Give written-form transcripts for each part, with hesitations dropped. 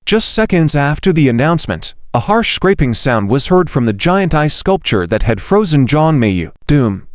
Just seconds after the announcement, a harsh scraping sound was heard from the giant ice sculpture that had frozen Jong Meiyu. Doom.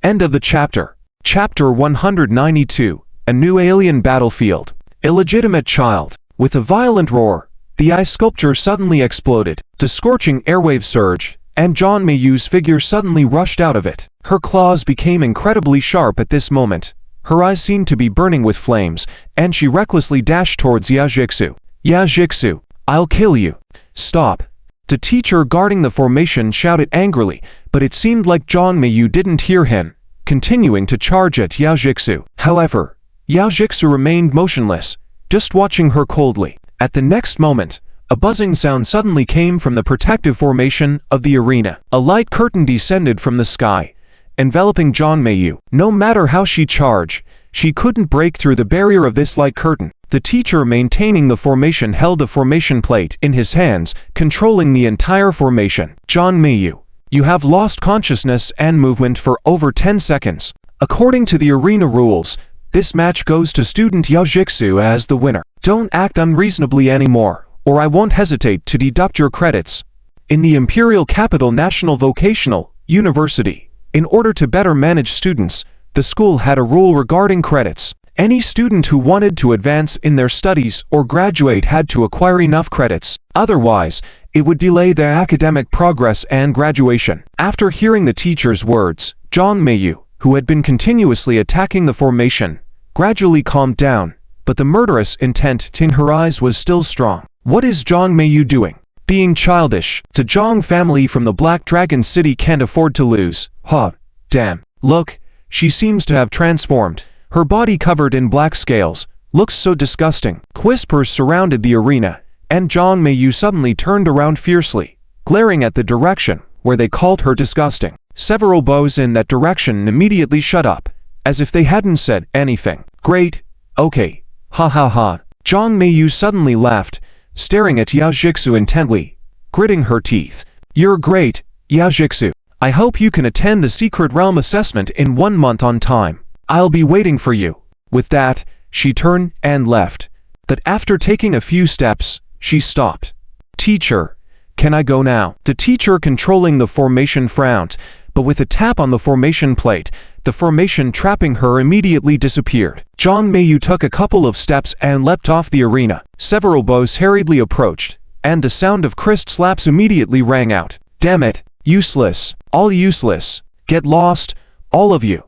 End of the chapter. Chapter 192. A new alien battlefield. Illegitimate child. With a violent roar, the ice sculpture suddenly exploded. The scorching airwave surged, and Jong Meiyu's figure suddenly rushed out of it. Her claws became incredibly sharp at this moment. Her eyes seemed to be burning with flames, and she recklessly dashed towards Yaojixu. Yaojixu, I'll kill you. Stop. The teacher guarding the formation shouted angrily, but it seemed like Jong Meiyu didn't hear him, continuing to charge at Yaojixu. However, Yaojixu remained motionless, just watching her coldly. At the next moment, a buzzing sound suddenly came from the protective formation of the arena. A light curtain descended from the sky, enveloping Jong Meiyu. No matter how she charged, she couldn't break through the barrier of this light curtain. The teacher maintaining the formation held a formation plate in his hands, controlling the entire formation. Jong Meiyu, you have lost consciousness and movement for over 10 seconds. According to the arena rules, this match goes to student Yaojixu as the winner. Don't act unreasonably anymore, or I won't hesitate to deduct your credits. In the Imperial Capital National Vocational University, in order to better manage students, the school had a rule regarding credits. Any student who wanted to advance in their studies or graduate had to acquire enough credits. Otherwise, it would delay their academic progress and graduation. After hearing the teacher's words, Jong Meiyu, who had been continuously attacking the formation, gradually calmed down, but the murderous intent in her eyes was still strong. What is Jong Meiyu doing? Being childish. The Jong family from the Black Dragon City can't afford to lose. Huh. Damn. Look, she seems to have transformed. Her body covered in black scales looks so disgusting. Whispers surrounded the arena, and Jong Meiyu suddenly turned around fiercely, glaring at the direction where they called her disgusting. Several bows in that direction immediately shut up, as if they hadn't said anything. Great. Okay. Ha ha ha. Jong Meiyu suddenly laughed, staring at Yaojixu intently, gritting her teeth. You're great, Yaojixu. I hope you can attend the Secret Realm assessment in 1 month on time. I'll be waiting for you. With that, she turned and left. But after taking a few steps, she stopped. Teacher, can I go now? The teacher controlling the formation frowned, but with a tap on the formation plate, the formation trapping her immediately disappeared. Jong Meiyu took a couple of steps and leapt off the arena. Several bows hurriedly approached, and the sound of crisp slaps immediately rang out. Damn it, useless, all useless, get lost, all of you.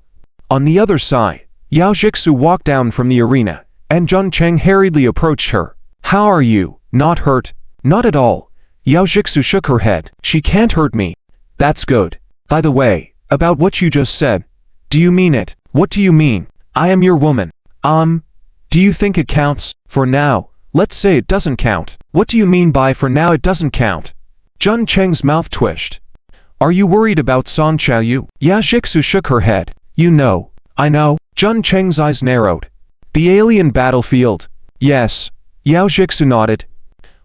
On the other side, Yaojixu walked down from the arena, and Jun Cheng hurriedly approached her. How are you? Not hurt? Not at all. Yaojixu shook her head. She can't hurt me. That's good. By the way, about what you just said, do you mean it? What do you mean? I am your woman. Do you think it counts? For now, let's say it doesn't count. What do you mean by for now it doesn't count? Jun Cheng's mouth twitched. Are you worried about Song Chaoyu? Yaojixu shook her head. You know. I know. Jun Cheng's eyes narrowed. The alien battlefield. Yes. Yaojixu nodded.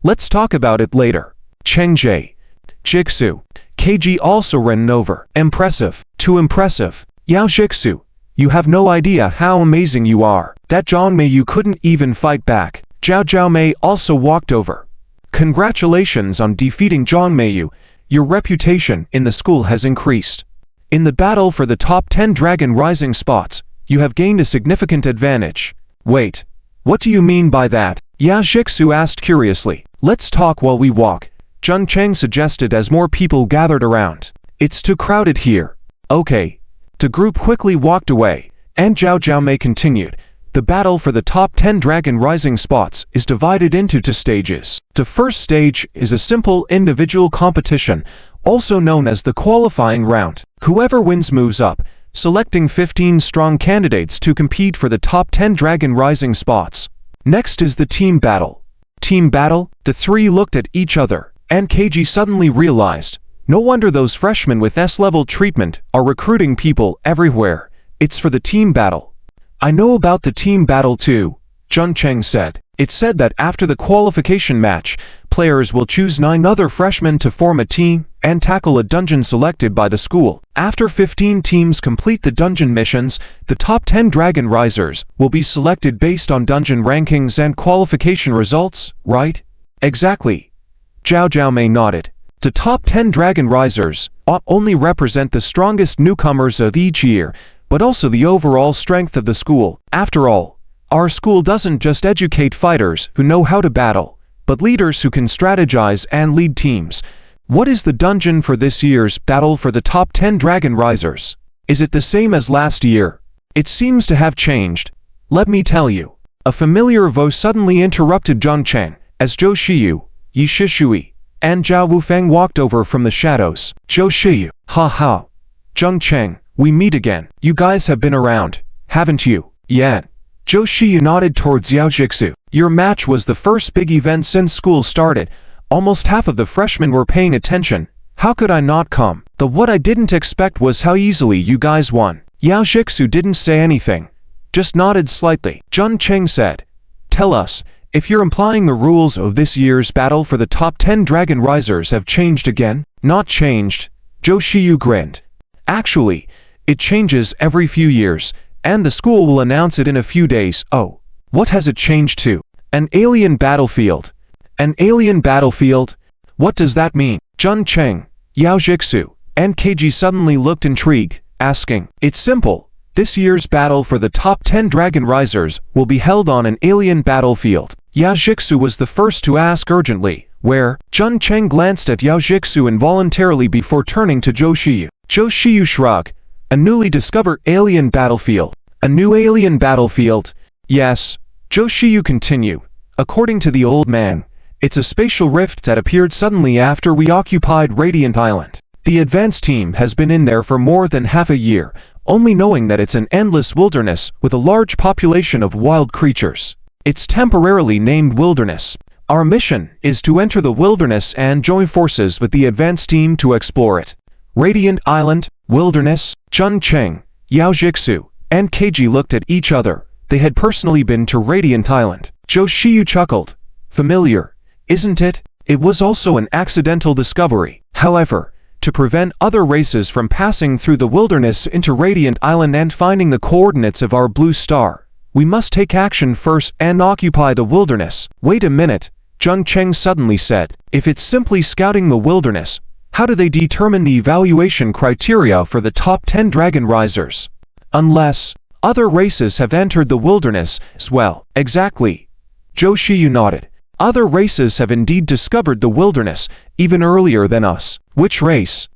Let's talk about it later. Chengjae. Jixu. KG also ran over. Impressive. Too impressive. Yaojixu, you have no idea how amazing you are. That Jong Meiyu couldn't even fight back. Zhao Zhaomei also walked over. Congratulations on defeating Jong Meiyu. Your reputation in the school has increased. In the battle for the top 10 dragon rising spots, you have gained a significant advantage. Wait, what do you mean by that? Yaojixu asked curiously. Let's talk while we walk, Jun Cheng suggested as more people gathered around. It's too crowded here. Okay. The group quickly walked away, and Zhao Zhaomei continued. The battle for the top 10 dragon rising spots is divided into 2 stages. The first stage is a simple individual competition, also known as the qualifying round. Whoever wins moves up, selecting 15 strong candidates to compete for the top 10 dragon rising spots. Next is the team battle. Team battle? The three looked at each other, and KG suddenly realized, no wonder those freshmen with S-level treatment are recruiting people everywhere. It's for the team battle. I know about the team battle too, Jun Cheng said. It's said that after the qualification match, players will choose 9 other freshmen to form a team and tackle a dungeon selected by the school. After 15 teams complete the dungeon missions, the top 10 dragon risers will be selected based on dungeon rankings and qualification results, right? Exactly. Zhao Jiaomei nodded. The top 10 Dragon Risers not only represent the strongest newcomers of each year, but also the overall strength of the school. After all, our school doesn't just educate fighters who know how to battle, but leaders who can strategize and lead teams. What is the dungeon for this year's battle for the top 10 Dragon Risers? Is it the same as last year? It seems to have changed. Let me tell you. A familiar voice suddenly interrupted Zhang Cheng as Zhou Shiyu, Yi Shishui, and Zhao Wufeng walked over from the shadows. Zhou Shiyu, ha ha. Zhang Cheng, we meet again. You guys have been around, haven't you? Yeah. Zhou Shiyu nodded towards Yao Jixu. Your match was the first big event since school started. Almost half of the freshmen were paying attention. How could I not come? What I didn't expect was how easily you guys won. Yao Jixu didn't say anything, just nodded slightly. Zhang Cheng said, tell us, if you're implying the rules of this year's battle for the top 10 Dragon Risers have changed again? Not changed, Zhou Shiyu grinned. Actually, it changes every few years, and the school will announce it in a few days. Oh, what has it changed to? An alien battlefield. An alien battlefield? What does that mean? Zhang Cheng, Yao Jixu, and Keiji suddenly looked intrigued, asking. It's simple. This year's battle for the top 10 Dragon Risers will be held on an alien battlefield. Yao Jixu was the first to ask urgently, where? Zhang Cheng glanced at Yao Jixu involuntarily before turning to Zhou Shiyu. Zhou Shiyu shrugged. A newly discovered alien battlefield. A new alien battlefield? Yes. Zhou Shiyu continued. According to the old man, it's a spatial rift that appeared suddenly after we occupied Radiant Island. The advance team has been in there for more than half a year, only knowing that it's an endless wilderness with a large population of wild creatures. It's temporarily named Wilderness. Our mission is to enter the wilderness and join forces with the advance team to explore it. Radiant Island, Wilderness, Zhang Cheng, Yao Jixu, and Keiji looked at each other. They had personally been to Radiant Island. Zhou Shiyu chuckled. Familiar, isn't it? It was also an accidental discovery. However, to prevent other races from passing through the wilderness into Radiant Island and finding the coordinates of our blue star, we must take action first and occupy the wilderness. Wait a minute, Zhang Cheng suddenly said. If it's simply scouting the wilderness, how do they determine the evaluation criteria for the top 10 Dragon Risers? Unless other races have entered the wilderness as well. Exactly. Zhou Shiyu nodded. Other races have indeed discovered the wilderness, even earlier than us. Which race?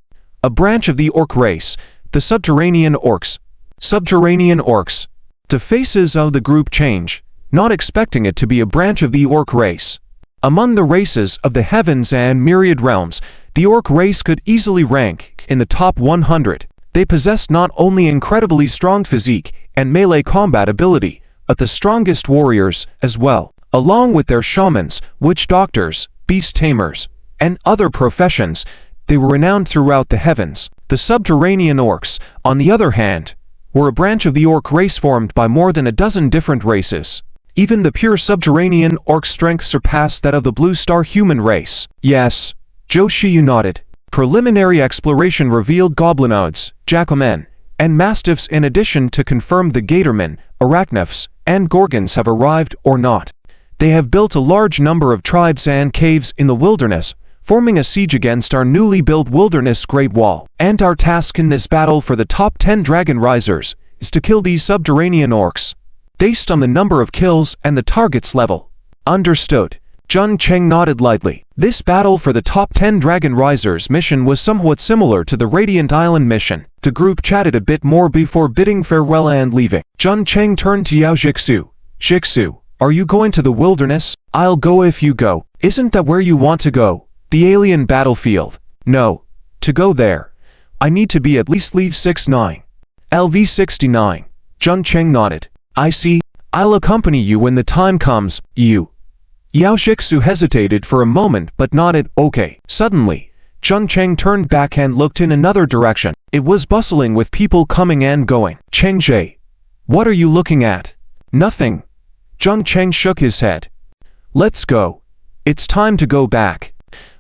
A branch of the orc race, the subterranean orcs. Subterranean orcs. The faces of the group change, not expecting it to be a branch of the orc race. Among the races of the heavens and myriad realms, the orc race could easily rank in the top 100. They possess not only incredibly strong physique and melee combat ability, but the strongest warriors as well. Along with their shamans, witch doctors, beast tamers, and other professions, they were renowned throughout the heavens. The subterranean orcs, on the other hand, were a branch of the orc race formed by more than a dozen different races. Even the pure subterranean orc strength surpassed that of the blue star human race. Yes, Zhou Shiyu nodded. Preliminary exploration revealed goblinoids, jackalmen, and mastiffs in addition to confirm the gatormen, arachnifs, and gorgons have arrived or not. They have built a large number of tribes and caves in the wilderness, forming a siege against our newly built wilderness Great Wall. And our task in this battle for the top 10 Dragon Risers is to kill these subterranean orcs, based on the number of kills and the target's level. Understood. Zhang Cheng nodded lightly. This battle for the top 10 Dragon Risers mission was somewhat similar to the Radiant Island mission. The group chatted a bit more before bidding farewell and leaving. Zhang Cheng turned to Yao Jixu. Jixu, are you going to the wilderness? I'll go if you go. Isn't that where you want to go? The alien battlefield? No. To go there, I need to be at least leave 69. LV69. Zhang Cheng nodded. I see. I'll accompany you when the time comes. You. Yao Jixu hesitated for a moment but nodded. Okay. Suddenly, Zhang Cheng turned back and looked in another direction. It was bustling with people coming and going. Cheng Jie. What are you looking at? Nothing. Zhang Cheng shook his head. Let's go. It's time to go back.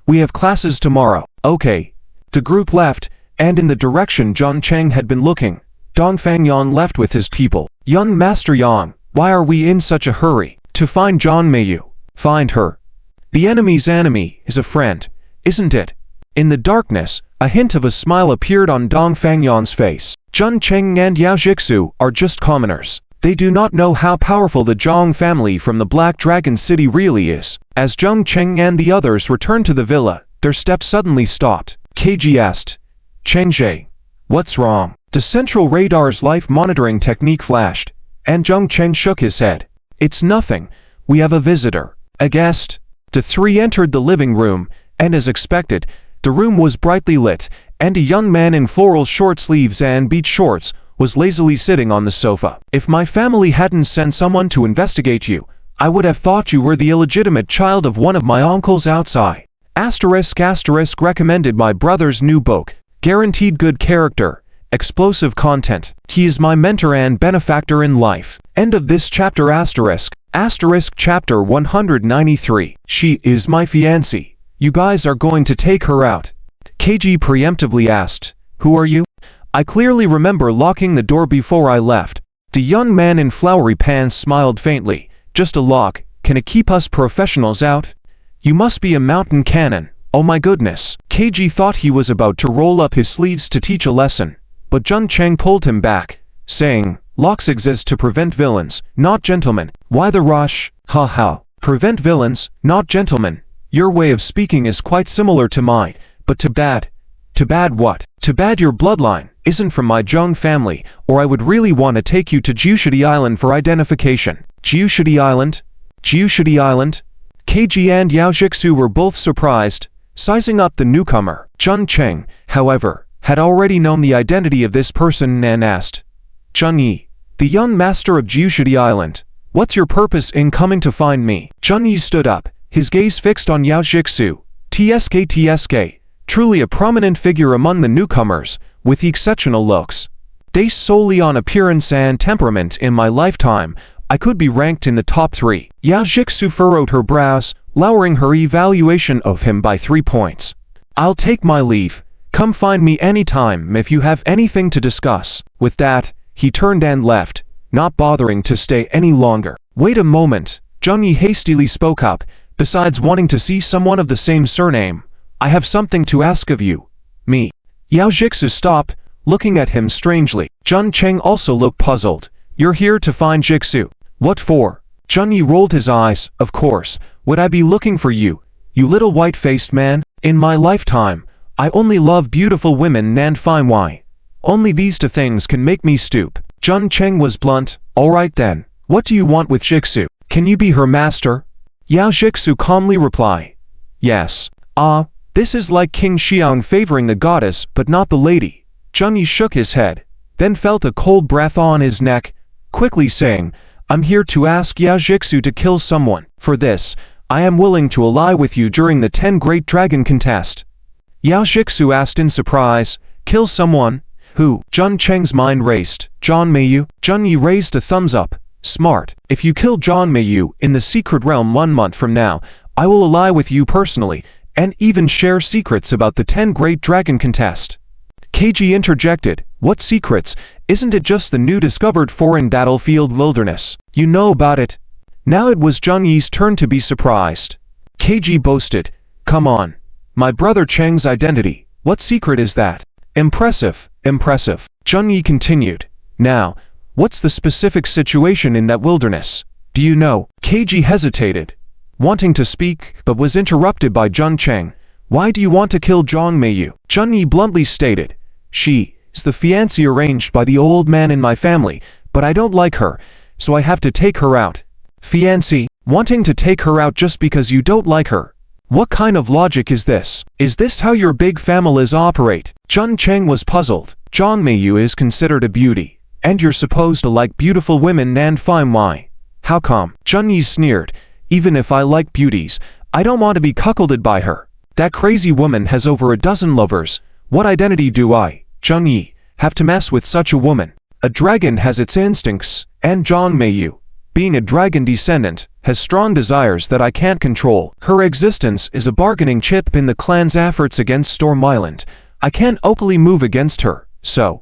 We have classes tomorrow. Okay. The group left, and in the direction Zhang Cheng had been looking, Dongfang Yan left with his people. Young Master Yang, why are we in such a hurry? To find John Meiyu. Find her. The enemy's enemy is a friend, isn't it? In the darkness, a hint of a smile appeared on Dong Fangyan's face. Jun Cheng and Yao Jixu are just commoners. They do not know how powerful the Jong family from the Black Dragon City really is. As Jung Cheng and the others returned to the villa, their steps suddenly stopped. KG asked, Chengzhe, what's wrong? The central radar's life monitoring technique flashed, and Jung Cheng shook his head. It's nothing. We have a visitor. A guest. The three entered the living room, and as expected, the room was brightly lit, and a young man in floral short sleeves and beach shorts was lazily sitting on the sofa. If my family hadn't sent someone to investigate you, I would have thought you were the illegitimate child of one of my uncles outside. *** recommended my brother's new book. Guaranteed good character. Explosive content. He is my mentor and benefactor in life. End of this chapter *** chapter 193. She is my fiancée. You guys are going to take her out? KG preemptively asked. Who are you? I clearly remember locking the door before I left. The young man in flowery pants smiled faintly. Just a lock. Can it keep us professionals out? You must be a mountain cannon. Oh my goodness. KG thought he was about to roll up his sleeves to teach a lesson, but Jun Cheng pulled him back, saying, locks exist to prevent villains, not gentlemen. Why the rush? Ha ha. Prevent villains, not gentlemen. Your way of speaking is quite similar to mine, but too bad. Too bad what? Too bad your bloodline isn't from my Jong family, or I would really want to take you to Jiushidi Island for identification. Jiushidi Island? Jiushidi Island? KG and Yao Jixu were both surprised, sizing up the newcomer. Jun Cheng, however, had already known the identity of this person and asked, Jun-yi, the young master of Jiushidi Island, what's your purpose in coming to find me? Jun-yi stood up, his gaze fixed on Yao Jixu. TSK, truly a prominent figure among the newcomers, with exceptional looks. Based solely on appearance and temperament in my lifetime, I could be ranked in the top 3. Yao Jixu furrowed her brows, lowering her evaluation of him by 3 points. I'll take my leave. Come find me anytime if you have anything to discuss. With that, he turned and left, not bothering to stay any longer. Wait a moment, Jun-yi hastily spoke up. Besides wanting to see someone of the same surname, I have something to ask of you. Me. Yao Jixu stopped, looking at him strangely. Jun Cheng also looked puzzled. You're here to find Jixu. What for? Jun-yi rolled his eyes. Of course, would I be looking for you, you little white-faced man? In my lifetime, I only love beautiful women and fine wine. Only these 2 things can make me stoop. Jun Cheng was blunt. All right then, what do you want with Jixu? Can you be her master? Yao Jixu calmly replied. Yes. This is like King Xiang favoring the goddess but not the lady. Jun-yi shook his head, then felt a cold breath on his neck, quickly saying, I'm here to ask Yao Jixu to kill someone. For this, I am willing to ally with you during the 10 Great Dragon contest. Yao Jixu asked in surprise, kill someone? Who? Jun Cheng's mind raced. John Meiyu? Jun-yi raised a thumbs up. Smart. If you kill John Meiyu in the secret realm 1 month from now, I will ally with you personally, and even share secrets about the 10 Great Dragon contest. KG interjected, what secrets? Isn't it just the new discovered foreign battlefield wilderness? You know about it. Now it was Jun-yi's turn to be surprised. KG boasted, come on. My brother Cheng's identity. What secret is that? Impressive, impressive. Jun-yi continued. Now, what's the specific situation in that wilderness? Do you know? KG hesitated, wanting to speak, but was interrupted by Jun Cheng. Why do you want to kill Jong Meiyu? Jun-yi bluntly stated. She is the fiancée arranged by the old man in my family, but I don't like her, so I have to take her out. Fiancée? Wanting to take her out just because you don't like her? What kind of logic is this? Is this how your big families operate? Jun Cheng was puzzled. Jong Meiyu is considered a beauty, and you're supposed to like beautiful women and fine wine. How come? Jun-yi sneered. Even if I like beauties, I don't want to be cuckolded by her. That crazy woman has over a dozen lovers. What identity do I, Jun-yi, have to mess with such a woman? A dragon has its instincts, and Jong Meiyu, being a dragon descendant, has strong desires that I can't control. Her existence is a bargaining chip in the clan's efforts against Storm Island. I can't openly move against her. So,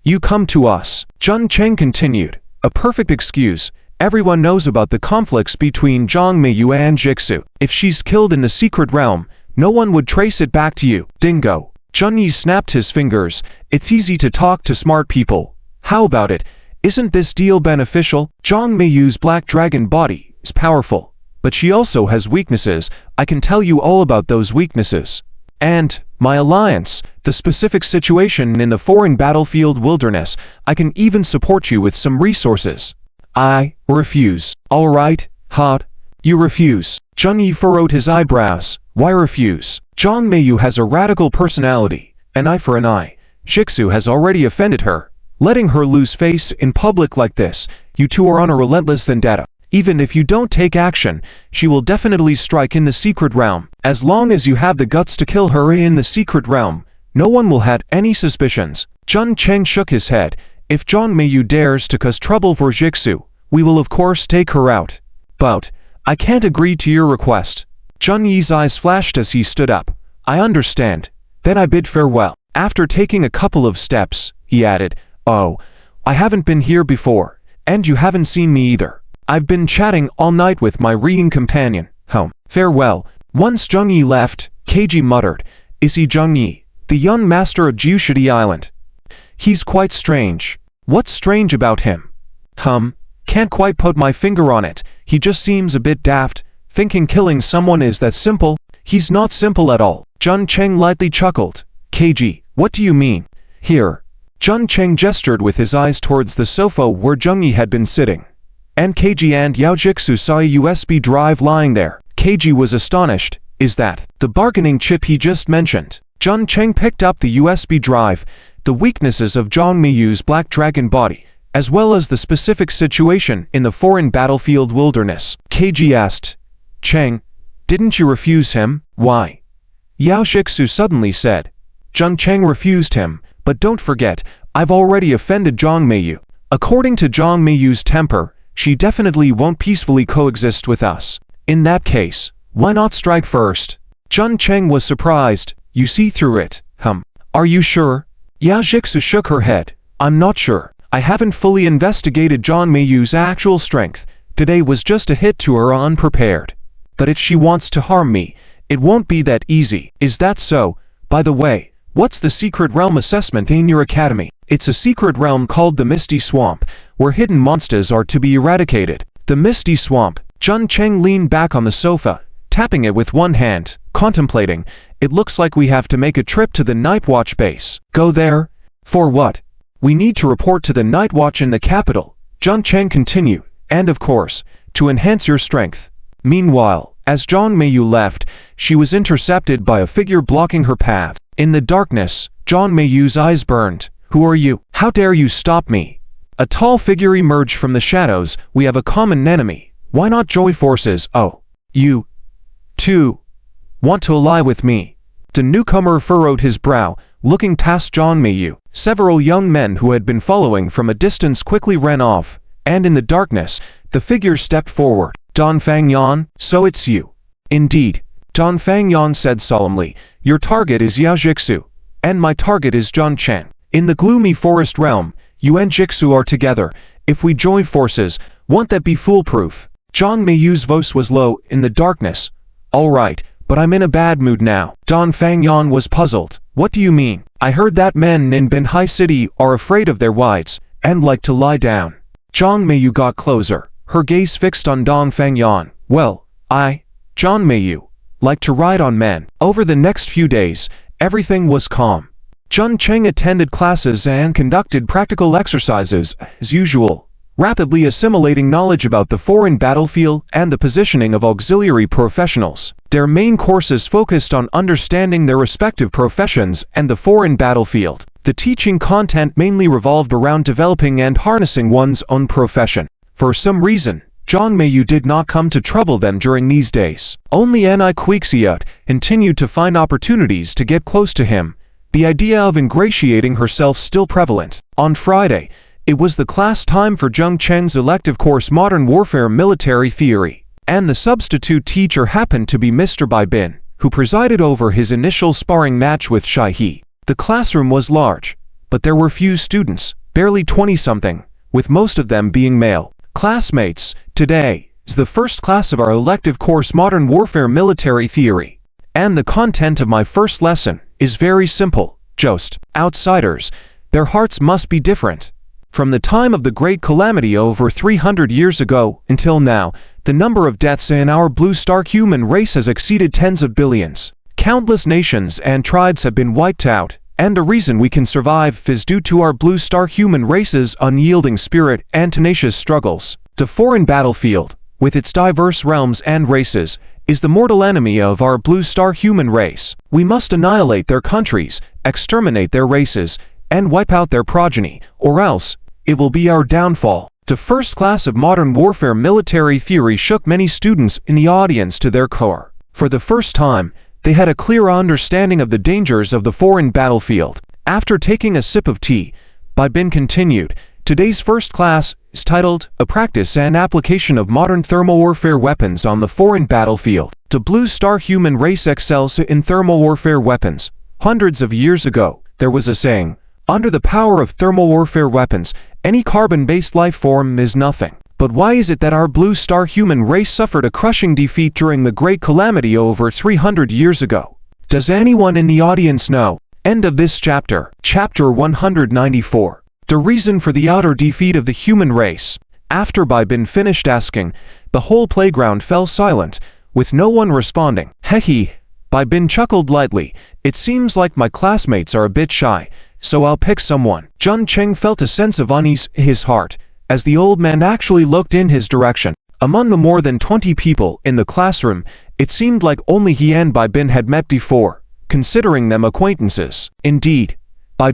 you come to us. Jun Cheng continued. A perfect excuse, Everyone knows about the conflicts between Jong Meiyu and Jixu. If she's killed in the secret realm, no one would trace it back to you. Dingo. Juni snapped his fingers. It's easy to talk to smart people. How about it? Isn't this deal beneficial? Jong Meiyu's black dragon body is powerful, but she also has weaknesses. I can tell you all about those weaknesses. And my alliance, the specific situation in the foreign battlefield wilderness, I can even support you with some resources. I refuse. All right, hot. You refuse. Juni furrowed his eyebrows. Why refuse? Jong Meiyu has a radical personality, an eye for an eye. Jixu has already offended her. Letting her lose face in public like this, you two are on a relentless vendetta. Even if you don't take action, she will definitely strike in the secret realm. As long as you have the guts to kill her in the secret realm, no one will have any suspicions. Jun Cheng shook his head. If Jong Meiyu dares to cause trouble for Jixu, we will of course take her out. But I can't agree to your request. Jun Yi's eyes flashed as he stood up. I understand. Then I bid farewell. After taking a couple of steps, he added, Oh, I haven't been here before, and you haven't seen me either. I've been chatting all night with my reading companion. Farewell. Once Zheng Yi left, Keiji muttered, Is he Zheng Yi, the young master of Jushidi Island? He's quite strange. What's strange about him? Can't quite put my finger on it. He just seems a bit daft, thinking killing someone is that simple. He's not simple at all. Jun Cheng lightly chuckled. Keiji, what do you mean? Here. Jun Cheng gestured with his eyes towards the sofa where Zheng Yi had been sitting. And Keiji and Yao Jixu saw a USB drive lying there. Keiji was astonished. Is that the bargaining chip he just mentioned? Jun Cheng picked up the USB drive, the weaknesses of Jong Meiyu's black dragon body, as well as the specific situation in the foreign battlefield wilderness. Keiji asked, Cheng, didn't you refuse him? Why? Yao Jixu suddenly said. Jun Cheng refused him. But don't forget, I've already offended Jong Meiyu. According to Jong Meiyu's temper, she definitely won't peacefully coexist with us. In that case, why not strike first? Jun Cheng was surprised. You see through it. Are you sure? Yao Jixu shook her head. I'm not sure. I haven't fully investigated Jong Meiyu's actual strength. Today was just a hit to her unprepared. But if she wants to harm me, it won't be that easy. Is that so? By the way, what's the secret realm assessment in your academy? It's a secret realm called the Misty Swamp, where hidden monsters are to be eradicated. The Misty Swamp. Jun Cheng leaned back on the sofa, tapping it with one hand, contemplating. It looks like we have to make a trip to the Night Watch base. Go there? For what? We need to report to the Night Watch in the capital. Jun Cheng continued. And of course, to enhance your strength. Meanwhile, as Jong Meiyu left, she was intercepted by a figure blocking her path. In the darkness, Jong Meiyu's eyes burned. Who are you? How dare you stop me? A tall figure emerged from the shadows. We have a common enemy. Why not join forces? Oh, you, too, want to ally with me? The newcomer furrowed his brow, looking past Jong Meiyu. Several young men who had been following from a distance quickly ran off, and in the darkness, the figure stepped forward. Don Fangyan, so it's you. Indeed, Don Fangyan said solemnly. Your target is Yao Jixu, and my target is Jun Cheng. In the gloomy forest realm, you and Jixu are together. If we join forces, won't that be foolproof? Jong Meiyu's voice was low in the darkness. All right, but I'm in a bad mood now. Don Fangyan was puzzled. What do you mean? I heard that men in Binhai City are afraid of their wives, and like to lie down. Jong Meiyu got closer, her gaze fixed on Don Fangyan. Well, Jong Meiyu, like to ride on men. Over the next few days, everything was calm. Jun Cheng attended classes and conducted practical exercises, as usual, rapidly assimilating knowledge about the foreign battlefield and the positioning of auxiliary professionals. Their main courses focused on understanding their respective professions and the foreign battlefield. The teaching content mainly revolved around developing and harnessing one's own profession. For some reason, Jong Meiyu did not come to trouble them during these days. Only Anai Quixiot continued to find opportunities to get close to him, the idea of ingratiating herself still prevalent. On Friday, it was the class time for Zheng Cheng's elective course Modern Warfare Military Theory, and the substitute teacher happened to be Mr. Bai Bin, who presided over his initial sparring match with Shai He. The classroom was large, but there were few students, barely 20-something, with most of them being male. Classmates, today is the first class of our elective course Modern Warfare Military Theory. And the content of my first lesson is very simple. Just outsiders, their hearts must be different. From the time of the Great Calamity over 300 years ago until now, the number of deaths in our Blue Star human race has exceeded tens of billions. Countless nations and tribes have been wiped out, and the reason we can survive is due to our Blue Star human race's unyielding spirit and tenacious struggles. The foreign battlefield, with its diverse realms and races, is the mortal enemy of our Blue Star human race. We must annihilate their countries, exterminate their races, and wipe out their progeny, or else it will be our downfall. The first class of Modern Warfare Military Theory shook many students in the audience to their core. For the first time, they had a clear understanding of the dangers of the foreign battlefield. After taking a sip of tea, Bin continued, today's first class is titled, A Practice and Application of Modern Thermal Warfare Weapons on the Foreign Battlefield. The Blue Star human race excels in thermal warfare weapons. Hundreds of years ago, there was a saying, under the power of thermal warfare weapons, any carbon-based life form is nothing. But why is it that our Blue Star human race suffered a crushing defeat during the Great Calamity over 300 years ago? Does anyone in the audience know? End of this chapter. Chapter 194. The reason for the utter defeat of the human race. After Bin finished asking, the whole playground fell silent, with no one responding. Hehe. Bin chuckled lightly. It seems like my classmates are a bit shy, so I'll pick someone. Jun Cheng felt a sense of unease in his heart, as the old man actually looked in his direction. Among the more than 20 people in the classroom, it seemed like only he and Bin had met before, considering them acquaintances. Indeed,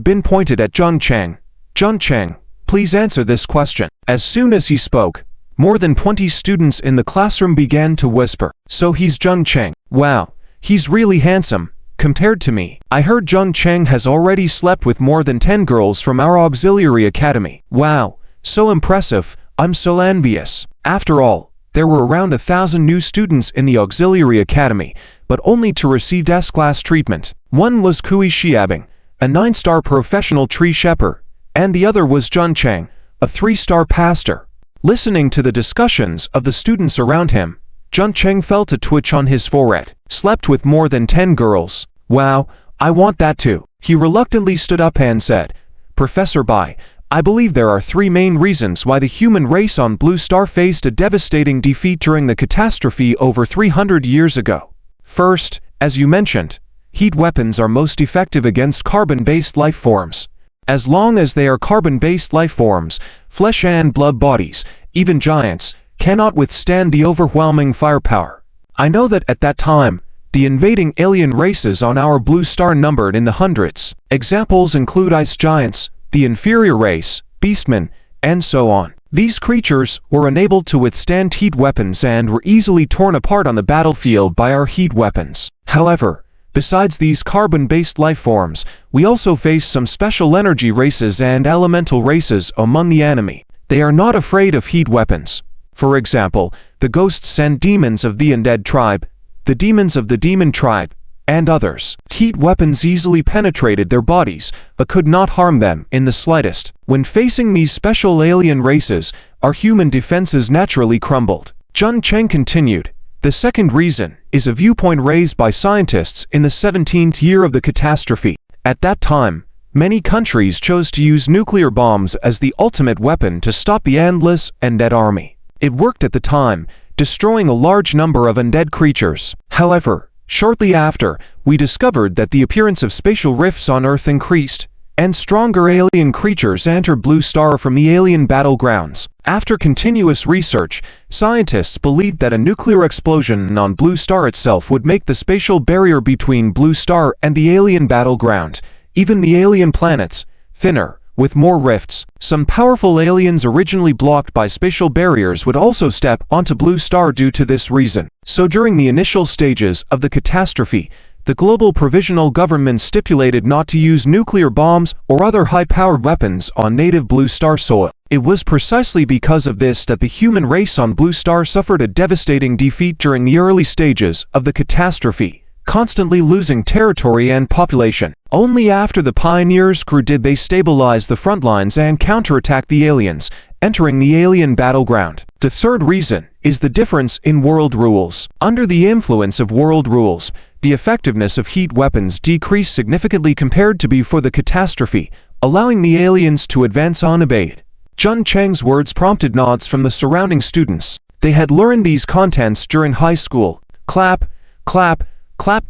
Bin pointed at Jun Cheng. Jun Cheng, please answer this question. As soon as he spoke, more than 20 students in the classroom began to whisper. So he's Jun Cheng. Wow, he's really handsome, compared to me. I heard Jun Cheng has already slept with more than 10 girls from our auxiliary academy. Wow. So impressive, I'm so envious. After all, there were around 1,000 new students in the auxiliary academy, but only to receive S-class treatment. One was Kui Xiabing, a 9-star professional tree shepherd, and the other was Jun Cheng, a 3-star pastor. Listening to the discussions of the students around him, Jun Cheng felt a twitch on his forehead. Slept with more than 10 girls. Wow, I want that too. He reluctantly stood up and said, Professor Bai, I believe there are 3 main reasons why the human race on Blue Star faced a devastating defeat during the catastrophe over 300 years ago. First, as you mentioned, heat weapons are most effective against carbon-based life forms. As long as they are carbon-based life forms, flesh and blood bodies, even giants, cannot withstand the overwhelming firepower. I know that at that time, the invading alien races on our Blue Star numbered in the hundreds. Examples include ice giants, the inferior race, beastmen, and so on. These creatures were unable to withstand heat weapons and were easily torn apart on the battlefield by our heat weapons. However, besides these carbon-based life forms, we also face some special energy races and elemental races among the enemy. They are not afraid of heat weapons. For example, the ghosts and demons of the undead tribe, the demons of the demon tribe, and others. Heat weapons easily penetrated their bodies, but could not harm them in the slightest. When facing these special alien races, our human defenses naturally crumbled. Jun Cheng continued, the second reason is a viewpoint raised by scientists in the 17th year of the catastrophe. At that time, many countries chose to use nuclear bombs as the ultimate weapon to stop the endless undead army. It worked at the time, destroying a large number of undead creatures. However, shortly after, we discovered that the appearance of spatial rifts on Earth increased, and stronger alien creatures entered Blue Star from the alien battlegrounds. After continuous research, scientists believed that a nuclear explosion on Blue Star itself would make the spatial barrier between Blue Star and the alien battleground, even the alien planets, thinner, with more rifts. Some powerful aliens originally blocked by spatial barriers would also step onto Blue Star due to this reason. So during the initial stages of the catastrophe, the global provisional government stipulated not to use nuclear bombs or other high-powered weapons on native Blue Star soil. It was precisely because of this that the human race on Blue Star suffered a devastating defeat during the early stages of the catastrophe, constantly losing territory and population. Only after the pioneers grew did they stabilize the front lines and counterattack the aliens, entering the alien battleground. The third reason is the difference in world rules. Under the influence of world rules, the effectiveness of heat weapons decreased significantly compared to before the catastrophe, allowing the aliens to advance unabated. Jun Cheng's words prompted nods from the surrounding students. They had learned these contents during high school. Clap, clap, clap.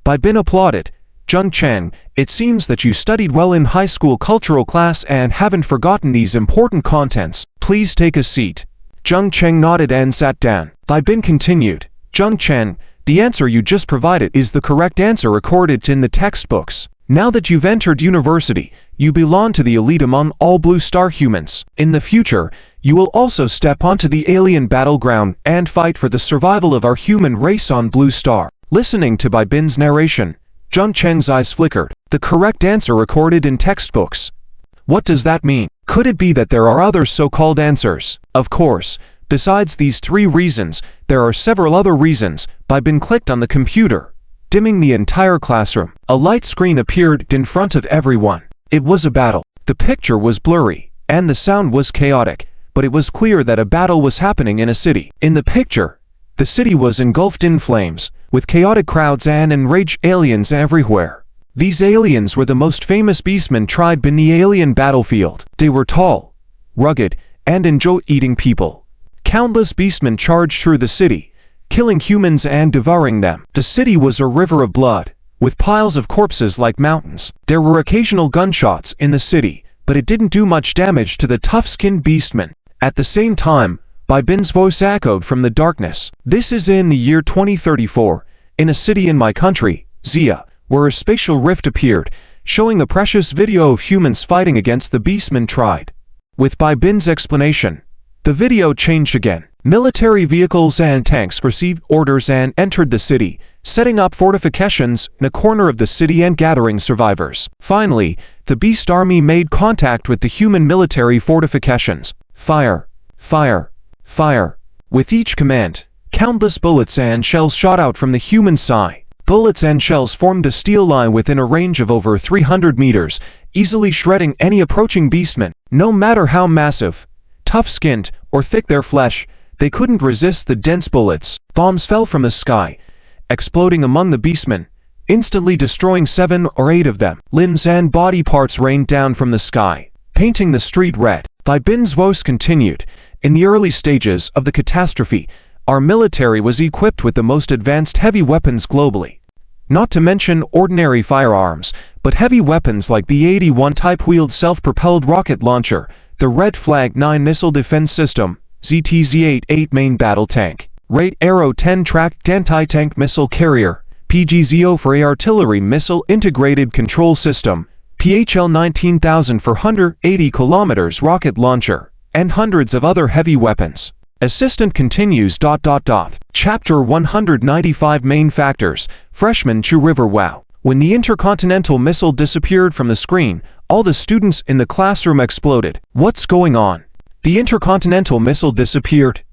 By Bin applauded. Jun Cheng, it seems that you studied well in high school cultural class and haven't forgotten these important contents. Please take a seat. Jun Cheng nodded and sat down. By Bin continued. Jun Cheng, the answer you just provided is the correct answer recorded in the textbooks. Now that you've entered university, you belong to the elite among all Blue Star humans. In the future, you will also step onto the alien battleground and fight for the survival of our human race on Blue Star. Listening to Bai Bin's narration, Jun Cheng's eyes flickered. The correct answer recorded in textbooks. What does that mean? Could it be that there are other so-called answers? Of course, besides these three reasons, there are several other reasons. Bai Bin clicked on the computer, dimming the entire classroom. A light screen appeared in front of everyone. It was a battle. The picture was blurry, and the sound was chaotic, but it was clear that a battle was happening in a city. In the picture, the city was engulfed in flames, with chaotic crowds and enraged aliens everywhere. These aliens were the most famous beastmen tribe in the alien battlefield. They were tall, rugged, and enjoyed eating people. Countless beastmen charged through the city, killing humans and devouring them. The city was a river of blood, with piles of corpses like mountains. There were occasional gunshots in the city, but it didn't do much damage to the tough-skinned beastmen. At the same time, Bai Bin's voice echoed from the darkness. This is in the year 2034, in a city in my country, Zia, where a spatial rift appeared, showing a precious video of humans fighting against the beastmen tribe. With Bai Bin's explanation, the video changed again. Military vehicles and tanks received orders and entered the city, setting up fortifications in a corner of the city and gathering survivors. Finally, the beast army made contact with the human military fortifications. Fire, fire, fire. With each command, countless bullets and shells shot out from the human side. Bullets and shells formed a steel line within a range of over 300 meters, easily shredding any approaching beastmen. No matter how massive, tough-skinned, or thick their flesh, they couldn't resist the dense bullets. Bombs fell from the sky, exploding among the beastmen, instantly destroying 7 or 8 of them. Limbs and body parts rained down from the sky, painting the street red. Bai Bin's voice continued. In the early stages of the catastrophe, our military was equipped with the most advanced heavy weapons globally. Not to mention ordinary firearms, but heavy weapons like the 81 type-wheeled self-propelled rocket launcher, the Red Flag 9 missile defense system, ZTZ-88 main battle tank, Rate Arrow 10 tracked anti-tank missile carrier, PGZ-04A artillery missile integrated control system, PHL 19,480 kilometers rocket launcher, and hundreds of other heavy weapons. Assistant continues. Chapter 195 Main Factors. Freshman Chu River. Wow. When the intercontinental missile disappeared from the screen, all the students in the classroom exploded. What's going on? The intercontinental missile disappeared.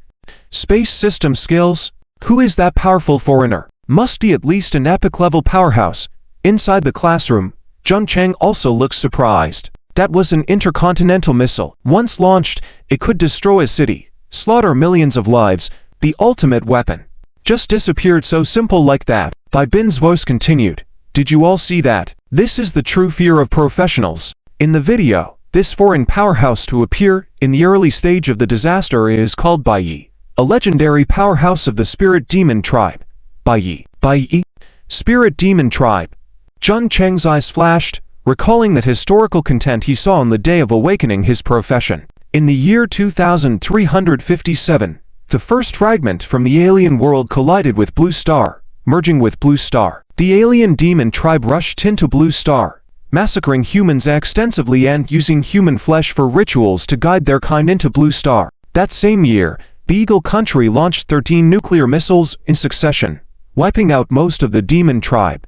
Space system skills? Who is that powerful foreigner? Must be at least an epic-level powerhouse. Inside the classroom, Jun Cheng also looked surprised. That was an intercontinental missile. Once launched, it could destroy a city, slaughter millions of lives. The ultimate weapon. Just disappeared so simple like that. Bai Bin's voice continued. Did you all see that? This is the true fear of professionals. In the video, this foreign powerhouse to appear in the early stage of the disaster is called Bai Yi, a legendary powerhouse of the Spirit Demon tribe. Bai Yi, Spirit Demon tribe. Jun Cheng's eyes flashed, recalling that historical content he saw on the day of awakening his profession. In the year 2357, the first fragment from the alien world collided with Blue Star, merging with Blue Star. The alien demon tribe rushed into Blue Star, massacring humans extensively and using human flesh for rituals to guide their kind into Blue Star. That same year, the Eagle country launched 13 nuclear missiles in succession, wiping out most of the demon tribe.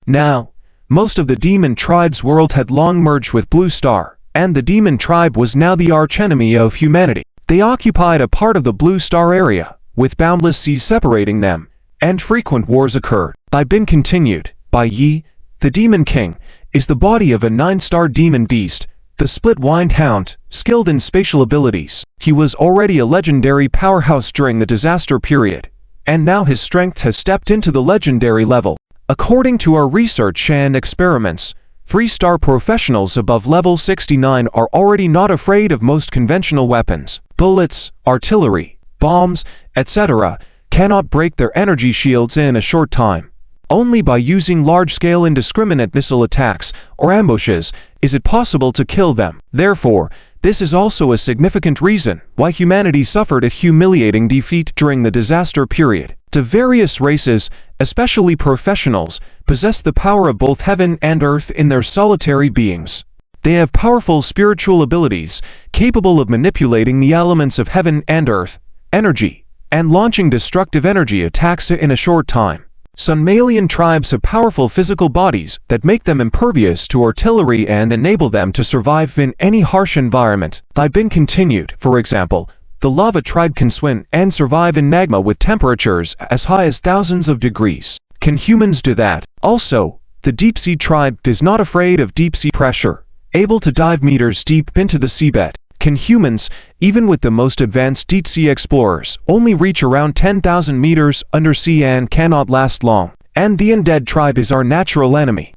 Now, most of the demon tribe's world had long merged with Blue Star, and the demon tribe was now the archenemy of humanity. They occupied a part of the Blue Star area, with boundless seas separating them, and frequent wars occurred. Bai Bin continued. Bai Yi, the Demon King, is the body of a 9-star demon beast, The split-wind hound, skilled in spatial abilities. He was already a legendary powerhouse during the disaster period, and now his strength has stepped into the legendary level. According to our research and experiments, 3-star professionals above level 69 are already not afraid of most conventional weapons. Bullets, artillery, bombs, etc. cannot break their energy shields in a short time. Only by using large-scale indiscriminate missile attacks or ambushes is it possible to kill them. Therefore, this is also a significant reason why humanity suffered a humiliating defeat during the disaster period. The various races, especially professionals, possess the power of both heaven and earth in their solitary beings. They have powerful spiritual abilities, capable of manipulating the elements of heaven and earth, energy, and launching destructive energy attacks in a short time. Some Malian tribes have powerful physical bodies that make them impervious to artillery and enable them to survive in any harsh environment. Bin continued, for example, the lava tribe can swim and survive in magma with temperatures as high as thousands of degrees. Can humans do that? Also, the deep-sea tribe is not afraid of deep-sea pressure, able to dive meters deep into the seabed. Can humans, even with the most advanced deep-sea explorers, only reach around 10,000 meters undersea and cannot last long? And the undead tribe is our natural enemy.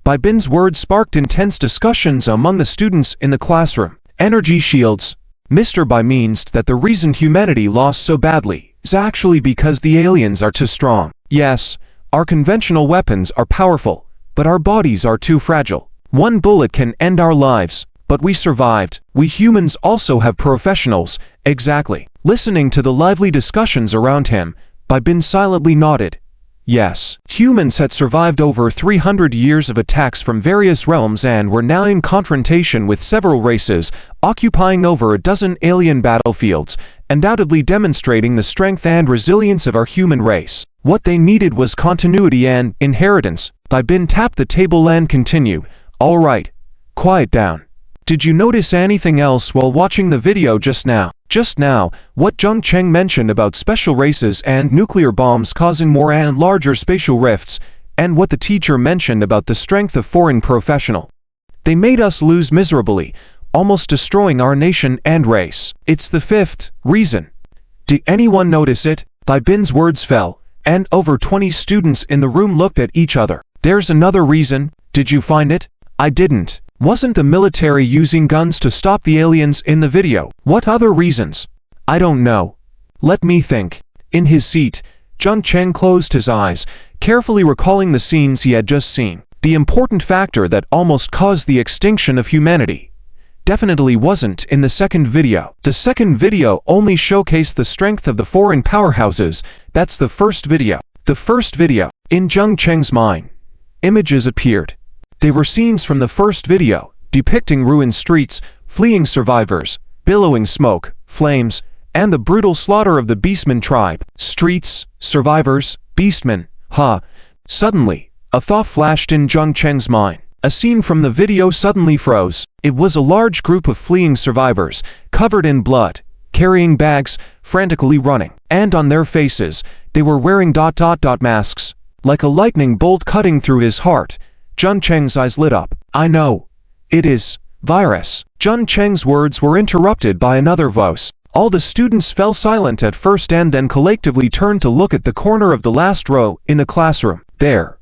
Bin's words sparked intense discussions among the students in the classroom. Energy shields. Mr. Bai means that the reason humanity lost so badly is actually because the aliens are too strong. Yes, our conventional weapons are powerful, but our bodies are too fragile. One bullet can end our lives. But we survived. We humans also have professionals. Exactly. Listening to the lively discussions around him, Bin silently nodded. Yes, humans had survived over 300 years of attacks from various realms and were now in confrontation with several races, occupying over a dozen alien battlefields, undoubtedly demonstrating the strength and resilience of our human race. What they needed was continuity and inheritance. Bin tapped the table and continued. All right. Quiet down. Did you notice anything else while watching the video just now? Just now, what Jung Cheng mentioned about special races and nuclear bombs causing more and larger spatial rifts, and what the teacher mentioned about the strength of foreign professional. They made us lose miserably, almost destroying our nation and race. It's the fifth reason. Did anyone notice it? Bin's words fell, and over 20 students in the room looked at each other. There's another reason. Did you find it? I didn't. Wasn't the military using guns to stop the aliens in the video? What other reasons? I don't know. Let me think. In his seat, Jung Cheng closed his eyes, carefully recalling the scenes he had just seen. The important factor that almost caused the extinction of humanity definitely wasn't in the second video. The second video only showcased the strength of the foreign powerhouses. That's the first video. The first video. In Jung Cheng's mind, images appeared. They were scenes from the first video, depicting ruined streets, fleeing survivors, billowing smoke, flames, and the brutal slaughter of the Beastmen tribe. Streets, survivors, Beastmen, huh? Suddenly, a thought flashed in Jung Cheng's mind. A scene from the video suddenly froze. It was a large group of fleeing survivors, covered in blood, carrying bags, frantically running. And on their faces, they were wearing ... masks. Like a lightning bolt cutting through his heart, Jung Cheng's eyes lit up. I know. It is virus. Jung Cheng's words were interrupted by another voice. All the students fell silent at first and then collectively turned to look at the corner of the last row in the classroom. There,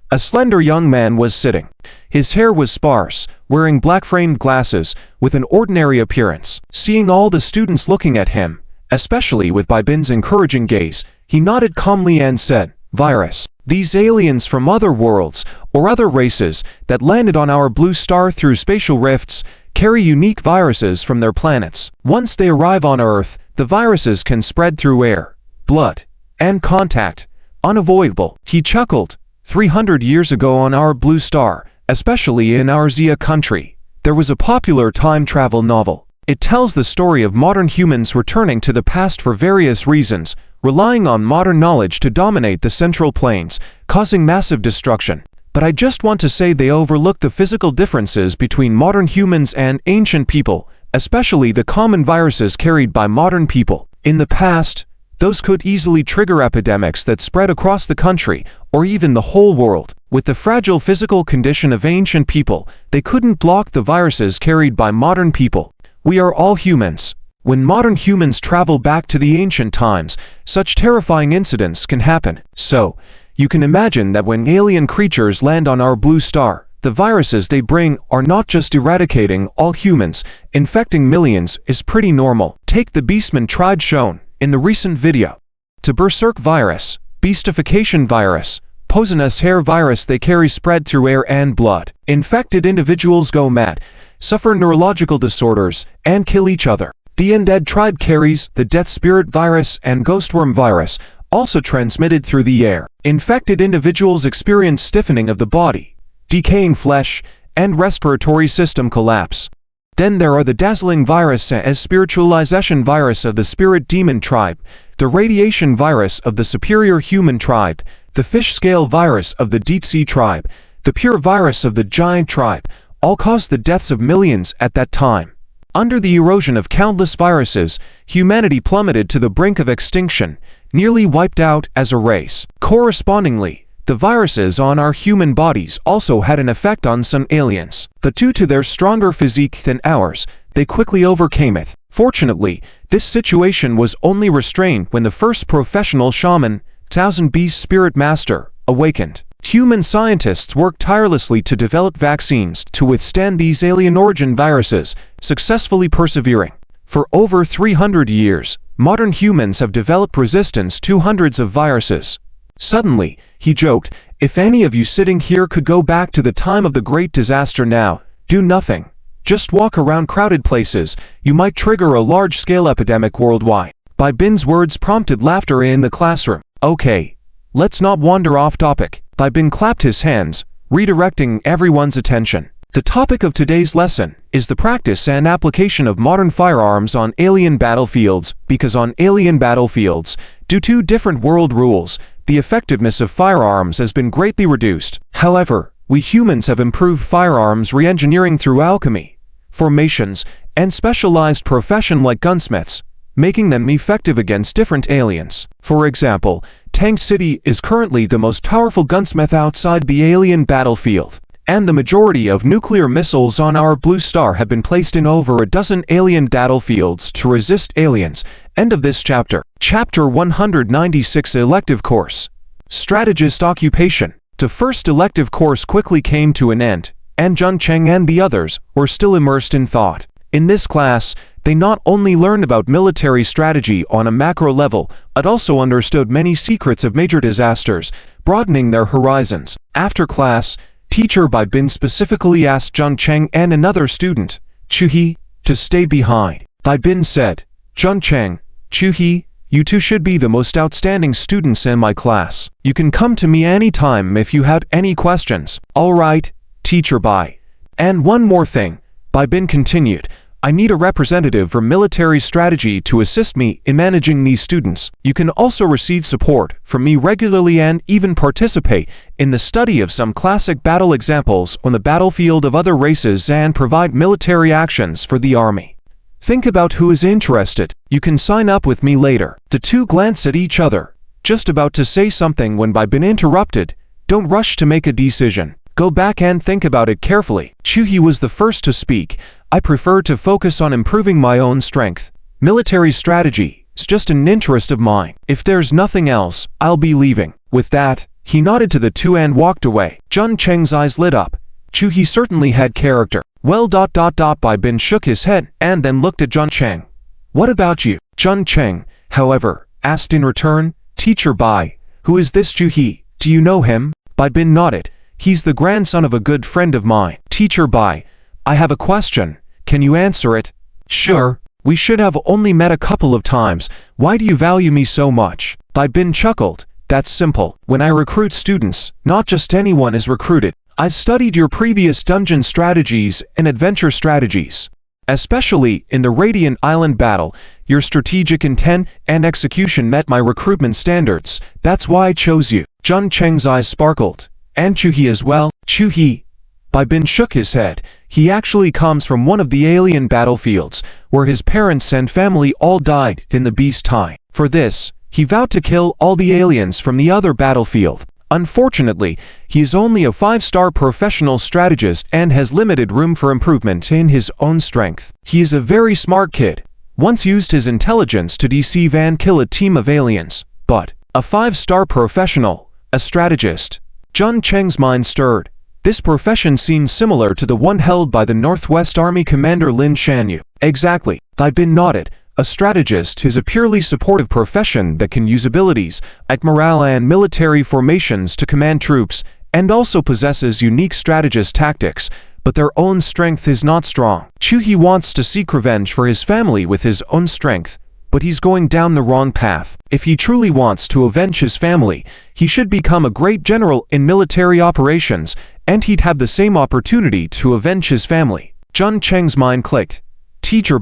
a slender young man was sitting. His hair was sparse, wearing black-framed glasses, with an ordinary appearance. Seeing all the students looking at him, especially with Bin's encouraging gaze, he nodded calmly and said, Virus. These aliens from other worlds, or other races, that landed on our blue star through spatial rifts, carry unique viruses from their planets. Once they arrive on Earth, the viruses can spread through air, blood, and contact. Unavoidable. He chuckled. 300 years ago on our blue star, especially in our Zia country, there was a popular time travel novel. It tells the story of modern humans returning to the past for various reasons, relying on modern knowledge to dominate the central plains, causing massive destruction. But I just want to say they overlook the physical differences between modern humans and ancient people, especially the common viruses carried by modern people. In the past, those could easily trigger epidemics that spread across the country, or even the whole world. With the fragile physical condition of ancient people, they couldn't block the viruses carried by modern people. We are all humans. When modern humans travel back to the ancient times, such terrifying incidents can happen. So, you can imagine that when alien creatures land on our blue star, the viruses they bring are not just eradicating all humans, infecting millions is pretty normal. Take the Beastman tribe shown in the recent video. To Berserk virus, beastification virus, poisonous hair virus they carry spread through air and blood. Infected individuals go mad, suffer neurological disorders, and kill each other. The Undead tribe carries the Death Spirit virus and Ghostworm virus, also transmitted through the air. Infected individuals experience stiffening of the body, decaying flesh, and respiratory system collapse. Then there are the Dazzling virus as spiritualization virus of the Spirit Demon tribe, the Radiation virus of the Superior Human tribe, the Fish Scale virus of the Deep Sea tribe, the Pure virus of the Giant tribe, all caused the deaths of millions at that time. Under the erosion of countless viruses, humanity plummeted to the brink of extinction, nearly wiped out as a race. Correspondingly, the viruses on our human bodies also had an effect on some aliens, but due to their stronger physique than ours, they quickly overcame it. Fortunately, this situation was only restrained when the first professional shaman, Thousand Beast Spirit Master, awakened. Human scientists worked tirelessly to develop vaccines to withstand these alien origin viruses, successfully persevering. For over 300 years, modern humans have developed resistance to hundreds of viruses. Suddenly, he joked, if any of you sitting here could go back to the time of the Great Disaster now, do nothing. Just walk around crowded places, you might trigger a large-scale epidemic worldwide. Bai Bin's words prompted laughter in the classroom. Okay, let's not wander off topic. Bai Bin clapped his hands, redirecting everyone's attention. The topic of today's lesson is the practice and application of modern firearms on alien battlefields, because on alien battlefields, due to different world rules, the effectiveness of firearms has been greatly reduced. However, we humans have improved firearms re-engineering through alchemy, formations, and specialized profession like gunsmiths, making them effective against different aliens. For example, Tank City is currently the most powerful gunsmith outside the alien battlefield, and the majority of nuclear missiles on our blue star have been placed in over a dozen alien battlefields to resist aliens. End of this chapter. Chapter 196 Elective Course. Strategist Occupation. The first elective course quickly came to an end, and Jun Cheng and the others were still immersed in thought. In this class, they not only learned about military strategy on a macro level, but also understood many secrets of major disasters, broadening their horizons. After class, Teacher Bai Bin specifically asked Jun Cheng and another student, Chu-hee, to stay behind. Bai Bin said, Jun Cheng, Chu-hee, you two should be the most outstanding students in my class. You can come to me anytime if you had any questions. All right, Teacher Bai. And one more thing, Bai Bin continued, I need a representative for military strategy to assist me in managing these students. You can also receive support from me regularly and even participate in the study of some classic battle examples on the battlefield of other races and provide military actions for the army. Think about who is interested. You can sign up with me later. The two glanced at each other, just about to say something when Bai Bin interrupted. Don't rush to make a decision. Go back and think about it carefully. Chu-hee was the first to speak. I prefer to focus on improving my own strength. Military strategy is just an interest of mine. If there's nothing else, I'll be leaving. With that, he nodded to the two and walked away. Jun Cheng's eyes lit up. Chu-hee certainly had character. Well, Bai Bin shook his head and then looked at Jun Cheng. What about you? Jun Cheng, however, asked in return, Teacher Bai, who is this Chu-hee? Do you know him? Bai Bin nodded. He's the grandson of a good friend of mine. Teacher Bai, I have a question. Can you answer it? Sure. We should have only met a couple of times. Why do you value me so much? Bai Bin chuckled. That's simple. When I recruit students, not just anyone is recruited. I've studied your previous dungeon strategies and adventure strategies. Especially in the Radiant Island battle, your strategic intent and execution met my recruitment standards. That's why I chose you. Jun Cheng's eyes sparkled. And Chu-hee as well? Chu-hee. Bai Bin shook his head. He actually comes from one of the alien battlefields, where his parents and family all died in the beast time. For this, he vowed to kill all the aliens from the other battlefield. Unfortunately, he is only a 5-star professional strategist and has limited room for improvement in his own strength. He is a very smart kid. Once used his intelligence to deceive and kill a team of aliens. But a 5-star professional, a strategist. Jun Cheng's mind stirred. This profession seemed similar to the one held by the Northwest Army Commander Lin Shanyu. Exactly. Bin nodded. A strategist is a purely supportive profession that can use abilities, like morale and military formations to command troops, and also possesses unique strategist tactics, but their own strength is not strong. Chu-hee wants to seek revenge for his family with his own strength, but he's going down the wrong path. If he truly wants to avenge his family, he should become a great general in military operations, and he'd have the same opportunity to avenge his family. Jun Cheng's mind clicked. Teacher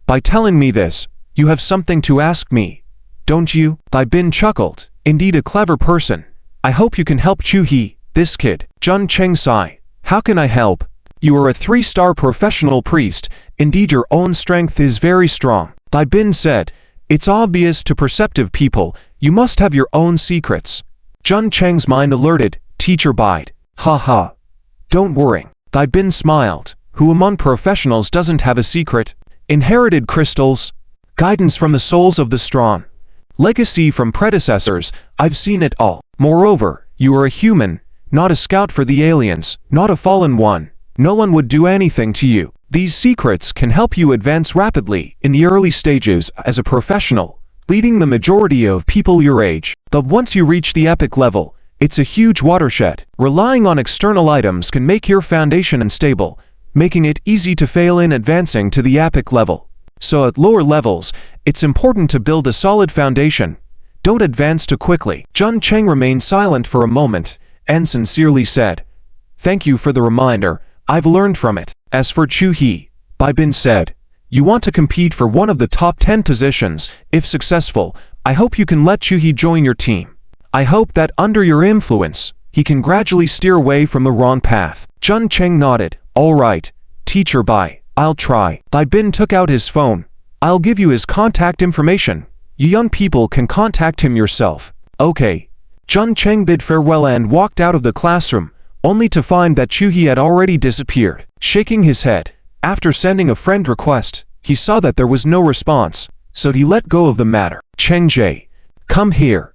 by telling me this, you have something to ask me, don't you? Bin chuckled. Indeed a clever person. I hope you can help Chu-hee, this kid. Jun Cheng sighed. How can I help? You are a 3-star professional priest. Indeed your own strength is very strong. Bin said. It's obvious to perceptive people, you must have your own secrets. Jun Cheng's mind alerted. Teacher Bide. Ha. Don't worry. Bin smiled. Who among professionals doesn't have a secret? Inherited crystals. Guidance from the souls of the strong. Legacy from predecessors, I've seen it all. Moreover, you are a human, not a scout for the aliens, not a fallen one. No one would do anything to you. These secrets can help you advance rapidly in the early stages as a professional, leading the majority of people your age. But once you reach the epic level, it's a huge watershed. Relying on external items can make your foundation unstable, making it easy to fail in advancing to the epic level. So at lower levels, it's important to build a solid foundation. Don't advance too quickly. Jun Cheng remained silent for a moment, and sincerely said, Thank you for the reminder, I've learned from it. As for Chu-hee, Bin said, you want to compete for one of the top 10 positions. If successful, I hope you can let Chu-hee join your team. I hope that under your influence, he can gradually steer away from the wrong path. Jun Cheng nodded. All right, Teacher Bai, I'll try. Bin took out his phone. I'll give you his contact information. You young people can contact him yourself. Okay. Jun Cheng bid farewell and walked out of the classroom, only to find that Chu-hee had already disappeared. Shaking his head, after sending a friend request, he saw that there was no response, so he let go of the matter. Cheng Jie, come here.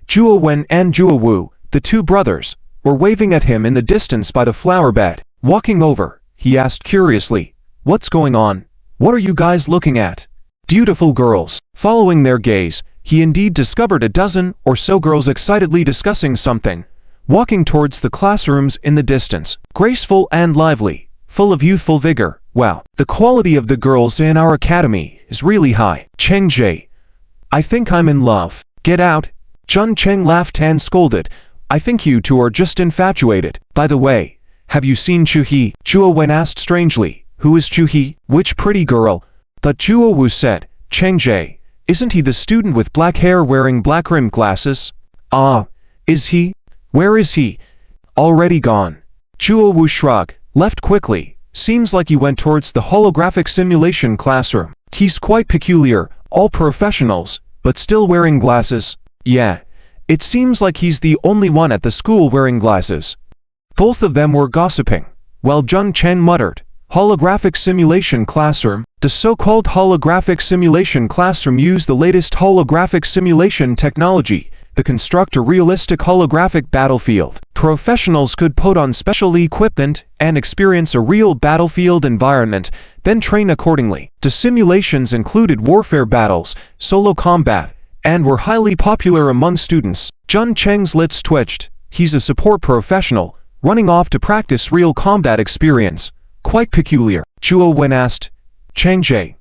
Zhuo Wen and Zhuo Wu, the two brothers, were waving at him in the distance by the flower bed. Walking over, he asked curiously, What's going on? What are you guys looking at? Beautiful girls. Following their gaze, he indeed discovered a dozen or so girls excitedly discussing something, walking towards the classrooms in the distance. Graceful and lively, full of youthful vigor. Wow, the quality of the girls in our academy is really high. Cheng Jie, I think I'm in love. Get out. Jun Cheng laughed and scolded. I think you two are just infatuated. By the way, have you seen Chu-hee? Zhuo Wen asked strangely. Who is Chu-hee? Which pretty girl? But Zhuo Wu said, Cheng Jie, isn't he the student with black hair wearing black-rimmed glasses? Ah, is he? Where is he? Already gone. Zhuo Wu shrugged, left quickly. Seems like he went towards the holographic simulation classroom. He's quite peculiar, all professionals, but still wearing glasses. Yeah, it seems like he's the only one at the school wearing glasses. Both of them were gossiping, while Jun Cheng muttered, Holographic simulation classroom. The so-called holographic simulation classroom used the latest holographic simulation technology to construct a realistic holographic battlefield. Professionals could put on special equipment and experience a real battlefield environment, then train accordingly. The simulations included warfare battles, solo combat, and were highly popular among students. Jun Cheng's lips twitched. He's a support professional, running off to practice real combat experience. Quite peculiar. Zhuo Wen asked, Cheng Jie,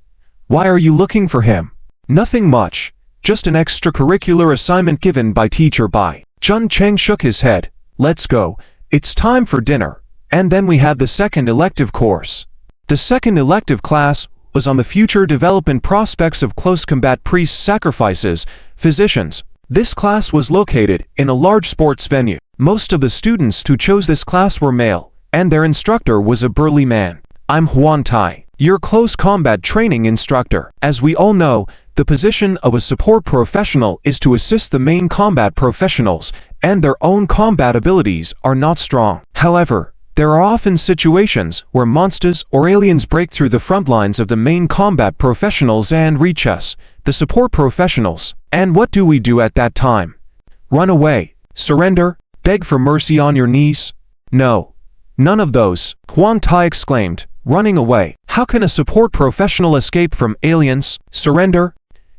why are you looking for him? Nothing much, just an extracurricular assignment given by Teacher Bai. Jun Cheng shook his head. Let's go, it's time for dinner. And then we had the second elective course. The second elective class was on the future development prospects of close combat priests sacrifices, physicians. This class was located in a large sports venue. Most of the students who chose this class were male, and their instructor was a burly man. I'm Huan Tai, your close combat training instructor. As we all know, the position of a support professional is to assist the main combat professionals and their own combat abilities are not strong. However, there are often situations where monsters or aliens break through the front lines of the main combat professionals and reach us, the support professionals. And what do we do at that time? Run away? Surrender? Beg for mercy on your knees? No. None of those, Quan Tai exclaimed, running away. How can a support professional escape from aliens? Surrender?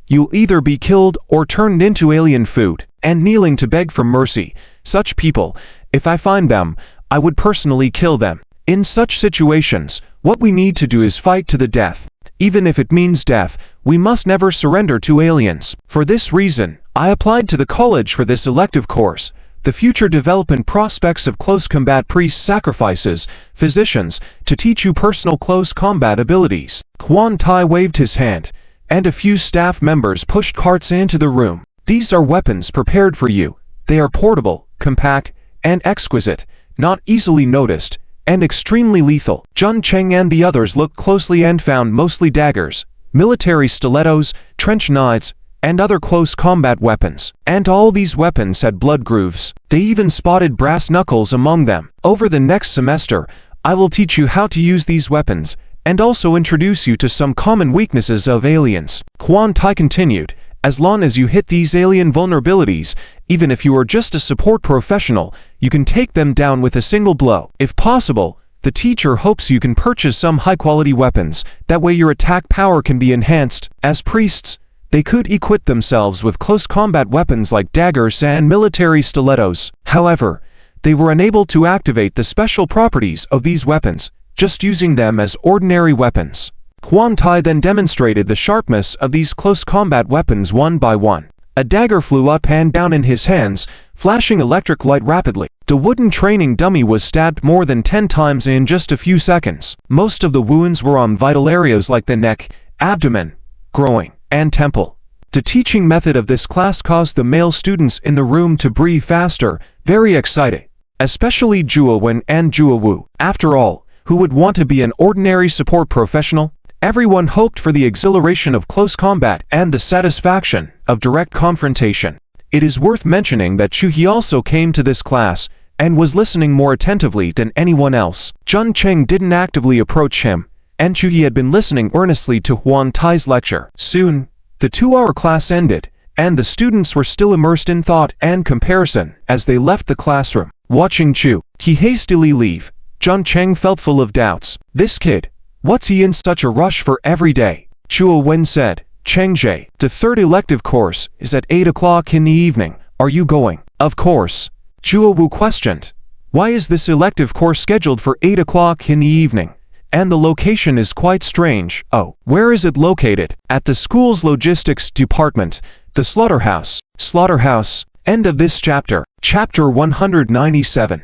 You'll either be killed or turned into alien food. And kneeling to beg for mercy. Such people, if I find them, I would personally kill them. In such situations, what we need to do is fight to the death. Even if it means death, we must never surrender to aliens. For this reason, I applied to the college for this elective course, the future development prospects of close combat priest sacrifices, physicians, to teach you personal close combat abilities. Quan Tai waved his hand, and a few staff members pushed carts into the room. These are weapons prepared for you. They are portable, compact, and exquisite, not easily noticed, and extremely lethal. Jun Cheng and the others looked closely and found mostly daggers, military stilettos, trench knives, and other close combat weapons. And all these weapons had blood grooves. They even spotted brass knuckles among them. Over the next semester, I will teach you how to use these weapons, and also introduce you to some common weaknesses of aliens. Quan Tai continued, as long as you hit these alien vulnerabilities, even if you are just a support professional, you can take them down with a single blow. If possible, the teacher hopes you can purchase some high-quality weapons, that way your attack power can be enhanced. As priests, they could equip themselves with close combat weapons like daggers and military stilettos. However, they were unable to activate the special properties of these weapons, just using them as ordinary weapons. Quan Tai then demonstrated the sharpness of these close combat weapons one by one. A dagger flew up and down in his hands, flashing electric light rapidly. The wooden training dummy was stabbed more than 10 times in just a few seconds. Most of the wounds were on vital areas like the neck, abdomen, groin, and temple. The teaching method of this class caused the male students in the room to breathe faster, very excited. Especially Jua Wen and Jua Wu. After all, who would want to be an ordinary support professional? Everyone hoped for the exhilaration of close combat and the satisfaction of direct confrontation. It is worth mentioning that Chuhi also came to this class and was listening more attentively than anyone else. Jun Cheng didn't actively approach him, and Chuhi had been listening earnestly to Quan Tai's lecture. Soon, the 2-hour class ended, and the students were still immersed in thought and comparison as they left the classroom. Watching Chu He hastily leave, Jun Cheng felt full of doubts. This kid, what's he in such a rush for every day? Chua Wen said, Cheng Jie, the 3rd elective course is at 8 o'clock in the evening. Are you going? Of course. Chua Wu questioned. Why is this elective course scheduled for 8 o'clock in the evening? And the location is quite strange. Oh, where is it located? At the school's logistics department, the slaughterhouse. Slaughterhouse. End of this chapter. Chapter 197.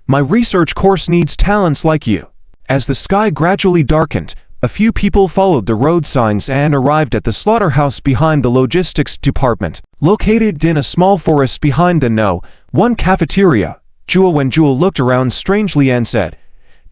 My research course needs talents like you. As the sky gradually darkened, a few people followed the road signs and arrived at the slaughterhouse behind the logistics department. Located in a small forest behind the No. 1 cafeteria, Jua Wen looked around strangely and said,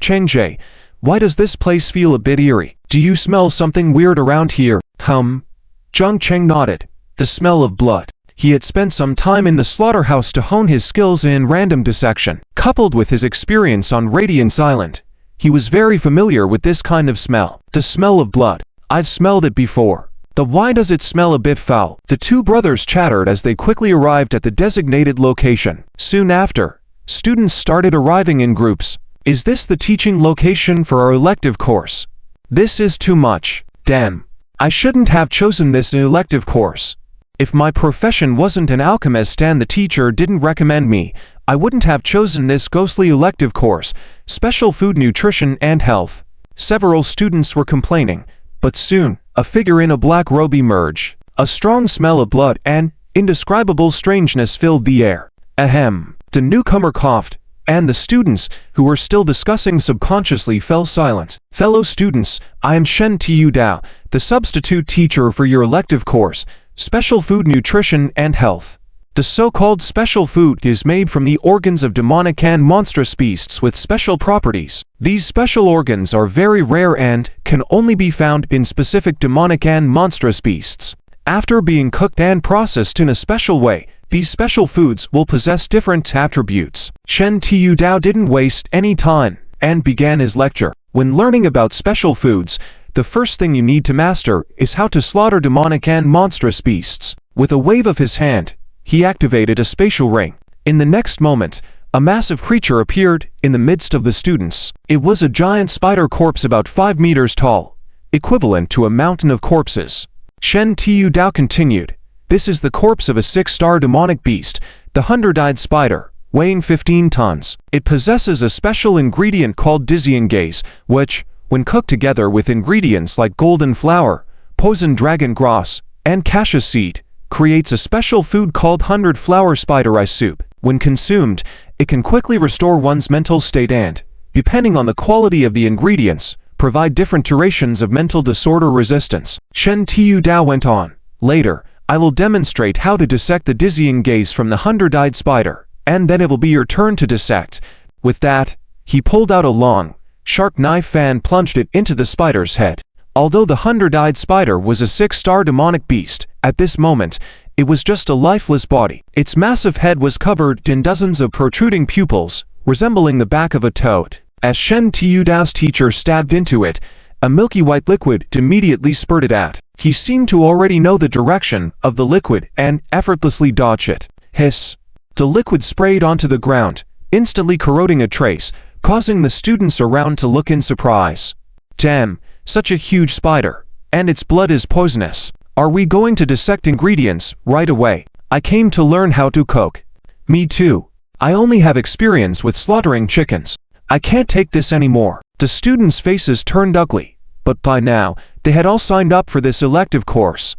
Cheng Jie, why does this place feel a bit eerie? Do you smell something weird around here? Jung Cheng nodded. The smell of blood. He had spent some time in the slaughterhouse to hone his skills in random dissection. Coupled with his experience on Radiance Island, he was very familiar with this kind of smell. The smell of blood. I've smelled it before. Why does it smell a bit foul? The two brothers chattered as they quickly arrived at the designated location. Soon after, students started arriving in groups. Is this the teaching location for our elective course? This is too much. Damn. I shouldn't have chosen this elective course. If my profession wasn't an alchemist and the teacher didn't recommend me, I wouldn't have chosen this ghostly elective course, Special Food Nutrition and Health. Several students were complaining, but soon, a figure in a black robe emerged. A strong smell of blood and indescribable strangeness filled the air. Ahem. The newcomer coughed, and the students, who were still discussing subconsciously, fell silent. Fellow students, I am Shen Tiu Dao, the substitute teacher for your elective course, Special Food Nutrition and Health. The so-called special food is made from the organs of demonic and monstrous beasts with special properties. These special organs are very rare and can only be found in specific demonic and monstrous beasts. After being cooked and processed in a special way, These special foods will possess different attributes. Shen Tu Dao didn't waste any time and began his lecture. When learning about special foods, the first thing you need to master is how to slaughter demonic and monstrous beasts. With a wave of his hand, he activated a spatial ring. In the next moment, a massive creature appeared in the midst of the students. It was a giant spider corpse about 5 meters tall, equivalent to a mountain of corpses. Shen Tu Dao continued, "This is the corpse of a 6-star demonic beast, the 100-eyed spider, weighing 15 tons. It possesses a special ingredient called dizzying gaze, which, when cooked together with ingredients like golden flour, poison dragon grass, and cassia seed, creates a special food called 100-flower spider eye soup. When consumed, it can quickly restore one's mental state and, depending on the quality of the ingredients, provide different durations of mental disorder resistance." Shen Tu Dao went on, "Later, I will demonstrate how to dissect the dizzying gaze from the 100-eyed spider, and then it will be your turn to dissect." With that, he pulled out a long, sharp knife and plunged it into the spider's head. Although the 100-eyed spider was a 6-star demonic beast, at this moment, it was just a lifeless body. Its massive head was covered in dozens of protruding pupils, resembling the back of a toad. As Shen Tu Dao's teacher stabbed into it, a milky white liquid immediately spurted out. He seemed to already know the direction of the liquid and effortlessly dodged it. Hiss! The liquid sprayed onto the ground, instantly corroding a trace, causing the students around to look in surprise. Damn, such a huge spider, and its blood is poisonous. Are we going to dissect ingredients right away? I came to learn how to cook. Me too. I only have experience with slaughtering chickens. I can't take this anymore. The students' faces turned ugly, but by now, they had all signed up for this elective course.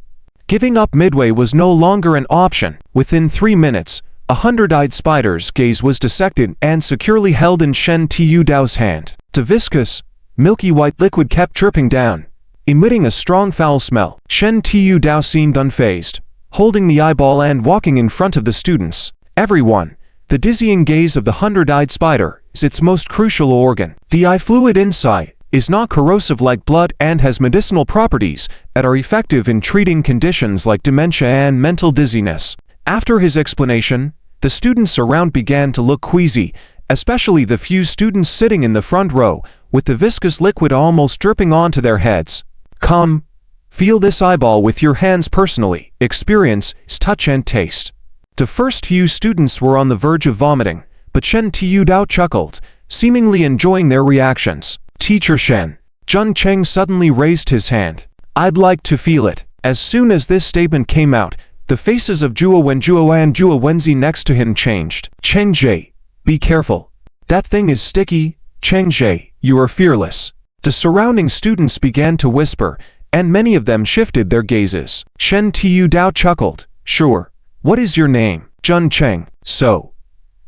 Giving up midway was no longer an option. Within 3 minutes, a 100-eyed spider's gaze was dissected and securely held in Shen Tu Dao's hand. The viscous, milky white liquid kept dripping down, emitting a strong foul smell. Shen Tu Dao seemed unfazed, holding the eyeball and walking in front of the students. "Everyone, the dizzying gaze of the 100-eyed spider is its most crucial organ. The eye fluid inside is not corrosive like blood and has medicinal properties that are effective in treating conditions like dementia and mental dizziness." After his explanation, the students around began to look queasy, especially the few students sitting in the front row, with the viscous liquid almost dripping onto their heads. "Come, feel this eyeball with your hands personally. Experience its touch and taste." The first few students were on the verge of vomiting, but Shen Tu Dao chuckled, seemingly enjoying their reactions. "Teacher Shen." Jun Cheng suddenly raised his hand. "I'd like to feel it." As soon as this statement came out, the faces of Zhuo Wenjuo and Zhuo Wenzi next to him changed. "Cheng Jie, be careful. That thing is sticky. Cheng Jie, you are fearless." The surrounding students began to whisper, and many of them shifted their gazes. Shen Tu Dao chuckled. "Sure. What is your name?" "Jun Cheng." "So,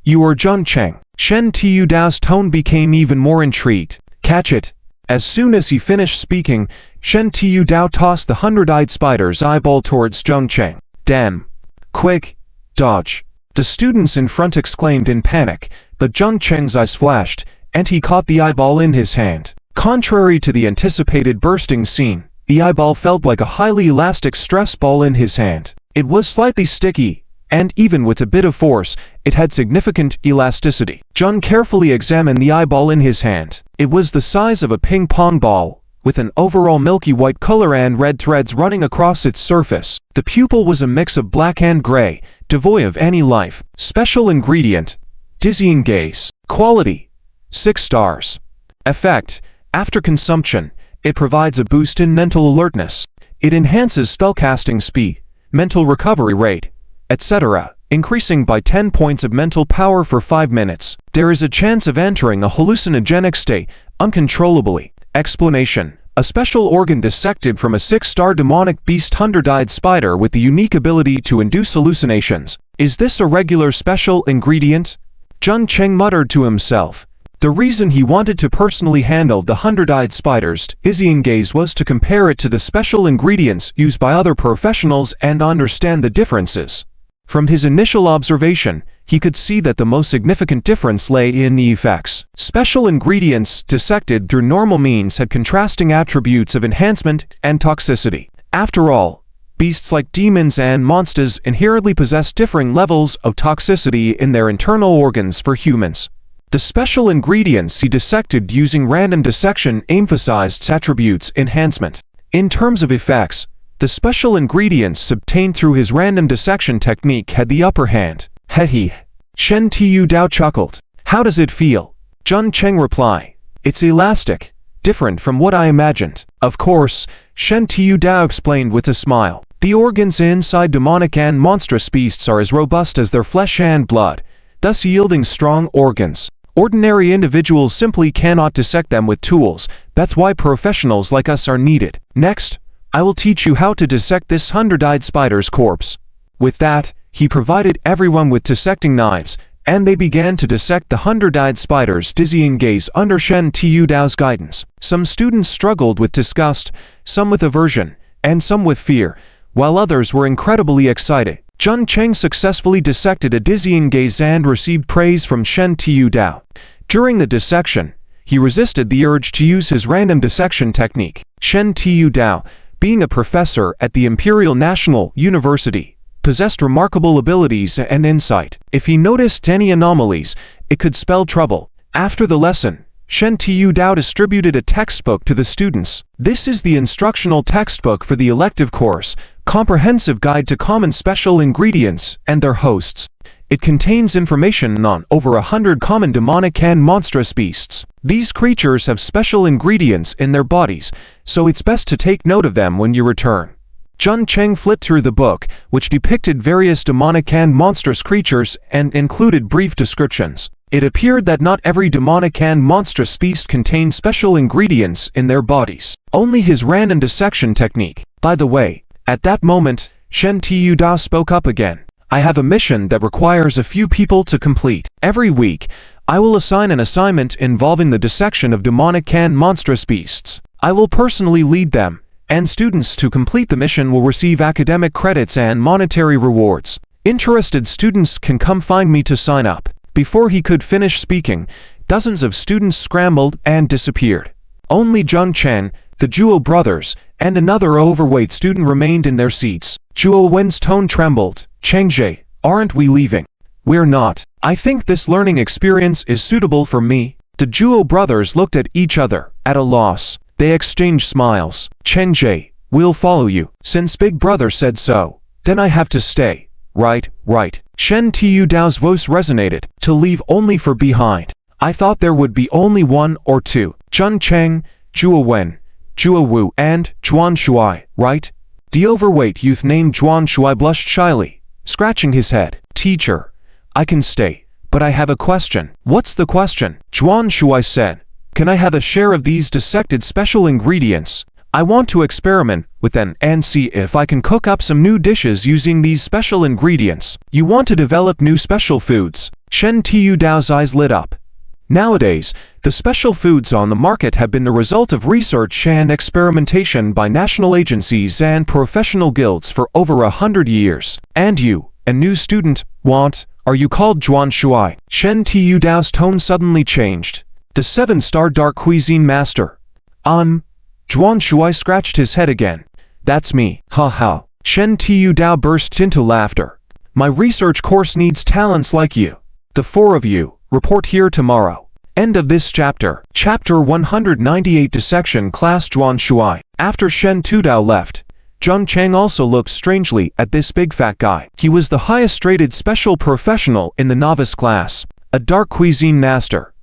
you are Jun Cheng." Shen Tu Dao's tone became even more intrigued. "Catch it." As soon as he finished speaking, Shen Tu Dao tossed the 100-eyed spider's eyeball towards Jun Cheng. "Damn. Quick, dodge." The students in front exclaimed in panic, but Jun Cheng's eyes flashed, and he caught the eyeball in his hand. Contrary to the anticipated bursting scene, the eyeball felt like a highly elastic stress ball in his hand. It was slightly sticky, and even with a bit of force, it had significant elasticity. Jun carefully examined the eyeball in his hand. It was the size of a ping-pong ball, with an overall milky white color and red threads running across its surface. The pupil was a mix of black and gray, devoid of any life. Special ingredient: dizzying gaze. Quality: 6 stars. Effect: after consumption, it provides a boost in mental alertness. It enhances spellcasting speed, mental recovery rate, etc., increasing by 10 points of mental power for 5 minutes. There is a chance of entering a hallucinogenic state uncontrollably. Explanation: a special organ dissected from a 6-star demonic beast 100-eyed spider with the unique ability to induce hallucinations. Is this a regular special ingredient? Jun Cheng muttered to himself. The reason he wanted to personally handle the 100-eyed spider's dizzying gaze was to compare it to the special ingredients used by other professionals and understand the differences. From his initial observation, he could see that the most significant difference lay in the effects. Special ingredients dissected through normal means had contrasting attributes of enhancement and toxicity. After all, beasts like demons and monsters inherently possess differing levels of toxicity in their internal organs for humans. The special ingredients he dissected using random dissection emphasized attributes enhancement. In terms of effects, the special ingredients obtained through his random dissection technique had the upper hand. He. Shen Tu Dao chuckled. How does it feel? Jun Cheng replied. It's elastic, different from what I imagined. Of course, Shen Tu Dao explained with a smile. The organs inside demonic and monstrous beasts are as robust as their flesh and blood, thus yielding strong organs. Ordinary individuals simply cannot dissect them with tools. That's why professionals like us are needed. Next, I will teach you how to dissect this 100-eyed spider's corpse. With that, he provided everyone with dissecting knives, and they began to dissect the 100-eyed spider's dizzying gaze under Shen Tu Dao's guidance. Some students struggled with disgust, some with aversion, and some with fear, while others were incredibly excited. Jun Cheng successfully dissected a dizzying gaze and received praise from Shen Tu Dao. During the dissection, he resisted the urge to use his random dissection technique. Shen Tu Dao, being a professor at the Imperial National University, possessed remarkable abilities and insight. If he noticed any anomalies, it could spell trouble. After the lesson, Shen Tu Dao distributed a textbook to the students. This is the instructional textbook for the elective course, Comprehensive Guide to Common Special Ingredients and Their Hosts. It contains information on over 100 common demonic and monstrous beasts. These creatures have special ingredients in their bodies, so it's best to take note of them when you return. Jun Cheng flipped through the book, which depicted various demonic and monstrous creatures and included brief descriptions. It appeared that not every demonic and monstrous beast contained special ingredients in their bodies. Only his random dissection technique. By the way, at that moment, Shen Tu Dao spoke up again. I have a mission that requires a few people to complete. Every week, I will assign an assignment involving the dissection of demonic and monstrous beasts. I will personally lead them, and students to complete the mission will receive academic credits and monetary rewards. Interested students can come find me to sign up. Before he could finish speaking, dozens of students scrambled and disappeared. Only Jun Cheng, the Zhuo brothers, and another overweight student remained in their seats. Zhuo Wen's tone trembled. Chengzhe, aren't we leaving? We're not. I think this learning experience is suitable for me. The Zhuo brothers looked at each other, at a loss. They exchanged smiles. Chengzhe, we'll follow you. Since Big Brother said so, then I have to stay. Right. Shen Tu Dao's voice resonated. To leave only for behind. I thought there would be only one or two. Jun Cheng, Zhuo Wen, Zhuo Wu, and Zhuan Shuai, right? The overweight youth named Zhuan Shuai blushed shyly, scratching his head. Teacher, I can stay, but I have a question. What's the question? Zhuan Shuai said. Can I have a share of these dissected special ingredients? I want to experiment with them and see if I can cook up some new dishes using these special ingredients. You want to develop new special foods? Shen Tu Dao's eyes lit up. Nowadays, the special foods on the market have been the result of research and experimentation by national agencies and professional guilds for over 100 years. And you, a new student, are you called Zhuan Shuai? Shen Tu Dao's tone suddenly changed. The 7-star dark cuisine master. Zhuan Shuai scratched his head again. That's me. Ha. Shen Tu Dao burst into laughter. My research course needs talents like you. The 4 of you, report here tomorrow. End of this chapter. Chapter 198 Dissection Class Zhuan Shuai. After Shen Tu Dao left, Jun Cheng also looked strangely at this big fat guy. He was the highest rated special professional in the novice class, a dark cuisine master.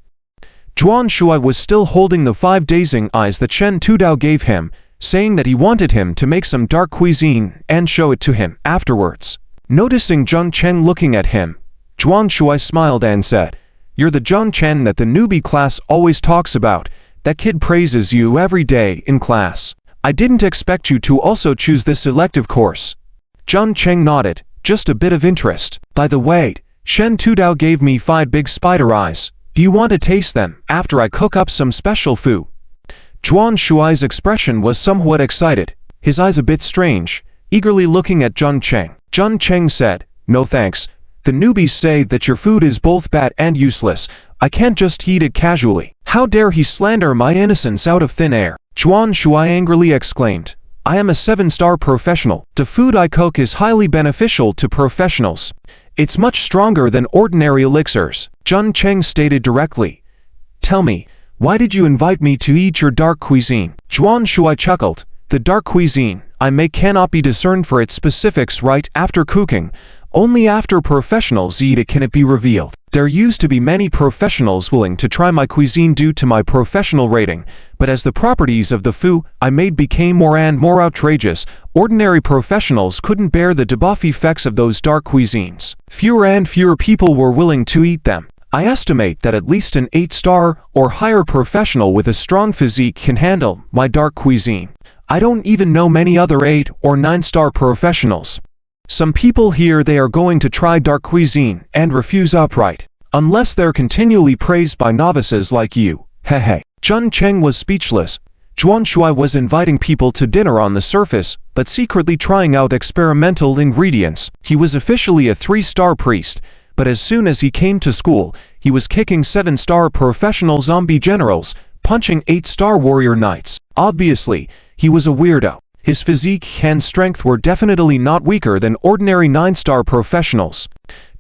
Zhuan Shuai was still holding the 5 dazing eyes that Shen Tu Dao gave him, saying that he wanted him to make some dark cuisine and show it to him afterwards. Noticing Jun Cheng looking at him, Zhuan Shuai smiled and said, You're the Jun Cheng that the newbie class always talks about. That kid praises you every day in class. I didn't expect you to also choose this elective course. Jun Cheng nodded, just a bit of interest. By the way, Shen Tu Dao gave me 5 big spider eyes. Do you want to taste them after I cook up some special food? Zhuan Shuai's expression was somewhat excited, his eyes a bit strange, eagerly looking at Jun Cheng. Jun Cheng said, No thanks. The newbies say that your food is both bad and useless. I can't just eat it casually. How dare he slander my innocence out of thin air? Zhuan Shuai angrily exclaimed. I am a 7-star professional. The food I cook is highly beneficial to professionals. It's much stronger than ordinary elixirs, Jun Cheng stated directly. Tell me, why did you invite me to eat your dark cuisine? Zhuan Shuai chuckled. The dark cuisine I make cannot be discerned for its specifics right after cooking. Only after professionals eat it can it be revealed. There used to be many professionals willing to try my cuisine due to my professional rating, but as the properties of the food I made became more and more outrageous, ordinary professionals couldn't bear the debuff effects of those dark cuisines. Fewer and fewer people were willing to eat them. I estimate that at least an 8-star or higher professional with a strong physique can handle my dark cuisine. I don't even know many other 8 or 9-star professionals. Some people here they are going to try dark cuisine and refuse outright, unless they're continually praised by novices like you. Hehe. Jun Cheng was speechless. Zhuan Shuai was inviting people to dinner on the surface, but secretly trying out experimental ingredients. He was officially a 3-star priest, but as soon as he came to school, he was kicking 7-star professional zombie generals, punching 8-star warrior knights. Obviously, he was a weirdo. His physique and strength were definitely not weaker than ordinary 9-star professionals.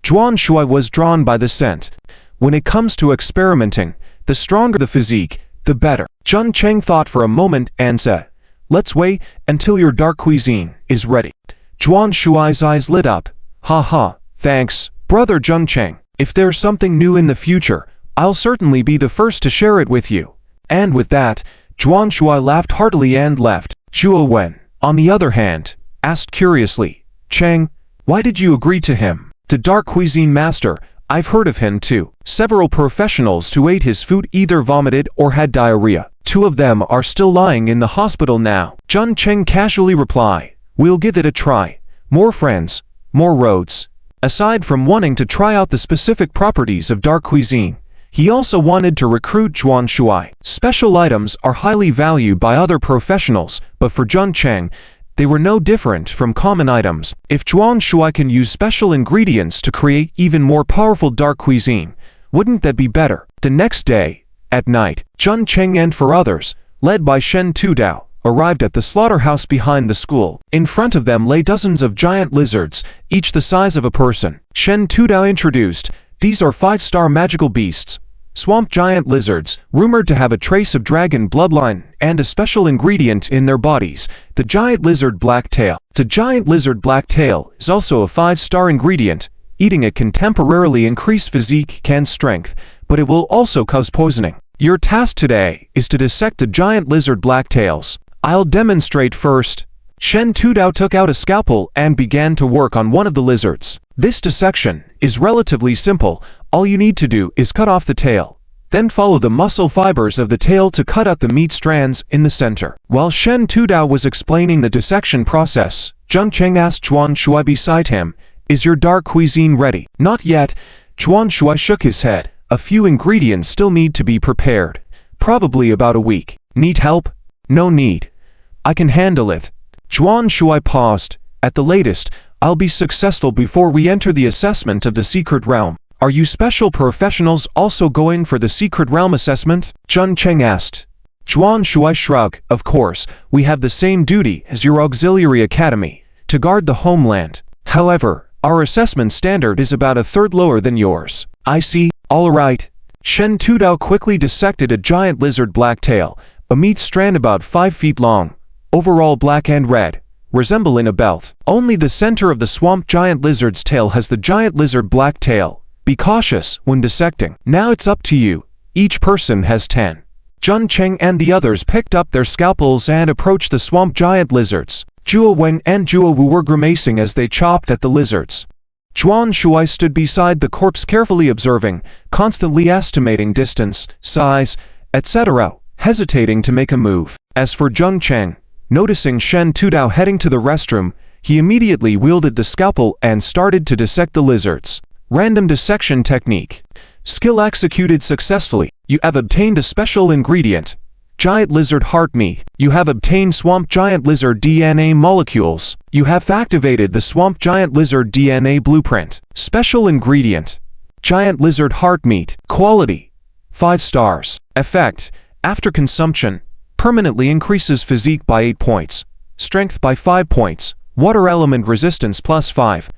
Zhuan Shuai was drawn by the scent. When it comes to experimenting, the stronger the physique, the better. Jun Cheng thought for a moment and said, "Let's wait until your dark cuisine is ready." Zhuan Shuai's eyes lit up. "Haha, thanks, brother Jun Cheng. If there's something new in the future, I'll certainly be the first to share it with you." And with that, Zhuan Shuai laughed heartily and left. Zhuo Wen, on the other hand, asked curiously, "Cheng, why did you agree to him?" "The dark cuisine master, I've heard of him too. Several professionals who ate his food either vomited or had diarrhea. 2 of them are still lying in the hospital now." Jun Cheng casually replied, "We'll give it a try. More friends, more roads." Aside from wanting to try out the specific properties of dark cuisine, he also wanted to recruit Zhuan Shuai. Special items are highly valued by other professionals, but for Jun Cheng, they were no different from common items. If Zhuan Shuai can use special ingredients to create even more powerful dark cuisine, wouldn't that be better? The next day, at night, Jun Cheng and 4 others, led by Shen Tudao, arrived at the slaughterhouse behind the school. In front of them lay dozens of giant lizards, each the size of a person. Shen Tudao introduced, "These are 5-star magical beasts. Swamp giant lizards, rumored to have a trace of dragon bloodline and a special ingredient in their bodies, the giant lizard blacktail. The giant lizard blacktail is also a 5-star ingredient. Eating it can temporarily increase physique and strength, but it will also cause poisoning. Your task today is to dissect the giant lizard blacktails. I'll demonstrate first." Shen Tudao took out a scalpel and began to work on one of the lizards. This dissection is relatively simple. All you need to do is cut off the tail. Then follow the muscle fibers of the tail to cut out the meat strands in the center. While Shen Tudao was explaining the dissection process, Jun Cheng asked Zhuan Shuai beside him, "Is your dark cuisine ready?" "Not yet." Zhuan Shuai shook his head. "A few ingredients still need to be prepared. Probably about a week." "Need help?" "No need. I can handle it." Zhuan Shuai paused. "At the latest, I'll be successful before we enter the assessment of the secret realm." "Are you special professionals also going for the secret realm assessment?" Jun Cheng asked. Zhuan Shuai shrugged. "Of course, we have the same duty as your auxiliary academy, to guard the homeland. However, our assessment standard is about a third lower than yours." "I see. All right." Shen Tudao quickly dissected a giant lizard blacktail, a meat strand about 5 feet long, overall black and red, resembling a belt. Only the center of the swamp giant lizard's tail has the giant lizard blacktail. Be cautious when dissecting. Now it's up to you. Each person has 10. Jun Cheng and the others picked up their scalpels and approached the swamp giant lizards. Zhuo Wen and Zhuo Wu were grimacing as they chopped at the lizards. Zhuan Shuai stood beside the corpse carefully observing, constantly estimating distance, size, etc., hesitating to make a move. As for Jun Cheng, noticing Shen Tudao heading to the restroom, he immediately wielded the scalpel and started to dissect the lizards. Random dissection technique. Skill executed successfully. You have obtained a special ingredient. Giant lizard heart meat. You have obtained swamp giant lizard DNA molecules. You have activated the swamp giant lizard DNA blueprint. Special ingredient. Giant lizard heart meat. Quality: 5 stars. Effect: after consumption, permanently increases physique by 8 points. Strength by 5 points. Water element resistance plus 5.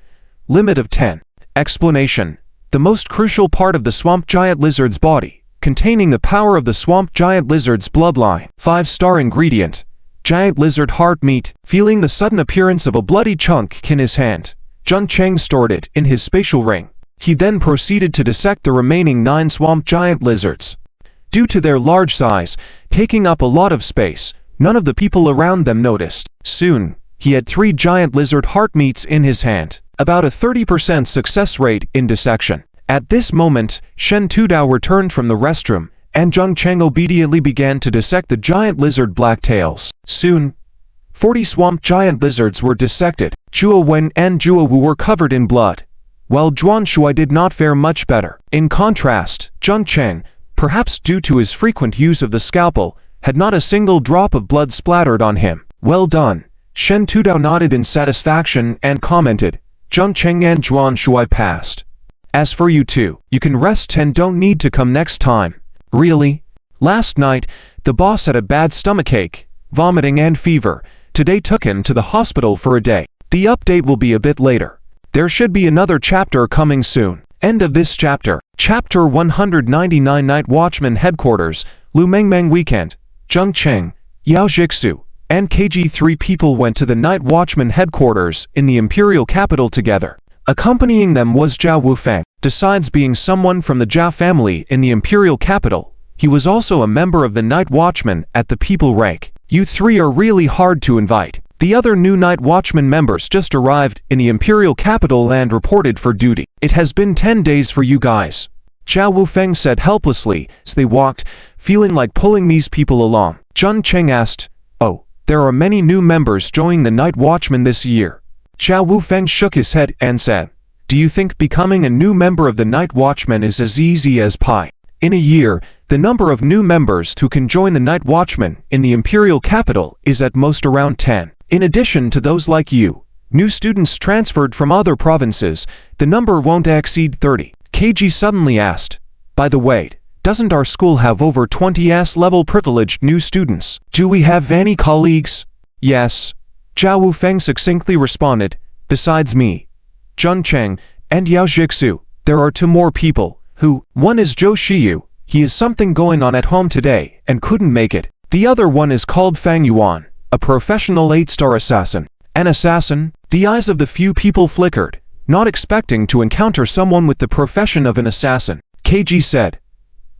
Limit of 10. Explanation. The most crucial part of the swamp giant lizard's body, containing the power of the swamp giant lizard's bloodline. 5-star ingredient. Giant lizard heart meat. Feeling the sudden appearance of a bloody chunk in his hand, Jun Cheng stored it in his spatial ring. He then proceeded to dissect the remaining 9 swamp giant lizards. Due to their large size, taking up a lot of space, none of the people around them noticed. Soon, he had 3 giant lizard heart meats in his hand, about a 30% success rate in dissection. At this moment, Shen Tudao returned from the restroom, and Jun Cheng obediently began to dissect the giant lizard black tails. Soon, 40 swamp giant lizards were dissected. Zhuo Wen and Zhuo Wu were covered in blood, while Zhuan Shuai did not fare much better. In contrast, Jun Cheng, perhaps due to his frequent use of the scalpel, had not a single drop of blood splattered on him. Well done. Shen Tudao nodded in satisfaction and commented, Jun Cheng and Zhuan Shuai passed. As for you two, you can rest and don't need to come next time. Really? Last night, the boss had a bad stomachache, vomiting and fever. Today took him to the hospital for a day. The update will be a bit later. There should be another chapter coming soon. End of this chapter. Chapter 199 Night Watchman Headquarters, Lu Mengmeng Weekend. Zheng Cheng, Yao Jixu, and KG3 people went to the Night Watchman Headquarters in the Imperial capital together. Accompanying them was Zhao Wufeng. Besides being someone from the Zhao family in the Imperial capital, he was also a member of the Night Watchman at the People rank. You three are really hard to invite. The other new Night Watchman members just arrived in the Imperial capital and reported for duty. It has been 10 days for you guys, Zhao Wufeng said helplessly as they walked, feeling like pulling these people along. Zheng Cheng asked, Oh, there are many new members joining the Night Watchman this year. Zhao Wufeng shook his head and said, Do you think becoming a new member of the Night Watchman is as easy as pie? In a year, the number of new members who can join the Night Watchman in the Imperial capital is at most around 10. In addition to those like you, new students transferred from other provinces, the number won't exceed 30. KG suddenly asked, By the way, doesn't our school have over 20 S-level privileged new students? Do we have any colleagues? Yes. Zhao Wufeng succinctly responded, Besides me, Zheng Cheng, and Yao Jixu, there are 2 more people, who, one is Zhou Shiyu, he has something going on at home today and couldn't make it. The other one is called Fang Yuan, a professional 8-star assassin. An assassin? The eyes of the few people flickered, not expecting to encounter someone with the profession of an assassin. KG said,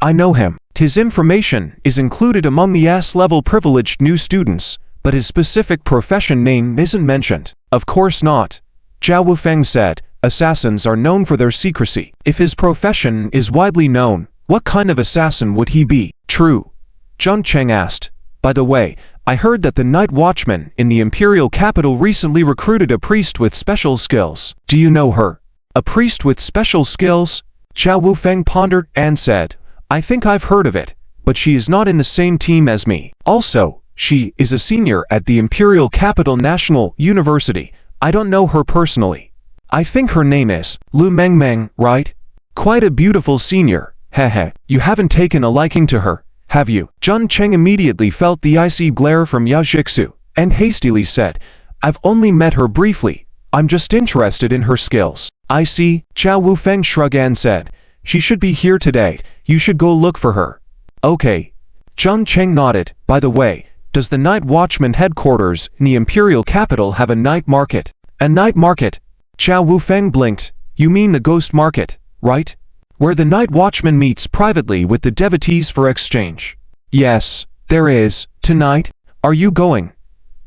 I know him. His information is included among the S-level privileged new students, but his specific profession name isn't mentioned. Of course not. Zhao Wufeng said, Assassins are known for their secrecy. If his profession is widely known, what kind of assassin would he be? True. Zheng Cheng asked, By the way, I heard that the Night Watchman in the Imperial capital recently recruited a priest with special skills. Do you know her? A priest with special skills? Zhao Wufeng pondered and said, I think I've heard of it, but she is not in the same team as me. Also, she is a senior at the Imperial Capital National University. I don't know her personally. I think her name is Lu Mengmeng, right? Quite a beautiful senior. Hehe. You haven't taken a liking to her, have you? Zheng Cheng immediately felt the icy glare from Yao Jixu, and hastily said, I've only met her briefly. I'm just interested in her skills. I see. Zhao Wufeng shrugged and said, She should be here today. You should go look for her. Okay. Zheng Cheng nodded. By the way, does the Night Watchman headquarters in the Imperial capital have a night market? A night market? Zhao Wufeng blinked. You mean the ghost market, right? Where the Night Watchman meets privately with the devotees for exchange. Yes, there is. Tonight? Are you going?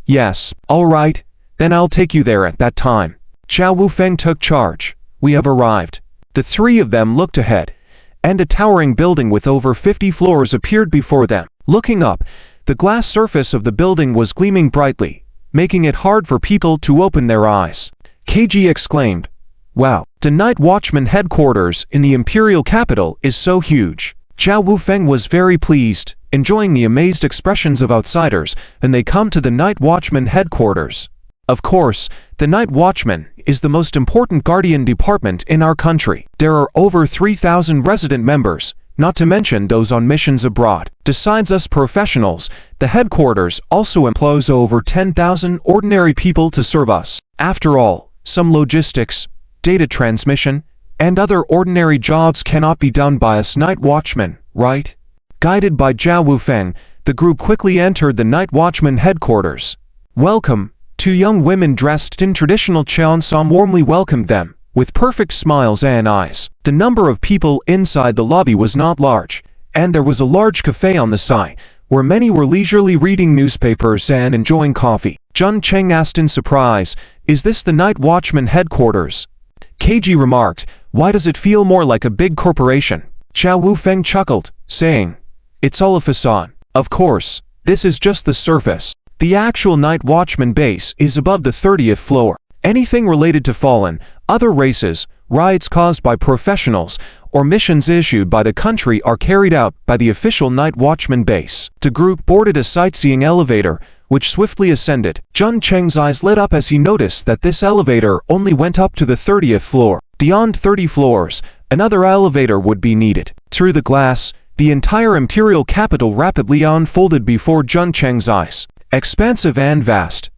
Yes. All right. Then I'll take you there at that time. Zhao Wufeng took charge. We have arrived. The 3 of them looked ahead, and a towering building with over 50 floors appeared before them. Looking up, the glass surface of the building was gleaming brightly, making it hard for people to open their eyes. KG exclaimed, Wow, the Night Watchman headquarters in the Imperial capital is so huge. Zhao Wufeng was very pleased, enjoying the amazed expressions of outsiders when they come to the Night Watchman headquarters. Of course, the Night Watchman is the most important guardian department in our country. There are over 3,000 resident members, not to mention those on missions abroad. Besides us professionals, the headquarters also employs over 10,000 ordinary people to serve us. After all, some logistics, data transmission, and other ordinary jobs cannot be done by us night watchmen, right? Guided by Zhao Wufeng, the group quickly entered the night watchman headquarters. Welcome. Two young women dressed in traditional cheongsam warmly welcomed them, with perfect smiles and eyes. The number of people inside the lobby was not large, and there was a large cafe on the side, where many were leisurely reading newspapers and enjoying coffee. Jun Cheng asked in surprise, "Is this the night watchman headquarters?" KG remarked, "Why does it feel more like a big corporation?" Zhao Wufeng chuckled, saying, "It's all a facade. Of course, this is just the surface. The actual night watchman base is above the 30th floor. Anything related to fallen, other races, riots caused by professionals, or missions issued by the country are carried out by the official night watchman base." The group boarded a sightseeing elevator, which swiftly ascended. Jun Cheng's eyes lit up as he noticed that this elevator only went up to the 30th floor. Beyond 30 floors, another elevator would be needed. Through the glass, the entire imperial capital rapidly unfolded before Jun Cheng's eyes. Expansive and vast.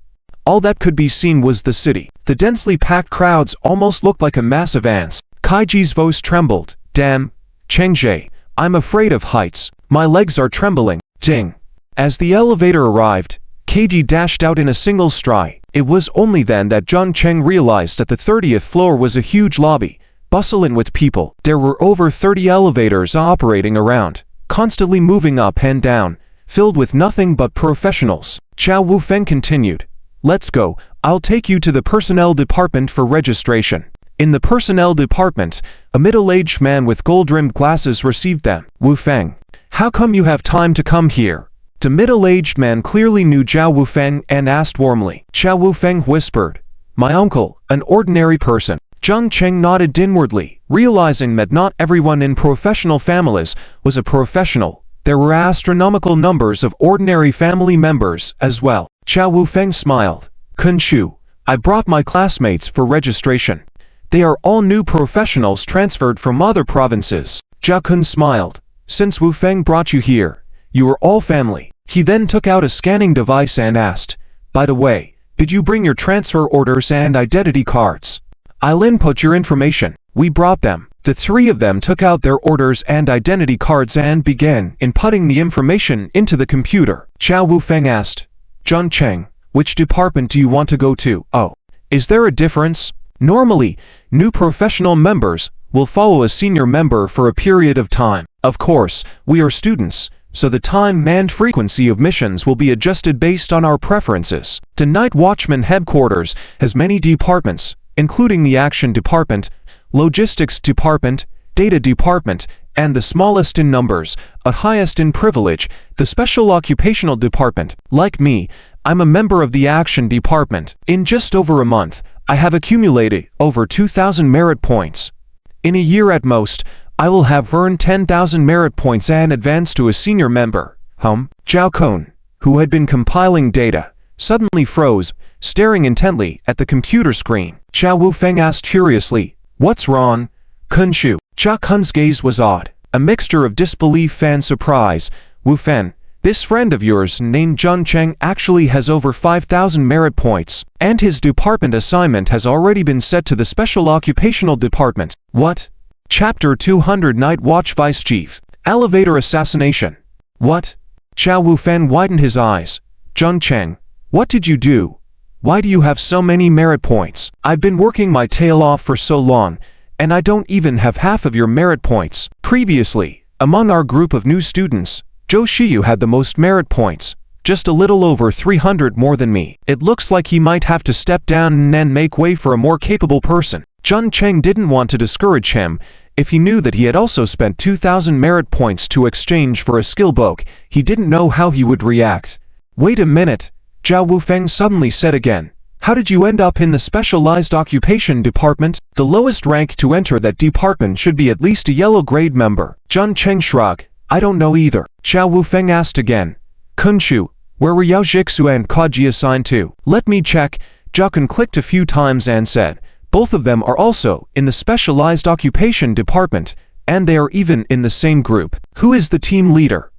All that could be seen was the city. The densely packed crowds almost looked like a mass of ants. Kaiji's voice trembled. "Damn, Chengzhe, I'm afraid of heights. My legs are trembling." Ding. As the elevator arrived, Keiji dashed out in a single stride. It was only then that Jun Cheng realized that the 30th floor was a huge lobby, bustling with people. There were over 30 elevators operating around, constantly moving up and down, filled with nothing but professionals. Zhao Wufeng continued, "Let's go, I'll take you to the personnel department for registration." In the personnel department, a middle-aged man with gold-rimmed glasses received them. "Wufeng, how come you have time to come here?" The middle-aged man clearly knew Zhao Wufeng and asked warmly. Zhao Wufeng whispered, "My uncle, an ordinary person." Jun Cheng nodded inwardly, realizing that not everyone in professional families was a professional. There were astronomical numbers of ordinary family members as well. Zhao Wufeng smiled. "Kunshu, I brought my classmates for registration. They are all new professionals transferred from other provinces." Zhao Kun smiled. "Since Wufeng brought you here, you are all family." He then took out a scanning device and asked, "By the way, did you bring your transfer orders and identity cards?" "I'll input your information." We brought them. The three of them took out their orders and identity cards and began inputting the information into the computer. Zhao Wufeng asked, "Jun Cheng, which department do you want to go to?" "Oh, is there a difference?" "Normally, new professional members will follow a senior member for a period of time. Of course, we are students, so the time and frequency of missions will be adjusted based on our preferences." The Night Watchman headquarters has many departments, including the Action Department, Logistics Department, Data Department, and the smallest in numbers, but highest in privilege, the Special Occupational Department. Like me, I'm a member of the Action Department. In just over a month, I have accumulated over 2,000 merit points. In a year at most, I will have earned 10,000 merit points and advanced to a senior member. Zhao Kun, who had been compiling data, suddenly froze, staring intently at the computer screen. Zhao Wufeng asked curiously, "What's wrong?" "Kunshu." Zhao Kun's gaze was odd, a mixture of disbelief and surprise. "Wufeng, this friend of yours named Jun Cheng actually has over 5,000 merit points, and his department assignment has already been set to the Special Occupational Department." "What?" Chapter 200 Night Watch Vice Chief. Elevator Assassination. "What?" Zhao Wufeng widened his eyes. "Jun Cheng, what did you do? Why do you have so many merit points? I've been working my tail off for so long, and I don't even have half of your merit points." Previously, among our group of new students, Zhou Shiyu had the most merit points, just a little over 300 more than me. It looks like he might have to step down and make way for a more capable person. Jun Cheng didn't want to discourage him. If he knew that he had also spent 2,000 merit points to exchange for a skill book, he didn't know how he would react. "Wait a minute," Zhao Wufeng suddenly said again. "How did you end up in the Specialized Occupation Department? The lowest rank to enter that department should be at least a yellow grade member." Jun Cheng shrugged. "I don't know either." Zhao Wufeng asked again. "Kunshu, where were Yao Jixu and Kaji assigned to?" "Let me check." Zhao Kun clicked a few times and said, "Both of them are also in the Specialized Occupation Department. and they are even in the same group. Who is the team leader?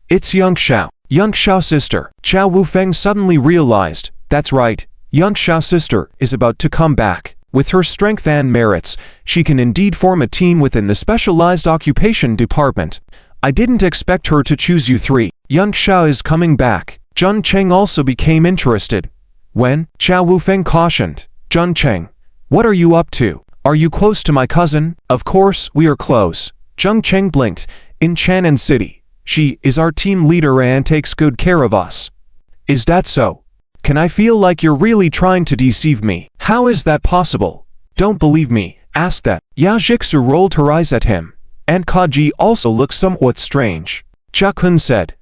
It's Yang Xiao. Yang Xiao's sister. Zhao Wufeng suddenly realized, that's right, Yang Xiao's sister is about to come back. With her strength and merits, she can indeed form a team within the specialized occupation department. I didn't expect her to choose you three. Yang Xiao is coming back. Zhun Cheng also became interested. When? Zhao Wufeng cautioned. Zhun Cheng, what are you up to? Are you close to my cousin? Of course, we are close. Zhun Cheng blinked. In Chang'an City, she is our team leader and takes good care of us. Is that so? Can I feel like you're really trying to deceive me? How is that possible? Don't believe me, ask that. Yao Jixu rolled her eyes at him, and Kaji also looked somewhat strange. Jia Kun said,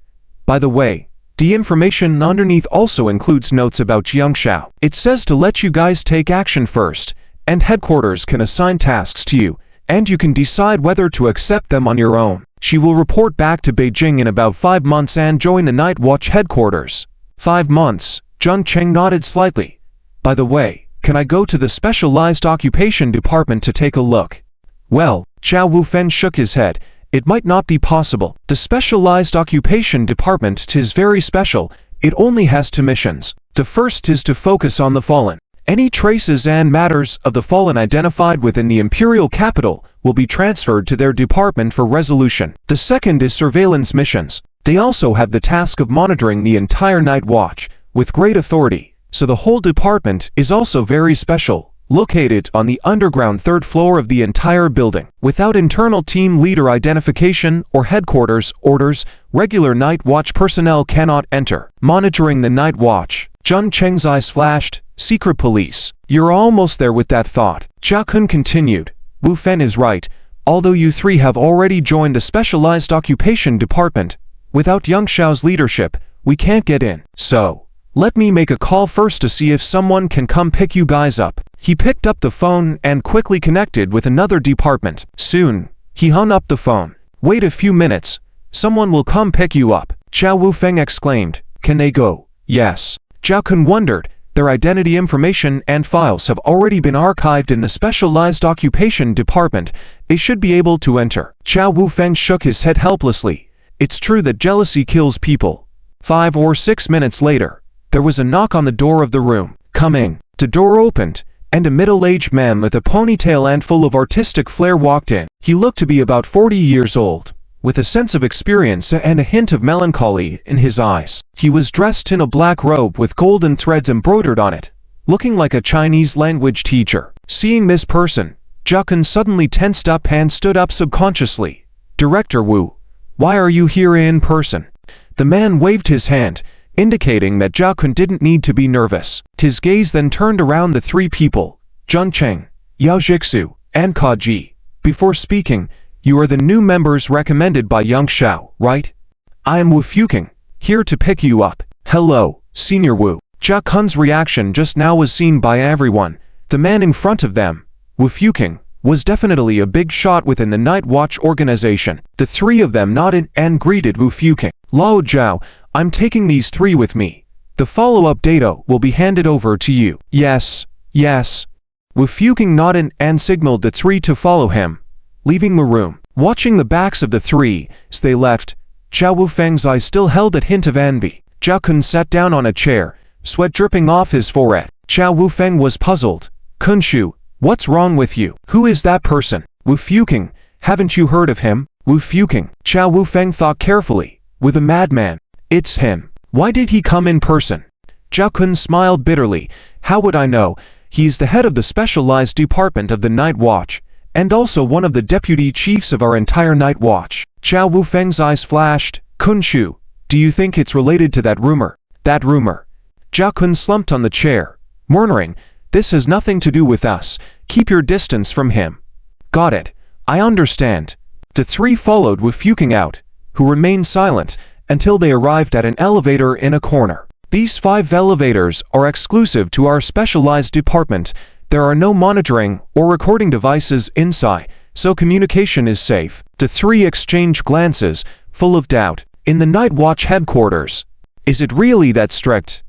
by the way, the information underneath also includes notes about Yang Xiao. It says to let you guys take action first, and headquarters can assign tasks to you, and you can decide whether to accept them on your own. She will report back to Beijing in about 5 months and join the Night Watch headquarters. 5 months. Zhun Cheng nodded slightly. By the way, can I go to the specialized occupation department to take a look? Well, Zhao Wufeng shook his head. It might not be possible. The specialized occupation department is very special. It only has 2 missions. The first is to focus on the fallen. Any traces and matters of the fallen identified within the imperial capital will be transferred to their department for resolution. The second is surveillance missions. They also have the task of monitoring the entire Night Watch with great authority, so the whole department is also very special, located on the underground 3rd floor of the entire building. Without internal team leader identification or headquarters orders, regular Night Watch personnel cannot enter. Monitoring the Night Watch. Zhun Cheng's eyes flashed. Secret police. You're almost there with that thought. Jia Kun continued. Wu Fen is right. Although you three have already joined the specialized occupation department, without Yang Xiao's leadership, we can't get in. So, let me make a call first to see if someone can come pick you guys up. He picked up the phone and quickly connected with another department. Soon, he hung up the phone. Wait a few minutes. Someone will come pick you up. Zhao Wufeng exclaimed. Can they go? Yes. Zhao Kun wondered. Their identity information and files have already been archived in the specialized occupation department. They should be able to enter. Zhao Wufeng shook his head helplessly. It's true that jealousy kills people. 5 or 6 minutes later, there was a knock on the door of the room. Coming. The door opened, and a middle-aged man with a ponytail and full of artistic flair walked in. He looked to be about 40 years old, with a sense of experience and a hint of melancholy in his eyes. He was dressed in a black robe with golden threads embroidered on it, looking like a Chinese language teacher. Seeing this person, Jia Kun suddenly tensed up and stood up subconsciously. Director Wu, why are you here in person? The man waved his hand, indicating that Jia Kun didn't need to be nervous. His gaze then turned around the 3 people, Zhun Cheng, Yao Jixu, and Kaji. Before speaking, you are the new members recommended by Yang Xiao, right? I am Wu Fuking, here to pick you up. Hello, Senior Wu. Jia Kun's reaction just now was seen by everyone. The man in front of them, Wu Fuking, was definitely a big shot within the Night Watch organization. The 3 of them nodded and greeted Wu Fuking. Lao Zhao, I'm taking these 3 with me. The follow-up data will be handed over to you. Yes, yes. Wu Fuking nodded and signaled the 3 to follow him, leaving the room. Watching the backs of the 3 as they left, Zhao Wufeng's eyes still held a hint of envy. Zhao Kun sat down on a chair, sweat dripping off his forehead. Zhao Wufeng was puzzled. Kunshu, what's wrong with you? Who is that person? Wu Fuking, haven't you heard of him? Wu Fuking. Zhao Wufeng thought carefully. With a madman. It's him. Why did he come in person? Zhao Kun smiled bitterly. How would I know? He is the head of the specialized department of the Night Watch, and also one of the deputy chiefs of our entire Night Watch. Zhao Wufeng's eyes flashed. Kunshu, do you think it's related to that rumor? That rumor. Zhao Kun slumped on the chair, murmuring, this has nothing to do with us. Keep your distance from him. Got it. I understand. The 3 followed Wu Fuking out, who remained silent until they arrived at an elevator in a corner. These 5 elevators are exclusive to our specialized department. There are no monitoring or recording devices inside, so communication is safe. The 3 exchanged glances, full of doubt. In the Night Watch headquarters. Is it really that strict?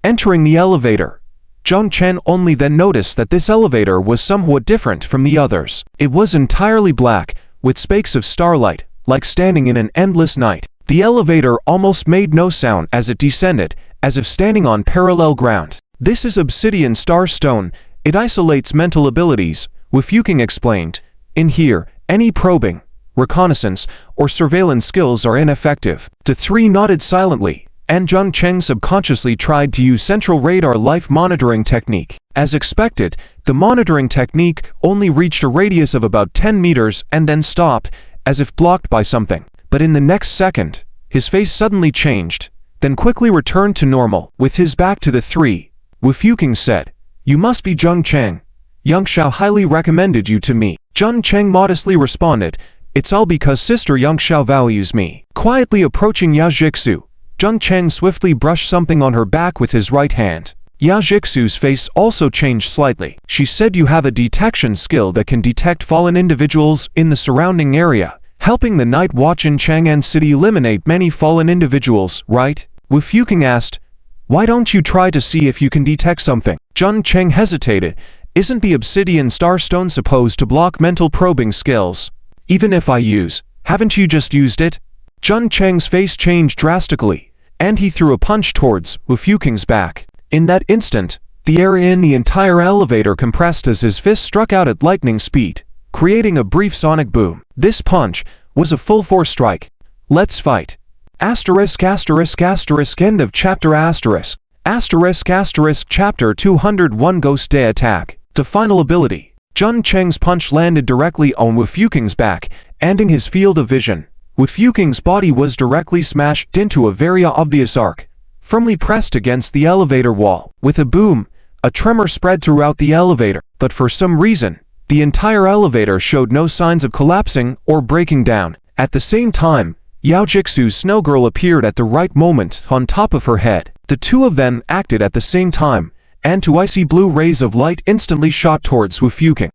Entering the elevator, Jung Chen only then noticed that this elevator was somewhat different from the others. It was entirely black, with spakes of starlight, like standing in an endless night. The elevator almost made no sound as it descended, as if standing on parallel ground. This is obsidian star stone. It isolates mental abilities, Wufuking explained. In here, any probing, reconnaissance, or surveillance skills are ineffective. The three nodded silently, and Jung Cheng subconsciously tried to use central radar life monitoring technique. As expected, the monitoring technique only reached a radius of about 10 meters and then stopped, as if blocked by something. But in the next second, his face suddenly changed, then quickly returned to normal. With his back to the three, Wufuking said, "You must be Jung Cheng. Yang Xiao highly recommended you to me." Jung Cheng modestly responded, "It's all because Sister Yang Xiao values me." Quietly approaching Yao Jixu, Jung Cheng swiftly brushed something on her back with his right hand. Yao Jixu's face also changed slightly. "She said you have a detection skill that can detect fallen individuals in the surrounding area, helping the Night Watch in Chang'an City eliminate many fallen individuals, right?" Wufuking asked, "Why don't you try to see if you can detect something?" Jung Cheng hesitated. "Isn't the obsidian starstone supposed to block mental probing skills? Even if I use, haven't you just used it?" Jung Cheng's face changed drastically, and he threw a punch towards Wufuking's back. In that instant, the air in the entire elevator compressed as his fist struck out at lightning speed, creating a brief sonic boom. This punch was a full-force strike. "Let's fight." Asterisk asterisk asterisk end of chapter asterisk. Asterisk asterisk chapter 201 Ghost Day Attack. The final ability. Jung Cheng's punch landed directly on Wufuking's back, ending his field of vision. Wufuking's body was directly smashed into a very obvious arc, firmly pressed against the elevator wall. With a boom, a tremor spread throughout the elevator, but for some reason, the entire elevator showed no signs of collapsing or breaking down. At the same time, Yao Jixu's snow girl appeared at the right moment on top of her head. The two of them acted at the same time, and two icy blue rays of light instantly shot towards Wufuking.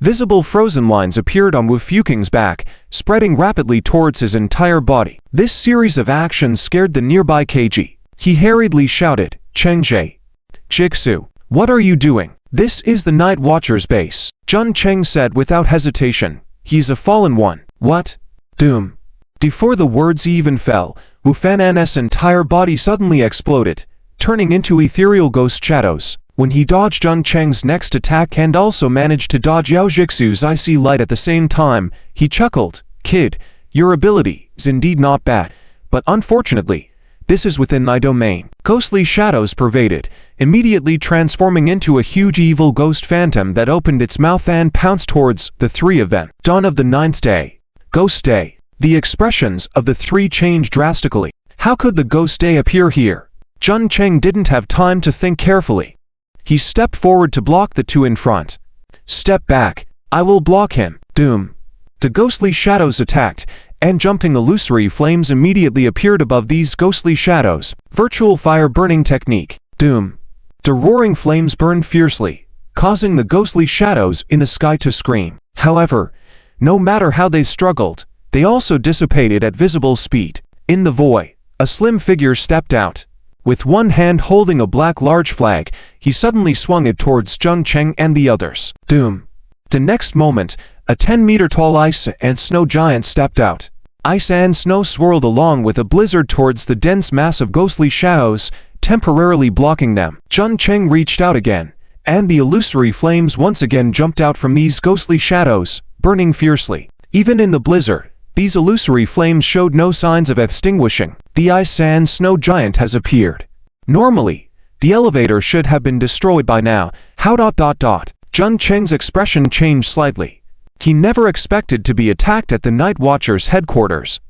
Visible frozen lines appeared on Wufuking's back, spreading rapidly towards his entire body. This series of actions scared the nearby KG. He hurriedly shouted, "Chengzhe! Jixu, what are you doing? This is the Night Watcher's base." Jung Cheng said without hesitation, "He's a fallen one." "What? Doom." Before the words even fell, Wu Fanan's entire body suddenly exploded, turning into ethereal ghost shadows. When he dodged Jung Cheng's next attack and also managed to dodge Yao Jixu's icy light at the same time, he chuckled, "Kid, your ability is indeed not bad, but unfortunately, this is within my domain." Ghostly shadows pervaded, immediately transforming into a huge evil ghost phantom that opened its mouth and pounced towards the three of them. Dawn of the 9th day. Ghost Day. The expressions of the three changed drastically. How could the Ghost Day appear here? Jung Cheng didn't have time to think carefully. He stepped forward to block the two in front. "Step back. I will block him." Doom. The ghostly shadows attacked, and jumping illusory flames immediately appeared above these ghostly shadows. Virtual fire burning technique. Doom. The roaring flames burned fiercely, causing the ghostly shadows in the sky to scream. However, no matter how they struggled, they also dissipated at visible speed. In the void, a slim figure stepped out. With one hand holding a black large flag, he suddenly swung it towards Jung Cheng and the others. Doom. The next moment, a 10-meter-tall ice and snow giant stepped out. Ice and snow swirled along with a blizzard towards the dense mass of ghostly shadows, temporarily blocking them. Jung Cheng reached out again, and the illusory flames once again jumped out from these ghostly shadows, burning fiercely. Even in the blizzard, these illusory flames showed no signs of extinguishing. The ice and snow giant has appeared. Normally, the elevator should have been destroyed by now. How ... Jung Cheng's expression changed slightly. He never expected to be attacked at the Night Watcher's headquarters.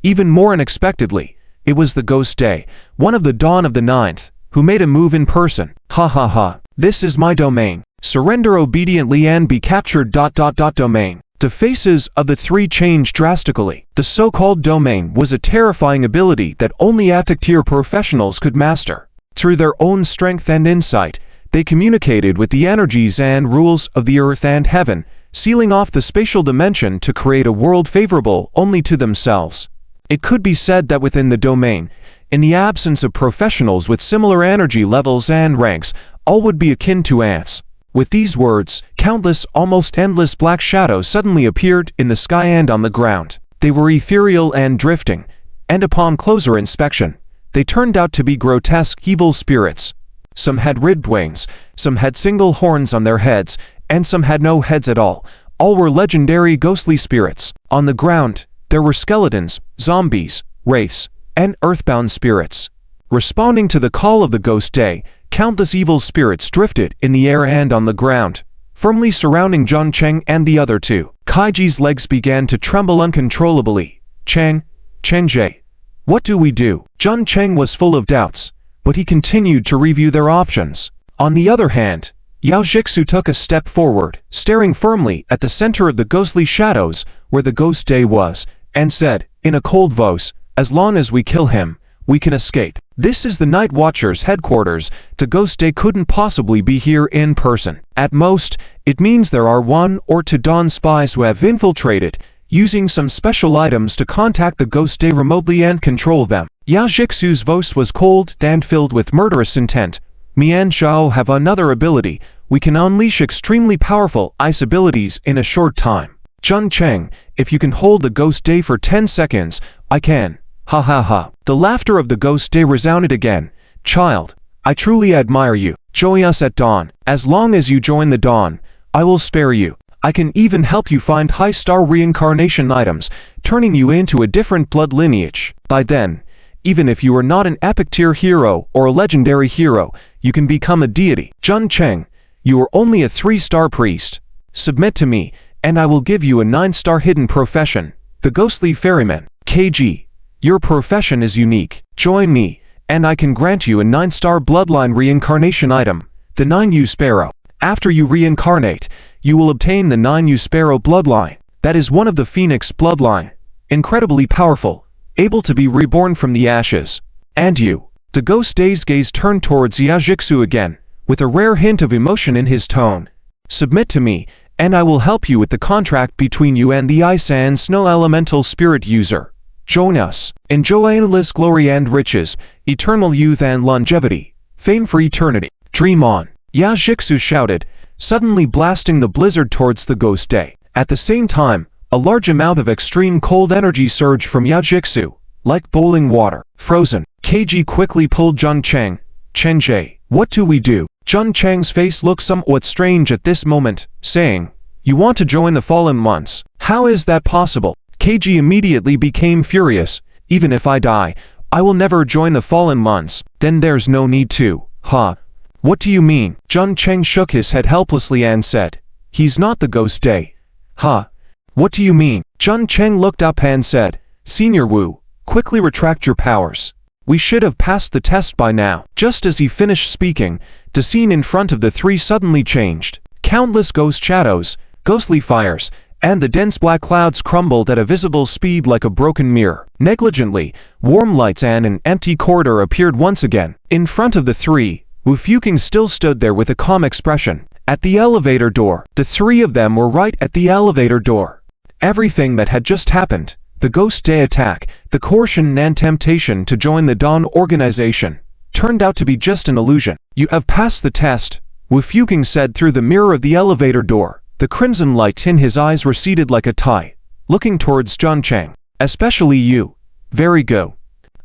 Even more unexpectedly, it was the Ghost Day, one of the Dawn of the 9th, who made a move in person. "Ha ha ha. This is my domain. Surrender obediently and be captured ... domain." The faces of the three changed drastically. The so-called domain was a terrifying ability that only Attic-tier professionals could master. Through their own strength and insight, they communicated with the energies and rules of the earth and heaven, sealing off the spatial dimension to create a world favorable only to themselves. It could be said that within the domain, in the absence of professionals with similar energy levels and ranks, all would be akin to ants. With these words, countless, almost endless black shadows suddenly appeared in the sky and on the ground. They were ethereal and drifting, and upon closer inspection, they turned out to be grotesque, evil spirits. Some had ribbed wings, some had single horns on their heads, and some had no heads at all. All were legendary ghostly spirits. On the ground, there were skeletons, zombies, wraiths, and earthbound spirits. Responding to the call of the ghost day, countless evil spirits drifted in the air and on the ground, firmly surrounding Jun Cheng and the other two. Kaiji's legs began to tremble uncontrollably. Cheng Jie, what do we do? Jun Cheng was full of doubts, but he continued to review their options. On the other hand, Yao Jixu took a step forward, staring firmly at the center of the ghostly shadows where the ghost day was, and said, in a cold voice, as long as we kill him, we can escape. This is the Night Watcher's headquarters. The ghost day couldn't possibly be here in person. At most, it means there are 1 or 2 Dawn spies who have infiltrated, using some special items to contact the ghost day remotely and control them. Yao Jixu's voice was cold and filled with murderous intent. Me and Xiao have another ability. We can unleash extremely powerful ice abilities in a short time. Jun Cheng, if you can hold the ghost day for 10 seconds, I can. Ha ha ha. The laughter of the ghost day resounded again. Child, I truly admire you. Join us at dawn. As long as you join the dawn, I will spare you. I can even help you find high-star reincarnation items, turning you into a different blood lineage. By then, even if you are not an epic tier hero or a legendary hero, you can become a deity. Jun Cheng, you are only a 3-star priest. Submit to me, and I will give you a 9-star hidden profession, the ghostly ferryman. KG, your profession is unique. Join me, and I can grant you a 9-star bloodline reincarnation item, the 9U Sparrow. After you reincarnate, you will obtain the 9U Sparrow bloodline. That is one of the Phoenix bloodline, incredibly powerful, able to be reborn from the ashes. And you. The ghost day's gaze turned towards Yao Jixu again, with a rare hint of emotion in his tone. Submit to me, and I will help you with the contract between you and the ice and snow elemental spirit user. Join us. Enjoy endless glory and riches, eternal youth and longevity, fame for eternity. Dream on. Yao Jixu shouted, suddenly blasting the blizzard towards the ghost day. At the same time, a large amount of extreme cold energy surged from Yao Jixu, like boiling water. Frozen. KG quickly pulled Jun Cheng. Chen Jie, what do we do? Jun Cheng's face looked somewhat strange at this moment, saying, you want to join the Fallen Ones? How is that possible? KG immediately became furious. Even if I die, I will never join the Fallen Ones. Then there's no need to. Huh? What do you mean? Jun Cheng shook his head helplessly and said, he's not the ghost day. Huh? What do you mean? Jun Cheng looked up and said, Senior Wu, quickly retract your powers. We should have passed the test by now. Just as he finished speaking, the scene in front of the three suddenly changed. Countless ghost shadows, ghostly fires, and the dense black clouds crumbled at a visible speed like a broken mirror. Negligently, warm lights and an empty corridor appeared once again. In front of the three, Wu Fuqing still stood there with a calm expression. At the elevator door, the three of them were right at the elevator door. Everything that had just happened, the Ghost Day attack, the coercion and temptation to join the Dawn organization, turned out to be just an illusion. You have passed the test, Wu Fuqing said through the mirror of the elevator door. The crimson light in his eyes receded like a tide, looking towards Jun Cheng. Especially you. Very good.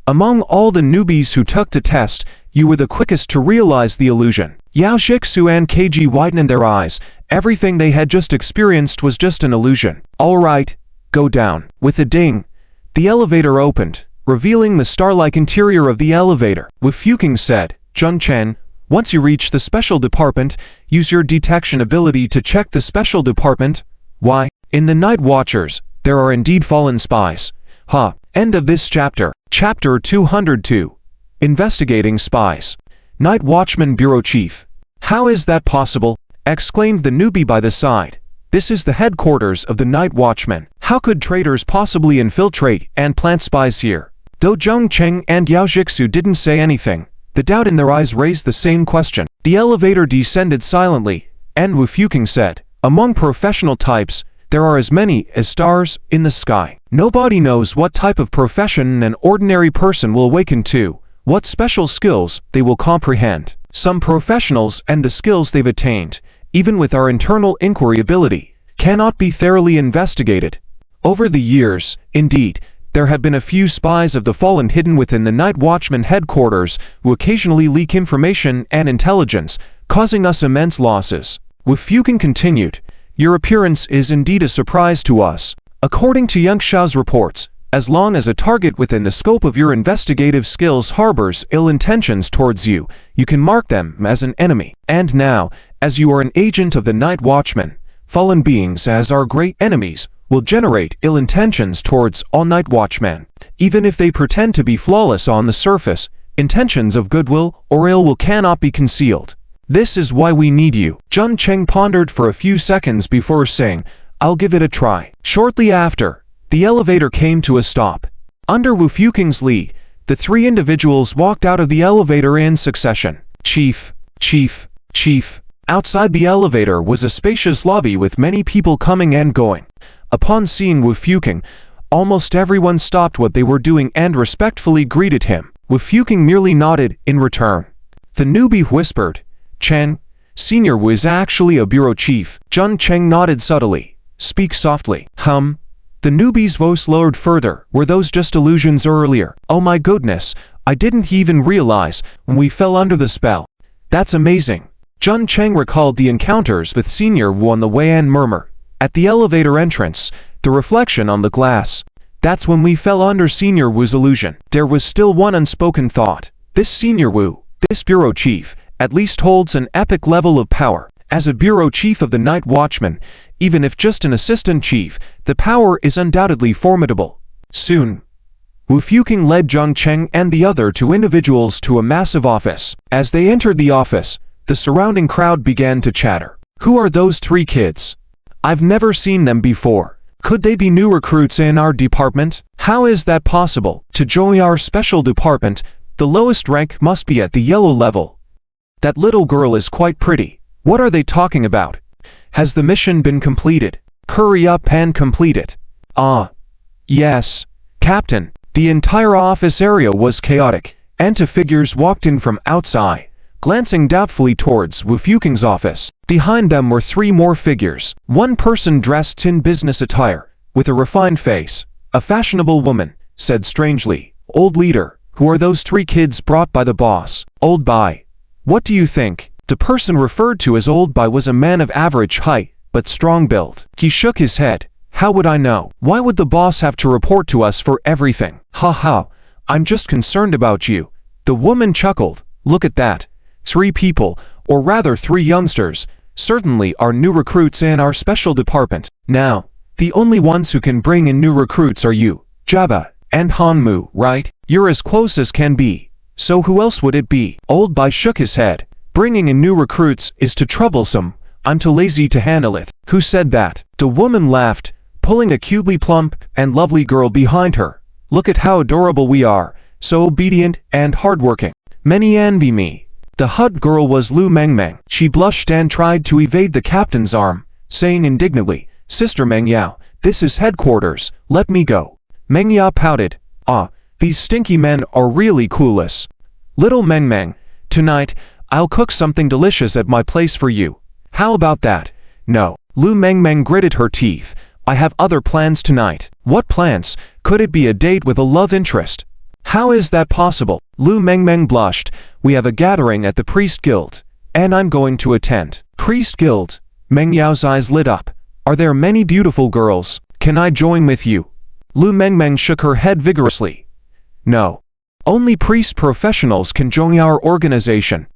Among all the newbies who took the test, you were the quickest to realize the illusion. Yao Jixu and KG widened their eyes. Everything they had just experienced was just an illusion. All right, go down. With a ding, the elevator opened, revealing the star-like interior of the elevator. Wu Fuqing said, Jun Chen, once you reach the special department, use your detection ability to check the special department. Why? In the Night Watchers, there are indeed fallen spies. Huh. End of this chapter. Chapter 202. Investigating Spies. Night Watchman Bureau Chief. How is that possible? Exclaimed the newbie by the side. This is the headquarters of the Night Watchmen. How could traitors possibly infiltrate and plant spies here? Though Zhong Cheng and Yao Jixu didn't say anything, the doubt in their eyes raised the same question. The elevator descended silently, and Wu Fuqing said, among professional types, there are as many as stars in the sky. Nobody knows what type of profession an ordinary person will awaken to, what special skills they will comprehend. Some professionals and the skills they've attained, even with our internal inquiry ability, cannot be thoroughly investigated. Over the years, indeed, there have been a few spies of the fallen hidden within the Night Watchman headquarters who occasionally leak information and intelligence, causing us immense losses. Fuking continued, your appearance is indeed a surprise to us. According to Yangshao's reports, as long as a target within the scope of your investigative skills harbors ill intentions towards you, you can mark them as an enemy. And now, as you are an agent of the Night Watchman, fallen beings as our great enemies will generate ill intentions towards all Night Watchmen. Even if they pretend to be flawless on the surface, intentions of goodwill or ill will cannot be concealed. This is why we need you. Jun Cheng pondered for a few seconds before saying, I'll give it a try. Shortly after, the elevator came to a stop. Under Wu Fuking's lead, the three individuals walked out of the elevator in succession. Chief, Chief, Chief. Outside the elevator was a spacious lobby with many people coming and going. Upon seeing Wu Fuking, almost everyone stopped what they were doing and respectfully greeted him. Wu Fuking merely nodded in return. The newbie whispered, Chen, Senior Wu is actually a bureau chief. Jun Cheng nodded subtly. Speak softly. The newbie's voice lowered further. Were those just illusions earlier? Oh my goodness, I didn't even realize when we fell under the spell. That's amazing. Jun Cheng recalled the encounters with Senior Wu on the way and murmured. At the elevator entrance, the reflection on the glass. That's when we fell under Senior Wu's illusion. There was still one unspoken thought. This Senior Wu, this bureau chief, at least holds an epic level of power. As a bureau chief of the Night Watchman, even if just an assistant chief, the power is undoubtedly formidable. Soon, Wu Fuking led Jung Cheng and the other two individuals to a massive office. As they entered the office, the surrounding crowd began to chatter. Who are those three kids? I've never seen them before. Could they be new recruits in our department? How is that possible? To join our special department, the lowest rank must be at the yellow level. That little girl is quite pretty. What are they talking about? Has the mission been completed? Hurry up and complete it. Yes, Captain. The entire office area was chaotic, and two figures walked in from outside, glancing doubtfully towards Wu Fuking's office. Behind them were three more figures. One person dressed in business attire, with a refined face. A fashionable woman, said strangely, Old leader, who are those three kids brought by the boss? Old Bai. What do you think? The person referred to as Old Bai was a man of average height, but strong build. He shook his head. How would I know? Why would the boss have to report to us for everything? Ha, I'm just concerned about you. The woman chuckled. Look at that. 3 people, or rather 3 youngsters, certainly are new recruits in our special department. Now, the only ones who can bring in new recruits are you, Jabba, and Hanmu, right? You're as close as can be. So who else would it be? Old Bai shook his head. Bringing in new recruits is too troublesome. I'm too lazy to handle it. Who said that? The woman laughed, pulling a cutely plump and lovely girl behind her. Look at how adorable we are, so obedient and hardworking. Many envy me. The hut girl was Lu Mengmeng. She blushed and tried to evade the captain's arm, saying indignantly, Sister Meng Yao, this is headquarters, let me go. Meng Yao pouted. These stinky men are really clueless. Little Mengmeng, tonight, I'll cook something delicious at my place for you. How about that? No. Lu Mengmeng gritted her teeth. I have other plans tonight. What plans? Could it be a date with a love interest? How is that possible? Lu Mengmeng blushed. We have a gathering at the Priest Guild, and I'm going to attend. Priest Guild? Meng Yao's eyes lit up. Are there many beautiful girls? Can I join with you? Lu Mengmeng shook her head vigorously. No. Only priest professionals can join our organization.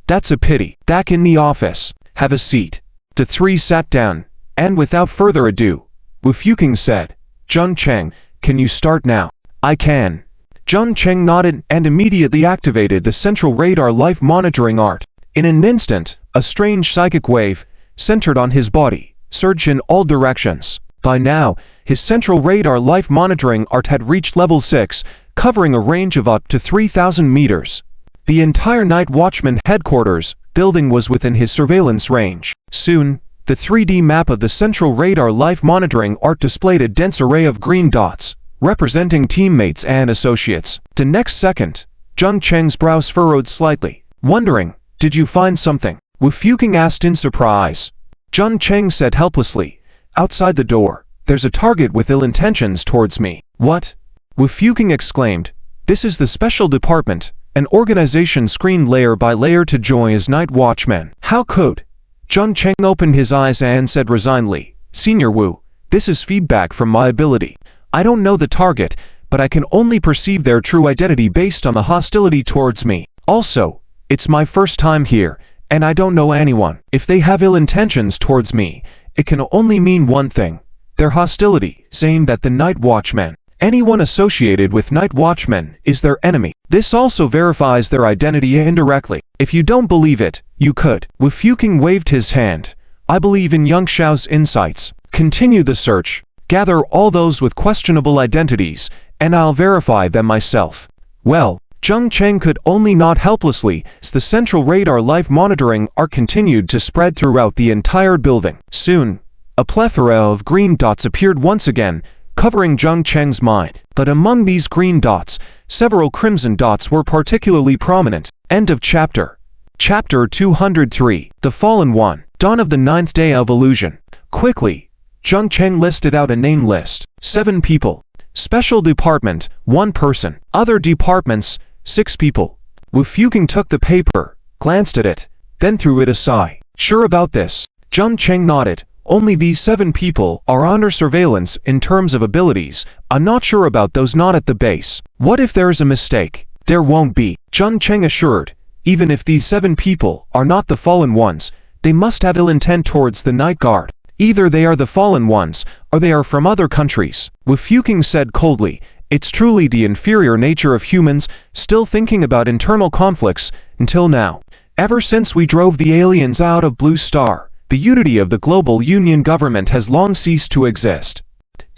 That's a pity. Back in the office. Have a seat. The 3 sat down, and without further ado, Wu Fuking said, Jun Cheng, can you start now? I can. Jun Cheng nodded and immediately activated the central radar life monitoring art. In an instant, a strange psychic wave, centered on his body, surged in all directions. By now, his central radar life monitoring art had reached level 6, covering a range of up to 3,000 meters. The entire Night Watchman headquarters building was within his surveillance range. Soon, the 3D map of the central radar life monitoring art displayed a dense array of green dots, representing teammates and associates. The next second, Jun Cheng's brows furrowed slightly. Wondering, did you find something? Wu Fuking asked in surprise. Jun Cheng said helplessly, outside the door, there's a target with ill intentions towards me. What? Wu Fuking exclaimed, this is the special department, an organization screened layer by layer to join as night watchmen. How could? Jun Cheng opened his eyes and said resignedly, Senior Wu, this is feedback from my ability. I don't know the target, but I can only perceive their true identity based on the hostility towards me. Also, it's my first time here, and I don't know anyone. If they have ill intentions towards me, it can only mean one thing. Their hostility, saying that the night watchmen, anyone associated with night watchmen, is their enemy. This also verifies their identity indirectly. If you don't believe it, you could. Wu Fuking waved his hand. I believe in Yang Xiao's insights. Continue the search. Gather all those with questionable identities, and I'll verify them myself. Well, Zheng Cheng could only nod helplessly as the central radar life monitoring arc continued to spread throughout the entire building. Soon, a plethora of green dots appeared once again, covering Zheng Cheng's mind. But among these green dots, several crimson dots were particularly prominent. End of chapter. Chapter 203. The Fallen One. Dawn of the 9th Day of Illusion. Quickly, Zheng Cheng listed out a name list. 7 people. Special Department, 1 person. Other departments, 6 people. Wu Fuking took the paper, glanced at it, then threw it aside. Sure about this? Zheng Cheng nodded. Only these 7 people are under surveillance in terms of abilities. I'm not sure about those not at the base. What if there's a mistake? There won't be. Zheng Cheng assured. Even if these 7 people are not the fallen ones, they must have ill intent towards the night guard. Either they are the fallen ones, or they are from other countries. Wu Fuking said coldly, it's truly the inferior nature of humans still thinking about internal conflicts until now. Ever since we drove the aliens out of Blue Star, the unity of the global union government has long ceased to exist.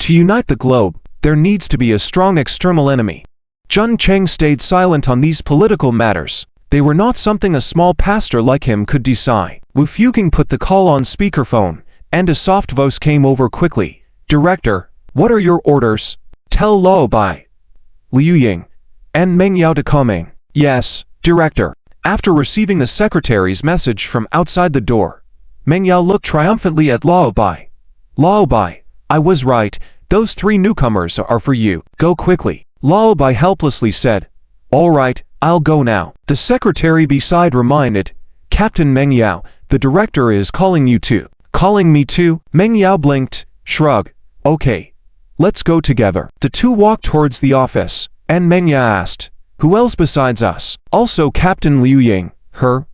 To unite the globe, there needs to be a strong external enemy. Zheng Cheng stayed silent on these political matters. They were not something a small pastor like him could decide. Wu Fuking put the call on speakerphone, and a soft voice came over quickly. Director, what are your orders? Tell Luo Bai, Liu Ying, and Meng Yao to come in. Yes, Director. After receiving the secretary's message from outside the door, Meng Yao looked triumphantly at Luo Bai. Luo Bai, I was right. Those 3 newcomers are for you. Go quickly. Luo Bai helplessly said. All right, I'll go now. The secretary beside reminded, Captain Meng Yao, the director is calling you too. Calling me too? Meng Yao blinked, shrugged. Okay, let's go together. The 2 walked towards the office, and Meng Yao asked, who else besides us? Also Captain Liu Ying, her?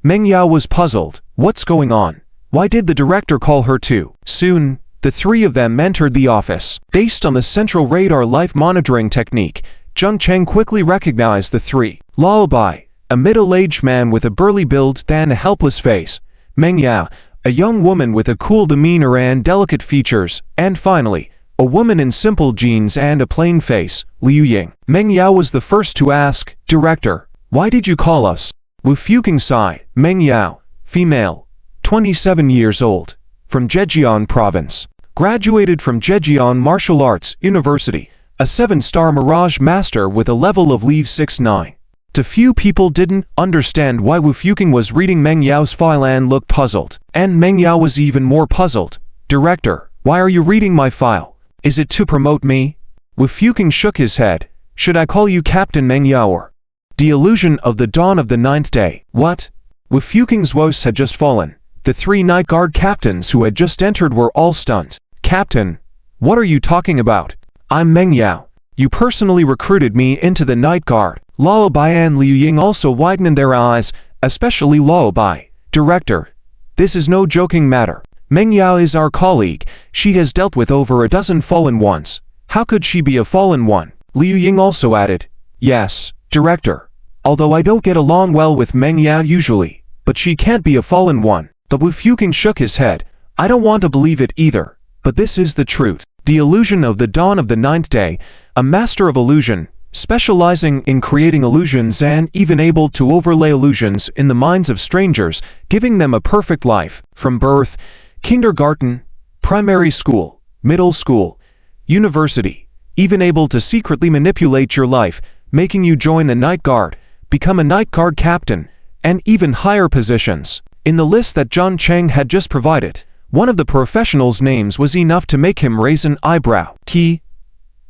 Meng Yao was puzzled. What's going on? Why did the director call her too? Soon, the 3 of them entered the office. Based on the central radar life monitoring technique, Zheng Cheng quickly recognized the 3. Luo Bai, a middle-aged man with a burly build and a helpless face. Meng Yao, a young woman with a cool demeanor and delicate features, and finally, a woman in simple jeans and a plain face, Liu Ying. Meng Yao was the first to ask, Director, why did you call us? Wu Fuking sighed. Meng Yao, female, 27 years old, from Zhejiang Province. Graduated from Zhejiang Martial Arts University, a 7-star Mirage Master with a level of Leave 6-9. A few people didn't understand why Wu Fuking was reading Meng Yao's file and looked puzzled. And Meng Yao was even more puzzled. Director, why are you reading my file? Is it to promote me? Wu Fuking shook his head. Should I call you Captain Meng Yao or? The illusion of the dawn of the 9th day. What? Wu Fuking's voice had just fallen. The 3 night guard captains who had just entered were all stunned. Captain, what are you talking about? I'm Meng Yao. You personally recruited me into the night guard. Luo Bai and Liu Ying also widened their eyes, especially Luo Bai. Director, this is no joking matter. Meng Yao is our colleague. She has dealt with over a dozen fallen ones. How could she be a fallen one? Liu Ying also added. Yes, Director. Although I don't get along well with Meng Yao usually, but she can't be a fallen one. But Wu Fuking shook his head. I don't want to believe it either, but this is the truth. The illusion of the dawn of the 9th day, a master of illusion, specializing in creating illusions and even able to overlay illusions in the minds of strangers, giving them a perfect life, from birth, kindergarten, primary school, middle school, university, even able to secretly manipulate your life, making you join the night guard, become a night guard captain, and even higher positions. In the list that Jun Cheng had just provided, one of the professionals' names was enough to make him raise an eyebrow. He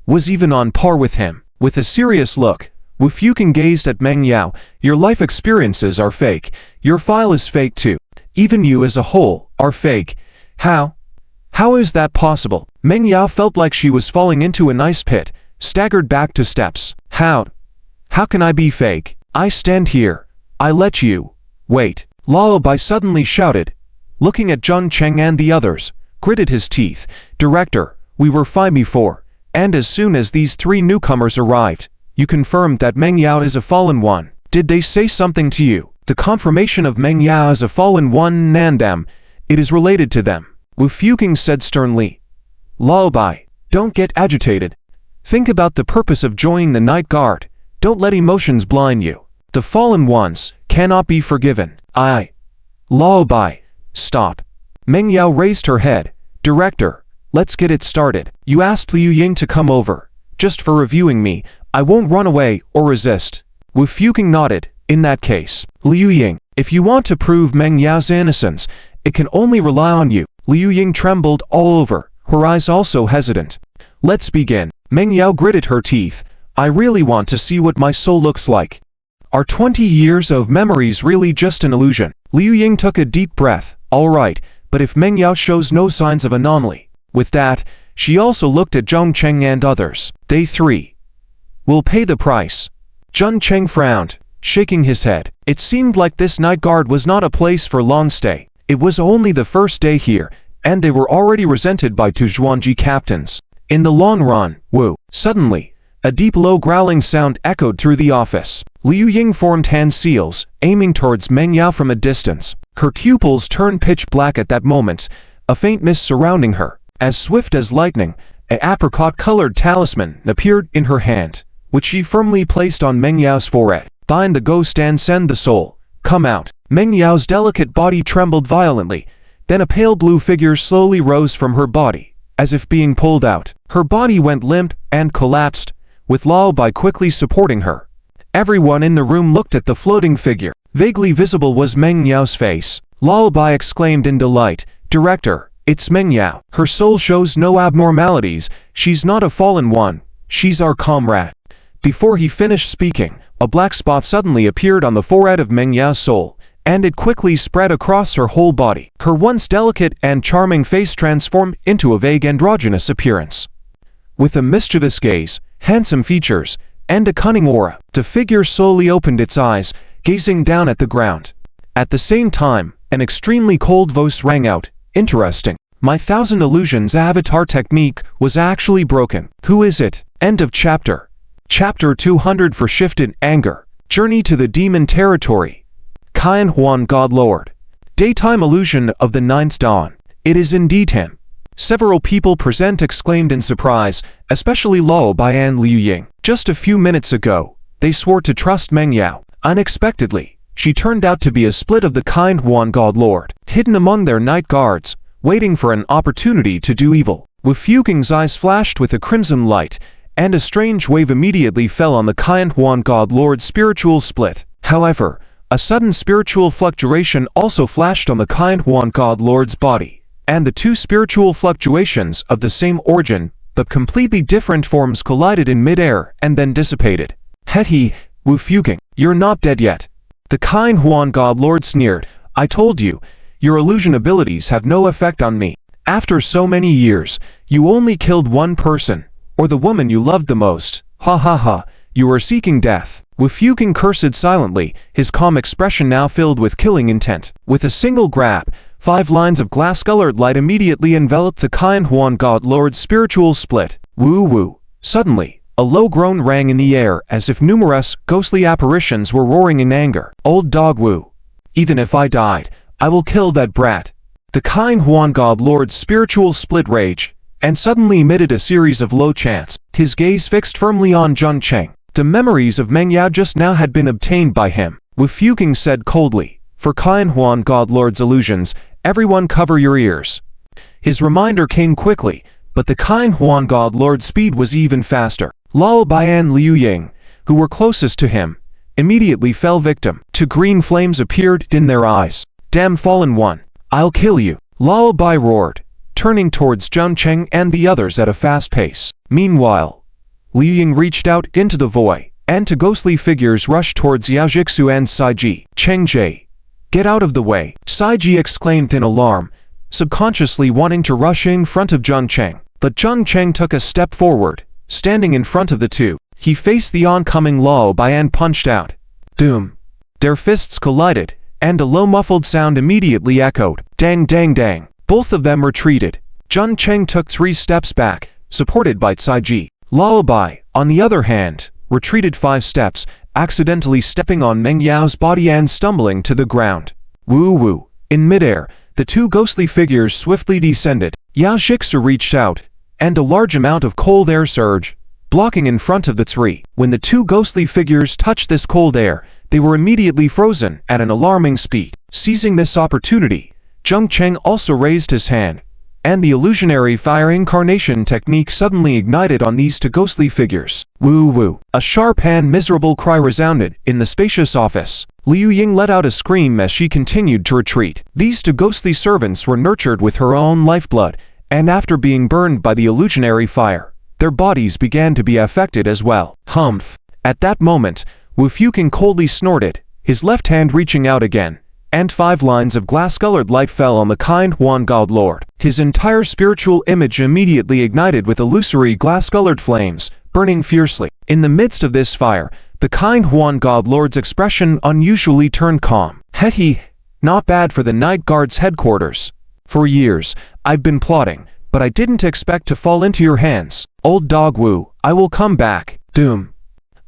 was even on par with him. With a serious look, Wu Fuqing gazed at Meng Yao. Your life experiences are fake. Your file is fake too. Even you as a whole are fake. How? How is that possible? Meng Yao felt like she was falling into an ice pit, staggered back to steps. How can I be fake? I stand here. I let you. Wait. Lao Bai suddenly shouted, looking at Jun Cheng and the others, gritted his teeth. Director, we were fine before, and as soon as these three newcomers arrived, you confirmed that Meng Yao is a fallen one. Did they say something to you? The confirmation of Meng Yao as a fallen one and them, it is related to them. Wu Fuqing said sternly. Lao Bai, don't get agitated. Think about the purpose of joining the Night Guard. Don't let emotions blind you. The fallen ones cannot be forgiven. Lao Bai, stop. Meng Yao raised her head. Director, let's get it started. You asked Liu Ying to come over. Just for reviewing me, I won't run away or resist. Wu Fuqing nodded. In that case, Liu Ying, if you want to prove Meng Yao's innocence, it can only rely on you. Liu Ying trembled all over, her eyes also hesitant. Let's begin. Meng Yao gritted her teeth. I really want to see what my soul looks like. Are 20 years of memories really just an illusion? Liu Ying took a deep breath. All right, but if Meng Yao shows no signs of anomaly. With that, she also looked at Jong Cheng and others. Day 3. We'll pay the price. Jun Cheng frowned, shaking his head. It seemed like this night guard was not a place for long stay. It was only the first day here, and they were already resented by two Zhuangji captains. In the long run, Wu. Suddenly, a deep low growling sound echoed through the office. Liu Ying formed hand seals, aiming towards Meng Yao from a distance. Her pupils turned pitch black at that moment, a faint mist surrounding her. As swift as lightning, an apricot-colored talisman appeared in her hand, which she firmly placed on Meng Yao's forehead. Bind the ghost and send the soul. Come out. Meng Yao's delicate body trembled violently, then a pale blue figure slowly rose from her body, as if being pulled out. Her body went limp and collapsed, with Lao Bai quickly supporting her. Everyone in the room looked at the floating figure. Vaguely visible was Meng Yao's face. Lao Bai exclaimed in delight, Director, it's Meng Yao. Her soul shows no abnormalities. She's not a fallen one. She's our comrade. Before he finished speaking, a black spot suddenly appeared on the forehead of Meng Yao's soul, and it quickly spread across her whole body. Her once delicate and charming face transformed into a vague androgynous appearance. With a mischievous gaze, handsome features, and a cunning aura, the figure slowly opened its eyes, gazing down at the ground. At the same time, an extremely cold voice rang out, Interesting. My 1000 illusions avatar technique was actually broken. Who is it? End of chapter. Chapter 200 for Shifted Anger. Journey to the Demon Territory. Kyan Huan God Lord. Daytime illusion of the ninth dawn. It is indeed him. Several people present exclaimed in surprise, especially Lao Bai and Liu Ying. Just a few minutes ago, they swore to trust Meng Yao. Unexpectedly, she turned out to be a split of the Kyan Huan God Lord, hidden among their night guards, waiting for an opportunity to do evil. Wu Fuqing's eyes flashed with a crimson light, and a strange wave immediately fell on the Kyan Huan God Lord's spiritual split. However, a sudden spiritual fluctuation also flashed on the Kyan Huan God Lord's body, and the two spiritual fluctuations of the same origin, but completely different forms collided in midair and then dissipated. He, Wu Fuqing, you're not dead yet. The Kyan Huan God Lord sneered. I told you, your illusion abilities have no effect on me. After so many years, you only killed one person, or the woman you loved the most. Ha ha ha, you are seeking death. Wu Fuqing cursed silently, his calm expression now filled with killing intent. With a single grab, 5 lines of glass-colored light immediately enveloped the Kyan Huan God Lord's spiritual split. Woo woo. Suddenly, a low groan rang in the air as if numerous, ghostly apparitions were roaring in anger. Old dog Wu. Even if I died, I will kill that brat. The Kyan Huan God Lord's spiritual split rage, and suddenly emitted a series of low chants. His gaze fixed firmly on Jun Cheng. The memories of Meng Yao just now had been obtained by him. Wu Fuqing said coldly, For Kyan Huan God Lord's illusions, everyone cover your ears. His reminder came quickly, but the Kyan Huan God Lord's speed was even faster. Lao Bai and Liu Ying, who were closest to him, immediately fell victim to green flames appeared in their eyes. Damn fallen one, I'll kill you, Lullaby roared, turning towards Jung Cheng and the others at a fast pace. Meanwhile, Liu Ying reached out into the void, and two ghostly figures rushed towards Yao Jixu and Saiji. Cheng Jie, get out of the way, Saiji exclaimed in alarm, subconsciously wanting to rush in front of Jung Cheng. But Jung Cheng took a step forward, standing in front of the two. He faced the oncoming Lullaby and punched out. Doom. Their fists collided, and a low muffled sound immediately echoed. Dang dang dang. Both of them retreated. Jung Cheng took 3 steps back, supported by Saiji. Lullaby, on the other hand, retreated 5 steps, accidentally stepping on Meng Yao's body and stumbling to the ground. Woo woo. In midair, the 2 ghostly figures swiftly descended. Yao Jixu reached out, and a large amount of cold air surged, blocking in front of the tree. When the 2 ghostly figures touched this cold air, they were immediately frozen at an alarming speed. Seizing this opportunity, Jung Cheng also raised his hand, and the illusionary fire incarnation technique suddenly ignited on these 2 ghostly figures. Woo woo. A sharp and miserable cry resounded in the spacious office. Liu Ying let out a scream as she continued to retreat. These 2 ghostly servants were nurtured with her own lifeblood, and after being burned by the illusionary fire, their bodies began to be affected as well. Humph. At that moment, Wu Fuqing coldly snorted, his left hand reaching out again, and 5 lines of glass-colored light fell on the kind Huan God Lord. His entire spiritual image immediately ignited with illusory glass-colored flames, burning fiercely. In the midst of this fire, the kind Huan God Lord's expression unusually turned calm. Hehe, not bad for the Night Guard's headquarters. For years, I've been plotting, but I didn't expect to fall into your hands. Old dog Wu, I will come back. Doom.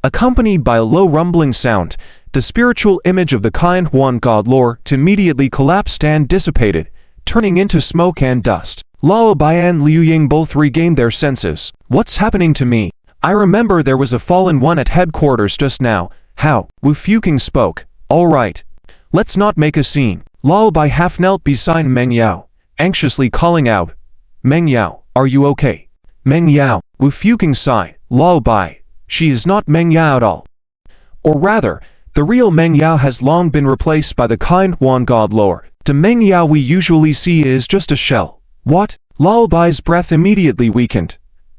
Accompanied by a low rumbling sound, the spiritual image of the kind Huan God Lord immediately collapsed and dissipated, turning into smoke and dust. Lullaby and Liu Ying both regained their senses. What's happening to me? I remember there was a fallen one at headquarters just now. How? Wu Fuqing spoke. All right. Let's not make a scene. Lullaby half knelt beside Meng Yao, anxiously calling out, Meng Yao, are you okay? Meng Yao. Wu Fuqing sighed. Lullaby, she is not Meng Yao at all. Or rather, the real Meng Yao has long been replaced by the kind Huan God Lord. The Meng Yao we usually see is just a shell. What? Lullaby's breath immediately weakened,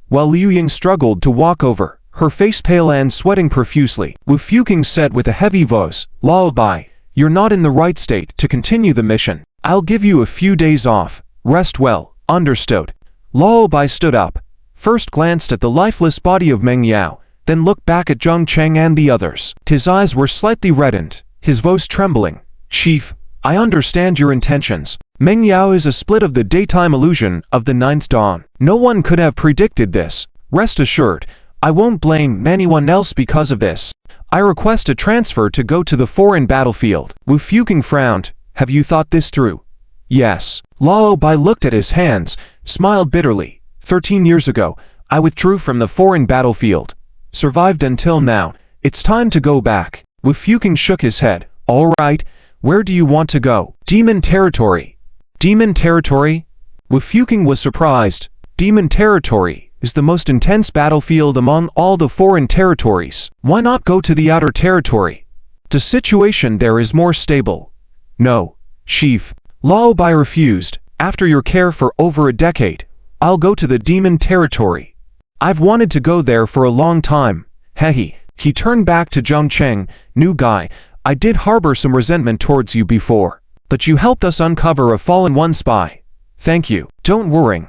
while Liu Ying struggled to walk over, her face pale and sweating profusely. Wu Fuqing said with a heavy voice, Lullaby, you're not in the right state to continue the mission. I'll give you a few days off. Rest well. Understood. Lullaby stood up, first glanced at the lifeless body of Meng Yao, then looked back at Jung Cheng and the others. His eyes were slightly reddened, his voice trembling. Chief, I understand your intentions. Meng Yao is a split of the daytime illusion of the 9th dawn. No one could have predicted this. Rest assured, I won't blame anyone else because of this. I request a transfer to go to the foreign battlefield. Wu Fuqing frowned. Have you thought this through? Yes. Lullaby looked at his hands, smiled bitterly. 13 years ago, I withdrew from the foreign battlefield. Survived until now. It's time to go back. Wu Fuqing shook his head. All right, where do you want to go? Demon territory. Demon territory? Wu Fuqing was surprised. Demon territory is the most intense battlefield among all the foreign territories. Why not go to the outer territory? The situation there is more stable. No, Chief. Lullaby refused. After your care for over a decade, I'll go to the demon territory. I've wanted to go there for a long time. Hehe. He turned back to Jung Cheng. New guy, I did harbor some resentment towards you before, but you helped us uncover a fallen one spy. Thank you. Don't worry,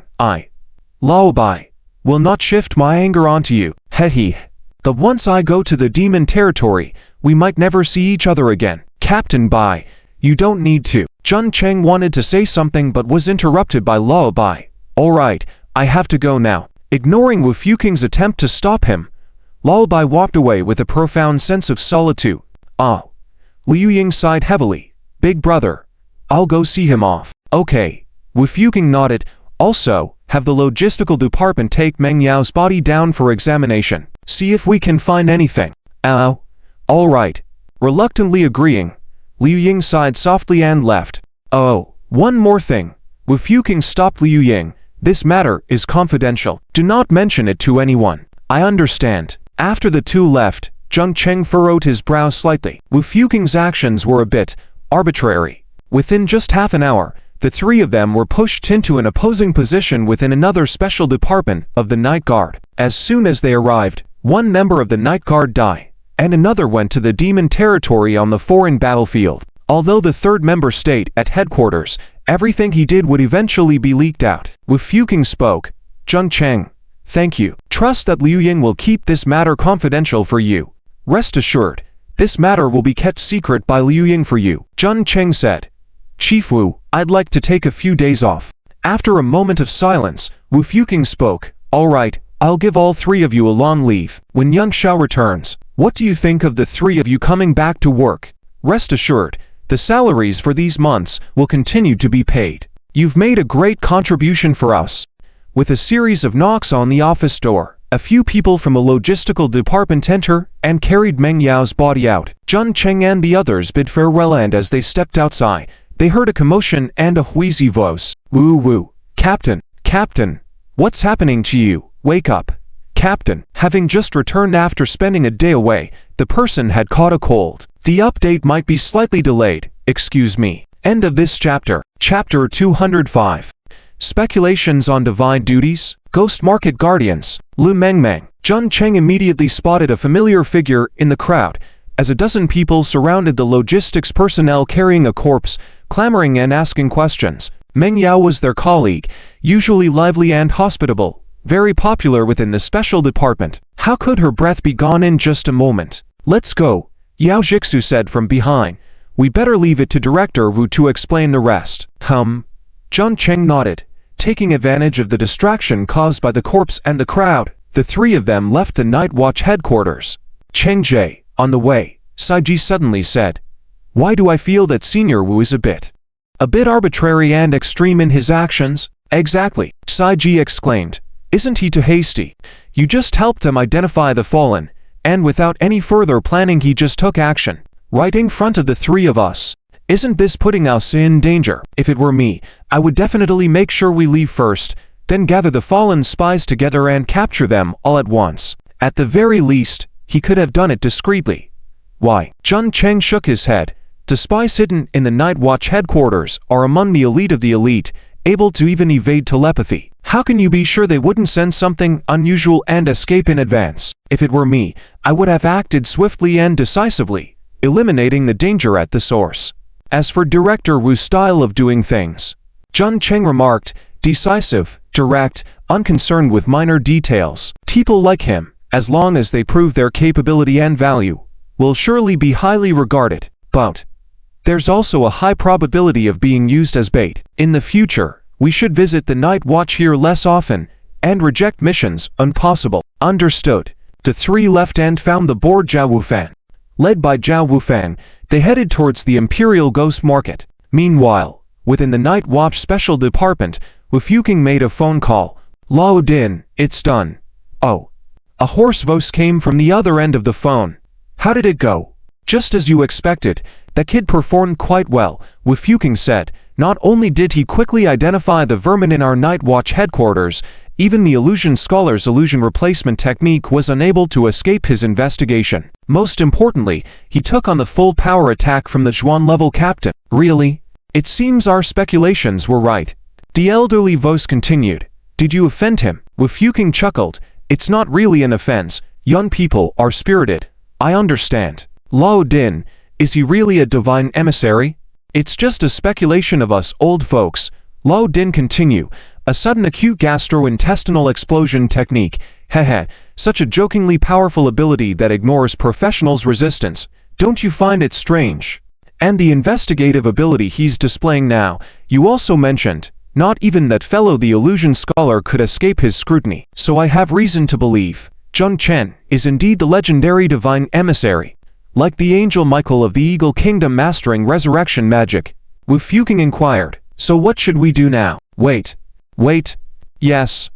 Lullaby, will not shift my anger onto you. Hehe. But once I go to the demon territory, we might never see each other again. Captain Bai, you don't need to. Jung Cheng wanted to say something but was interrupted by Lullaby. Alright, I have to go now. Ignoring Wu Fuqing's attempt to stop him, Lullaby walked away with a profound sense of solitude. Ah. Liu Ying sighed heavily. Big brother, I'll go see him off. Okay. Wu Fuqing nodded. Also, have the logistical department take Meng Yao's body down for examination. See if we can find anything. Oh. Alright. Reluctantly agreeing, Liu Ying sighed softly and left. Oh, one more thing. Wu Fuqing stopped Liu Ying. This matter is confidential. Do not mention it to anyone. I understand. After the two left, Jung Cheng furrowed his brow slightly. Wu Fuking's actions were a bit arbitrary. Within just half an hour, the three of them were pushed into an opposing position within another special department of the Night Guard. As soon as they arrived, one member of the Night Guard died, and another went to the demon territory on the foreign battlefield. Although the third member stayed at headquarters, everything he did would eventually be leaked out. Wu Fuking spoke. Jung Cheng, thank you. Trust that Liu Ying will keep this matter confidential for you. Rest assured, this matter will be kept secret by Liu Ying for you. Jung Cheng said. Chief Wu, I'd like to take a few days off. After a moment of silence, Wu Fuking spoke. All right, I'll give all three of you a long leave. When Yang Xiao returns, what do you think of the three of you coming back to work? Rest assured, the salaries for these months will continue to be paid. You've made a great contribution for us. With a series of knocks on the office door, a few people from a logistical department enter and carried Meng Yao's body out. Jun Cheng and the others bid farewell, and as they stepped outside, they heard a commotion and a wheezy voice. Woo woo. Captain, Captain, what's happening to you? Wake up. Captain, having just returned after spending a day away, the person had caught a cold. The update might be slightly delayed, excuse me. End of this chapter. Chapter 205. Speculations on divine duties, ghost market guardians, Lu Mengmeng. Jun Cheng immediately spotted a familiar figure in the crowd, as a dozen people surrounded the logistics personnel carrying a corpse, clamoring and asking questions. Meng Yao was their colleague, usually lively and hospitable, very popular within the special department. How could her breath be gone in just a moment? Let's go, Yao Jixu said from behind. We better leave it to Director Wu to explain the rest. Jun Cheng nodded. Taking advantage of the distraction caused by the corpse and the crowd, the three of them left the Night Watch headquarters. Cheng Jie, on the way, Saiji suddenly said. Why do I feel that Senior Wu is a bit arbitrary and extreme in his actions? Exactly, Saiji exclaimed. Isn't he too hasty? You just helped him identify the fallen, and without any further planning he just took action, right in front of the three of us. Isn't this putting us in danger? If it were me, I would definitely make sure we leave first, then gather the fallen spies together and capture them all at once. At the very least, he could have done it discreetly. Why? Jun Cheng shook his head. The spies hidden in the Night Watch headquarters are among the elite of the elite, able to even evade telepathy. How can you be sure they wouldn't send something unusual and escape in advance? If it were me, I would have acted swiftly and decisively, eliminating the danger at the source. As for Director Wu's style of doing things, Jun Cheng remarked, decisive, direct, unconcerned with minor details. People like him, as long as they prove their capability and value, will surely be highly regarded. But there's also a high probability of being used as bait. In the future, we should visit the Night Watch here less often, and reject missions impossible. Understood. The three left and found the bored Zhao Wufan. Led by Zhao Wufan, they headed towards the Imperial Ghost Market. Meanwhile, within the Night Watch Special Department, Wu Fuking made a phone call. Lao Din, it's done. Oh. A hoarse voice came from the other end of the phone. How did it go? Just as you expected, that kid performed quite well, Wu Fuking said. Not only did he quickly identify the vermin in our Night Watch headquarters, even the illusion scholar's illusion replacement technique was unable to escape his investigation. Most importantly, he took on the full power attack from the Zhuan-level captain. Really? It seems our speculations were right. The elderly voice continued. Did you offend him? Wu Fuking chuckled. It's not really an offense. Young people are spirited. I understand. Lao Din, is he really a divine emissary? It's just a speculation of us old folks. Lao Din continued. A sudden acute gastrointestinal explosion technique. Heh, such a jokingly powerful ability that ignores professionals' resistance. Don't you find it strange? And the investigative ability he's displaying now, you also mentioned. Not even that fellow the illusion scholar could escape his scrutiny. So I have reason to believe Jun Chen is indeed the legendary divine emissary. Like the angel Michael of the Eagle Kingdom mastering resurrection magic. Wu Fuking inquired. So what should we do now? Wait. Yes.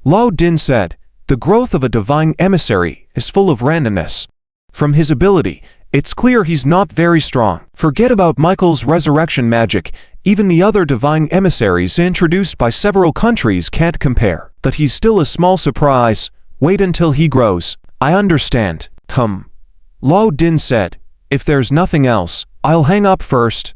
Lao Din said. The growth of a divine emissary is full of randomness. From his ability, it's clear he's not very strong. Forget about Michael's resurrection magic. Even the other divine emissaries introduced by several countries can't compare. But he's still a small surprise. Wait until he grows. I understand. Lao Din said. If there's nothing else, I'll hang up first.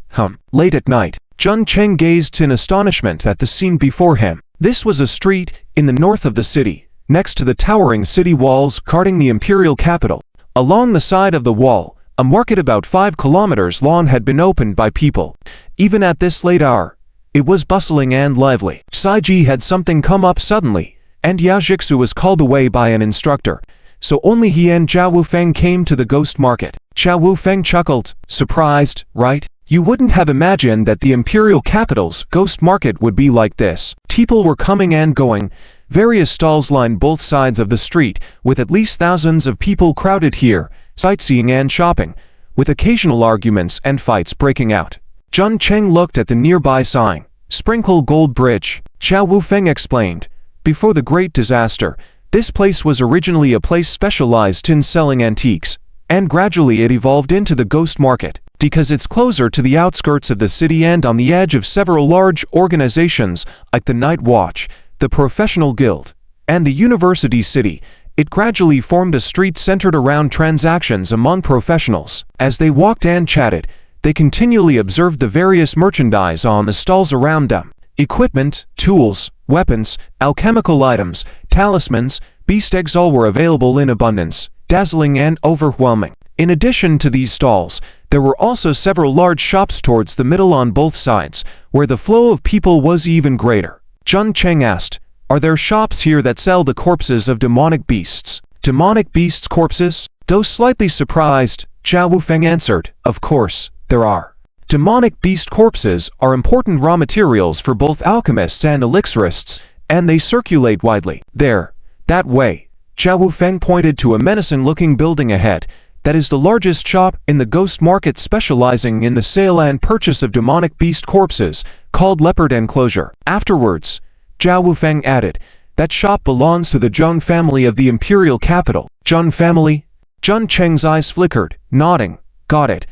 Late at night, Jun Cheng gazed in astonishment at the scene before him. This was a street in the north of the city, next to the towering city walls guarding the imperial capital. Along the side of the wall, a market about 5 kilometers long had been opened by people. Even at this late hour, it was bustling and lively. Saiji had something come up suddenly, and Yao Jixu was called away by an instructor, so only he and Zhao Wufeng came to the ghost market. Zhao Wufeng chuckled, surprised, right? You wouldn't have imagined that the imperial capital's ghost market would be like this. People were coming and going. Various stalls lined both sides of the street, with at least thousands of people crowded here, sightseeing and shopping, with occasional arguments and fights breaking out. Jun Cheng looked at the nearby sign, Sprinkle Gold Bridge. Zhao Wufeng explained, before the Great Disaster, this place was originally a place specialized in selling antiques, and gradually it evolved into the ghost market. Because it's closer to the outskirts of the city and on the edge of several large organizations like the Night Watch, the Professional Guild, and the University City, it gradually formed a street centered around transactions among professionals. As they walked and chatted, they continually observed the various merchandise on the stalls around them. Equipment, tools, weapons, alchemical items, talismans, beast eggs, all were available in abundance, dazzling and overwhelming. In addition to these stalls, there were also several large shops towards the middle on both sides, where the flow of people was even greater. Jun Cheng asked, are there shops here that sell the corpses of demonic beasts? Demonic beasts' corpses? Though slightly surprised, Zhao Wufeng answered, of course, there are. Demonic beast corpses are important raw materials for both alchemists and elixirists, and they circulate widely. There, that way. Zhao Wufeng pointed to a menacing-looking building ahead. That is the largest shop in the ghost market specializing in the sale and purchase of demonic beast corpses, called Leopard Enclosure. Afterwards, Zhao Wufeng added, that shop belongs to the Jung family of the imperial capital. Jun family? Jun Cheng's eyes flickered, nodding. Got it.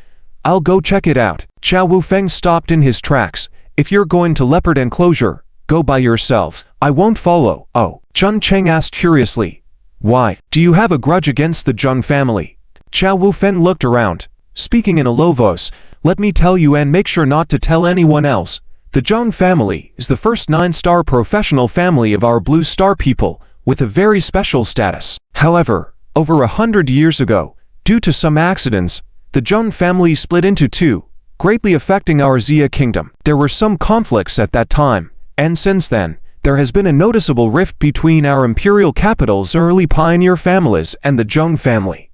I'll go check it out. Zhao Wufeng stopped in his tracks. If you're going to Leopard Enclosure, go by yourself. I won't follow. Oh, Jun Cheng asked curiously. Why? Do you have a grudge against the Jung family? Zhao Wufeng looked around, speaking in a low voice. Let me tell you and make sure not to tell anyone else. The Jong family is the first 9-star professional family of our Blue Star people, with a very special status. However, over 100 years ago, due to some accidents, the Jong family split into two, greatly affecting our Xia kingdom. There were some conflicts at that time, and since then, there has been a noticeable rift between our imperial capital's early pioneer families and the Jong family.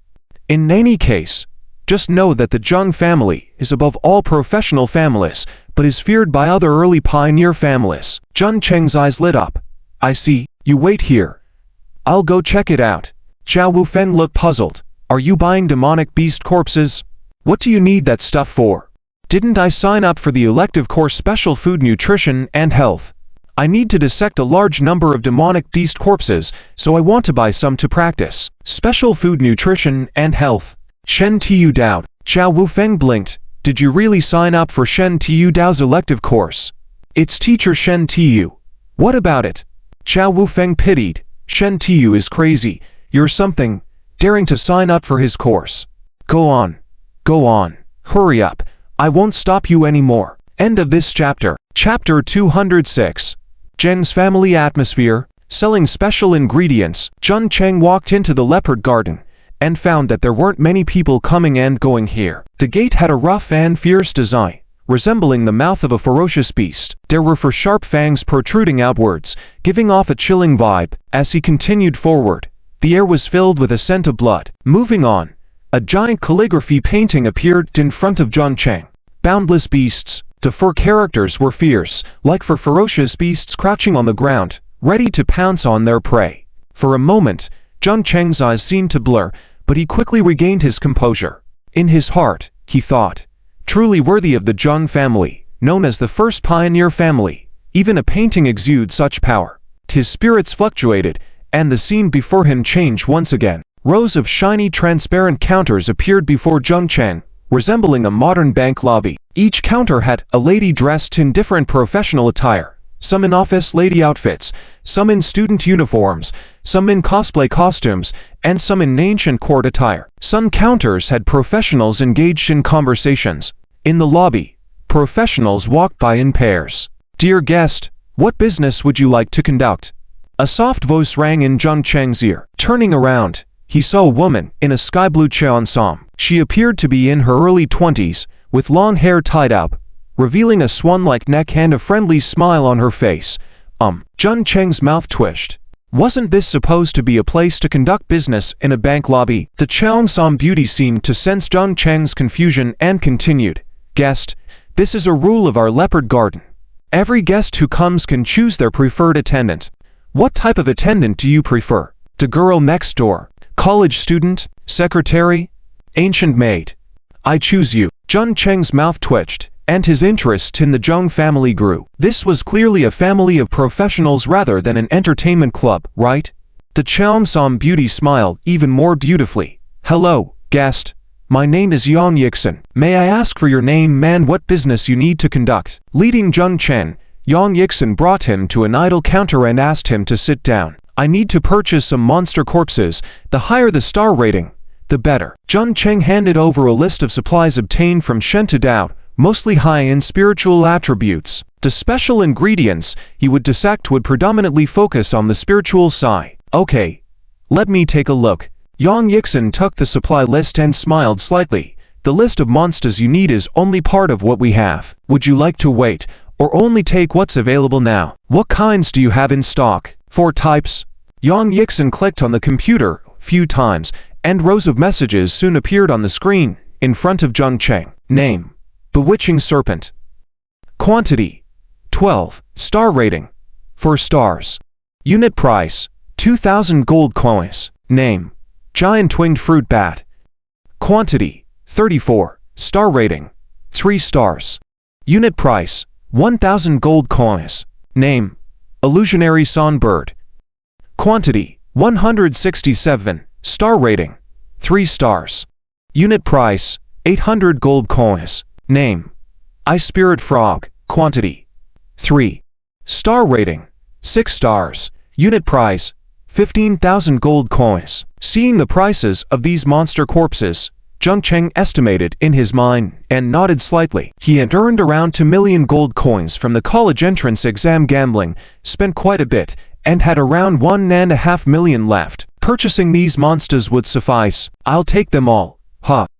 In any case, just know that the Jung family is above all professional families, but is feared by other early pioneer families. Jun Cheng's eyes lit up. I see, you wait here. I'll go check it out. Zhao Wufeng looked puzzled. Are you buying demonic beast corpses? What do you need that stuff for? Didn't I sign up for the elective course Special Food Nutrition and Health? I need to dissect a large number of demonic beast corpses, so I want to buy some to practice. Special Food Nutrition and Health. Shen Tiu Dao. Zhao Wufeng blinked. Did you really sign up for Shen Tiu Dao's elective course? It's teacher Shen Tiu. What about it? Zhao Wufeng pitied. Shen Tiu is crazy. You're something, daring to sign up for his course. Go on. Go on. Hurry up. I won't stop you anymore. End of this chapter. Chapter 206. Zheng's family atmosphere, selling special ingredients. Jun Cheng walked into the leopard garden and found that there weren't many people coming and going here. The gate had a rough and fierce design, resembling the mouth of a ferocious beast. There were 4 sharp fangs protruding outwards, giving off a chilling vibe. As he continued forward, the air was filled with a scent of blood. Moving on, a giant calligraphy painting appeared in front of Jun Cheng. Boundless beasts. The 4 characters were fierce, like 4 ferocious beasts crouching on the ground, ready to pounce on their prey. For a moment, Jun Cheng's eyes seemed to blur, but he quickly regained his composure. In his heart, he thought, truly worthy of the Jung family, known as the first pioneer family, even a painting exudes such power. His spirits fluctuated, and the scene before him changed once again. Rows of shiny transparent counters appeared before Jun Cheng, resembling a modern bank lobby. Each counter had a lady dressed in different professional attire, some in office lady outfits, some in student uniforms, some in cosplay costumes, and some in ancient court attire. Some counters had professionals engaged in conversations. In the lobby, professionals walked by in pairs. "Dear guest, what business would you like to conduct?" A soft voice rang in Jung Cheng's ear. Turning around, he saw a woman in a sky blue cheongsam. She appeared to be in her early 20s, with long hair tied up, revealing a swan-like neck and a friendly smile on her face. Jung Cheng's mouth twitched. Wasn't this supposed to be a place to conduct business in a bank lobby? The cheongsam beauty seemed to sense Jung Cheng's confusion and continued, "Guest, this is a rule of our leopard garden. Every guest who comes can choose their preferred attendant. What type of attendant do you prefer? The girl next door? College student? Secretary? Ancient maid? I choose you." Jung Cheng's mouth twitched, and his interest in the Jong family grew. This was clearly a family of professionals rather than an entertainment club, right? The cheongsam beauty smiled even more beautifully. "Hello, guest. My name is Yang Yixin. May I ask for your name and what business you need to conduct?" Leading Jung Cheng, Yang Yixin brought him to an idle counter and asked him to sit down. "I need to purchase some monster corpses. The higher the star rating, the better." Jung Cheng handed over a list of supplies obtained from Shen Dao, mostly high in spiritual attributes. The special ingredients he would dissect would predominantly focus on the spiritual side. "Okay, let me take a look." Yang Yixin took the supply list and smiled slightly. "The list of monsters you need is only part of what we have. Would you like to wait, or only take what's available now? What kinds do you have in stock?" "4 types." Yang Yixin clicked on the computer a few times, and rows of messages soon appeared on the screen in front of Jung Cheng. Name: Bewitching Serpent. Quantity: 12. Star rating: 4 stars. Unit price: 2,000 gold coins. Name: Giant Winged Fruit Bat. Quantity: 34. Star rating: 3 stars. Unit price: 1,000 gold coins. Name: Illusionary Songbird. Quantity: 167. Star rating: 3 stars. Unit price: 800 gold coins. Name: Ice Spirit Frog. Quantity: 3. Star rating: 6 stars. Unit price: 15,000 gold coins. Seeing the prices of these monster corpses, Jung Cheng estimated in his mind and nodded slightly. He had earned around 2 million gold coins from the college entrance exam gambling, spent quite a bit, and had around 1.5 million left. Purchasing these monsters would suffice. "I'll take them all."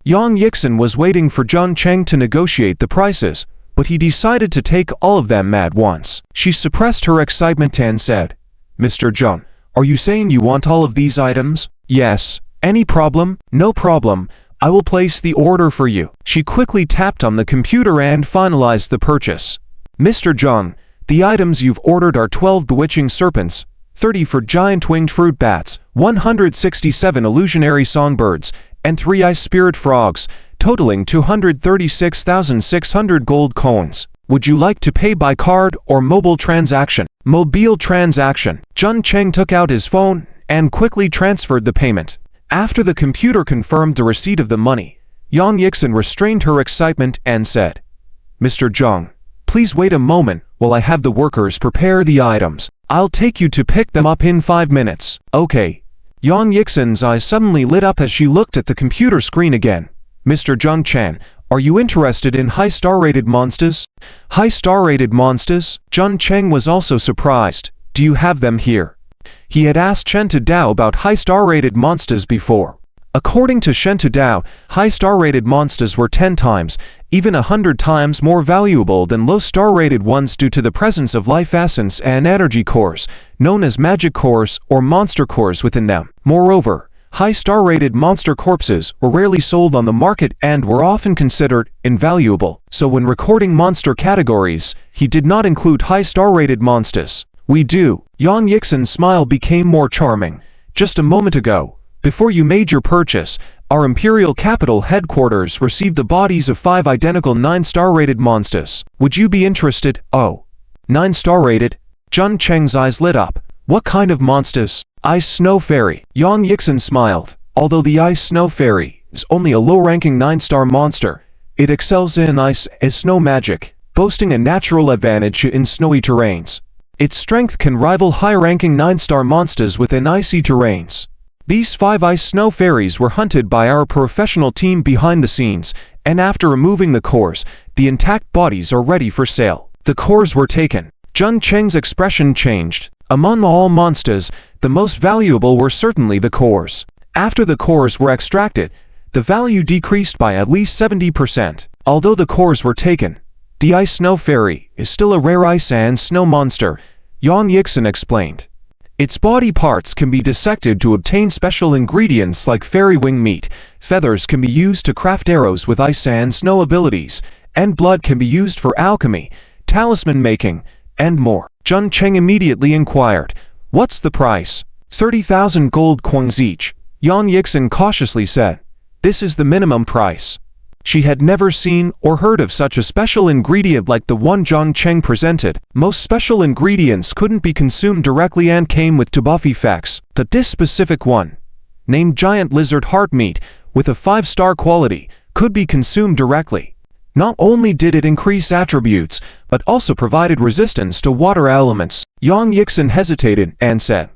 Yang Yixin was waiting for Jung Cheng to negotiate the prices, but he decided to take all of them at once. She suppressed her excitement and said, "Mr. Jung, are you saying you want all of these items?" "Yes." "Any problem?" "No problem. I will place the order for you." She quickly tapped on the computer and finalized the purchase. "Mr. Jung, the items you've ordered are 12 bewitching serpents, 30 for giant winged fruit bats, 167 illusionary songbirds, and 3 ice spirit frogs, totaling 236,600 gold coins. Would you like to pay by card or mobile transaction?" "Mobile transaction." Jung Cheng took out his phone and quickly transferred the payment. After the computer confirmed the receipt of the money, Yang Yixin restrained her excitement and said, "Mr. Jung, please wait a moment while I have the workers prepare the items. I'll take you to pick them up in 5 minutes." "Okay." Yang Yixin's eyes suddenly lit up as she looked at the computer screen again. "Mr. Jung Chan, are you interested in high star-rated monsters?" "High star-rated monsters?" Jung Cheng was also surprised. "Do you have them here?" He had asked Shen Dao about high star-rated monsters before. According to Shen Dao, high star-rated monsters were 10 times, even 100 times more valuable than low star-rated ones due to the presence of life essence and energy cores, known as magic cores or monster cores within them. Moreover, high star-rated monster corpses were rarely sold on the market and were often considered invaluable. So when recording monster categories, he did not include high star-rated monsters. "We do." Yang Yixin's smile became more charming. "Just a moment ago, before you made your purchase, our Imperial Capital headquarters received the bodies of 5 identical 9-star-rated monsters. Would you be interested?" "Oh, 9-star-rated?" Jung Cheng's eyes lit up. "What kind of monsters?" "Ice Snow Fairy." Yang Yixin smiled. Although the Ice Snow Fairy is only a low-ranking 9-star monster, it excels in ice and snow magic, boasting a natural advantage in snowy terrains. Its strength can rival high-ranking 9-star monsters within icy terrains. These 5 ice snow fairies were hunted by our professional team behind the scenes, and after removing the cores, the intact bodies are ready for sale. The cores were taken. Jun Cheng's expression changed. Among all monsters, the most valuable were certainly the cores. After the cores were extracted, the value decreased by at least 70%. Although the cores were taken, the ice snow fairy is still a rare ice and snow monster, Yang Yixin explained. Its body parts can be dissected to obtain special ingredients like fairy wing meat, feathers can be used to craft arrows with ice and snow abilities, and blood can be used for alchemy, talisman making, and more. Jun Cheng immediately inquired, "What's the price?" 30,000 gold coins each, Yang Yixin cautiously said. This is the minimum price. She had never seen or heard of such a special ingredient like the one Jun Cheng presented. Most special ingredients couldn't be consumed directly and came with debuff effects, but this specific one, named Giant Lizard Heart Meat, with a 5-star quality, could be consumed directly. Not only did it increase attributes, but also provided resistance to water elements. Yang Yixin hesitated and said,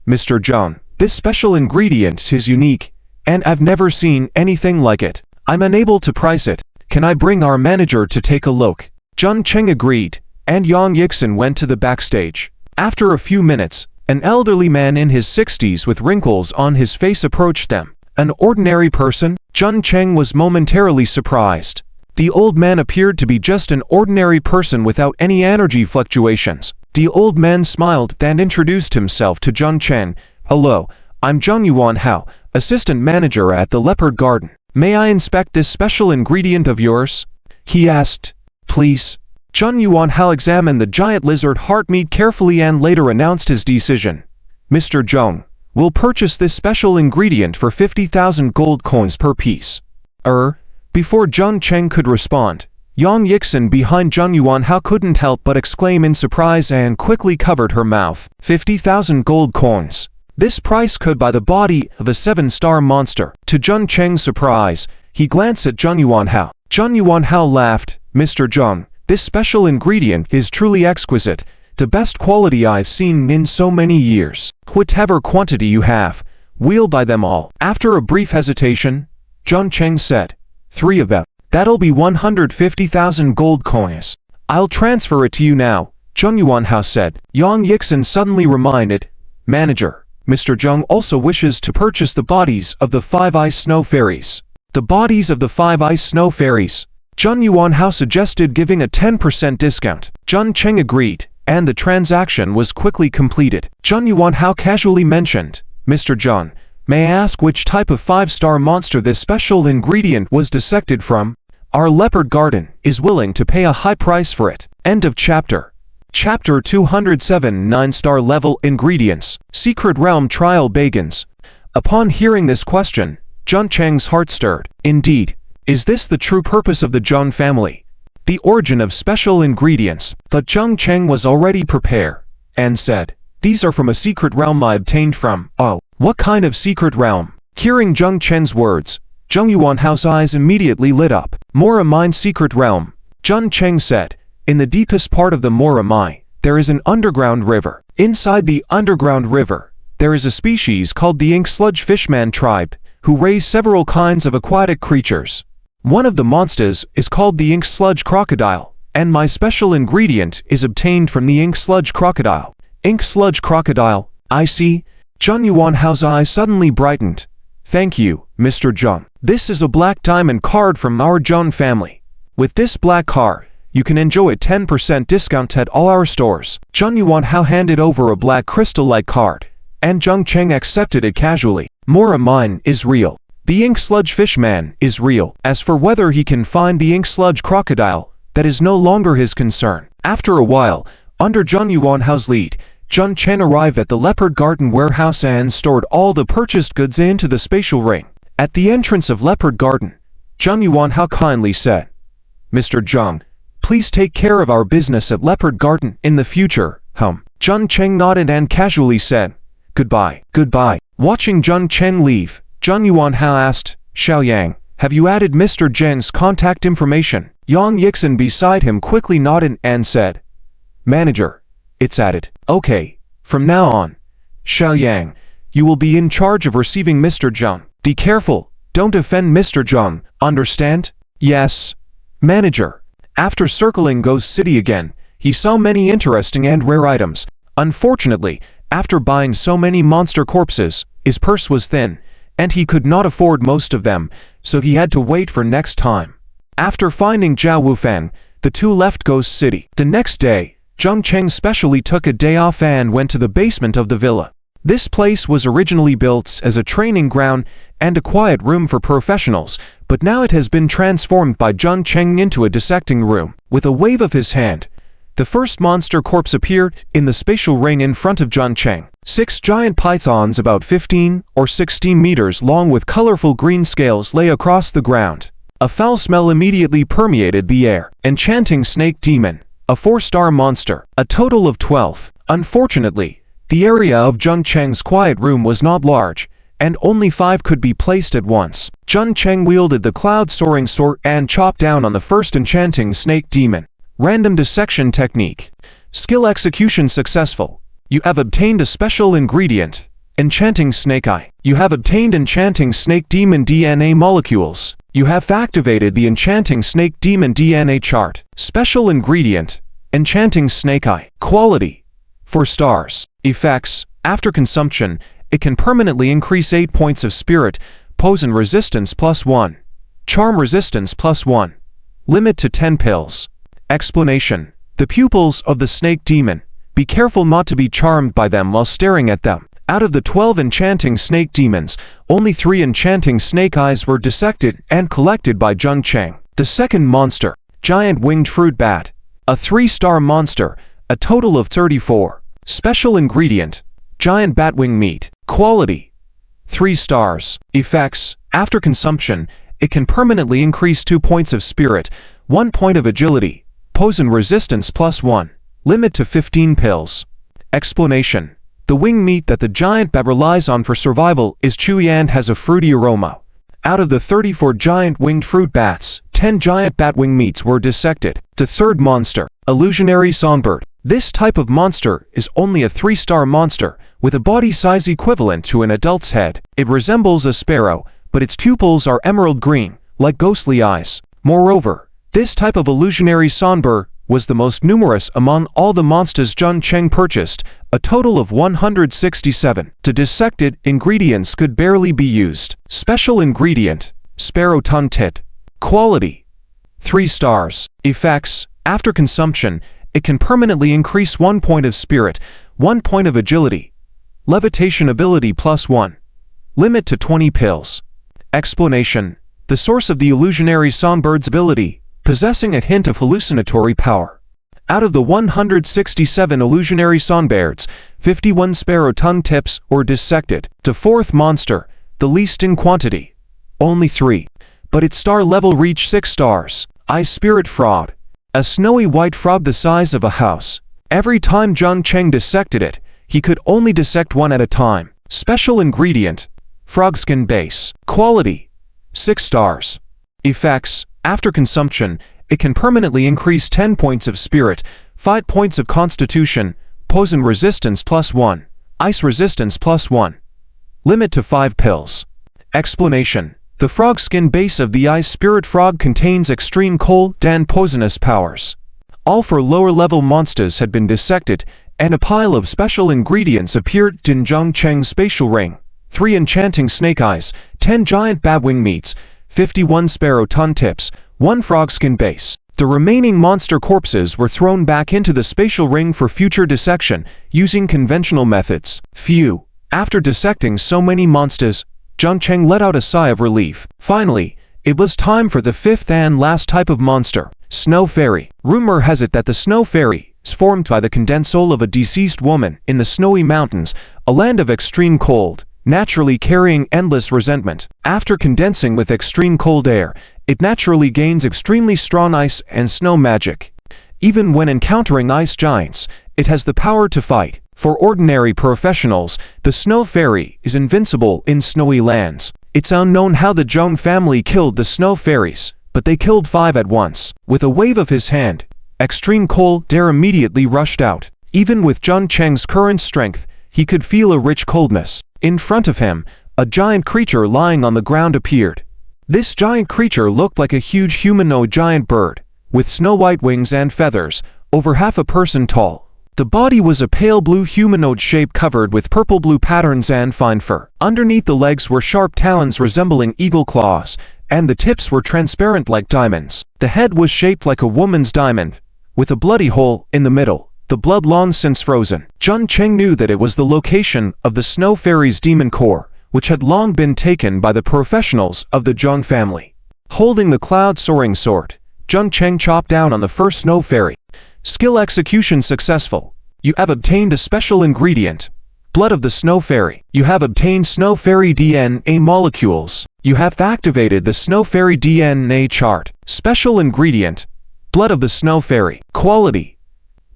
"Mr. Jung, this special ingredient is unique, and I've never seen anything like it. I'm unable to price it. Can I bring our manager to take a look?" Jun Cheng agreed, and Yang Yixin went to the backstage. After a few minutes, an elderly man in his 60s with wrinkles on his face approached them. An ordinary person? Jun Cheng was momentarily surprised. The old man appeared to be just an ordinary person without any energy fluctuations. The old man smiled and introduced himself to Jun Cheng. "Hello, I'm Zheng Yuan Hao, assistant manager at the Leopard Garden. May I inspect this special ingredient of yours?" he asked. "Please." Zheng Yuan Hao examined the giant lizard heart meat carefully and later announced his decision. "Mr. Zheng, we'll purchase this special ingredient for 50,000 gold coins per piece." Before Jun Cheng could respond, Yang Yixin behind Zheng Yuan Hao couldn't help but exclaim in surprise and quickly covered her mouth. 50,000 gold coins. This price could buy the body of a 7-star monster. To Jun Cheng's surprise, he glanced at Zheng Yuan Hao. Zheng Yuan Hao laughed. "Mr. Zheng, this special ingredient is truly exquisite, the best quality I've seen in so many years. Whatever quantity you have, we'll buy them all." After a brief hesitation, Jun Cheng said, "3 of them. That'll be 150,000 gold coins. I'll transfer it to you now," Zheng Yuan Hao said. Yang Yixin suddenly reminded, "Manager, Mr. Zheng also wishes to purchase the bodies of the 5 ice snow fairies." The bodies of the 5 ice snow fairies. Zheng Yuan Hao suggested giving a 10% discount. Jun Cheng agreed, and the transaction was quickly completed. Zheng Yuan Hao casually mentioned, "Mr. Zheng, may I ask which type of 5-star monster this special ingredient was dissected from? Our Leopard Garden is willing to pay a high price for it." End of chapter. Chapter 207 9-star level ingredients. Secret Realm trial begins. Upon hearing this question, Jun Cheng's heart stirred. Indeed, is this the true purpose of the Zheng family? The origin of special ingredients. But Jun Cheng was already prepared, and said, "These are from a secret realm I obtained from." "Oh, what kind of secret realm?" Hearing Jun Chen's words, Zheng Yuan Hao's eyes immediately lit up. "Mora Mine's secret realm," Jun Cheng said. "In the deepest part of the Mora Mine, there is an underground river. Inside the underground river, there is a species called the ink sludge fishman tribe, who raise several kinds of aquatic creatures. One of the monsters is called the ink sludge crocodile, and my special ingredient is obtained from the ink sludge crocodile." Ink sludge crocodile, I see. Zheng Yuan Hao's eyes suddenly brightened. "Thank you, Mr. Zheng. This is a black diamond card from our Zheng family. With this black card, you can enjoy a 10% discount at all our stores." Zheng Yuan Hao handed over a black crystal-like card, and Zheng Cheng accepted it casually. Mora Mine is real. The ink sludge fishman is real. As for whether he can find the ink sludge crocodile, that is no longer his concern. After a while, under Zheng Yuan Hao's lead, Jun Chen arrived at the Leopard Garden warehouse and stored all the purchased goods into the spatial ring. At the entrance of Leopard Garden, Zheng Yuan Hao kindly said, "Mr. Zheng, please take care of our business at Leopard Garden in the future." Jun Cheng nodded and casually said, "Goodbye." Goodbye. Watching Jun Chen leave, Zheng Yuan Hao asked, "Xiaoyang, have you added Mr. Zheng's contact information?" Yang Yixin beside him quickly nodded and said, "Manager, it's added. Okay, from now on, Xiaoyang, you will be in charge of receiving Mr. Jong. Be careful, don't offend Mr. Jong, understand? Yes, manager. After circling Ghost City again, he saw many interesting and rare items. Unfortunately, after buying so many monster corpses, his purse was thin, and he could not afford most of them, so he had to wait for next time. After finding Zhao Wufang, the two left Ghost City. The next day, Zheng Cheng specially took a day off and went to the basement of the villa. This place was originally built as a training ground and a quiet room for professionals, but now it has been transformed by Zheng Cheng into a dissecting room. With a wave of his hand, the first monster corpse appeared in the spatial ring in front of Zheng Cheng. 6 giant pythons about 15 or 16 meters long with colorful green scales lay across the ground. A foul smell immediately permeated the air. Enchanting snake demon, a 4-star monster, a total of 12. Unfortunately, the area of Zheng Cheng's quiet room was not large, and only 5 could be placed at once. Zheng Cheng wielded the cloud-soaring sword and chopped down on the first enchanting snake demon. Random dissection technique. Skill execution successful. You have obtained a special ingredient, enchanting snake eye. You have obtained enchanting snake demon DNA molecules. You have activated the enchanting snake demon DNA chart. Special ingredient, enchanting snake eye. Quality, 4 stars. Effects. After consumption, it can permanently increase 8 points of spirit, poison resistance +1, charm resistance +1. Limit to 10 pills. Explanation. The pupils of the snake demon. Be careful not to be charmed by them while staring at them. Out of the 12 enchanting snake demons, only 3 enchanting snake eyes were dissected and collected by Zheng Cheng. The second monster, giant winged fruit bat, a 3-star monster, a total of 34. Special ingredient, giant batwing meat. Quality, 3 stars. Effects. After consumption, it can permanently increase 2 points of spirit, 1 point of agility, poison resistance +1. Limit to 15 pills. Explanation. The wing meat that the giant bat relies on for survival is chewy and has a fruity aroma. Out of the 34 giant winged fruit bats, 10 giant batwing meats were dissected. The third monster, illusionary songbird. This type of monster is only a 3-star monster, with a body size equivalent to an adult's head. It resembles a sparrow, but its pupils are emerald green, like ghostly eyes. Moreover, this type of illusionary songbird was the most numerous among all the monsters Zheng Cheng purchased, a total of 167. The dissected ingredients could barely be used. Special ingredient, sparrow tongue tit. Quality, 3 stars. Effects. After consumption, it can permanently increase 1 point of spirit, 1 point of agility, levitation ability +1. Limit to 20 pills. Explanation. The source of the illusionary songbird's ability, possessing a hint of hallucinatory power. Out of the 167 illusionary songbirds, 51 sparrow tongue tips were dissected. The fourth monster, the least in quantity, only 3, but its star level reached 6 stars. Ice spirit frog, a snowy white frog the size of a house. Every time Zheng Cheng dissected it, he could only dissect 1 at a time. Special ingredient, frog skin base. Quality, 6 stars. Effects. After consumption, it can permanently increase 10 points of spirit, 5 points of constitution, poison resistance +1, ice resistance +1. Limit to 5 pills. Explanation. The frog skin base of the ice spirit frog contains extreme cold and poisonous powers. All 4 lower-level monsters had been dissected, and a pile of special ingredients appeared in Zheng Cheng's spatial ring. 3 enchanting snake eyes, 10 giant batwing meats, 51 sparrow tongue tips, 1 frog skin base. The remaining monster corpses were thrown back into the spatial ring for future dissection, using conventional methods. Phew! After dissecting so many monsters, Zheng Cheng let out a sigh of relief. Finally, it was time for the 5th and last type of monster, Snow Fairy. Rumor has it that the Snow Fairy is formed by the condensed soul of a deceased woman in the snowy mountains, a land of extreme cold, naturally carrying endless resentment. After condensing with extreme cold air, it naturally gains extremely strong ice and snow magic. Even when encountering ice giants, it has the power to fight. For ordinary professionals, the Snow Fairy is invincible in snowy lands. It's unknown how the Jong family killed the Snow Fairies, but they killed 5 at once. With a wave of his hand, extreme cold air immediately rushed out. Even with Jung Cheng's current strength, he could feel a rich coldness. In front of him, a giant creature lying on the ground appeared. This giant creature looked like a huge humanoid giant bird, with snow-white wings and feathers, over half a person tall. The body was a pale blue humanoid shape covered with purple-blue patterns and fine fur. Underneath the legs were sharp talons resembling eagle claws, and the tips were transparent like diamonds. The head was shaped like a woman's diamond, with a bloody hole in the middle, the blood long since frozen. Jung Cheng knew that it was the location of the Snow Fairy's demon core, which had long been taken by the professionals of the Jong family. Holding the cloud-soaring sword, Jung Cheng chopped down on the first Snow Fairy. Skill execution successful. You have obtained a special ingredient. Blood of the Snow Fairy. You have obtained Snow Fairy DNA molecules. You have activated the Snow Fairy DNA chart. Special ingredient. Blood of the Snow Fairy. Quality: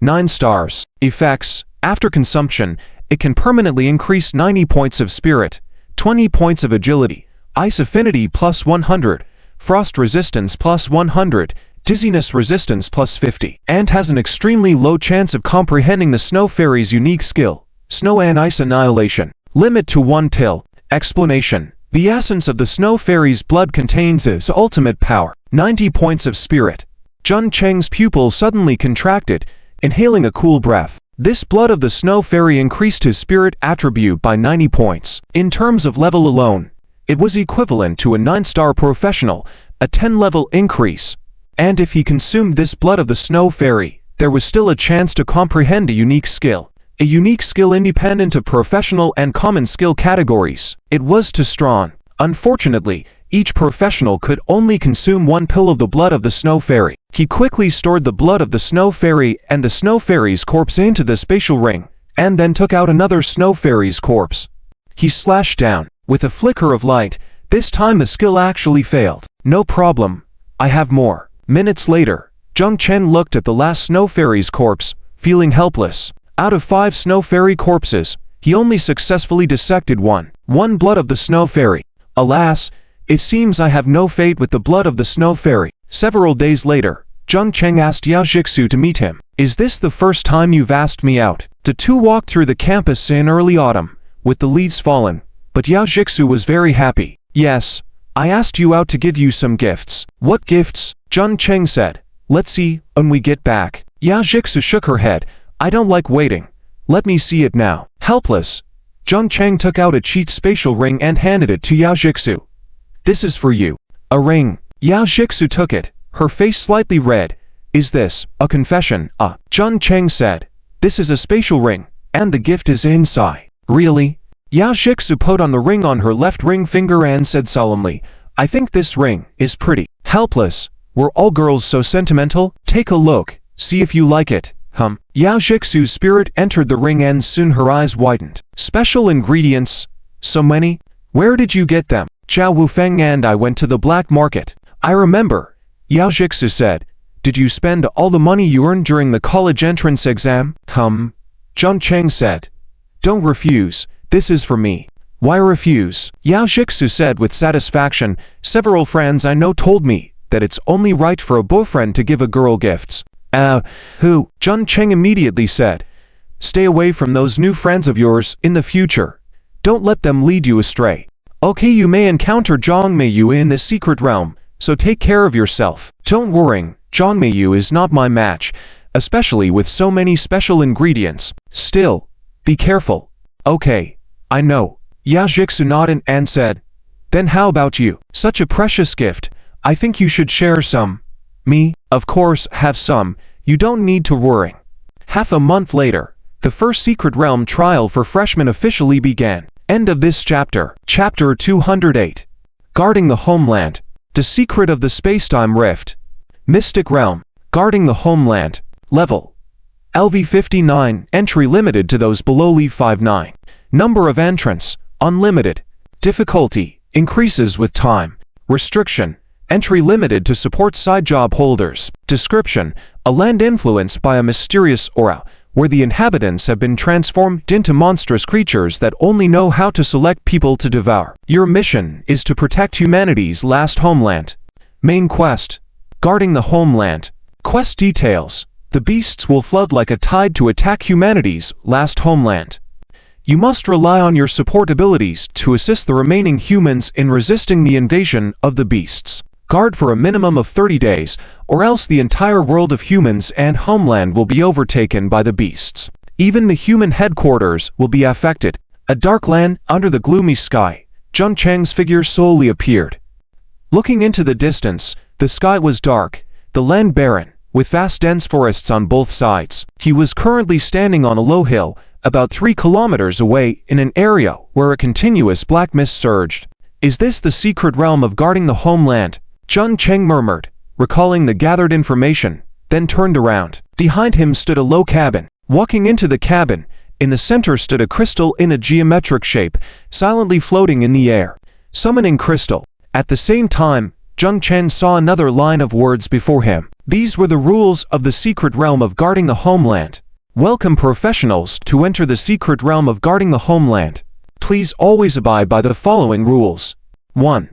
9 stars. Effects: after consumption, it can permanently increase 90 points of spirit, 20 points of agility, ice affinity plus 100, frost resistance plus 100, dizziness resistance plus 50, and has an extremely low chance of comprehending the Snow Fairy's unique skill, Snow and Ice Annihilation. Limit to 1 till. Explanation: the essence of the Snow Fairy's blood contains its ultimate power, 90 points of spirit. Jung Cheng's pupil suddenly contracted, inhaling a cool breath. This blood of the Snow Fairy increased his spirit attribute by 90 points. In terms of level alone, it was equivalent to a 9-star professional, a 10-level increase. And if he consumed this blood of the Snow Fairy, there was still a chance to comprehend a unique skill independent of professional and common skill categories. It was too strong. Unfortunately, each professional could only consume 1 pill of the blood of the Snow Fairy. He quickly stored the blood of the Snow Fairy and the Snow Fairy's corpse into the spatial ring, and then took out another Snow Fairy's corpse. He slashed down. With a flicker of light, this time the skill actually failed. No problem. I have more. Minutes later, Jung Cheng looked at the last Snow Fairy's corpse, feeling helpless. Out of 5 Snow Fairy corpses, he only successfully dissected one blood of the Snow Fairy. Alas, it seems I have no fate with the blood of the Snow Fairy. Several days later, Jung Cheng asked Yao Jixu to meet him. Is this the first time you've asked me out? The two walked through the campus in early autumn, with the leaves fallen, but Yao Jixu was very happy. Yes, I asked you out to give you some gifts. What gifts? Jung Cheng said. Let's see, when we get back. Yao Jixu shook her head. I don't like waiting. Let me see it now. Helpless, Jung Cheng took out a cheat spatial ring and handed it to Yao Jixu. This is for you. A ring. Yao Jixu took it, her face slightly red. Is this a confession? Jung Cheng said. This is a spatial ring, and the gift is inside. Really? Yao Jixu put on the ring on her left ring finger and said solemnly, I think this ring is pretty. Helpless. Were all girls so sentimental? Take a look, see if you like it. Yao Jixu's spirit entered the ring and soon her eyes widened. Special ingredients? So many? Where did you get them? Zhao Wufeng and I went to the black market. I remember. Yao Jixu said. Did you spend all the money you earned during the college entrance exam? Jung Cheng said. Don't refuse. This is for me. Why refuse? Yao Jixu said with satisfaction. Several friends I know told me that it's only right for a boyfriend to give a girl gifts. Who? Jung Cheng immediately said. Stay away from those new friends of yours in the future. Don't let them lead you astray. Okay, you may encounter Zhang Meiyu in the secret realm, so take care of yourself. Don't worry, Zhang Meiyu is not my match, especially with so many special ingredients. Still, be careful. Okay, I know. Yao Jixu nodded and said. Then how about you? Such a precious gift. I think you should share some. Me, of course, have some. You don't need to worry. Half a month later, the first secret realm trial for freshmen officially began. End of this chapter. Chapter 208. Guarding the Homeland. The Secret of the Spacetime Rift. Mystic Realm. Guarding the Homeland. Level. LV59. Entry limited to those below Level 59. Number of entrants. Unlimited. Difficulty. Increases with time. Restriction. Entry limited to support side job holders. Description. A land influenced by a mysterious aura, where the inhabitants have been transformed into monstrous creatures that only know how to select people to devour. Your mission is to protect humanity's last homeland. Main quest. Guarding the Homeland. Quest details. the beasts will flood like a tide to attack humanity's last homeland. You must rely on your support abilities to assist the remaining humans in resisting the invasion of the beasts. Guard for a minimum of 30 days, or else the entire world of humans and Homeland will be overtaken by the beasts. Even the human headquarters will be affected. A dark land under the gloomy sky. Jun Chang's figure slowly appeared. Looking into the distance, the sky was dark, the land barren, with vast dense forests on both sides. He was currently standing on a low hill, about 3 kilometers away, in an area where a continuous black mist surged. Is this the secret realm of guarding the homeland? Jun Chang murmured, recalling the gathered information, then turned around. Behind him stood a low cabin. Walking into the cabin, in the center stood a crystal in a geometric shape, silently floating in the air. Summoning crystal. At the same time, Jun Chang saw another line of words before him. These were the rules of the secret realm of guarding the homeland. Welcome professionals to enter the secret realm of guarding the homeland. Please always abide by the following rules. 1.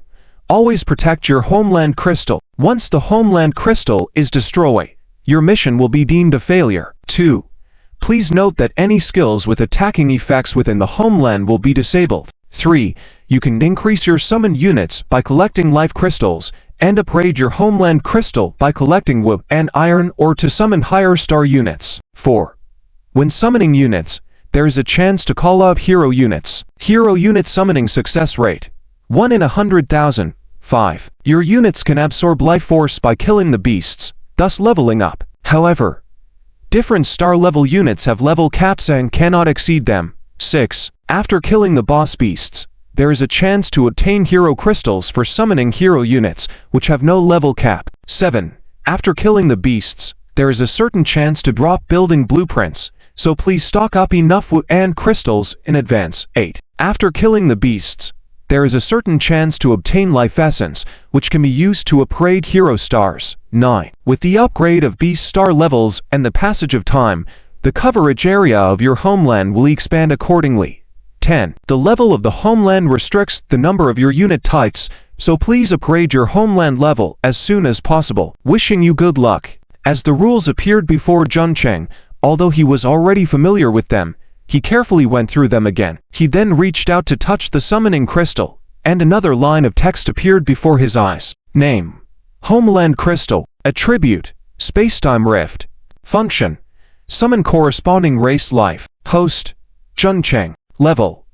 Always protect your homeland crystal. Once the homeland crystal is destroyed, your mission will be deemed a failure. 2. Please note that any skills with attacking effects within the homeland will be disabled. 3. You can increase your summoned units by collecting life crystals, and upgrade your homeland crystal by collecting wood and iron or to summon higher star units. 4. When summoning units, there is a chance to call up hero units. Hero unit summoning success rate 1 in 100,000. 5. Your units can absorb life force by killing the beasts, thus leveling up. However, different star level units have level caps and cannot exceed them. 6. After killing the boss beasts, there is a chance to obtain hero crystals for summoning hero units, which have no level cap. 7. After killing the beasts, there is a certain chance to drop building blueprints, so please stock up enough wood and crystals in advance. 8. After killing the beasts, there is a certain chance to obtain life essence, which can be used to upgrade hero stars. 9. With the upgrade of beast star levels and the passage of time, the coverage area of your homeland will expand accordingly. 10. The level of the homeland restricts the number of your unit types, so please upgrade your homeland level as soon as possible. Wishing you good luck. As the rules appeared before Jun Chang, although he was already familiar with them, he carefully went through them again. He then reached out to touch the summoning crystal, and another line of text appeared before his eyes. Name: Homeland Crystal. Attribute: Spacetime Rift. Function: Summon corresponding race life. Host: Jun Chang. Level: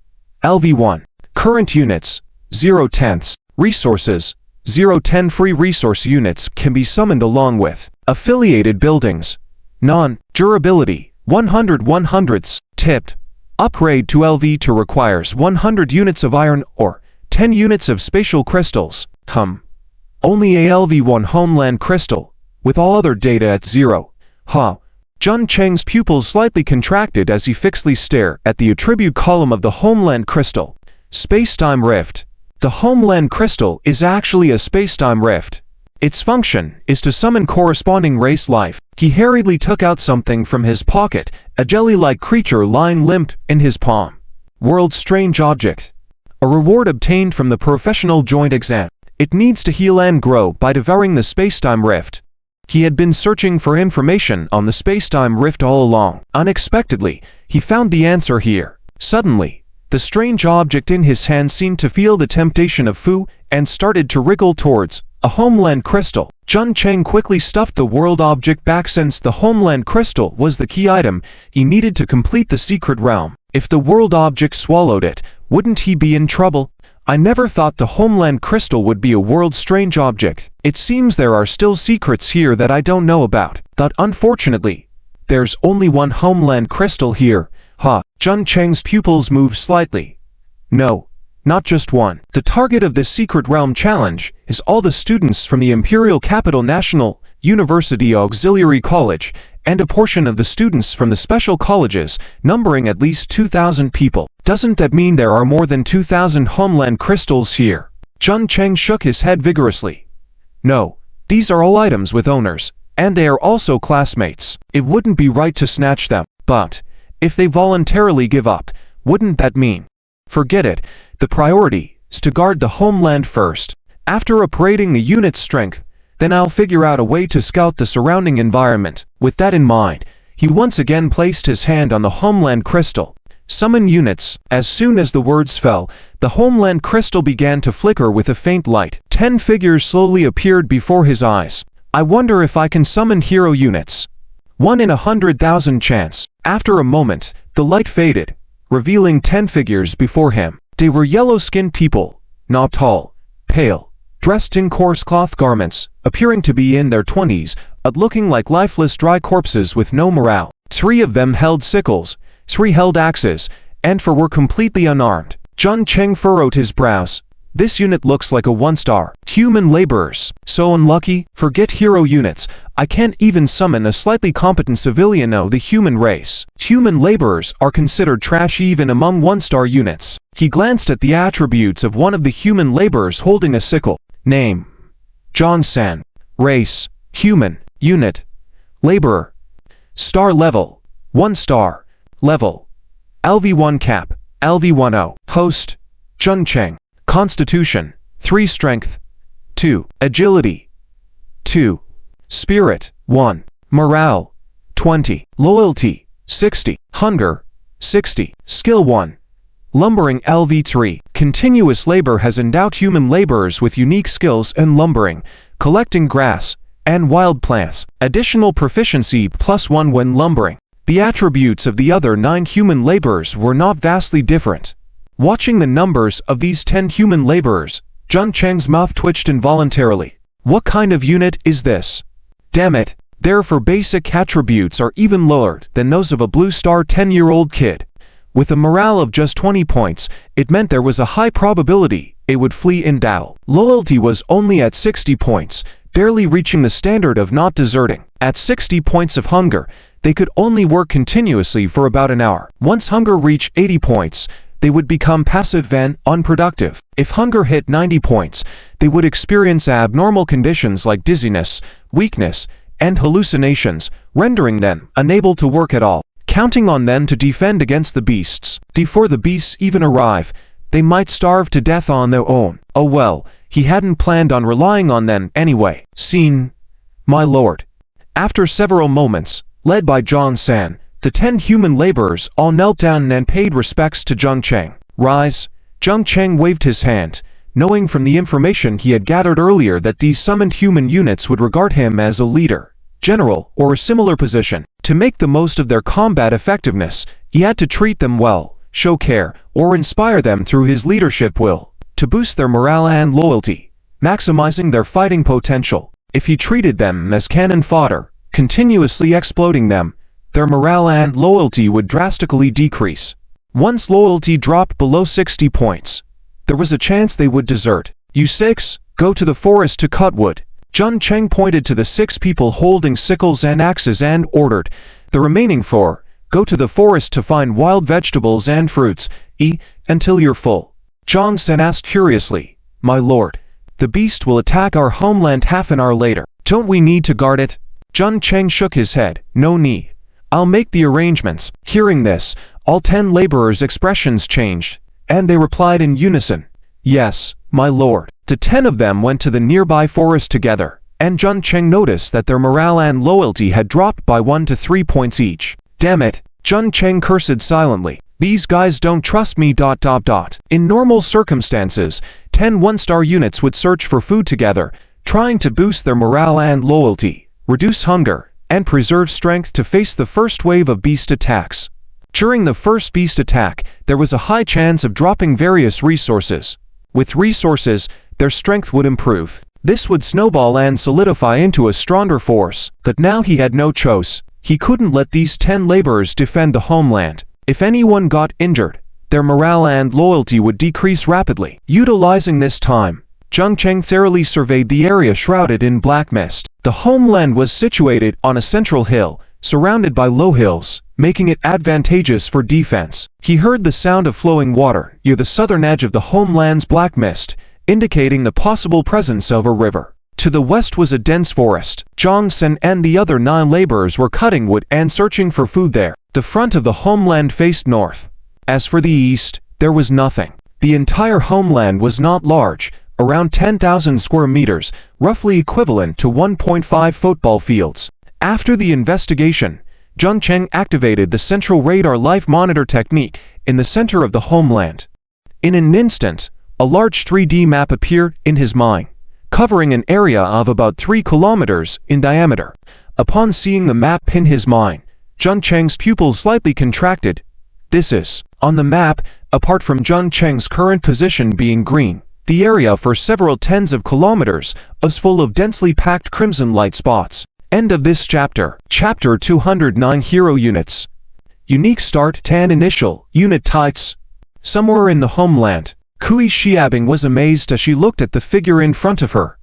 LV1. Current units: 0/10. Resources: 0/10. Free resource units can be summoned along with affiliated buildings. Non-durability: 100/100. Tipped: upgrade to LV2 requires 100 units of iron or 10 units of spatial crystals. Only a LV1 Homeland crystal, with all other data at 0. Jun Chang's pupils slightly contracted as he fixedly stared at the attribute column of the Homeland crystal. Spacetime Rift. The Homeland crystal is actually a spacetime rift. Its function is to summon corresponding race life. He hurriedly took out something from his pocket, a jelly-like creature lying limp in his palm. World's strange object. A reward obtained from the professional joint exam. It needs to heal and grow by devouring the spacetime rift. He had been searching for information on the spacetime rift all along. Unexpectedly, he found the answer here. Suddenly, the strange object in his hand seemed to feel the temptation of food and started to wriggle towards a Homeland crystal. Jun Chang quickly stuffed the world object back since the Homeland crystal was the key item he needed to complete the secret realm. If the world object swallowed it, wouldn't he be in trouble? I never thought the Homeland crystal would be a world strange object. It seems there are still secrets here that I don't know about. But unfortunately, there's only one Homeland crystal here. Jun Chang's pupils moved slightly. No. Not just one. The target of this secret realm challenge is all the students from the Imperial Capital National University Auxiliary College and a portion of the students from the special colleges, numbering at least 2,000 people. Doesn't that mean there are more than 2,000 Homeland crystals here? Jun Chang shook his head vigorously. No, these are all items with owners, and they are also classmates. It wouldn't be right to snatch them, but if they voluntarily give up, wouldn't that mean? Forget it. The priority is to guard the homeland first. After upgrading the unit's strength, Then I'll figure out a way to scout the surrounding environment. With that in mind, he once again placed his hand on the Homeland crystal. Summon units. As soon as the words fell, the Homeland crystal began to flicker with a faint light. 10 figures slowly appeared before his eyes. I wonder if I can summon hero units. 1 in 100,000 chance. After a moment, the light faded, revealing 10 figures before him. They were yellow-skinned people, not tall, pale, dressed in coarse cloth garments, appearing to be in their 20s, but looking like lifeless dry corpses with no morale. 3 of them held sickles, 3 held axes, and 4 were completely unarmed. Jun Cheng furrowed his brows. This unit looks like a 1-star. Human laborers. So unlucky. Forget hero units. I can't even summon a slightly competent civilian of the human race. Human laborers are considered trash even among 1-star units. He glanced at the attributes of one of the human laborers holding a sickle. Name: John-san. Race: human. Unit: laborer. Star level: 1 star. Level: LV1 cap. LV10. Host: Jun Cheng. Constitution: 3 strength, 2 agility, 2 spirit, 1 morale, 20 loyalty, 60 hunger, 60 skill, 1 lumbering. LV3. Continuous labor has endowed human laborers with unique skills in lumbering, collecting grass, and wild plants. Additional proficiency +1 when lumbering. The attributes of the other 9 human laborers were not vastly different. Watching the numbers of these 10 human laborers, Jun Cheng's mouth twitched involuntarily. What kind of unit is this? Damn it, their basic attributes are even lower than those of a blue-star 10-year-old kid. With a morale of just 20 points, it meant there was a high probability it would flee in duel. Loyalty was only at 60 points, barely reaching the standard of not deserting. At 60 points of hunger, they could only work continuously for about an hour. Once hunger reached 80 points, they would become passive and unproductive. If hunger hit 90 points, they would experience abnormal conditions like dizziness, weakness, and hallucinations, rendering them unable to work at all. Counting on them to defend against the beasts. Before the beasts even arrive, they might starve to death on their own. Oh well, he hadn't planned on relying on them anyway. Scene: my lord. After several moments, led by John-san, the 10 human laborers all knelt down and paid respects to Jun Cheng. Rise. Jun Cheng waved his hand, knowing from the information he had gathered earlier that these summoned human units would regard him as a leader, general, or a similar position. To make the most of their combat effectiveness, he had to treat them well, show care, or inspire them through his leadership will, to boost their morale and loyalty, maximizing their fighting potential. If he treated them as cannon fodder, continuously exploding them, their morale and loyalty would drastically decrease. Once loyalty dropped below 60 points, there was a chance they would desert. You 6, go to the forest to cut wood. Jun Cheng pointed to the 6 people holding sickles and axes and ordered. The remaining 4, go to the forest to find wild vegetables and fruits. Eat until you're full. Jong-san asked curiously, my lord, the beast will attack our homeland half an hour later. Don't we need to guard it? Jun Cheng shook his head. No need. I'll make the arrangements. Hearing this, all 10 laborers' expressions changed, and they replied in unison. Yes, my lord. The 10 of them went to the nearby forest together, and Jun Cheng noticed that their morale and loyalty had dropped by 1 to 3 points each. Damn it, Jun Cheng cursed silently. These guys don't trust me. In normal circumstances, 10 1-star units would search for food together, trying to boost their morale and loyalty, reduce hunger, and preserve strength to face the first wave of beast attacks. During the first beast attack, there was a high chance of dropping various resources. With resources, their strength would improve. This would snowball and solidify into a stronger force. But now he had no choice. He couldn't let these 10 laborers defend the homeland. If anyone got injured, their morale and loyalty would decrease rapidly. Utilizing this time, Jun Cheng thoroughly surveyed the area shrouded in black mist. The homeland was situated on a central hill, surrounded by low hills, making it advantageous for defense. He heard the sound of flowing water near the southern edge of the homeland's black mist, indicating the possible presence of a river. To the west was a dense forest. Jong-sen and the other 9 laborers were cutting wood and searching for food there. The front of the homeland faced north. As for the east, there was nothing. The entire homeland was not large, around 10,000 square meters, roughly equivalent to 1.5 football fields. After the investigation, Jung Cheng activated the central radar life monitor technique in the center of the Homeland. In an instant, a large 3D map appeared in his mind, covering an area of about 3 kilometers in diameter. Upon seeing the map in his mind, Jung Cheng's pupils slightly contracted. This is, on the map, apart from Jung Cheng's current position being green, the area for several tens of kilometers is full of densely packed crimson light spots. End of this chapter. Chapter 209 Hero Units. Unique start 10 initial unit types. Somewhere in the Homeland, Kui Xiaobing was amazed as she looked at the figure in front of her.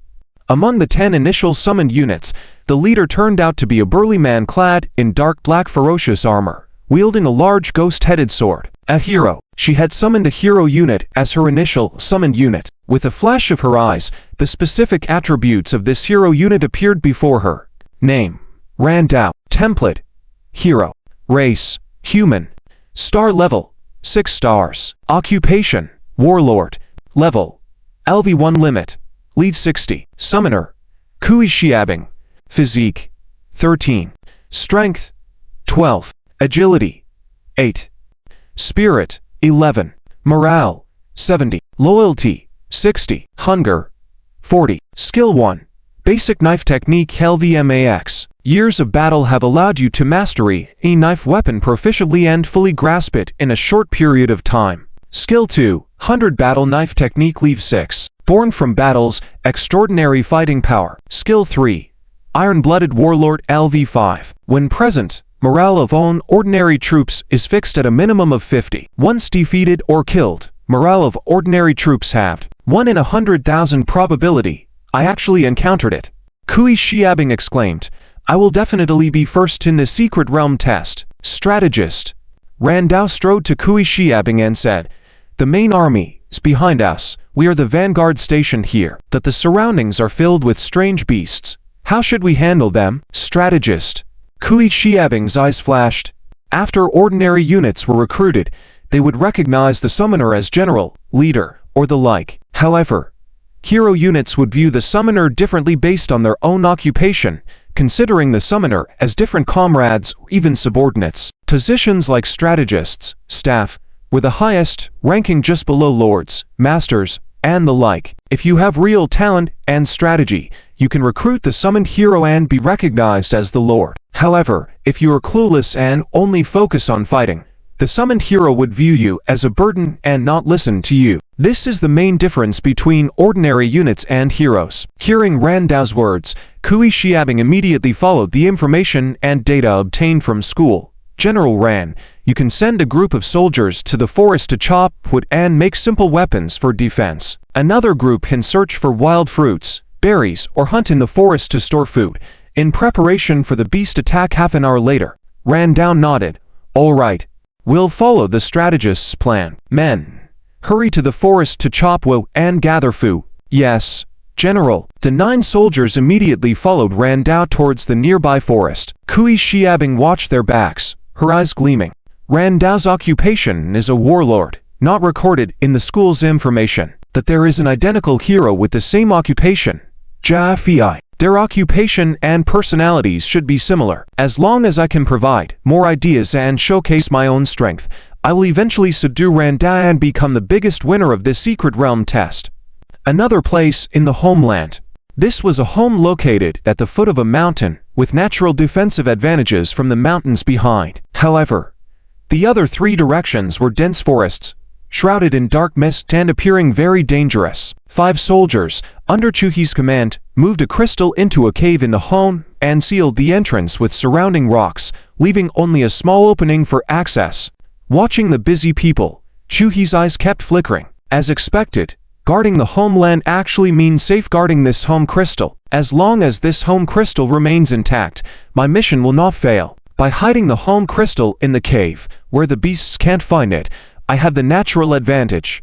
Among the 10 initial summoned units, the leader turned out to be a burly man clad in dark black ferocious armor, wielding a large ghost-headed sword. A hero. She had summoned a hero unit as her initial summoned unit. With a flash of her eyes, the specific attributes of this hero unit appeared before her. Name: Ran Dao. Template: Hero. Race: Human. Star level: 6 stars. Occupation: Warlord. Level: LV1 limit. Lead 60. Summoner: Kui Xiaobing. Physique: 13. Strength: 12. Agility: 8. Spirit: 11. Morale: 70. Loyalty: 60. Hunger: 40. Skill 1. Basic knife technique LVMAX. Years of battle have allowed you to mastery a knife weapon proficiently and fully grasp it in a short period of time. Skill 2. 100 battle knife technique Leave 6. Born from battles, extraordinary fighting power. Skill 3. Iron-blooded warlord LV5. When present, morale of own ordinary troops is fixed at a minimum of 50. Once defeated or killed, morale of ordinary troops halved. 1 in 100,000 probability. I actually encountered it. Kui Xiaobing exclaimed, I will definitely be first in the secret realm test. Strategist. Ran Dao strode to Kui Xiaobing and said, the main army is behind us. We are the vanguard station here. That the surroundings are filled with strange beasts. How should we handle them? Strategist. Kui Xiaobing's eyes flashed. After ordinary units were recruited, they would recognize the summoner as general, leader, or the like. However, hero units would view the summoner differently based on their own occupation, considering the summoner as different comrades or even subordinates. Positions like strategists, staff, were the highest, ranking just below lords, masters, and the like. If you have real talent and strategy, you can recruit the summoned hero and be recognized as the lord. However, if you are clueless and only focus on fighting, the summoned hero would view you as a burden and not listen to you. This is the main difference between ordinary units and heroes. Hearing Ran Dao's words, Kui Xiaobing immediately followed the information and data obtained from school. General Ran, you can send a group of soldiers to the forest to chop wood and make simple weapons for defense. Another group can search for wild fruits, berries, or hunt in the forest to store food, in preparation for the beast attack half an hour later. Ran Dao nodded. All right. We'll follow the strategist's plan. Men, hurry to the forest to chop wood and gather food. Yes, General. The 9 soldiers immediately followed Ran Dao towards the nearby forest. Kui Xiaobing watched their backs, her eyes gleaming. Ran Dao's occupation is a warlord, not recorded in the school's information. That there is an identical hero with the same occupation, Jia Fi. Their occupation and personalities should be similar. As long as I can provide more ideas and showcase my own strength, I will eventually subdue Ran Dao and become the biggest winner of this secret realm test. Another place in the Homeland. This was a home located at the foot of a mountain, with natural defensive advantages from the mountains behind. However, the other 3 directions were dense forests, shrouded in dark mist and appearing very dangerous. 5 soldiers, under Chuhi's command, moved a crystal into a cave in the home and sealed the entrance with surrounding rocks, leaving only a small opening for access. Watching the busy people, Chuhi's eyes kept flickering. As expected, guarding the Homeland actually means safeguarding this home crystal. As long as this home crystal remains intact, my mission will not fail. By hiding the home crystal in the cave, where the beasts can't find it, I have the natural advantage.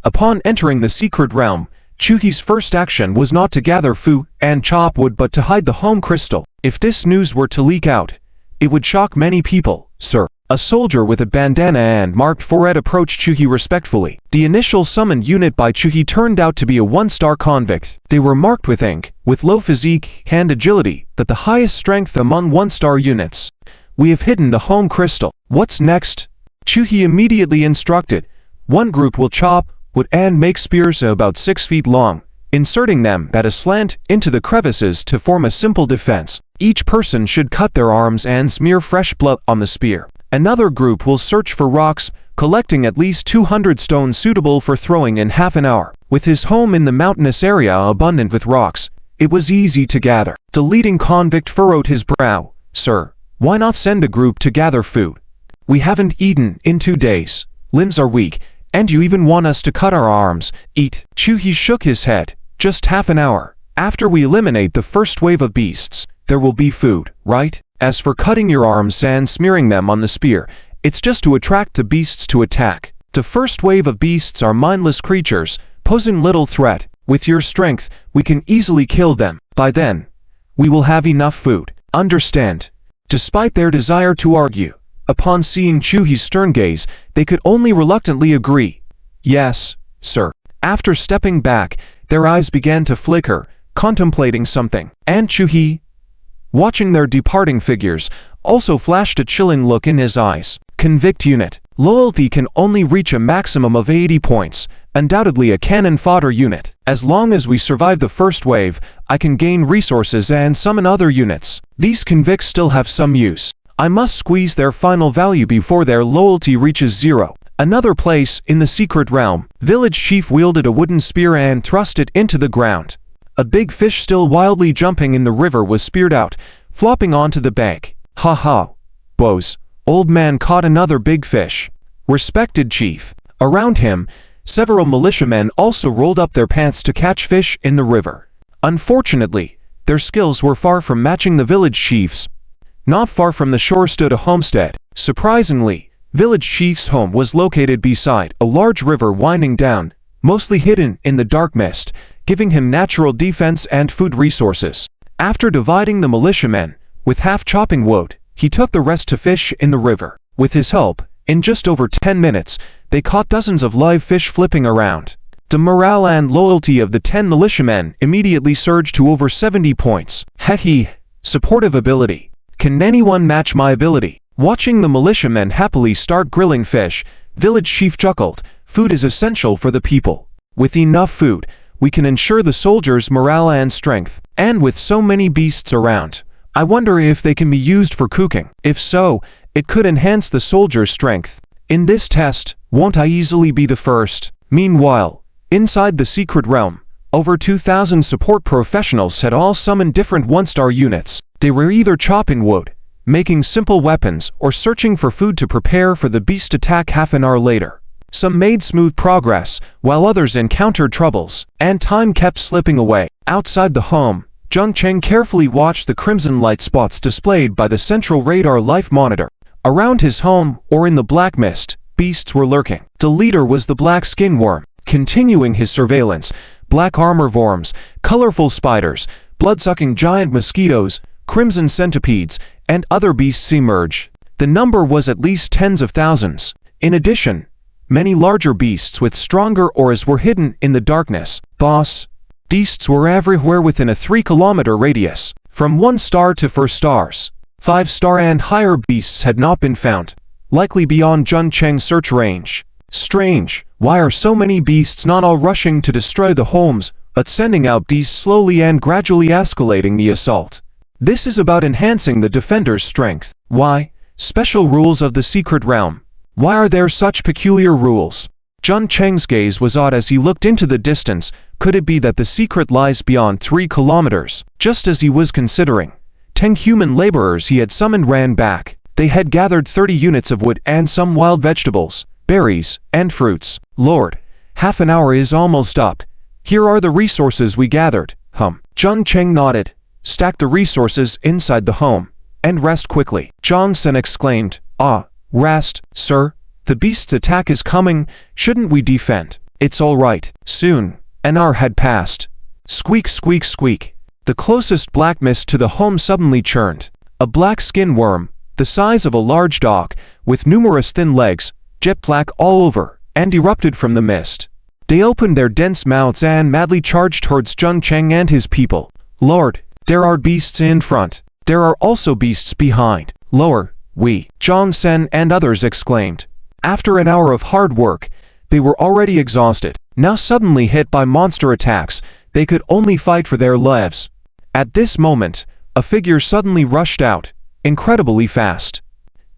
Upon entering the secret realm, Chuhi's first action was not to gather food and chop wood but to hide the home crystal. If this news were to leak out, it would shock many people. Sir, A soldier with a bandana and marked forehead approached Chuhi respectfully. The initial summoned unit by Chuhi turned out to be a 1-star convict. They were marked with ink, with low physique, hand agility, but the highest strength among 1-star units. We have hidden the home crystal. What's next? Chuhi immediately instructed. One group will chop wood and make spears about 6 feet long, inserting them at a slant into the crevices to form a simple defense. Each person should cut their arms and smear fresh blood on the spear. Another group will search for rocks, collecting at least 200 stones suitable for throwing in half an hour. With his home in the mountainous area abundant with rocks, it was easy to gather. The leading convict furrowed his brow. Sir, why not send a group to gather food? We haven't eaten in 2 days. Limbs are weak, and you even want us to cut our arms. Eat. Chuhi shook his head. Just half an hour. After we eliminate the first wave of beasts, there will be food, right? As for cutting your arms and smearing them on the spear, it's just to attract the beasts to attack. The first wave of beasts are mindless creatures, posing little threat. With your strength, we can easily kill them. By then, we will have enough food. Understand? Despite their desire to argue, upon seeing Chuhi's stern gaze, they could only reluctantly agree. Yes, sir. After stepping back, their eyes began to flicker, contemplating something. And Chuhi, watching their departing figures, also flashed a chilling look in his eyes. Convict unit. Loyalty can only reach a maximum of 80 points, undoubtedly a cannon fodder unit. As long as we survive the first wave, I can gain resources and summon other units. These convicts still have some use. I must squeeze their final value before their loyalty reaches 0. Another place, in the secret realm, village chief wielded a wooden spear and thrust it into the ground. A big fish still wildly jumping in the river was speared out, flopping onto the bank. Ha ha. Bows. Old man caught another big fish. Respected chief. Around him, several militiamen also rolled up their pants to catch fish in the river. Unfortunately, their skills were far from matching the village chief's. Not far from the shore stood a homestead. Surprisingly, village chief's home was located beside a large river winding down, mostly hidden in the dark mist, giving him natural defense and food resources. After dividing the militiamen, with half chopping wood, he took the rest to fish in the river. With his help, in just over 10 minutes, they caught dozens of live fish flipping around. The morale and loyalty of the 10 militiamen immediately surged to over 70 points. Hehe, supportive ability. Can anyone match my ability? Watching the militiamen happily start grilling fish, village chief chuckled. Food is essential for the people. With enough food, we can ensure the soldiers' morale and strength. And with so many beasts around, I wonder if they can be used for cooking. If so, it could enhance the soldiers' strength. In this test, won't I easily be the first? Meanwhile, inside the secret realm, over 2,000 support professionals had all summoned different 1-star units. They were either chopping wood, making simple weapons, or searching for food to prepare for the beast attack half an hour later. Some made smooth progress, while others encountered troubles, and time kept slipping away. Outside the home, Jung Cheng carefully watched the crimson light spots displayed by the central radar life monitor. Around his home, or in the black mist, beasts were lurking. The leader was the black skin worm. Continuing his surveillance, black armor worms, colorful spiders, blood-sucking giant mosquitoes, crimson centipedes, and other beasts emerged. The number was at least tens of thousands. In addition, many larger beasts with stronger auras were hidden in the darkness. Boss, beasts were everywhere within a 3-kilometer radius, from 1 star to 4 stars. 5-star and higher beasts had not been found, likely beyond Jun Cheng's search range. Strange, why are so many beasts not all rushing to destroy the homes, but sending out beasts slowly and gradually escalating the assault? This is about enhancing the defender's strength. Why? Special rules of the secret realm. Why are there such peculiar rules? Jun Cheng's gaze was odd as he looked into the distance. Could it be that the secret lies beyond 3 kilometers? Just as he was considering, 10 human laborers he had summoned ran back. They had gathered 30 units of wood and some wild vegetables, berries, and fruits. Lord, half an hour is almost up. Here are the resources we gathered. Jun Cheng nodded, stacked the resources inside the home, and rest quickly. Jong Sen exclaimed, "Ah, rest, sir? The beast's attack is coming. Shouldn't we defend?" "It's all right." Soon, an hour had passed. Squeak, squeak, squeak. The closest black mist to the home suddenly churned. A black skin worm, the size of a large dog, with numerous thin legs, jet black all over, and erupted from the mist. They opened their dense mouths and madly charged towards Jung Cheng and his people. Lord, there are beasts in front. There are also beasts behind. Lower, we, Zhang Sen and others exclaimed. After an hour of hard work, they were already exhausted. Now suddenly hit by monster attacks, they could only fight for their lives. At this moment, a figure suddenly rushed out, incredibly fast.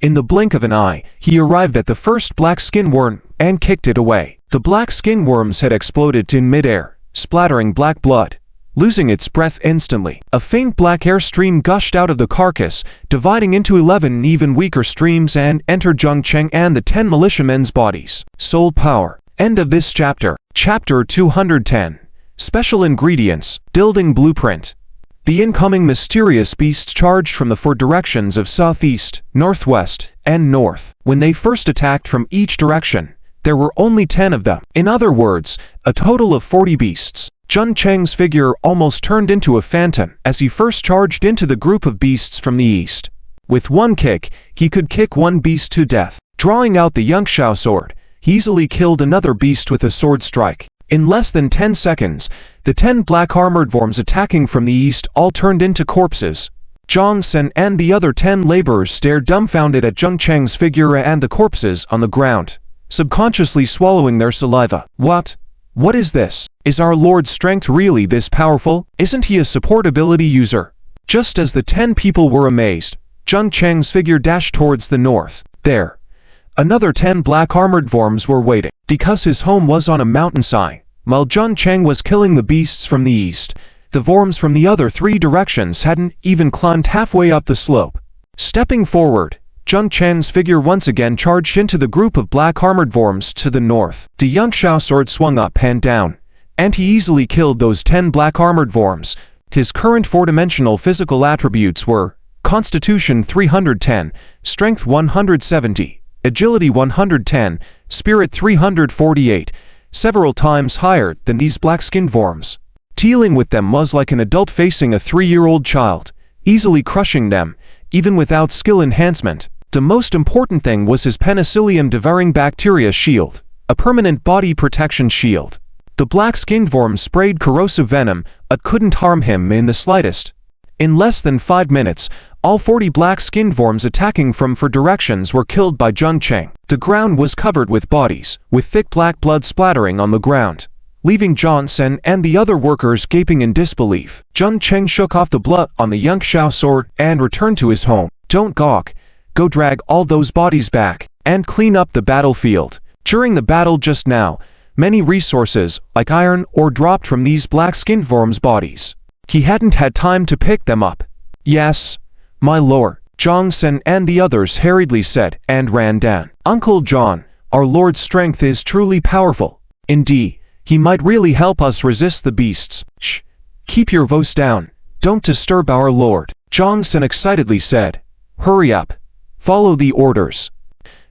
In the blink of an eye, he arrived at the first black skin worm and kicked it away. The black skin worm's head exploded in midair, splattering black blood. Losing its breath instantly, a faint black air stream gushed out of the carcass, dividing into 11 even weaker streams and entered Jung Cheng and the 10 militiamen's bodies. Soul power. End of this chapter. Chapter 210. Special ingredients. Building blueprint. The incoming mysterious beasts charged from the 4 directions of southeast, northwest, and north. When they first attacked from each direction, there were only 10 of them. In other words, a total of 40 beasts. Jung Cheng's figure almost turned into a phantom as he first charged into the group of beasts from the east. With one kick, he could kick one beast to death. Drawing out the Yangshao sword, he easily killed another beast with a sword strike. In less than 10 seconds, the 10 black armored worms attacking from the east all turned into corpses. Zhang Sen and the other 10 laborers stared dumbfounded at Jung Cheng's figure and the corpses on the ground, subconsciously swallowing their saliva. What is this? Is our Lord's strength really this powerful? Isn't he a support ability user? Just as the 10 people were amazed, Jung Cheng's figure dashed towards the north. There, another 10 black armored worms were waiting. Because his home was on a mountainside, while Jung Cheng was killing the beasts from the east, the worms from the other 3 directions hadn't even climbed halfway up the slope. Stepping forward, Jung Cheng's figure once again charged into the group of black armored worms to the north. The Yangshao sword swung up and down, and he easily killed those 10 black armored worms. His current 4-dimensional physical attributes were Constitution 310, Strength 170, Agility 110, Spirit 348, several times higher than these black-skinned worms. Dealing with them was like an adult facing a 3-year-old child, easily crushing them, even without skill enhancement. The most important thing was his penicillium-devouring bacteria shield, a permanent body protection shield. The black-skinned worm sprayed corrosive venom, but couldn't harm him in the slightest. In less than 5 minutes, all 40 black-skinned worms attacking from 4 directions were killed by Jung Cheng. The ground was covered with bodies, with thick black blood splattering on the ground, leaving Zhang Sen and the other workers gaping in disbelief. Jung Cheng shook off the blood on the Yangshao sword and returned to his home. Don't gawk. Go drag all those bodies back and clean up the battlefield. During the battle just now, many resources, like iron ore, dropped from these black-skinned worms' bodies. He hadn't had time to pick them up. Yes, my lord, Zhang Sen and the others hurriedly said and ran down. Uncle John, our lord's strength is truly powerful. Indeed, he might really help us resist the beasts. Shh, keep your voice down. Don't disturb our lord, Zhang Sen excitedly said. Hurry up. Follow the orders.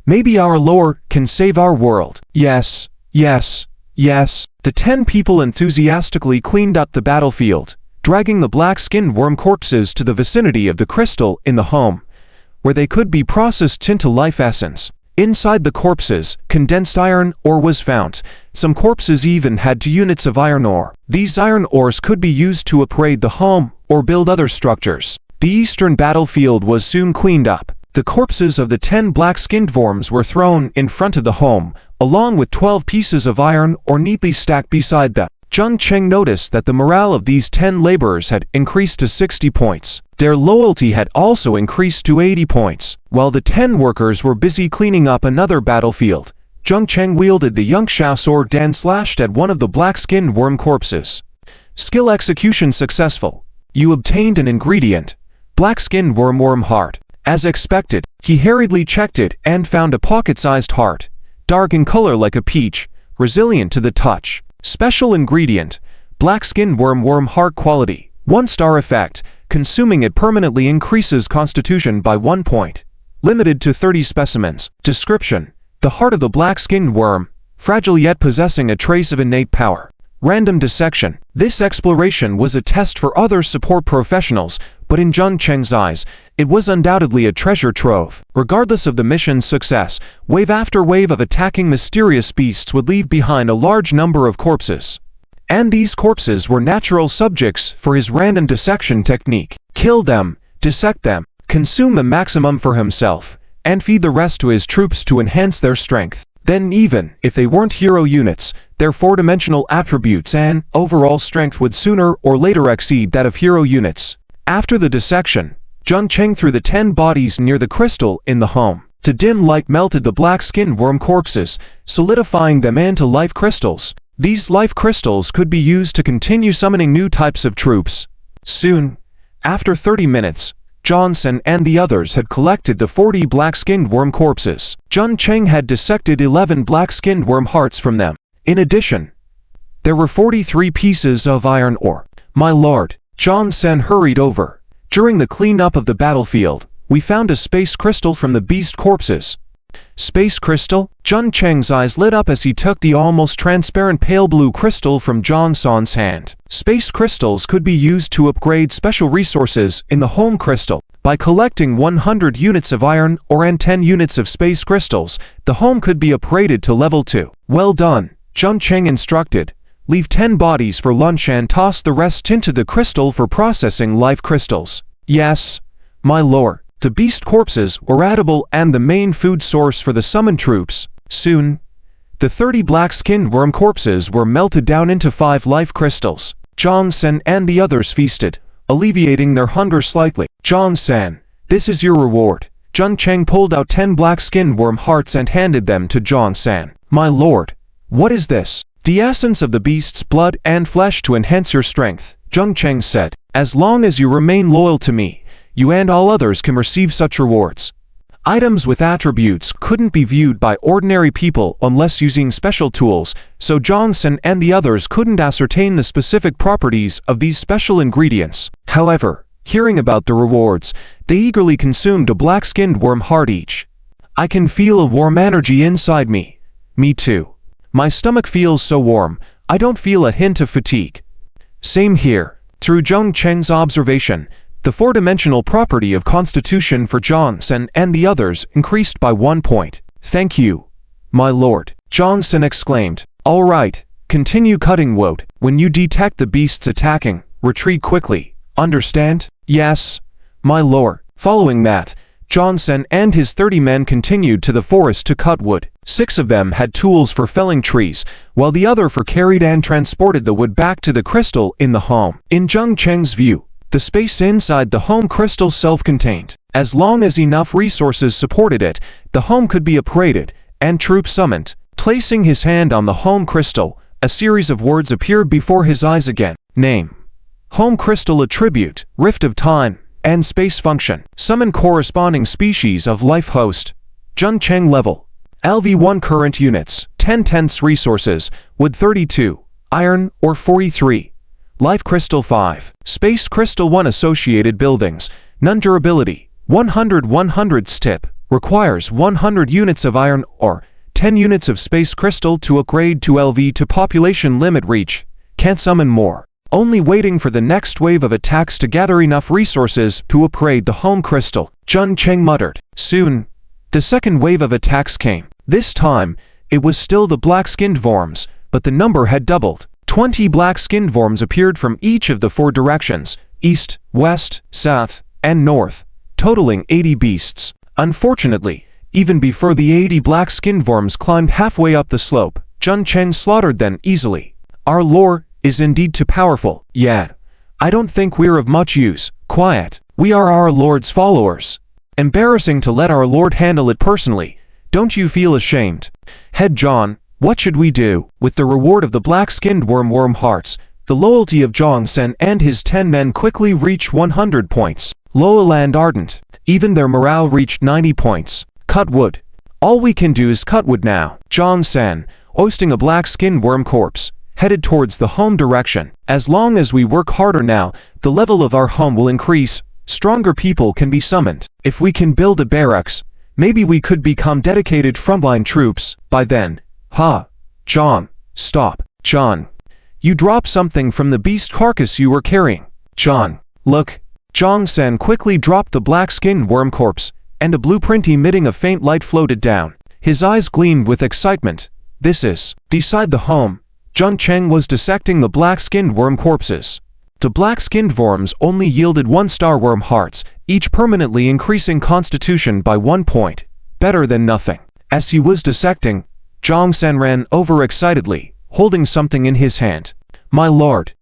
Maybe our lord can save our world. Yes, yes, yes. The 10 people enthusiastically cleaned up the battlefield, dragging the black-skinned worm corpses to the vicinity of the crystal in the home, where they could be processed into life essence. Inside the corpses, condensed iron ore was found. Some corpses even had 2 units of iron ore. These iron ores could be used to upgrade the home or build other structures. The eastern battlefield was soon cleaned up. The corpses of the 10 black-skinned worms were thrown in front of the home, along with 12 pieces of iron ore neatly stacked beside them. Jung Cheng noticed that the morale of these 10 laborers had increased to 60 points. Their loyalty had also increased to 80 points. While the 10 workers were busy cleaning up another battlefield, Jung Cheng wielded the Yangshao sword and slashed at one of the black-skinned worm corpses. Skill execution successful. You obtained an ingredient, black-skinned worm heart. As expected, he hurriedly checked it and found a pocket-sized heart, dark in color like a peach, resilient to the touch. Special ingredient, black-skinned worm heart quality. 1-star effect, consuming it permanently increases constitution by 1 point. Limited to 30 specimens. Description: the heart of the black-skinned worm, fragile yet possessing a trace of innate power. Random dissection. This exploration was a test for other support professionals, but in Jung Cheng's eyes, it was undoubtedly a treasure trove. Regardless of the mission's success, wave after wave of attacking mysterious beasts would leave behind a large number of corpses. And these corpses were natural subjects for his random dissection technique. Kill them, dissect them, consume the maximum for himself, and feed the rest to his troops to enhance their strength. Then even if they weren't hero units, their four-dimensional attributes and overall strength would sooner or later exceed that of hero units. After the dissection, Jung Cheng threw the 10 bodies near the crystal in the home. The dim light melted the black-skinned worm corpses, solidifying them into life crystals. These life crystals could be used to continue summoning new types of troops. Soon, after 30 minutes, Johnson and the others had collected the 40 black-skinned worm corpses. Jung Cheng had dissected 11 black-skinned worm hearts from them. In addition, there were 43 pieces of iron ore. My lord, Johnson hurried over. During the cleanup of the battlefield, we found a space crystal from the beast corpses. Space crystal? Jung Cheng's eyes lit up as he took the almost transparent pale blue crystal from Johnson's hand. Space crystals could be used to upgrade special resources in the home crystal. By collecting 100 units of iron ore and 10 units of space crystals, the home could be upgraded to level 2. Well done, Jung Cheng instructed. Leave 10 bodies for lunch and toss the rest into the crystal for processing life crystals. Yes, my lord. The beast corpses were edible and the main food source for the summoned troops. Soon, the 30 black-skinned worm corpses were melted down into 5 life crystals. Johnson and the others feasted, alleviating their hunger slightly. Johnson, this is your reward. Jung Cheng pulled out 10 black-skinned worm hearts and handed them to Johnson. My lord, what is this? The essence of the beast's blood and flesh to enhance your strength, Jung Cheng said. As long as you remain loyal to me, you and all others can receive such rewards. Items with attributes couldn't be viewed by ordinary people unless using special tools, so Johnson and the others couldn't ascertain the specific properties of these special ingredients. However, hearing about the rewards, they eagerly consumed a black-skinned worm heart each. I can feel a warm energy inside me. Me too. My stomach feels so warm, I don't feel a hint of fatigue. Same here. Through Jung Cheng's observation, the four-dimensional property of constitution for Johnson and the others increased by 1 point. Thank you, my lord, Johnson exclaimed. All right, continue cutting wood. When you detect the beasts attacking, retreat quickly. Understand? Yes, my lord. Following that, Johnson and his 30 men continued to the forest to cut wood. 6 of them had tools for felling trees, while the other for carried and transported the wood back to the crystal in the home. In Jung Cheng's view, the space inside the home crystal self-contained. As long as enough resources supported it, the home could be upgraded and troops summoned. Placing his hand on the home crystal, a series of words appeared before his eyes again. Name. Home crystal attribute, rift of time, and space function. Summon corresponding species of life host. Jung Cheng level. LV1 current units, 10/10 resources, wood 32, iron ore 43. Life Crystal 5. Space Crystal 1 associated buildings. Non-durability. 100 stip. Requires 100 units of iron ore. 10 units of Space Crystal to upgrade to LV to population limit reach. Can't summon more. Only waiting for the next wave of attacks to gather enough resources to upgrade the home crystal. Jung Cheng muttered. Soon, the second wave of attacks came. This time, it was still the black-skinned worms, but the number had doubled. 20 black-skinned worms appeared from each of the 4 directions, east, west, south, and north, totaling 80 beasts. Unfortunately, even before the 80 black-skinned worms climbed halfway up the slope, Jung Cheng slaughtered them easily. Our lore is indeed too powerful. Yet, I don't think we're of much use. Quiet. We are our lord's followers. Embarrassing to let our lord handle it personally. Don't you feel ashamed? Head John. What should we do? With the reward of the black-skinned worm hearts, the loyalty of Johnson and his 10 men quickly reached 100 points. Homeland ardent. Even their morale reached 90 points. Cut wood. All we can do is cut wood now. Johnson, hoisting a black-skinned worm corpse, headed towards the home direction. As long as we work harder now, the level of our home will increase. Stronger people can be summoned. If we can build a barracks, maybe we could become dedicated frontline troops by then. John, stop. John, you dropped something from the beast carcass you were carrying. John, look, Jong-san quickly dropped the black-skinned worm corpse, and a blueprint emitting a faint light floated down. His eyes gleamed with excitement. This is. Beside the home, Jun Cheng was dissecting the black-skinned worm corpses. The black-skinned worms only yielded 1-star worm hearts, each permanently increasing constitution by 1 point. Better than nothing. As he was dissecting, Jong-san ran over excitedly, holding something in his hand. My lord,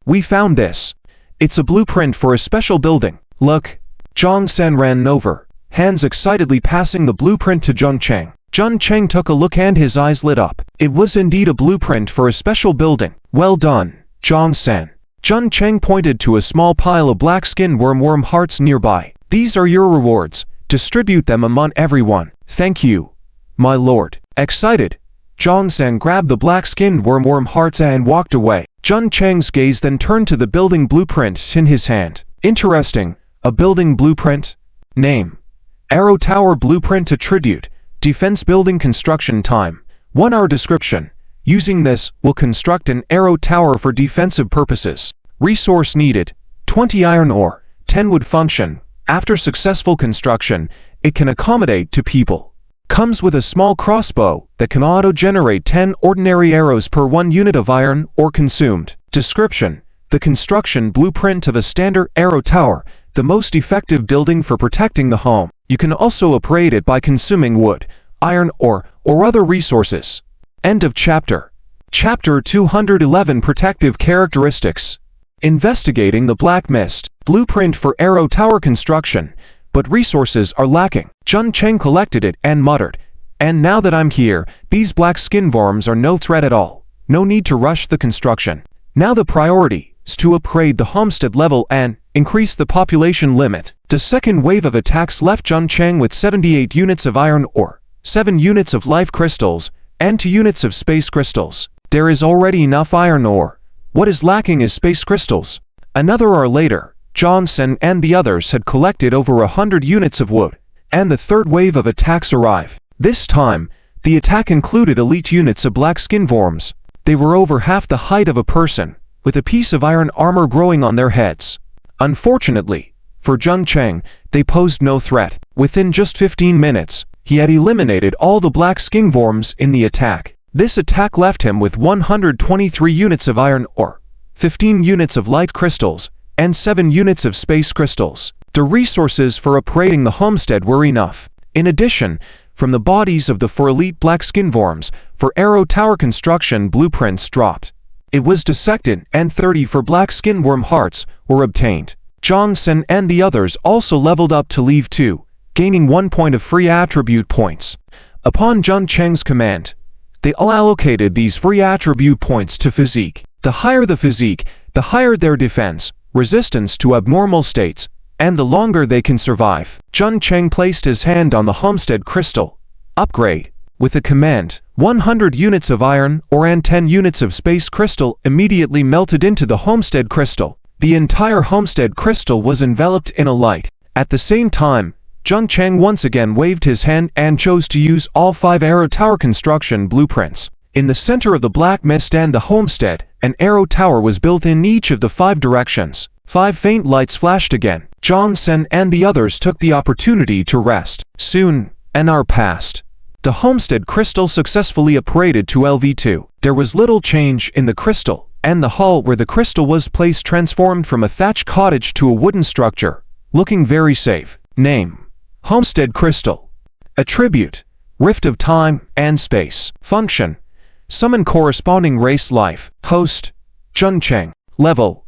we found this. It's a blueprint for a special building. Look. Jong-san ran over, hands excitedly passing the blueprint to Jun Cheng. Jun Cheng took a look and his eyes lit up. It was indeed a blueprint for a special building. Well done, Jong-san. Jun Cheng pointed to a small pile of black-skinned worm hearts nearby. These are your rewards. Distribute them among everyone. Thank you, my lord. Excited, Jong-san grabbed the black-skinned worm hearts and walked away. Jun Cheng's gaze then turned to the building blueprint in his hand. Interesting, a building blueprint. Name: Arrow Tower Blueprint. Attribute: Defense Building. Construction time: 1 hour. Description: Using this will construct an arrow tower for defensive purposes. Resource needed: 20 iron ore, 10 wood. Function: After successful construction, it can accommodate 2 people. Comes with a small crossbow that can auto-generate 10 ordinary arrows per 1 unit of iron ore consumed. Description: The construction blueprint of a standard arrow tower, the most effective building for protecting the home. You can also operate it by consuming wood, iron ore, or other resources. End of chapter. Chapter 211. Protective characteristics. Investigating the black mist. Blueprint for arrow tower construction, but resources are lacking. Jun Cheng collected it and muttered, and now that I'm here, these black skin worms are no threat at all. No need to rush the construction. Now the priority is to upgrade the homestead level and increase the population limit. The second wave of attacks left Jun Cheng with 78 units of iron ore, 7 units of life crystals, and 2 units of space crystals. There is already enough iron ore. What is lacking is space crystals. Another hour later, Johnson and the others had collected over 100 units of wood, and the third wave of attacks arrived. This time, the attack included elite units of black skin worms. They were over half the height of a person, with a piece of iron armor growing on their heads. Unfortunately, for Jun Cheng, they posed no threat. Within just 15 minutes, he had eliminated all the black skin worms in the attack. This attack left him with 123 units of iron ore, 15 units of light crystals, and 7 units of space crystals. The resources for upgrading the homestead were enough. In addition, from the bodies of the 4 elite black skin worms, for arrow tower construction blueprints dropped. It was dissected, and 30 for black skin worm hearts were obtained. Johnson and the others also leveled up to leave 2, gaining 1 point of free attribute points. Upon Jun Cheng's command, they all allocated these free attribute points to physique. The higher the physique, the higher their defense, resistance to abnormal states, and the longer they can survive. Jun Cheng placed his hand on the homestead crystal. Upgrade. With a command, 100 units of iron ore and 10 units of space crystal immediately melted into the homestead crystal. The entire homestead crystal was enveloped in a light. At the same time, Jun Cheng once again waved his hand and chose to use all 5 arrow tower construction blueprints. In the center of the black mist and the homestead, an arrow tower was built in each of the 5 directions. 5 faint lights flashed again. Johnson and the others took the opportunity to rest. Soon, an hour passed. The homestead crystal successfully upgraded to LV2. There was little change in the crystal, and the hall where the crystal was placed transformed from a thatched cottage to a wooden structure, looking very safe. Name: Homestead Crystal. Attribute: Rift of Time and Space. Function: Summon corresponding race life. Host: Jun Cheng. Level: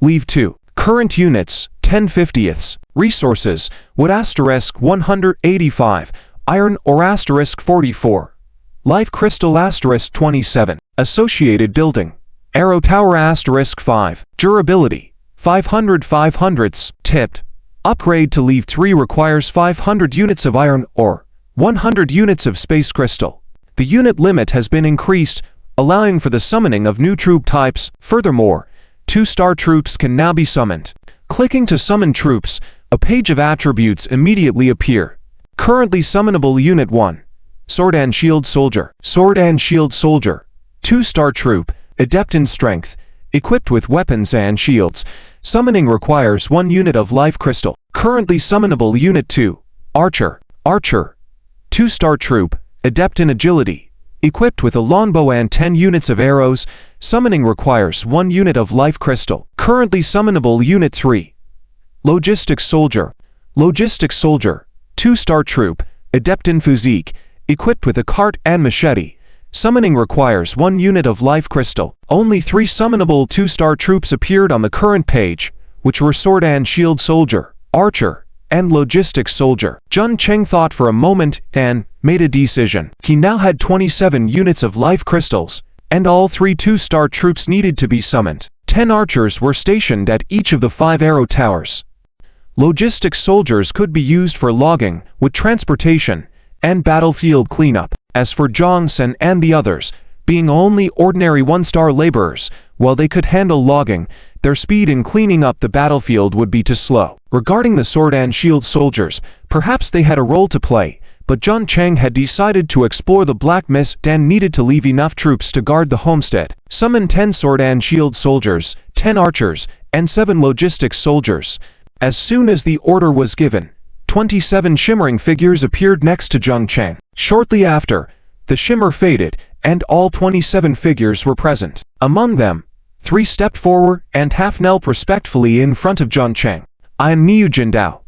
Leave 2. Current units: 10/50ths. Resources: wood * 185, iron ore * 44, life crystal * 27. Associated building: arrow tower * 5. Durability: 500 500ths. Tipped. Upgrade to leave 3 requires 500 units of iron ore, 100 units of space crystal. The unit limit has been increased, allowing for the summoning of new troop types. Furthermore, 2-star troops can now be summoned. Clicking to summon troops, a page of attributes immediately appear. Currently summonable Unit 1. Sword and Shield Soldier. Sword and Shield Soldier. 2-star troop, adept in strength, equipped with weapons and shields. Summoning requires 1 unit of life crystal. Currently summonable Unit 2. Archer. Archer. 2-star troop, adept in agility. Equipped with a longbow and 10 units of arrows. Summoning requires 1 unit of life crystal. Currently summonable Unit 3. Logistics soldier. Logistics soldier. 2-star troop, adept in physique. Equipped with a cart and machete. Summoning requires 1 unit of life crystal. Only 3 summonable 2-star troops appeared on the current page, which were Sword and Shield Soldier, Archer, and Logistics Soldier. Jun Cheng thought for a moment and made a decision. He now had 27 units of life crystals, and all 3 2-star troops needed to be summoned. 10 archers were stationed at each of the 5 arrow towers. Logistics soldiers could be used for logging, with transportation, and battlefield cleanup. As for Jong and the others, being only ordinary 1-star laborers, while they could handle logging, their speed in cleaning up the battlefield would be too slow. Regarding the Sword and Shield soldiers, perhaps they had a role to play, but Jun Cheng had decided to explore the Black Mist and needed to leave enough troops to guard the homestead. Summon 10 Sword and Shield soldiers, 10 archers, and 7 logistics soldiers. As soon as the order was given, 27 shimmering figures appeared next to Jung Cheng. Shortly after, the shimmer faded, and all 27 figures were present. Among them, 3 stepped forward and half-knelt respectfully in front of Jun Cheng. "I am Niu Jindao,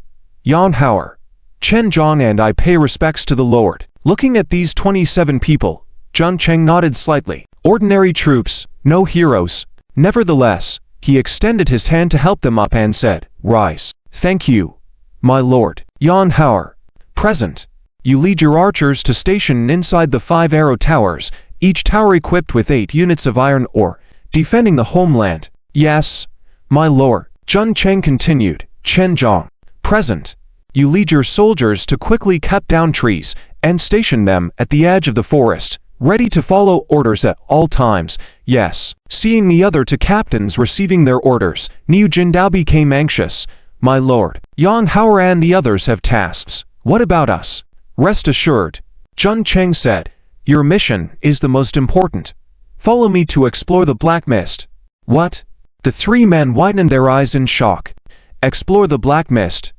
Yan Hauer, Chen Zhang, and I pay respects to the Lord." Looking at these 27 people, Jun Cheng nodded slightly. Ordinary troops, no heroes. Nevertheless, he extended his hand to help them up and said, "Rise." "Thank you, my lord." Yan Hauer. Present. You lead your archers to station inside the 5 arrow towers, each tower equipped with 8 units of iron ore, defending the homeland. "Yes, my lord." Jun Cheng continued. Chen Zhang. Present. You lead your soldiers to quickly cut down trees and station them at the edge of the forest, ready to follow orders at all times. "Yes." Seeing the other 2 captains receiving their orders, Niu Jindao became anxious. "My lord, Yan Hauer and the others have tasks. What about us?" "Rest assured," Jun Cheng said. "Your mission is the most important. Follow me to explore the Black Mist." "What?" The 3 men widened their eyes in shock. "Explore the Black Mist?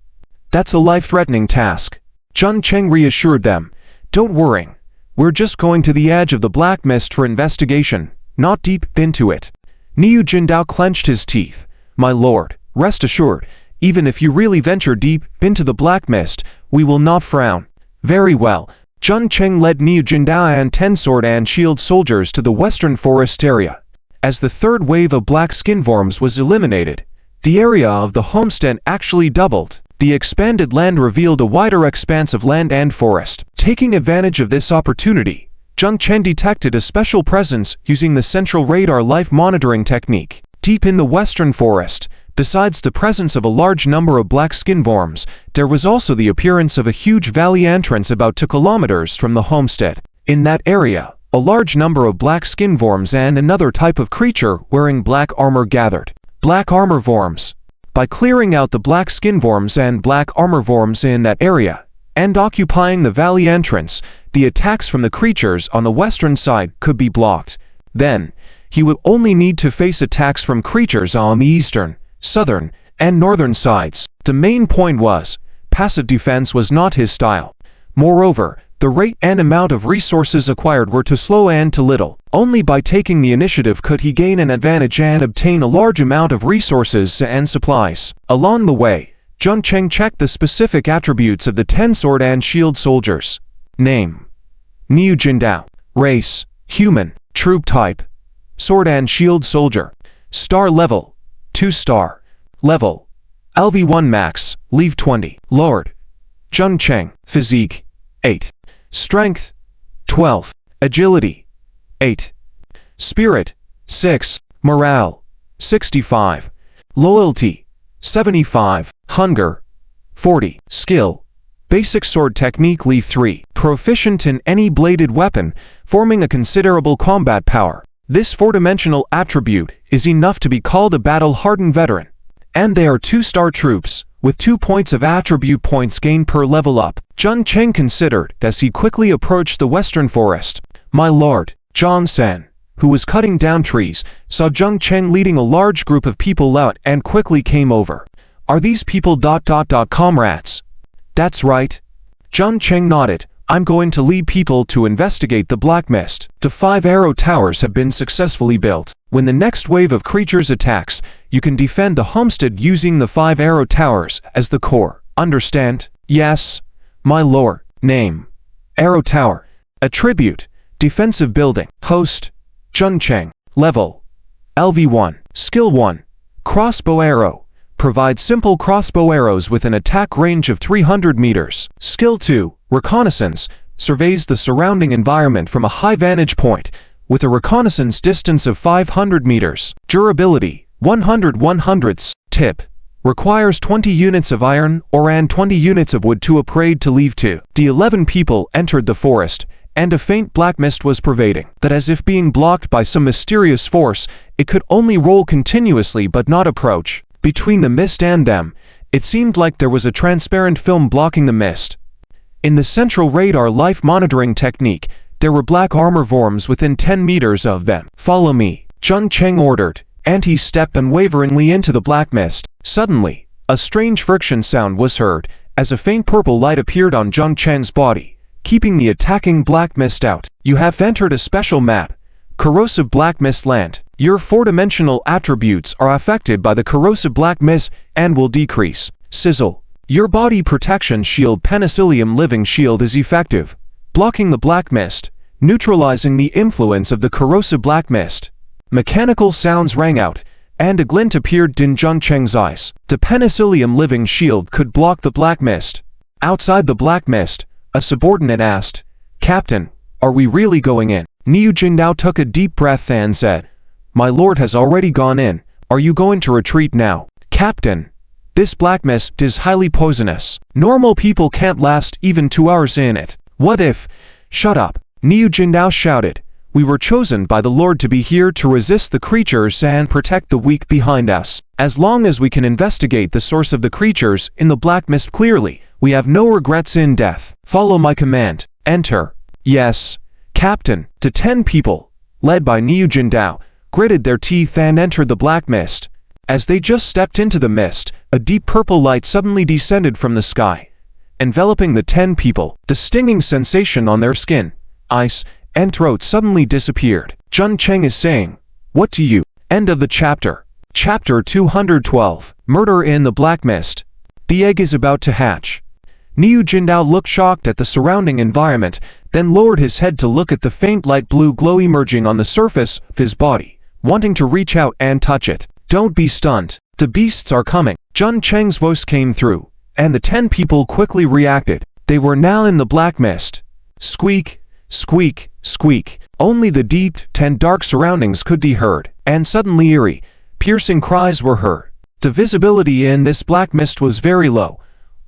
That's a life-threatening task." Jun Cheng reassured them. "Don't worry. We're just going to the edge of the Black Mist for investigation, not deep into it." Niu Jindao clenched his teeth. "My lord, rest assured, even if you really venture deep into the Black Mist, we will not frown." "Very well." Jun Cheng led Niu Jindao and 10 Sword and Shield soldiers to the western forest area. As the 3rd wave of black skinworms was eliminated, the area of the homestead actually doubled. The expanded land revealed a wider expanse of land and forest. Taking advantage of this opportunity, Jun Cheng detected a special presence using the central radar life monitoring technique. Deep in the western forest, besides the presence of a large number of black skinworms, there was also the appearance of a huge valley entrance about 2 kilometers from the homestead. In that area, a large number of black skinworms and another type of creature wearing black armor gathered. Black armor worms. By clearing out the black skinworms and black armor worms in that area, and occupying the valley entrance, the attacks from the creatures on the western side could be blocked. Then, he would only need to face attacks from creatures on the eastern, southern, and northern sides. The main point was, passive defense was not his style. Moreover, the rate and amount of resources acquired were too slow and too little. Only by taking the initiative could he gain an advantage and obtain a large amount of resources and supplies. Along the way, Jun Cheng checked the specific attributes of the 10 Sword and Shield soldiers. Name: Niu Jindao. Race: human. Troop type: Sword and Shield soldier. Star level: 2-star. Level: LV1 max, leave 20. Lord: Jun Cheng. Physique: 8. Strength: 12. Agility: 8. Spirit: 6. Morale: 65. Loyalty: 75. Hunger: 40. Skill: Basic sword technique, leave 3. Proficient in any bladed weapon, forming a considerable combat power. This 4-dimensional attribute is enough to be called a battle-hardened veteran. And they are 2-star troops, with 2 points of attribute points gained per level up. Jun Cheng considered as he quickly approached the western forest. My lord, Zhang Sen, who was cutting down trees, saw Jung Cheng leading a large group of people out and quickly came over. "Are these people ... comrades?" "That's right." Jung Cheng nodded. "I'm going to lead people to investigate the Black Mist. The 5 arrow towers have been successfully built. When the next wave of creatures attacks, you can defend the homestead using the 5 arrow towers as the core. Understand?" "Yes, my lord." Name: Arrow Tower. Attribute: Defensive Building. Host: Jung Cheng. Level: LV1. Skill 1. Crossbow Arrow. Provides simple crossbow arrows with an attack range of 300 meters. Skill 2. Reconnaissance. Surveys the surrounding environment from a high vantage point, with a reconnaissance distance of 500 meters. Durability: 100/100ths. Tip: requires 20 units of iron or and 20 units of wood to upgrade to leave 2. The 11 people entered the forest, and a faint black mist was pervading. But as if being blocked by some mysterious force, it could only roll continuously but not approach. Between the mist and them, it seemed like there was a transparent film blocking the mist. In the central radar life monitoring technique, there were black armor worms within 10 meters of them. "Follow me," Jung Cheng ordered, and he stepped unwaveringly into the black mist. Suddenly, a strange friction sound was heard, as a faint purple light appeared on Jung Cheng's body, keeping the attacking black mist out. "You have entered a special map, Corrosive Black Mist Land. Your 4-dimensional attributes are affected by the corrosive black mist and will decrease. Sizzle. Your body protection shield Penicillium Living Shield is effective, blocking the black mist, neutralizing the influence of the corrosive black mist." Mechanical sounds rang out, and a glint appeared in Jung Cheng's eyes. The Penicillium Living Shield could block the black mist. Outside the black mist, a subordinate asked, "Captain, are we really going in?" Niu Jingdao took a deep breath and said, "My lord has already gone in. Are you going to retreat now?" "Captain, this black mist is highly poisonous. Normal people can't last even 2 hours in it." "What if—" "Shut up," Niu Jingdao shouted. "We were chosen by the Lord to be here to resist the creatures and protect the weak behind us. As long as we can investigate the source of the creatures in the black mist clearly, we have no regrets in death. Follow my command. Enter." "Yes, Captain." The 10 people, led by Niu Jingdao, gritted their teeth and entered the black mist. As they just stepped into the mist, a deep purple light suddenly descended from the sky, enveloping the 10 people. The stinging sensation on their skin, eyes, and throat suddenly disappeared. Jung Cheng is saying, "What do you—" End of the chapter. Chapter 212. Murder in the Black Mist. The egg is about to hatch. Niu Jingdao looked shocked at the surrounding environment, then lowered his head to look at the faint light blue glow emerging on the surface of his body, wanting to reach out and touch it. "Don't be stunned. The beasts are coming." Jung Cheng's voice came through, and the 10 people quickly reacted. They were now in the black mist. Squeak, squeak, squeak. Only the deep and dark surroundings could be heard, and suddenly eerie, piercing cries were heard. The visibility in this black mist was very low,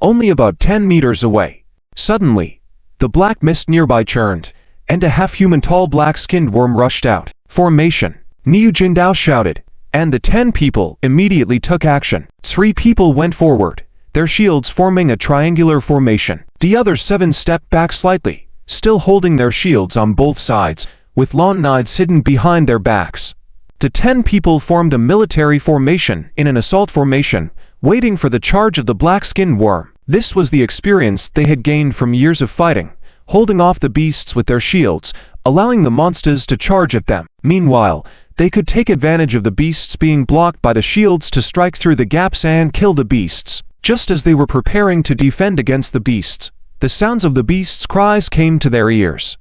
only about 10 meters away. Suddenly, the black mist nearby churned, and a half-human tall black-skinned worm rushed out. "Formation!" Niu Jingdao shouted, and the 10 people immediately took action. 3 people went forward, their shields forming a triangular formation. The other 7 stepped back slightly, still holding their shields on both sides, with long knives hidden behind their backs. The 10 people formed a military formation in an assault formation, waiting for the charge of the black-skinned worm. This was the experience they had gained from years of fighting, holding off the beasts with their shields, allowing the monsters to charge at them. Meanwhile, they could take advantage of the beasts being blocked by the shields to strike through the gaps and kill the beasts. Just as they were preparing to defend against the beasts, the sounds of the beasts' cries came to their ears.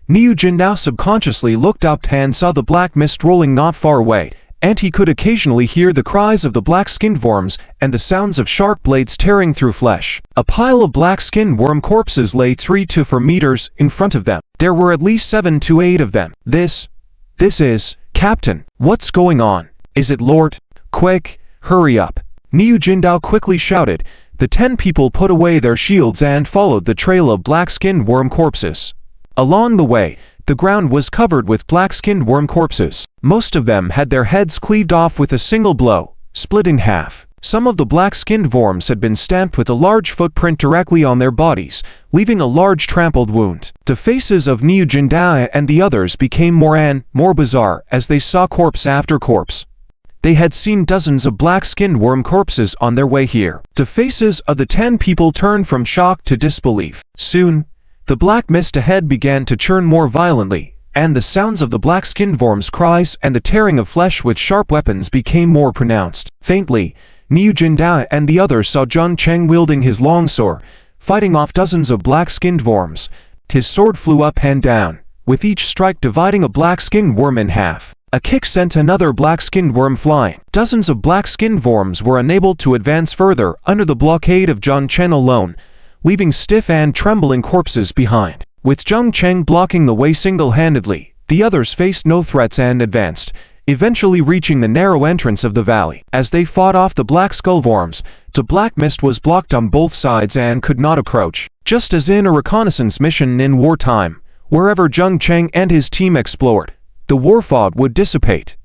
Niu Jingdao subconsciously looked up and saw the black mist rolling not far away, and he could occasionally hear the cries of the black-skinned worms and the sounds of sharp blades tearing through flesh. A pile of black-skinned worm corpses lay 3 to 4 meters in front of them. There were at least 7 to 8 of them. This is... "Captain, what's going on? Is it Lord? Quick, hurry up!" Niu Jingdao quickly shouted. The 10 people put away their shields and followed the trail of black-skinned worm corpses. Along the way, the ground was covered with black-skinned worm corpses. Most of them had their heads cleaved off with a single blow, split in half. Some of the black-skinned worms had been stamped with a large footprint directly on their bodies, leaving a large trampled wound. The faces of Niu Jindao and the others became more bizarre as they saw corpse after corpse. They had seen dozens of black-skinned worm corpses on their way here. The faces of the 10 people turned from shock to disbelief. Soon, the black mist ahead began to churn more violently, and the sounds of the black-skinned worms' cries and the tearing of flesh with sharp weapons became more pronounced. Faintly, Niu Jindao and the others saw Zhang Cheng wielding his long sword, fighting off dozens of black-skinned worms. His sword flew up and down, with each strike dividing a black-skinned worm in half. A kick sent another black-skinned worm flying. Dozens of black-skinned worms were unable to advance further under the blockade of Zhang Cheng alone, leaving stiff and trembling corpses behind. With Zhang Cheng blocking the way single-handedly, the others faced no threats and advanced, eventually reaching the narrow entrance of the valley. As they fought off the black skull worms, the black mist was blocked on both sides and could not approach. Just as in a reconnaissance mission in wartime, wherever Zhang Cheng and his team explored, the war fog would dissipate.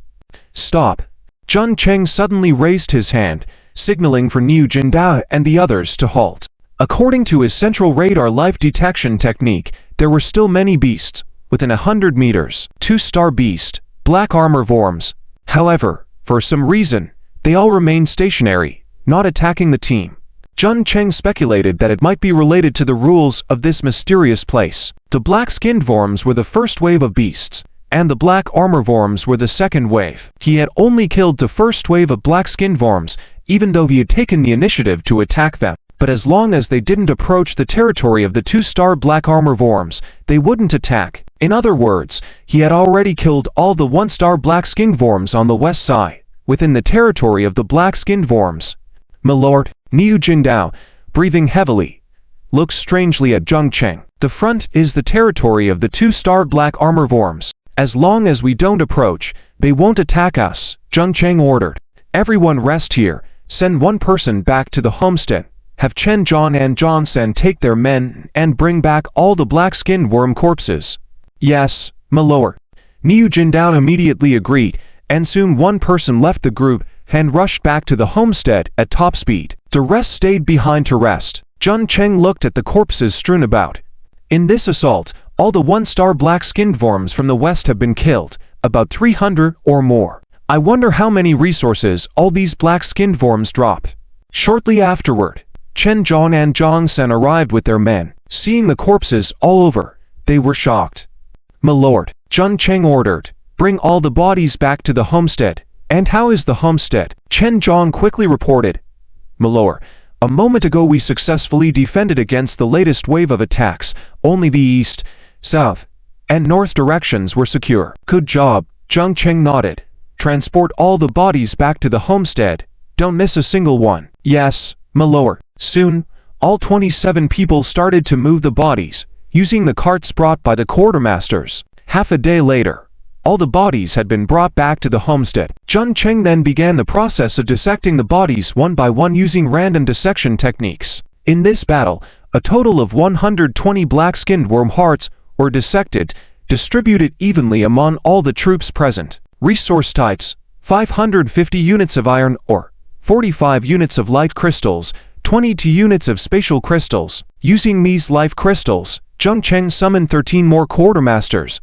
Stop! Zhang Cheng suddenly raised his hand, signaling for Niu Jindao and the others to halt. According to his central radar life detection technique, there were still many beasts, within 100 meters. 2-star beast, black armor worms. However, for some reason, they all remained stationary, not attacking the team. Zhang Cheng speculated that it might be related to the rules of this mysterious place. The black-skinned worms were the first wave of beasts, and the black armor worms were the second wave. He had only killed the first wave of black-skinned worms, even though he had taken the initiative to attack them. But as long as they didn't approach the territory of the 2-star black armor worms, they wouldn't attack. In other words, he had already killed all the 1-star black-skinned worms on the west side, within the territory of the black-skinned worms. My lord, Niu Jindao, breathing heavily, looked strangely at Zhang Cheng. The front is the territory of the 2-star black armor worms. As long as we don't approach, they won't attack us, Zhang Cheng ordered. Everyone rest here, send one person back to the homestead. Have Chen Zhang and Zhang Sen take their men and bring back all the black-skinned worm corpses. Yes, my lord. Niu Jindao immediately agreed, and soon one person left the group and rushed back to the homestead at top speed. The rest stayed behind to rest. Zhang Cheng looked at the corpses strewn about. In this assault, all the 1-star black-skinned worms from the west have been killed, about 300 or more. I wonder how many resources all these black-skinned worms dropped. Shortly afterward, Chen Zhang and Zhang Sen arrived with their men. Seeing the corpses all over, they were shocked. My lord, Zhang Cheng ordered, bring all the bodies back to the homestead. And how is the homestead? Chen Zhang quickly reported. My lord, a moment ago we successfully defended against the latest wave of attacks. Only the east, south, and north directions were secure. Good job, Zhang Cheng nodded. Transport all the bodies back to the homestead. Don't miss a single one. Yes, my lord. Soon, all 27 people started to move the bodies, using the carts brought by the quartermasters. Half a day later, all the bodies had been brought back to the homestead. Zhang Cheng then began the process of dissecting the bodies one by one using random dissection techniques. In this battle, a total of 120 black-skinned worm hearts were dissected, distributed evenly among all the troops present. Resource types: 550 units of iron ore, 45 units of light crystals, 22 units of spatial crystals. Using these life crystals, Zhang Cheng summoned 13 more quartermasters.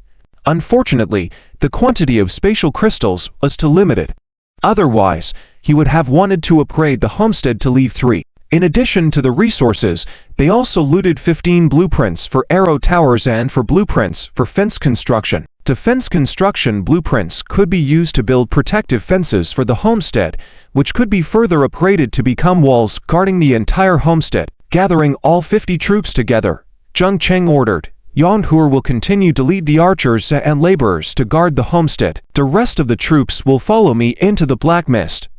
Unfortunately, the quantity of spatial crystals was too limited. Otherwise, he would have wanted to upgrade the homestead to leave 3. In addition to the resources, they also looted 15 blueprints for arrow towers and for blueprints for fence construction. Defense construction blueprints could be used to build protective fences for the homestead, which could be further upgraded to become walls guarding the entire homestead. Gathering all 50 troops together, Zhang Cheng ordered, Yan Hur will continue to lead the archers and laborers to guard the homestead. The rest of the troops will follow me into the black mist.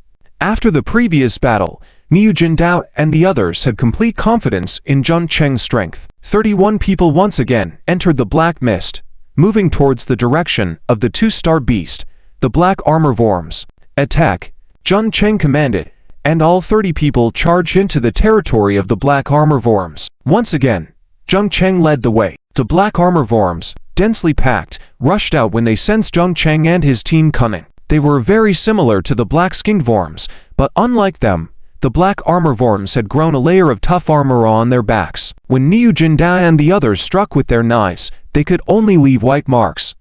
After the previous battle, Niu Jindao and the others had complete confidence in Zhang Cheng's strength. 31 people once again entered the black mist, moving towards the direction of the 2-star beast, the black armor worms. Attack! Zhang Cheng commanded, and all 30 people charged into the territory of the black armor worms. Once again, Zhang Cheng led the way. The black armor worms, densely packed, rushed out when they sensed Zhang Cheng and his team coming. They were very similar to the black-skinned worms, but unlike them, the black armor worms had grown a layer of tough armor on their backs. When Niu Jinda and the others struck with their knives, they could only leave white marks.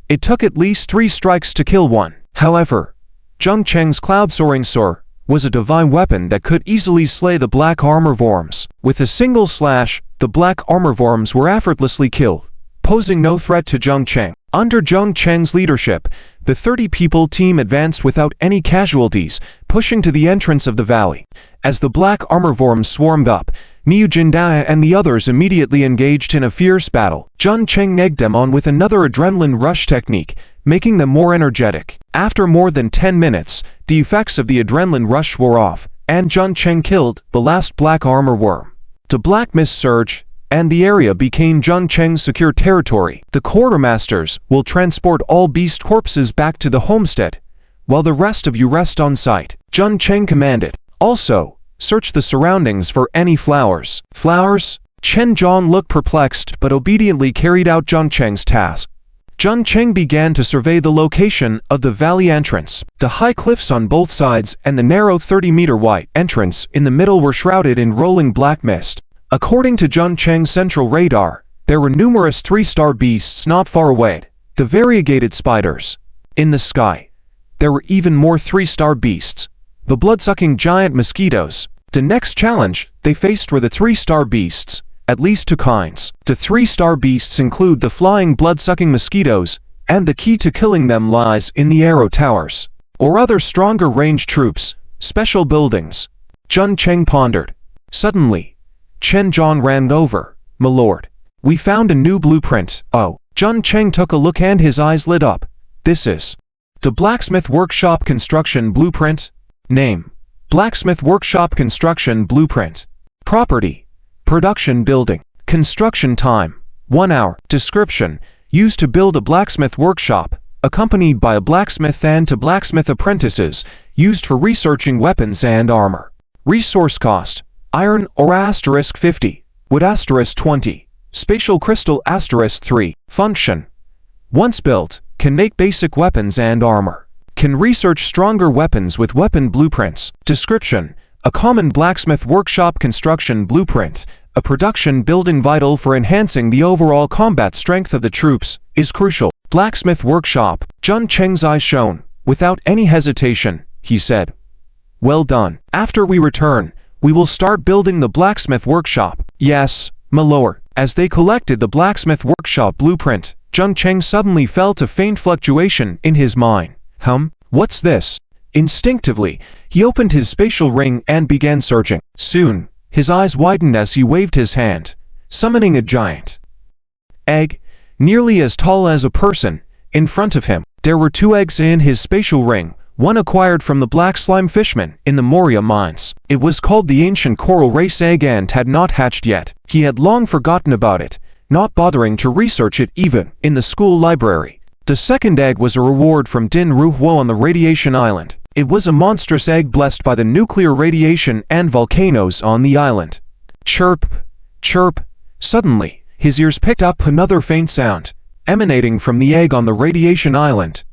It took at least 3 strikes to kill one. However, Zheng Cheng's cloud-soaring sword was a divine weapon that could easily slay the black armor worms. With a single slash, the black armor worms were effortlessly killed, posing no threat to Zheng Cheng. Under Zheng Cheng's leadership, the 30-people team advanced without any casualties, pushing to the entrance of the valley. As the black armor worms swarmed up, Niu Jinda and the others immediately engaged in a fierce battle. Zheng Cheng egged them on with another adrenaline rush technique, making them more energetic. After more than 10 minutes, the effects of the adrenaline rush wore off, and Zheng Cheng killed the last black armor worm. The black mist surged, and the area became Zheng Cheng's secure territory. The quartermasters will transport all beast corpses back to the homestead, while the rest of you rest on site, Zheng Cheng commanded. Also, search the surroundings for any flowers. Flowers? Chen Zhang looked perplexed but obediently carried out Zheng Cheng's task. Zheng Cheng began to survey the location of the valley entrance. The high cliffs on both sides and the narrow 30-meter wide entrance in the middle were shrouded in rolling black mist. According to Zheng Cheng's central radar, there were numerous 3-star beasts not far away, the variegated spiders. In the sky, there were even more 3-star beasts, the blood-sucking giant mosquitoes. The next challenge they faced were the 3-star beasts, at least 2 kinds. The 3-star beasts include the flying blood-sucking mosquitoes, and the key to killing them lies in the arrow towers, or other stronger range troops, special buildings. Zheng Cheng pondered. Suddenly, Chen Zhang ran over. "My lord, we found a new blueprint." "Oh." Zheng Cheng took a look and his eyes lit up. "This is the Blacksmith Workshop Construction Blueprint." Name: Blacksmith Workshop Construction Blueprint. Property: Production Building. Construction time: 1 hour. Description: used to build a blacksmith workshop, accompanied by a blacksmith and 2 blacksmith apprentices, used for researching weapons and armor. Resource cost: iron ore *50, wood *20, spatial crystal *3. Function: once built, can make basic weapons and armor. Can research stronger weapons with weapon blueprints. Description: a common blacksmith workshop construction blueprint, a production building vital for enhancing the overall combat strength of the troops, is crucial. Blacksmith workshop. Zheng Cheng's eyes shone. Without any hesitation, he said, "Well done. After we return, we will start building the blacksmith workshop." "Yes, my lord." As they collected the blacksmith workshop blueprint, Zheng Cheng suddenly felt a faint fluctuation in his mind. What's this? Instinctively, he opened his spatial ring and began searching. Soon, his eyes widened as he waved his hand, summoning a giant egg, nearly as tall as a person, in front of him. There were 2 eggs in his spatial ring, one acquired from the black slime fishman in the Moria mines. It was called the ancient coral race egg and had not hatched yet. He had long forgotten about it, not bothering to research it even in the school library. The second egg was a reward from Din Ruhuo on the radiation island. It was a monstrous egg blessed by the nuclear radiation and volcanoes on the island. Chirp, chirp. Suddenly, his ears picked up another faint sound, emanating from the egg on the radiation island.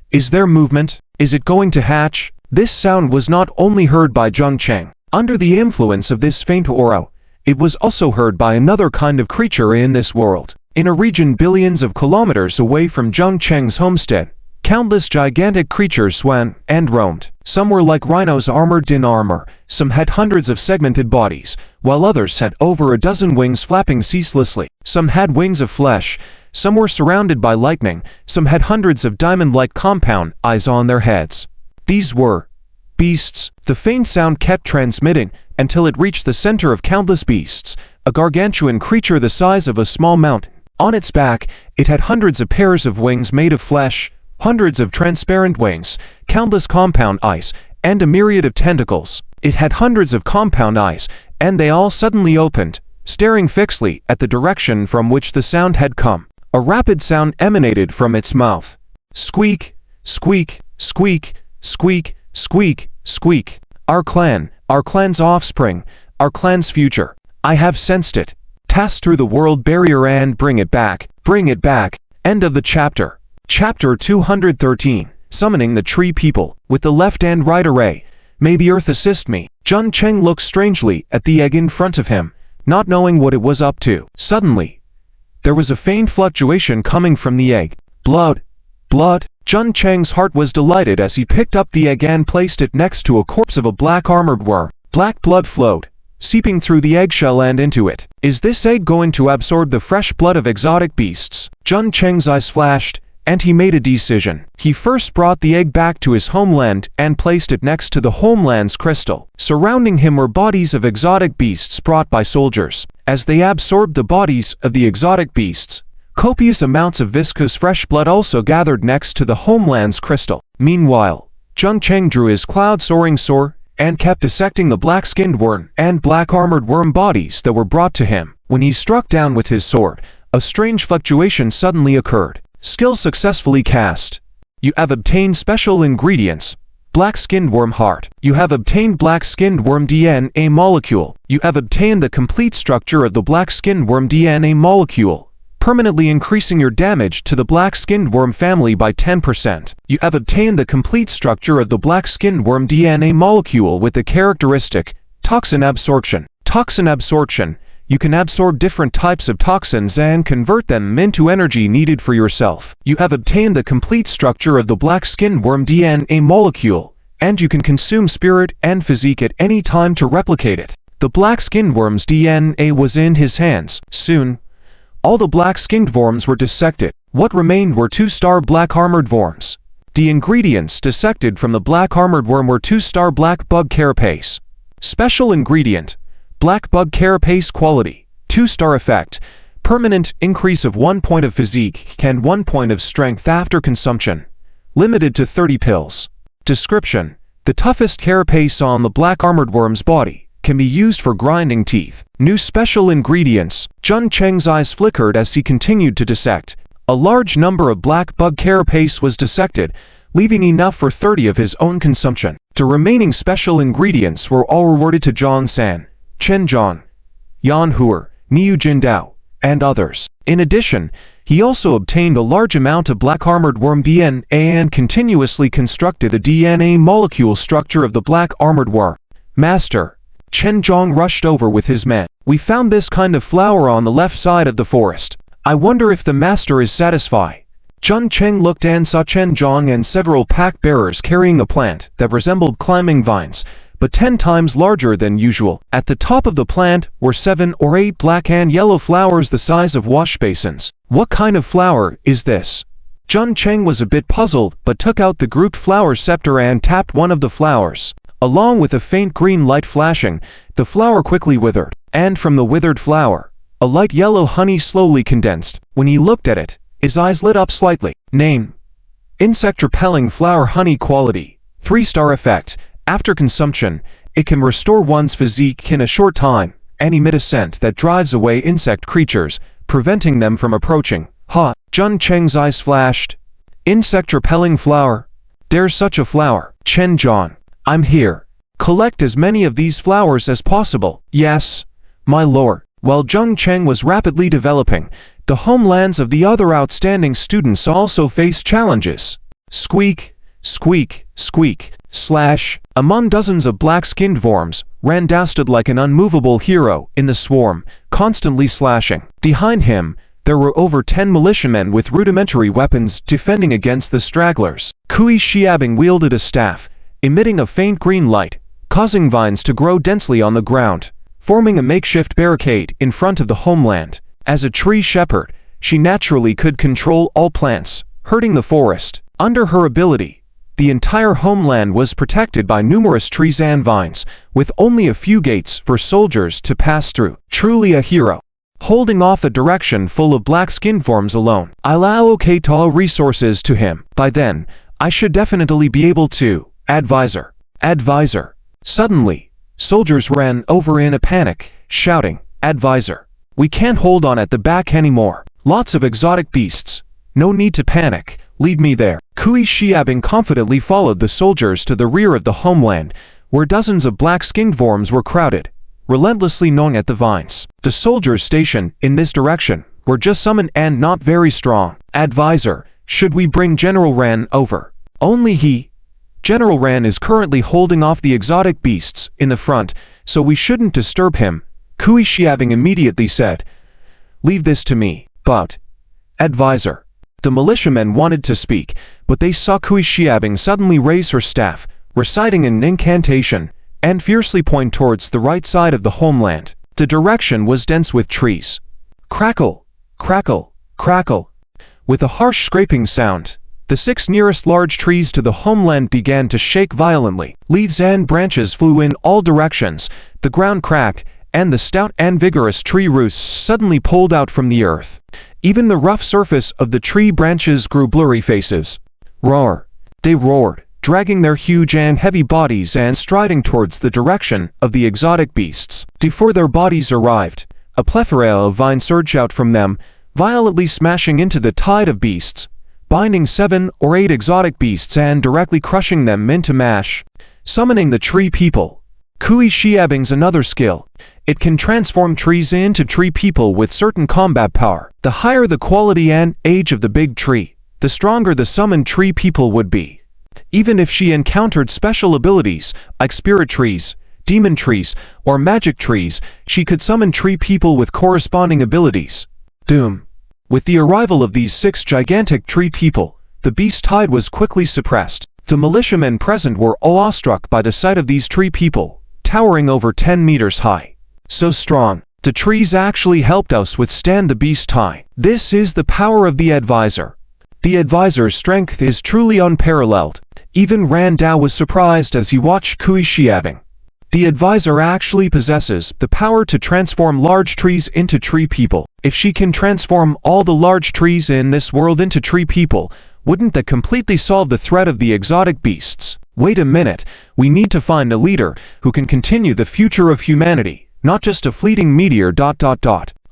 Is there movement? Is it going to hatch? This sound was not only heard by Zheng Cheng. Under the influence of this faint aura, it was also heard by another kind of creature in this world. In a region billions of kilometers away from Zheng Cheng's homestead, countless gigantic creatures swam and roamed. Some were like rhinos armored in armor, some had hundreds of segmented bodies, while others had over a dozen wings flapping ceaselessly. Some had wings of flesh, some were surrounded by lightning, some had hundreds of diamond-like compound eyes on their heads. These were beasts. The faint sound kept transmitting until it reached the center of countless beasts, a gargantuan creature the size of a small mountain. On its back, it had hundreds of pairs of wings made of flesh, hundreds of transparent wings, countless compound eyes, and a myriad of tentacles. It had hundreds of compound eyes, and they all suddenly opened, staring fixedly at the direction from which the sound had come. A rapid sound emanated from its mouth. Squeak, squeak, squeak, squeak, squeak, squeak. Our clan's offspring, our clan's future. I have sensed it. Pass through the world barrier and bring it back. Bring it back. End of the chapter. Chapter 213. Summoning the Tree People. With the left and right array, May the earth assist me. Jun Cheng looked strangely at the egg in front of him, not knowing what it was up to. Suddenly, there was a faint fluctuation coming from the egg. Blood. Blood. Jun Cheng's heart was delighted as he picked up the egg and placed it next to a corpse of a black armored worm. Black blood flowed, seeping through the eggshell and into it. Is this egg going to absorb the fresh blood of exotic beasts? Jun Cheng's eyes flashed, and he made a decision. He first brought the egg back to his homeland and placed it next to the homeland's crystal. Surrounding him were bodies of exotic beasts brought by soldiers. As they absorbed the bodies of the exotic beasts, copious amounts of viscous fresh blood also gathered next to the homeland's crystal. Meanwhile, Jun Cheng drew his cloud-soaring sword and kept dissecting the black-skinned worm and black-armored worm bodies that were brought to him. When he struck down with his sword, a strange fluctuation suddenly occurred. Skill successfully cast. You have obtained special ingredients. Black-skinned worm heart. You have obtained black-skinned worm DNA molecule. You have obtained the complete structure of the black-skinned worm DNA molecule, permanently increasing your damage to the black-skinned worm family by 10%. You have obtained the complete structure of the black-skinned worm DNA molecule with the characteristic toxin absorption. Toxin absorption. You can absorb different types of toxins and convert them into energy needed for yourself. You have obtained the complete structure of the black-skinned worm DNA molecule, and you can consume spirit and physique at any time to replicate it. The black-skinned worm's DNA was in his hands. Soon, all the black-skinned worms were dissected. What remained were 2-star black-armored worms. The ingredients dissected from the black-armored worm were 2-star black bug carapace. Special ingredient: black bug carapace quality. 2-star effect: permanent increase of 1 point of physique and 1 point of strength after consumption. Limited to 30 pills. Description: the toughest carapace on the black armored worm's body can be used for grinding teeth. New special ingredients. Jun Cheng's eyes flickered as he continued to dissect. A large number of black bug carapace was dissected, leaving enough for 30 of his own consumption. The remaining special ingredients were all rewarded to Zhang San, Chen Zhang, Yan Huer, Niu Jindao, and others. In addition, he also obtained a large amount of black-armored worm DNA and continuously constructed the DNA molecule structure of the black-armored worm. Master, Chen Zhang rushed over with his men. We found this kind of flower on the left side of the forest. I wonder if the master is satisfied. Jun Cheng looked and saw Chen Zhang and several pack-bearers carrying a plant that resembled climbing vines, but 10 times larger than usual. At the top of the plant were 7 or 8 black and yellow flowers the size of wash basins. What kind of flower is this? Jun Cheng was a bit puzzled, but took out the grouped flower scepter and tapped one of the flowers. Along with a faint green light flashing, the flower quickly withered, and from the withered flower, a light yellow honey slowly condensed. When he looked at it, his eyes lit up slightly. Name: insect repelling flower honey quality. 3-star effect. After consumption, it can restore one's physique in a short time and emit a scent that drives away insect creatures, preventing them from approaching. Ha! Jun Cheng's eyes flashed. Insect repelling flower. There's such a flower. Chen Zhang, I'm here. Collect as many of these flowers as possible. Yes, my lord. While Zhang Cheng was rapidly developing, the homelands of the other outstanding students also faced challenges. Squeak, squeak, squeak, slash. Among dozens of black-skinned worms, ran Dastard like an unmovable hero in the swarm, constantly slashing. Behind him, there were over 10 militiamen with rudimentary weapons defending against the stragglers. Kui Xiabing wielded a staff, emitting a faint green light, causing vines to grow densely on the ground, forming a makeshift barricade in front of the homeland. As a tree shepherd, she naturally could control all plants, herding the forest. Under her ability, the entire homeland was protected by numerous trees and vines, with only a few gates for soldiers to pass through. Truly a hero. Holding off a direction full of black-skinned worms alone, I'll allocate all resources to him. By then, I should definitely be able to. Advisor. Advisor. Suddenly, soldiers ran over in a panic, shouting, Advisor, we can't hold on at the back anymore. Lots of exotic beasts. No need to panic. Lead me there. Kui Xiabing confidently followed the soldiers to the rear of the homeland, where dozens of black-skinned worms were crowded, relentlessly gnawing at the vines. The soldiers stationed in this direction were just summoned and not very strong. Advisor, should we bring General Ran over? Only he General Ran is currently holding off the exotic beasts in the front, so we shouldn't disturb him, Kui Xiabing immediately said. Leave this to me, but... Advisor. The militiamen wanted to speak, but they saw Kui Xiabing suddenly raise her staff, reciting an incantation, and fiercely point towards the right side of the homeland. The direction was dense with trees. Crackle, crackle, crackle. With a harsh scraping sound, the 6 nearest large trees to the homeland began to shake violently. Leaves and branches flew in all directions, the ground cracked, and the stout and vigorous tree roots suddenly pulled out from the earth. Even the rough surface of the tree branches grew blurry faces. Roar! They roared, dragging their huge and heavy bodies and striding towards the direction of the exotic beasts. Before their bodies arrived, a plethora of vines surged out from them, violently smashing into the tide of beasts, binding 7 or 8 exotic beasts and directly crushing them into mash. Summoning the tree people. Kui Xiabing's another skill. It can transform trees into tree people with certain combat power. The higher the quality and age of the big tree, the stronger the summoned tree people would be. Even if she encountered special abilities, like spirit trees, demon trees, or magic trees, she could summon tree people with corresponding abilities. Doom. With the arrival of these 6 gigantic tree people, the beast tide was quickly suppressed. The militiamen present were awestruck by the sight of these tree people, towering over 10 meters high. So strong, the trees actually helped us withstand the beast tide. This is the power of the advisor. The advisor's strength is truly unparalleled. Even Ran Dao was surprised as he watched Kui Xiabing. The advisor actually possesses the power to transform large trees into tree people. If she can transform all the large trees in this world into tree people, wouldn't that completely solve the threat of the exotic beasts? Wait a minute, we need to find a leader who can continue the future of humanity, not just a fleeting meteor ...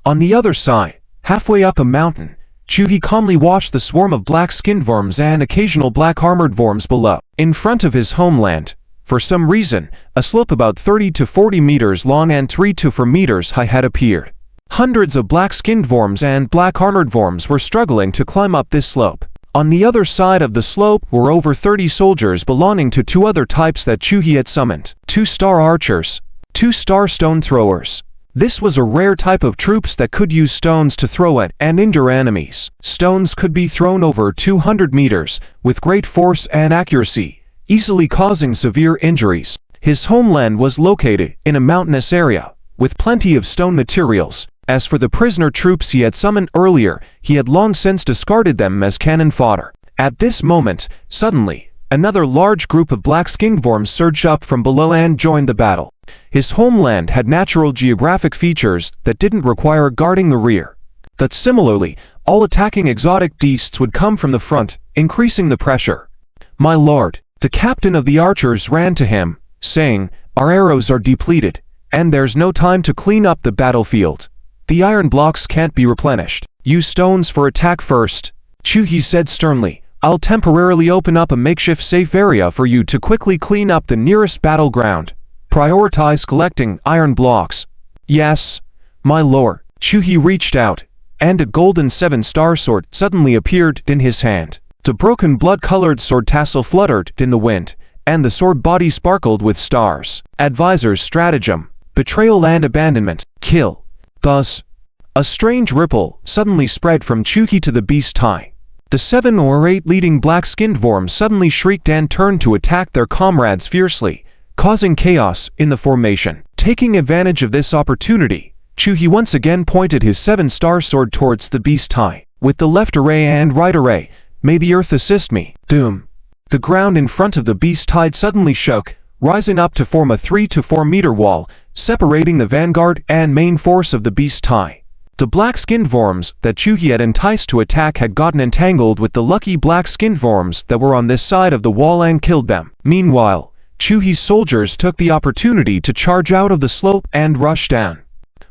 On the other side, halfway up a mountain, Chuhi calmly watched the swarm of black-skinned worms and occasional black-armored worms below. In front of his homeland, for some reason, a slope about 30 to 40 meters long and 3 to 4 meters high had appeared. Hundreds of black-skinned worms and black-armored worms were struggling to climb up this slope. On the other side of the slope were over 30 soldiers belonging to 2 other types that Chuhi had summoned. 2-star archers, 2-star stone throwers. This was a rare type of troops that could use stones to throw at and injure enemies. Stones could be thrown over 200 meters, with great force and accuracy, easily causing severe injuries. His homeland was located in a mountainous area, with plenty of stone materials. As for the prisoner troops he had summoned earlier, he had long since discarded them as cannon fodder. At this moment, suddenly, another large group of black-skinned worms surged up from below and joined the battle. His homeland had natural geographic features that didn't require guarding the rear. But similarly, all attacking exotic beasts would come from the front, increasing the pressure. My lord, the captain of the archers ran to him, saying, "Our arrows are depleted, and there's no time to clean up the battlefield. The iron blocks can't be replenished. Use stones for attack first." Chuhi said sternly, "I'll temporarily open up a makeshift safe area for you to quickly clean up the nearest battleground. Prioritize collecting iron blocks." "Yes, my lord." Chuhi reached out, and a golden 7-star sword suddenly appeared in his hand. The broken blood-colored sword tassel fluttered in the wind, and the sword body sparkled with stars. Advisor's stratagem: betrayal and abandonment. Kill. Thus, a strange ripple suddenly spread from Chuhi to the beast high. The 7 or 8 leading black-skinned worms suddenly shrieked and turned to attack their comrades fiercely, causing chaos in the formation. Taking advantage of this opportunity, Chuhi once again pointed his 7-star sword towards the beast high. With the left array and right array, may the earth assist me. Doom. The ground in front of the beast tide suddenly shook, rising up to form a 3 to 4 meter wall, separating the vanguard and main force of the beast high. The black-skinned worms that Chuhi had enticed to attack had gotten entangled with the lucky black-skinned worms that were on this side of the wall and killed them. Meanwhile, Chuhi's soldiers took the opportunity to charge out of the slope and rush down.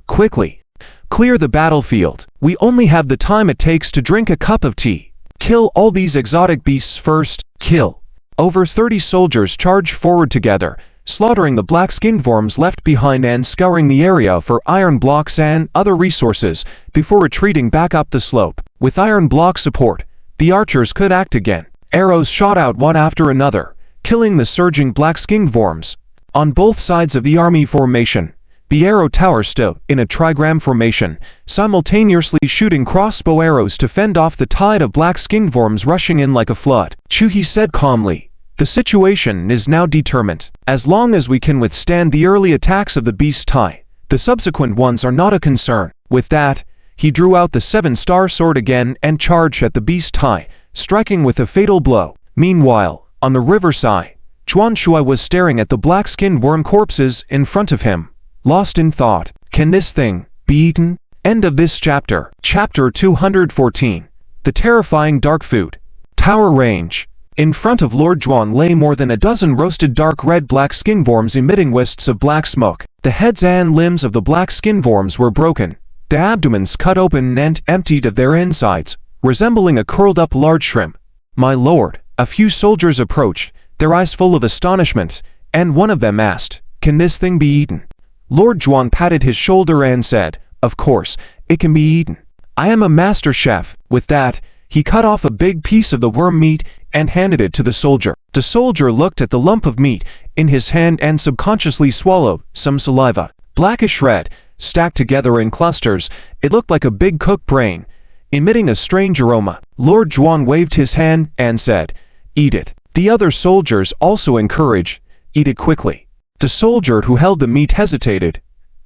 Quickly. Clear the battlefield. We only have the time it takes to drink a cup of tea. Kill all these exotic beasts first. Kill. Over 30 soldiers charged forward together, slaughtering the black-skinned worms left behind and scouring the area for iron blocks and other resources before retreating back up the slope. With iron block support, the archers could act again. Arrows shot out one after another, killing the surging black-skinned worms. On both sides of the army formation, the arrow tower stood in a trigram formation, simultaneously shooting crossbow arrows to fend off the tide of black-skinned worms rushing in like a flood. Chuhi said calmly, "The situation is now determined. As long as we can withstand the early attacks of the beast tie, the subsequent ones are not a concern." With that, he drew out the 7-star sword again and charged at the beast tie, striking with a fatal blow. Meanwhile, on the riverside, Chuan Shui was staring at the black-skinned worm corpses in front of him, lost in thought. Can this thing be eaten? End of this chapter. Chapter 214. The Terrifying Dark Food. Tower Range. In front of Lord Juan lay more than a dozen roasted dark red black skin worms emitting wisps of black smoke. The heads and limbs of the black skin worms were broken, the abdomens cut open and emptied of their insides, resembling a curled-up large shrimp. "My lord," a few soldiers approached, their eyes full of astonishment, and one of them asked, "Can this thing be eaten?" Lord Juan patted his shoulder and said, "Of course, it can be eaten. I am a master chef." With that, he cut off a big piece of the worm meat and handed it to the soldier. The soldier looked at the lump of meat in his hand and subconsciously swallowed some saliva. Blackish red, stacked together in clusters, it looked like a big cooked brain, emitting a strange aroma. Lord Juan waved his hand and said, "Eat it." The other soldiers also encouraged, "Eat it quickly." The soldier who held the meat hesitated,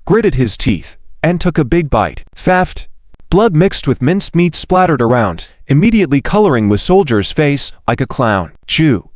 gritted his teeth, and took a big bite. Faft! Blood mixed with minced meat splattered around, immediately coloring the soldier's face like a clown. Zillo,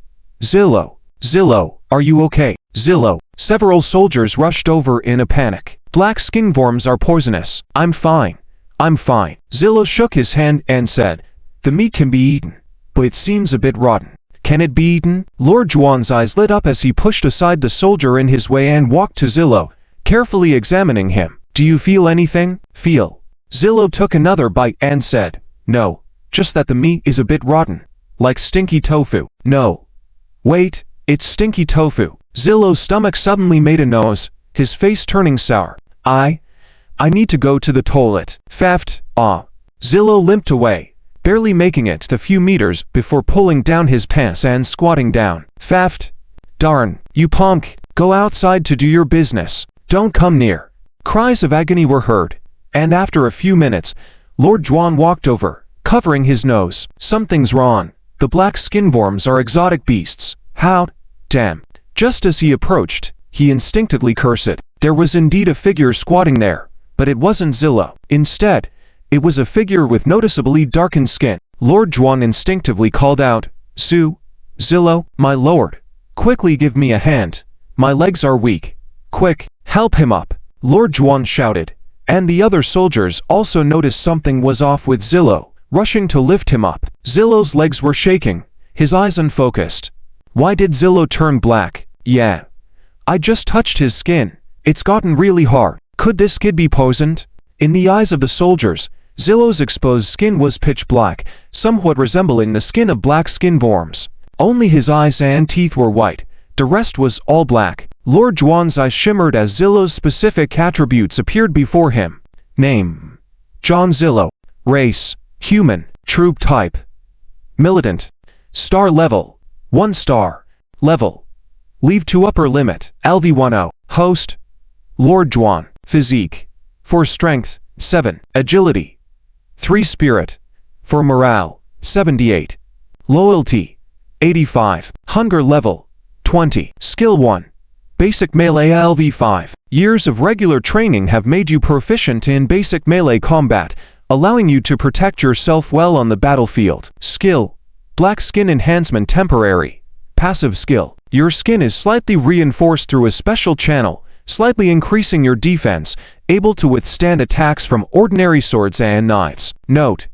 are you okay? Zillo. Several soldiers rushed over in a panic. "Black skin worms are poisonous." I'm fine. Zillo shook his hand and said, "The meat can be eaten, but it seems a bit rotten." "Can it be eaten?" Lord Juan's eyes lit up as he pushed aside the soldier in his way and walked to Zillo, carefully examining him. "Do you feel anything?" "Feel." Zillo took another bite and said, "No, just that the meat is a bit rotten, like stinky tofu." "No. Wait, it's stinky tofu." Zillo's stomach suddenly made a nose, his face turning sour. I need to go to the toilet." Faft. Zillo limped away, barely making it a few meters before pulling down his pants and squatting down. Faft. "Darn, you punk, go outside to do your business. Don't come near." Cries of agony were heard, and after a few minutes, Lord Juan walked over, covering his nose. "Something's wrong. The black skin worms are exotic beasts. How? Damn." Just as he approached, he instinctively cursed. There was indeed a figure squatting there, but it wasn't Zillo. Instead, it was a figure with noticeably darkened skin. Lord Juan instinctively called out, "Zillo, my lord, quickly give me a hand. My legs are weak. Quick, help him up." Lord Juan shouted, and the other soldiers also noticed something was off with Zillo, rushing to lift him up. Zillo's legs were shaking, his eyes unfocused. Why did Zillo turn black? "Yeah. I just touched his skin. It's gotten really hard. Could this kid be poisoned?" In the eyes of the soldiers, Zillo's exposed skin was pitch black, somewhat resembling the skin of black skin worms. Only his eyes and teeth were white. The rest was all black. Lord Juan's eyes shimmered as Zillo's specific attributes appeared before him. Name: John Zillo. Race: human. Troop type: militant. Star level: 1 star. Level: leave to upper limit. LV10. Host: Lord Juan. Physique: 4 strength, 7 agility, 3 spirit, 4 morale, 78 loyalty, 85 hunger level, 20 skill 1. Basic Melee LV5. Years of regular training have made you proficient in basic melee combat, allowing you to protect yourself well on the battlefield. Skill: Black Skin Enhancement Temporary. Passive skill: your skin is slightly reinforced through a special channel, slightly increasing your defense, able to withstand attacks from ordinary swords and knives. Note: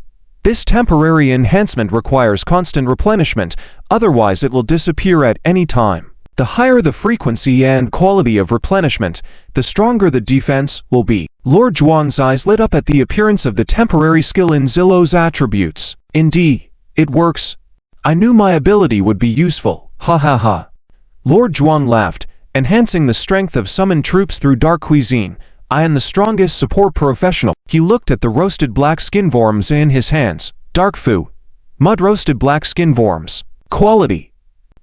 this temporary enhancement requires constant replenishment, otherwise it will disappear at any time. The higher the frequency and quality of replenishment, the stronger the defense will be. Lord Juan's eyes lit up at the appearance of the temporary skill in Zillo's attributes. Indeed, it works. I knew my ability would be useful. Ha ha ha. Lord Juan laughed, enhancing the strength of summoned troops through dark cuisine. I am the strongest support professional. He looked at the roasted black skin worms in his hands. Dark Fu. Mud roasted black skin worms. Quality: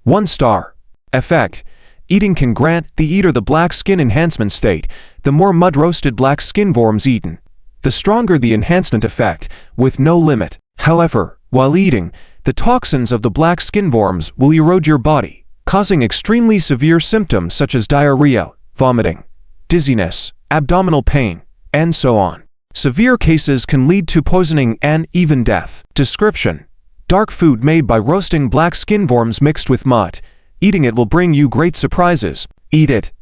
1 star. Effect. Eating can grant the eater the black skin enhancement state. The more mud-roasted black skin worms eaten, the stronger the enhancement effect, with no limit. However, while eating, the toxins of the black skin worms will erode your body, causing extremely severe symptoms such as diarrhea, vomiting, dizziness, abdominal pain, and so on. Severe cases can lead to poisoning and even death. Description. Dark food made by roasting black skin worms mixed with mud. Eating it will bring you great surprises. Eat it.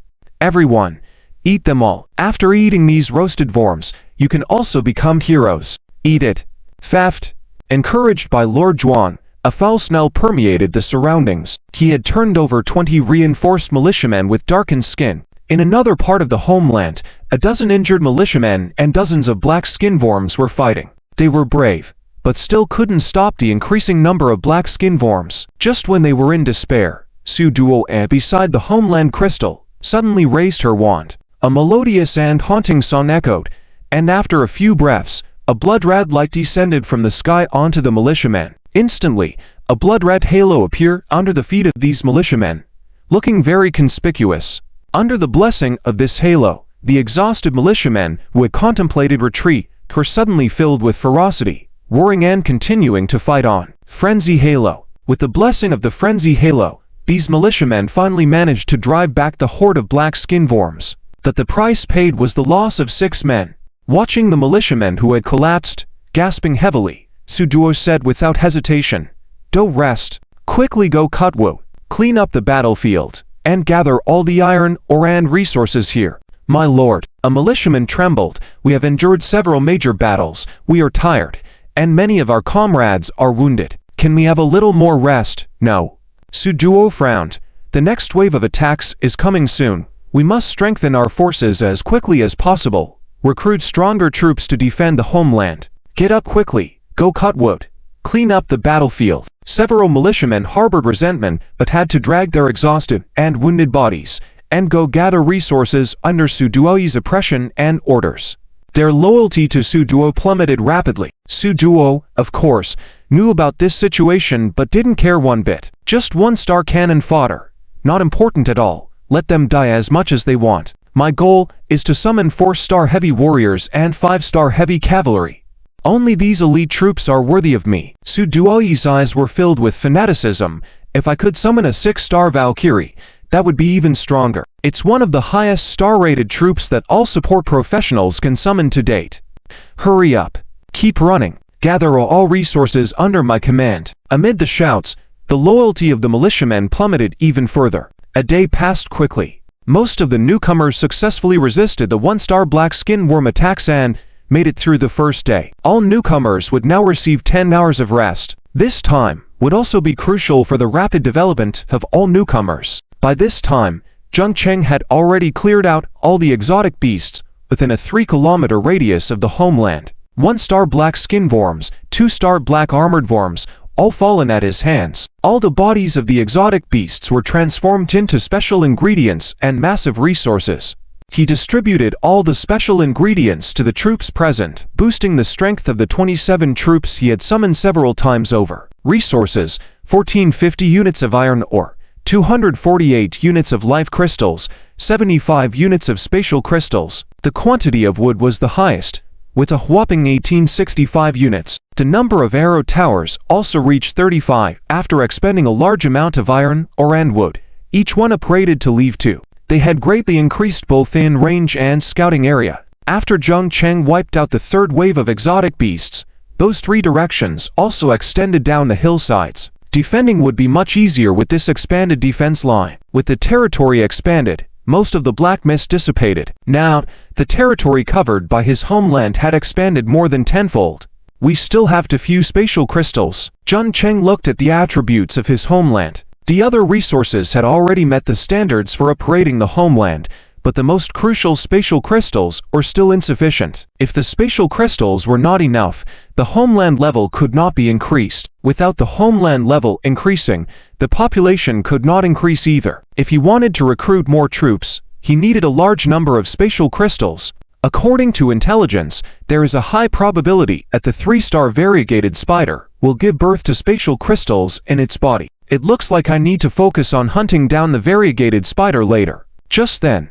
Everyone, eat them all. After eating these roasted worms, you can also become heroes. Eat it. Theft. Encouraged by Lord Jong, a foul smell permeated the surroundings. He had turned over 20 reinforced militiamen with darkened skin. In another part of the homeland, a dozen injured militiamen and dozens of black skin worms were fighting. They were brave, but still couldn't stop the increasing number of black skin worms. Just when they were in despair, Su Duo, beside the Homeland crystal, suddenly raised her wand. A melodious and haunting song echoed, and after a few breaths, a blood-red light descended from the sky onto the militiamen. Instantly, a blood-red halo appeared under the feet of these militiamen, looking very conspicuous. Under the blessing of this halo, the exhausted militiamen who had contemplated retreat were suddenly filled with ferocity, roaring and continuing to fight on. Frenzy Halo. With the blessing of the Frenzy Halo, these militiamen finally managed to drive back the horde of black skin worms. But the price paid was the loss of 6 men. Watching the militiamen who had collapsed, gasping heavily, Su Duo said without hesitation, "Don't rest. Quickly go Kutwo, clean up the battlefield, and gather all the iron ore and resources here." "My lord," a militiaman trembled, "we have endured several major battles, we are tired, and many of our comrades are wounded. Can we have a little more rest?" "No." Su Duo frowned. "The next wave of attacks is coming soon. We must strengthen our forces as quickly as possible. Recruit stronger troops to defend the homeland. Get up quickly, go Kutwo, clean up the battlefield." Several militiamen harbored resentment but had to drag their exhausted and wounded bodies and go gather resources under Su Duo's oppression and orders. Their loyalty to Su Duo plummeted rapidly. Su Duo, of course, knew about this situation but didn't care one bit. Just 1-star cannon fodder. Not important at all. Let them die as much as they want. My goal is to summon 4-star heavy warriors and 5-star heavy cavalry. Only these elite troops are worthy of me. Su Duo's eyes were filled with fanaticism. If I could summon a 6-star Valkyrie, that would be even stronger. It's one of the highest star-rated troops that all support professionals can summon to date. Hurry up. Keep running. Gather all resources under my command. Amid the shouts, the loyalty of the militiamen plummeted even further. A day passed quickly. Most of the newcomers successfully resisted the 1-star black skin worm attacks and made it through the first day. All newcomers would now receive 10 hours of rest. This time would also be crucial for the rapid development of all newcomers. By this time, Jung Cheng had already cleared out all the exotic beasts within a 3-kilometer radius of the homeland. 1-star black skin worms, 2-star black armored worms, all fallen at his hands. All the bodies of the exotic beasts were transformed into special ingredients and massive resources. He distributed all the special ingredients to the troops present, boosting the strength of the 27 troops he had summoned several times over. Resources: 1450 units of iron ore, 248 units of life crystals, 75 units of spatial crystals. The quantity of wood was the highest, with a whopping 1865 units. The number of arrow towers also reached 35 after expending a large amount of iron ore and wood, each one upgraded to leave 2. They had greatly increased both in range and scouting area. After Jung Cheng wiped out the 3rd wave of exotic beasts, those 3 directions also extended down the hillsides. Defending would be much easier with this expanded defense line. With the territory expanded, most of the black mist dissipated. Now, the territory covered by his homeland had expanded more than tenfold. We still have too few spatial crystals. Jung Cheng looked at the attributes of his homeland. The other resources had already met the standards for upgrading the homeland, but the most crucial spatial crystals were still insufficient. If the spatial crystals were not enough, the homeland level could not be increased. Without the homeland level increasing, the population could not increase either. If he wanted to recruit more troops, he needed a large number of spatial crystals. According to intelligence, there is a high probability that the 3-star variegated spider will give birth to spatial crystals in its body. It looks like I need to focus on hunting down the variegated spider later. Just then,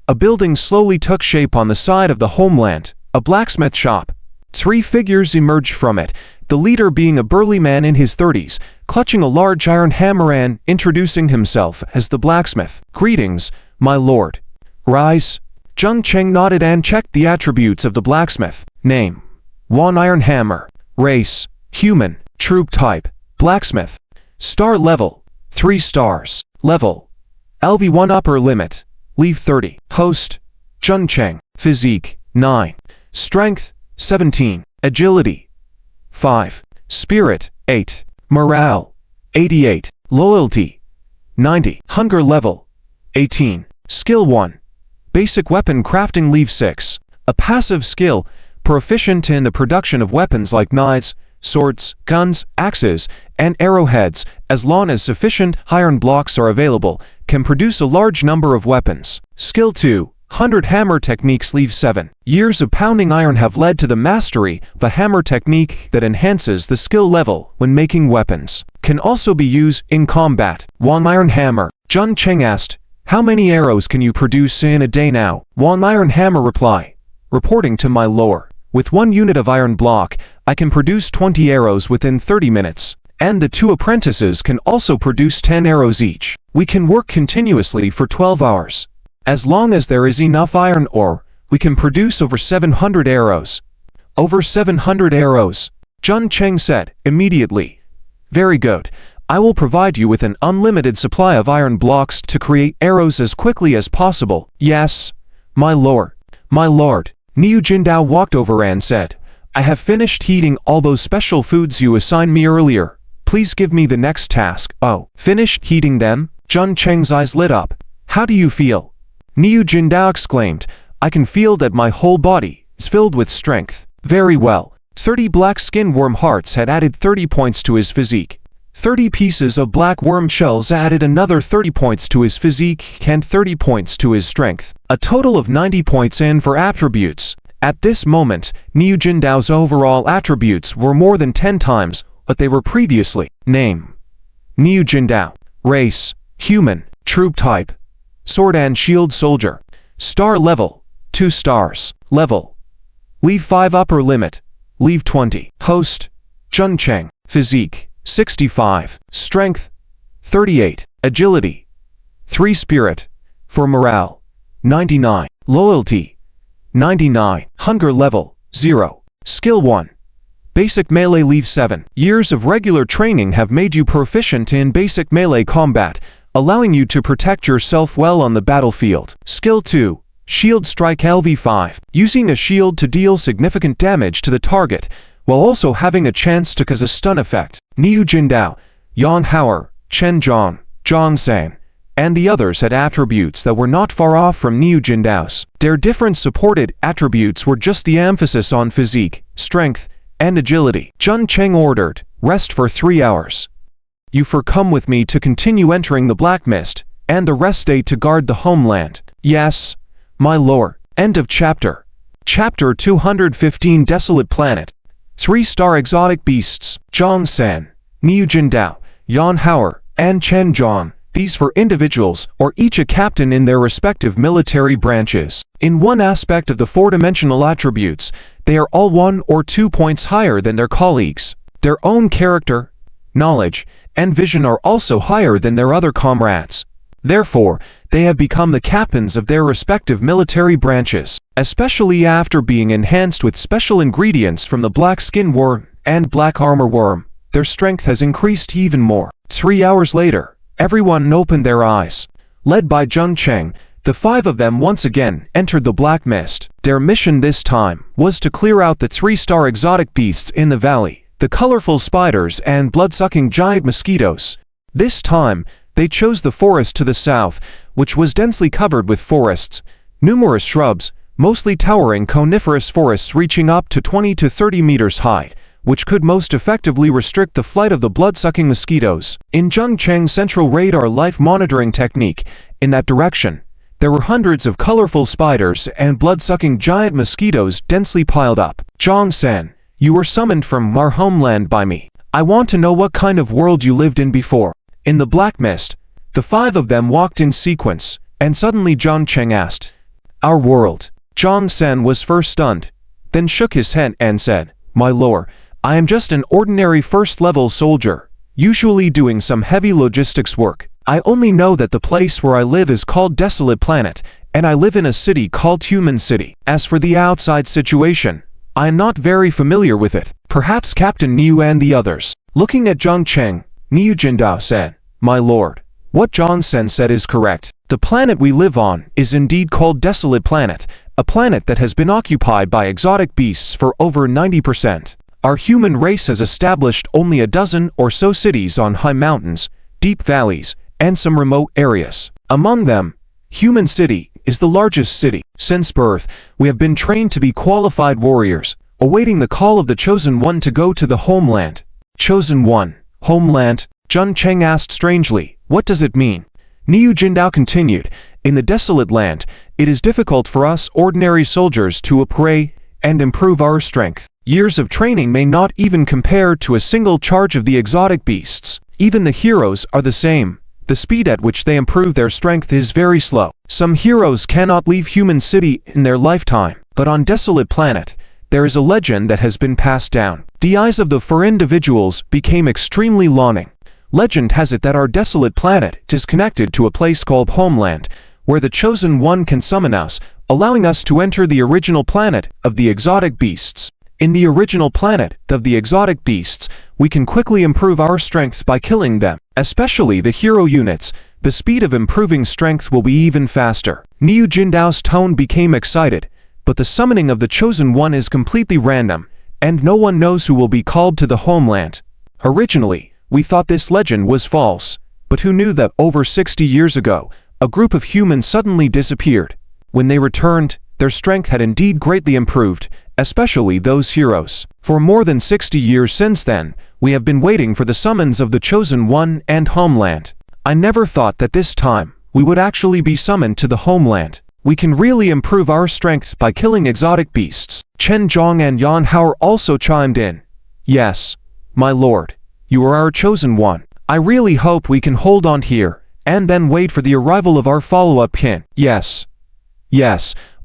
a building slowly took shape on the side of the Homeland, a blacksmith shop. 3 figures emerged from it, the leader being a burly man in his 30s, clutching a large iron hammer and introducing himself as the blacksmith. "Greetings, my lord." "Rise." Jung Cheng nodded and checked the attributes of the blacksmith. Name: 1 iron hammer. Race: human. Troop type: blacksmith. Star level: 3 stars. Level: LV1 upper limit. Leave 30. Host: Jung Cheng. Physique: 9. Strength: 17. Agility: 5. Spirit: 8. Morale: 88. Loyalty: 90. Hunger level: 18. Skill 1. Basic weapon crafting. Leave 6. A passive skill, proficient in the production of weapons like knives, swords, guns, axes, and arrowheads, as long as sufficient iron blocks are available, can produce a large number of weapons. Skill 2. 100 hammer techniques. Leave 7. Years of pounding iron have led to the mastery of a hammer technique that enhances the skill level when making weapons. Can also be used in combat. 1 iron hammer. Jun Cheng asked, "How many arrows can you produce in a day now?" 1 iron hammer reply. "Reporting to my lore, with 1 unit of iron block, I can produce 20 arrows within 30 minutes. And the 2 apprentices can also produce 10 arrows each. We can work continuously for 12 hours. As long as there is enough iron ore, we can produce over 700 arrows." "Over 700 arrows," Jun Cheng said immediately. "Very good. I will provide you with an unlimited supply of iron blocks to create arrows as quickly as possible." "Yes, my lord." "My lord." Niu Jindao walked over and said, "I have finished heating all those special foods you assigned me earlier. Please give me the next task." "Oh, finished heating them?" Jun Cheng's eyes lit up. "How do you feel?" Niu Jindao exclaimed, "I can feel that my whole body is filled with strength." "Very well." 30 black skin worm hearts had added 30 points to his physique. 30 pieces of black worm shells added another 30 points to his physique and 30 points to his strength. A total of 90 points in for attributes. At this moment, Niu Jindao's overall attributes were more than 10 times what they were previously. Name: Niu Jindao. Race: human. Troop type: sword and shield soldier. Star level: 2 stars. Level: Leave 5 upper limit. Leave 20. Host: Jun Cheng. Physique: 65. Strength: 38. Agility: 3. Spirit: 4. Morale: 99. Loyalty: 99. Hunger level: 0. Skill 1. Basic melee. Leave 7. Years of regular training have made you proficient in basic melee combat, allowing you to protect yourself well on the battlefield. Skill 2. Shield strike. LV5. Using a shield to deal significant damage to the target, while also having a chance to cause a stun effect. Niu Jindao, Yan Hauer, Chen Zhang, Zhang San, and the others had attributes that were not far off from Niu Jindao's. Their different supported attributes were just the emphasis on physique, strength, and agility. Jun Cheng ordered, "Rest for 3 hours. You 4 come with me to continue entering the Black Mist, and the rest stay to guard the Homeland." "Yes, my lord." End of chapter. Chapter 215. Desolate Planet. 3-star exotic beasts. Zhang San, Niu Jindao, Yan Hauer, and Chen Zhang. These 4 individuals, or each a captain in their respective military branches. In one aspect of the 4-dimensional attributes, they are all 1 or 2 points higher than their colleagues. Their own character, knowledge, and vision are also higher than their other comrades. Therefore, they have become the captains of their respective military branches, especially after being enhanced with special ingredients from the black skin worm and black armor worm. Their strength has increased even more. 3 hours later, everyone opened their eyes. Led by Jun Cheng, the 5 of them once again entered the Black Mist. Their mission this time was to clear out the 3-star exotic beasts in the valley, the colorful spiders and blood-sucking giant mosquitoes. This time, they chose the forest to the south, which was densely covered with forests, numerous shrubs, mostly towering coniferous forests reaching up to 20 to 30 meters high, which could most effectively restrict the flight of the blood-sucking mosquitoes. In Jung Cheng's central radar life monitoring technique, in that direction, there were hundreds of colorful spiders and blood-sucking giant mosquitoes densely piled up. "Zhang San, you were summoned from our homeland by me. I want to know what kind of world you lived in before." In the black mist, the 5 of them walked in sequence, and suddenly Jong Cheng asked, "Our world?" Jong Sen was first stunned, then shook his head and said, "My lord, I am just an ordinary first-level soldier, usually doing some heavy logistics work. I only know that the place where I live is called Desolate Planet, and I live in a city called Human City. As for the outside situation, I am not very familiar with it. Perhaps Captain Niu and the others." Looking at Jong Cheng, Niu Jindao said, "My lord, what Jong Sen said is correct. The planet we live on is indeed called Desolate Planet, a planet that has been occupied by exotic beasts for over 90%. Our human race has established only a dozen or so cities on high mountains, deep valleys, and some remote areas. Among them, Human City is the largest city. Since birth, we have been trained to be qualified warriors, awaiting the call of the Chosen One to go to the Homeland." "Chosen One, Homeland?" Jung Cheng asked strangely. "What does it mean?" Niu Jindao continued, "In the Desolate Land, it is difficult for us ordinary soldiers to upgrade and improve our strength. Years of training may not even compare to a single charge of the exotic beasts. Even the heroes are the same. The speed at which they improve their strength is very slow. Some heroes cannot leave Human City in their lifetime. But on Desolate Planet, there is a legend that has been passed down. The eyes of the 4 individuals became extremely longing. Legend has it that our Desolate Planet is connected to a place called Homeland, where the Chosen One can summon us, allowing us to enter the original planet of the exotic beasts. In the original planet of the exotic beasts, we can quickly improve our strength by killing them. Especially the hero units, the speed of improving strength will be even faster." Niu Jindao's tone became excited, but the summoning of the Chosen One is completely random, and no one knows who will be called to the Homeland. Originally, we thought this legend was false, but who knew that over 60 years ago, a group of humans suddenly disappeared. When they returned, their strength had indeed greatly improved, especially those heroes. For more than 60 years since then, we have been waiting for the summons of the Chosen One and Homeland. I never thought that this time, we would actually be summoned to the Homeland. We can really improve our strength by killing exotic beasts." Chen Zhong and Yan Hao also chimed in. "Yes, my lord, you are our Chosen One. I really hope we can hold on here, and then wait for the arrival of our follow-up kin." Yes,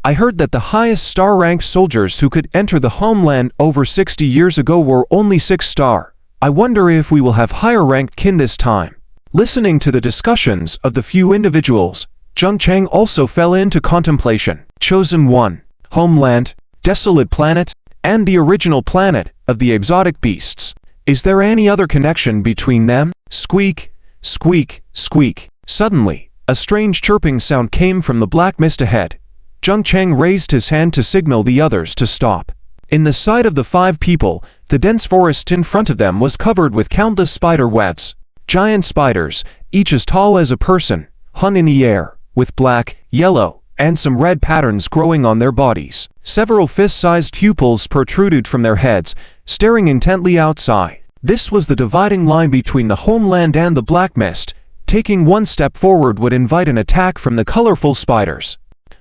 I heard that the highest star-ranked soldiers who could enter the Homeland over 60 years ago were only 6-star. I wonder if we will have higher-ranked kin this time. Listening to the discussions of the few individuals, Jung Cheng also fell into contemplation. Chosen One, Homeland, Desolate Planet, and the original planet of the exotic beasts. Is there any other connection between them? Squeak, squeak, squeak. Suddenly, a strange chirping sound came from the black mist ahead. Jung Cheng raised his hand to signal the others to stop. In the sight of the 5 people, the dense forest in front of them was covered with countless spider webs. Giant spiders, each as tall as a person, hung in the air, with black, yellow, and some red patterns growing on their bodies. Several fist-sized pupils protruded from their heads, staring intently outside. This was the dividing line between the Homeland and the black mist. Taking one step forward would invite an attack from the colorful spiders.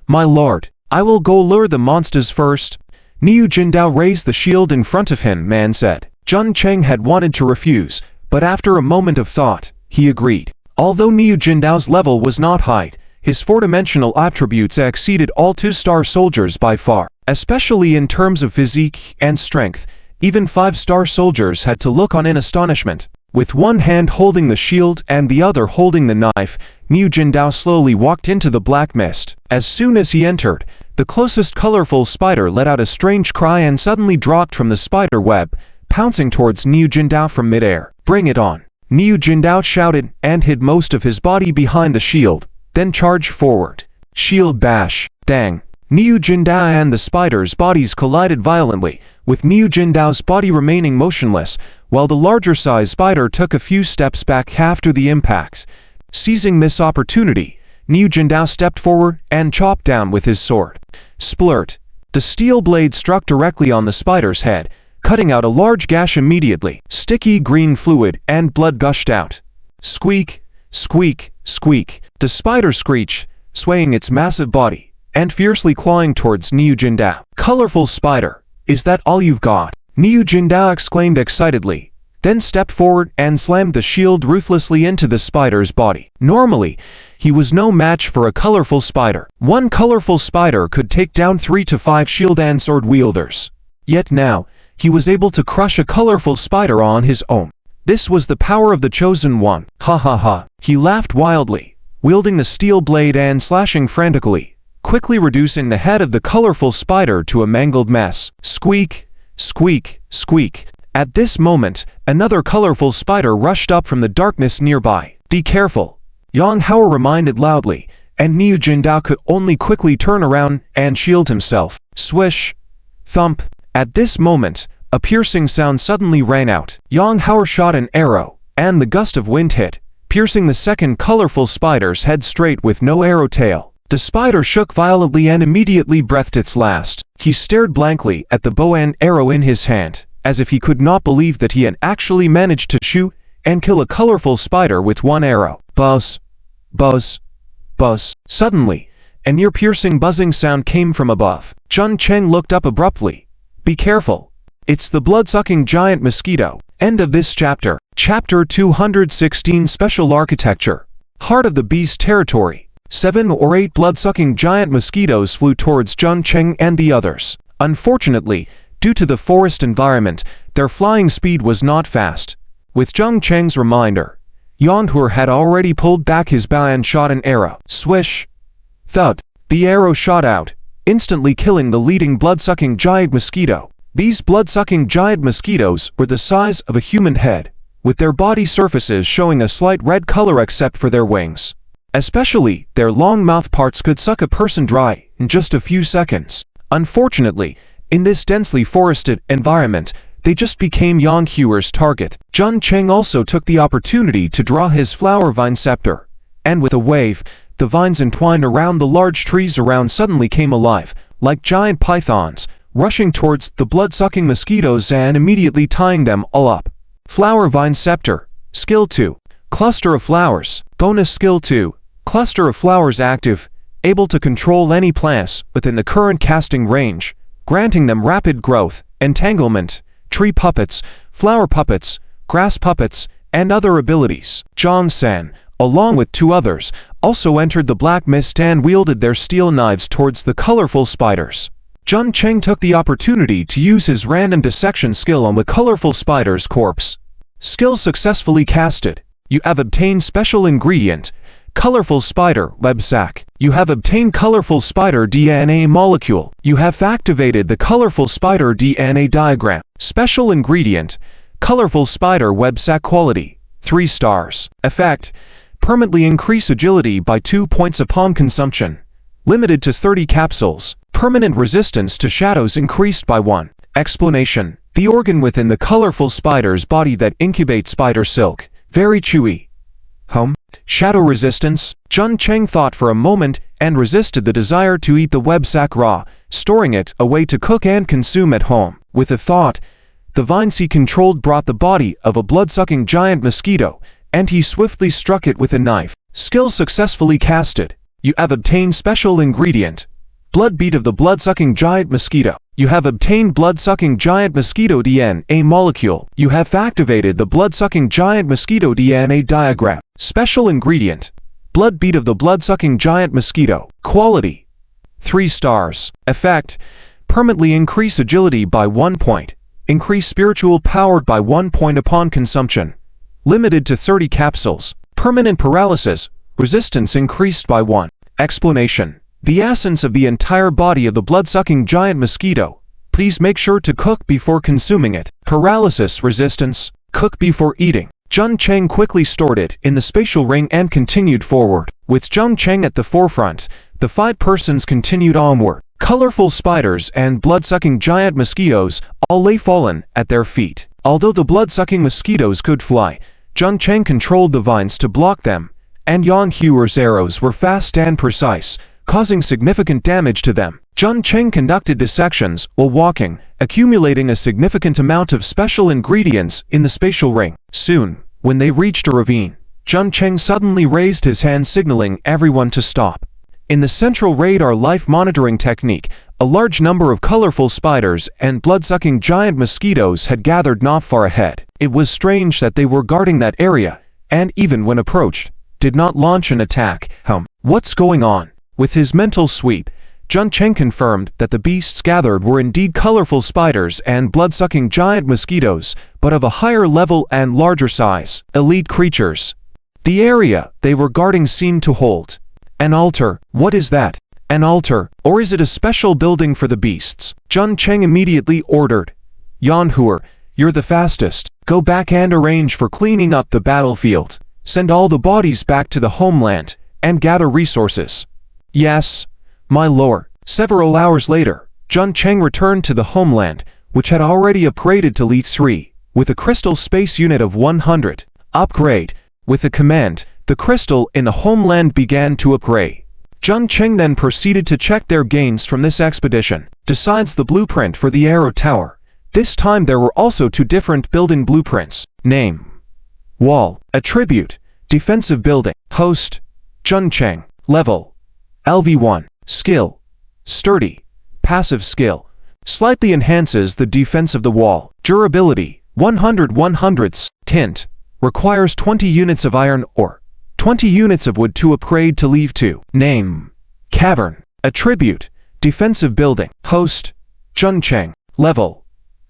"My lord, I will go lure the monsters first." Niu Jindao raised the shield in front of him, man said. Jung Cheng had wanted to refuse, but after a moment of thought, he agreed. Although Niu Jindao's level was not high, his 4-dimensional attributes exceeded all 2-star soldiers by far, especially in terms of physique and strength. Even 5-star soldiers had to look on in astonishment. With one hand holding the shield and the other holding the knife, Niu Jindao slowly walked into the black mist. As soon as he entered, the closest colorful spider let out a strange cry and suddenly dropped from the spider web, pouncing towards Niu Jindao from midair. "Bring it on!" Niu Jindao shouted and hid most of his body behind the shield, then charged forward. Shield bash! Dang! Niu Jindao and the spider's bodies collided violently, with Niu Jindao's body remaining motionless, while the larger-sized spider took a few steps back after the impact. Seizing this opportunity, Niu Jindao stepped forward and chopped down with his sword. Splurt! The steel blade struck directly on the spider's head, cutting out a large gash immediately. Sticky green fluid and blood gushed out. Squeak! Squeak! Squeak! The spider screeched, swaying its massive body, and fiercely clawing towards Niu Jindao. "Colorful spider! Is that all you've got?" Niu Jindao exclaimed excitedly, then stepped forward and slammed the shield ruthlessly into the spider's body. Normally, he was no match for a colorful spider. One colorful spider could take down 3 to 5 shield and sword wielders. Yet now, he was able to crush a colorful spider on his own. This was the power of the Chosen One. Ha ha ha. He laughed wildly, wielding the steel blade and slashing frantically, quickly reducing the head of the colorful spider to a mangled mess. Squeak, squeak, squeak. At this moment, another colorful spider rushed up from the darkness nearby. Be careful, Yang Hao reminded loudly, and Niu Jindao could only quickly turn around and shield himself. Swish, thump. At this moment, a piercing sound suddenly rang out. Yang Hao shot an arrow, and the gust of wind hit, piercing the second colorful spider's head straight with no arrow tail. The spider shook violently and immediately breathed its last. He stared blankly at the bow and arrow in his hand, as if he could not believe that he had actually managed to shoot and kill a colorful spider with one arrow. Buzz, buzz, buzz. Suddenly, a near-piercing buzzing sound came from above. Jun Cheng looked up abruptly. Be careful. It's the blood-sucking giant mosquito. End of this chapter. Chapter 216 Special Architecture. Heart of the Beast Territory. 7 or 8 blood-sucking giant mosquitoes flew towards Jun Cheng and the others. Unfortunately, due to the forest environment, their flying speed was not fast. With Jun Cheng's reminder, Yang Hao had already pulled back his bow and shot an arrow. Swish! Thud! The arrow shot out, instantly killing the leading blood-sucking giant mosquito. These blood-sucking giant mosquitoes were the size of a human head, with their body surfaces showing a slight red color except for their wings. Especially, their long mouth parts could suck a person dry in just a few seconds. Unfortunately, in this densely forested environment, they just became Yang Hao's target. Jun Cheng also took the opportunity to draw his flower vine scepter, and with a wave, the vines entwined around the large trees around suddenly came alive, like giant pythons, rushing towards the blood-sucking mosquitoes and immediately tying them all up. Flower Vine Scepter. Skill 2. Cluster of Flowers. Bonus Skill 2. Cluster of Flowers active, able to control any plants within the current casting range, granting them rapid growth, entanglement, tree puppets, flower puppets, grass puppets, and other abilities. Zhang San, along with 2 others, also entered the black mist and wielded their steel knives towards the colorful spiders. Jun Cheng took the opportunity to use his random dissection skill on the colorful spider's corpse. Skill successfully casted. You have obtained special ingredient, Colorful Spider Web Sac. You have obtained Colorful Spider DNA Molecule. You have activated the Colorful Spider DNA Diagram. Special ingredient, Colorful Spider Web Sac Quality, 3 stars. Effect, permanently increase agility by 2 points upon consumption. Limited to 30 capsules. Permanent resistance to shadows increased by 1. Explanation. The organ within the colorful spider's body that incubates spider silk. Very chewy. Shadow resistance. Jun Cheng thought for a moment and resisted the desire to eat the web sac raw, storing it away to cook and consume at home. With a thought, the vines he controlled brought the body of a blood-sucking giant mosquito, and he swiftly struck it with a knife. Skill successfully casted. You have obtained special ingredient, Blood Beat of the blood-sucking giant mosquito. You have obtained blood-sucking giant mosquito DNA molecule. You have activated the blood-sucking giant mosquito DNA diagram. Special ingredient, Blood Beat of the blood-sucking giant mosquito. Quality, 3 stars. Effect, permanently increase agility by 1 point. Increase spiritual power by 1 point upon consumption. Limited to 30 capsules. Permanent paralysis, resistance increased by 1. Explanation. The essence of the entire body of the blood-sucking giant mosquito. Please make sure to cook before consuming it. Paralysis resistance, cook before eating. Jun Cheng quickly stored it in the spatial ring and continued forward. With Jun Cheng at the forefront, the 5 persons continued onward. Colorful spiders and blood-sucking giant mosquitoes all lay fallen at their feet. Although the blood-sucking mosquitoes could fly, Jun Cheng controlled the vines to block them, and Yang Hao's arrows were fast and precise, causing significant damage to them. Jun Cheng conducted dissections while walking, accumulating a significant amount of special ingredients in the spatial ring. Soon, when they reached a ravine, Jun Cheng suddenly raised his hand signaling everyone to stop. In the central radar life monitoring technique, a large number of colorful spiders and blood-sucking giant mosquitoes had gathered not far ahead. It was strange that they were guarding that area, and even when approached, did not launch an attack. What's going on? With his mental sweep, Jun Cheng confirmed that the beasts gathered were indeed colorful spiders and blood-sucking giant mosquitoes, but of a higher level and larger size. Elite creatures. The area they were guarding seemed to hold an altar. What is that? An altar, or is it a special building for the beasts? Jun Cheng immediately ordered, Yanhuer, you're the fastest. Go back and arrange for cleaning up the battlefield. Send all the bodies back to the homeland, and gather resources. Yes, my lord. Several hours later, Jun Cheng returned to the homeland, which had already upgraded to Elite 3, with a crystal space unit of 100. Upgrade. With the command, the crystal in the homeland began to upgrade. Jun Cheng then proceeded to check their gains from this expedition. Besides the blueprint for the Arrow Tower, this time there were also 2 different building blueprints. Name. Wall. Attribute. Defensive building. Host. Jun Cheng. Level. LV1. Skill. Sturdy. Passive skill. Slightly enhances the defense of the wall. Durability. 100/100ths. Tint. Requires 20 units of iron or 20 units of wood to upgrade to leave 2. Name. Cavern. Attribute. Defensive building. Host. Jun Cheng. Level.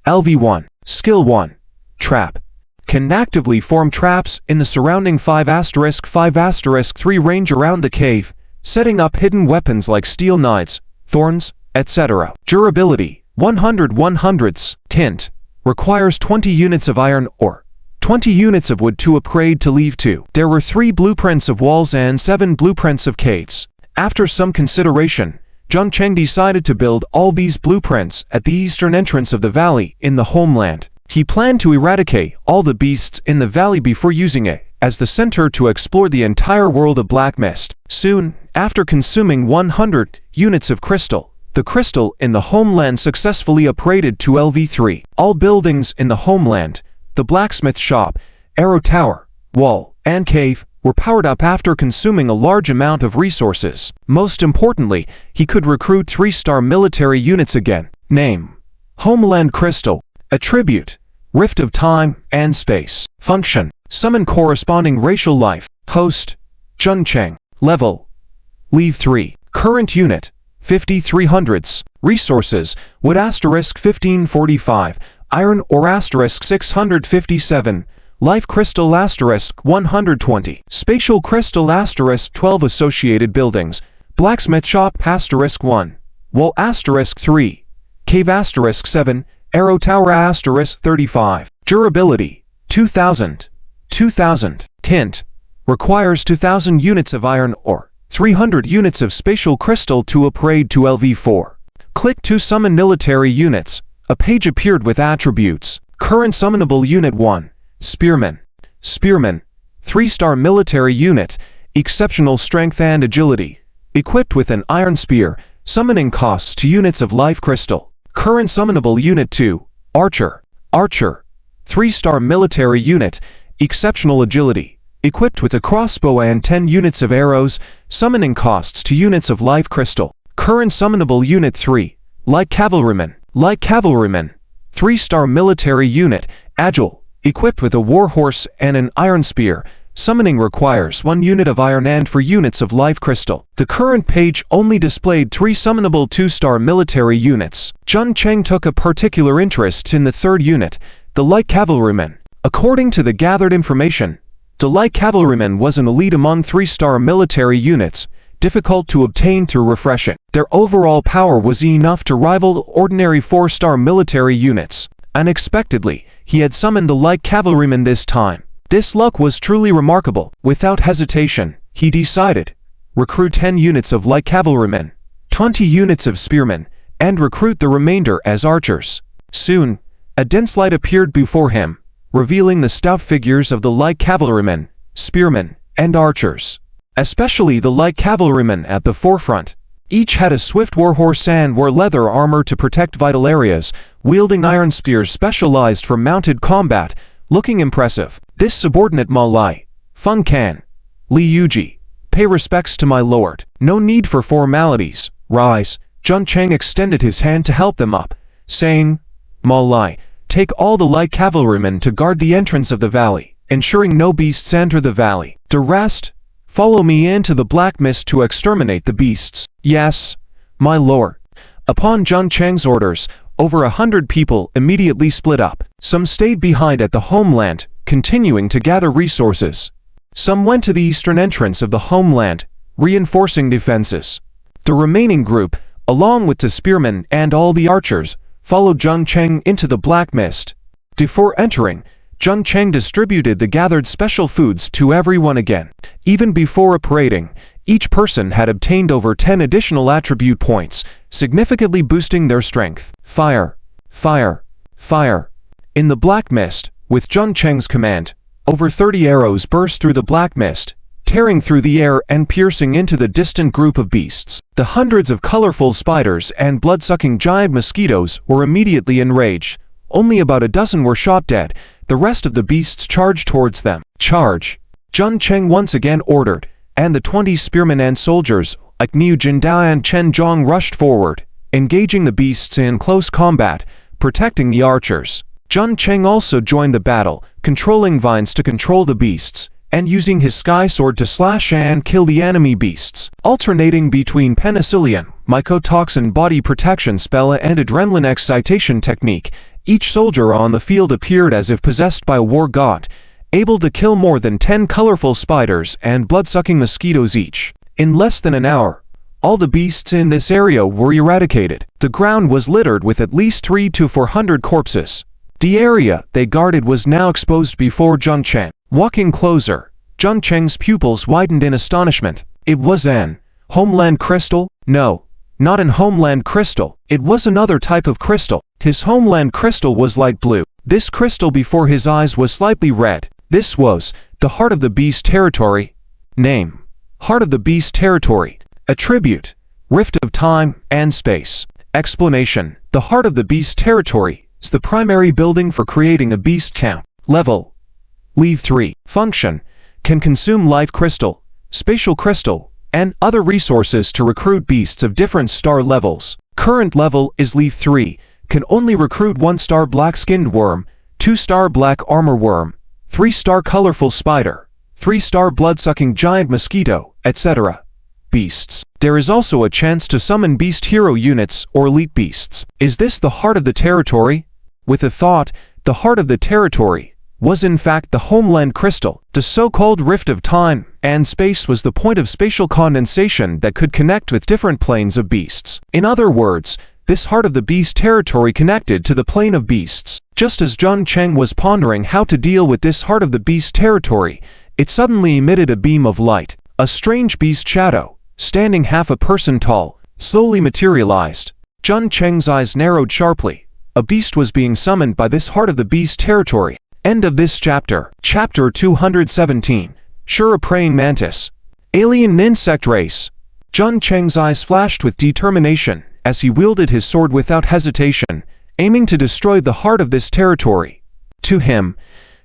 LV1. Skill 1. Trap. Can actively form traps in the surrounding 5*5*3 range around the cave, setting up hidden weapons like steel knives, thorns, etc. Durability. 100/100ths. Tint. Requires 20 units of iron or 20 units of wood to upgrade to leave 2. There were 3 blueprints of walls and 7 blueprints of caves. After some consideration, Jun Cheng decided to build all these blueprints at the eastern entrance of the valley in the homeland. He planned to eradicate all the beasts in the valley before using it as the center to explore the entire world of Black Mist. Soon, after consuming 100 units of crystal, the crystal in the homeland successfully upgraded to LV3. All buildings in the homeland, the blacksmith shop, Arrow Tower, wall, and cave, were powered up after consuming a large amount of resources. Most importantly, he could recruit 3-star military units again. Name. Homeland Crystal. Attribute. Rift of Time and Space. Function. Summon corresponding racial life. Host. Jun Cheng. Level. Leave 3. Current unit. 5300ths. Resources. Wood * 1545. Iron ore * 657. Life crystal * 120. Spatial crystal * 12. Associated buildings. Blacksmith shop * 1. Wall * 3. Cave * 7. Arrow Tower * 35. Durability. 2000. 2000. Tint. Requires 2000 units of iron ore, 300 units of spatial crystal to upgrade to LV4. Click to summon military units. A page appeared with attributes. Current summonable unit 1. Spearman. Spearman. 3-star military unit. Exceptional strength and agility. Equipped with an iron spear. Summoning costs 2 units of life crystal. Current summonable unit 2. Archer. Archer. 3-star military unit. Exceptional agility. Equipped with a crossbow and 10 units of arrows. Summoning costs 2 units of life crystal. Current summonable unit 3. Light cavalryman. Light cavalryman. 3-star military unit. Agile. Equipped with a warhorse and an iron spear. Summoning requires 1 unit of iron and 4 units of life crystal. The current page only displayed 3 summonable 2-star military units. Jun Cheng took a particular interest in the 3rd unit, the light cavalryman. According to the gathered information, the light cavalryman was an elite among 3-star military units, difficult to obtain through refreshing. Their overall power was enough to rival ordinary 4-star military units. Unexpectedly, he had summoned the light cavalryman this time. This luck was truly remarkable. Without hesitation, he decided, recruit 10 units of light cavalrymen, 20 units of spearmen, and recruit the remainder as archers. Soon, a dense light appeared before him, revealing the stout figures of the light cavalrymen, spearmen, and archers. Especially the light cavalrymen at the forefront. Each had a swift warhorse and wore leather armor to protect vital areas, wielding iron spears specialized for mounted combat, looking impressive. This subordinate Ma Lai, Feng Can, Li Yuji, pay respects to my lord. No need for formalities. Rise. Jun Cheng extended his hand to help them up, saying, Ma Lai, Take all the light cavalrymen to guard the entrance of the valley, ensuring no beasts enter the valley. The rest, follow me into the black mist to exterminate the beasts. Yes, my lord. Upon Jung Chang's orders, over 100 people immediately split up. Some stayed behind at the Homeland, continuing to gather resources. Some went to the eastern entrance of the Homeland, reinforcing defenses. The remaining group, along with the spearmen and all the archers, followed Jung Chang into the black mist. Before entering, Jung Chang distributed the gathered special foods to everyone again. Even before operating, each person had obtained over 10 additional attribute points, significantly boosting their strength. Fire! Fire! Fire! In the black mist, with Jung Chang's command, over 30 arrows burst through the black mist, tearing through the air and piercing into the distant group of beasts. The hundreds of colorful spiders and blood-sucking giant mosquitoes were immediately enraged. Only about a dozen were shot dead. The rest of the beasts charged towards them. Charge! Jung Chang once again ordered, and the 20 spearmen and soldiers, like Niu Jindao and Chen Jong, rushed forward, engaging the beasts in close combat, protecting the archers. Jung Chang also joined the battle, controlling vines to control the beasts, and using his sky sword to slash and kill the enemy beasts. Alternating between penicillin, mycotoxin body protection spell and adrenaline excitation technique, each soldier on the field appeared as if possessed by a war god, able to kill more than 10 colorful spiders and blood-sucking mosquitoes each. In less than an hour, all the beasts in this area were eradicated. The ground was littered with at least 300 to 400 corpses. The area they guarded was now exposed before Jung Chang. Walking closer, Jung Chang's pupils widened in astonishment. It was an Homeland crystal? No, not an Homeland crystal. It was another type of crystal. His Homeland crystal was light blue. This crystal before his eyes was slightly red. This was the Heart of the Beast territory. Name: Heart of the Beast territory. Attribute: Rift of Time and Space. Explanation: the Heart of the Beast territory is the primary building for creating a beast count. Level: Leave 3. Function: can consume life crystal, spatial crystal, and other resources to recruit beasts of different star levels. Current level is Leaf 3, can only recruit 1-star black-skinned worm, 2-star black armor worm, 3-star colorful spider, 3-star blood-sucking giant mosquito, etc. Beasts. There is also a chance to summon beast hero units or elite beasts. Is this the heart of the territory? With a thought, the heart of the territory was in fact the Homeland crystal. The so-called Rift of Time and Space was the point of spatial condensation that could connect with different planes of beasts. In other words, this Heart of the Beast territory connected to the plane of beasts. Just as Jung Chang was pondering how to deal with this Heart of the Beast territory, it suddenly emitted a beam of light. A strange beast shadow, standing half a person tall, slowly materialized. Jung Chang's eyes narrowed sharply. A beast was being summoned by this Heart of the Beast territory. End of this chapter. Chapter 217. Shura Praying Mantis. Alien insect race. Jung Chang's eyes flashed with determination as he wielded his sword without hesitation, aiming to destroy the heart of this territory. To him,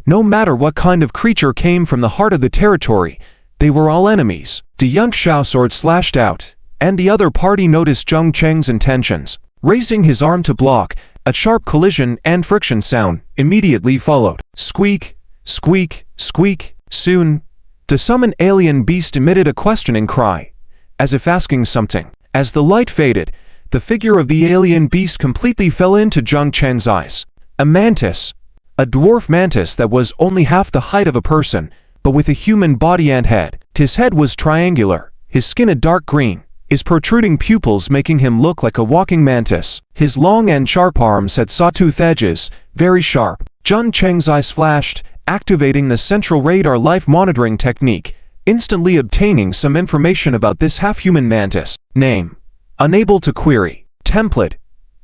no matter what kind of creature came from the heart of the territory, they were all enemies. The Yun Shao sword slashed out, and the other party noticed Jung Chang's intentions. Raising his arm to block, a sharp collision and friction sound immediately followed. Squeak, squeak, squeak. Soon, the summoned alien beast emitted a questioning cry, as if asking something. As the light faded, the figure of the alien beast completely fell into Jung Chang's eyes. A mantis. A dwarf mantis that was only half the height of a person, but with a human body and head. His head was triangular, his skin a dark green, his protruding pupils making him look like a walking mantis. His long and sharp arms had sawtooth edges, very sharp. Jung Chang's eyes flashed, activating the central radar life monitoring technique, instantly obtaining some information about this half-human mantis. Name: unable to query. Template: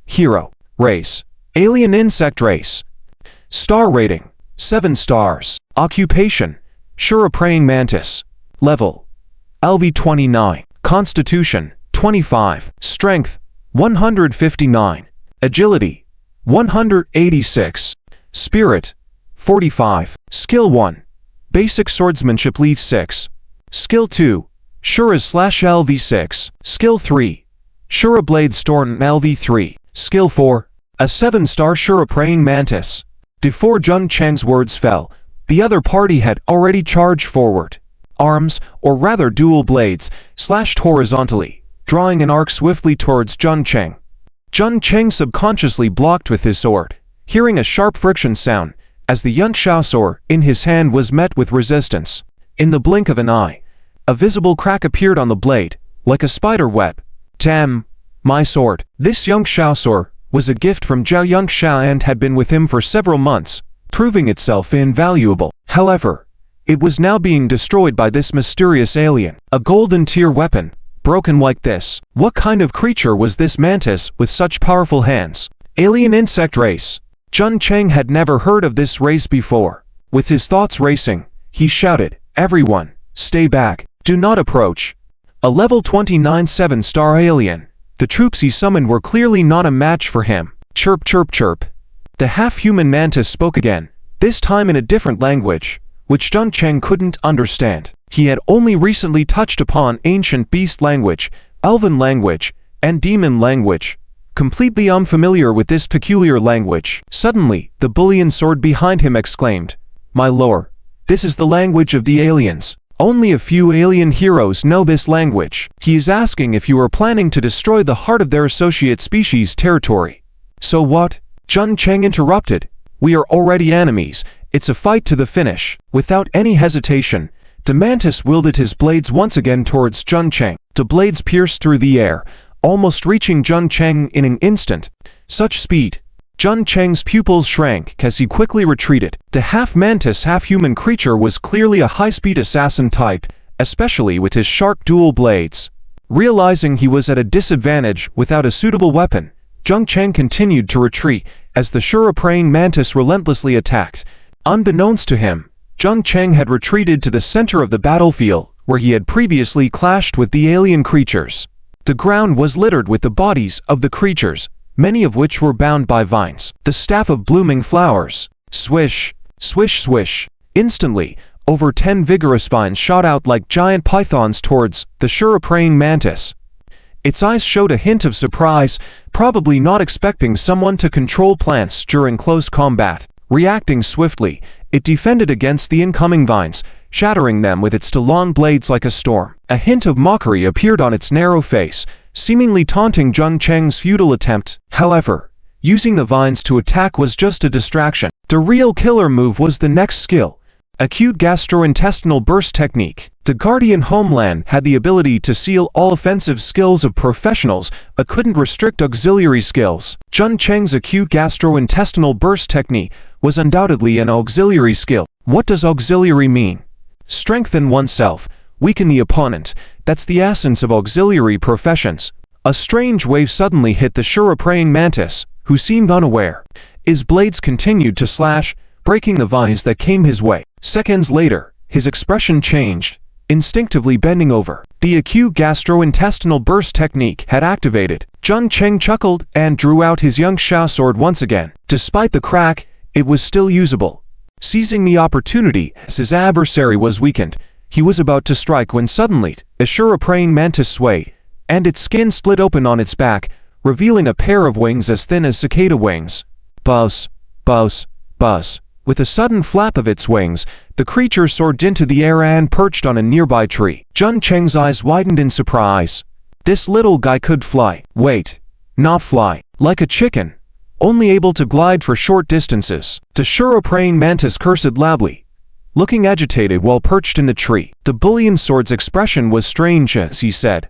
hero. Race: alien insect race. Star rating: 7 stars. Occupation: Shura Praying Mantis. Level: LV 29. Constitution: 25. Strength: 159. Agility: 186. Spirit: 45. Skill 1. Basic Swordsmanship Leaf 6. Skill 2. Shura's/LV 6. Skill 3. Shura Blade Storm LV 3. Skill 4. A 7-star Shura praying mantis. Before Jung Chang's words fell, the other party had already charged forward. Arms, or rather dual blades, slashed horizontally, drawing an arc swiftly towards Jung Chang. Jung Chang subconsciously blocked with his sword, hearing a sharp friction sound, as the Yunxiao sword in his hand was met with resistance. In the blink of an eye, a visible crack appeared on the blade, like a spider web. Damn, my sword. This Yunxiao sword was a gift from Zhao Yunxiao and had been with him for several months, proving itself invaluable. However, it was now being destroyed by this mysterious alien. A golden tier weapon, broken like this. What kind of creature was this mantis with such powerful hands? Alien insect race. Jung Chang had never heard of this race before. With his thoughts racing, he shouted, "Everyone, stay back. Do not approach." A level 29 7-star alien. The troops he summoned were clearly not a match for him. Chirp chirp chirp. The half-human mantis spoke again, this time in a different language, which Jung Chang couldn't understand. He had only recently touched upon ancient beast language, elven language, and demon language, completely unfamiliar with this peculiar language. Suddenly, the bullion sword behind him exclaimed, "My lord, this is the language of the aliens. Only a few alien heroes know this language. He is asking if you are planning to destroy the heart of their associate species territory." "So what?" Jung Chang interrupted. "We are already enemies. It's a fight to the finish." Without any hesitation, the mantis wielded his blades once again towards Jung Chang. The blades pierced through the air, almost reaching Jung Chang in an instant. Such speed! Jung Chang's pupils shrank as he quickly retreated. The half-mantis, half-human creature was clearly a high-speed assassin type, especially with his sharp dual blades. Realizing he was at a disadvantage without a suitable weapon, Jung Chang continued to retreat as the Shura praying mantis relentlessly attacked. Unbeknownst to him, Jung Chang had retreated to the center of the battlefield, where he had previously clashed with the alien creatures. The ground was littered with the bodies of the creatures, many of which were bound by vines. The staff of blooming flowers. Swish, swish, swish. Instantly, over 10 vigorous vines shot out like giant pythons towards the Shura praying mantis. Its eyes showed a hint of surprise, probably not expecting someone to control plants during close combat. Reacting swiftly, it defended against the incoming vines, shattering them with its long blades like a storm. A hint of mockery appeared on its narrow face, seemingly taunting Jung Chang's futile attempt. However, using the vines to attack was just a distraction. The real killer move was the next skill, acute gastrointestinal burst technique. The Guardian Homeland had the ability to seal all offensive skills of professionals, but couldn't restrict auxiliary skills. Jung Chang's acute gastrointestinal burst technique was undoubtedly an auxiliary skill. What does auxiliary mean? Strengthen oneself, weaken the opponent. That's the essence of auxiliary professions. A strange wave suddenly hit the Shura praying mantis, who seemed unaware. His blades continued to slash, breaking the vines that came his way. Seconds later, his expression changed, instinctively bending over. The acute gastrointestinal burst technique had activated. Jung Chang chuckled and drew out his Yunxiao sword once again. Despite the crack, it was still usable. Seizing the opportunity as his adversary was weakened, he was about to strike when suddenly, the Shura praying mantis swayed, and its skin split open on its back, revealing a pair of wings as thin as cicada wings. Buzz, buzz, buzz. With a sudden flap of its wings, the creature soared into the air and perched on a nearby tree. Jung Chang's eyes widened in surprise. This little guy could fly. Wait, not fly. Like a chicken, only able to glide for short distances. The Shura praying mantis cursed loudly, looking agitated while perched in the tree. The bullion sword's expression was strange as he said,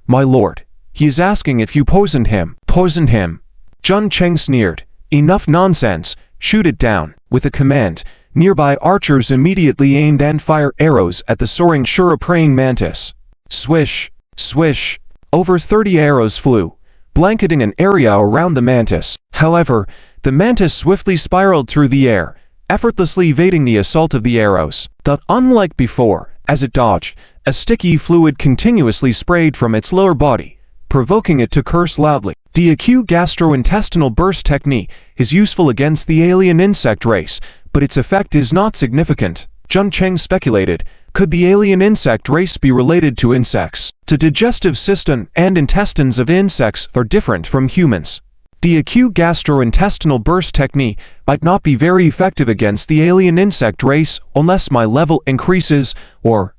"My lord, he is asking if you poisoned him." Poisoned him? Jung Chang sneered. Enough nonsense, shoot it down. With a command, nearby archers immediately aimed and fired arrows at the soaring Shura praying mantis. Swish, swish. Over 30 arrows flew, blanketing an area around the mantis. However, the mantis swiftly spiraled through the air, effortlessly evading the assault of the arrows. But unlike before, as it dodged, a sticky fluid continuously sprayed from its lower body, provoking it to curse loudly. The acute gastrointestinal burst technique is useful against the alien insect race, but its effect is not significant. Jung Chang speculated, could the alien insect race be related to insects? The digestive system and intestines of insects are different from humans. The acute gastrointestinal burst technique might not be very effective against the alien insect race unless my level increases, or,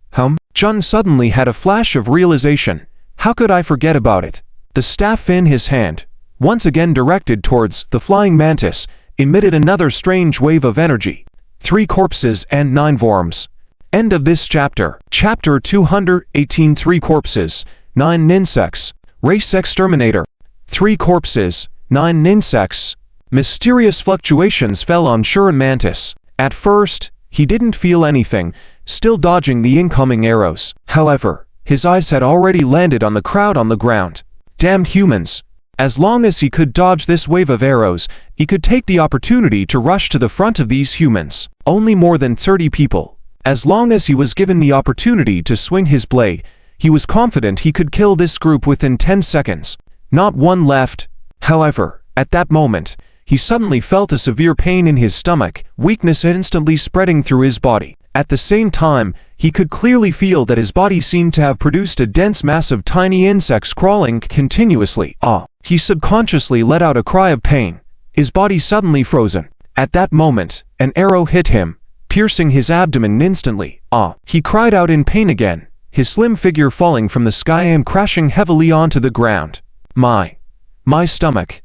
Jung suddenly had a flash of realization. How could I forget about it? The staff in his hand, once again directed towards the flying mantis, emitted another strange wave of energy. 3 corpses and 9 worms. End of this chapter. Chapter 218. 3 corpses, 9 insects. Race exterminator. 3 corpses, 9 insects. Mysterious fluctuations fell on Shuran Mantis. At first, he didn't feel anything, still dodging the incoming arrows. However, his eyes had already landed on the crowd on the ground. Damn humans. As long as he could dodge this wave of arrows, he could take the opportunity to rush to the front of these humans. Only more than 30 people. As long as he was given the opportunity to swing his blade, he was confident he could kill this group within 10 seconds. Not one left. However, at that moment, he suddenly felt a severe pain in his stomach, weakness instantly spreading through his body. At the same time, he could clearly feel that his body seemed to have produced a dense mass of tiny insects crawling continuously. He subconsciously let out a cry of pain, his body suddenly frozen. At that moment, an arrow hit him, piercing his abdomen instantly. He cried out in pain again, his slim figure falling from the sky and crashing heavily onto the ground. My stomach.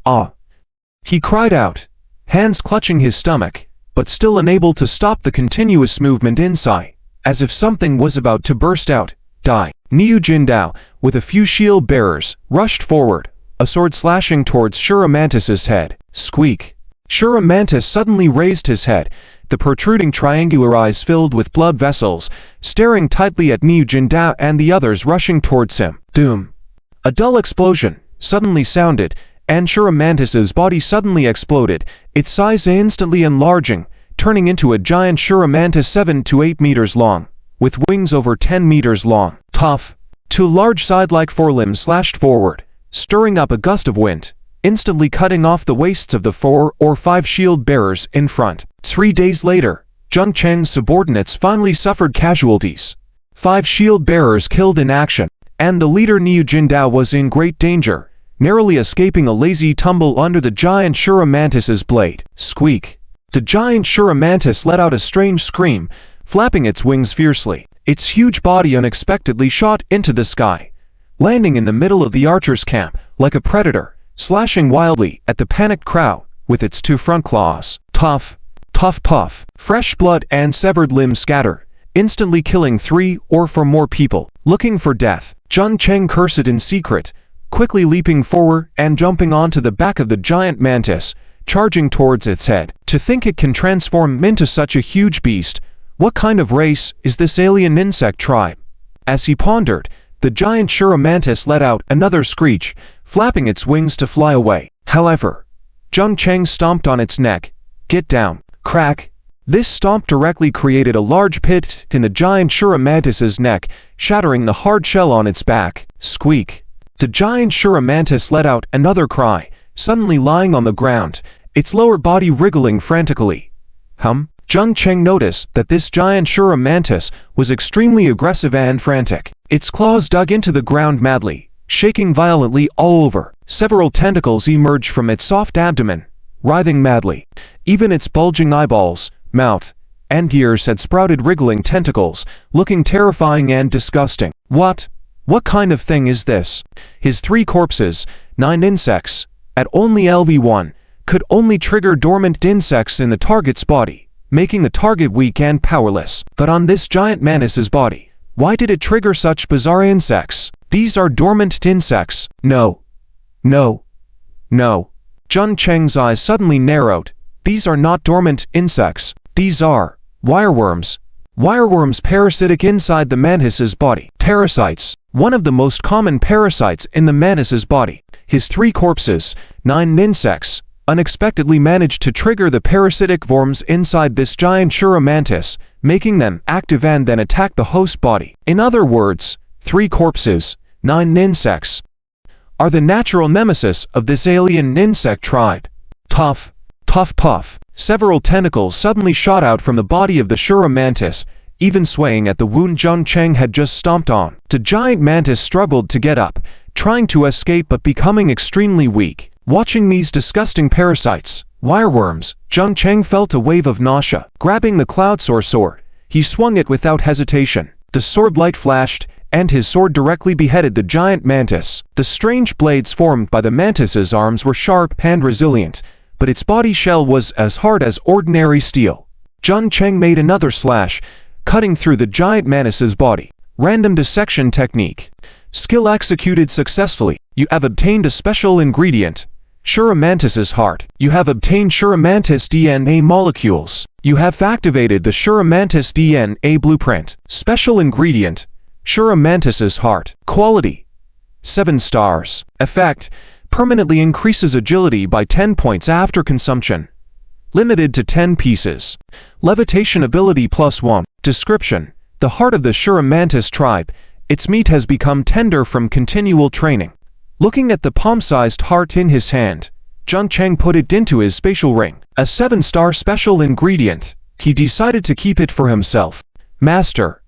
He cried out, hands clutching his stomach, but still unable to stop the continuous movement inside, as if something was about to burst out. Niu Jindao, with a few shield bearers, rushed forward, a sword slashing towards Shura Mantis's head. Squeak. Shura Mantis suddenly raised his head, the protruding triangular eyes filled with blood vessels, staring tightly at Niu Jindao and the others rushing towards him. Doom. A dull explosion suddenly sounded, and Shura Mantis's body suddenly exploded, its size instantly enlarging, turning into a giant Shura Mantis 7 to 8 meters long, with wings over 10 meters long. Tough. 2 large side-like forelimbs slashed forward, stirring up a gust of wind, instantly cutting off the waists of the 4 or 5 shield bearers in front. 3 days later, Zheng Cheng's subordinates finally suffered casualties. 5 shield bearers killed in action, and the leader Niu Jindao was in great danger, narrowly escaping a lazy tumble under the giant Shura Mantis's blade. Squeak. The giant Shura Mantis let out a strange scream, flapping its wings fiercely. Its huge body unexpectedly shot into the sky, landing in the middle of the archer's camp, like a predator, slashing wildly at the panicked crowd with its 2 front claws. Puff, puff, puff. Fresh blood and severed limbs scatter, instantly killing 3 or 4 more people. Looking for death, Zheng Cheng cursed in secret, quickly leaping forward and jumping onto the back of the giant mantis, charging towards its head. To think it can transform into such a huge beast. What kind of race is this alien insect tribe? As he pondered, the giant Shura Mantis let out another screech, flapping its wings to fly away. However, Zheng Cheng stomped on its neck. Get down. Crack. This stomp directly created a large pit in the giant Shura Mantis's neck, shattering the hard shell on its back. Squeak. The giant Shura Mantis let out another cry, suddenly lying on the ground, its lower body wriggling frantically. Zheng Cheng noticed that this giant Shura Mantis was extremely aggressive and frantic. Its claws dug into the ground madly, shaking violently all over. Several tentacles emerged from its soft abdomen, writhing madly. Even its bulging eyeballs, mouth, and ears had sprouted wriggling tentacles, looking terrifying and disgusting. What kind of thing is this? His 3 corpses, 9 insects, at only LV1, could only trigger dormant insects in the target's body, making the target weak and powerless. But on this giant mantis's body, why did it trigger such bizarre insects? These are dormant insects. No. Zheng Cheng's eyes suddenly narrowed. These are not dormant insects. These are wireworms. Wireworms parasitic inside the mantis's body. Parasites, one of the most common parasites in the mantis's body. His 3 corpses, 9 insects, unexpectedly managed to trigger the parasitic worms inside this giant Shura Mantis, making them active and then attack the host body. In other words, 3 corpses, 9 insects, are the natural nemesis of this alien insect tribe. Puff, puff, puff. Several tentacles suddenly shot out from the body of the Shura Mantis, even swaying at the wound Zheng Cheng had just stomped on. The giant mantis struggled to get up, trying to escape but becoming extremely weak. Watching these disgusting parasites, wireworms, Jung Chang felt a wave of nausea. Grabbing the cloud sword, he swung it without hesitation. The sword light flashed, and his sword directly beheaded the giant mantis. The strange blades formed by the mantis's arms were sharp and resilient, but its body shell was as hard as ordinary steel. Jung Chang made another slash, cutting through the giant mantis's body. Random dissection technique. Skill executed successfully. You have obtained a special ingredient. Mantis's heart. You have obtained Mantis DNA molecules. You have activated the Mantis DNA blueprint. Special ingredient. Mantis's heart. Quality. 7 stars. Effect. Permanently increases agility by 10 points after consumption. Limited to 10 pieces. Levitation ability +1. Description. The heart of the Mantis tribe. Its meat has become tender from continual training. Looking at the palm-sized heart in his hand, Jung Chang put it into his spatial ring. A 7-star special ingredient. He decided to keep it for himself. Master.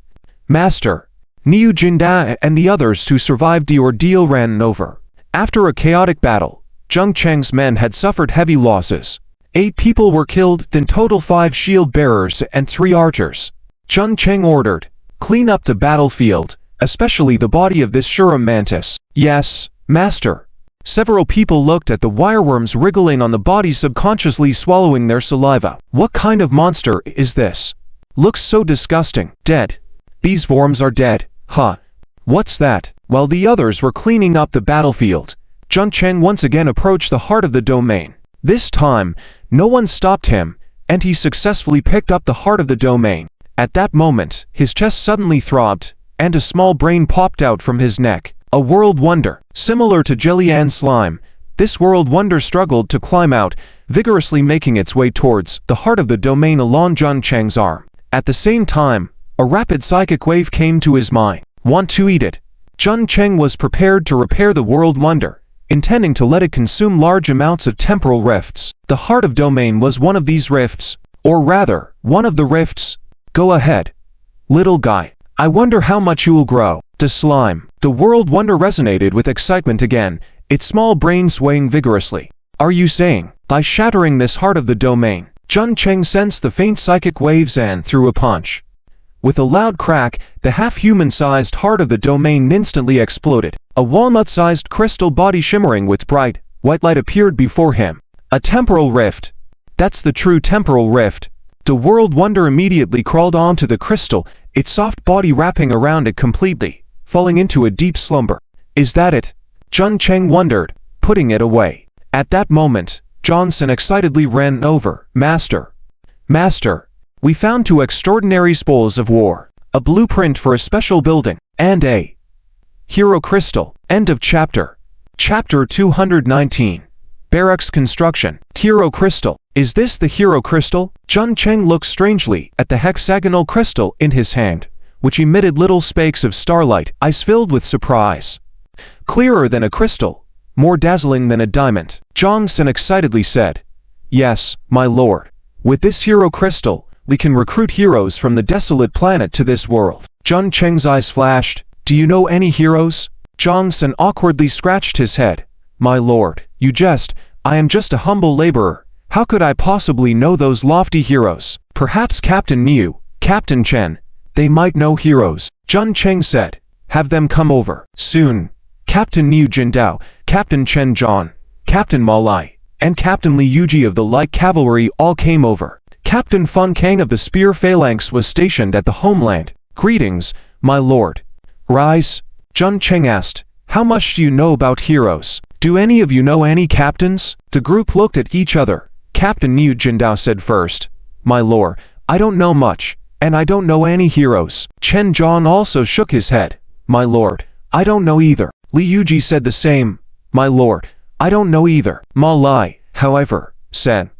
Niu Jinda and the others who survived the ordeal ran over. After a chaotic battle, Jung Chang's men had suffered heavy losses. 8 people were killed, in total 5 shield bearers and 3 archers. Jung Chang ordered, clean up the battlefield, especially the body of this mantis. Yes, master. Several people looked at the wireworms wriggling on the body, subconsciously swallowing their saliva. What kind of monster is this? Looks so disgusting. Dead. These worms are dead. Huh. What's that? While the others were cleaning up the battlefield, Jung Chang once again approached the heart of the domain. This time, no one stopped him, and he successfully picked up the heart of the domain. At that moment, his chest suddenly throbbed, and a small brain popped out from his neck. A world wonder. Similar to jelly and slime, this world wonder struggled to climb out, vigorously making its way towards the heart of the domain along Jung Chang's arm. At the same time, a rapid psychic wave came to his mind. Want to eat it? Jung Chang was prepared to repair the world wonder, intending to let it consume large amounts of temporal rifts. The heart of domain was one of these rifts, or rather, one of the rifts. Go ahead, little guy. I wonder how much you will grow. The slime. The world wonder resonated with excitement again, its small brain swaying vigorously. Are you saying, by shattering this heart of the domain, Jung Chang sensed the faint psychic waves and threw a punch. With a loud crack, the half-human-sized heart of the domain instantly exploded. A walnut-sized crystal body shimmering with bright, white light appeared before him. A temporal rift. That's the true temporal rift. The world wonder immediately crawled onto the crystal, its soft body wrapping around it completely, falling into a deep slumber. Is that it? Jung Chang wondered, putting it away. At that moment, Johnson excitedly ran over. Master. We found 2 extraordinary spoils of war, a blueprint for a special building, and a hero crystal. End of chapter. Chapter 219. Barracks construction. Hero crystal. Is this the hero crystal? Jung Chang looked strangely at the hexagonal crystal in his hand, which emitted little spakes of starlight, eyes filled with surprise. Clearer than a crystal, more dazzling than a diamond. Johnson excitedly said, Yes, my lord. With this hero crystal, we can recruit heroes from the desolate planet to this world. Jung Chang's eyes flashed. Do you know any heroes? Johnson awkwardly scratched his head. My lord, you jest. I am just a humble laborer. How could I possibly know those lofty heroes? Perhaps Captain Niu, Captain Chen. They might know heroes. Jung Chang said. Have them come over. Soon. Captain Niu Jindao, Captain Chen Zhang, Captain Ma Lai, and Captain Li Yuji of the light cavalry all came over. Captain Fun Kang of the spear phalanx was stationed at the Homeland. Greetings, my lord. Rise. Jung Chang asked. How much do you know about heroes? Do any of you know any captains? The group looked at each other. Captain Niu Jindao said first. My lord, I don't know much, and I don't know any heroes. Chen Zhang also shook his head. My lord, I don't know either. Li Yuji said the same. My lord, I don't know either. Ma Lai, however, said.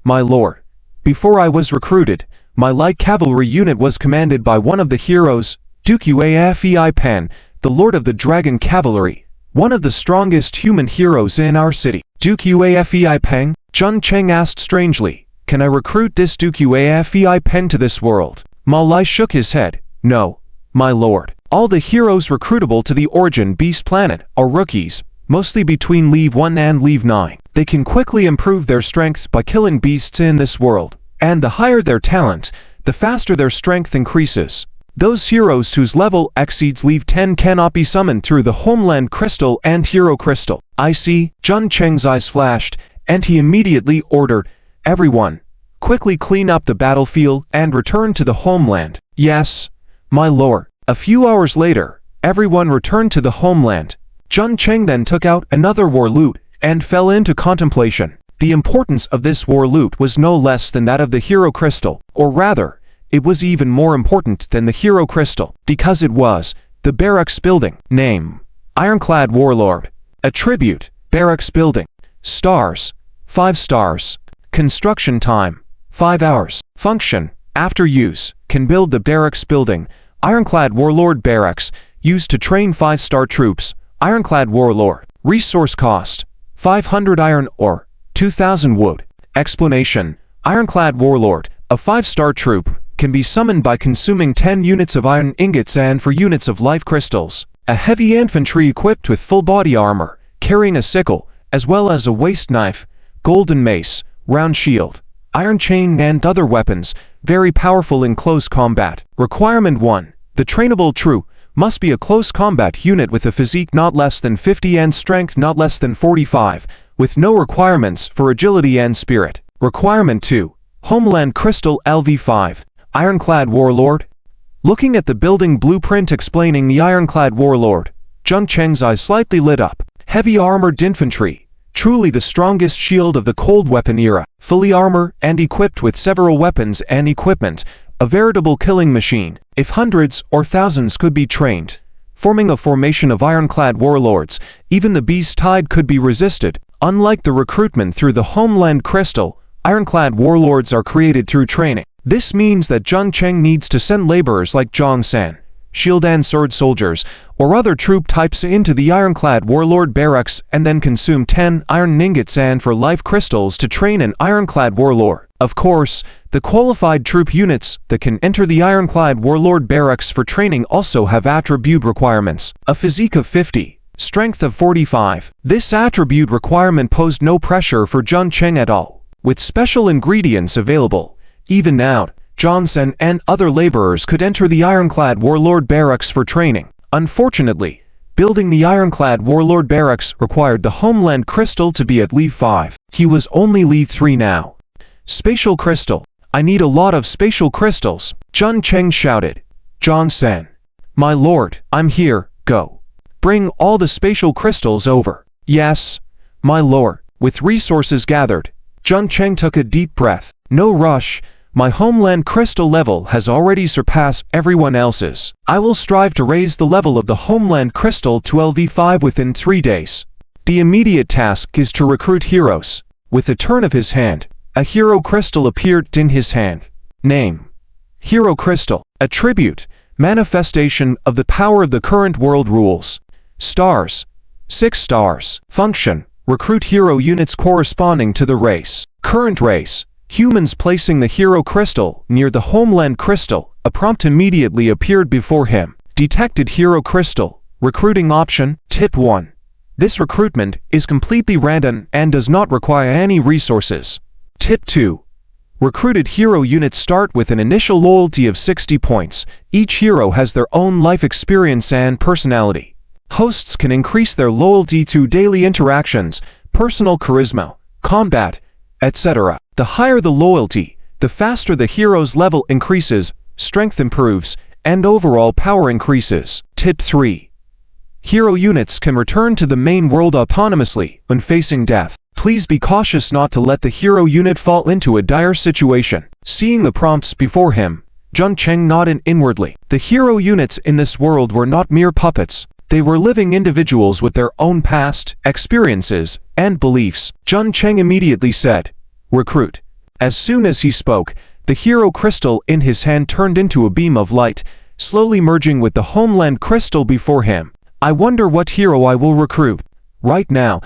My lord, before I was recruited, my light cavalry unit was commanded by one of the heroes, Duke Uafei Pan, the lord of the dragon cavalry, one of the strongest human heroes in our city. Duke Uafei Pan? Jung Chang asked strangely. Can I recruit this Duke Uafei Pan to this world? Ma Lai shook his head. No, my lord. All the heroes recruitable to the Origin Beast planet are rookies. mostly between Leave 1 and Leave 9. They can quickly improve their strength by killing beasts in this world, and the higher their talent, the faster their strength increases. Those heroes whose level exceeds Leave 10 cannot be summoned through the Homeland Crystal and Hero Crystal. I see. Jun Cheng's eyes flashed, and he immediately ordered, "Everyone, quickly clean up the battlefield and return to the Homeland." "Yes, my lord." A few hours later, everyone returned to the Homeland. Jun Cheng then took out another war loot and fell into contemplation. The importance of this war loot was no less than that of the Hero Crystal, or rather, it was even more important than the Hero Crystal, because it was the Barracks Building. Name: Ironclad Warlord. Attribute: Barracks Building. Stars: 5 stars. Construction time: 5 hours. Function: after use, can build the Barracks Building. Ironclad Warlord Barracks, used to train 5-star troops. Ironclad Warlord. Resource cost: 500 iron ore, 2000 wood. Explanation: Ironclad Warlord, a 5-star troop, can be summoned by consuming 10 units of iron ingots and 4 units of life crystals. A heavy infantry equipped with full body armor, carrying a sickle, as well as a waist knife, golden mace, round shield, iron chain and other weapons, very powerful in close combat. Requirement 1. The trainable troop must be a close combat unit with a physique not less than 50 and strength not less than 45, with no requirements for agility and spirit. Requirement 2. Homeland Crystal LV5. Ironclad Warlord. Looking at the building blueprint explaining the Ironclad Warlord, Jun Cheng's eyes slightly lit up. Heavy armored infantry, truly the strongest shield of the cold weapon era, fully armored and equipped with several weapons and equipment, a veritable killing machine. If hundreds or thousands could be trained, forming a formation of ironclad warlords, even the beast tide could be resisted. Unlike the recruitment through the Homeland Crystal, ironclad warlords are created through training. This means that Jun Cheng needs to send laborers like Jong San, shield and sword soldiers, or other troop types into the ironclad warlord barracks and then consume 10 iron ingots and 4 life crystals to train an ironclad warlord. Of course, the qualified troop units that can enter the ironclad warlord barracks for training also have attribute requirements: a physique of 50, strength of 45. This attribute requirement posed no pressure for Jun Cheng at all. With special ingredients available, even now, Johnson and other laborers could enter the ironclad warlord barracks for training. Unfortunately, building the ironclad warlord barracks required the Homeland Crystal to be at Leave 5. He was only Leave 3 now. Spatial Crystal. I need a lot of spatial crystals, Jun Cheng shouted. Johnson. My lord, I'm here, go. Bring all the spatial crystals over. Yes, my lord. With resources gathered, Jun Cheng took a deep breath. No rush. My Homeland Crystal level has already surpassed everyone else's. I will strive to raise the level of the Homeland Crystal to LV5 within 3 days. The immediate task is to recruit heroes. With a turn of his hand, a Hero Crystal appeared in his hand. Name: Hero Crystal. Attribute: manifestation of the power of the current world rules. Stars: 6 stars. Function: recruit hero units corresponding to the race. Current race: humans. Placing the Hero Crystal near the Homeland Crystal, a prompt immediately appeared before him. Detected Hero Crystal. Recruiting option. Tip 1. This recruitment is completely random and does not require any resources. Tip 2. Recruited hero units start with an initial loyalty of 60 points. Each hero has their own life experience and personality. Hosts can increase their loyalty through daily interactions, personal charisma, combat, etc. The higher the loyalty, the faster the hero's level increases, strength improves, and overall power increases. Tip 3. Hero units can return to the main world autonomously when facing death. Please be cautious not to let the hero unit fall into a dire situation. Seeing the prompts before him, Jun Cheng nodded inwardly. The hero units in this world were not mere puppets. They were living individuals with their own past, experiences, and beliefs. Jun Cheng immediately said, "Recruit." As soon as he spoke, the Hero Crystal in his hand turned into a beam of light, slowly merging with the Homeland Crystal before him. I wonder what hero I will recruit. Right now,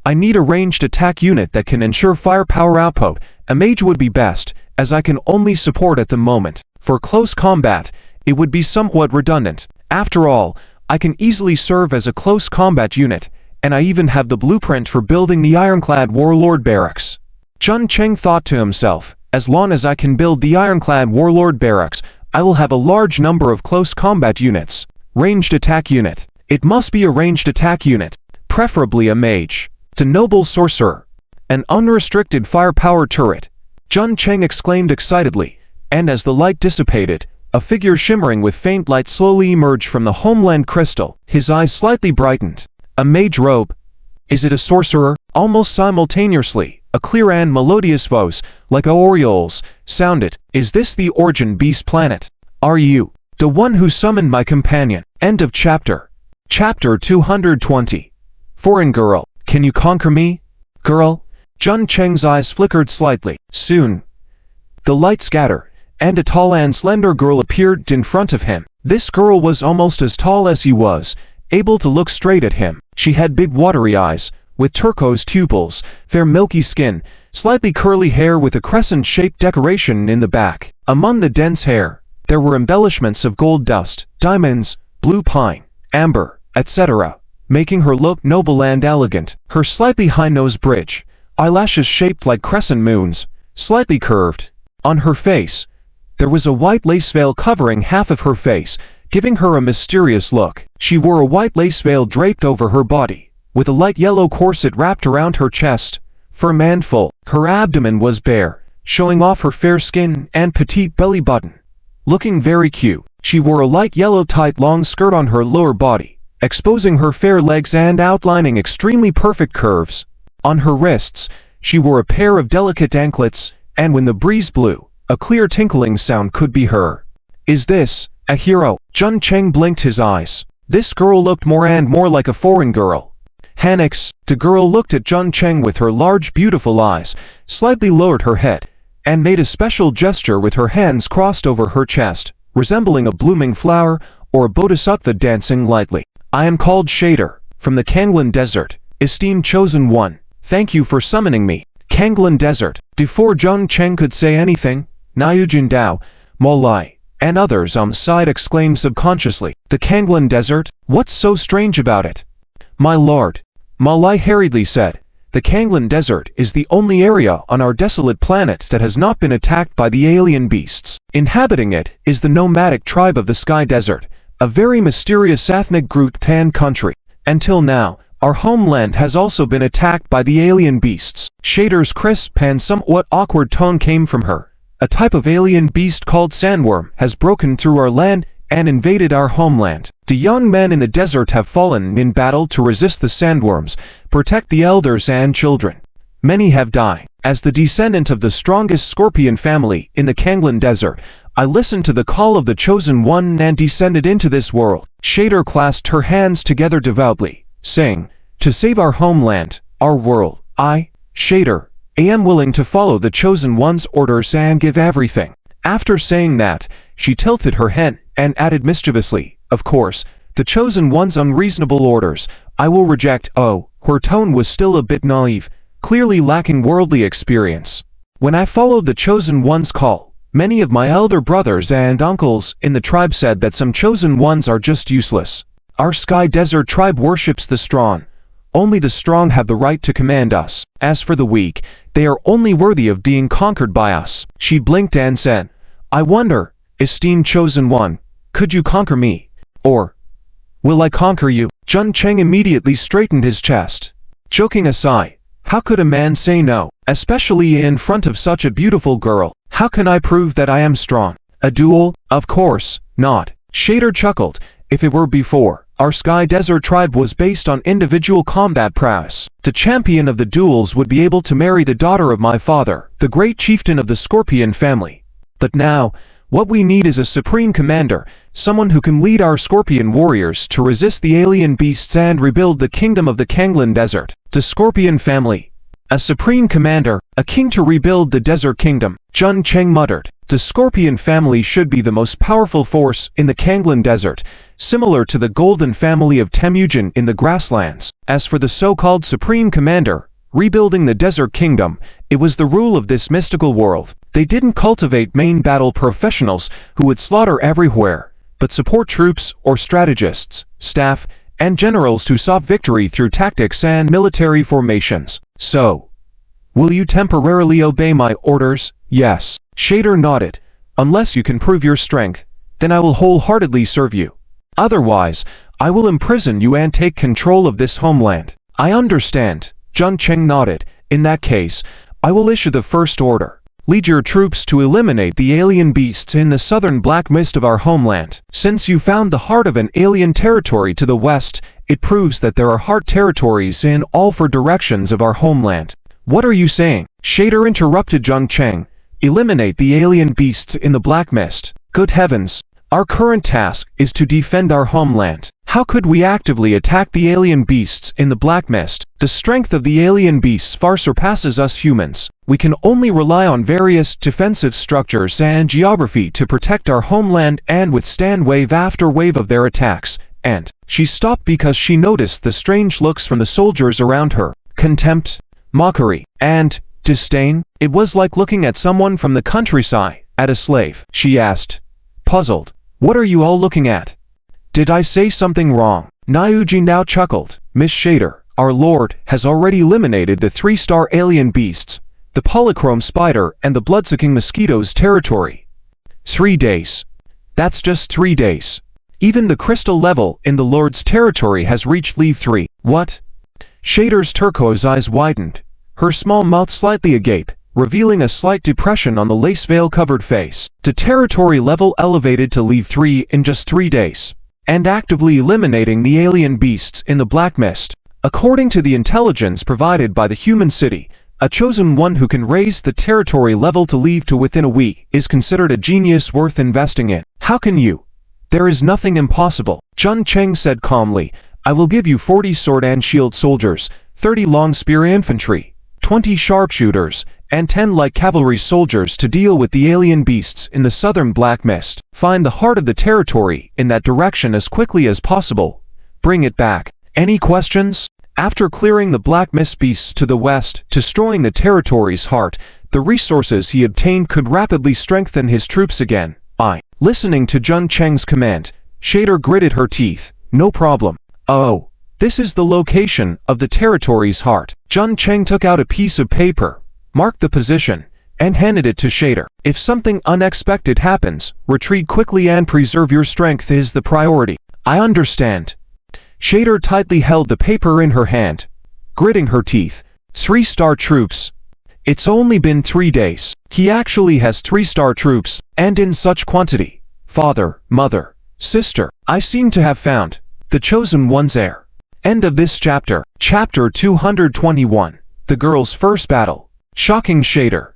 I need a ranged attack unit that can ensure firepower output. A mage would be best, as I can only support at the moment. For close combat, it would be somewhat redundant. After all, I can easily serve as a close combat unit, and I even have the blueprint for building the ironclad warlord barracks. Jun Cheng thought to himself, as long as I can build the ironclad warlord barracks, I will have a large number of close combat units. Ranged attack unit. It must be a ranged attack unit, preferably a mage. The noble sorcerer. An unrestricted firepower turret. Jun Cheng exclaimed excitedly, and as the light dissipated, a figure shimmering with faint light slowly emerged from the Homeland crystal. His eyes slightly brightened. A mage robe. Is it a sorcerer? Almost simultaneously, a clear and melodious voice, like aureoles, sounded. Is this the Origin Beast planet? Are you the one who summoned my companion? End of chapter. Chapter 220. Foreign girl, can you conquer me? Girl? Jun Cheng's eyes flickered slightly. Soon, the light scattered, and a tall and slender girl appeared in front of him. This girl was almost as tall as he was, able to look straight at him. She had big watery eyes, with turquoise pupils, fair milky skin, slightly curly hair with a crescent-shaped decoration in the back. Among the dense hair, there were embellishments of gold dust, diamonds, blue pine, amber, etc., making her look noble and elegant. Her slightly high nose bridge, eyelashes shaped like crescent moons, slightly curved. On her face, there was a white lace veil covering half of her face, giving her a mysterious look. She wore a white lace veil draped over her body, with a light yellow corset wrapped around her chest, firm and full. Her abdomen was bare, showing off her fair skin and petite belly button. Looking very cute, she wore a light yellow tight long skirt on her lower body, exposing her fair legs and outlining extremely perfect curves. On her wrists, she wore a pair of delicate anklets, and when the breeze blew, a clear tinkling sound could be heard. Is this a hero? Jun Cheng blinked his eyes. This girl looked more and more like a foreign girl. Hanix, the girl looked at Jun Cheng with her large beautiful eyes, slightly lowered her head, and made a special gesture with her hands crossed over her chest, resembling a blooming flower or a bodhisattva dancing lightly. I am called Shader, from the Kanglan Desert, esteemed chosen one. Thank you for summoning me. Kanglan Desert. Before Jun Cheng could say anything, Niujin Dao, Molai, and others on the side exclaimed subconsciously, the Kanglan Desert? What's so strange about it? My lord, Molai hurriedly said, the Kanglan Desert is the only area on our desolate planet that has not been attacked by the alien beasts. Inhabiting it is the nomadic tribe of the Sky Desert, a very mysterious ethnic group and country. Until now, our homeland has also been attacked by the alien beasts. Shader's crisp and somewhat awkward tone came from her. A type of alien beast called sandworm has broken through our land and invaded our homeland. The young men in the desert have fallen in battle to resist the sandworms, protect the elders and children. Many have died. As the descendant of the strongest scorpion family in the Kanglan Desert, I listened to the call of the Chosen One and descended into this world. Shader clasped her hands together devoutly, saying, to save our homeland, our world, I, Shader, I am willing to follow the Chosen One's orders and give everything. After saying that, she tilted her head and added mischievously, of course, the Chosen One's unreasonable orders, I will reject. Oh, her tone was still a bit naive, clearly lacking worldly experience. When I followed the Chosen One's call, many of my elder brothers and uncles in the tribe said that some Chosen Ones are just useless. Our Sky Desert tribe worships the strong. Only the strong have the right to command us. As for the weak, they are only worthy of being conquered by us. She blinked and said, I wonder, esteemed Chosen One, could you conquer me? Or, will I conquer you? Jun Cheng immediately straightened his chest. Joking aside, how could a man say no, especially in front of such a beautiful girl? How can I prove that I am strong? A duel? Of course not. Shader chuckled. If it were before, our Sky Desert tribe was based on individual combat prowess. The champion of the duels would be able to marry the daughter of my father, the great chieftain of the Scorpion family. But now, what we need is a supreme commander, someone who can lead our Scorpion warriors to resist the alien beasts and rebuild the kingdom of the Kanglan Desert. The Scorpion family. A supreme commander, a king to rebuild the desert kingdom. Jun Cheng muttered. The Scorpion family should be the most powerful force in the Kanglan Desert, similar to the golden family of Temujin in the grasslands. As for the so-called supreme commander, rebuilding the desert kingdom, it was the rule of this mystical world. They didn't cultivate main battle professionals who would slaughter everywhere, but support troops or strategists, staff, and generals to sought victory through tactics and military formations. So, will you temporarily obey my orders? Yes. Shader nodded. Unless you can prove your strength, then I will wholeheartedly serve you. Otherwise, I will imprison you and take control of this homeland. I understand. Jun Cheng nodded. In that case, I will issue the first order. Lead your troops to eliminate the alien beasts in the southern black mist of our homeland. Since you found the heart of an alien territory to the west, it proves that there are heart territories in all four directions of our homeland. What are you saying? Shader interrupted Jung Cheng. Eliminate the alien beasts in the black mist. Good heavens! Our current task is to defend our homeland. How could we actively attack the alien beasts in the black mist? The strength of the alien beasts far surpasses us humans. We can only rely on various defensive structures and geography to protect our homeland and withstand wave after wave of their attacks. And she stopped because she noticed the strange looks from the soldiers around her. Contempt, mockery, and disdain. It was like looking at someone from the countryside, at a slave. She asked, puzzled, "What are you all looking at? Did I say something wrong?" Niuji now chuckled. Miss Shader, our lord has already eliminated the 3-star alien beasts, the polychrome spider and the blood-sucking mosquitoes territory. 3 days. That's just 3 days. Even the crystal level in the lord's territory has reached level 3. What? Shader's turquoise eyes widened, her small mouth slightly agape, revealing a slight depression on the lace veil-covered face. The territory level elevated to level 3 in just 3 days, and actively eliminating the alien beasts in the black mist. According to the intelligence provided by the human city, a chosen one who can raise the territory level to level to within a week is considered a genius worth investing in. How can you? There is nothing impossible. Jun Cheng said calmly. I will give you 40 sword and shield soldiers, 30 long spear infantry, 20 sharpshooters, and 10 light cavalry soldiers to deal with the alien beasts in the southern black mist. Find the heart of the territory in that direction as quickly as possible. Bring it back. Any questions? After clearing the black mist beasts to the west, destroying the territory's heart, the resources he obtained could rapidly strengthen his troops again. Listening to Jun Cheng's command, Shader gritted her teeth. No problem. Oh, this is the location of the territory's heart. Jun Cheng took out a piece of paper, marked the position, and handed it to Shader. If something unexpected happens, retreat quickly and preserve your strength is the priority. I understand. Shader tightly held the paper in her hand, gritting her teeth. 3-star troops. It's only been 3 days. He actually has 3-star troops, and in such quantity. Father, mother, sister, I seem to have found the chosen one's heir. End of this chapter. Chapter 221. The girl's first battle. Shocking Shader.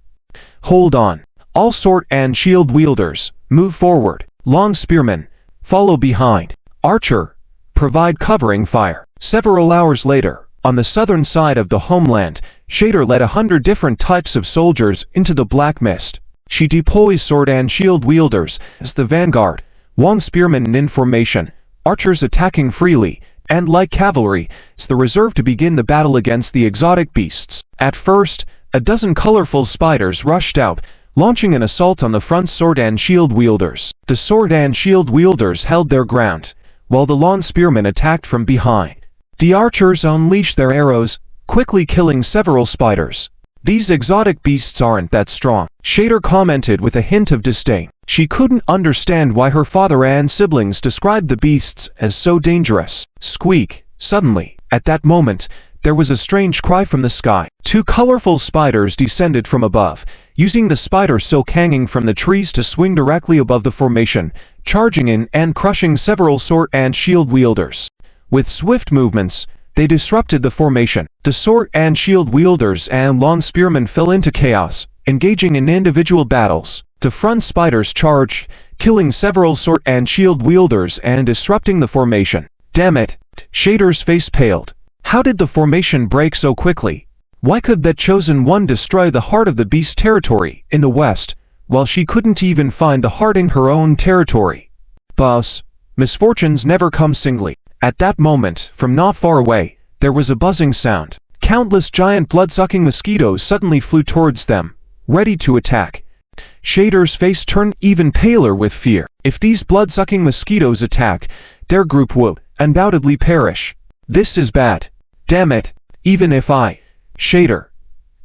Hold on. All sword and shield wielders, move forward. Long spearmen, follow behind. Archer, provide covering fire. Several hours later, on the southern side of the homeland, Shader led 100 different types of soldiers into the black mist. She deploys sword and shield wielders as the vanguard, long spearmen in formation, archers attacking freely, and light cavalry as the reserve to begin the battle against the exotic beasts. At first, a dozen colorful spiders rushed out, launching an assault on the front sword and shield wielders. The sword and shield wielders held their ground, while the long spearmen attacked from behind. The archers unleashed their arrows, quickly killing several spiders. These exotic beasts aren't that strong, Shader commented with a hint of disdain. She couldn't understand why her father and siblings described the beasts as so dangerous. Squeak! Suddenly, at that moment, there was a strange cry from the sky. 2 colorful spiders descended from above, using the spider silk hanging from the trees to swing directly above the formation, charging in and crushing several sword and shield wielders. With swift movements, they disrupted the formation. The sword and shield wielders and long spearmen fell into chaos, engaging in individual battles. The front spiders charged, killing several sword and shield wielders and disrupting the formation. Damn it! Shader's face paled. How did the formation break so quickly? Why could that chosen one destroy the heart of the beast territory in the west, while she couldn't even find the heart in her own territory? Boss, misfortunes never come singly. At that moment, from not far away, there was a buzzing sound. Countless giant blood-sucking mosquitoes suddenly flew towards them, ready to attack. Shader's face turned even paler with fear. If these blood-sucking mosquitoes attacked, their group would undoubtedly perish. This is bad. Damn it. Even if I, Shader,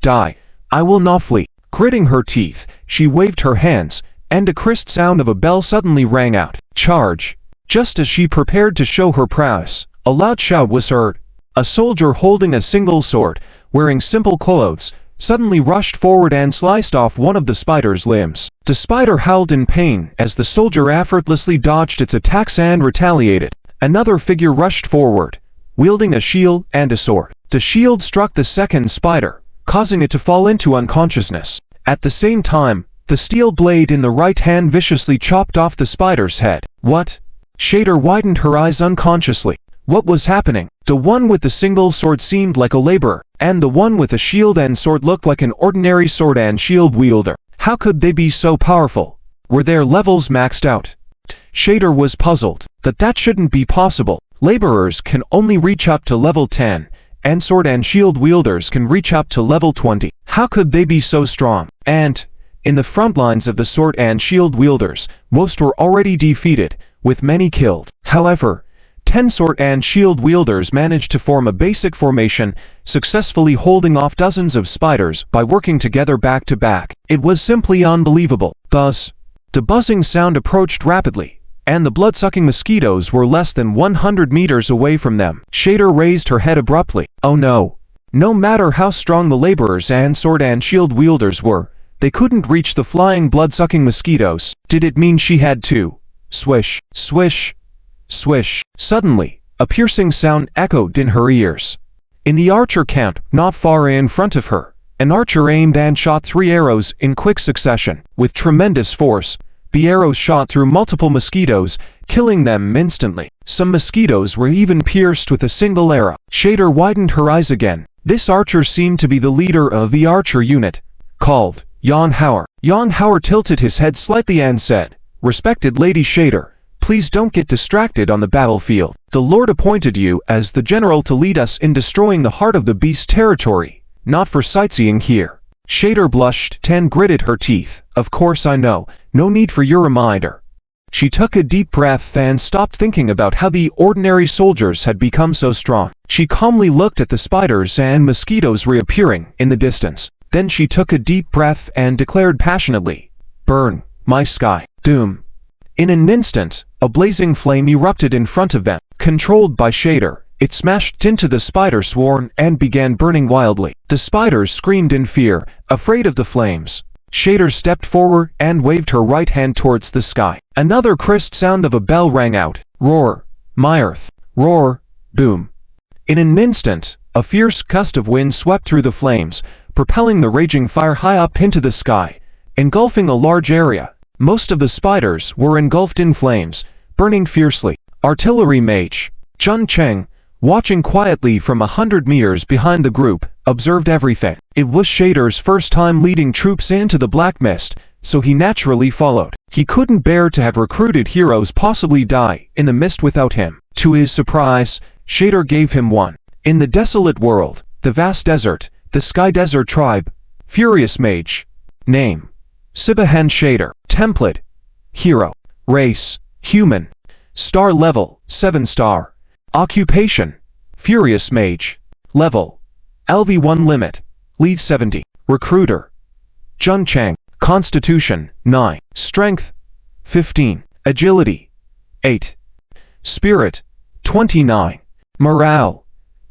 die, I will not flee. Gritting her teeth, she waved her hands, and a crisp sound of a bell suddenly rang out. Charge! Just as she prepared to show her prowess, a loud shout was heard. A soldier holding a single sword, wearing simple clothes, suddenly rushed forward and sliced off one of the spider's limbs. The spider howled in pain as the soldier effortlessly dodged its attacks and retaliated. Another figure rushed forward, wielding a shield and a sword. The shield struck the second spider, causing it to fall into unconsciousness. At the same time, the steel blade in the right hand viciously chopped off the spider's head. What? Shader widened her eyes unconsciously. What was happening? The one with the single sword seemed like a laborer, and the one with a shield and sword looked like an ordinary sword and shield wielder. How could they be so powerful? Were their levels maxed out? Shader was puzzled. That shouldn't be possible. Laborers can only reach up to level 10, and sword and shield wielders can reach up to level 20. How could they be so strong? And, in the front lines of the sword and shield wielders, most were already defeated, with many killed. However, 10 sword and shield wielders managed to form a basic formation, successfully holding off dozens of spiders by working together back to back. It was simply unbelievable. Buzz. The buzzing sound approached rapidly, and the blood-sucking mosquitoes were less than 100 meters away from them. Shader raised her head abruptly. Oh no. No matter how strong the laborers and sword and shield wielders were, they couldn't reach the flying blood-sucking mosquitoes. Did it mean she had to? Swish, swish, swish. Suddenly, a piercing sound echoed in her ears. In the archer camp, not far in front of her, an archer aimed and shot 3 arrows in quick succession. With tremendous force, the arrows shot through multiple mosquitoes, killing them instantly. Some mosquitoes were even pierced with a single arrow. Shader widened her eyes again. This archer seemed to be the leader of the archer unit, called Jan Hauer. Jan Hauer tilted his head slightly and said, "Respected Lady Shader, please don't get distracted on the battlefield. The Lord appointed you as the general to lead us in destroying the heart of the beast territory, not for sightseeing here." Shader blushed and gritted her teeth. Of course I know, no need for your reminder. She took a deep breath and stopped thinking about how the ordinary soldiers had become so strong. She calmly looked at the spiders and mosquitoes reappearing in the distance. Then she took a deep breath and declared passionately, "Burn, my sky, doom." In an instant, a blazing flame erupted in front of them. Controlled by Shader, it smashed into the spider swarm and began burning wildly. The spiders screamed in fear, afraid of the flames. Shader stepped forward and waved her right hand towards the sky. Another crisp sound of a bell rang out. Roar, my earth. Roar, boom. In an instant, a fierce gust of wind swept through the flames, propelling the raging fire high up into the sky, engulfing a large area. Most of the spiders were engulfed in flames, burning fiercely. Artillery Mage Jun Cheng, watching quietly from 100 meters behind the group, observed everything. It was Shader's first time leading troops into the Black Mist, so he naturally followed. He couldn't bear to have recruited heroes possibly die in the mist without him. To his surprise, Shader gave him one. In the desolate world, the vast desert, the Sky Desert Tribe, Furious Mage. Name: Sibahan Shader. Template: Hero. Race: Human. Star level: 7 star. Occupation: Furious Mage. Level: LV1 limit: Lead 70. Recruiter: Jun Chang. Constitution: 9. Strength: 15. Agility: 8. Spirit: 29. Morale: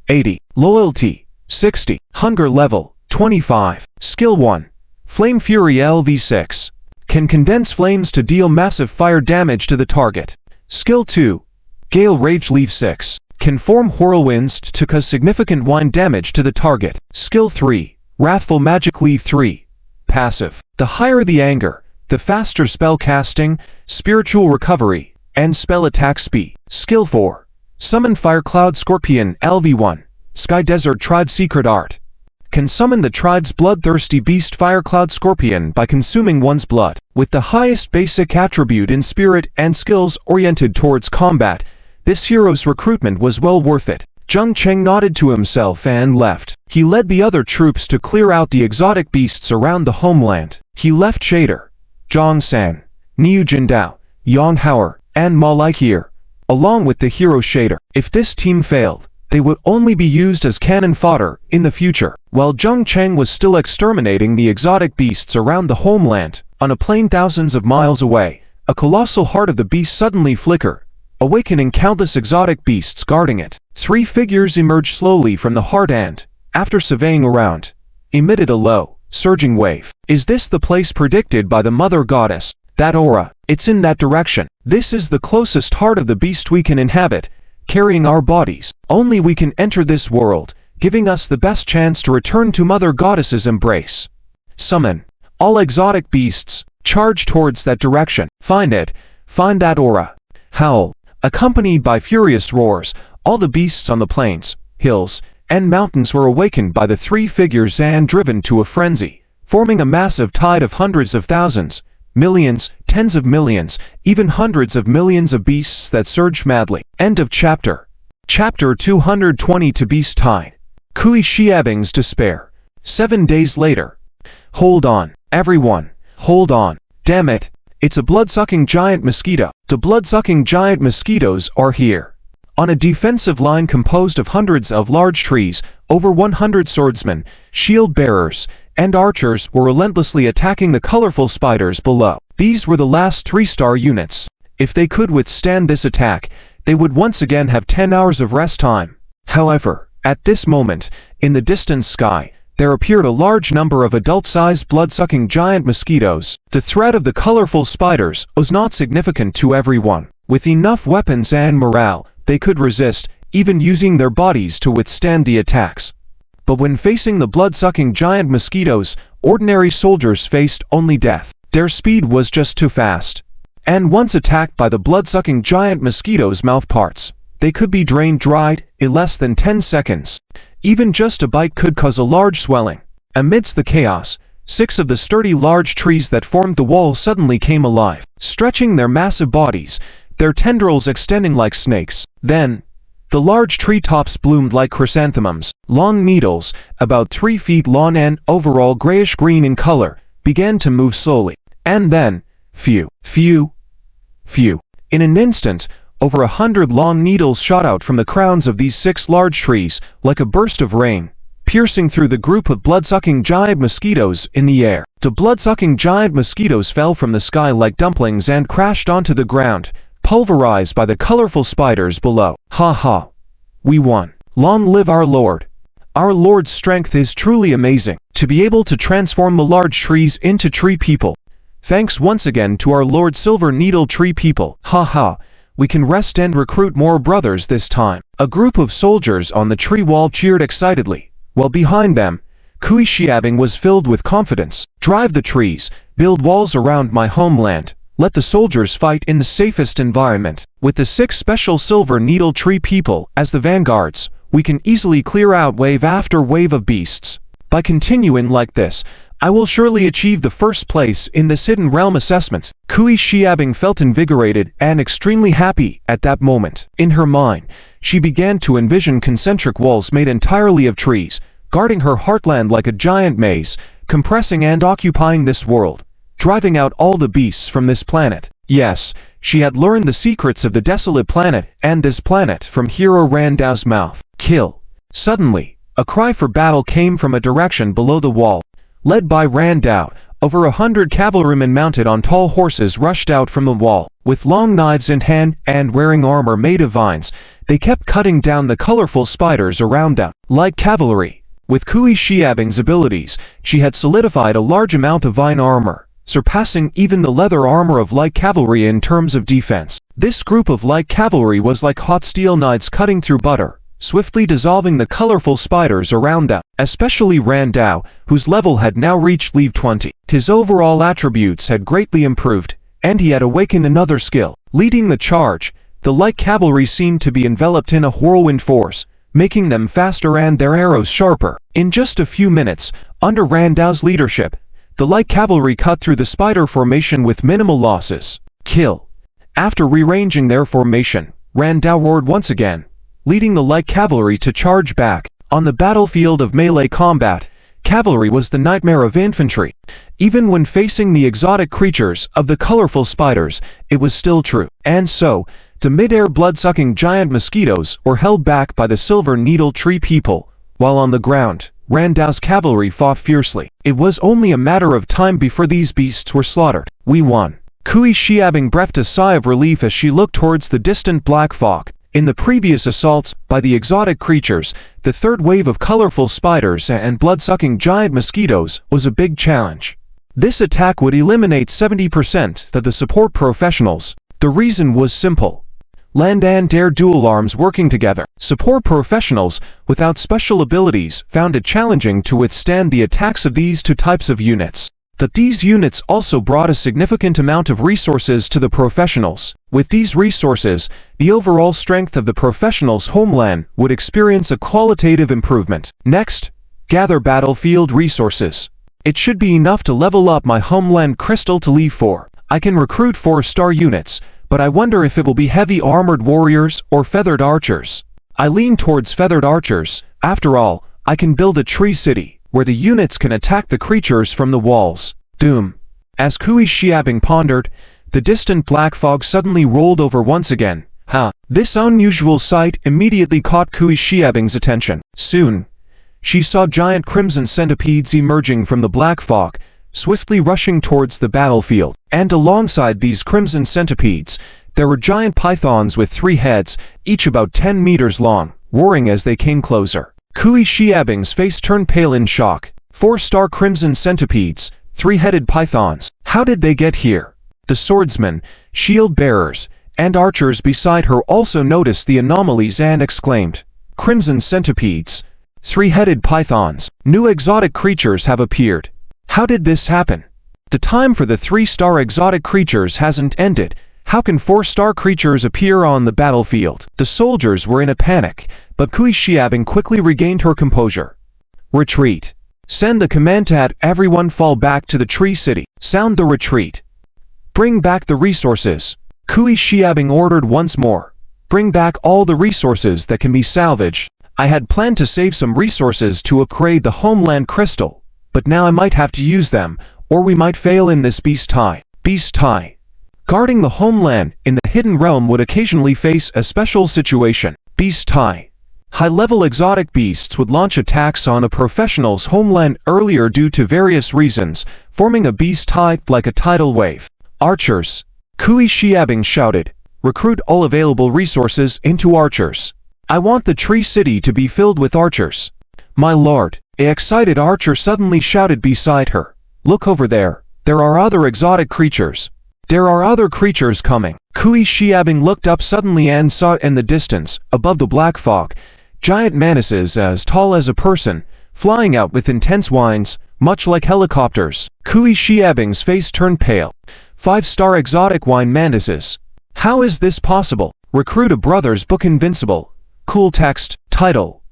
80. Loyalty: 60. Hunger level: 25. Skill 1. Flame Fury LV6. Can condense flames to deal massive fire damage to the target. Skill 2. Gale Rage Leaf 6. Can form whirlwinds to cause significant wind damage to the target. Skill 3. Wrathful Magic Leaf 3. Passive. The higher the anger, the faster spell casting, spiritual recovery, and spell attack speed. Skill 4. Summon Fire Cloud Scorpion LV1. Sky Desert Tribe Secret Art. Can summon the tribe's bloodthirsty beast Fire Cloud Scorpion by consuming one's blood. With the highest basic attribute in spirit and skills oriented towards combat, this hero's recruitment was well worth it. Jung Cheng nodded to himself and left. He led the other troops to clear out the exotic beasts around the homeland. He left Shader, Zhang San, Niu Jindao, Yang Hauer, and Ma Laikir along with the hero shader. If this team failed, they would only be used as cannon fodder in the future. While Jung Chang was still exterminating the exotic beasts around the homeland, on a plain thousands of miles away, a colossal heart of the beast suddenly flickered, awakening countless exotic beasts guarding it. 3 figures emerged slowly from the heart and, after surveying around, emitted a low, surging wave. Is this the place predicted by the mother goddess? That aura, it's in that direction. This is the closest heart of the beast we can inhabit, carrying our bodies. Only we can enter this world, giving us the best chance to return to Mother Goddess's embrace. Summon all exotic beasts, charge towards that direction. Find it, find that aura. Howl, accompanied by furious roars, all the beasts on the plains, hills, and mountains were awakened by the 3 figures and driven to a frenzy, forming a massive tide of hundreds of thousands, millions, tens of millions, even hundreds of millions of beasts that surged madly. End of chapter. Chapter 220 to Beast Tide. Kui Xiabing's despair. 7 days later. Hold on, everyone. Hold on. Damn it. It's a blood-sucking giant mosquito. The blood-sucking giant mosquitoes are here. On a defensive line composed of hundreds of large trees, over 100 swordsmen, shield-bearers, and archers were relentlessly attacking the colorful spiders below. These were the last 3-star units. If they could withstand this attack, they would once again have 10 hours of rest time. However, at this moment, in the distant sky, there appeared a large number of adult-sized blood-sucking giant mosquitoes. The threat of the colorful spiders was not significant to everyone. With enough weapons and morale, they could resist, even using their bodies to withstand the attacks. But when facing the blood-sucking giant mosquitoes, ordinary soldiers faced only death. Their speed was just too fast. And once attacked by the blood-sucking giant mosquitoes' mouthparts, they could be drained dried in less than 10 seconds. Even just a bite could cause a large swelling. Amidst the chaos, 6 of the sturdy large trees that formed the wall suddenly came alive, stretching their massive bodies, their tendrils extending like snakes. Then, the large treetops bloomed like chrysanthemums. Long needles, about 3 feet long and overall grayish-green in color, began to move slowly. And then, phew. In an instant, over 100 long needles shot out from the crowns of these 6 large trees, like a burst of rain, piercing through the group of blood-sucking giant mosquitoes in the air. The blood-sucking giant mosquitoes fell from the sky like dumplings and crashed onto the ground, pulverized by the colorful spiders below. Ha ha. We won. Long live our Lord. Our Lord's strength is truly amazing. To be able to transform the large trees into tree people. Thanks once again to our Lord Silver Needle Tree People. Ha ha. We can rest and recruit more brothers this time. A group of soldiers on the tree wall cheered excitedly, while behind them, Kui Xiabing was filled with confidence. Drive the trees, build walls around my homeland. Let the soldiers fight in the safest environment. With the 6 special Silver Needle Tree People as the vanguards, we can easily clear out wave after wave of beasts. By continuing like this, I will surely achieve the first place in this hidden realm assessment. Kui Xiabing felt invigorated and extremely happy at that moment. In her mind, she began to envision concentric walls made entirely of trees, guarding her heartland like a giant maze, compressing and occupying this world, driving out all the beasts from this planet. Yes, she had learned the secrets of the desolate planet and this planet from Hero Randao's mouth. Kill. Suddenly, a cry for battle came from a direction below the wall. Led by Randao, over 100 cavalrymen mounted on tall horses rushed out from the wall. With long knives in hand and wearing armor made of vines, they kept cutting down the colorful spiders around them. Like cavalry, with Kui Xiabing's abilities, she had solidified a large amount of vine armor, surpassing even the leather armor of light cavalry in terms of defense. This group of light cavalry was like hot steel knives cutting through butter, swiftly dissolving the colorful spiders around them, especially Randao, whose level had now reached level 20. His overall attributes had greatly improved, and he had awakened another skill. Leading the charge, the light cavalry seemed to be enveloped in a whirlwind force, making them faster and their arrows sharper. In just a few minutes, under Randao's leadership, the light cavalry cut through the spider formation with minimal losses. Kill. After rearranging their formation, Randao roared once again, leading the light cavalry to charge back. On the battlefield of melee combat, Cavalry was the nightmare of infantry. Even when facing the exotic creatures of the colorful spiders, it was still true. And so, the mid-air blood-sucking giant mosquitoes were held back by the Silver Needle Tree people, while on the ground, Randao's cavalry fought fiercely. It was only a matter of time before these beasts were slaughtered. We won. Kui Xiaobing breathed a sigh of relief as she looked towards the distant black fog. In the previous assaults by the exotic creatures, the third wave of colorful spiders and blood-sucking giant mosquitoes was a big challenge. This attack would eliminate 70% of the support professionals. The reason was simple. Land and air dual arms working together. Support professionals without special abilities found it challenging to withstand the attacks of these two types of units. But these units also brought a significant amount of resources to the professionals. With these resources, the overall strength of the professionals' homeland would experience a qualitative improvement. Next, gather battlefield resources. It should be enough to level up my homeland crystal to leave 4. I can recruit 4-star units, but I wonder if it will be heavy armored warriors or feathered archers. I lean towards feathered archers. After all, I can build a tree city where the units can attack the creatures from the walls. Doom. As Kui Xiaobing pondered, the distant black fog suddenly rolled over once again. This unusual sight immediately caught Kui Xiaobing's attention. Soon, she saw giant crimson centipedes emerging from the black fog, swiftly rushing towards the battlefield. And alongside these crimson centipedes, there were giant pythons with 3 heads, each about 10 meters long, roaring as they came closer. Kui Xiaobing's face turned pale in shock. 4-star crimson centipedes, 3-headed pythons. How did they get here? The swordsmen, shield bearers, and archers beside her also noticed the anomalies and exclaimed, "Crimson centipedes, 3-headed pythons, new exotic creatures have appeared. How did this happen? The time for the 3-star exotic creatures hasn't ended. How can 4-star creatures appear on the battlefield?" The soldiers were in a panic, but Kui Xiaobing quickly regained her composure. Retreat. Send the command to have everyone fall back to the tree city. Sound the retreat. Bring back the resources. Kui Xiaobing ordered once more. Bring back all the resources that can be salvaged. I had planned to save some resources to upgrade the Homeland crystal, but now I might have to use them, or we might fail in this beast tie. Beast tie. Guarding the homeland in the hidden realm would occasionally face a special situation. Beast tie. High-level exotic beasts would launch attacks on a professional's homeland earlier due to various reasons, forming a beast tie like a tidal wave. Archers. Kui Xiaobing shouted. Recruit all available resources into archers. I want the tree city to be filled with archers. My lord, an excited archer suddenly shouted beside her. Look over there. There are other exotic creatures. There are other creatures coming. Kui Xiaobing looked up suddenly and saw in the distance, above the black fog, giant mantises as tall as a person, flying out with intense whines, much like helicopters. Kui Xiaobing's face turned pale. 5-star exotic wine mantises. How is this possible? Recruit a brother's book Invincible. Cool text. Title.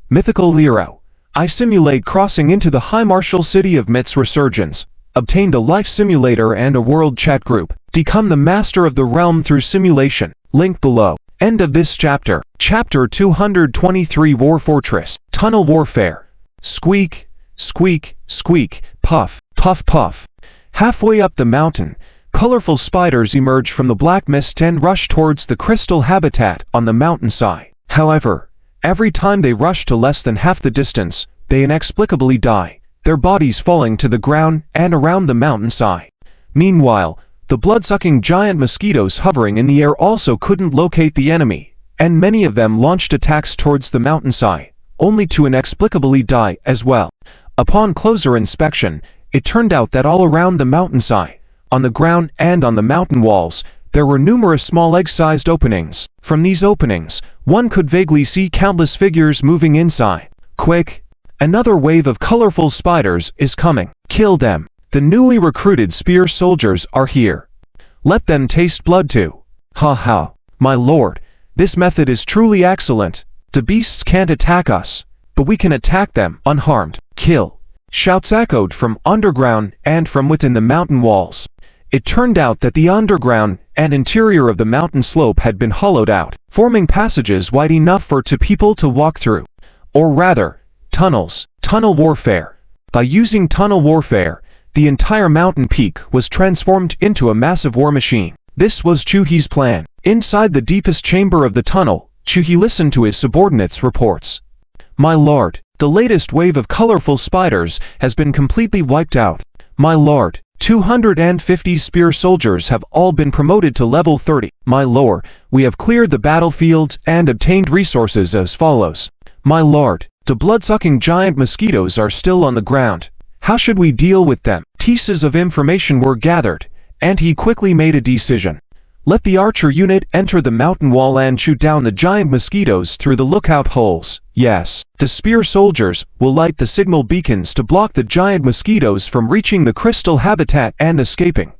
Mythical Hero. I simulate crossing into the high martial city of Myth's resurgence. Obtained a life simulator and a world chat group. Become the master of the realm through simulation. Link below. End of this chapter. Chapter 223 War Fortress. Tunnel Warfare. Squeak, squeak, squeak, puff, puff, puff. Halfway up the mountain, colorful spiders emerge from the black mist and rush towards the crystal habitat on the mountainside. However, every time they rush to less than half the distance, they inexplicably die, their bodies falling to the ground and around the mountainside. Meanwhile, the blood-sucking giant mosquitoes hovering in the air also couldn't locate the enemy, and many of them launched attacks towards the mountainside, only to inexplicably die as well. Upon closer inspection, it turned out that all around the mountainside, on the ground and on the mountain walls, there were numerous small egg-sized openings. From these openings, one could vaguely see countless figures moving inside. Quick! Another wave of colorful spiders is coming. Kill them. The newly recruited spear soldiers are here. Let them taste blood too. Ha ha. My lord, this method is truly excellent. The beasts can't attack us, but we can attack them unharmed. Kill. Shouts echoed from underground and from within the mountain walls. It turned out that the underground and interior of the mountain slope had been hollowed out, forming passages wide enough for two people to walk through. Or rather, tunnels. Tunnel warfare. By using tunnel warfare, the entire mountain peak was transformed into a massive war machine. This was Chuhi's plan. Inside the deepest chamber of the tunnel, Chuhi listened to his subordinates' reports. My lord, the latest wave of colorful spiders has been completely wiped out. My lord, 250 spear soldiers have all been promoted to level 30. My lord, we have cleared the battlefield and obtained resources as follows. My lord, the blood-sucking giant mosquitoes are still on the ground. How should we deal with them? Pieces of information were gathered, and he quickly made a decision. Let the archer unit enter the mountain wall and shoot down the giant mosquitoes through the lookout holes. Yes, the spear soldiers will light the signal beacons to block the giant mosquitoes from reaching the crystal habitat and escaping.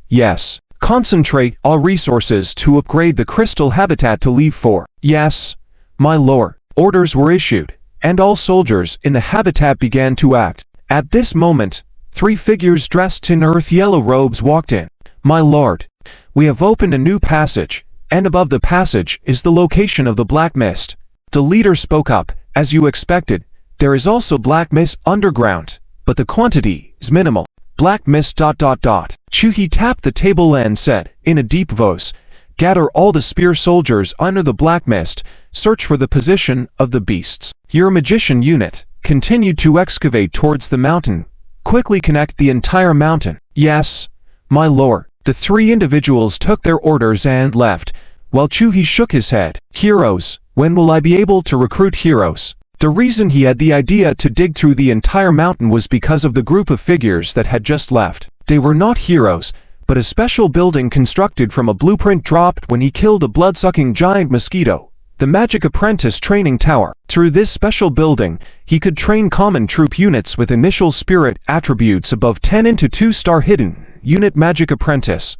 Yes, concentrate all resources to upgrade the crystal habitat to leave 4. Yes, my lord. Orders were issued, and all soldiers in the habitat began to act. At this moment, 3 figures dressed in earth yellow robes walked in. My lord, we have opened a new passage, and above the passage is the location of the black mist. The leader spoke up. As you expected, there is also black mist underground, but the quantity is minimal. Black mist ... Chuhi tapped the table and said, in a deep voice, gather all the spear soldiers under the black mist, search for the position of the beasts. Your magician unit continued to excavate towards the mountain. Quickly connect the entire mountain. Yes, my lord. The 3 individuals took their orders and left, while Chuhi shook his head. Heroes, when will I be able to recruit heroes? The reason he had the idea to dig through the entire mountain was because of the group of figures that had just left. They were not heroes, but a special building constructed from a blueprint dropped when he killed a blood-sucking giant mosquito. The Magic Apprentice Training Tower. Through this special building, he could train common troop units with initial spirit attributes above 10 into 2-star hidden unit Magic Apprentice.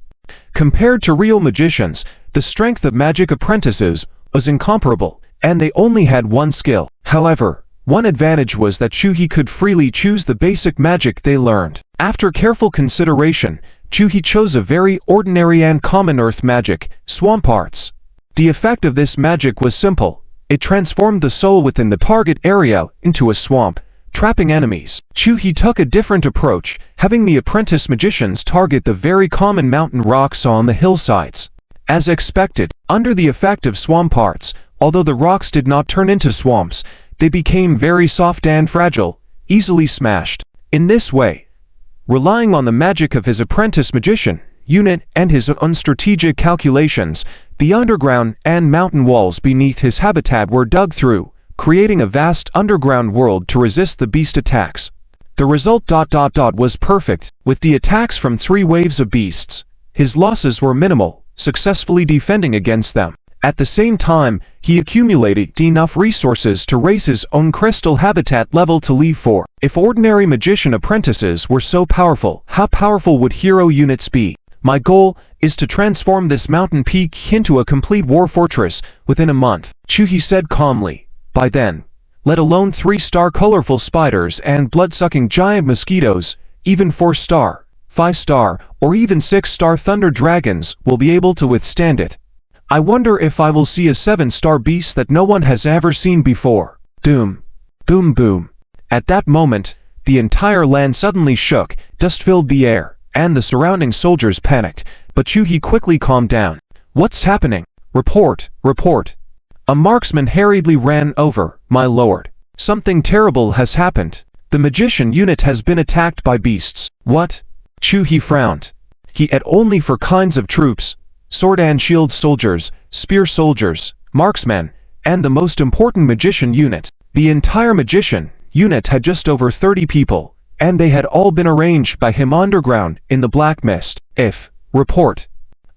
Compared to real magicians, the strength of Magic Apprentices was incomparable, and they only had 1 skill. However, one advantage was that Chuhi could freely choose the basic magic they learned. After careful consideration, Chuhi chose a very ordinary and common earth magic, swamp arts. The effect of this magic was simple. It transformed the soul within the target area into a swamp, trapping enemies. Chuhi took a different approach, having the apprentice magicians target the very common mountain rocks on the hillsides. As expected, under the effect of swamp arts, although the rocks did not turn into swamps, they became very soft and fragile, easily smashed. In this way, relying on the magic of his apprentice magician unit and his own strategic calculations, the underground and mountain walls beneath his habitat were dug through, creating a vast underground world to resist the beast attacks. The result ... was perfect. With the attacks from 3 waves of beasts, his losses were minimal, successfully defending against them. At the same time, he accumulated enough resources to raise his own crystal habitat level to leave 4. If ordinary magician apprentices were so powerful, how powerful would hero units be? My goal is to transform this mountain peak into a complete war fortress within a month, Chuhi said calmly. By then, let alone 3-star colorful spiders and blood-sucking giant mosquitoes, even 4-star, 5-star, or even 6-star thunder dragons will be able to withstand it. I wonder if I will see a 7-star beast that no one has ever seen before. Doom. Boom boom. At that moment, the entire land suddenly shook, dust filled the air, and the surrounding soldiers panicked, but Chuhi quickly calmed down. What's happening? Report, report. A marksman hurriedly ran over. My lord. Something terrible has happened. The magician unit has been attacked by beasts. What? Chuhi frowned. He had only 4 kinds of troops: sword and shield soldiers, spear soldiers, marksmen, and the most important magician unit. The entire magician unit had just over 30 people, and they had all been arranged by him underground in the black mist. Report.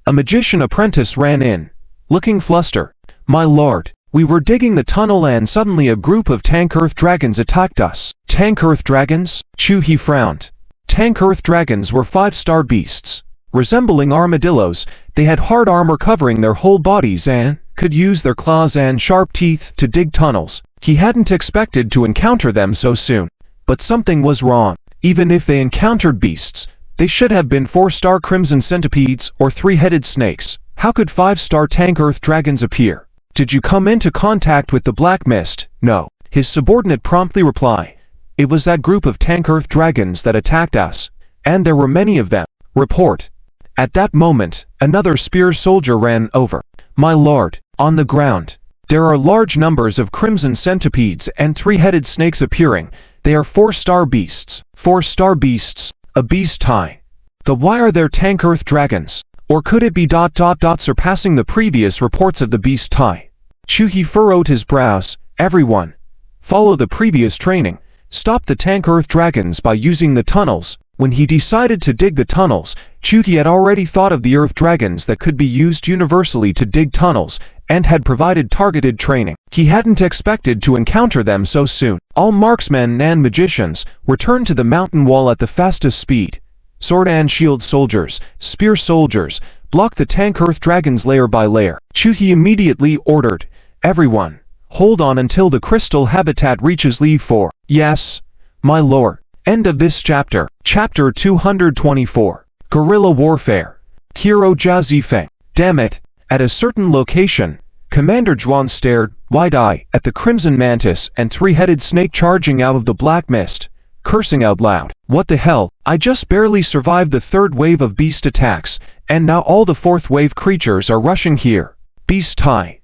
A magician apprentice ran in, looking flustered. My lord, we were digging the tunnel and suddenly a group of tank earth dragons attacked us. Tank earth dragons? Chuhi frowned. Tank earth dragons were 5-star beasts. Resembling armadillos, they had hard armor covering their whole bodies and could use their claws and sharp teeth to dig tunnels. He hadn't expected to encounter them so soon. But something was wrong. Even if they encountered beasts, they should have been 4-star crimson centipedes or 3-headed snakes. How could 5-star tank earth dragons appear? Did you come into contact with the black mist? No. His subordinate promptly replied. It was that group of tank earth dragons that attacked us, and there were many of them. Report. At that moment, another spear soldier ran over. My lord, on the ground, there are large numbers of crimson centipedes and three-headed snakes appearing. They are 4-star beasts. 4-star beasts. A beast tie. Why are there tank earth dragons? Or could it be ... surpassing the previous reports of the beast tie? Chuhi furrowed his brows. Everyone, follow the previous training. Stop the tank earth dragons by using the tunnels. When he decided to dig the tunnels, Chuhi had already thought of the earth dragons that could be used universally to dig tunnels, and had provided targeted training. He hadn't expected to encounter them so soon. All marksmen and magicians returned to the mountain wall at the fastest speed. Sword and shield soldiers, spear soldiers, block the tank earth dragons layer by layer. Chuhi immediately ordered, everyone, hold on until the crystal habitat reaches leave 4. Yes, my lord. End of this chapter. Chapter 224. Guerrilla Warfare. Kiro Jazifeng. Damn it. At a certain location, Commander Zhuan stared, wide-eyed, at the crimson mantis and three-headed snake charging out of the black mist, cursing out loud. What the hell? I just barely survived the third wave of beast attacks, and now all the fourth wave creatures are rushing here. Beast tie.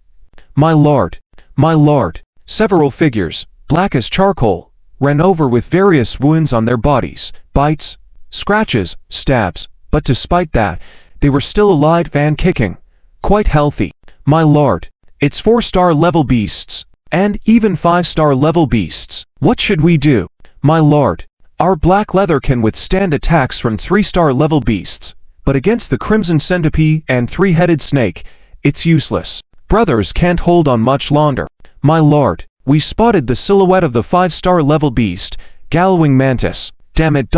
My lord. My lord. Several figures, black as charcoal, ran over with various wounds on their bodies, bites, scratches, stabs, but despite that, they were still alive and kicking. Quite healthy. My lord. It's 4-star level beasts, and even 5-star level beasts. What should we do? My lord. Our black leather can withstand attacks from 3-star level beasts, but against the crimson centipede and three-headed snake, it's useless. Brothers can't hold on much longer. My lord. We spotted the silhouette of the 5-star level beast, Gallowing Mantis. Damn it.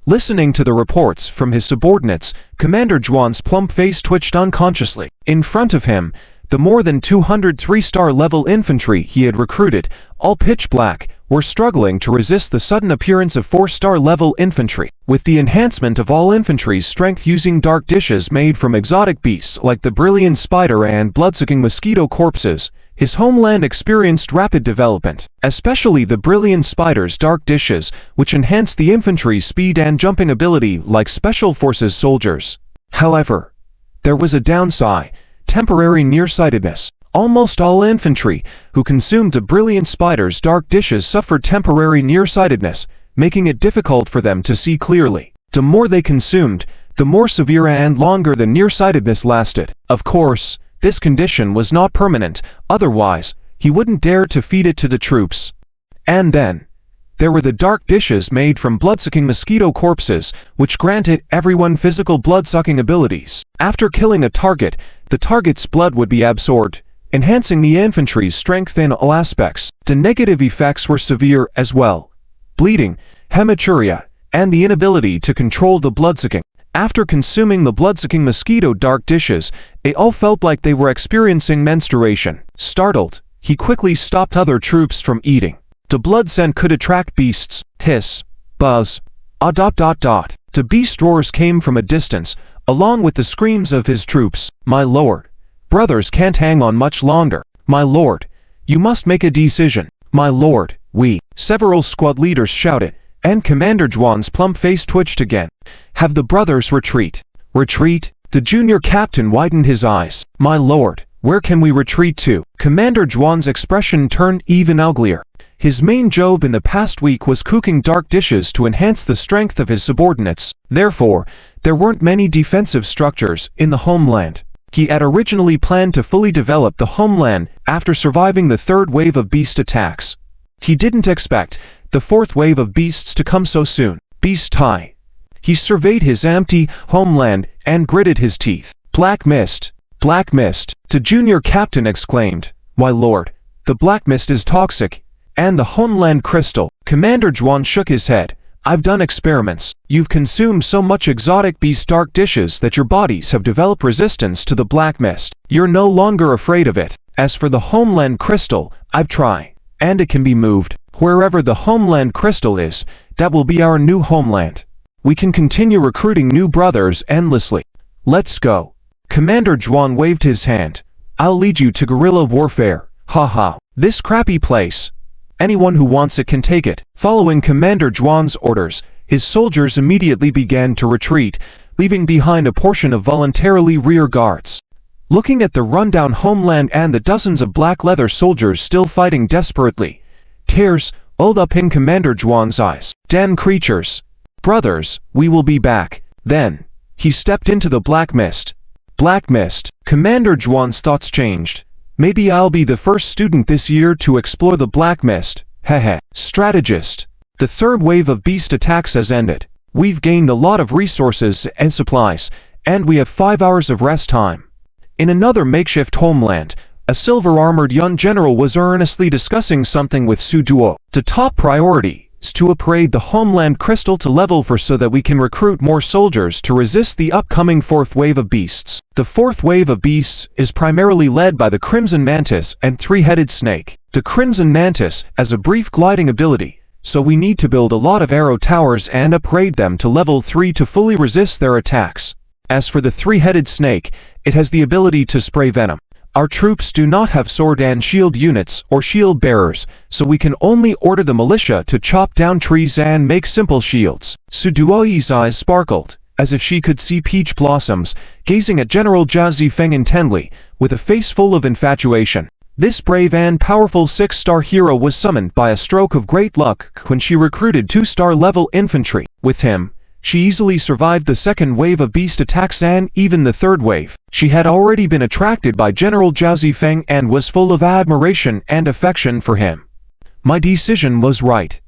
Listening to the reports from his subordinates, Commander Zhuan's plump face twitched unconsciously. In front of him, the more than 200 3-star level infantry he had recruited, all pitch black, were struggling to resist the sudden appearance of 4-star level infantry. With the enhancement of all infantry's strength using dark dishes made from exotic beasts like the brilliant spider and blood-sucking mosquito corpses, his homeland experienced rapid development, especially the brilliant spider's dark dishes, which enhanced the infantry's speed and jumping ability like special forces soldiers. However, there was a downside: temporary nearsightedness. Almost all infantry who consumed the brilliant spider's dark dishes suffered temporary nearsightedness, making it difficult for them to see clearly. The more they consumed, the more severe and longer the nearsightedness lasted. Of course, this condition was not permanent, otherwise, he wouldn't dare to feed it to the troops. And then, there were the dark dishes made from blood-sucking mosquito corpses, which granted everyone physical blood-sucking abilities. After killing a target, the target's blood would be absorbed, enhancing the infantry's strength in all aspects. The negative effects were severe as well: bleeding, hematuria, and the inability to control the blood-sucking. After consuming the blood-sucking mosquito dark dishes, they all felt like they were experiencing menstruation. Startled, he quickly stopped other troops from eating. The blood scent could attract beasts. Hiss, buzz, The beast roars came from a distance, along with the screams of his troops. My lord, brothers can't hang on much longer. My lord, you must make a decision. My lord, several squad leaders shouted, and Commander Zhuan's plump face twitched again. Have the brothers retreat. Retreat? The junior captain widened his eyes. My lord, where can we retreat to? Commander Zhuan's expression turned even uglier. His main job in the past week was cooking dark dishes to enhance the strength of his subordinates. Therefore, there weren't many defensive structures in the homeland. He had originally planned to fully develop the homeland after surviving the third wave of beast attacks. He didn't expect the fourth wave of beasts to come so soon. Beast tie. He surveyed his empty homeland and gritted his teeth. Black mist. Black mist. The junior captain exclaimed, my lord, the black mist is toxic. And the homeland crystal. Commander Zhuan shook his head. I've done experiments. You've consumed so much exotic beast dark dishes that your bodies have developed resistance to the black mist. You're no longer afraid of it. As for the homeland crystal, I've tried, and it can be moved. Wherever the homeland crystal is, that will be our new homeland. We can continue recruiting new brothers endlessly. Let's go. Commander Zhuan waved his hand. I'll lead you to guerrilla warfare. Haha. This crappy place. Anyone who wants it can take it. Following Commander Zhuang's orders, his soldiers immediately began to retreat, leaving behind a portion of voluntarily rear guards. Looking at the rundown Homeland and the dozens of black leather soldiers still fighting desperately, tears welled up in Commander Zhuang's eyes. "Damn creatures! Brothers, we will be back." Then, he stepped into the black mist. Black mist. Commander Zhuang's thoughts changed. Maybe I'll be the first student this year to explore the black mist. Hehe. Strategist. The third wave of beast attacks has ended. We've gained a lot of resources and supplies, and we have 5 hours of rest time. In another makeshift homeland, a silver-armored young general was earnestly discussing something with Su Duo. The top priority is to upgrade the Homeland crystal to level 4 so that we can recruit more soldiers to resist the upcoming fourth wave of beasts. The fourth wave of beasts is primarily led by the Crimson Mantis and three-headed snake. The Crimson Mantis has a brief gliding ability, so we need to build a lot of arrow towers and upgrade them to level 3 to fully resist their attacks. As for the three-headed snake, it has the ability to spray venom. Our troops do not have sword and shield units or shield bearers, so we can only order the militia to chop down trees and make simple shields. Su Duoyi's eyes sparkled, as if she could see peach blossoms, gazing at General Zhao Zifeng intently, with a face full of infatuation. This brave and powerful 6-star hero was summoned by a stroke of great luck when she recruited 2-star level infantry. With him, she easily survived the second wave of beast attacks and even the third wave. She had already been attracted by General Zhao Zifeng and was full of admiration and affection for him. My decision was right.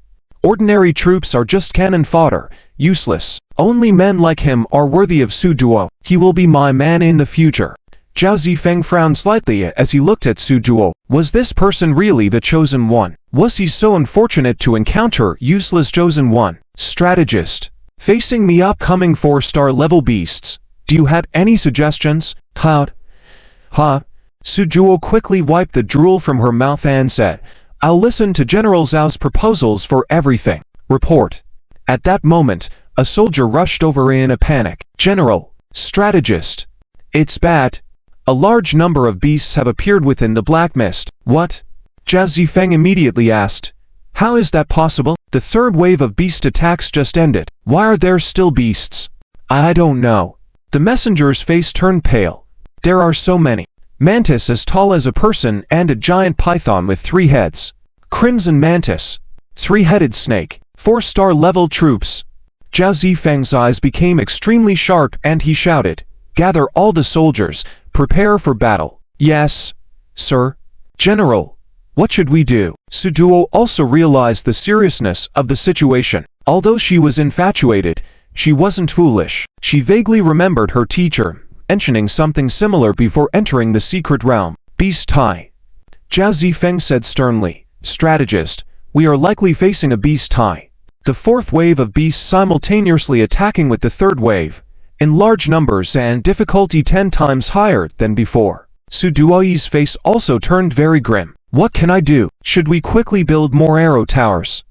Ordinary troops are just cannon fodder, useless. Only men like him are worthy of Su Duo. He will be my man in the future. Zhao Zifeng frowned slightly as he looked at Su Duo. Was this person really the chosen one? Was he so unfortunate to encounter useless chosen one? Strategist. Facing the upcoming 4-star level beasts, do you have any suggestions? Cloud. Su Duo quickly wiped the drool from her mouth and said, I'll listen to General Zhao's proposals for everything. Report. At that moment, a soldier rushed over in a panic. General. Strategist. It's bad. A large number of beasts have appeared within the black mist. What? Zhao Zifeng immediately asked. How is that possible? The third wave of beast attacks just ended. Why are there still beasts? I don't know. The messenger's face turned pale. There are so many. Mantis as tall as a person and a giant python with 3 heads. Crimson Mantis. 3-headed snake. 4-star level troops. Zhao Zifeng's eyes became extremely sharp and he shouted, Gather all the soldiers. Prepare for battle. Yes, sir. General. What should we do? Su Duo also realized the seriousness of the situation. Although she was infatuated, she wasn't foolish. She vaguely remembered her teacher mentioning something similar before entering the secret realm. Beast tie. Zhao Zifeng said sternly, Strategist, we are likely facing a beast tie. The fourth wave of beasts simultaneously attacking with the third wave, in large numbers and difficulty 10 times higher than before. Su Duoyi's face also turned very grim. What can I do? Should we quickly build more arrow towers?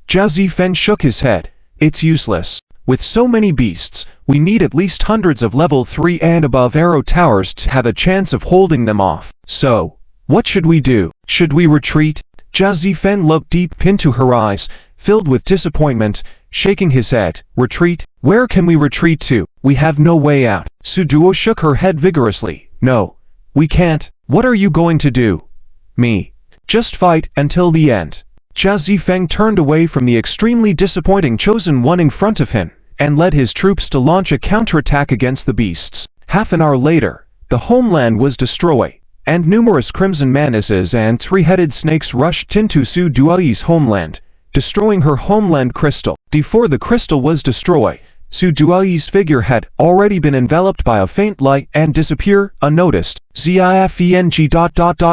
Zhao Zifeng shook his head. It's useless. With so many beasts, we need at least hundreds of level 3 and above arrow towers to have a chance of holding them off. So, what should we do? Should we retreat? Zhao Zifeng looked deep into her eyes, filled with disappointment, shaking his head. Retreat? Where can we retreat to? We have no way out. Su Duo shook her head vigorously. No, we can't. What are you going to do? Me. Just fight until the end. Zhao Zifeng turned away from the extremely disappointing chosen one in front of him, and led his troops to launch a counterattack against the beasts. Half an hour later, the homeland was destroyed, and numerous crimson mantises and 3-headed snakes rushed into Su Duoyi's homeland, destroying her homeland crystal. Before the crystal was destroyed, Su Duoyi's figure had already been enveloped by a faint light and disappear unnoticed. Zifeng.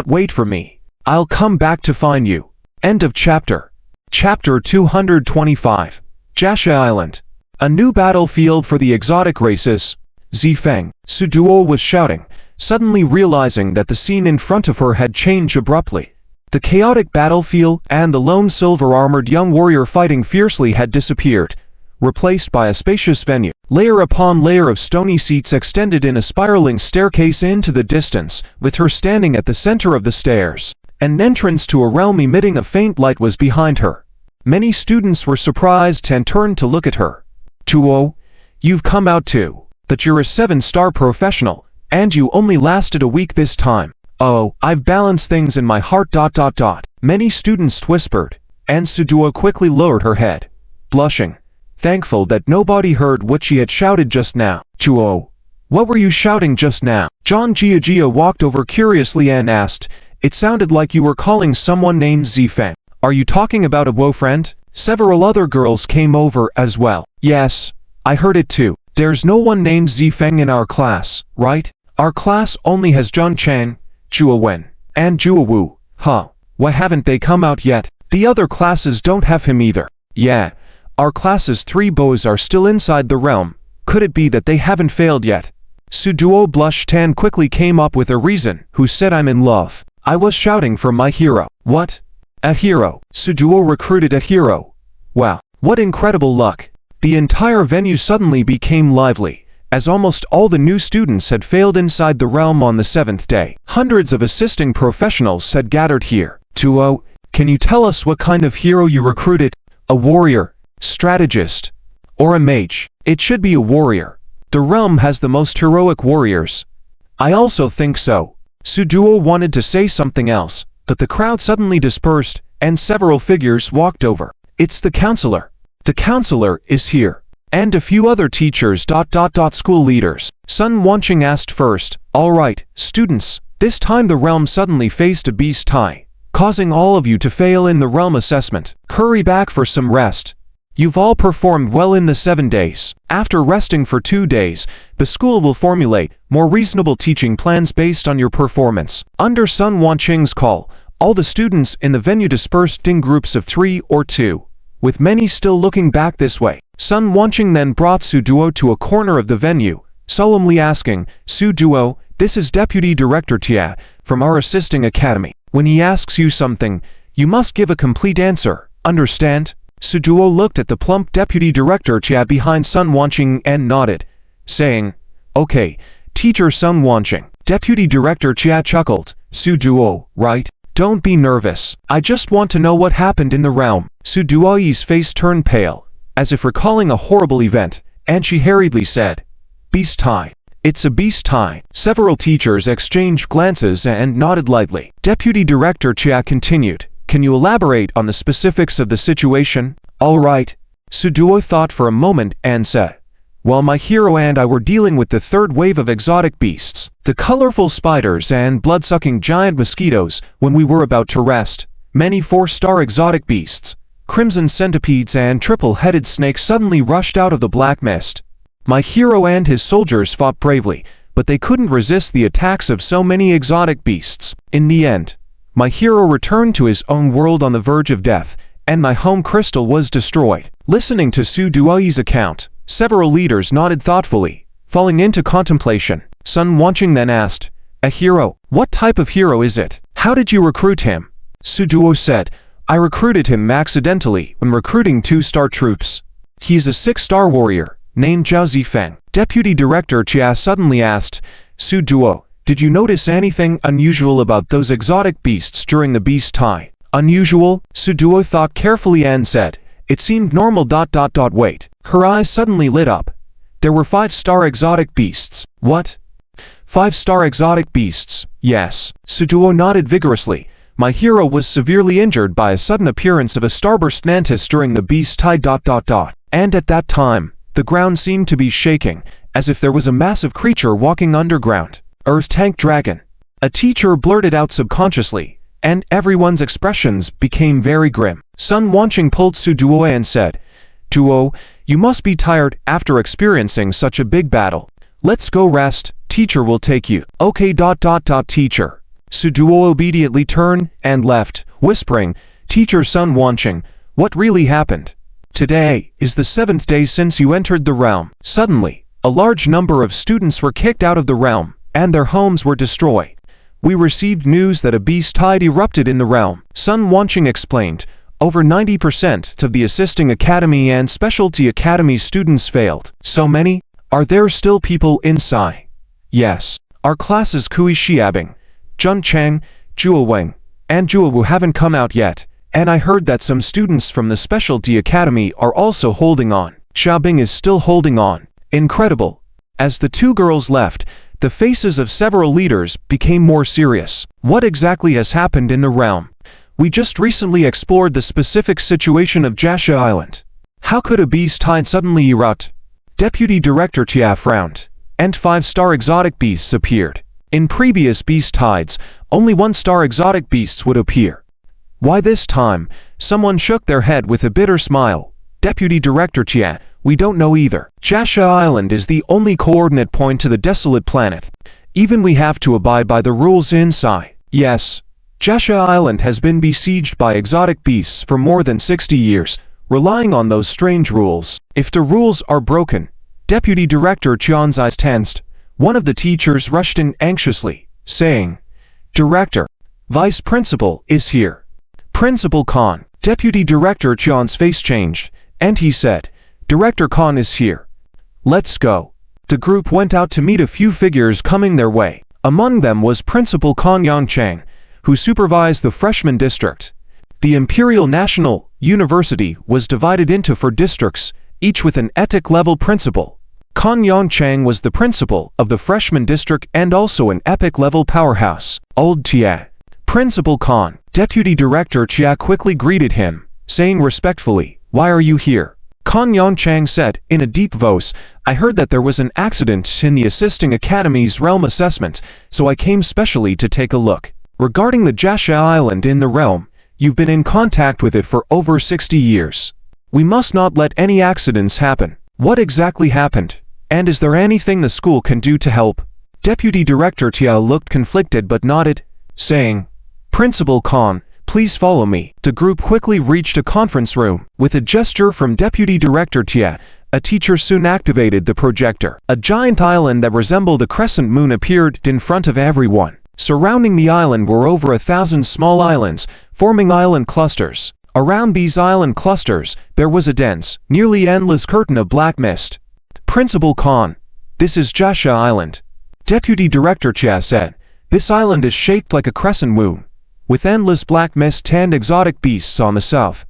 Wait for me. I'll come back to find you. End of chapter. Chapter 225. Jasha Island. A new battlefield for the exotic races. Zifeng. Su Duo was shouting, suddenly realizing that the scene in front of her had changed abruptly. The chaotic battlefield and the lone silver-armored young warrior fighting fiercely had disappeared, replaced by a spacious venue. Layer upon layer of stony seats extended in a spiraling staircase into the distance, with her standing at the center of the stairs. An entrance to a realm emitting a faint light was behind her. Many students were surprised and turned to look at her. Chuo, you've come out too. But you're a 7-star professional, and you only lasted a week this time. Oh, I've balanced things in my heart. Many students whispered, and Sujuo quickly lowered her head, blushing, thankful that nobody heard what she had shouted just now. Chuo, what were you shouting just now? Jong Jia walked over curiously and asked, it sounded like you were calling someone named Zifeng. Are you talking about a Wo friend? Several other girls came over as well. Yes, I heard it too. There's no one named Zifeng in our class, right? Our class only has Zhun Chang, Zhuo Wen, and Zhuo Wu. Huh, why haven't they come out yet? The other classes don't have him either. Yeah, our class's 3 bows are still inside the realm. Could it be that they haven't failed yet? Suduo blushed and quickly came up with a reason. Who said I'm in love? I was shouting for my hero. What? A hero. Suduo recruited a hero. Wow, what incredible luck. The entire venue suddenly became lively, as almost all the new students had failed inside the realm on the 7th day. Hundreds of assisting professionals had gathered here. Tuo, can you tell us what kind of hero you recruited? A warrior, strategist, or a mage? It should be a warrior. The realm has the most heroic warriors. I also think so. Suduo wanted to say something else, but the crowd suddenly dispersed, and several figures walked over. It's the counselor. The counselor is here. And a few other teachers. School leaders. Sun Wanqing asked first, all right, students, this time the realm suddenly faced a beast tie, causing all of you to fail in the realm assessment. Hurry back for some rest. You've all performed well in the 7 days. After resting for 2 days, the school will formulate more reasonable teaching plans based on your performance. Under Sun Wanqing's call, all the students in the venue dispersed in groups of 3 or 2, with many still looking back this way. Sun Wanqing then brought Suduo to a corner of the venue, solemnly asking, Suduo, this is Deputy Director Tia from our assisting academy. When he asks you something, you must give a complete answer, understand? Suduo looked at the plump Deputy Director Chia behind Sun Wanqing and nodded, saying, okay, Teacher Sun Wanqing. Deputy Director Chia chuckled, Suduo, right? Don't be nervous. I just want to know what happened in the realm. Suduo's face turned pale, as if recalling a horrible event, and she hurriedly said, beast tie. It's a beast tie. Several teachers exchanged glances and nodded lightly. Deputy Director Chia continued, can you elaborate on the specifics of the situation? All right. Suduo thought for a moment and said, well, my hero and I were dealing with the 3rd wave of exotic beasts, the colorful spiders and blood-sucking giant mosquitoes. When we were about to rest, many 4-star exotic beasts, crimson centipedes and triple-headed snakes suddenly rushed out of the black mist. My hero and his soldiers fought bravely, but they couldn't resist the attacks of so many exotic beasts. In the end, my hero returned to his own world on the verge of death, and my home crystal was destroyed. Listening to Su Duo's account, several leaders nodded thoughtfully, falling into contemplation. Sun Wanqing then asked, a hero? What type of hero is it? How did you recruit him? Su Duo said, I recruited him accidentally when recruiting 2-star troops. He's a 6-star warrior, named Zhao Zifeng. Deputy Director Chia suddenly asked, Su Duo, did you notice anything unusual about those exotic beasts during the beast tie? Unusual? Suduo thought carefully and said, it seemed normal. Wait. Her eyes suddenly lit up. There were 5-star exotic beasts. What? 5-star exotic beasts? Yes. Suduo nodded vigorously. My hero was severely injured by a sudden appearance of a starburst mantis during the beast tie. And at that time, the ground seemed to be shaking, as if there was a massive creature walking underground. Earth Tank Dragon. A teacher blurted out subconsciously, and everyone's expressions became very grim. Sun Wanqing pulled Suduo and said, Duo, you must be tired after experiencing such a big battle. Let's go rest, teacher will take you. Okay. Teacher. Suduo obediently turned and left, whispering, Teacher Sun Wanqing, what really happened? Today is the 7th day since you entered the realm. Suddenly, a large number of students were kicked out of the realm, and their homes were destroyed. We received news that a beast tide erupted in the realm. Sun Wanqing explained, over 90% of the assisting academy and specialty academy students failed. So many? Are there still people inside? Yes. Our classes Kui Xiabing, Zhun Chang, Zhuo Weng, and Juawu haven't come out yet, and I heard that some students from the specialty academy are also holding on. Xiaobing is still holding on. Incredible. As the two girls left, the faces of several leaders became more serious. What exactly has happened in the realm? We just recently explored the specific situation of Jasha Island. How could a beast tide suddenly erupt? Deputy Director Chia frowned, and 5-star exotic beasts appeared. In previous beast tides, only 1-star exotic beasts would appear. Why this time? Someone shook their head with a bitter smile. Deputy Director Chia, we don't know either. Jasha Island is the only coordinate point to the desolate planet. Even we have to abide by the rules inside. Yes, Jasha Island has been besieged by exotic beasts for more than 60 years, relying on those strange rules. If the rules are broken, Deputy Director Chian's eyes tensed. One of the teachers rushed in anxiously, saying, Director, Vice Principal is here. Principal Khan. Deputy Director Chian's face changed, and he said, Director Khan is here. Let's go. The group went out to meet a few figures coming their way. Among them was Principal Khan Yangchang, who supervised the freshman district. The Imperial National University was divided into 4 districts, each with an epic-level principal. Khan Yangchang was the principal of the freshman district and also an epic-level powerhouse. Old Tia. Principal Khan. Deputy Director Chia quickly greeted him, saying respectfully, Why are you here? Khan Yangchang said, in a deep voice, I heard that there was an accident in the Assisting Academy's realm assessment, so I came specially to take a look. Regarding the Jasha Island in the realm, you've been in contact with it for over 60 years. We must not let any accidents happen. What exactly happened? And is there anything the school can do to help? Deputy Director Tia looked conflicted but nodded, saying, Principal Khan, please follow me. The group quickly reached a conference room. With a gesture from Deputy Director Tia, a teacher soon activated the projector. A giant island that resembled a crescent moon appeared in front of everyone. Surrounding the island were over 1,000 small islands, forming island clusters. Around these island clusters, there was a dense, nearly endless curtain of black mist. Principal Khan, this is Jasha Island. Deputy Director Chia said, This island is shaped like a crescent moon, with endless black mist and exotic beasts on the south,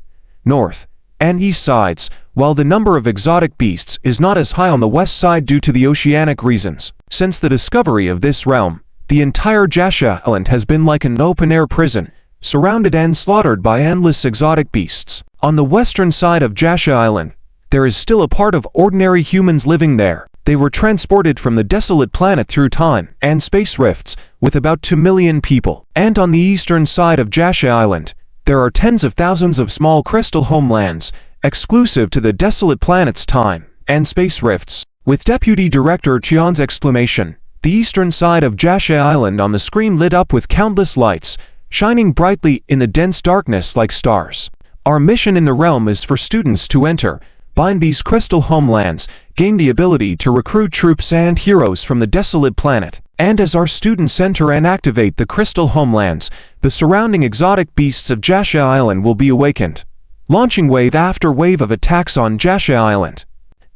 north, and east sides, while the number of exotic beasts is not as high on the west side due to the oceanic reasons. Since the discovery of this realm, the entire Jasha Island has been like an open-air prison, surrounded and slaughtered by endless exotic beasts. On the western side of Jasha Island, there is still a part of ordinary humans living there. They were transported from the desolate planet through time and space rifts, with about 2 million people. And on the eastern side of Jasha Island, there are tens of thousands of small crystal homelands, exclusive to the desolate planet's time and space rifts. With Deputy Director Chian's exclamation, the eastern side of Jasha Island on the screen lit up with countless lights, shining brightly in the dense darkness like stars. Our mission in the realm is for students to enter, bind these crystal homelands, gain the ability to recruit troops and heroes from the desolate planet. And as our students enter and activate the crystal homelands, the surrounding exotic beasts of Jasha Island will be awakened, launching wave after wave of attacks on Jasha Island.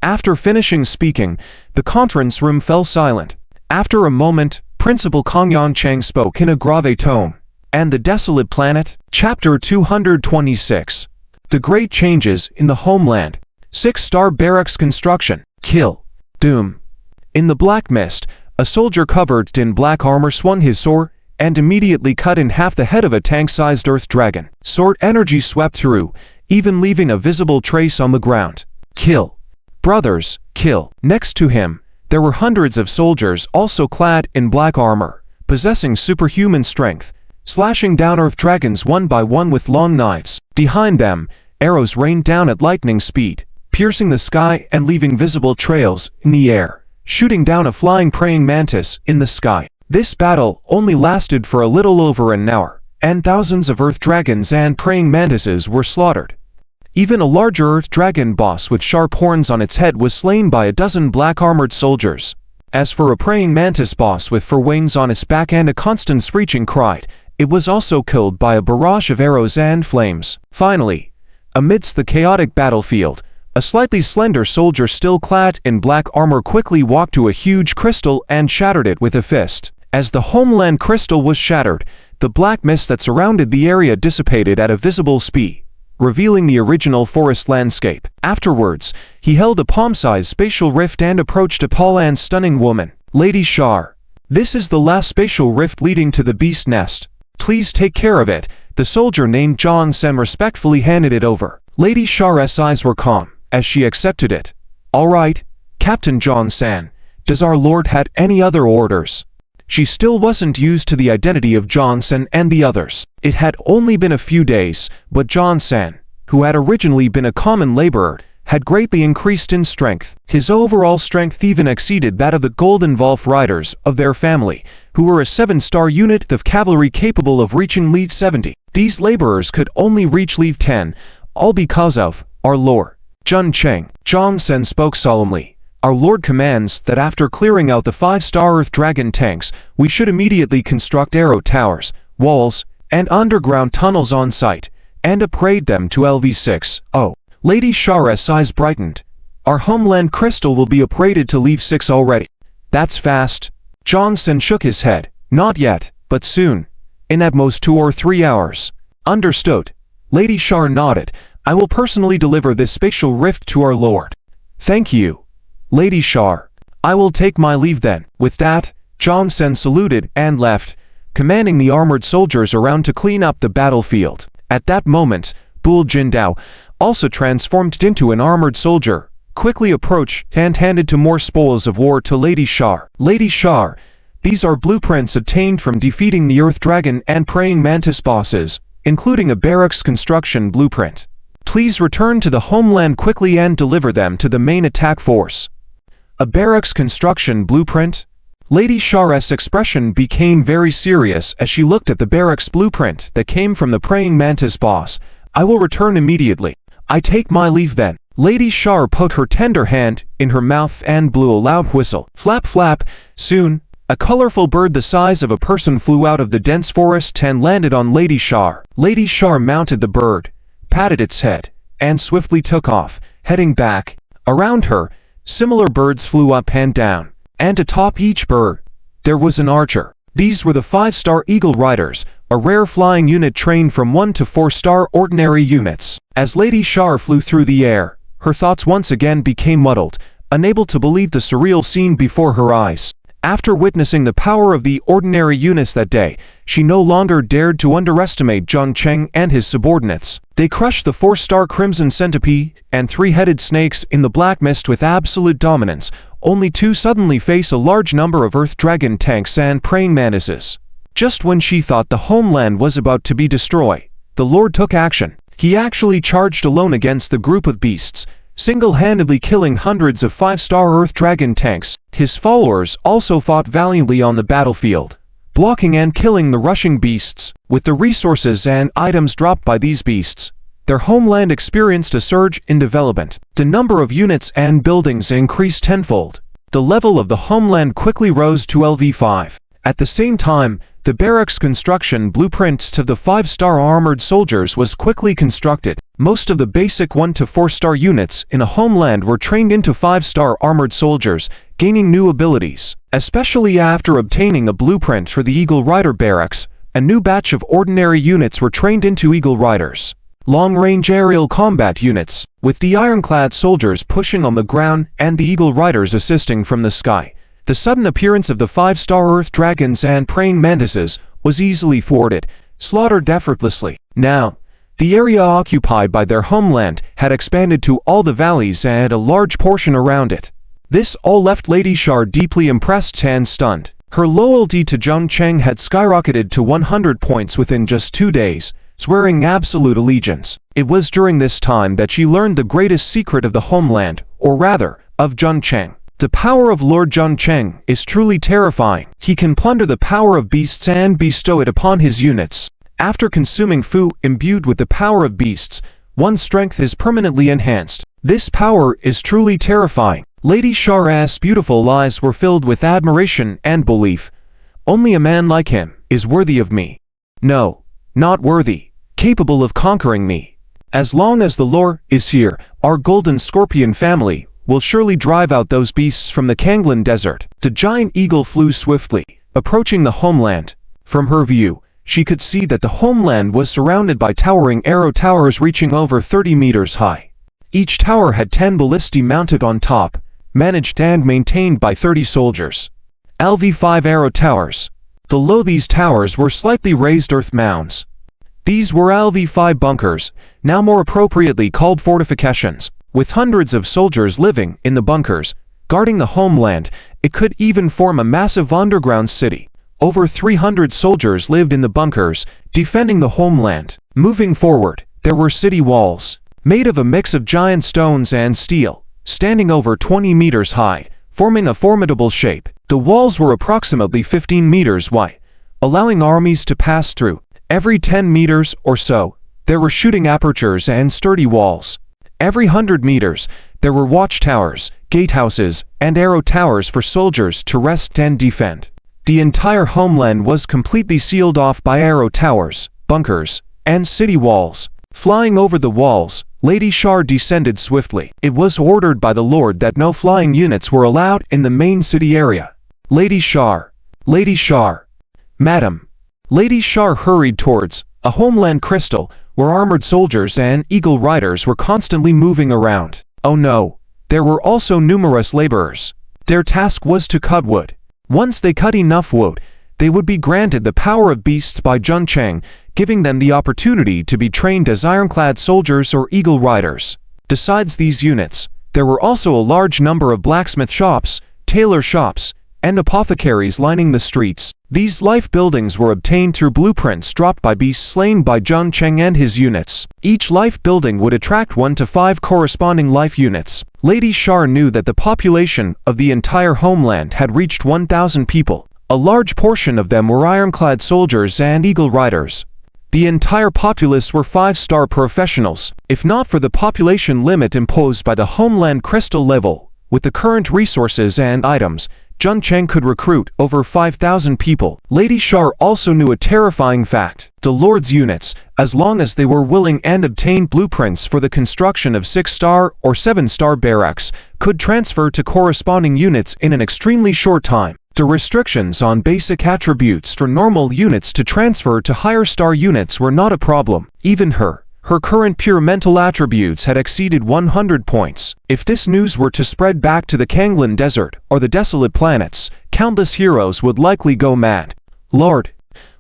After finishing speaking, the conference room fell silent. After a moment, Principal Kang Yangchang spoke in a grave tone. And the desolate planet? Chapter 226. The Great Changes in the Homeland. 6-star barracks construction. Kill. Doom. In the black mist, a soldier covered in black armor swung his sword and immediately cut in half the head of a tank-sized earth dragon. Sword energy swept through, even leaving a visible trace on the ground. Kill. Brothers, kill. Next to him, there were hundreds of soldiers also clad in black armor, possessing superhuman strength, slashing down earth dragons one by one with long knives. Behind them, arrows rained down at lightning speed, piercing the sky and leaving visible trails in the air, shooting down a flying praying mantis in the sky. This battle only lasted for a little over an hour, and thousands of earth dragons and praying mantises were slaughtered. Even a larger earth dragon boss with sharp horns on its head was slain by a dozen black-armored soldiers. As for a praying mantis boss with 4 wings on its back and a constant screeching cry, it was also killed by a barrage of arrows and flames. Finally, amidst the chaotic battlefield, a slightly slender soldier still clad in black armor quickly walked to a huge crystal and shattered it with a fist. As the Homeland crystal was shattered, the black mist that surrounded the area dissipated at a visible speed, revealing the original forest landscape. Afterwards, he held a palm-sized spatial rift and approached a tall and stunning woman. Lady Shar, this is the last spatial rift leading to the beast nest. Please take care of it. The soldier named Jong respectfully handed it over. Lady Shar's eyes were calm as she accepted it. All right, Captain Jong-san, does our lord have any other orders? She still wasn't used to the identity of Jong-san and the others. It had only been a few days, but Jong-san, who had originally been a common laborer, had greatly increased in strength. His overall strength even exceeded that of the Golden Wolf riders of their family, who were a 7-star unit of cavalry capable of reaching Level 70. These laborers could only reach Level 10, all because of our lord. Jun Cheng, Jong-sen spoke solemnly. Our lord commands that after clearing out the 5-star Earth Dragon tanks, we should immediately construct arrow towers, walls, and underground tunnels on site, and upgrade them to LV6. Oh, Lady Shar's eyes brightened. Our Homeland crystal will be upgraded to Level 6 already. That's fast. Jong-sen shook his head. Not yet, but soon. In at most 2 or 3 hours. Understood. Lady Shar nodded. I will personally deliver this spatial rift to our lord. Thank you, Lady Shar. I will take my leave then. With that, Jong-sen saluted and left, commanding the armored soldiers around to clean up the battlefield. At that moment, Bull Jindao, also transformed into an armored soldier, quickly approached and handed to more spoils of war to Lady Shar. Lady Shar, these are blueprints obtained from defeating the Earth Dragon and Praying Mantis bosses, including a barracks construction blueprint. Please return to the Homeland quickly and deliver them to the main attack force. A barracks construction blueprint? Lady Shar's expression became very serious as she looked at the barracks blueprint that came from the Praying Mantis boss. I will return immediately. I take my leave then. Lady Shar put her tender hand in her mouth and blew a loud whistle. Flap flap. Soon, a colorful bird the size of a person flew out of the dense forest and landed on Lady Shar. Lady Shar mounted the bird, patted its head, and swiftly took off, heading back. Around her, similar birds flew up and down, and atop each bird, there was an archer. These were the 5-star Eagle Riders, a rare flying unit trained from 1 to 4-star ordinary units. As Lady Shar flew through the air, her thoughts once again became muddled, unable to believe the surreal scene before her eyes. After witnessing the power of the ordinary units that day, she no longer dared to underestimate Jung Cheng and his subordinates. They crushed the 4-star Crimson Centipede and 3-headed snakes in the black mist with absolute dominance, only to suddenly face a large number of Earth Dragon tanks and Praying Mantises. Just when she thought the Homeland was about to be destroyed, the Lord took action. He actually charged alone against the group of beasts, single-handedly killing hundreds of 5-star Earth Dragon tanks. His followers also fought valiantly on the battlefield, blocking and killing the rushing beasts. With the resources and items dropped by these beasts, their Homeland experienced a surge in development. The number of units and buildings increased tenfold. The level of the Homeland quickly rose to LV5. At the same time, the barracks construction blueprint to the 5-star armored soldiers was quickly constructed. Most of the basic 1 to 4-star units in a Homeland were trained into 5-star armored soldiers, gaining new abilities. Especially after obtaining a blueprint for the Eagle Rider barracks, a new batch of ordinary units were trained into Eagle Riders. Long-range aerial combat units, with the ironclad soldiers pushing on the ground and the Eagle Riders assisting from the sky. The sudden appearance of the 5-star Earth Dragons and Praying Mantises was easily thwarted, slaughtered effortlessly. Now, the area occupied by their Homeland had expanded to all the valleys and a large portion around it. This all left Lady Shar deeply impressed and stunned. Her loyalty to Jung Cheng had skyrocketed to 100 points within just 2 days, swearing absolute allegiance. It was during this time that she learned the greatest secret of the Homeland, or rather, of Jung Cheng. The power of Lord Jung Cheng is truly terrifying. He can plunder the power of beasts and bestow it upon his units. After consuming food imbued with the power of beasts, one's strength is permanently enhanced. This power is truly terrifying. Lady Shar's beautiful eyes were filled with admiration and belief. Only a man like him is worthy of me. No, not worthy, capable of conquering me. As long as the Lord is here, our Golden Scorpion family will surely drive out those beasts from the Kanglan Desert. The giant eagle flew swiftly, approaching the Homeland. From her view, she could see that the Homeland was surrounded by towering arrow towers reaching over 30 meters high. Each tower had 10 ballistae mounted on top, managed and maintained by 30 soldiers. LV5 arrow towers. Below these towers were slightly raised earth mounds. These were LV5 bunkers, now more appropriately called fortifications. With hundreds of soldiers living in the bunkers, guarding the Homeland, it could even form a massive underground city. Over 300 soldiers lived in the bunkers, defending the Homeland. Moving forward, there were city walls, made of a mix of giant stones and steel, standing over 20 meters high, forming a formidable shape. The walls were approximately 15 meters wide, allowing armies to pass through. Every 10 meters or so, there were shooting apertures and sturdy walls. Every 100 meters, there were watchtowers, gatehouses, and arrow towers for soldiers to rest and defend. The entire Homeland was completely sealed off by arrow towers, bunkers, and city walls. Flying over the walls, Lady Shar descended swiftly. It was ordered by the Lord that no flying units were allowed in the main city area. Lady Shar. Lady Shar. Madam. Lady Shar hurried towards a Homeland crystal where armored soldiers and eagle riders were constantly moving around. Oh no, there were also numerous laborers. Their task was to cut wood. Once they cut enough wood, they would be granted the power of beasts by Jung, giving them the opportunity to be trained as ironclad soldiers or eagle riders. Besides these units, there were also a large number of blacksmith shops, tailor shops, and apothecaries lining the streets. These life buildings were obtained through blueprints dropped by beasts slain by Jung and his units. Each life building would attract 1 to 5 corresponding life units. Lady Shar knew that the population of the entire Homeland had reached 1,000 people. A large portion of them were ironclad soldiers and eagle riders. The entire populace were 5-star professionals. If not for the population limit imposed by the Homeland crystal level, with the current resources and items, Jung could recruit over 5,000 people. Lady Shar also knew a terrifying fact. The Lord's units, as long as they were willing and obtained blueprints for the construction of 6-star or 7-star barracks, could transfer to corresponding units in an extremely short time. The restrictions on basic attributes for normal units to transfer to higher star units were not a problem. Even her current pure mental attributes had exceeded 100 points. If this news were to spread back to the Kanglan Desert or the desolate planets, countless heroes would likely go mad. Lord.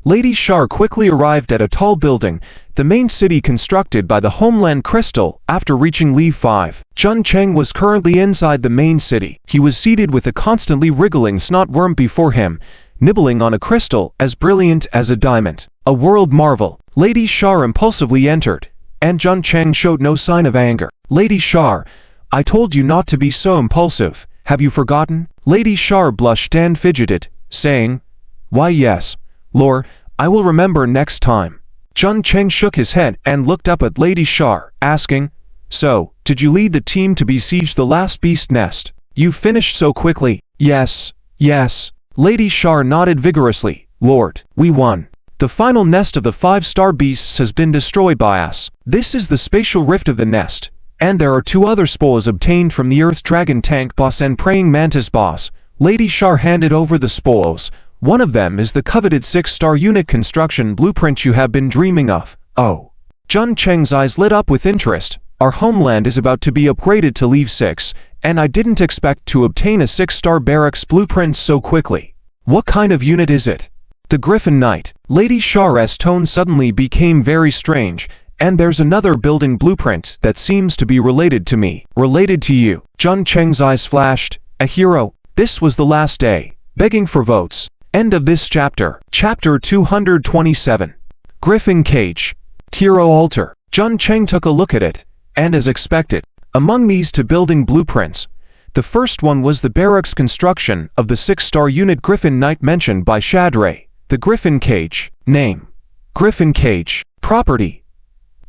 Lady Shar quickly arrived at a tall building, the main city constructed by the Homeland Crystal, after reaching Leave 5. Jung was currently inside the main city. He was seated with a constantly wriggling snotworm before him, nibbling on a crystal as brilliant as a diamond. A world marvel. Lady Shar impulsively entered, and Jung showed no sign of anger. Lady Shar, I told you not to be so impulsive. Have you forgotten? Lady Shar blushed and fidgeted, saying, Why yes, Lord, I will remember next time. Jung shook his head and looked up at Lady Shar, asking, So, did you lead the team to besiege the last beast nest? You finished so quickly. Yes, yes. Lady Shar nodded vigorously. Lord, we won. The final nest of the 5-star beasts has been destroyed by us. This is the spatial rift of the nest, and there are 2 other spoils obtained from the Earth Dragon Tank boss and Praying Mantis boss. Lady Shar handed over the spoils. One of them is the coveted 6-star unit construction blueprint you have been dreaming of. Oh. Jung's eyes lit up with interest. Our Homeland is about to be upgraded to Leave 6, and I didn't expect to obtain a 6-star barracks blueprint so quickly. What kind of unit is it? The Griffin Knight. Lady Shar's tone suddenly became very strange. And there's another building blueprint that seems to be related to me. Related to you. Jung's eyes flashed. A hero. This was the last day. Begging for votes. End of this chapter. Chapter 227. Griffin Cage. Hero Altar. Jung took a look at it, and as expected, among these 2 building blueprints, the first one was the barracks construction of the 6-star unit Griffin Knight mentioned by Shadray. The Griffin Cage. Name. Griffin Cage. Property.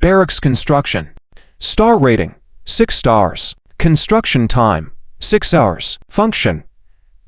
Barracks construction. Star rating. 6 stars. Construction time. 6 hours. Function.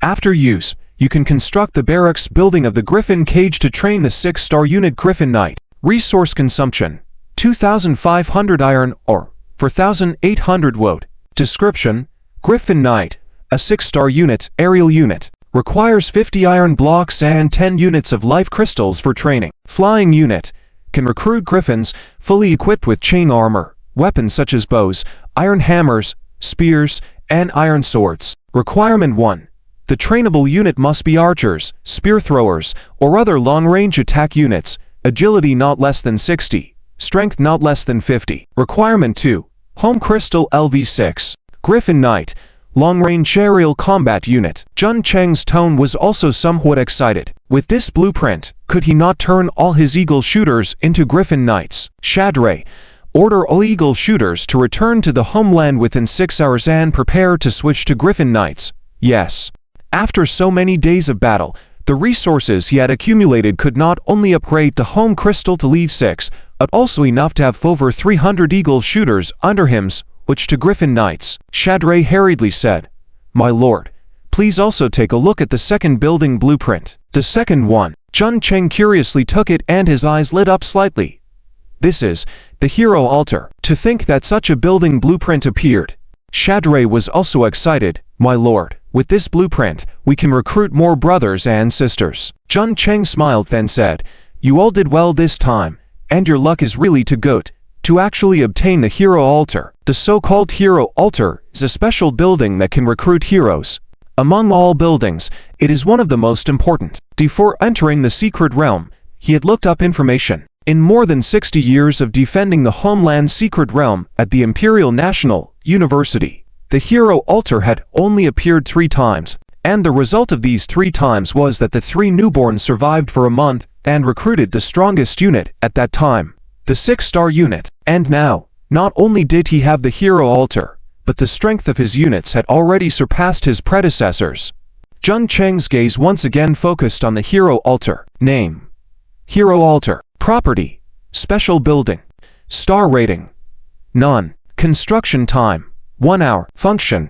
After use, you can construct the barracks building of the Griffin Cage to train the 6-star unit Griffin Knight. Resource consumption. 2,500 iron ore. 4,800 wood. Description. Griffin Knight. A 6-star unit, aerial unit. Requires 50 iron blocks and 10 units of life crystals for training. Flying unit. Can recruit griffins, fully equipped with chain armor, weapons such as bows, iron hammers, spears, and iron swords. Requirement 1. The trainable unit must be archers, spear throwers, or other long-range attack units, agility not less than 60, strength not less than 50. Requirement 2. Home Crystal LV6. Griffin Knight, long-range aerial combat unit. Jun Cheng's tone was also somewhat excited. With this blueprint, could he not turn all his eagle shooters into Griffin Knights? Shadray, order all eagle shooters to return to the homeland within 6 hours and prepare to switch to Griffin Knights. Yes. After so many days of battle, the resources he had accumulated could not only upgrade the home crystal to leave 6, but also enough to have over 300 eagle shooters under him, which to Griffin Knights. Shadray hurriedly said, "My lord, please also take a look at the second building blueprint." The second one. Jun Cheng curiously took it and his eyes lit up slightly. This is the hero altar. To think that such a building blueprint appeared. Shadray was also excited. "My lord, with this blueprint, we can recruit more brothers and sisters." Jun Cheng smiled then said, "You all did well this time, and your luck is really too good to actually obtain the hero altar." The so-called hero altar is a special building that can recruit heroes. Among all buildings, it is one of the most important. Before entering the secret realm, he had looked up information. In more than 60 years of defending the Homeland secret realm at the Imperial National University, the hero altar had only appeared 3 times, and the result of these 3 times was that the 3 newborns survived for a month and recruited the strongest unit at that time, the 6-star unit. And now, not only did he have the hero altar, but the strength of his units had already surpassed his predecessors. Jun Cheng's gaze once again focused on the hero altar. Name: Hero Altar. Property: Special Building. Star Rating: None. Construction Time: 1 hour. Function: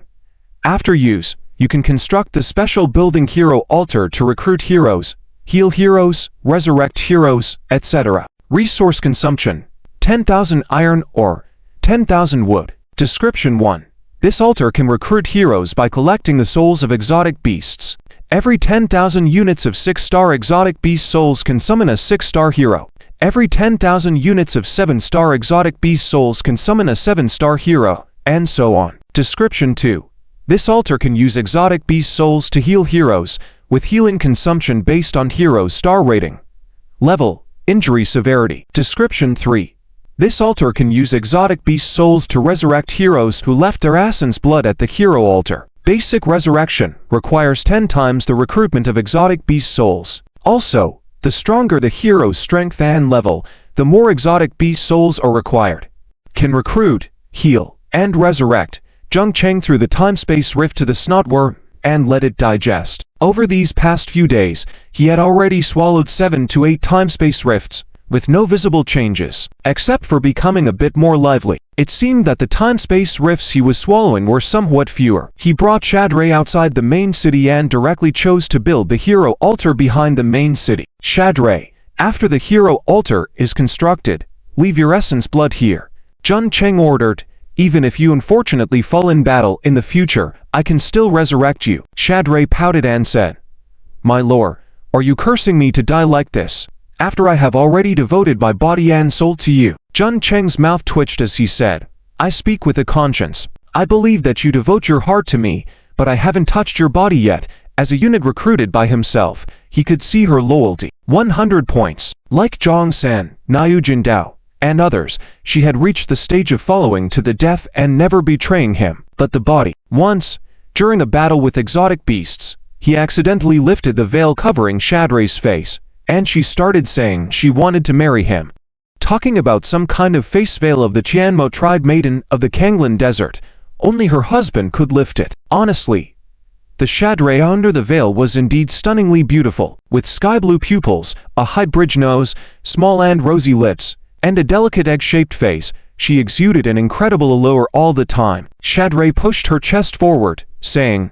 After use, you can construct the special building hero altar to recruit heroes, heal heroes, resurrect heroes, etc. Resource consumption: 10,000 iron or 10,000 wood. Description 1. This altar can recruit heroes by collecting the souls of exotic beasts. Every 10,000 units of 6-star exotic beast souls can summon a 6-star hero. Every 10,000 units of 7-star exotic beast souls can summon a 7-star hero, and so on. Description 2. This altar can use exotic beast souls to heal heroes, with healing consumption based on hero's star rating, level, injury severity. Description 3. This altar can use exotic beast souls to resurrect heroes who left their essence blood at the hero altar. Basic resurrection requires 10 times the recruitment of exotic beast souls. Also, the stronger the hero's strength and level, the more exotic beast souls are required. Can recruit, heal, and resurrect. Jung Cheng threw the time-space rift to the snotworm and let it digest. Over these past few days, he had already swallowed 7 to 8 time-space rifts, with no visible changes, except for becoming a bit more lively. It seemed that the time-space rifts he was swallowing were somewhat fewer. He brought Shadray outside the main city and directly chose to build the hero altar behind the main city. Shadray, after the hero altar is constructed, leave your essence blood here. Jun Cheng ordered. Even if you unfortunately fall in battle in the future, I can still resurrect you. Shadray pouted and said, "My lord, are you cursing me to die like this, after I have already devoted my body and soul to you?" Jun Cheng's mouth twitched as he said, "I speak with a conscience. I believe that you devote your heart to me, but I haven't touched your body yet." As a unit recruited by himself, he could see her loyalty. 100 points. Like Zhang San, Niu Jindao, and others, she had reached the stage of following to the death and never betraying him. But the body. Once, during a battle with exotic beasts, he accidentally lifted the veil covering Shadray's face, and she started saying she wanted to marry him. Talking about some kind of face veil of the Tianmo tribe maiden of the Kanglan Desert, only her husband could lift it. Honestly, the Shadray under the veil was indeed stunningly beautiful, with sky-blue pupils, a high-bridge nose, small and rosy lips, and a delicate egg-shaped face. She exuded an incredible allure all the time. Shadray pushed her chest forward, saying,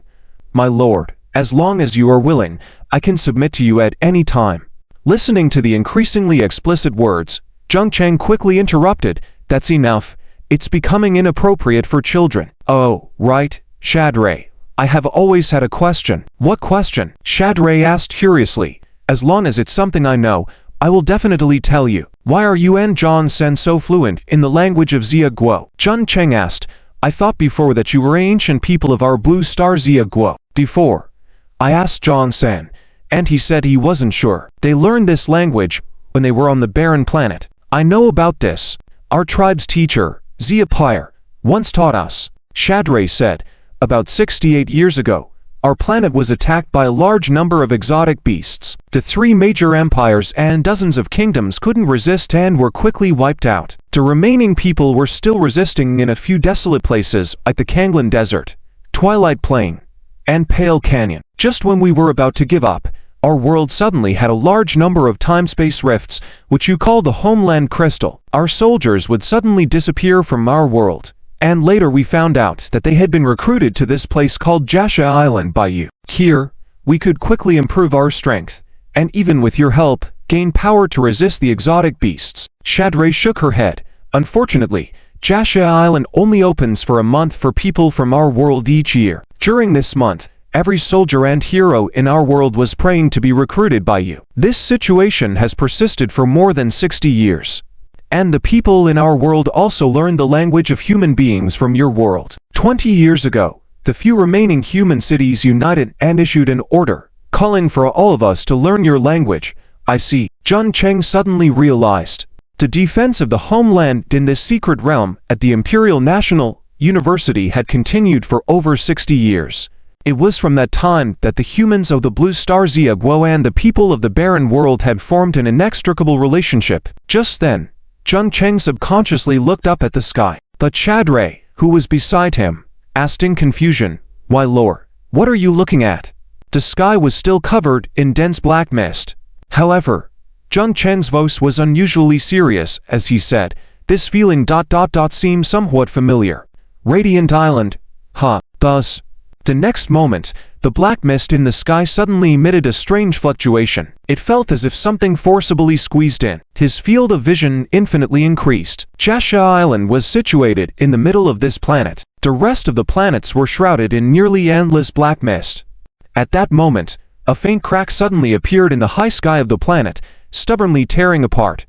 "My lord, as long as you are willing, I can submit to you at any time." Listening to the increasingly explicit words, Jung Cheng quickly interrupted, "That's enough. It's becoming inappropriate for children." "Oh, right, Shadray. I have always had a question. What question? Shadray asked curiously. As long as it's something I know, I will definitely tell you. Why are you and John Sen so fluent in the language of Zia Guo? Jun Cheng asked. I thought before that you were ancient people of our blue star Zia Guo. Before. I asked John Sen, and he said he wasn't sure. They learned this language when they were on the barren planet. I know about this. Our tribe's teacher, Zia Pyre, once taught us. Shadray said, about 68 years ago, our planet was attacked by a large number of exotic beasts. The 3 major empires and dozens of kingdoms couldn't resist and were quickly wiped out. The remaining people were still resisting in a few desolate places like the Kanglan Desert, Twilight Plain, and Pale Canyon. Just when we were about to give up, our world suddenly had a large number of time-space rifts, which you call the Homeland crystal. Our soldiers would suddenly disappear from our world. And later we found out that they had been recruited to this place called Jasha Island by you. Here, we could quickly improve our strength, and even with your help, gain power to resist the exotic beasts. Shadray shook her head. Unfortunately, Jasha Island only opens for a month for people from our world each year. During this month, every soldier and hero in our world was praying to be recruited by you. This situation has persisted for more than 60 years. And the people in our world also learned the language of human beings from your world. 20 years ago, the few remaining human cities united and issued an order, calling for all of us to learn your language. I see. Jun Cheng suddenly realized. The defense of the homeland in this secret realm at the Imperial National University had continued for over 60 years. It was from that time that the humans of the Blue Star Zia Guo and the people of the barren world had formed an inextricable relationship. Just then, Jun Cheng subconsciously looked up at the sky, but Shadray, who was beside him, asked in confusion, "Why, Lord, what are you looking at?" The sky was still covered in dense black mist. However, Jun Cheng's voice was unusually serious as he said, "This feeling seems somewhat familiar. Radiant Island, huh, thus." The next moment, the black mist in the sky suddenly emitted a strange fluctuation. It felt as if something forcibly squeezed in. His field of vision infinitely increased. Jasha Island was situated in the middle of this planet. The rest of the planets were shrouded in nearly endless black mist. At that moment, a faint crack suddenly appeared in the high sky of the planet, stubbornly tearing apart.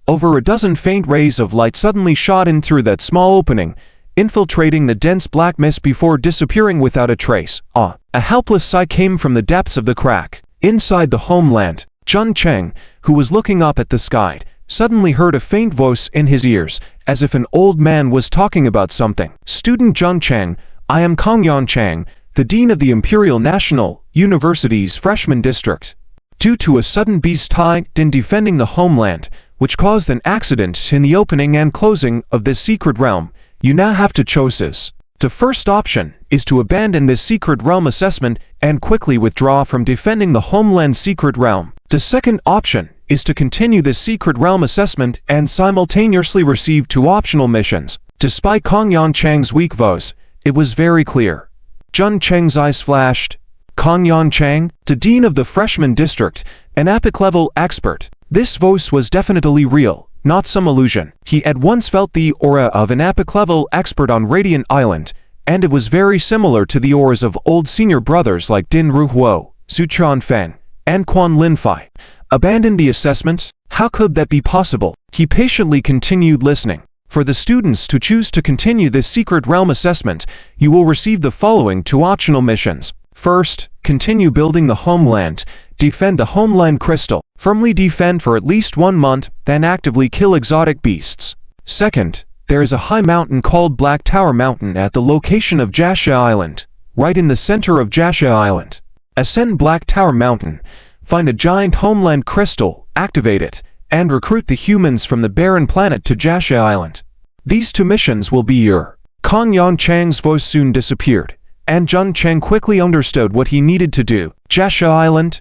Over a dozen faint rays of light suddenly shot in through that small opening, infiltrating the dense black mist before disappearing without a trace. A helpless sigh came from the depths of the crack. Inside the homeland, Jun Cheng, who was looking up at the sky, suddenly heard a faint voice in his ears, as if an old man was talking about something. "Student Jun Cheng, I am Kongyan Chang, the Dean of the Imperial National University's Freshman District. Due to a sudden beast tide in defending the homeland, which caused an accident in the opening and closing of this secret realm, you now have two choices. The first option is to abandon this secret realm assessment and quickly withdraw from defending the homeland secret realm. The second option is to continue this secret realm assessment and simultaneously receive 2 optional missions." Despite Kongyan Chang's weak voice, it was very clear. Jun Cheng's eyes flashed. Kongyan Chang, the Dean of the Freshman District, an epic-level expert. This voice was definitely real, not some illusion. He at once felt the aura of an epic-level expert on Radiant Island, and it was very similar to the auras of old senior brothers like Din Ruhuo, Su Chanfen, and Quan Linfei. Abandon the assessment? How could that be possible? He patiently continued listening. For the students to choose to continue this secret realm assessment, you will receive the following 2 optional missions. First, continue building the homeland. Defend the homeland crystal. Firmly defend for at least 1 month, then actively kill exotic beasts. Second, there is a high mountain called Black Tower Mountain at the location of Jasha Island, right in the center of Jasha Island. Ascend Black Tower Mountain, find a giant homeland crystal, activate it, and recruit the humans from the barren planet to Jasha Island. These 2 missions will be your. Kongyan Chang's voice soon disappeared, and Jun Cheng quickly understood what he needed to do. Jasha Island,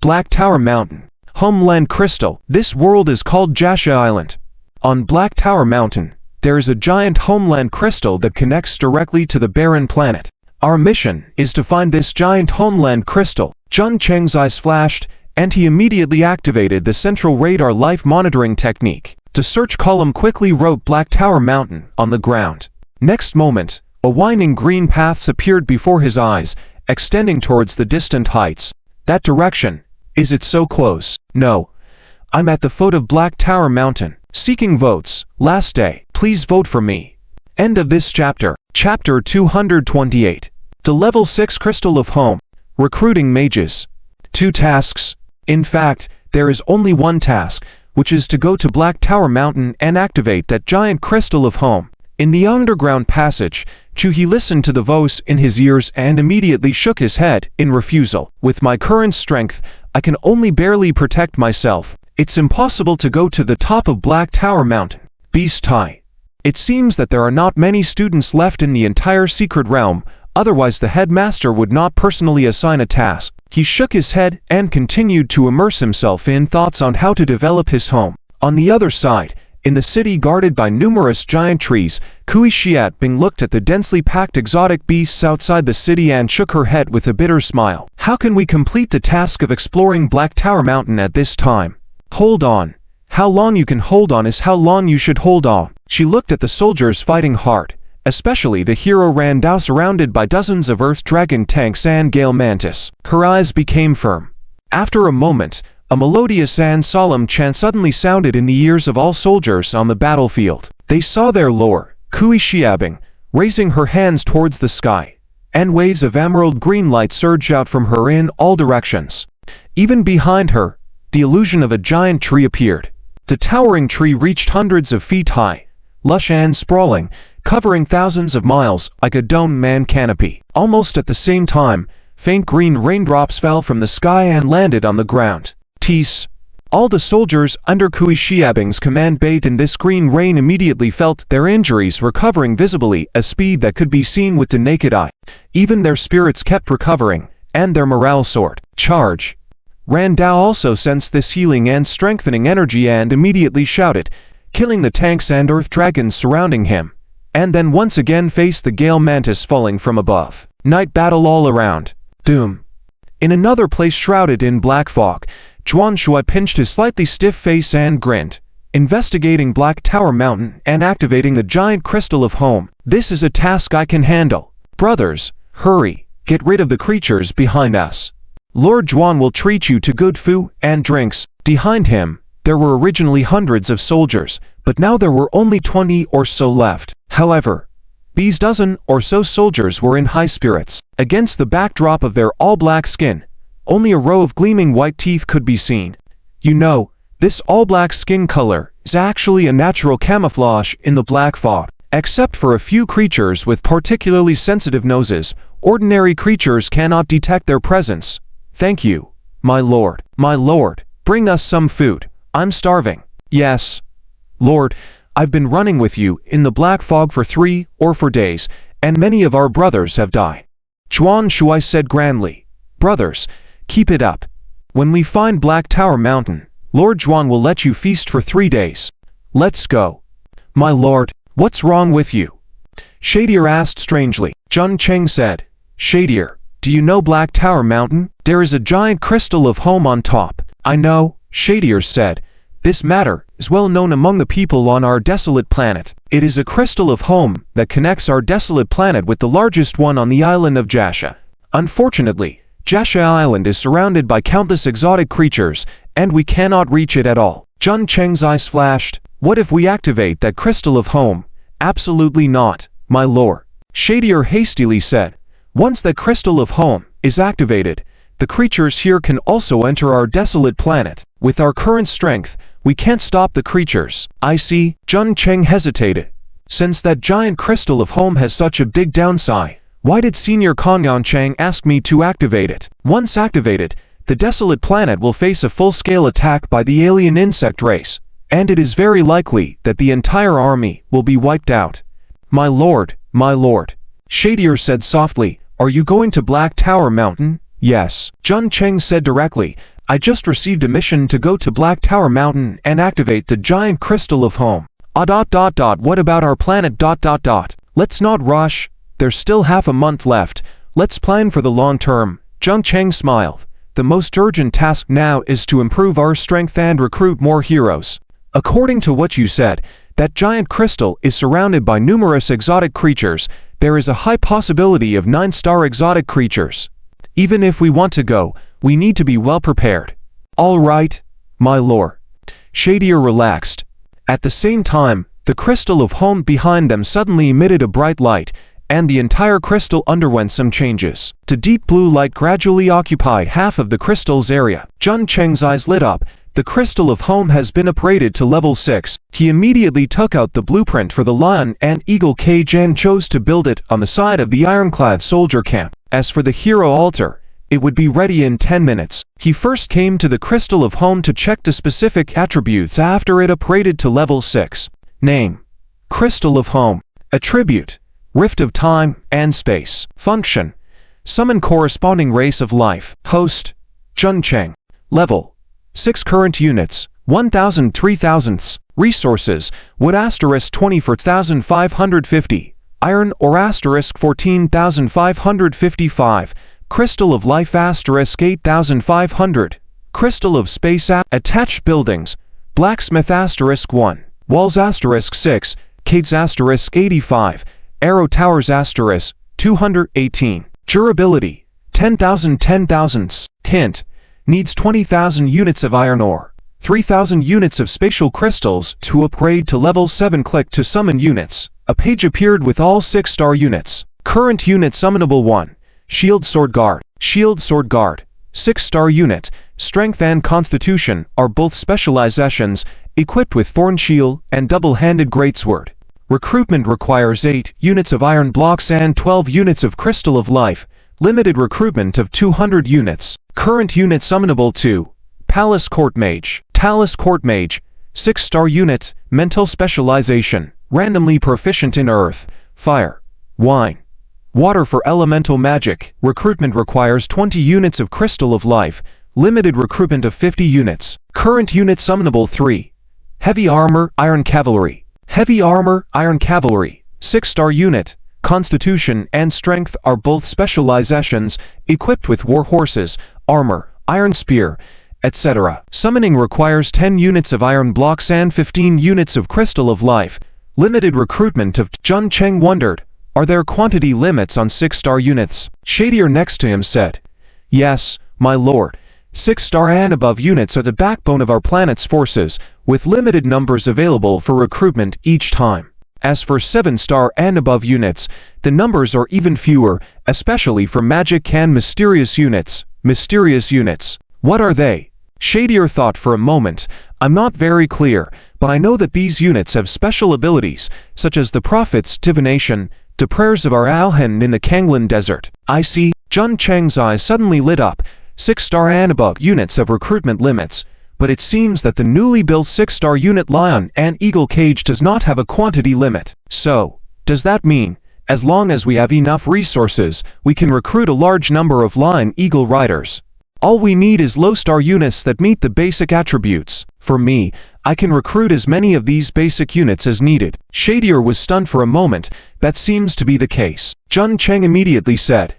Black Tower Mountain, Homeland Crystal. This world is called Jasha Island. On Black Tower Mountain, there is a giant homeland crystal that connects directly to the barren planet. Our mission is to find this giant homeland crystal. Jun Cheng's eyes flashed, and he immediately activated the central radar life monitoring technique. The search column quickly wrote Black Tower Mountain on the ground. Next moment, A winding green path appeared before his eyes, extending towards the distant heights. That direction. Is it so close? No. I'm at the foot of Black Tower Mountain. Seeking votes. Last day. Please vote for me. End of this chapter. Chapter 228. The Level 6 Crystal of Home. Recruiting mages. 2 tasks. In fact, there is only one task, which is to go to Black Tower Mountain and activate that giant Crystal of Home. In the underground passage, Chuhi listened to the voice in his ears and immediately shook his head in refusal. With my current strength, I can only barely protect myself. It's impossible to go to the top of Black Tower Mountain. Beast High. It seems that there are not many students left in the entire secret realm, otherwise the headmaster would not personally assign a task. He shook his head and continued to immerse himself in thoughts on how to develop his home. On the other side, in the city guarded by numerous giant trees, Kui Xiatbing looked at the densely packed exotic beasts outside the city and shook her head with a bitter smile. How can we complete the task of exploring Black Tower Mountain at this time? Hold on. How long you can hold on is how long you should hold on. She looked at the soldiers fighting hard, especially the hero Randao surrounded by dozens of Earth Dragon tanks and Gale Mantis. Her eyes became firm. After a moment, a melodious and solemn chant suddenly sounded in the ears of all soldiers on the battlefield. They saw their lord, Kui Xiabing, raising her hands towards the sky, and waves of emerald green light surged out from her in all directions. Even behind her, the illusion of a giant tree appeared. The towering tree reached hundreds of feet high, lush and sprawling, covering thousands of miles like a dome-man canopy. Almost at the same time, faint green raindrops fell from the sky and landed on the ground. Tease. All the soldiers under Kui Xiabing's command bathed in this green rain immediately felt their injuries recovering visibly, a speed that could be seen with the naked eye. Even their spirits kept recovering, and their morale soared. Charge. Randao also sensed this healing and strengthening energy and immediately shouted, killing the tanks and earth dragons surrounding him, and then once again faced the Gale Mantis falling from above. Night battle all around. Doom. In another place shrouded in black fog, Zhuan Shui pinched his slightly stiff face and grinned, investigating Black Tower Mountain and activating the giant Crystal of Home. This is a task I can handle. Brothers, hurry, get rid of the creatures behind us. Lord Zhuan will treat you to good food and drinks. Behind him, there were originally hundreds of soldiers, but now there were only 20 or so left. However, these dozen or so soldiers were in high spirits. Against the backdrop of their all-black skin, only a row of gleaming white teeth could be seen. You know, this all-black skin color is actually a natural camouflage in the black fog. Except for a few creatures with particularly sensitive noses, ordinary creatures cannot detect their presence. Thank you, my lord. My lord, bring us some food. I'm starving. Yes, Lord, I've been running with you in the black fog for 3 or 4 days, and many of our brothers have died. Zhuan Shui said grandly. Brothers, keep it up. When we find Black Tower Mountain, Lord Zhuan will let you feast for 3 days. Let's go. My lord, what's wrong with you? Shadier asked strangely. Zhun Cheng said, Shadier, do you know Black Tower Mountain? There is a giant crystal of home on top. I know, Shadier said. This matter is well known among the people on our desolate planet. It is a crystal of home that connects our desolate planet with the largest one on the island of Jasha. Unfortunately, Jasha Island is surrounded by countless exotic creatures, and we cannot reach it at all. Zhun Cheng's eyes flashed. What if we activate that crystal of home? Absolutely not, my lord. Shadier hastily said. Once that crystal of home is activated, the creatures here can also enter our desolate planet. With our current strength, we can't stop the creatures. I see. Zhun Cheng hesitated. Since that giant crystal of home has such a big downside, why did Senior Kongyan Chang ask me to activate it? Once activated, the desolate planet will face a full-scale attack by the alien insect race, and it is very likely that the entire army will be wiped out. My lord, Shadier said softly, are you going to Black Tower Mountain? Yes. Zhun Cheng said directly, I just received a mission to go to Black Tower Mountain and activate the giant crystal of home. What about our planet? Let's not rush. There's still half a month left. Let's plan for the long term. Zhun Cheng smiled. The most urgent task now is to improve our strength and recruit more heroes. According to what you said, that giant crystal is surrounded by numerous exotic creatures there is a high possibility of 9-star exotic creatures. Even if we want to go, we need to be well prepared. All right, my lord. Shadier relaxed. At the same time, the crystal of home behind them suddenly emitted a bright light, and the entire crystal underwent some changes. The deep blue light gradually occupied half of the crystal's area. Jun Cheng's eyes lit up. The crystal of home has been upgraded to level 6. He immediately took out the blueprint for the lion and eagle cage and chose to build it on the side of the ironclad soldier camp. As for the hero altar, it would be ready in 10 minutes. He first came to the crystal of home to check the specific attributes after it upgraded to level 6. Name: Crystal of Home. Attribute: Rift of Time and Space. Function: summon corresponding race of life. Host: Jun Cheng. Level: 6. Current units: 1000 3000ths. Resources: wood * 24,550, iron or * 14,555, crystal of life * 8,500, crystal of space. Attached buildings: blacksmith * 1, walls * 6, caves * 85, arrow towers * 218. Durability: 10,000 10,000ths. Hint: needs 20,000 units of iron ore, 3,000 units of spatial crystals to upgrade to level 7. Click to summon units. A page appeared with all 6-star units. Current unit summonable: 1. Shield Sword Guard. Shield Sword Guard. 6-star unit. Strength and Constitution are both specializations, equipped with Thorn Shield and Double-Handed Greatsword. Recruitment requires 8 units of iron blocks and 12 units of Crystal of Life. Limited recruitment of 200 units. Current unit summonable: 2. Palace Court Mage. Talus Court Mage. 6-star unit. Mental specialization. Randomly proficient in earth, fire, wine, water for elemental magic. Recruitment requires 20 units of Crystal of Life. Limited recruitment of 50 units. Current unit summonable: 3. Heavy Armor Iron Cavalry. Heavy Armor Iron Cavalry. 6-star unit. Constitution and Strength are both specializations, equipped with war horses, armor, iron spear, etc. Summoning requires 10 units of iron blocks and 15 units of Crystal of Life. Limited recruitment of. Jun Cheng wondered, are there quantity limits on 6-star units? Shadier next to him said, yes, my lord. 6-star and above units are the backbone of our planet's forces, with limited numbers available for recruitment each time. As for 7-star and above units, the numbers are even fewer, especially for magic and mysterious units. Mysterious units. What are they? Shadier thought for a moment. I'm not very clear, but I know that these units have special abilities, such as the Prophet's divination, the prayers of our Alhen in the Kanglan Desert. I see. Jun Cheng's eyes suddenly lit up. 6-star and above units have recruitment limits, but it seems that the newly built 6-star unit Lion and Eagle Cage does not have a quantity limit. So, does that mean, as long as we have enough resources, we can recruit a large number of Lion Eagle riders? All we need is low-star units that meet the basic attributes. For me, I can recruit as many of these basic units as needed. Shadier was stunned for a moment. That seems to be the case. Jun Cheng immediately said,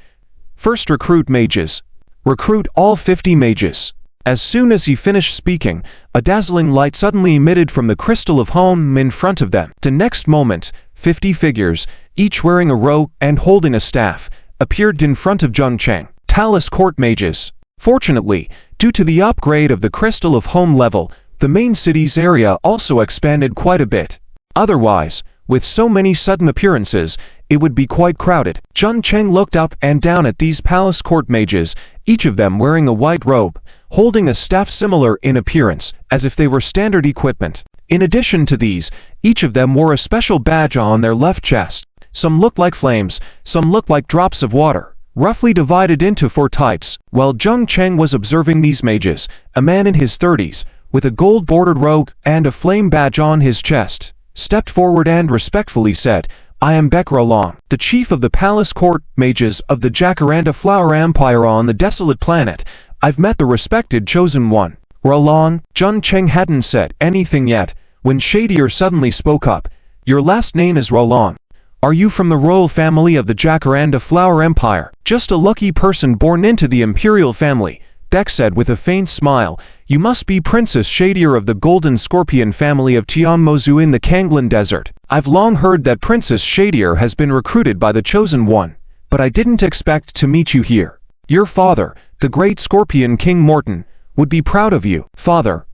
first recruit mages. Recruit all 50 mages. As soon as he finished speaking, a dazzling light suddenly emitted from the Crystal of Home in front of them. The next moment, 50 figures, each wearing a robe and holding a staff, appeared in front of Jun Cheng. Talus Court Mages. Fortunately, due to the upgrade of the Crystal of Home level, the main city's area also expanded quite a bit. Otherwise, with so many sudden appearances, it would be quite crowded. Jun Cheng looked up and down at these Palace Court Mages, each of them wearing a white robe, holding a staff similar in appearance, as if they were standard equipment. In addition to these, each of them wore a special badge on their left chest. Some looked like flames, some looked like drops of water, roughly divided into 4 types. While Jun Cheng was observing these mages, a man in his 30s, with a gold-bordered robe and a flame badge on his chest, stepped forward and respectfully said, I am Beck Roland, the chief of the Palace Court Mages of the Jacaranda Flower Empire on the desolate planet. I've met the respected Chosen One. Roland. Jun Cheng hadn't said anything yet, when Shadier suddenly spoke up. Your last name is Roland. Are you from the royal family of the Jacaranda Flower Empire? Just a lucky person born into the imperial family, Beck said with a faint smile. You must be Princess Shadier of the Golden Scorpion family of Tianmozu in the Kanglan Desert. I've long heard that Princess Shadier has been recruited by the Chosen One, but I didn't expect to meet you here. Your father, the great Scorpion King Morton, would be proud of you. Father.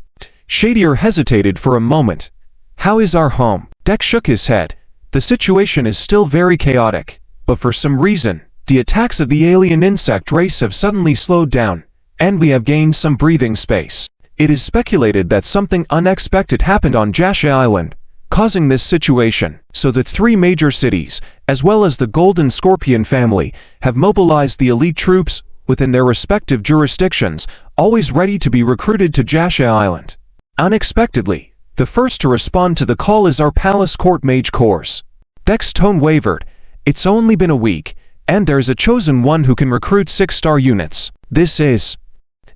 Shadier hesitated for a moment. How is our home? Deck shook his head. The situation is still very chaotic, but for some reason, the attacks of the alien insect race have suddenly slowed down, and we have gained some breathing space. It is speculated that something unexpected happened on Jasha Island, causing this situation, so the 3 major cities, as well as the Golden Scorpion family, have mobilized the elite troops within their respective jurisdictions, always ready to be recruited to Jasha Island. Unexpectedly, the first to respond to the call is our Palace Court Mage Corps. Beck's tone wavered. It's only been a week, and there's a Chosen One who can recruit 6-star units. This is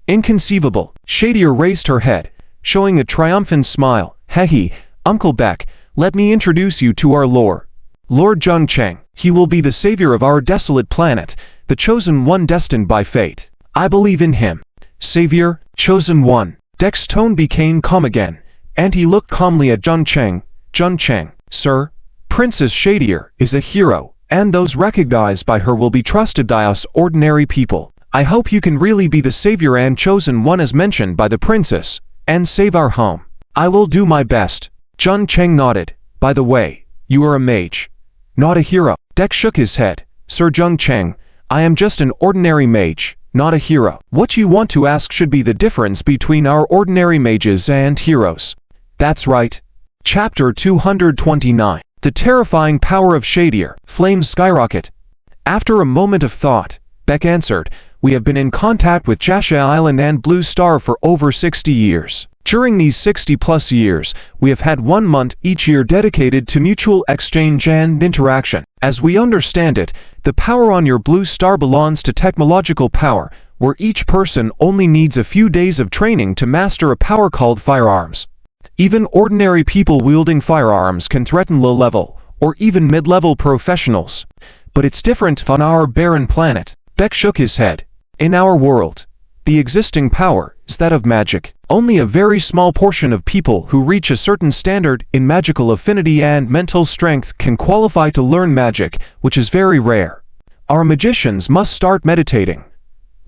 inconceivable. Shadier raised her head, showing a triumphant smile. Hehe, Uncle Beck, let me introduce you to our Lord Jung Cheng. He will be the savior of our desolate planet, the Chosen One destined by fate. I believe in him. Savior, Chosen One. Deck's tone became calm again, and he looked calmly at Jung Cheng. Jung Cheng, sir, Princess Shadier is a hero, and those recognized by her will be trusted by us ordinary people. I hope you can really be the savior and Chosen One as mentioned by the princess, and save our home. I will do my best. Jung Cheng nodded. By the way, you are a mage, not a hero. Deck shook his head. Sir Jung Cheng, I am just an ordinary mage, not a hero. What you want to ask should be the difference between our ordinary mages and heroes. That's right. Chapter 229. The terrifying power of Shadier. Flames skyrocket. After a moment of thought, Beck answered, we have been in contact with Jasha Island and Blue Star for over 60 years. During these 60+ years, we have had 1 month each year dedicated to mutual exchange and interaction. As we understand it, the power on your Blue Star belongs to technological power, where each person only needs a few days of training to master a power called firearms. Even ordinary people wielding firearms can threaten low-level, or even mid-level professionals. But it's different on our barren planet. Beck shook his head. In our world, the existing power is that of magic. Only a very small portion of people who reach a certain standard in magical affinity and mental strength can qualify to learn magic, which is very rare. Our magicians must start meditating,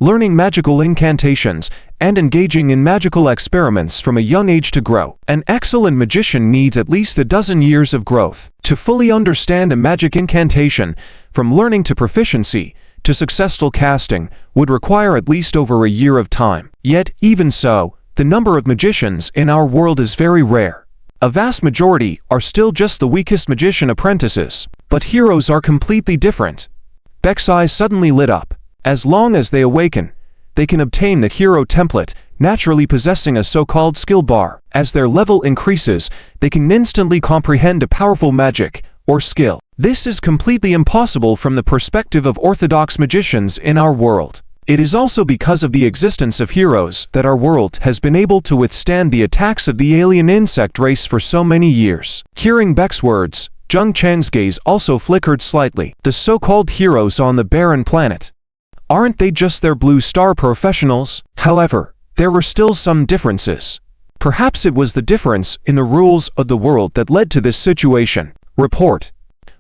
learning magical incantations, and engaging in magical experiments from a young age to grow. An excellent magician needs at least a dozen years of growth. To fully understand a magic incantation, from learning to proficiency, to successful casting, would require at least over a year of time. Yet, even so, the number of magicians in our world is very rare. A vast majority are still just the weakest magician apprentices. But heroes are completely different. Beck's eyes suddenly lit up. As long as they awaken, they can obtain the hero template, naturally possessing a so-called skill bar. As their level increases, they can instantly comprehend a powerful magic or skill. This is completely impossible from the perspective of orthodox magicians in our world. It is also because of the existence of heroes that our world has been able to withstand the attacks of the alien insect race for so many years. Hearing Beck's words, Jung Cheng's gaze also flickered slightly. The so-called heroes on the barren planet. Aren't they just their Blue Star professionals? However, there were still some differences. Perhaps it was the difference in the rules of the world that led to this situation. Report.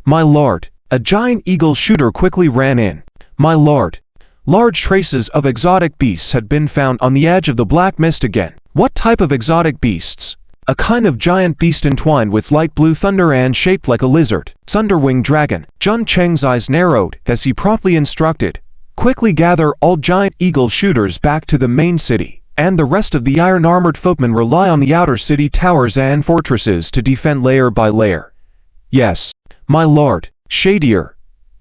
My lord, a giant eagle shooter quickly ran in. My lord, large traces of exotic beasts had been found on the edge of the black mist again. What type of exotic beasts? A kind of giant beast entwined with light blue thunder and shaped like a lizard. Thunderwing dragon. Jung Cheng's eyes narrowed as he promptly instructed. Quickly gather all giant eagle shooters back to the main city, and the rest of the iron-armored footmen rely on the outer city towers and fortresses to defend layer by layer. Yes, my lord. Shadier.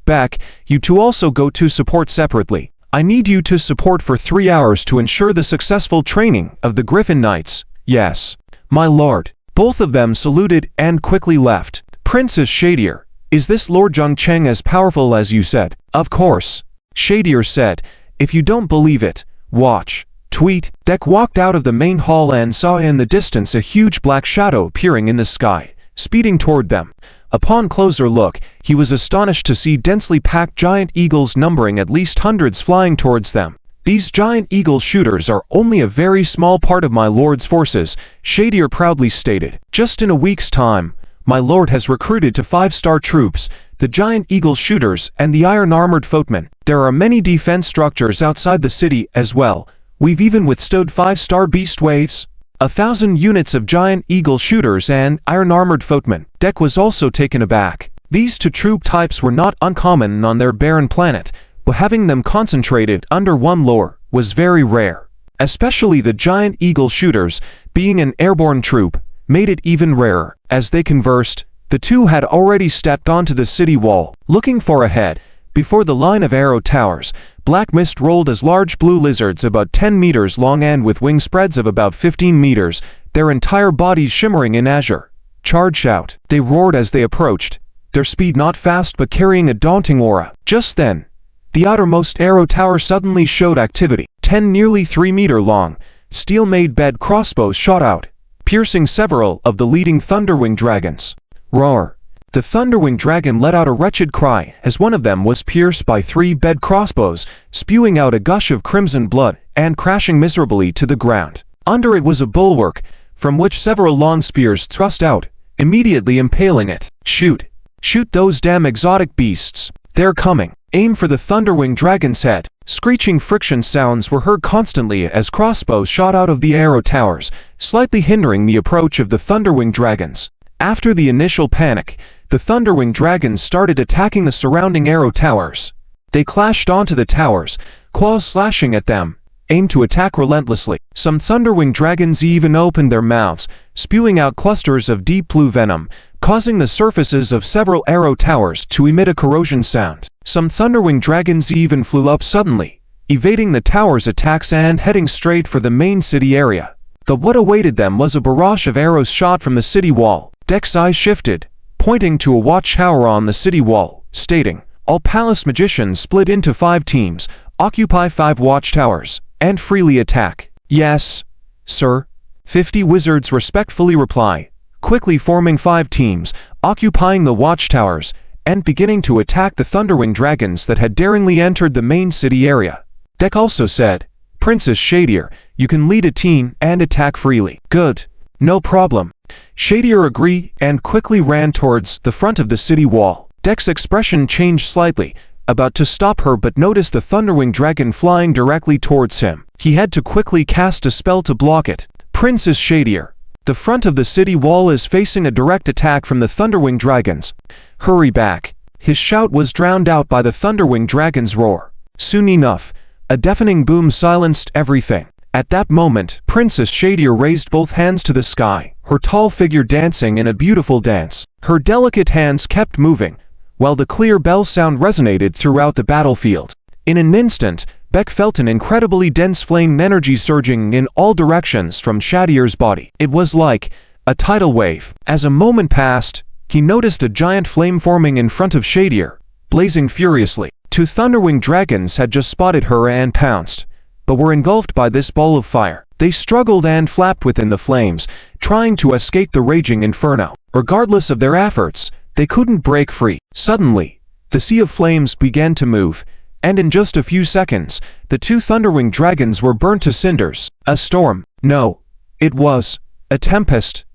Beck, you two also go to support separately. I need you to support for 3 hours to ensure the successful training of the Griffin Knights. Yes, my lord. Both of them saluted and quickly left. Princess Shadier, is this Lord Jung Cheng as powerful as you said? Of course. Shadier said, if you don't believe it, watch. Tweet. Deck walked out of the main hall and saw in the distance a huge black shadow appearing in the sky, speeding toward them. Upon closer look, he was astonished to see densely packed giant eagles numbering at least hundreds flying towards them. These giant eagle shooters are only a very small part of my lord's forces, Shadier proudly stated. Just in a week's time, my lord has recruited to 5-star troops, the giant eagle shooters and the iron-armored footmen. There are many defense structures outside the city as well. We've even withstood 5-star beast waves. 1,000 units of giant eagle shooters and iron-armored footmen. Deck was also taken aback. These two troop types were not uncommon on their barren planet, but having them concentrated under one lord was very rare. Especially the giant eagle shooters, being an airborne troop, made it even rarer. As they conversed, the two had already stepped onto the city wall. Looking far ahead, before the line of arrow towers, black mist rolled as large blue lizards about 10 meters long and with wing spreads of about 15 meters, their entire bodies shimmering in azure. Charge out! They roared as they approached, their speed not fast but carrying a daunting aura. Just then, the outermost arrow tower suddenly showed activity. 10 nearly 3-meter long, steel-made bed crossbows shot out, piercing several of the leading Thunderwing dragons. Roar! The Thunderwing dragon let out a wretched cry as one of them was pierced by 3 bed crossbows, spewing out a gush of crimson blood and crashing miserably to the ground. Under it was a bulwark, from which several long spears thrust out, immediately impaling it. Shoot! Shoot those damn exotic beasts! They're coming! Aim for the Thunderwing dragon's head! Screeching friction sounds were heard constantly as crossbows shot out of the arrow towers, slightly hindering the approach of the Thunderwing dragons. After the initial panic, the Thunderwing dragons started attacking the surrounding arrow towers. They clashed onto the towers, claws slashing at them, aimed to attack relentlessly. Some Thunderwing dragons even opened their mouths, spewing out clusters of deep blue venom, causing the surfaces of several arrow towers to emit a corrosion sound. Some Thunderwing dragons even flew up suddenly, evading the tower's attacks and heading straight for the main city area. But what awaited them was a barrage of arrows shot from the city wall. Deck's eyes shifted, pointing to a watchtower on the city wall, stating, "All palace magicians split into 5 teams, occupy 5 watchtowers, and freely attack." "Yes, sir." 50 wizards respectfully reply, quickly forming 5 teams, occupying the watchtowers, and beginning to attack the Thunderwing dragons that had daringly entered the main city area. Deck also said, "Princess Shadier, you can lead a team and attack freely." "Good. No problem." Shadier agreed and quickly ran towards the front of the city wall. Deck's expression changed slightly, about to stop her but noticed the Thunderwing dragon flying directly towards him. He had to quickly cast a spell to block it. "Princess Shadier, the front of the city wall is facing a direct attack from the Thunderwing dragons. Hurry back." His shout was drowned out by the Thunderwing dragon's roar. Soon enough, a deafening boom silenced everything. At that moment, Princess Shadier raised both hands to the sky, her tall figure dancing in a beautiful dance. Her delicate hands kept moving, while the clear bell sound resonated throughout the battlefield. In an instant, Beck felt an incredibly dense flame energy surging in all directions from Shadier's body. It was like a tidal wave. As a moment passed, he noticed a giant flame forming in front of Shadier, blazing furiously. 2 Thunderwing dragons had just spotted her and pounced, but were engulfed by this ball of fire. They struggled and flapped within the flames, trying to escape the raging inferno. Regardless of their efforts, they couldn't break free. Suddenly, the sea of flames began to move, and in just a few seconds, the 2 Thunderwing dragons were burnt to cinders. A storm. No, it was a tempest.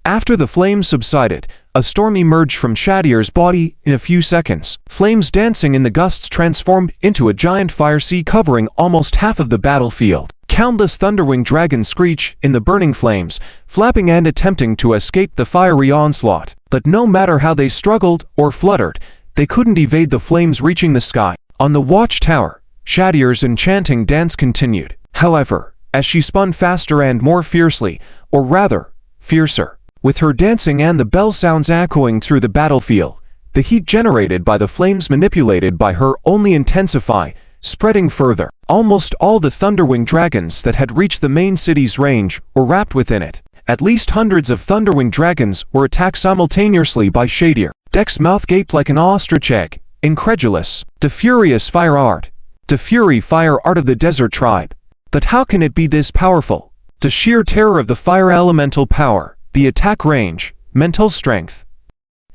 After the flames subsided, a storm emerged from Shadier's body in a few seconds. Flames dancing in the gusts transformed into a giant fire sea covering almost half of the battlefield. Countless Thunderwing dragons screech in the burning flames, flapping and attempting to escape the fiery onslaught. But no matter how they struggled or fluttered, they couldn't evade the flames reaching the sky. On the watchtower, Shadier's enchanting dance continued. However, as she spun faster and more fiercely, or rather, fiercer, with her dancing and the bell sounds echoing through the battlefield, the heat generated by the flames manipulated by her only intensify, spreading further. Almost all the Thunderwing dragons that had reached the main city's range were wrapped within it. At least hundreds of Thunderwing dragons were attacked simultaneously by Shadier. Deck's mouth gaped like an ostrich egg, incredulous. The furious fire art. The fury fire art of the desert tribe. But how can it be this powerful? The sheer terror of the fire elemental power, the attack range, mental strength.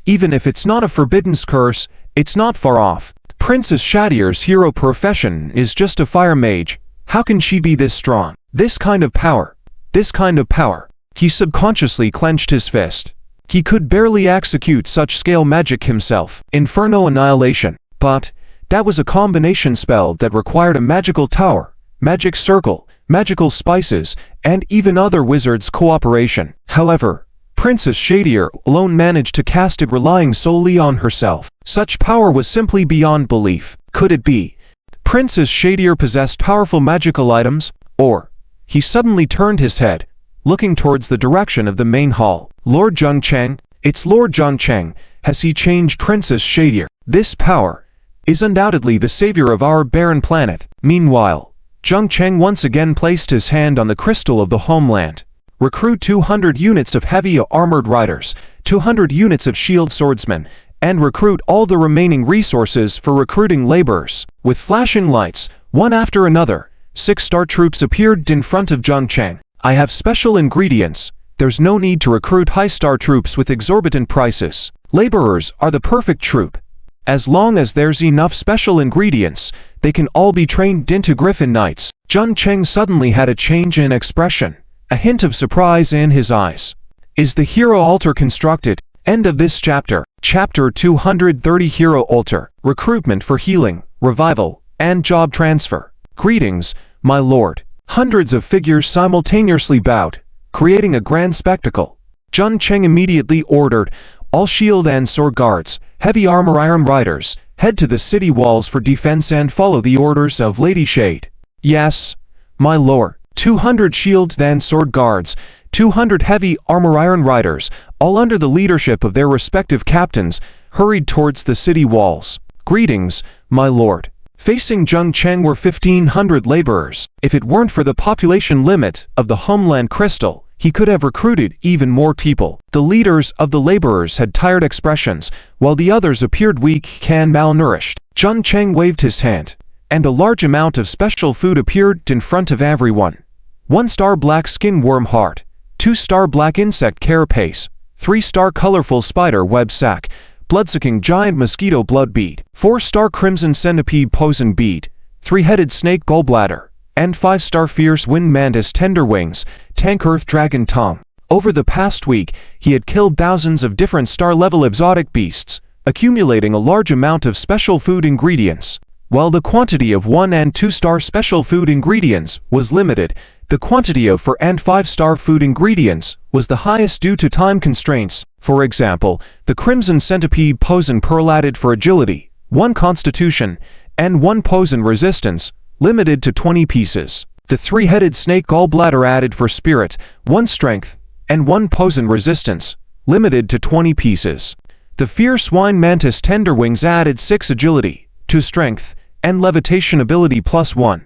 Even if it's not a forbidden curse, it's not far off. Princess Shadier's hero profession is just a fire mage. How can she be this strong? This kind of power. This kind of power. He subconsciously clenched his fist. He could barely execute such scale magic himself. Inferno Annihilation. But that was a combination spell that required a magical tower, magic circle, magical spices, and even other wizards' cooperation. However, Princess Shadier alone managed to cast it relying solely on herself. Such power was simply beyond belief. Could it be Princess Shadier possessed powerful magical items? Or he suddenly turned his head, looking towards the direction of the main hall. Lord Zheng Cheng, it's Lord Zheng Cheng. Has he changed Princess Shadier? This power is undoubtedly the savior of our barren planet. Meanwhile, Zheng Cheng once again placed his hand on the crystal of the Homeland. Recruit 200 units of heavy armored riders, 200 units of shield swordsmen, and recruit all the remaining resources for recruiting laborers. With flashing lights, one after another, 6-star troops appeared in front of Zheng Cheng. I have special ingredients. There's no need to recruit high-star troops with exorbitant prices. Laborers are the perfect troop. As long as there's enough special ingredients, they can all be trained into Griffin Knights. Zheng Cheng suddenly had a change in expression, a hint of surprise in his eyes. Is the hero altar constructed? End of this chapter. Chapter 230 Hero Altar. Recruitment for healing, revival, and job transfer. Greetings, my lord. Hundreds of figures simultaneously bowed, creating a grand spectacle. Zheng Cheng immediately ordered all shield and sword guards, heavy armor iron riders, head to the city walls for defense and follow the orders of Lady Shade. Yes, my lord. 200 shield and sword guards, 200 heavy armor iron riders, all under the leadership of their respective captains, hurried towards the city walls. Greetings, my lord. Facing Zheng Cheng were 1,500 laborers. If it weren't for the population limit of the Homeland Crystal, he could have recruited even more people. The leaders of the laborers had tired expressions, while the others appeared weak and malnourished. Zheng Cheng waved his hand, and a large amount of special food appeared in front of everyone. 1-star black skin worm heart, 2-star black insect carapace, 3-star colorful spider web sac, blood-sucking giant mosquito blood bead, 4-star crimson centipede poison bead, 3-headed snake gallbladder, and 5-star fierce wind mantis tender wings, tank earth dragon tongue. Over the past week, he had killed thousands of different star-level exotic beasts, accumulating a large amount of special food ingredients. While the quantity of 1- and 2-star special food ingredients was limited, the quantity of 4- and 5-star food ingredients was the highest due to time constraints. For example, the Crimson Centipede Poison Pearl added for agility, 1 constitution, and 1 poison resistance, limited to 20 pieces. The 3-headed Snake Gallbladder added for spirit, 1 strength, and 1 poison resistance, limited to 20 pieces. The Fierce Wine Mantis Tender Wings added 6 agility, 2 strength, and levitation ability +1,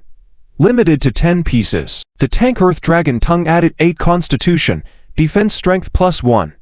limited to 10 pieces. The Tank Earth Dragon Tongue added 8 constitution, defense strength +1,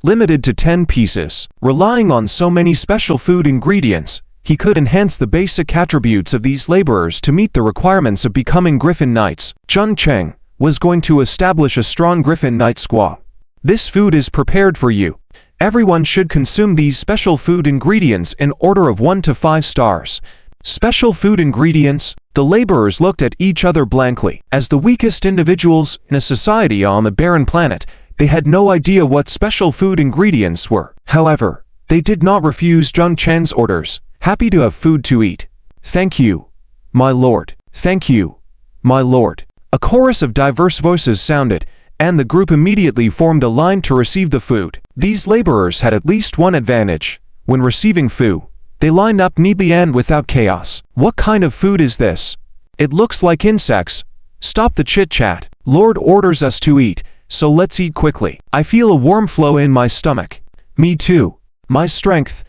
limited to 10 pieces. Relying on so many special food ingredients, he could enhance the basic attributes of these laborers to meet the requirements of becoming Griffin Knights. Zheng Cheng was going to establish a strong Griffin Knight squad. This food is prepared for you. Everyone should consume these special food ingredients in order of 1 to 5 stars. Special food ingredients. The laborers looked at each other blankly. As the weakest individuals in a society on the barren planet, they had no idea what special food ingredients were. However, they did not refuse Zheng Cheng's orders, happy to have food to eat. Thank you, my lord. Thank you, my lord. A chorus of diverse voices sounded, and the group immediately formed a line to receive the food. These laborers had at least one advantage. When receiving food, they lined up neatly and without chaos. What kind of food is this? It looks like insects. Stop the chit-chat. Lord orders us to eat, so let's eat quickly. I feel a warm flow in my stomach. Me too. My strength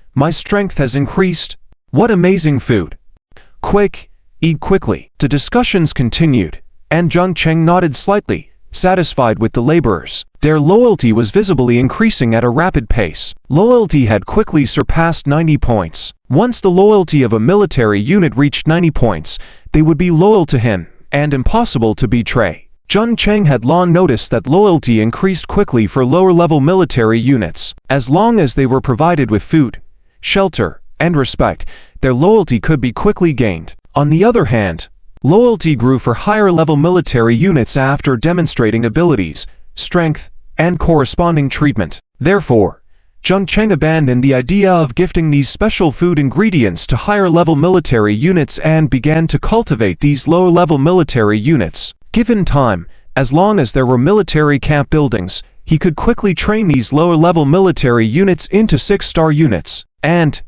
has increased. What amazing food. Quick, eat quickly. The discussions continued, and Zheng Cheng nodded slightly, satisfied with the laborers. Their loyalty was visibly increasing at a rapid pace. Loyalty had quickly surpassed 90 points. Once the loyalty of a military unit reached 90 points, they would be loyal to him, and impossible to betray. Zheng Cheng had long noticed that loyalty increased quickly for lower-level military units. As long as they were provided with food, shelter, and respect, their loyalty could be quickly gained. On the other hand, Loyalty grew for higher-level military units after demonstrating abilities, strength, and corresponding treatment. Therefore, Jung Cheng abandoned the idea of gifting these special food ingredients to higher-level military units and began to cultivate these lower-level military units. Given time, as long as there were military camp buildings, he could quickly train these lower-level military units into 6-star units, and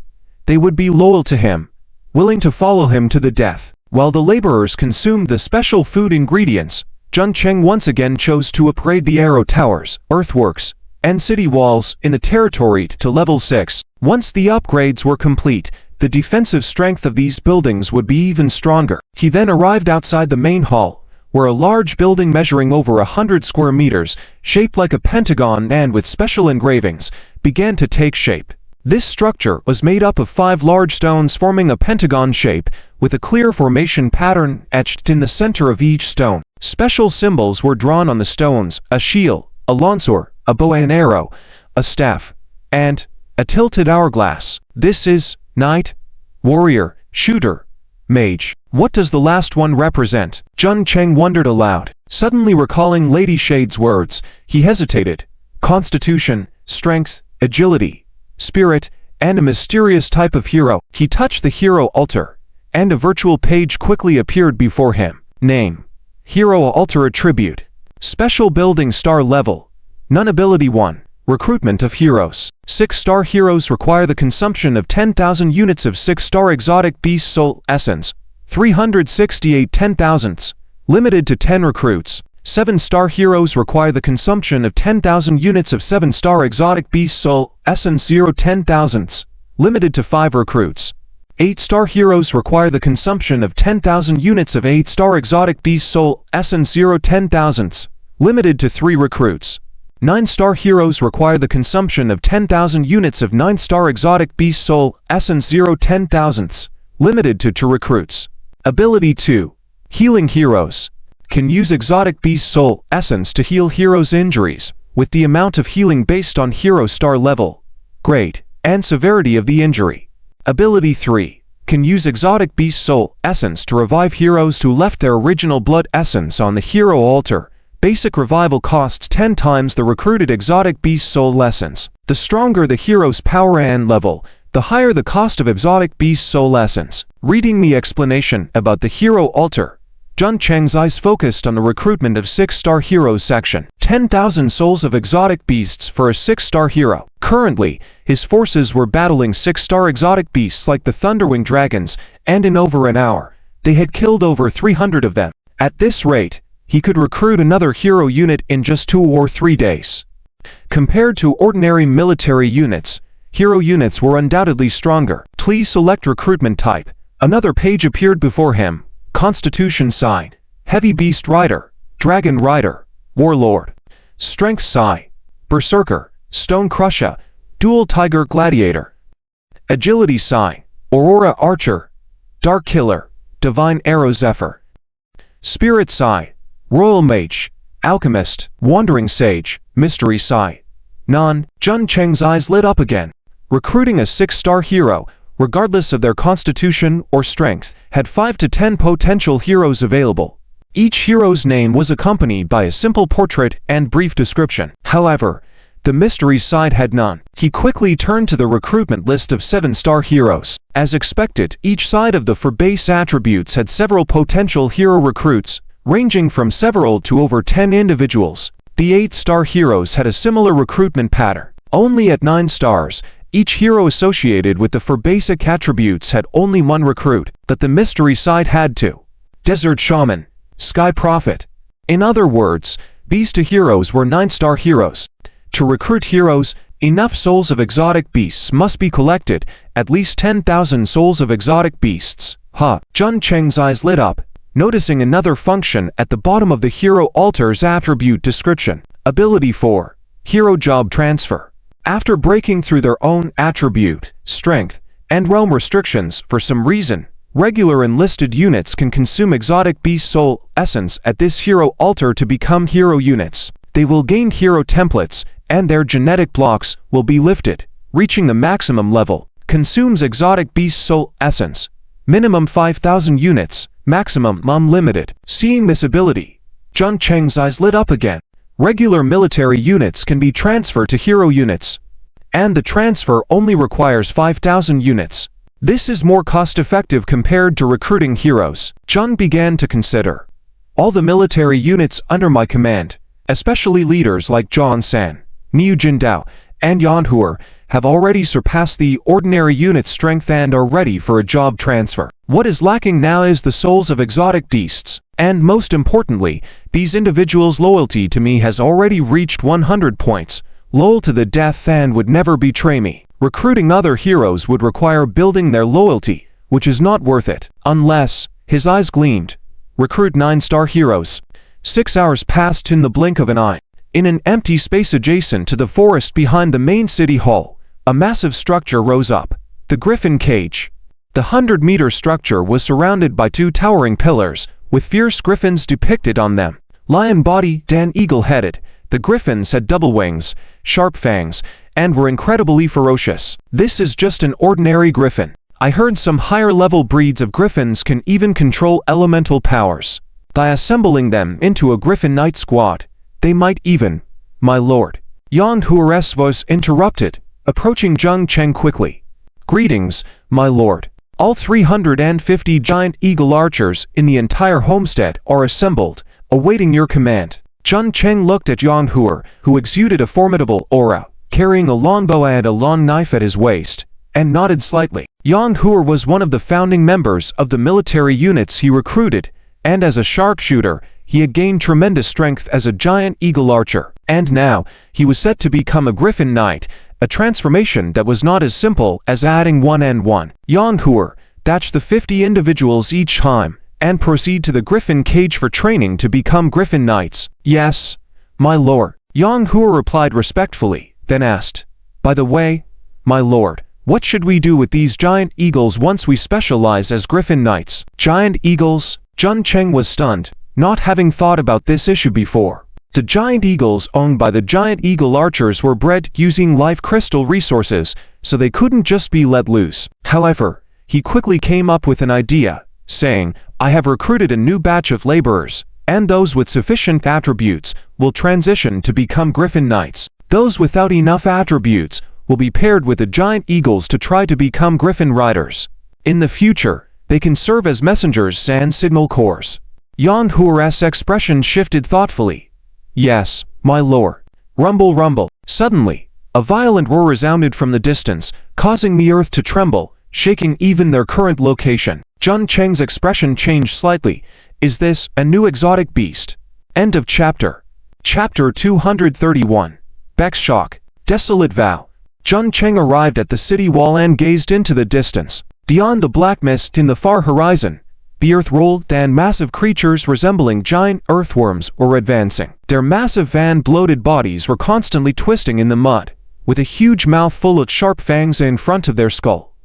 they would be loyal to him, willing to follow him to the death. While the laborers consumed the special food ingredients, Jung Cheng once again chose to upgrade the arrow towers, earthworks, and city walls in the territory to level 6. Once the upgrades were complete, the defensive strength of these buildings would be even stronger. He then arrived outside the main hall, where a large building measuring over 100 square meters, shaped like a pentagon and with special engravings, began to take shape. This structure was made up of 5 large stones forming a pentagon shape, with a clear formation pattern etched in the center of each stone. Special symbols were drawn on the stones: a shield, a lanceur, a bow and arrow, a staff, and a tilted hourglass. This is knight, warrior, shooter, mage. What does the last one represent? Jung Cheng wondered aloud. Suddenly recalling Lady Shade's words, he hesitated. Constitution, strength, agility, spirit, and a mysterious type of hero. He touched the hero altar, and a virtual page quickly appeared before him. Name: Hero Altar Attribute. Special Building Star Level. None Ability 1. Recruitment of Heroes. 6-star heroes require the consumption of 10,000 units of 6-star exotic beast soul essence. 368 10,000s. Limited to 10 recruits. 7-star heroes require the consumption of 10,000 units of 7-star exotic beast soul essence 10,000s. Limited to 5 recruits. 8-star heroes require the consumption of 10,000 units of 8-star exotic beast soul essence 10,000s. Limited to 3 recruits. 9-star heroes require the consumption of 10,000 units of 9-star exotic beast soul essence 10,000s. Limited to 2 recruits. Ability 2. Healing Heroes. Can use exotic beast soul essence to heal heroes' injuries, with the amount of healing based on hero star level, grade, and severity of the injury. Ability 3. Can use exotic beast soul essence to revive heroes who left their original blood essence on the hero altar. Basic revival costs 10 times the recruited exotic beast soul essence. The stronger the hero's power and level, the higher the cost of exotic beast soul essence. Reading the explanation about the hero altar, Jung Cheng's eyes focused on the recruitment of 6-star heroes section. 10,000 souls of exotic beasts for a 6-star hero. Currently, his forces were battling 6-star exotic beasts like the Thunderwing Dragons, and in over an hour, they had killed over 300 of them. At this rate, he could recruit another hero unit in just 2 or 3 days. Compared to ordinary military units, hero units were undoubtedly stronger. Please select recruitment type. Another page appeared before him. Constitution sign. Heavy Beast Rider, Dragon Rider, Warlord. Strength sign. Berserker, Stone Crusher, Dual Tiger Gladiator. Agility sign. Aurora Archer, Dark Killer, Divine Arrow Zephyr. Spirit sign. Royal Mage, Alchemist, Wandering Sage, Mystery sign. None. Jung Cheng's eyes lit up again. Recruiting a 6-star hero, regardless of their constitution or strength, had 5 to 10 potential heroes available. Each hero's name was accompanied by a simple portrait and brief description. However, the mystery side had none. He quickly turned to the recruitment list of 7-star heroes. As expected, each side of the for base attributes had several potential hero recruits, ranging from several to over 10 individuals. The 8-star heroes had a similar recruitment pattern. Only at 9 stars, each hero associated with the 4 basic attributes had only 1 recruit, but the mystery side had 2. Desert Shaman, Sky Prophet. In other words, these 2 heroes were 9-star heroes. To recruit heroes, enough souls of exotic beasts must be collected, at least 10,000 souls of exotic beasts. Jung Cheng's eyes lit up, noticing another function at the bottom of the hero altar's attribute description. Ability 4. Hero Job Transfer. After breaking through their own attribute, strength, and realm restrictions for some reason, regular enlisted units can consume exotic beast soul essence at this hero altar to become hero units. They will gain hero templates, and their genetic blocks will be lifted, reaching the maximum level. Consumes exotic beast soul essence. Minimum 5,000 units, Maximum unlimited. Seeing this ability, Jung Cheng's eyes lit up again. Regular military units can be transferred to hero units, and the transfer only requires 5,000 units. This is more cost-effective compared to recruiting heroes. Jung began to consider. All the military units under my command, especially leaders like Zhang-san, Niu Jindao, and Yan Huer, have already surpassed the ordinary unit's strength and are ready for a job transfer. What is lacking now is the souls of exotic beasts, and most importantly, these individuals' loyalty to me has already reached 100 points, loyal to the death and would never betray me. Recruiting other heroes would require building their loyalty, which is not worth it, unless, his eyes gleamed, recruit 9-star heroes. 6 hours passed in the blink of an eye. In an empty space adjacent to the forest behind the main city hall, a massive structure rose up, the Griffin Cage. The 100-meter structure was surrounded by 2 towering pillars, with fierce griffins depicted on them. Lion-bodied and eagle-headed, the griffins had double wings, sharp fangs, and were incredibly ferocious. This is just an ordinary griffin. I heard some higher-level breeds of griffins can even control elemental powers. By assembling them into a Griffin Knight squad, they might even, my lord. Yang Huer's voice interrupted, approaching Jung Cheng quickly. Greetings, my lord. All 350 giant eagle archers in the entire homestead are assembled, awaiting your command. Jung Cheng looked at Yang Huer, who exuded a formidable aura, carrying a longbow and a long knife at his waist, and nodded slightly. Yang Huer was one of the founding members of the military units he recruited, and as a sharpshooter, he had gained tremendous strength as a giant eagle archer. And now, he was set to become a Griffin Knight, a transformation that was not as simple as adding 1 and 1. Yang Huer, batch the 50 individuals each time, and proceed to the Griffin Cage for training to become Griffin Knights. Yes, my lord. Yang Huer replied respectfully, then asked, by the way, my lord, what should we do with these giant eagles once we specialize as Griffin Knights? Giant eagles? Jung Cheng was stunned, not having thought about this issue before. The giant eagles owned by the giant eagle archers were bred using life crystal resources, so they couldn't just be let loose. However, he quickly came up with an idea, saying, I have recruited a new batch of laborers, and those with sufficient attributes will transition to become Griffin Knights. Those without enough attributes will be paired with the giant eagles to try to become Griffin Riders. In the future, they can serve as messengers and signal corps. Yang Huer's expression shifted thoughtfully. Yes, my lord. Rumble, rumble. Suddenly, a violent roar resounded from the distance, causing the earth to tremble, shaking even their current location. Jung Cheng's expression changed slightly. Is this a new exotic beast? End of chapter. Chapter 231. Beck's shock. Desolate vow. Jung Cheng arrived at the city wall and gazed into the distance. Beyond the black mist in the far horizon, the earth rolled and massive creatures resembling giant earthworms were advancing. Their massive and bloated bodies were constantly twisting in the mud, with a huge mouth full of sharp fangs in front of their skull.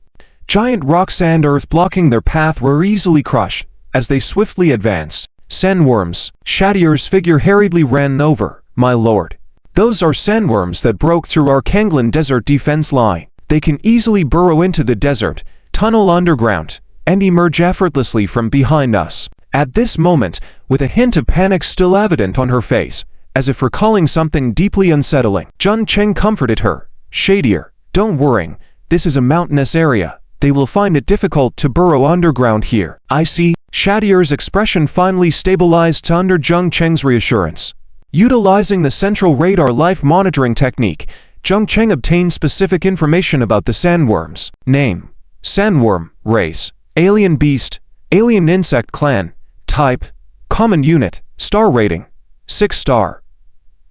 Giant rocks and earth blocking their path were easily crushed as they swiftly advanced. Sandworms. Shadier's figure hurriedly ran over. My lord. Those are sandworms that broke through our Kanglan desert defense line. They can easily burrow into the desert, tunnel underground, and emerge effortlessly from behind us. At this moment, with a hint of panic still evident on her face, as if recalling something deeply unsettling, Jung Cheng comforted her. Shadier, don't worry, this is a mountainous area. They will find it difficult to burrow underground here. I see. Shadier's expression finally stabilized under Jung Cheng's reassurance. Utilizing the central radar life monitoring technique, Jung Cheng obtained specific information about the sandworms. Name: sandworm. Race: alien beast, alien insect clan. Type: common unit. Star rating: 6 star.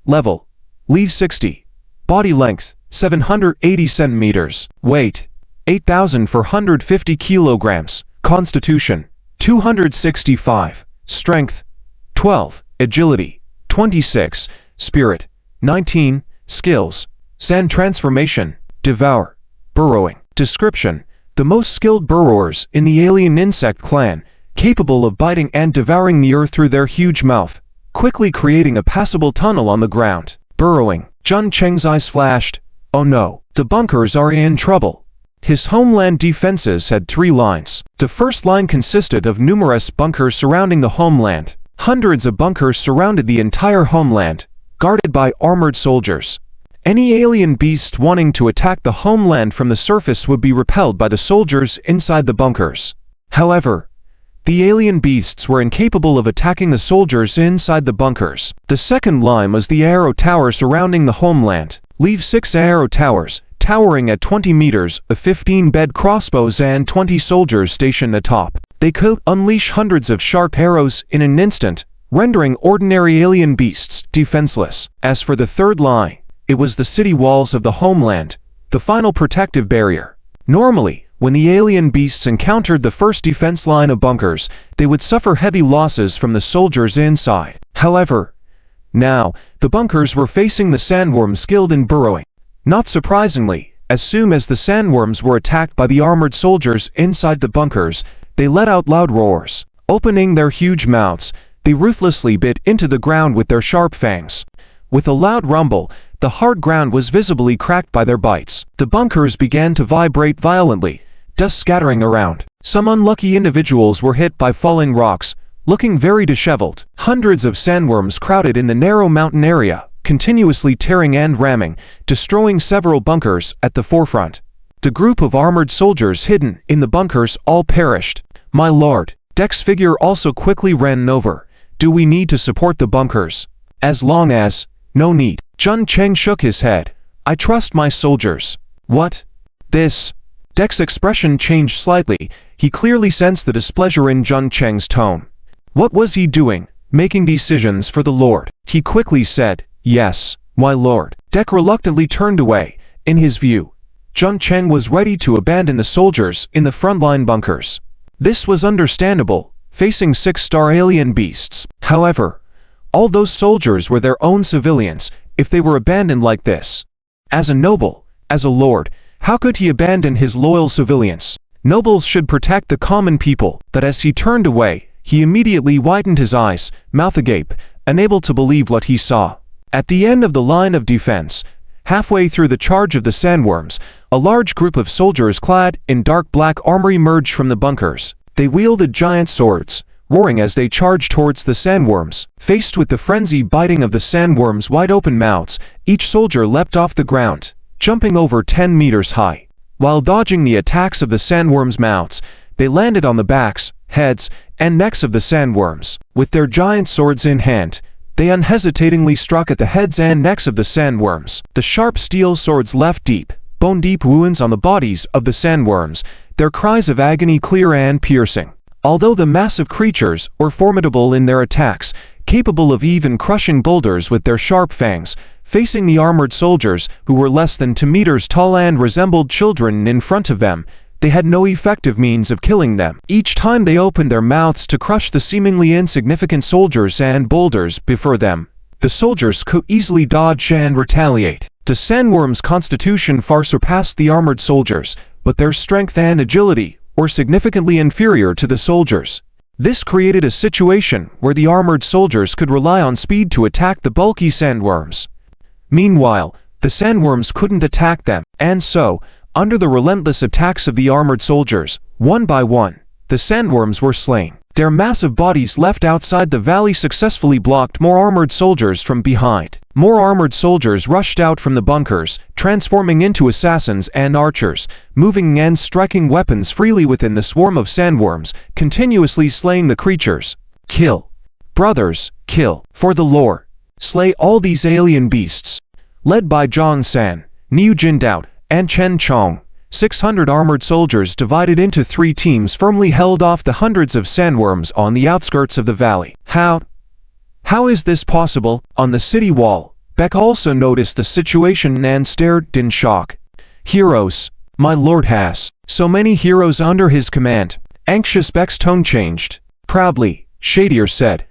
Level: Leave 60. Body length: 780 centimeters. Weight: 8,450 kilograms. Constitution: 265. Strength: 12. Agility: 26. Spirit: 19. Skills: Sand transformation, devour, burrowing. Description: the most skilled burrowers in the alien insect clan, capable of biting and devouring the earth through their huge mouth, quickly creating a passable tunnel on the ground. Burrowing. Jung Cheng's eyes flashed. Oh no, the bunkers are in trouble. His homeland defenses had 3 lines. The first line consisted of numerous bunkers surrounding the homeland. Hundreds of bunkers surrounded the entire homeland, guarded by armored soldiers. Any alien beasts wanting to attack the homeland from the surface would be repelled by the soldiers inside the bunkers. However, the alien beasts were incapable of attacking the soldiers inside the bunkers. The second line was the arrow tower surrounding the homeland. Leave 6 arrow towers, towering at 20 meters, of 15-bed crossbows and 20 soldiers stationed atop. They could unleash hundreds of sharp arrows in an instant, rendering ordinary alien beasts defenseless. As for the third line, it was the city walls of the homeland, the final protective barrier. Normally, when the alien beasts encountered the first defense line of bunkers, they would suffer heavy losses from the soldiers inside. However, now, the bunkers were facing the sandworms skilled in burrowing. Not surprisingly, as soon as the sandworms were attacked by the armored soldiers inside the bunkers, they let out loud roars. Opening their huge mouths, they ruthlessly bit into the ground with their sharp fangs. With a loud rumble, the hard ground was visibly cracked by their bites. The bunkers began to vibrate violently, dust scattering around. Some unlucky individuals were hit by falling rocks, looking very disheveled. Hundreds of sandworms crowded in the narrow mountain area, continuously tearing and ramming, destroying several bunkers at the forefront. The group of armored soldiers hidden in the bunkers all perished. My lord, Deck's figure also quickly ran over. Do we need to support the bunkers? As long as, no need. Jun Cheng shook his head. I trust my soldiers. What? This? Deck's expression changed slightly. He clearly sensed the displeasure in Jun Cheng's tone. What was he doing? Making decisions for the Lord. He quickly said, yes, my lord. Deck reluctantly turned away. In his view, Jun Cheng was ready to abandon the soldiers in the frontline bunkers. This was understandable, facing 6-star alien beasts. However, all those soldiers were their own civilians if they were abandoned like this. As a noble, as a lord, how could he abandon his loyal civilians? Nobles should protect the common people, but as he turned away, he immediately widened his eyes, mouth agape, unable to believe what he saw. At the end of the line of defense, halfway through the charge of the sandworms, a large group of soldiers clad in dark black armor emerged from the bunkers. They wielded giant swords, roaring as they charged towards the sandworms. Faced with the frenzied biting of the sandworms' wide-open mouths, each soldier leapt off the ground, jumping over 10 meters high. While dodging the attacks of the sandworms' mouths, they landed on the backs, heads, and necks of the sandworms. With their giant swords in hand, they unhesitatingly struck at the heads and necks of the sandworms. The sharp steel swords left deep, bone-deep wounds on the bodies of the sandworms, their cries of agony clear and piercing. Although the massive creatures were formidable in their attacks, capable of even crushing boulders with their sharp fangs, facing the armored soldiers who were less than 2 meters tall and resembled children in front of them, they had no effective means of killing them. Each time they opened their mouths to crush the seemingly insignificant soldiers and boulders before them, the soldiers could easily dodge and retaliate. The sandworms' constitution far surpassed the armored soldiers, but their strength and agility were significantly inferior to the soldiers. This created a situation where the armored soldiers could rely on speed to attack the bulky sandworms. Meanwhile, the sandworms couldn't attack them, and so, under the relentless attacks of the armored soldiers, one by one, the sandworms were slain. Their massive bodies left outside the valley successfully blocked more armored soldiers from behind. More armored soldiers rushed out from the bunkers, transforming into assassins and archers, moving and striking weapons freely within the swarm of sandworms, continuously slaying the creatures. Kill. Brothers, kill. For the lore. Slay all these alien beasts. Led by Zhang San, Niu Jindao, and Chen Chong, 600 armored soldiers divided into 3 teams firmly held off the hundreds of sandworms on the outskirts of the valley. How is this possible? On the city wall, Beck also noticed the situation and stared in shock. Heroes, my lord has so many heroes under his command. Anxious Beck's tone changed. Proudly, Shadier said.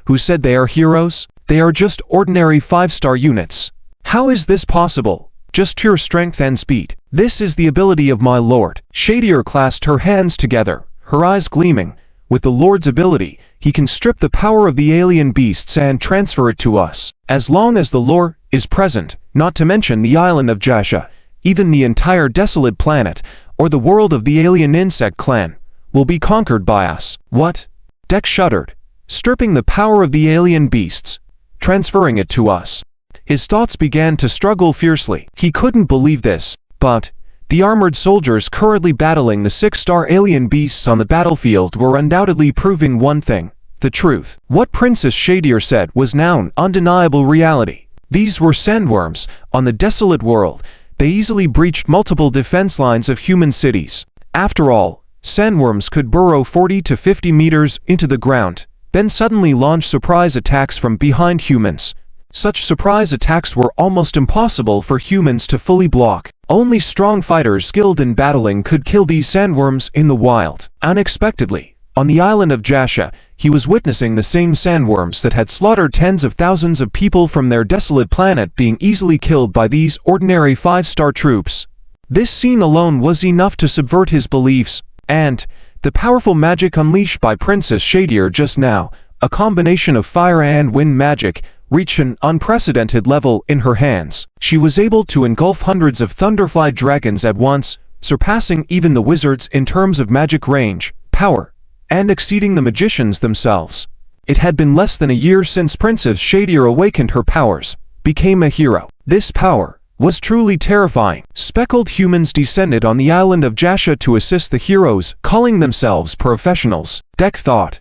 Who said they are heroes? They are just ordinary 5-star units. How is this possible? Just pure strength and speed. This is the ability of my lord. Shadier clasped her hands together, her eyes gleaming. With the lord's ability, he can strip the power of the alien beasts and transfer it to us. As long as the lore is present, not to mention the island of Jasha, even the entire desolate planet, or the world of the alien insect clan will be conquered by us. What? Deck shuddered, stripping the power of the alien beasts, transferring it to us. His thoughts began to struggle fiercely. He couldn't believe this, but the armored soldiers currently battling the 6-star alien beasts on the battlefield were undoubtedly proving one thing: the truth. What Princess Shadier said was now an undeniable reality. These were sandworms on the desolate world. They easily breached multiple defense lines of human cities. After all, sandworms could burrow 40 to 50 meters into the ground, then suddenly launch surprise attacks from behind humans. Such surprise attacks were almost impossible for humans to fully block. Only strong fighters skilled in battling could kill these sandworms in the wild. Unexpectedly, on the island of Jasha, he was witnessing the same sandworms that had slaughtered tens of thousands of people from their desolate planet being easily killed by these ordinary 5-star troops. This scene alone was enough to subvert his beliefs, and the powerful magic unleashed by Princess Shadier just now, a combination of fire and wind magic, reached an unprecedented level in her hands. She was able to engulf hundreds of thunderfly dragons at once, surpassing even the wizards in terms of magic range, power, and exceeding the magicians themselves. It had been less than a year since Princess Shadier awakened her powers, became a hero. This power was truly terrifying. Speckled humans descended on the island of Jasha to assist the heroes, calling themselves professionals. Deck thought,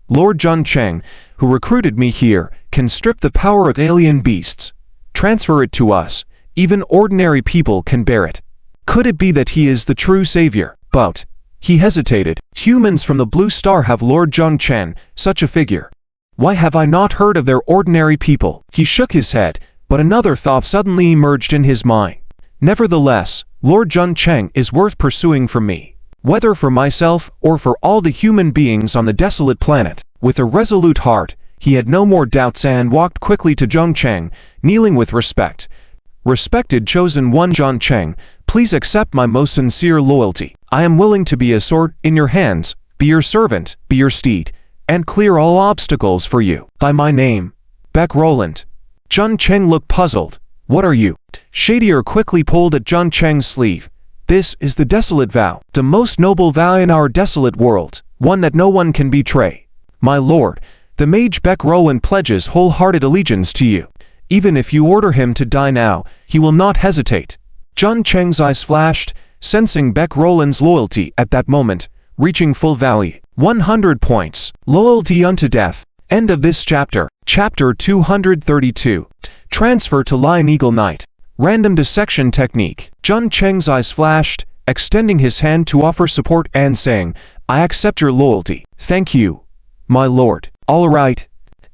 Lord Jun Cheng, who recruited me here, can strip the power of alien beasts, transfer it to us. Even ordinary people can bear it. Could it be that he is the true savior? But he hesitated. Humans from the Blue Star have Lord Jung Chen, such a figure. Why have I not heard of their ordinary people? He shook his head, but another thought suddenly emerged in his mind. Nevertheless, Lord Jun Cheng is worth pursuing for me, whether for myself or for all the human beings on the desolate planet. With a resolute heart, he had no more doubts and walked quickly to Jung Cheng, kneeling with respect. Respected chosen one Jun Cheng, please accept my most sincere loyalty. I am willing to be a sword in your hands, be your servant, be your steed, and clear all obstacles for you. By my name, Beck Roland. Jun Cheng looked puzzled. What are you? Shadier quickly pulled at Jun Cheng's sleeve. This is the desolate vow, the most noble vow in our desolate world, one that no one can betray. My lord, the mage Beck Roland pledges wholehearted allegiance to you. Even if you order him to die now, he will not hesitate. Jun Cheng's eyes flashed, sensing Beck Roland's loyalty at that moment, reaching full value. 100 points. Loyalty unto death. End of this chapter. Chapter 232. Transfer to Lion Eagle Knight. Random dissection technique. Jun Cheng's eyes flashed, extending his hand to offer support and saying, I accept your loyalty. Thank you, my lord. All right.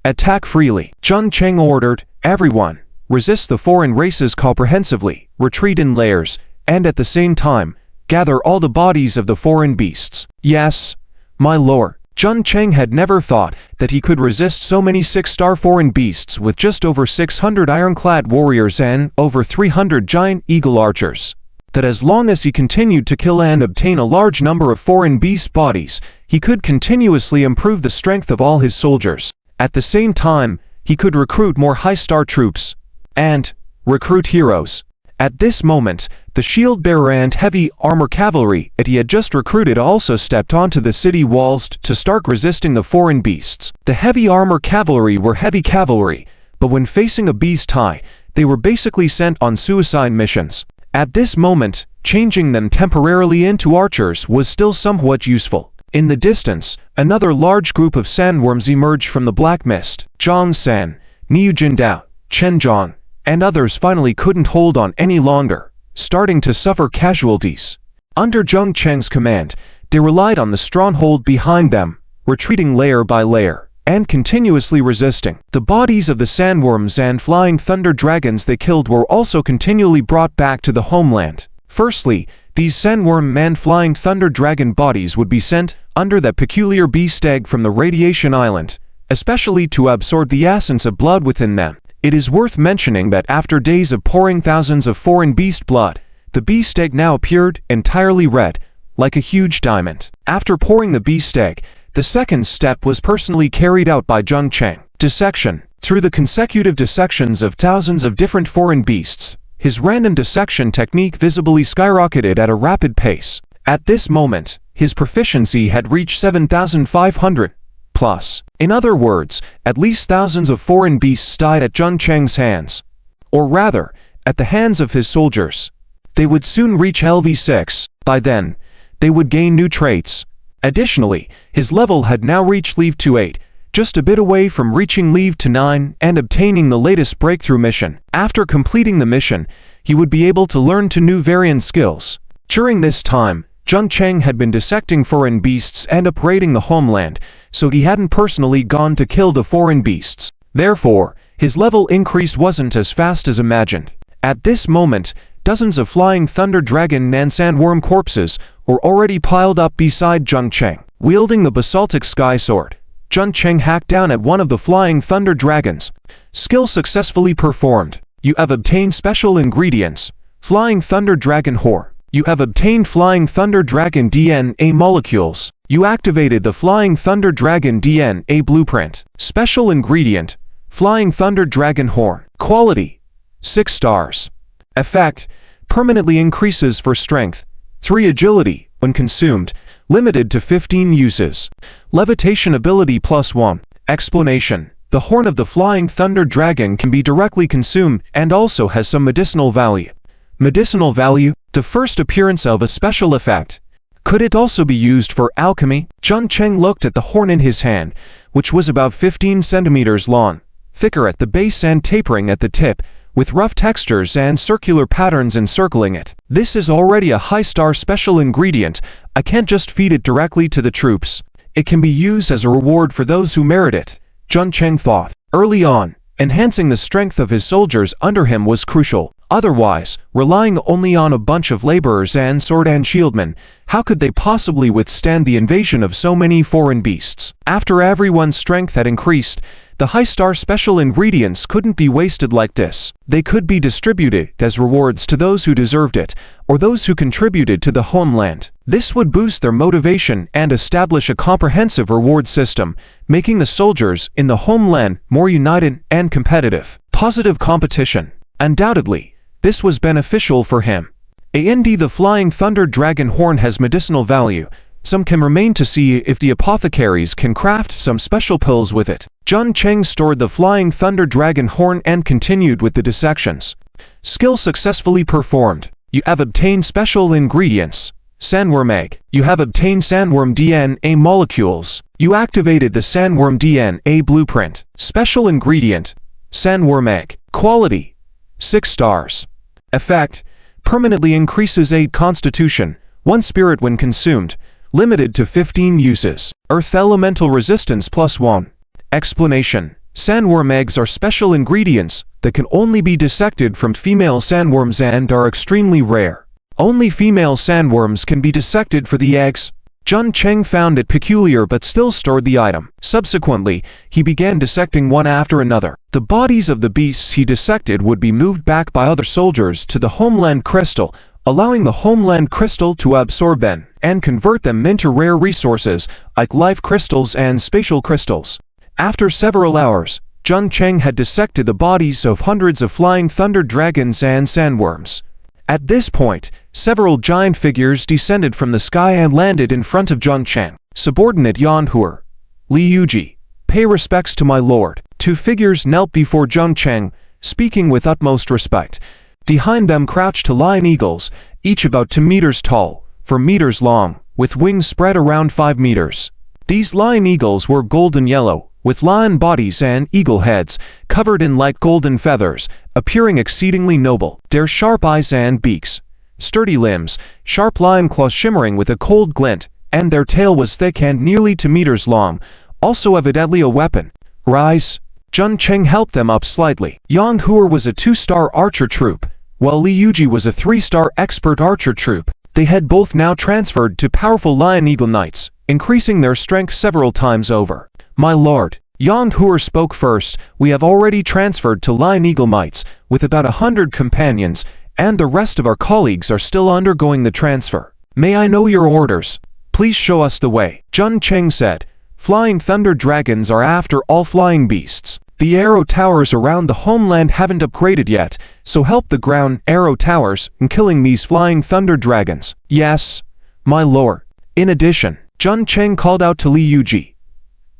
Attack freely. Jun Cheng ordered, everyone, resist the foreign races comprehensively, retreat in layers, and at the same time, gather all the bodies of the foreign beasts. Yes, my lord. Jun Cheng had never thought that he could resist so many 6-star foreign beasts with just over 600 ironclad warriors and over 300 giant eagle archers. That as long as he continued to kill and obtain a large number of foreign beast bodies, he could continuously improve the strength of all his soldiers. At the same time, he could recruit more high-star troops and recruit heroes. At this moment, the shield bearer and heavy armor cavalry that he had just recruited also stepped onto the city walls to start resisting the foreign beasts. The heavy armor cavalry were heavy cavalry, but when facing a beast high, they were basically sent on suicide missions. At this moment, changing them temporarily into archers was still somewhat useful. In the distance, another large group of sandworms emerged from the black mist. Zhang San, Niu Jindao, Chen Zhang, and others finally couldn't hold on any longer, starting to suffer casualties. Under Jung Cheng's command, they relied on the stronghold behind them, retreating layer by layer, and continuously resisting. The bodies of the sandworms and flying thunder dragons they killed were also continually brought back to the homeland. Firstly, these sandworm man flying thunder dragon bodies would be sent under that peculiar beast egg from the radiation island, especially to absorb the essence of blood within them. It is worth mentioning that after days of pouring thousands of foreign beast blood, the beast egg now appeared entirely red, like a huge diamond. After pouring the beast egg, the second step was personally carried out by Jung Cheng. Dissection. Through the consecutive dissections of thousands of different foreign beasts, His random dissection technique visibly skyrocketed at a rapid pace. At this moment, his proficiency had reached 7,500 plus. In other words, at least thousands of foreign beasts died at Jung Cheng's hands. Or rather, at the hands of his soldiers. They would soon reach LV6. By then, they would gain new traits. Additionally, his level had now reached Leave to 8, just a bit away from reaching Leave to 9 and obtaining the latest breakthrough mission. After completing the mission, he would be able to learn 2 new variant skills. During this time, Jung Cheng had been dissecting foreign beasts and upgrading the Homeland, so he hadn't personally gone to kill the foreign beasts. Therefore, his level increase wasn't as fast as imagined. At this moment, dozens of flying thunder dragon and sandworm corpses were already piled up beside Jung Cheng. Wielding the basaltic sky sword, Jung Cheng hacked down at one of the flying thunder dragons. Skill successfully performed. You have obtained special ingredients. Flying thunder dragon horn. You have obtained flying thunder dragon DNA molecules. You activated the flying thunder dragon DNA blueprint. Special ingredient: flying thunder dragon horn. Quality: 6 stars. Effect: permanently increases for strength, 3 agility, when consumed, limited to 15 uses. Levitation ability +1. Explanation: the horn of the flying thunder dragon can be directly consumed and also has some medicinal value. Medicinal value: the first appearance of a special effect. Could it also be used for alchemy? Jung Cheng looked at the horn in his hand, which was about 15 centimeters long, thicker at the base and tapering at the tip, with rough textures and circular patterns encircling it. This is already a high-star special ingredient. I can't just feed it directly to the troops. It can be used as a reward for those who merit it, Jung Cheng thought. Early on, enhancing the strength of his soldiers under him was crucial. Otherwise, relying only on a bunch of laborers and sword and shieldmen, how could they possibly withstand the invasion of so many foreign beasts? After everyone's strength had increased, the high-star special ingredients couldn't be wasted like this. They could be distributed as rewards to those who deserved it, or those who contributed to the Homeland. This would boost their motivation and establish a comprehensive reward system, making the soldiers in the Homeland more united and competitive. Positive competition. Undoubtedly, this was beneficial for him. The flying thunder dragon horn has medicinal value. Some can remain to see if the apothecaries can craft some special pills with it. Jung Cheng stored the flying thunder dragon horn and continued with the dissections. Skill successfully performed. You have obtained special ingredients. Sandworm egg. You have obtained sandworm DNA molecules. You activated the sandworm DNA blueprint. Special ingredient: sandworm egg. Quality: 6 stars. Effect: permanently increases 8 constitution, 1 spirit when consumed, limited to 15 uses. Earth elemental resistance +1. Explanation: sandworm eggs are special ingredients that can only be dissected from female sandworms and are extremely rare. Only female sandworms can be dissected for the eggs. Jung Cheng found it peculiar but still stored the item. Subsequently, he began dissecting one after another. The bodies of the beasts he dissected would be moved back by other soldiers to the Homeland crystal, allowing the Homeland crystal to absorb them and convert them into rare resources like life crystals and spatial crystals. After several hours, Jung Cheng had dissected the bodies of hundreds of flying thunder dragons and sandworms. At this point, several giant figures descended from the sky and landed in front of Jung Cheng. Subordinate Yan Huer. Li Yuji. Pay respects to my lord. 2 figures knelt before Jung Cheng, speaking with utmost respect. Behind them crouched 2 lion eagles, each about 2 meters tall, 4 meters long, with wings spread around 5 meters. These lion eagles were golden yellow, with lion bodies and eagle heads, covered in light golden feathers, appearing exceedingly noble. Their sharp eyes and beaks, sturdy limbs, sharp lion claws shimmering with a cold glint, and their tail was thick and nearly 2 meters long, also evidently a weapon. Rise. Jung Cheng helped them up slightly. Yang Huer was a 2-star archer troop, while Li Yuji was a 3-star expert archer troop. They had both now transferred to powerful lion eagle knights, increasing their strength several times over. My lord, Yang Huer spoke first. We have already transferred to Lion Eagle Knights with about 100 companions, and the rest of our colleagues are still undergoing the transfer. May I know your orders? Please show us the way. Jung Cheng said. Flying thunder dragons are after all flying beasts. The arrow towers around the homeland haven't upgraded yet, so help the ground arrow towers in killing these flying thunder dragons. Yes, my lord. In addition, Jun Cheng called out to Li Yuji.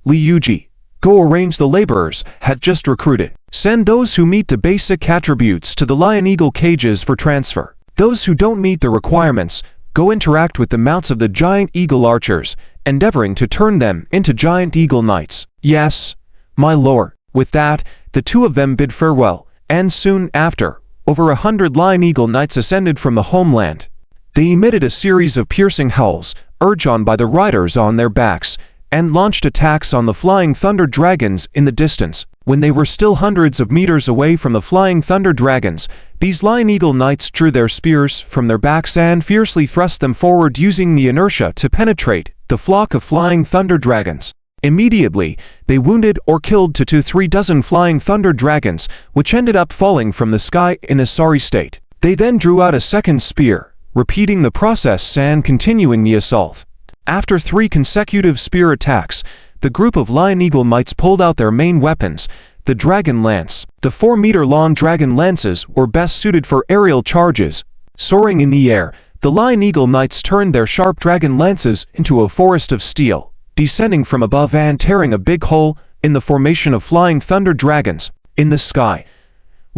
Li Yuji, go arrange the laborers had just recruited. Send those who meet the basic attributes to the Lion Eagle cages for transfer. Those who don't meet the requirements, go interact with the mounts of the giant eagle archers, endeavoring to turn them into giant eagle knights. Yes, my lord. With that, the two of them bid farewell, and soon after, over 100 Lion Eagle Knights ascended from the homeland. They emitted a series of piercing howls, urged on by the riders on their backs, and launched attacks on the flying thunder dragons in the distance. When they were still hundreds of meters away from the flying thunder dragons, these Lion Eagle Knights drew their spears from their backs and fiercely thrust them forward using the inertia to penetrate the flock of flying thunder dragons. Immediately, they wounded or killed 2 to 3 dozen flying thunder dragons, which ended up falling from the sky in a sorry state. They then drew out a second spear, repeating the process and continuing the assault. After 3 consecutive spear attacks, the group of Lion Eagle Knights pulled out their main weapons, the Dragon Lance. The 4-meter-long Dragon Lances were best suited for aerial charges. Soaring in the air, the Lion Eagle Knights turned their sharp Dragon Lances into a forest of steel, descending from above and tearing a big hole in the formation of flying thunder dragons. In the sky,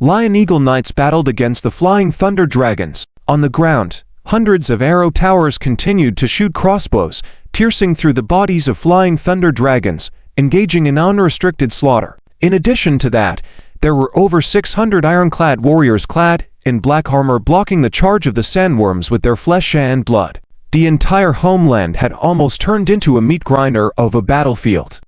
Lion Eagle Knights battled against the flying thunder dragons. On the ground, hundreds of arrow towers continued to shoot crossbows, piercing through the bodies of flying thunder dragons, engaging in unrestricted slaughter. In addition to that, there were over 600 ironclad warriors clad in black armor blocking the charge of the sandworms with their flesh and blood. The entire homeland had almost turned into a meat grinder of a battlefield.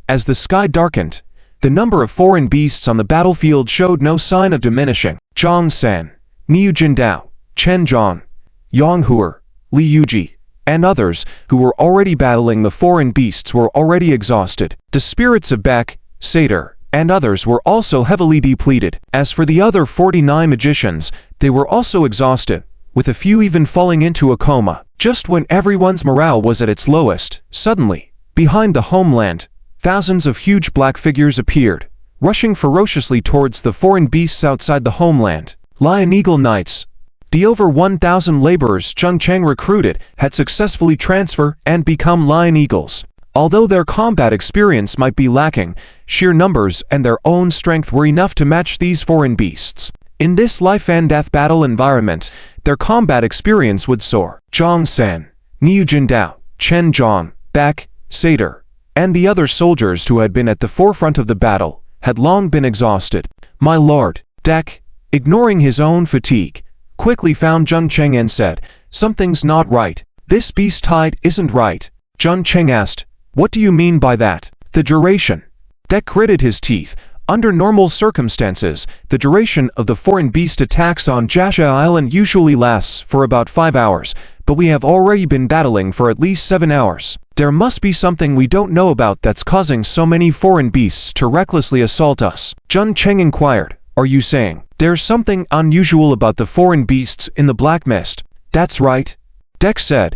As the sky darkened, the number of foreign beasts on the battlefield showed no sign of diminishing. Zhang San, Niu Jindao, Chen Zhang, Yang Huer, Li Yuji, and others who were already battling the foreign beasts were already exhausted. The spirits of Beck, Satyr, and others were also heavily depleted. As for the other 49 magicians, they were also exhausted, with a few even falling into a coma. Just when everyone's morale was at its lowest, suddenly, behind the homeland, thousands of huge black figures appeared, rushing ferociously towards the foreign beasts outside the homeland. Lion Eagle Knights. The over 1,000 laborers Zheng Cheng recruited had successfully transferred and become Lion Eagles. Although their combat experience might be lacking, sheer numbers and their own strength were enough to match these foreign beasts. In this life-and-death battle environment, their combat experience would soar. Zhang San, Niu Jindao, Chen Zhang, Beck, Satyr, and the other soldiers who had been at the forefront of the battle had long been exhausted. My lord, Deck, ignoring his own fatigue, quickly found Zheng Cheng and said, "Something's not right. This beast tide isn't right." Zheng Cheng asked, "What do you mean by that?" "The duration." Deck gritted his teeth. Under normal circumstances, the duration of the foreign beast attacks on Jasha Island usually lasts for about 5 hours, but we have already been battling for at least 7 hours. There must be something we don't know about that's causing so many foreign beasts to recklessly assault us. Zheng Cheng inquired, "Are you saying there's something unusual about the foreign beasts in the Black Mist?" "That's right," Deck said.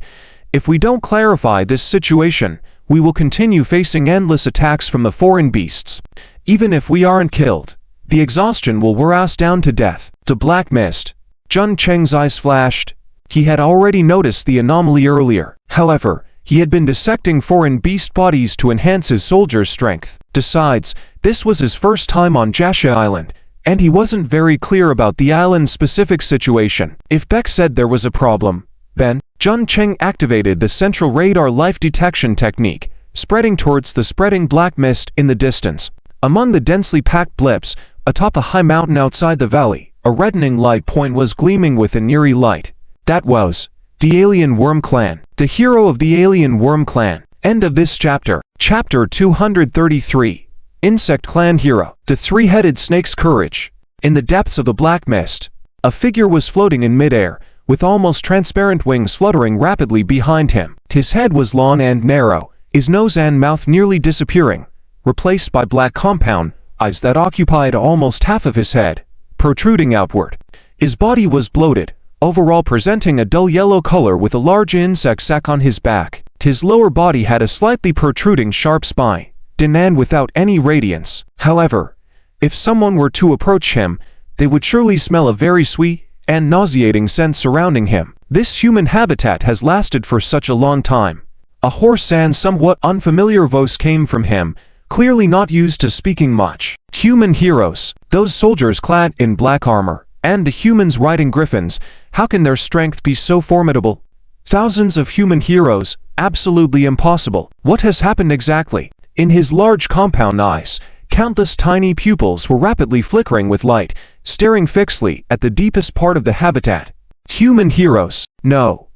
"If we don't clarify this situation, we will continue facing endless attacks from the foreign beasts. Even if we aren't killed, the exhaustion will wear us down to death." The Black Mist. Zheng Cheng's eyes flashed. He had already noticed the anomaly earlier. However, he had been dissecting foreign beast bodies to enhance his soldier's strength. Besides, this was his first time on Jasha Island, and he wasn't very clear about the island's specific situation. If Beck said there was a problem, then Zheng Cheng activated the central radar life detection technique, spreading towards the spreading black mist in the distance. Among the densely packed blips, atop a high mountain outside the valley, a reddening light point was gleaming with an eerie light. That was the Alien Worm Clan. The hero of the Alien Worm Clan. End of this chapter. Chapter 233. Insect Clan Hero. The Three-Headed Snake's Courage. In the depths of the black mist, a figure was floating in midair, with almost transparent wings fluttering rapidly behind him. His head was long and narrow, his nose and mouth nearly disappearing, replaced by black compound eyes that occupied almost half of his head, protruding outward. His body was bloated, overall presenting a dull yellow color with a large insect sac on his back. His lower body had a slightly protruding sharp spine, thin and without any radiance. However, If someone were to approach him, they would surely smell a very sweet and nauseating scent surrounding him. This human habitat has lasted for such a long time. A hoarse and somewhat unfamiliar voice came from him, clearly not used to speaking much. Human heroes, those soldiers clad in black armor, and the humans riding griffins, how can their strength be so formidable? Thousands of human heroes, absolutely impossible. What has happened exactly? In his large compound eyes, countless tiny pupils were rapidly flickering with light, staring fixedly at the deepest part of the habitat. Human heroes? No.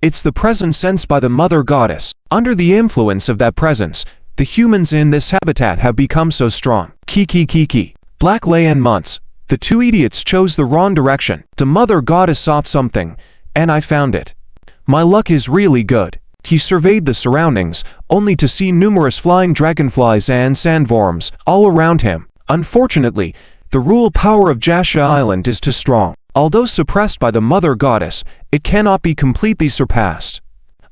It's the presence sensed by the mother goddess. Under the influence of that presence, the humans in this habitat have become so strong. Kiki. Black Lay and Months. The two idiots chose the wrong direction. The mother goddess sought something, and I found it. My luck is really good. He surveyed the surroundings, only to see numerous flying dragonflies and sandworms all around him. Unfortunately, the rule power of Jasha Island is too strong. Although suppressed by the mother goddess, it cannot be completely surpassed.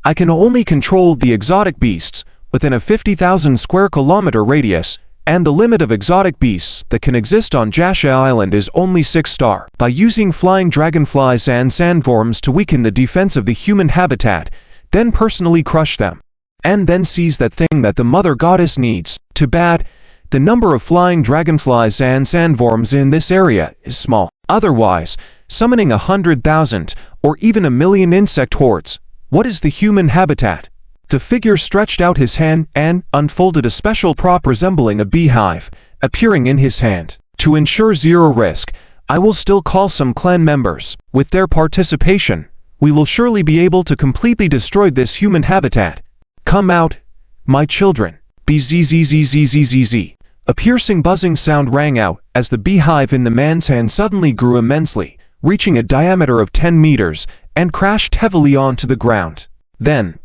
I can only control the exotic beasts within a 50,000 square kilometer radius, and the limit of exotic beasts that can exist on Jasha Island is only 6 star. By using flying dragonflies and sandworms to weaken the defense of the human habitat, then personally crush them, and then seize that thing that the mother goddess needs. Too bad, the number of flying dragonflies and sandworms in this area is small. Otherwise, summoning 100,000 or even 1,000,000 insect hordes. What is the human habitat? The figure stretched out his hand and unfolded a special prop resembling a beehive, appearing in his hand. To ensure zero risk, I will still call some clan members. With their participation, we will surely be able to completely destroy this human habitat. Come out, my children. Bzzzzzzzzz. A piercing buzzing sound rang out as the beehive in the man's hand suddenly grew immensely, reaching a diameter of 10 meters, and crashed heavily onto the ground. Then,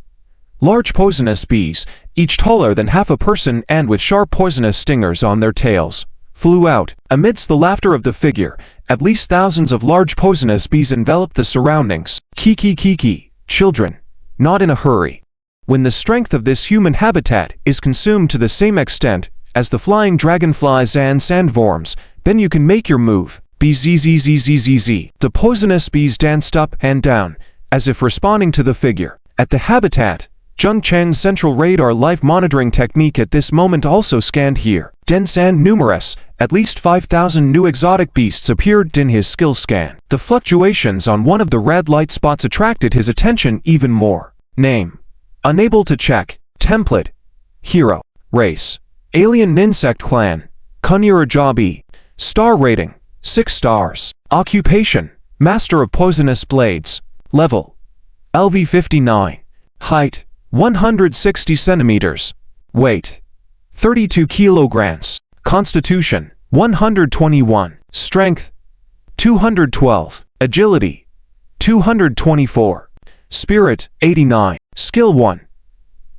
large poisonous bees, each taller than half a person and with sharp poisonous stingers on their tails, flew out. Amidst the laughter of the figure, at least thousands of large poisonous bees enveloped the surroundings. Kiki, children, not in a hurry. When the strength of this human habitat is consumed to the same extent as the flying dragonflies and sandworms, then you can make your move. Bzzzzzzz. The poisonous bees danced up and down, as if responding to the figure. At the habitat, Zheng Cheng's central radar life monitoring technique at this moment also scanned here. Dense and numerous, at least 5,000 new exotic beasts appeared in his skill scan. The fluctuations on one of the red light spots attracted his attention even more. Name: unable to check. Template: hero. Race: alien insect clan. Kunirajabi. Star rating: 6 stars. Occupation: master of poisonous blades. Level: LV59. Height: 160 centimeters. Weight: 32 kilograms. Constitution: 121. Strength: 212. Agility: 224. Spirit: 89. Skill 1.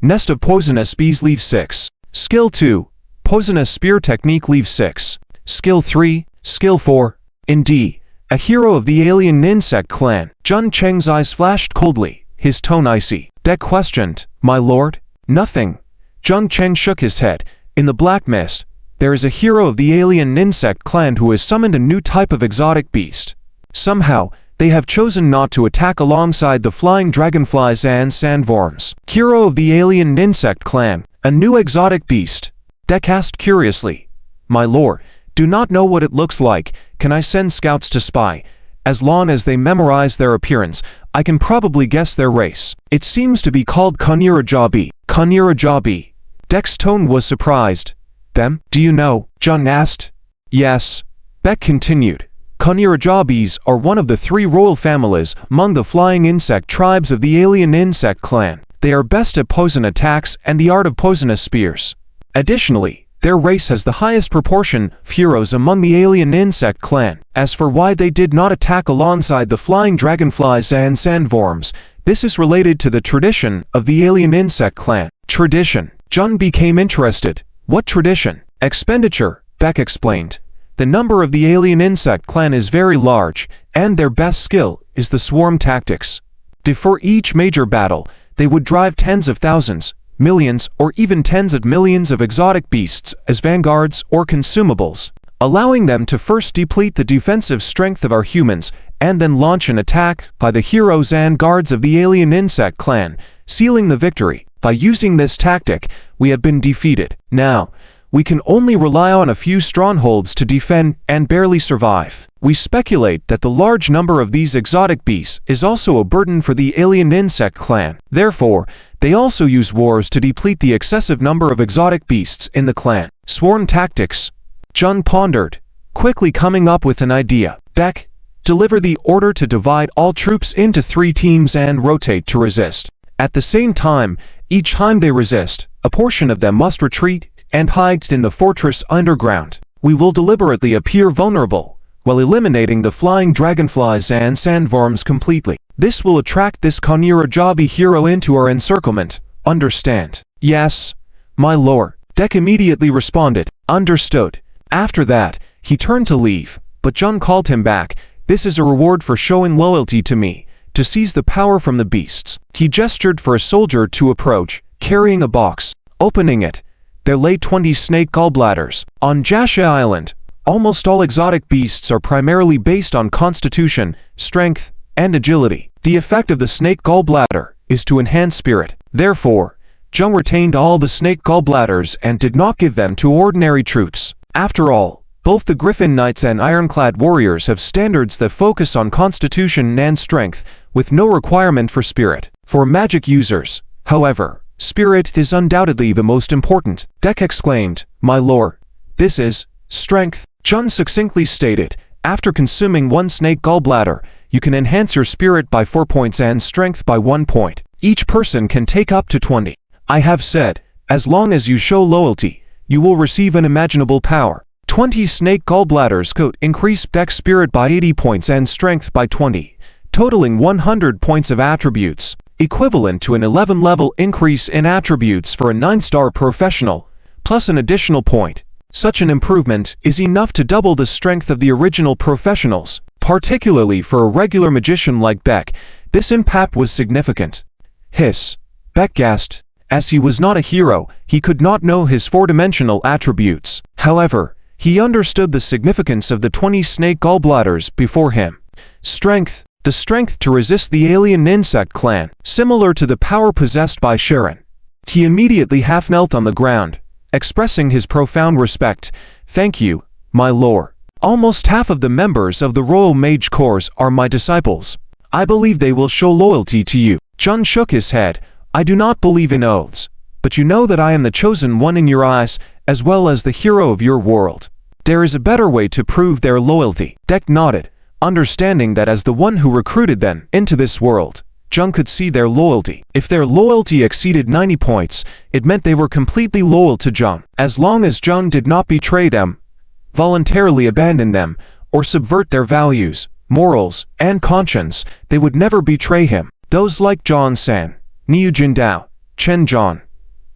Nest of poisonous bees leave 6. Skill 2. Poisonous spear technique leave 6. Skill 3. Skill 4. Indeed, a hero of the alien insect clan. Zheng Cheng's eyes flashed coldly, his tone icy. Deck questioned, my lord? Nothing. Zheng Cheng shook his head. In the black mist, there is a hero of the alien insect clan who has summoned a new type of exotic beast. Somehow, they have chosen not to attack alongside the flying dragonflies and sandworms. Hero of the alien insect clan, a new exotic beast. Deck asked curiously. My lord, do not know what it looks like. Can I send scouts to spy? As long as they memorize their appearance, I can probably guess their race. It seems to be called Kunirajabi. Kunirajabi. Deck's tone was surprised. Them? Do you know? Zheng asked. Yes. Beck continued. Kunirajabis are one of the 3 royal families among the flying insect tribes of the alien insect clan. They are best at poison attacks and the art of poisonous spears. Additionally, their race has the highest proportion of heroes among the alien insect clan. As for why they did not attack alongside the flying dragonflies and sandworms, this is related to the tradition of the alien insect clan. Tradition. Zheng became interested. What tradition? Expenditure, Beck explained. The number of the alien insect clan is very large, and their best skill is the swarm tactics. Before each major battle, they would drive tens of thousands, millions, or even tens of millions of exotic beasts as vanguards or consumables. allowing them to first deplete the defensive strength of our humans, and then launch an attack by the heroes and guards of the alien insect clan, sealing the victory. By using this tactic, we have been defeated. Now, we can only rely on a few strongholds to defend and barely survive. We speculate that the large number of these exotic beasts is also a burden for the alien insect clan. Therefore, they also use wars to deplete the excessive number of exotic beasts in the clan. Sworn tactics. Jung pondered, quickly coming up with an idea. Beck, deliver the order to divide all troops into 3 teams and rotate to resist. At the same time, each time they resist, a portion of them must retreat and hide in the fortress underground. We will deliberately appear vulnerable, while eliminating the flying dragonflies and sandworms completely. This will attract this Kanirajabi hero into our encirclement. Understand? Yes, my lord. Deck immediately responded, understood. After that, he turned to leave, but Jung called him back. This is a reward for showing loyalty to me, to seize the power from the beasts. He gestured for a soldier to approach, carrying a box. Opening it, there lay 20 snake gallbladders. On Jasha Island, almost all exotic beasts are primarily based on constitution, strength, and agility. The effect of the snake gallbladder is to enhance spirit. Therefore, Jung retained all the snake gallbladders and did not give them to ordinary troops. After all, both the Griffin Knights and Ironclad Warriors have standards that focus on constitution and strength, with no requirement for spirit. For magic users, however, spirit is undoubtedly the most important. Deck exclaimed, my lord, this is strength. Jun succinctly stated, after consuming 1 snake gallbladder, you can enhance your spirit by 4 points and strength by 1 point. Each person can take up to 20. I have said, as long as you show loyalty, you will receive unimaginable power. 20 snake gallbladders could increase Beck's spirit by 80 points and strength by 20, totaling 100 points of attributes, equivalent to an 11-level increase in attributes for a 9-star professional, plus an additional point. Such an improvement is enough to double the strength of the original professionals, particularly for a regular magician like Beck. This impact was significant. Hiss. Beck gasped. As he was not a hero, he could not know his 4-dimensional attributes. However, he understood the significance of the 20 snake gallbladders before him. Strength. The strength to resist the alien insect clan, similar to the power possessed by Sharon. He immediately half-knelt on the ground, expressing his profound respect. Thank you, my lord. Almost half of the members of the Royal Mage Corps are my disciples. I believe they will show loyalty to you. Jun shook his head. I do not believe in oaths, but you know that I am the chosen one in your eyes, as well as the hero of your world. There is a better way to prove their loyalty. Deck nodded, understanding that as the one who recruited them into this world, Jung could see their loyalty. If their loyalty exceeded 90 points, it meant they were completely loyal to Jung. As long as Jung did not betray them, voluntarily abandon them, or subvert their values, morals, and conscience, they would never betray him. Those like John San, Niu Jindao, Chen Zhan,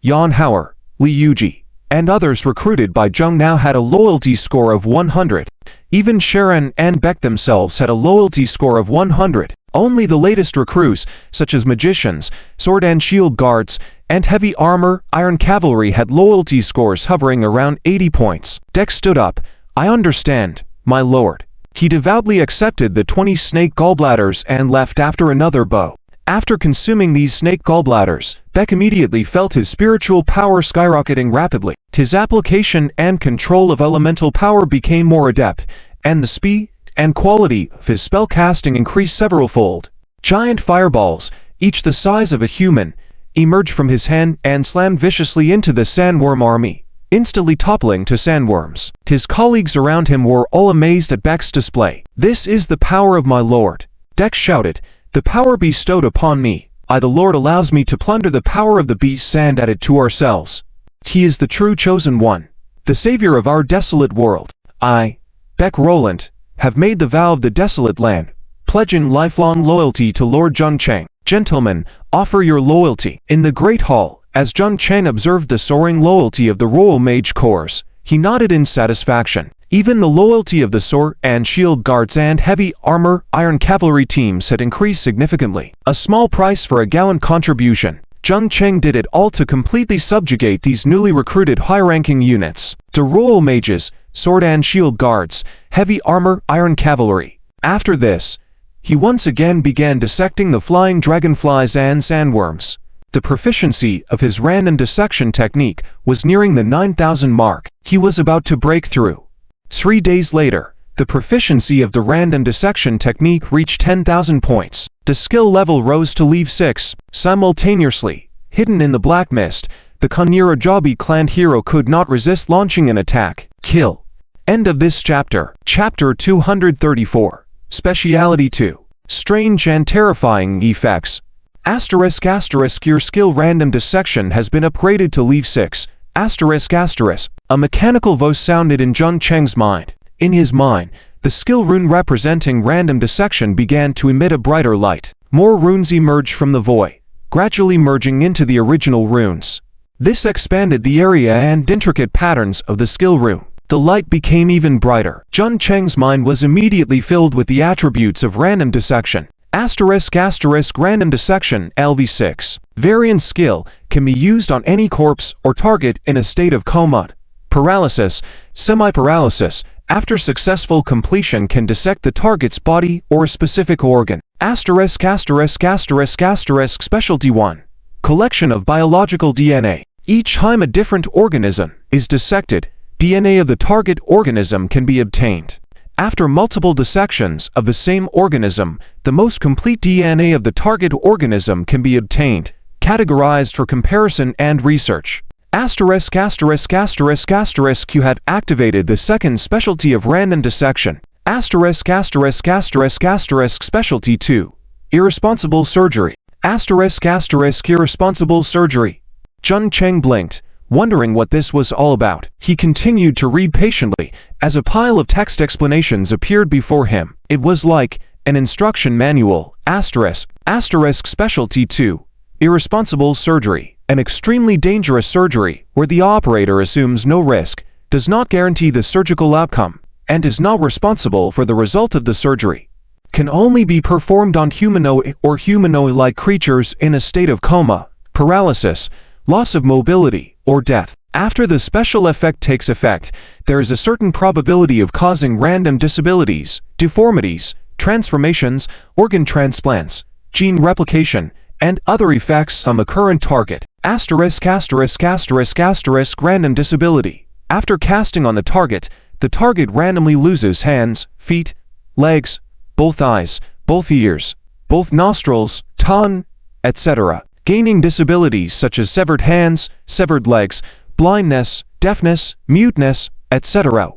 Yan Hauer, Li Yuji, and others recruited by Jung now had a loyalty score of 100. Even Sharon and Beck themselves had a loyalty score of 100. Only the latest recruits, such as magicians, sword and shield guards, and heavy armor, iron cavalry had loyalty scores hovering around 80 points. Deck stood up. I understand, my lord. He devoutly accepted the 20 snake gallbladders and left after another bow. After consuming these snake gallbladders, Beck immediately felt his spiritual power skyrocketing rapidly. His application and control of elemental power became more adept, and the speed and quality of his spellcasting increased severalfold. Giant fireballs, each the size of a human, emerged from his hand and slammed viciously into the sandworm army, instantly toppling to sandworms. His colleagues around him were all amazed at Beck's display. This is the power of my lord. Deck shouted. The power bestowed upon me, the Lord allows me to plunder the power of the beasts and add it to ourselves. He is the true chosen one, the savior of our desolate world. I, Beck Roland, have made the vow of the desolate land, pledging lifelong loyalty to Lord Jun Chang. Gentlemen, offer your loyalty. In the Great Hall, as Jun Chang observed the soaring loyalty of the Royal Mage Corps, he nodded in satisfaction. Even the loyalty of the sword and shield guards and heavy armor iron cavalry teams had increased significantly. A small price for a gallant contribution. Jun Cheng did it all to completely subjugate these newly recruited high-ranking units. The Royal Mages, sword and shield guards, heavy armor, iron cavalry. After this, he once again began dissecting the flying dragonflies and sandworms. The proficiency of his random dissection technique was nearing the 9,000 mark. He was about to break through. 3 days later, the proficiency of the random dissection technique reached 10,000 points. The skill level rose to level 6. Simultaneously, hidden in the black mist, the Kanirajabi clan hero could not resist launching an attack. Kill. End of this chapter. Chapter 234. Speciality 2. Strange and terrifying effects. Asterisk asterisk your skill random dissection has been upgraded to level 6. Asterisk asterisk. A mechanical voice sounded in Jun Cheng's mind. In his mind, the skill rune representing random dissection began to emit a brighter light. More runes emerged from the void, gradually merging into the original runes. This expanded the area and intricate patterns of the skill rune. The light became even brighter. Jun Cheng's mind was immediately filled with the attributes of random dissection. Asterisk asterisk random dissection LV6. Variant skill can be used on any corpse or target in a state of coma, paralysis, semi-paralysis. After successful completion can dissect the target's body or a specific organ. Asterisk asterisk asterisk asterisk specialty 1. Collection of biological DNA. Each time a different organism is dissected, DNA of the target organism can be obtained. After multiple dissections of the same organism, the most complete DNA of the target organism can be obtained, categorized for comparison and research. Asterisk asterisk asterisk asterisk you have activated the second specialty of random dissection. Asterisk asterisk asterisk asterisk specialty 2. Irresponsible surgery. Asterisk asterisk irresponsible surgery. Jun Cheng blinked, wondering what this was all about. He continued to read patiently as a pile of text explanations appeared before him. It was like an instruction manual. Asterisk asterisk specialty 2. Irresponsible surgery. An extremely dangerous surgery where the operator assumes no risk, does not guarantee the surgical outcome, and is not responsible for the result of the surgery. Can only be performed on humanoid or humanoid-like creatures in a state of coma, paralysis, loss of mobility, or death. After the special effect takes effect, there is a certain probability of causing random disabilities, deformities, transformations, organ transplants, gene replication, and other effects on the current target. Asterisk asterisk asterisk asterisk random disability. After casting on the target randomly loses hands, feet, legs, both eyes, both ears, both nostrils, tongue, etc., gaining disabilities such as severed hands, severed legs, blindness, deafness, muteness, etc.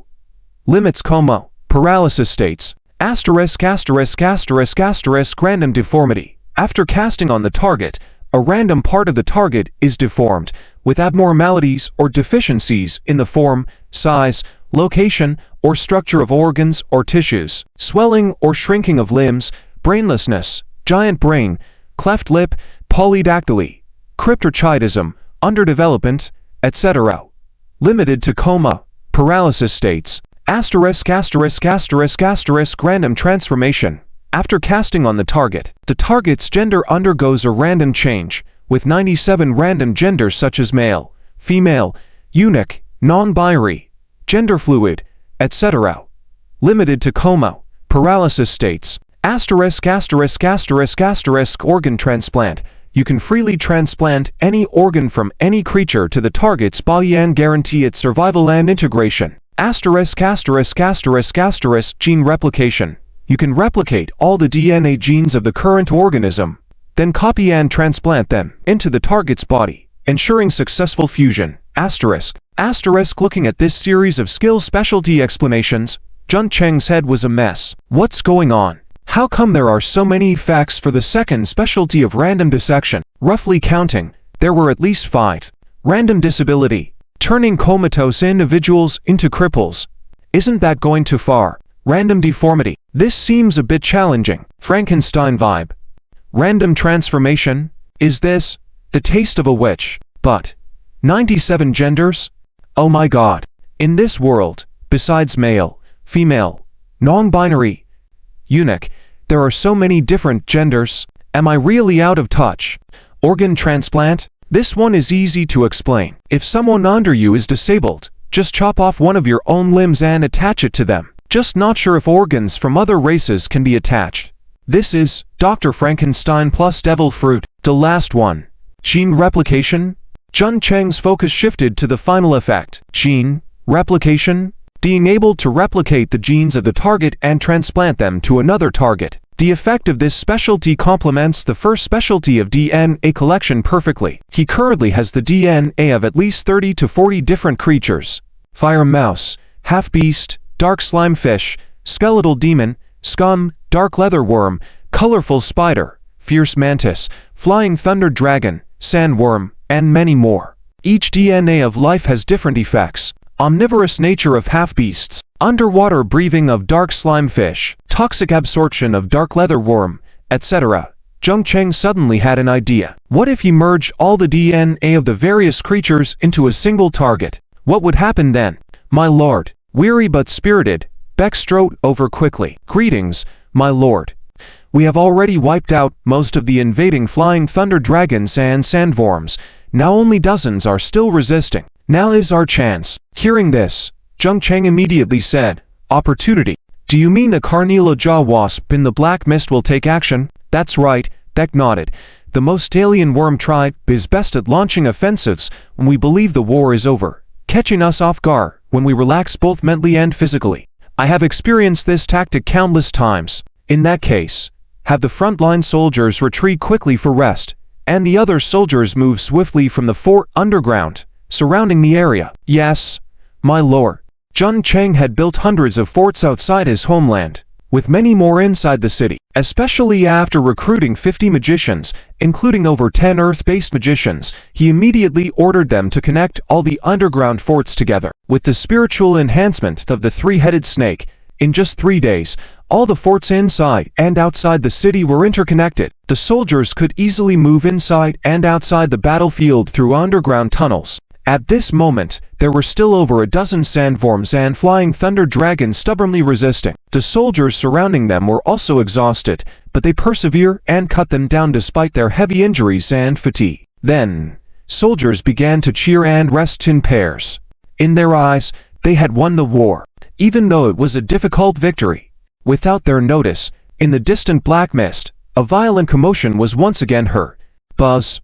Limits coma, paralysis states. Asterisk asterisk asterisk asterisk random deformity. After casting on the target, a random part of the target is deformed, with abnormalities or deficiencies in the form, size, location, or structure of organs or tissues, swelling or shrinking of limbs, brainlessness, giant brain, cleft lip, polydactyly, cryptorchidism, underdevelopment, etc. Limited to coma, paralysis states. Asterisk asterisk asterisk asterisk random transformation. After casting on the target's gender undergoes a random change, with 97 random genders such as male, female, eunuch, non-binary, gender fluid, etc. Limited to coma, paralysis states. Asterisk asterisk asterisk asterisk organ transplant. You can freely transplant any organ from any creature to the target's body and guarantee its survival and integration. Asterisk asterisk asterisk asterisk gene replication. You can replicate all the DNA genes of the current organism, then copy and transplant them into the target's body, ensuring successful fusion. Asterisk asterisk looking at this series of skill specialty explanations, Jun Cheng's head was a mess. What's going on? How come there are so many effects for the second specialty of random dissection? Roughly counting, there were at least 5. Random disability. Turning comatose individuals into cripples. Isn't that going too far? Random deformity. This seems a bit challenging. Frankenstein vibe. Random transformation. Is this the taste of a witch? But 97 genders? Oh my god. In this world, besides male, female, non-binary, eunuch, there are so many different genders. Am I really out of touch? Organ transplant? This one is easy to explain. If someone under you is disabled, Just chop off one of your own limbs and attach it to them. Just not sure if organs from other races can be attached. This is Dr. Frankenstein plus Devil Fruit. The last one. Gene replication? Jun Cheng's focus shifted to the final effect. Gene replication? Being able to replicate the genes of the target and transplant them to another target. The effect of this specialty complements the first specialty of DNA collection perfectly. He currently has the DNA of at least 30 to 40 different creatures. Fire mouse, half-beast, dark slime fish, skeletal demon, scum, dark leather worm, colorful spider, fierce mantis, flying thunder dragon, sandworm, and many more. Each DNA of life has different effects. Omnivorous nature of half-beasts, underwater breathing of dark slime fish, toxic absorption of dark leather worm, etc. Jung Cheng suddenly had an idea. What if he merged all the DNA of the various creatures into a single target? What would happen then? My lord, weary but spirited, Beck strode over quickly. Greetings, my lord. We have already wiped out most of the invading flying thunder dragons and sandworms. Now only dozens are still resisting. Now is our chance. Hearing this, Jung Cheng immediately said, Opportunity. Do you mean the Carnila Jaw Wasp in the Black Mist will take action? That's right, Beck nodded. The most alien worm tribe is best at launching offensives when we believe the war is over, catching us off guard when we relax both mentally and physically. I have experienced this tactic countless times. In that case, have the frontline soldiers retreat quickly for rest, and the other soldiers move swiftly from the fort underground, surrounding the area. Yes, my lord. Jun Cheng had built hundreds of forts outside his homeland, with many more inside the city. Especially after recruiting 50 magicians, including over 10 Earth-based magicians, he immediately ordered them to connect all the underground forts together. With the spiritual enhancement of the three-headed snake, in just 3 days, all the forts inside and outside the city were interconnected. The soldiers could easily move inside and outside the battlefield through underground tunnels. At this moment, there were still over a dozen sandworms and flying thunder dragons stubbornly resisting. The soldiers surrounding them were also exhausted, but they persevered and cut them down despite their heavy injuries and fatigue. Then, soldiers began to cheer and rest in pairs. In their eyes, they had won the war, even though it was a difficult victory. Without their notice, in the distant black mist, a violent commotion was once again heard. Buzz,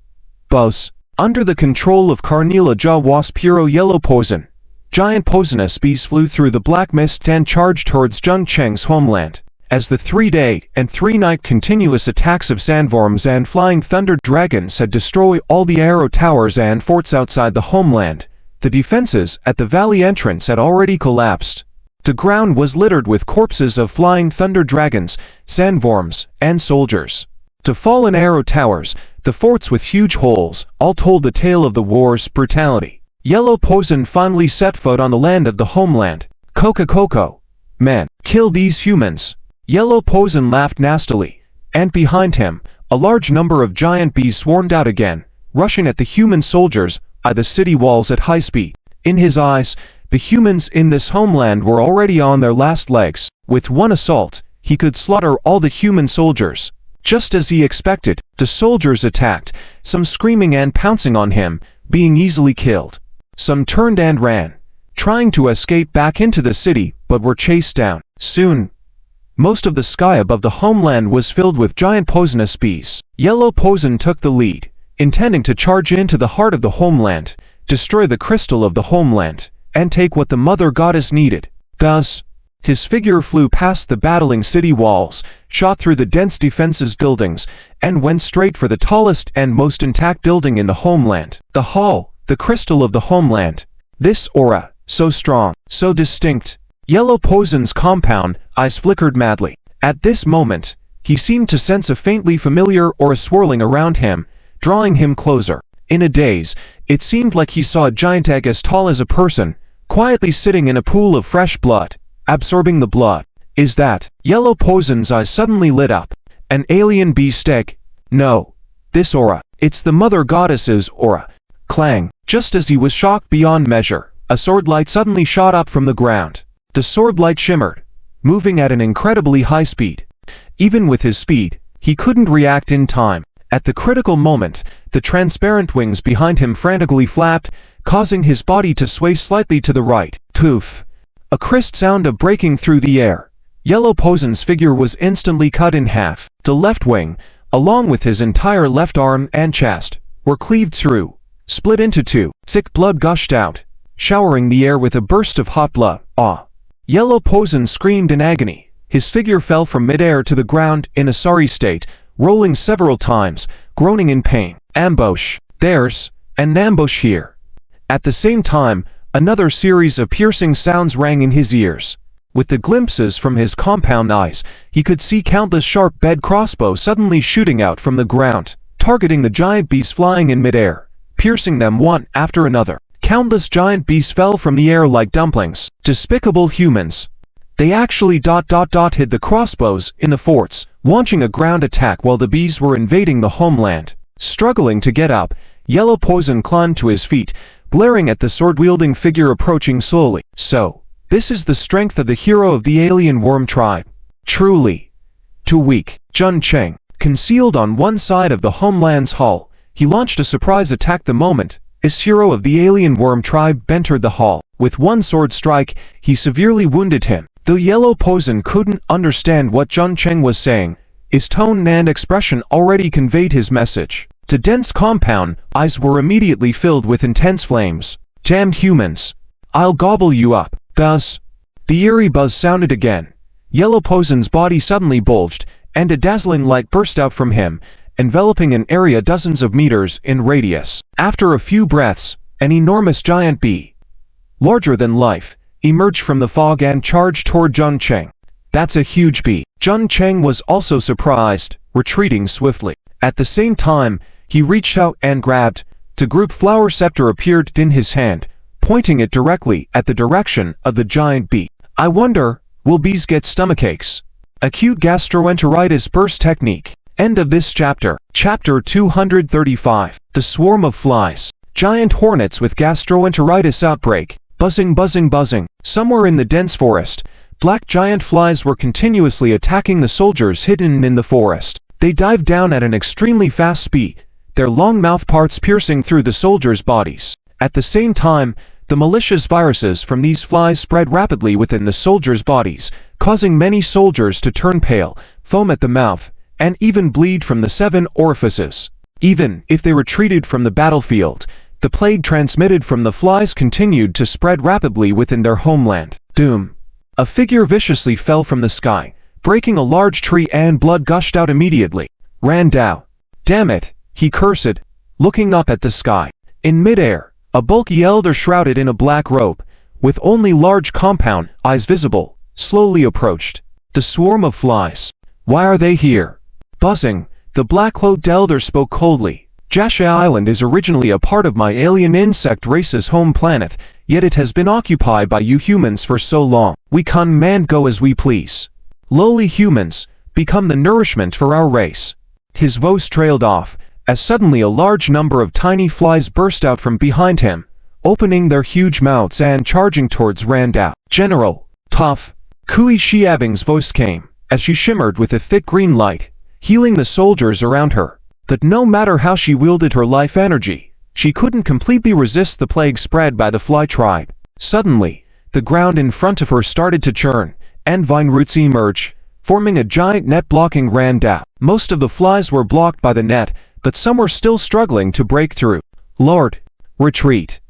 buzz. Under the control of Carnila Jaw Wasp Hero Yellow Poison, giant poisonous bees flew through the black mist and charged towards Jung Cheng's homeland. As the 3-day and 3-night continuous attacks of sandworms and flying thunder dragons had destroyed all the arrow towers and forts outside the homeland, the defenses at the valley entrance had already collapsed. The ground was littered with corpses of flying thunder dragons, sandworms, and soldiers. The fallen arrow towers, the forts with huge holes, all told the tale of the war's brutality. Yellow Poison finally set foot on the land of the homeland. Coco, man, kill these humans. Yellow Poison laughed nastily, and behind him, a large number of giant bees swarmed out again, rushing at the human soldiers by the city walls at high speed. In his eyes, the humans in this homeland were already on their last legs. With one assault, he could slaughter all the human soldiers. Just as he expected, the soldiers attacked, some screaming and pouncing on him, being easily killed. Some turned and ran, trying to escape back into the city, but were chased down. Soon, most of the sky above the homeland was filled with giant poisonous bees. Yellow Poison took the lead, intending to charge into the heart of the homeland, destroy the crystal of the homeland, and take what the mother goddess needed. Thus, his figure flew past the battling city walls, shot through the dense defenses buildings, and went straight for the tallest and most intact building in the homeland. The hall, the crystal of the homeland. This aura, so strong, so distinct. Yellow Poison's compound eyes flickered madly. At this moment, he seemed to sense a faintly familiar aura swirling around him, drawing him closer. In a daze, it seemed like he saw a giant egg as tall as a person, quietly sitting in a pool of fresh blood, absorbing the blood. Is that? Yellow Poison's eyes suddenly lit up. An alien beast egg? No. This aura. It's the mother goddess's aura. Clang. Just as he was shocked beyond measure, a sword light suddenly shot up from the ground. The sword light shimmered, moving at an incredibly high speed. Even with his speed, he couldn't react in time. At the critical moment, the transparent wings behind him frantically flapped, causing his body to sway slightly to the right. Poof! A crisp sound of breaking through the air. Yellow Posen's figure was instantly cut in half. The left wing, along with his entire left arm and chest, were cleaved through, split into two. Thick blood gushed out, showering the air with a burst of hot blood. Ah! Yellow Posen screamed in agony. His figure fell from midair to the ground in a sorry state, rolling several times, groaning in pain. Ambush! There's an ambush here! At the same time, another series of piercing sounds rang in his ears. With the glimpses from his compound eyes, he could see countless sharp bed crossbows suddenly shooting out from the ground, targeting the giant beasts flying in midair, piercing them one after another. Countless giant beasts fell from the air like dumplings. Despicable humans. They actually hid the crossbows in the forts, launching a ground attack while the bees were invading the homeland. Struggling to get up, Yellow Posen clung to his feet, glaring at the sword-wielding figure approaching slowly. So, this is the strength of the hero of the alien worm tribe. Truly too weak. Jun Cheng, concealed on one side of the homeland's hull, he launched a surprise attack the moment his hero of the alien worm tribe entered the hall. With one sword strike, he severely wounded him. Though Yellow Posen couldn't understand what Jun Cheng was saying, his tone and expression already conveyed his message. The dense compound eyes were immediately filled with intense flames. Damn humans! I'll gobble you up! Buzz! The eerie buzz sounded again. Yellow Posen's body suddenly bulged, and a dazzling light burst out from him, enveloping an area dozens of meters in radius. After a few breaths, an enormous giant bee, larger than life, emerged from the fog and charged toward Jun Cheng. That's a huge bee. Jun Cheng was also surprised, retreating swiftly. At the same time, he reached out and grabbed. The group flower scepter appeared in his hand, pointing it directly at the direction of the giant bee. I wonder, will bees get stomachaches? Acute gastroenteritis burst technique. End of this chapter. Chapter 235. The Swarm of Flies. Giant hornets with gastroenteritis outbreak. Buzzing, buzzing, buzzing. Somewhere in the dense forest, black giant flies were continuously attacking the soldiers hidden in the forest. They dived down at an extremely fast speed, their long mouth parts piercing through the soldiers' bodies. At the same time, the malicious viruses from these flies spread rapidly within the soldiers' bodies, causing many soldiers to turn pale, foam at the mouth, and even bleed from the 7 orifices. Even if they retreated from the battlefield, the plague transmitted from the flies continued to spread rapidly within their homeland. Doom! A figure viciously fell from the sky, breaking a large tree, and blood gushed out immediately. Randao! Damn it! He cursed, looking up at the sky. In midair, a bulky elder shrouded in a black robe, with only large compound eyes visible, slowly approached. The swarm of flies. Why are they here? Buzzing, the black-cloaked elder spoke coldly. Jasha Island is originally a part of my alien insect race's home planet, yet it has been occupied by you humans for so long. We can go as we please. Lowly humans, become the nourishment for our race. His voice trailed off, as suddenly a large number of tiny flies burst out from behind him, opening their huge mouths and charging towards Randao. General, tough. Kui Xiabing's voice came, as she shimmered with a thick green light, healing the soldiers around her. But no matter how she wielded her life energy, she couldn't completely resist the plague spread by the fly tribe. Suddenly, the ground in front of her started to churn, and vine roots emerged, forming a giant net blocking Randao. Most of the flies were blocked by the net, but some were still struggling to break through. Lord, retreat.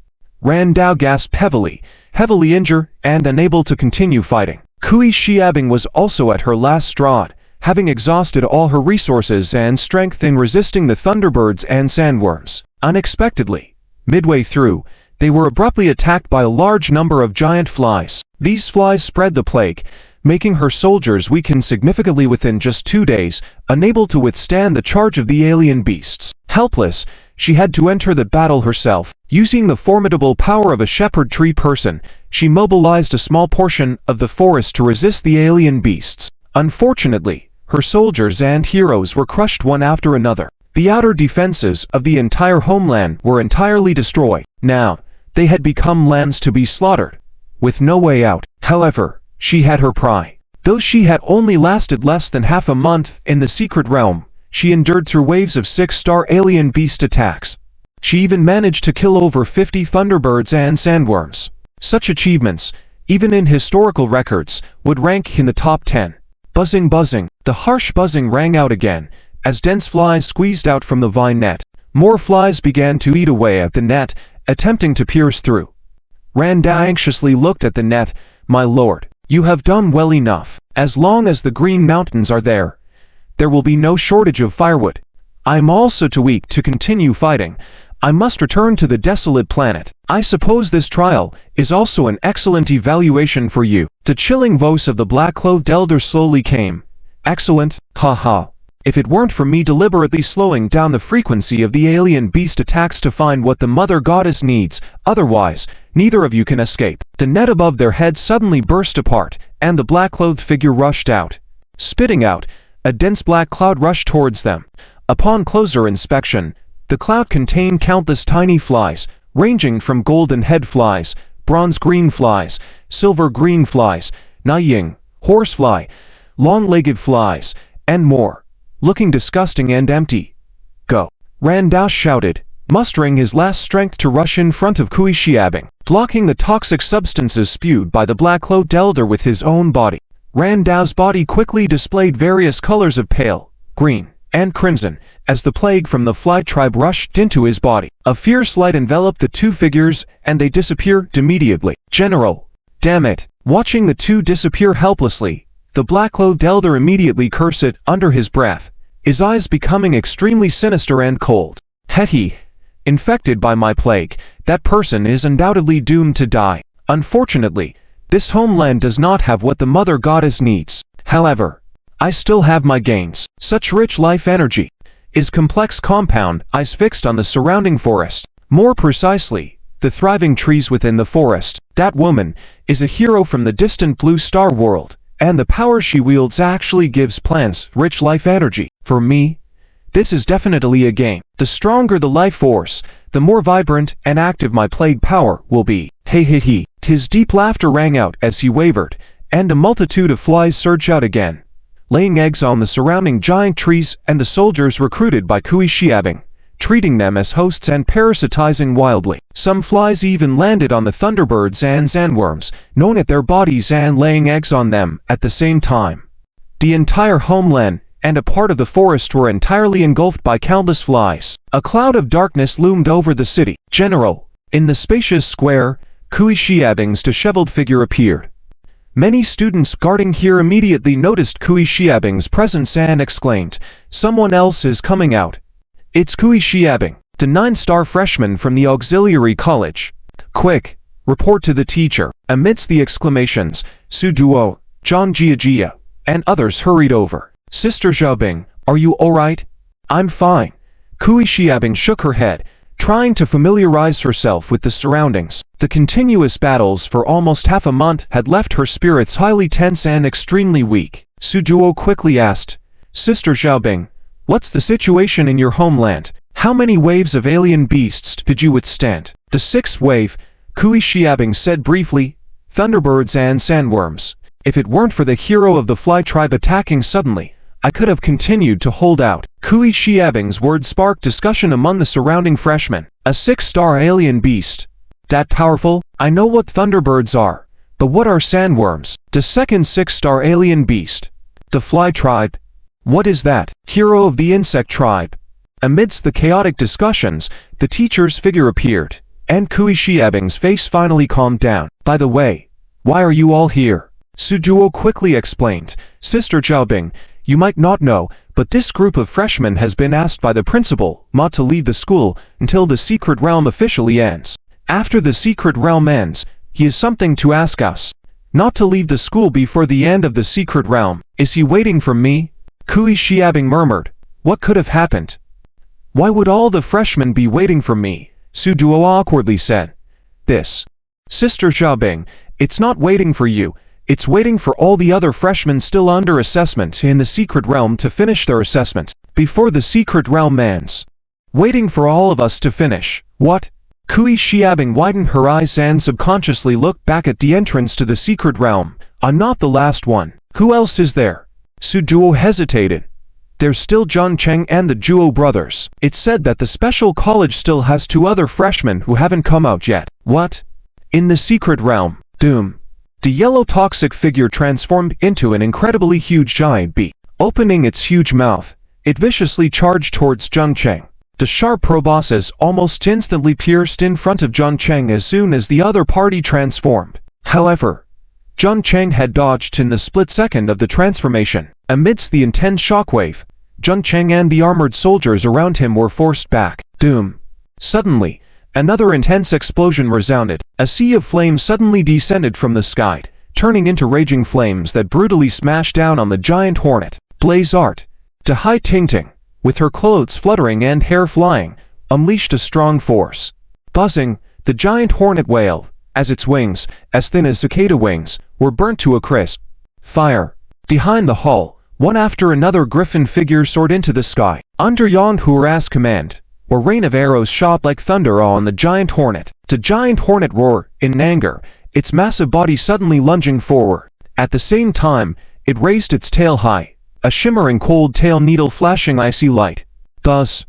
Randao gasped heavily injured and unable to continue fighting. Kui Xiabing was also at her last straw, having exhausted all her resources and strength in resisting the thunderbirds and sandworms. Unexpectedly, midway through, they were abruptly attacked by a large number of giant flies. These flies spread the plague, making her soldiers weaken significantly within just 2 days, unable to withstand the charge of the alien beasts. Helpless, she had to enter the battle herself. Using the formidable power of a shepherd tree person, she mobilized a small portion of the forest to resist the alien beasts. Unfortunately, her soldiers and heroes were crushed one after another. The outer defenses of the entire homeland were entirely destroyed. Now, they had become lambs to be slaughtered, with no way out. However, she had her pride. Though she had only lasted less than half a month in the secret realm, she endured through waves of 6-star alien beast attacks. She even managed to kill over 50 thunderbirds and sandworms. Such achievements, even in historical records, would rank in the top 10. Buzzing, buzzing. The harsh buzzing rang out again, as dense flies squeezed out from the vine net. More flies began to eat away at the net, attempting to pierce through. Randa anxiously looked at the net. My lord, you have done well enough. As long as the Green Mountains are there, there will be no shortage of firewood. I am also too weak to continue fighting. I must return to the desolate planet. I suppose this trial is also an excellent evaluation for you. The chilling voice of the black-clothed elder slowly came. Excellent, haha. If it weren't for me deliberately slowing down the frequency of the alien beast attacks to find what the mother goddess needs, otherwise, neither of you can escape. The net above their heads suddenly burst apart, and the black-clothed figure rushed out. Spitting out, a dense black cloud rushed towards them. Upon closer inspection, the cloud contained countless tiny flies, ranging from golden head flies, bronze-green flies, silver-green flies, naying, horsefly, long-legged flies, and more, looking disgusting and empty. Go! Randao shouted, mustering his last strength to rush in front of Kui Xiabing, blocking the toxic substances spewed by the black-clothed elder with his own body. Randao's body quickly displayed various colors of pale, green, and crimson, as the plague from the fly tribe rushed into his body. A fierce light enveloped the two figures, and they disappeared immediately. General! Damn it! Watching the two disappear helplessly, the black-clothed elder immediately cursed it under his breath, his eyes becoming extremely sinister and cold. Hetty! Infected by my plague, that person is undoubtedly doomed to die. Unfortunately, this homeland does not have what the mother goddess needs. However, I still have my gains. Such rich life energy is complex compound ice fixed on the surrounding forest. More precisely, the thriving trees within the forest. That woman is a hero from the distant blue star world, and the power she wields actually gives plants rich life energy. For me, this is definitely a gain. The stronger the life force, the more vibrant and active my plague power will be. Hey hey hey. His deep laughter rang out as he wavered, and a multitude of flies surged out again, laying eggs on the surrounding giant trees and the soldiers recruited by Kui Xiabing, treating them as hosts and parasitizing wildly. Some flies even landed on the thunderbirds and sandworms, gnawing at their bodies and laying eggs on them at the same time. The entire homeland and a part of the forest were entirely engulfed by countless flies. A cloud of darkness loomed over the city. General! In the spacious square, Kui Xiabing's disheveled figure appeared. Many students guarding here immediately noticed Kui Xiabing's presence and exclaimed, someone else is coming out. It's Kui Xiabing, the 9-star freshman from the auxiliary college. Quick, report to the teacher. Amidst the exclamations, Su Duo, Zhang Jiajia, and others hurried over. Sister Xiaobing, are you alright? I'm fine. Kui Xiabing shook her head, trying to familiarize herself with the surroundings. The continuous battles for almost half a month had left her spirits highly tense and extremely weak. Su Duo quickly asked, Sister Xiaobing, what's the situation in your homeland? How many waves of alien beasts did you withstand? The 6th wave, Kui Xiabing said briefly, thunderbirds and sandworms. If it weren't for the hero of the fly tribe attacking suddenly, I could have continued to hold out. Kui Xiabing's words sparked discussion among the surrounding freshmen. A 6-star alien beast. That powerful? I know what thunderbirds are, but what are sandworms? The second 6-star alien beast. The fly tribe. What is that? Hero of the insect tribe. Amidst the chaotic discussions, the teacher's figure appeared, and Kui Xiabing's face finally calmed down. By the way, why are you all here? Su Duo quickly explained, Sister Xiaobing, you might not know, but this group of freshmen has been asked by the principal not to leave the school until the secret realm officially ends. After the secret realm ends, he has something to ask us. Not to leave the school before the end of the secret realm. Is he waiting for me? Kui Xiabing murmured. What could have happened? Why would all the freshmen be waiting for me? Su Duo awkwardly said. This. Sister Xiaobing, it's not waiting for you. It's waiting for all the other freshmen still under assessment in the secret realm to finish their assessment before the secret realm ends. Waiting for all of us to finish. What? Kui Xiabing widened her eyes and subconsciously looked back at the entrance to the secret realm. I'm not the last one. Who else is there? Su Duo hesitated. There's still Jun Cheng and the Juo brothers. It's said that the special college still has 2 other freshmen who haven't come out yet. What? In the secret realm, Doom. The yellow toxic figure transformed into an incredibly huge giant bee. Opening its huge mouth, it viciously charged towards Jun Cheng. The sharp proboscis almost instantly pierced in front of Jun Cheng as soon as the other party transformed. However, Jun Cheng had dodged in the split second of the transformation. Amidst the intense shockwave, Jun Cheng and the armored soldiers around him were forced back. Doom. Suddenly, another intense explosion resounded. A sea of flames suddenly descended from the sky, turning into raging flames that brutally smashed down on the giant hornet. Blaze Art, to Hai Tingting, with her clothes fluttering and hair flying, unleashed a strong force. Buzzing, the giant hornet wailed, as its wings, as thin as cicada wings, were burnt to a crisp. Fire. Behind the hull, one after another griffin figures soared into the sky. Under Yang Huara's command, a rain of arrows shot like thunder on the giant hornet. The giant hornet roared in anger, its massive body suddenly lunging forward. At the same time, it raised its tail high, a shimmering cold tail needle flashing icy light. Thus,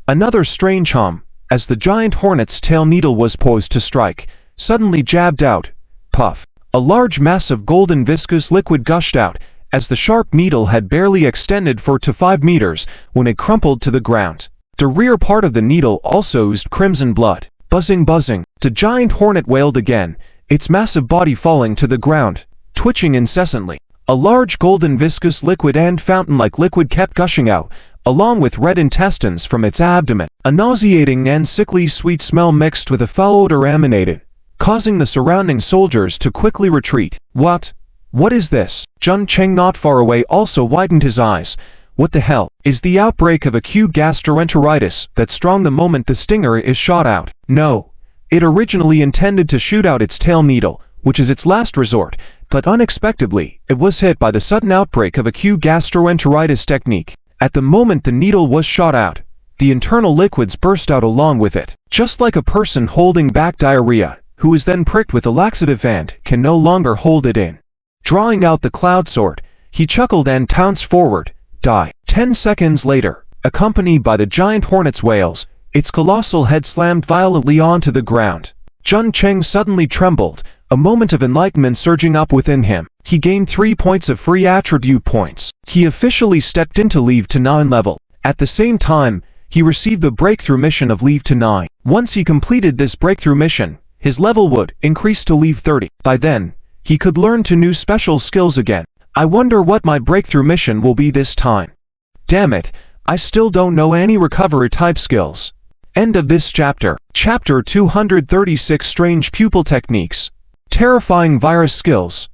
another strange hum, as the giant hornet's tail needle was poised to strike, suddenly jabbed out. Puff. A large mass of golden viscous liquid gushed out, as the sharp needle had barely extended 4 to 5 meters when it crumpled to the ground. The rear part of the needle also oozed crimson blood. Buzzing, buzzing, the giant hornet wailed again, its massive body falling to the ground, twitching incessantly. A large golden viscous liquid and fountain-like liquid kept gushing out, along with red intestines from its abdomen. A nauseating and sickly sweet smell mixed with a foul odor emanated, causing the surrounding soldiers to quickly retreat. What? What is this? Jun Cheng, not far away, also widened his eyes. What the hell? Is the outbreak of acute gastroenteritis that strong the moment the stinger is shot out? No. It originally intended to shoot out its tail needle, which is its last resort, but unexpectedly, it was hit by the sudden outbreak of acute gastroenteritis technique. At the moment the needle was shot out, the internal liquids burst out along with it, just like a person holding back diarrhea, who is then pricked with a laxative and can no longer hold it in. Drawing out the cloud sword, he chuckled and pounced forward. Die. 10 seconds later, accompanied by the giant hornet's wails, its colossal head slammed violently onto the ground. Jun Cheng suddenly trembled, a moment of enlightenment surging up within him. He gained 3 points of free attribute points. He officially stepped into Leave to 9 level. At the same time, he received the breakthrough mission of Leave to 9. Once he completed this breakthrough mission, his level would increase to Leave 30. By then, he could learn 2 new special skills again. I wonder what my breakthrough mission will be this time. Damn it, I still don't know any recovery type skills. End of this chapter. Chapter 236, Strange Pupil Techniques. Terrifying virus skills.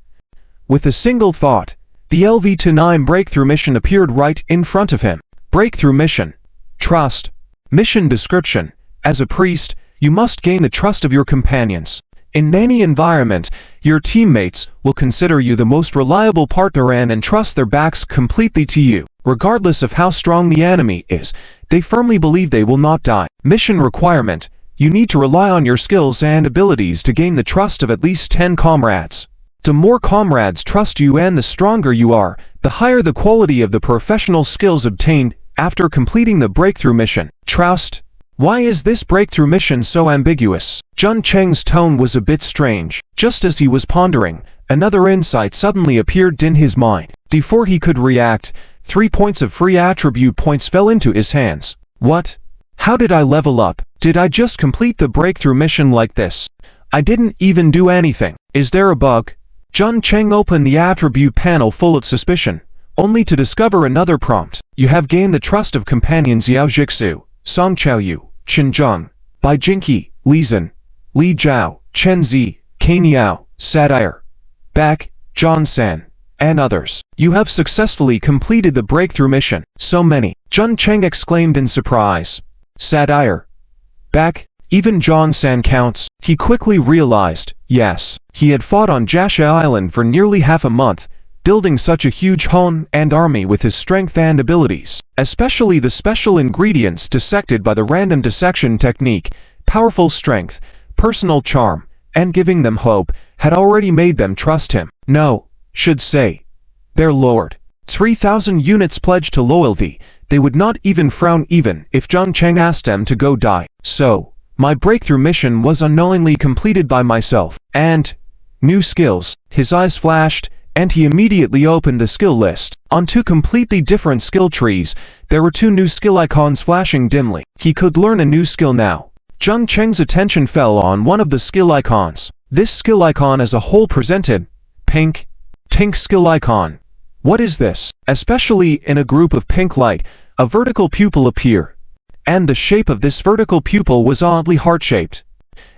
With a single thought, the LV-9 breakthrough mission appeared right in front of him. Breakthrough mission. Trust. Mission description. As a priest, you must gain the trust of your companions. In any environment, your teammates will consider you the most reliable partner and entrust their backs completely to you. Regardless of how strong the enemy is, they firmly believe they will not die. Mission requirement. You need to rely on your skills and abilities to gain the trust of at least 10 comrades. The more comrades trust you and the stronger you are, the higher the quality of the professional skills obtained after completing the breakthrough mission. Trust. Why is this breakthrough mission so ambiguous? Jun Cheng's tone was a bit strange. Just as he was pondering, another insight suddenly appeared in his mind. Before he could react, 3 points of free attribute points fell into his hands. What? How did I level up? Did I just complete the breakthrough mission like this? I didn't even do anything. Is there a bug? Jun Cheng opened the attribute panel full of suspicion, only to discover another prompt. You have gained the trust of companions Yao Jixu, Song Chaoyu, Qin Zhang, Bai Jingqi, Li Zhen, Li Zhao, Chen Zi, Kane Yao, Satire, Bak, John San, and others. You have successfully completed the breakthrough mission. So many. Jun Cheng exclaimed in surprise. Satire, Bak, even John San counts. He quickly realized, yes, he had fought on Jasha Island for nearly half a month, building such a huge hone and army with his strength and abilities, especially the special ingredients dissected by the random dissection technique, powerful strength, personal charm, and giving them hope, had already made them trust him. No, should say, their lord. 3,000 units pledged to loyalty. They would not even frown even if Jong Cheng asked them to go die. So, my breakthrough mission was unknowingly completed by myself. And new skills. His eyes flashed, and he immediately opened the skill list. On two completely different skill trees, there were two new skill icons flashing dimly. He could learn a new skill now. Jong Cheng's attention fell on one of the skill icons. This skill icon as a whole presented pink skill icon. What is this? Especially in a group of pink light, a vertical pupil appeared. And the shape of this vertical pupil was oddly heart-shaped.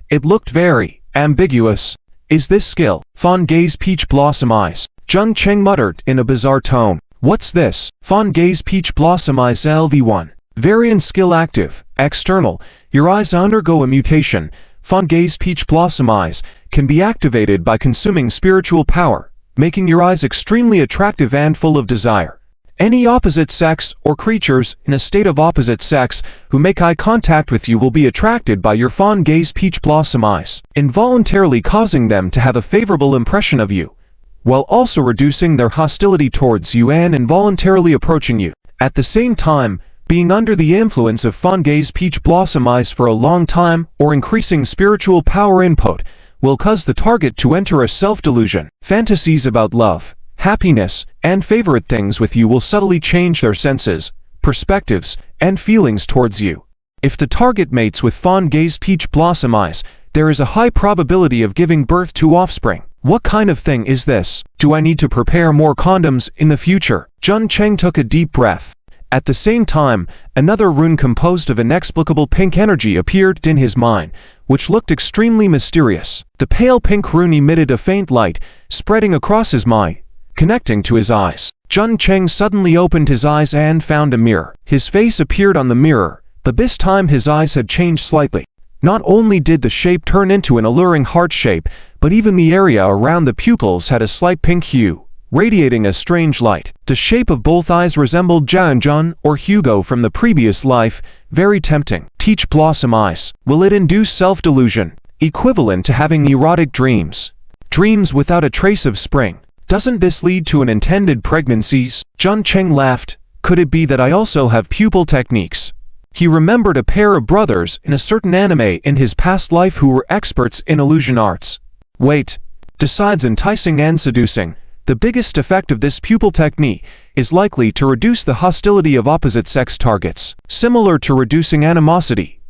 It looked very ambiguous. Is this skill? Fond gaze peach blossom eyes. Jong Cheng muttered in a bizarre tone. What's this? Fond gaze peach blossom eyes LV1. Variant skill active. External. Your eyes undergo a mutation. Fond gaze peach blossom eyes can be activated by consuming spiritual power, making your eyes extremely attractive and full of desire. Any opposite sex or creatures in a state of opposite sex who make eye contact with you will be attracted by your fond gaze peach blossom eyes, involuntarily causing them to have a favorable impression of you, while also reducing their hostility towards you and involuntarily approaching you. At the same time, being under the influence of fond gaze peach blossom eyes for a long time or increasing spiritual power input will cause the target to enter a self-delusion. Fantasies about love, happiness, and favorite things with you will subtly change their senses, perspectives, and feelings towards you. If the target mates with fond gaze peach blossom eyes, there is a high probability of giving birth to offspring. What kind of thing is this? Do I need to prepare more condoms in the future? Jong Cheng took a deep breath. At the same time, another rune composed of inexplicable pink energy appeared in his mind, which looked extremely mysterious. The pale pink rune emitted a faint light, spreading across his mind, connecting to his eyes. Jong Cheng suddenly opened his eyes and found a mirror. His face appeared on the mirror, but this time his eyes had changed slightly. Not only did the shape turn into an alluring heart shape, but even the area around the pupils had a slight pink hue, radiating a strange light. The shape of both eyes resembled Jianjun or Hugo from the previous life, very tempting. Peach blossom eyes. Will it induce self-delusion, equivalent to having erotic dreams? Dreams without a trace of spring. Doesn't this lead to an intended pregnancies? Jong Cheng laughed. Could it be that I also have pupil techniques? He remembered a pair of brothers in a certain anime in his past life who were experts in illusion arts. Wait. Besides enticing and seducing, the biggest effect of this pupil technique is likely to reduce the hostility of opposite-sex targets, similar to reducing animosity.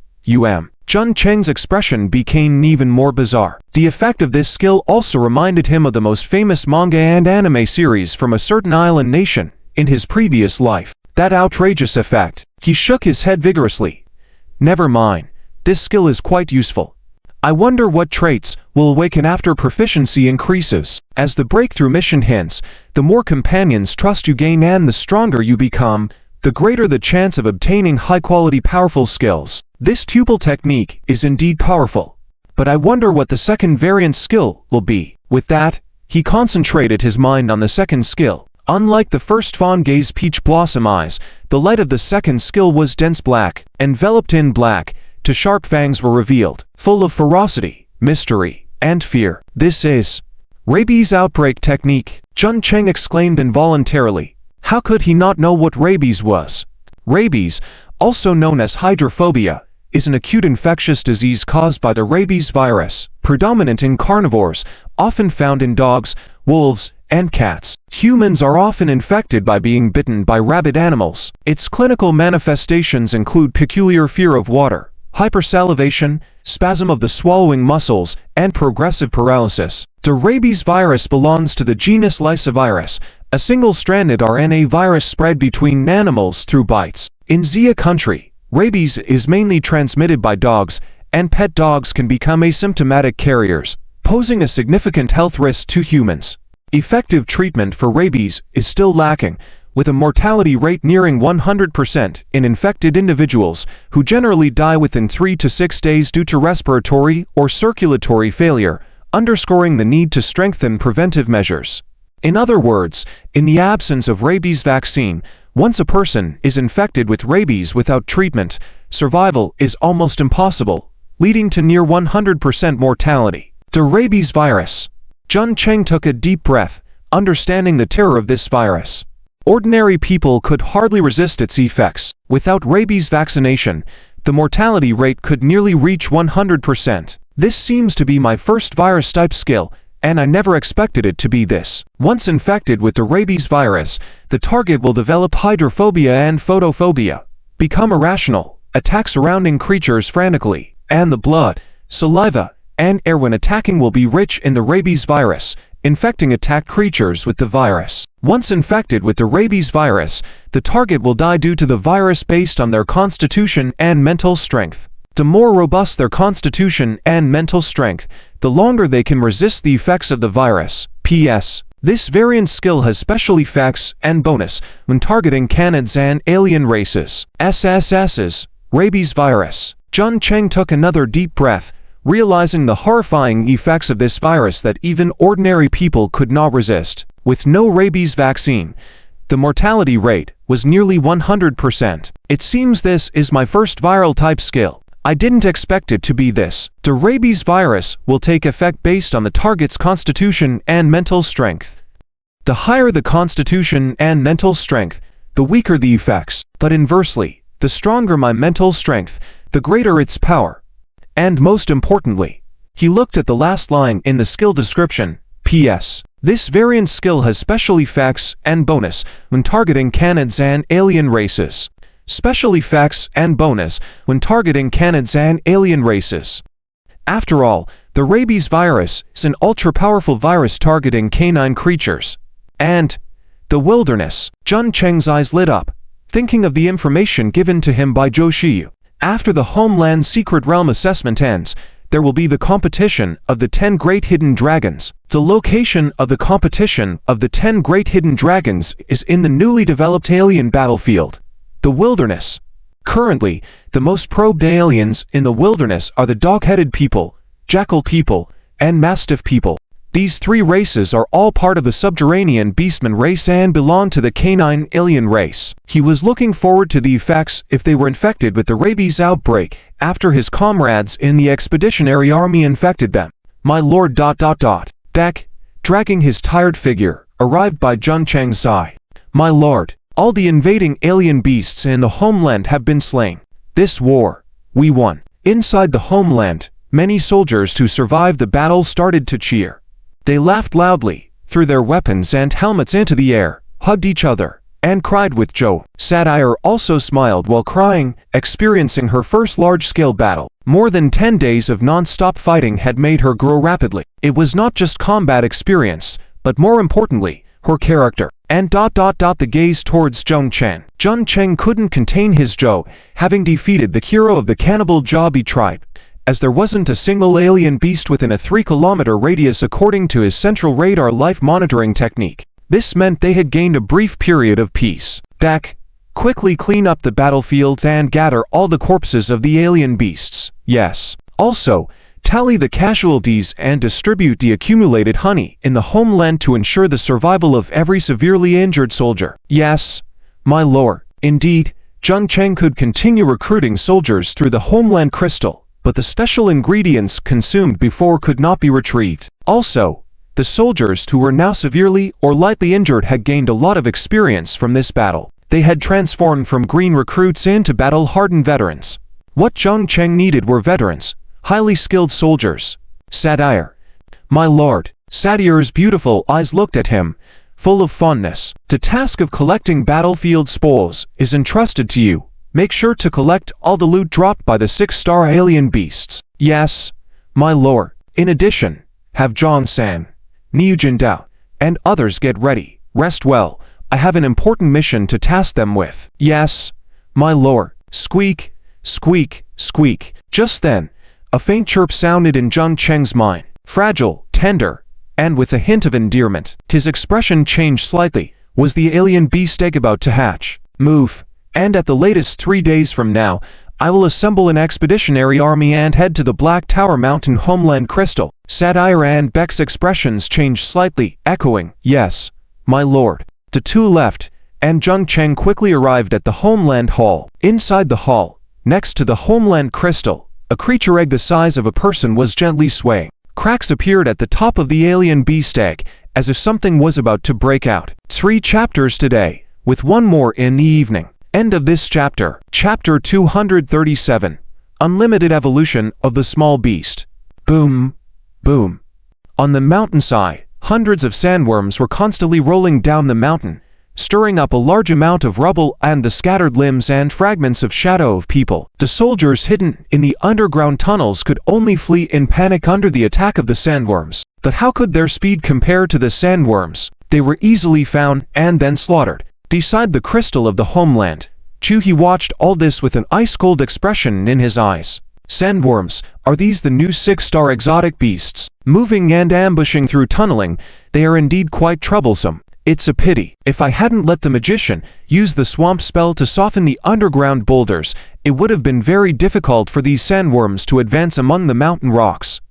Jong Cheng's expression became even more bizarre. The effect of this skill also reminded him of the most famous manga and anime series from a certain island nation in his previous life. That outrageous effect. He shook his head vigorously. Never mind. This skill is quite useful. I wonder what traits will awaken after proficiency increases. As the breakthrough mission hints, the more companions trust you gain and the stronger you become, the greater the chance of obtaining high-quality powerful skills. This pupil technique is indeed powerful. But I wonder what the second variant skill will be. With that, he concentrated his mind on the second skill. Unlike the first fond gaze peach blossom eyes, the light of the second skill was dense black, enveloped in black. To sharp fangs were revealed, full of ferocity, mystery, and fear. This is rabies outbreak technique. Jong Cheng exclaimed involuntarily. How could he not know what rabies was? Rabies, also known as hydrophobia, is an acute infectious disease caused by the rabies virus, predominant in carnivores, often found in dogs, wolves, and cats. Humans are often infected by being bitten by rabid animals. Its clinical manifestations include peculiar fear of water, hypersalivation, spasm of the swallowing muscles, and progressive paralysis. The rabies virus belongs to the genus Lysovirus, a single-stranded RNA virus spread between animals through bites. In Xia country, rabies is mainly transmitted by dogs, and pet dogs can become asymptomatic carriers, posing a significant health risk to humans. Effective treatment for rabies is still lacking, with a mortality rate nearing 100% in infected individuals, who generally die within 3 to 6 days due to respiratory or circulatory failure, underscoring the need to strengthen preventive measures. In other words, in the absence of rabies vaccine, once a person is infected with rabies without treatment, survival is almost impossible, leading to near 100% mortality. The rabies virus. Jong Cheng took a deep breath, understanding the terror of this virus. Ordinary people could hardly resist its effects. Without rabies vaccination, the mortality rate could nearly reach 100%. This seems to be my first virus-type skill, and I never expected it to be this. Once infected with the rabies virus, the target will develop hydrophobia and photophobia, become irrational, attack surrounding creatures frantically, and the blood, saliva, and air when attacking will be rich in the rabies virus, infecting attacked creatures with the virus. Once infected with the rabies virus, the target will die due to the virus based on their constitution and mental strength. The more robust their constitution and mental strength, the longer they can resist the effects of the virus. P.S. This variant skill has special effects and bonus when targeting canids and alien races. SSS's rabies virus. Jun Cheng took another deep breath, realizing the horrifying effects of this virus that even ordinary people could not resist. With no rabies vaccine, the mortality rate was nearly 100%. It seems this is my first viral type skill. I didn't expect it to be this. The rabies virus will take effect based on the target's constitution and mental strength. The higher the constitution and mental strength, the weaker the effects. But inversely, the stronger my mental strength, the greater its power. And most importantly, he looked at the last line in the skill description. P.S. This variant skill has special effects and bonus when targeting canids and alien races. Special effects and bonus when targeting canids and alien races. After all, the rabies virus is an ultra-powerful virus targeting canine creatures. And the wilderness. Jun Cheng's eyes lit up, thinking of the information given to him by Zhou Shiyu. After the Homeland Secret Realm assessment ends, there will be the competition of the 10 Great Hidden Dragons. The location of the competition of the 10 Great Hidden Dragons is in the newly developed alien battlefield, the wilderness. Currently, the most probed aliens in the wilderness are the dog-headed people, jackal people, and mastiff people. These three races are all part of the subterranean beastman race and belong to the canine alien race. He was looking forward to the effects if they were infected with the rabies outbreak after his comrades in the expeditionary army infected them. My lord ... Beck, dragging his tired figure, arrived by Jun Cheng's side. My lord, all the invading alien beasts in the homeland have been slain. This war, we won. Inside the homeland, many soldiers who survived the battle started to cheer. They laughed loudly, threw their weapons and helmets into the air, hugged each other, and cried with joy. Satire also smiled while crying, experiencing her first large-scale battle. More than 10 days of non-stop fighting had made her grow rapidly. It was not just combat experience, but more importantly, her character. And ... the gaze towards Jun Cheng. Jun Cheng couldn't contain his joy, having defeated the hero of the cannibal Jabi tribe, as there wasn't a single alien beast within a 3-kilometer radius according to his central radar life monitoring technique. This meant they had gained a brief period of peace. Beck, quickly clean up the battlefield and gather all the corpses of the alien beasts. Yes. Also, tally the casualties and distribute the accumulated honey in the homeland to ensure the survival of every severely injured soldier. Yes, my lord. Indeed, Jun Cheng could continue recruiting soldiers through the homeland crystal, but the special ingredients consumed before could not be retrieved. Also, the soldiers who were now severely or lightly injured had gained a lot of experience from this battle. They had transformed from green recruits into battle-hardened veterans. What Jun Cheng needed were veterans, highly skilled soldiers. Satire. My lord. Satire's beautiful eyes looked at him, full of fondness. The task of collecting battlefield spoils is entrusted to you. Make sure to collect all the loot dropped by the 6-star alien beasts. Yes, my lord. In addition, have Zhang-san, Niu Jindao, and others get ready. Rest well. I have an important mission to task them with. Yes, my lord. Squeak, squeak, squeak. Just then, a faint chirp sounded in Jun Cheng's mind. Fragile, tender, and with a hint of endearment. His expression changed slightly. Was the alien beast egg about to hatch? Move. And at the latest 3 days from now, I will assemble an expeditionary army and head to the Black Tower Mountain Homeland Crystal. Satire and Beck's expressions changed slightly, echoing, yes, my lord. The two left, and Jun Cheng quickly arrived at the Homeland Hall. Inside the hall, next to the Homeland Crystal, a creature egg the size of a person was gently swaying. Cracks appeared at the top of the alien beast egg, as if something was about to break out. 3 chapters today. with one more in the evening. End of this chapter. Chapter 237. Unlimited Evolution of the Small Beast. Boom. Boom. On the mountainside, hundreds of sandworms were constantly rolling down the mountain, stirring up a large amount of rubble and the scattered limbs and fragments of shadow of people. The soldiers hidden in the underground tunnels could only flee in panic under the attack of the sandworms. But how could their speed compare to the sandworms? They were easily found and then slaughtered. Beside the crystal of the Homeland, Juni watched all this with an ice-cold expression in his eyes. Sandworms, are these the new 6-star exotic beasts? Moving and ambushing through tunneling, they are indeed quite troublesome. It's a pity. If I hadn't let the magician use the swamp spell to soften the underground boulders, it would have been very difficult for these sandworms to advance among the mountain rocks.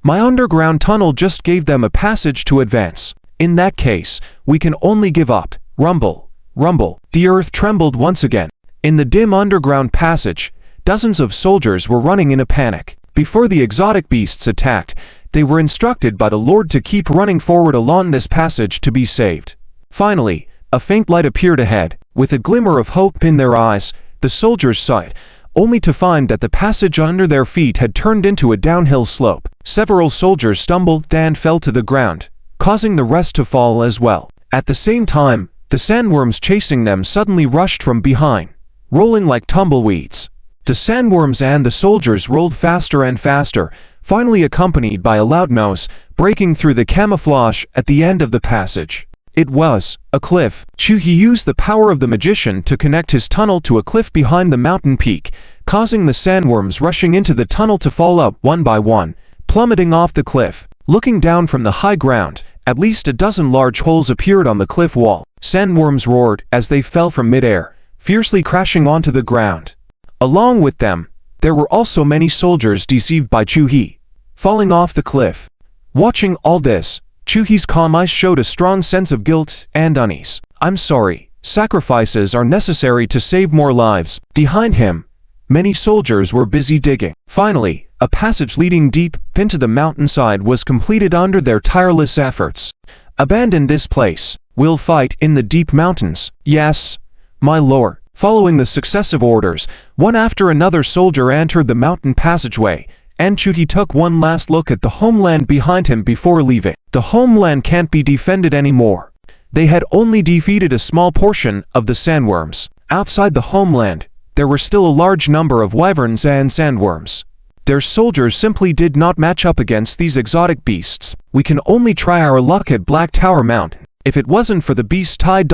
My underground tunnel just gave them a passage to advance. In that case, we can only give up. Rumble, rumble. The earth trembled once again. In the dim underground passage, dozens of soldiers were running in a panic. Before the exotic beasts attacked, they were instructed by the Lord to keep running forward along this passage to be saved. Finally, a faint light appeared ahead. With a glimmer of hope in their eyes, the soldiers saw it, only to find that the passage under their feet had turned into a downhill slope. Several soldiers stumbled and fell to the ground, causing the rest to fall as well. At the same time, the sandworms chasing them suddenly rushed from behind, rolling like tumbleweeds. The sandworms and the soldiers rolled faster and faster, finally accompanied by a loud noise breaking through the camouflage at the end of the passage. It was a cliff. Juni used the power of the magician to connect his tunnel to a cliff behind the mountain peak, causing the sandworms rushing into the tunnel to fall up one by one, plummeting off the cliff. Looking down from the high ground, at least a dozen large holes appeared on the cliff wall. Sandworms roared as they fell from midair, fiercely crashing onto the ground. Along with them, there were also many soldiers deceived by Juni, falling off the cliff. Watching all this, Juni's calm eyes showed a strong sense of guilt and unease. I'm sorry, sacrifices are necessary to save more lives. Behind him, many soldiers were busy digging. Finally, a passage leading deep into the mountainside was completed under their tireless efforts. Abandon this place. We'll fight in the deep mountains. Yes, my lord. Following the successive orders, one after another soldier entered the mountain passageway, and Juni took one last look at the Homeland behind him before leaving. The Homeland can't be defended anymore. They had only defeated a small portion of the sandworms. Outside the Homeland, there were still a large number of wyverns and sandworms. Their soldiers simply did not match up against these exotic beasts. We can only try our luck at Black Tower Mountain. If it wasn't for the beast tie ...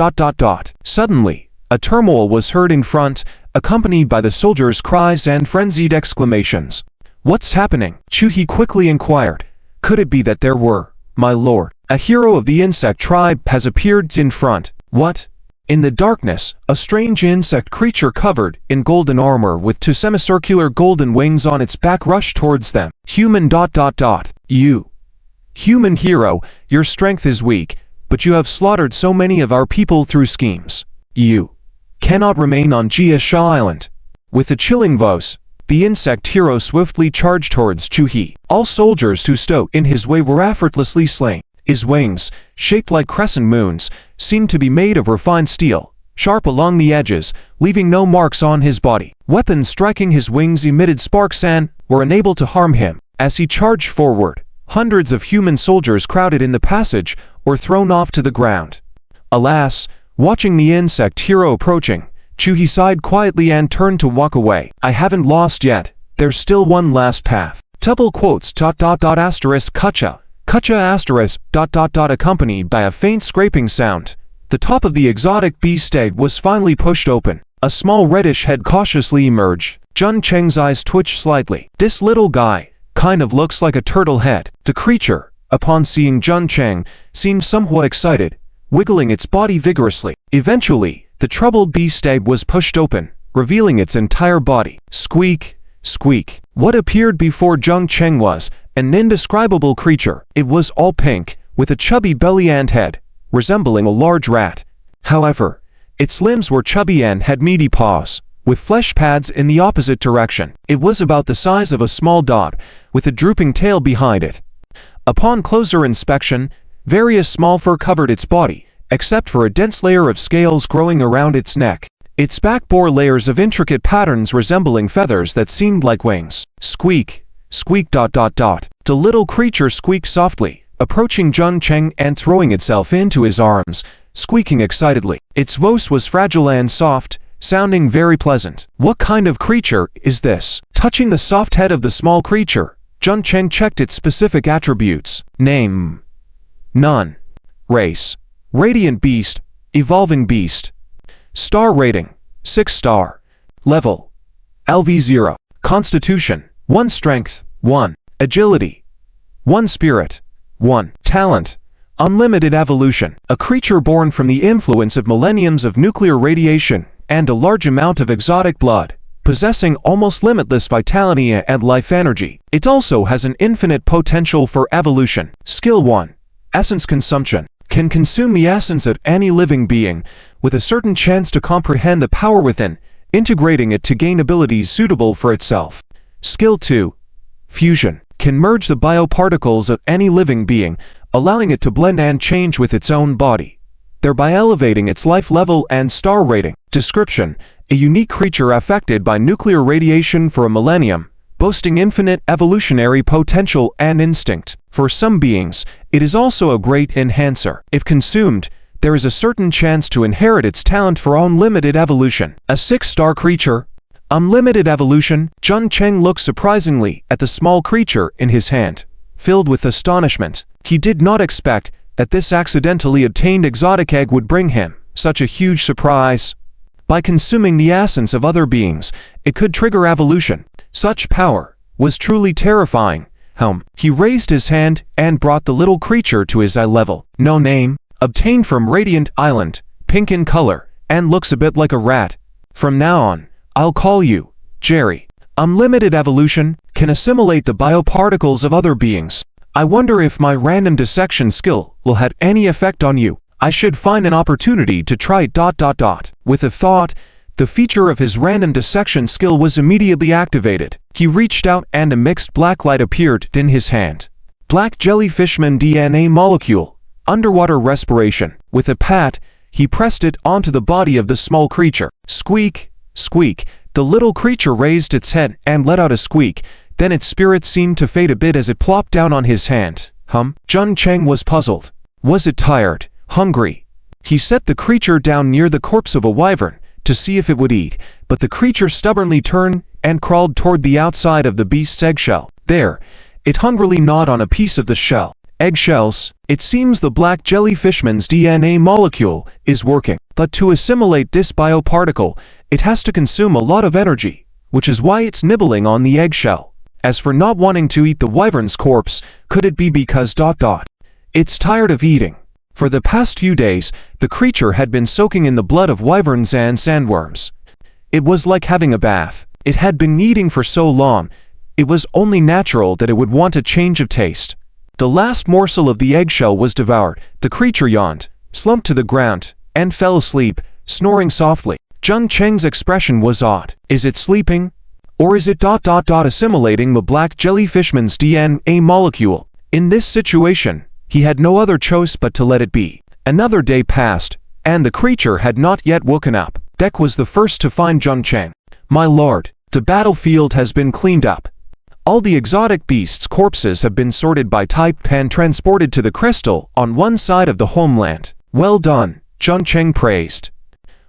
Suddenly, a turmoil was heard in front, accompanied by the soldiers' cries and frenzied exclamations. What's happening? Juni quickly inquired. Could it be that there were, my lord, a hero of the insect tribe has appeared in front? What? In the darkness, a strange insect creature covered in golden armor with two semicircular golden wings on its back rushed towards them. Human ... You. Human hero, your strength is weak, but you have slaughtered so many of our people through schemes. You cannot remain on Jia Island. With a chilling voice, the insect hero swiftly charged towards Juni. All soldiers who stood in his way were effortlessly slain. His wings, shaped like crescent moons, seemed to be made of refined steel, sharp along the edges, leaving no marks on his body. Weapons striking his wings emitted sparks and were unable to harm him. As he charged forward, hundreds of human soldiers crowded in the passage or thrown off to the ground. Alas, watching the insect hero approaching, Juni sighed quietly and turned to walk away. I haven't lost yet. There's still one last path. Double quotes ... asterisk kacha asterisk ... accompanied by a faint scraping sound. The top of the exotic beast egg was finally pushed open. A small reddish head cautiously emerged. Jun Cheng's eyes twitched slightly. This little guy kind of looks like a turtle head. The creature, upon seeing Jun Cheng, seemed somewhat excited, wiggling its body vigorously. Eventually, the troubled beast egg was pushed open, revealing its entire body. Squeak, squeak. What appeared before Jung Cheng was an indescribable creature. It was all pink, with a chubby belly and head, resembling a large rat. However, its limbs were chubby and had meaty paws, with flesh pads in the opposite direction. It was about the size of a small dog, with a drooping tail behind it. Upon closer inspection, various small fur covered its body, except for a dense layer of scales growing around its neck. Its back bore layers of intricate patterns resembling feathers that seemed like wings. Squeak, squeak ... The little creature squeaked softly, approaching Jun Cheng and throwing itself into his arms, squeaking excitedly. Its voice was fragile and soft, sounding very pleasant. What kind of creature is this? Touching the soft head of the small creature, Jun Cheng checked its specific attributes. Name: none. Race: radiant beast, evolving beast. Star rating: 6 star. Level: LV0. Constitution: 1 strength, 1 agility, 1 spirit, 1 talent. Unlimited evolution: a creature born from the influence of millenniums of nuclear radiation and a large amount of exotic blood, possessing almost limitless vitality and life energy. It also has an infinite potential for evolution. Skill 1. Essence consumption: can consume the essence of any living being, with a certain chance to comprehend the power within, integrating it to gain abilities suitable for itself. Skill 2. Fusion: can merge the bioparticles of any living being, allowing it to blend and change with its own body, thereby elevating its life level and star rating. Description: a unique creature affected by nuclear radiation for a millennium, boasting infinite evolutionary potential and instinct. For some beings, it is also a great enhancer. If consumed, there is a certain chance to inherit its talent for unlimited evolution. A 6-star creature. Unlimited evolution. Jun Cheng looked surprisingly at the small creature in his hand, filled with astonishment. He did not expect that this accidentally obtained exotic egg would bring him such a huge surprise. By consuming the essence of other beings, it could trigger evolution. Such power was truly terrifying. He raised his hand and brought the little creature to his eye level. No name. Obtained from Radiant Island, pink in color, and looks a bit like a rat. From now on, I'll call you Jerry. Unlimited evolution: can assimilate the bioparticles of other beings. I wonder if my random dissection skill will have any effect on you. I should find an opportunity to try it ... With a thought, the feature of his random dissection skill was immediately activated. He reached out and a mixed black light appeared in his hand. Black jellyfishman DNA molecule. Underwater respiration. With a pat, he pressed it onto the body of the small creature. Squeak, squeak. The little creature raised its head and let out a squeak. Then its spirit seemed to fade a bit as it plopped down on his hand. Jun Cheng was puzzled. Was it tired? Hungry? He set the creature down near the corpse of a wyvern to see if it would eat, but the creature stubbornly turned and crawled toward the outside of the beast's eggshell. There, it hungrily gnawed on a piece of the shell. Eggshells. It seems the black jellyfishman's DNA molecule is working. But to assimilate this bioparticle, it has to consume a lot of energy, which is why it's nibbling on the eggshell. As for not wanting to eat the wyvern's corpse, could it be because ... It's tired of eating. For the past few days, the creature had been soaking in the blood of wyverns and sandworms. It was like having a bath. It had been eating for so long, it was only natural that it would want a change of taste. The last morsel of the eggshell was devoured. The creature yawned, slumped to the ground, and fell asleep, snoring softly. Jun Cheng's expression was odd. Is it sleeping? Or is it ... assimilating the black jellyfishman's DNA molecule? In this situation, he had no other choice but to let it be. Another day passed, and the creature had not yet woken up. Dek was the first to find Jun Cheng. My lord, the battlefield has been cleaned up. All the exotic beasts' corpses have been sorted by type and transported to the crystal on one side of the homeland. Well done, Jun Cheng praised.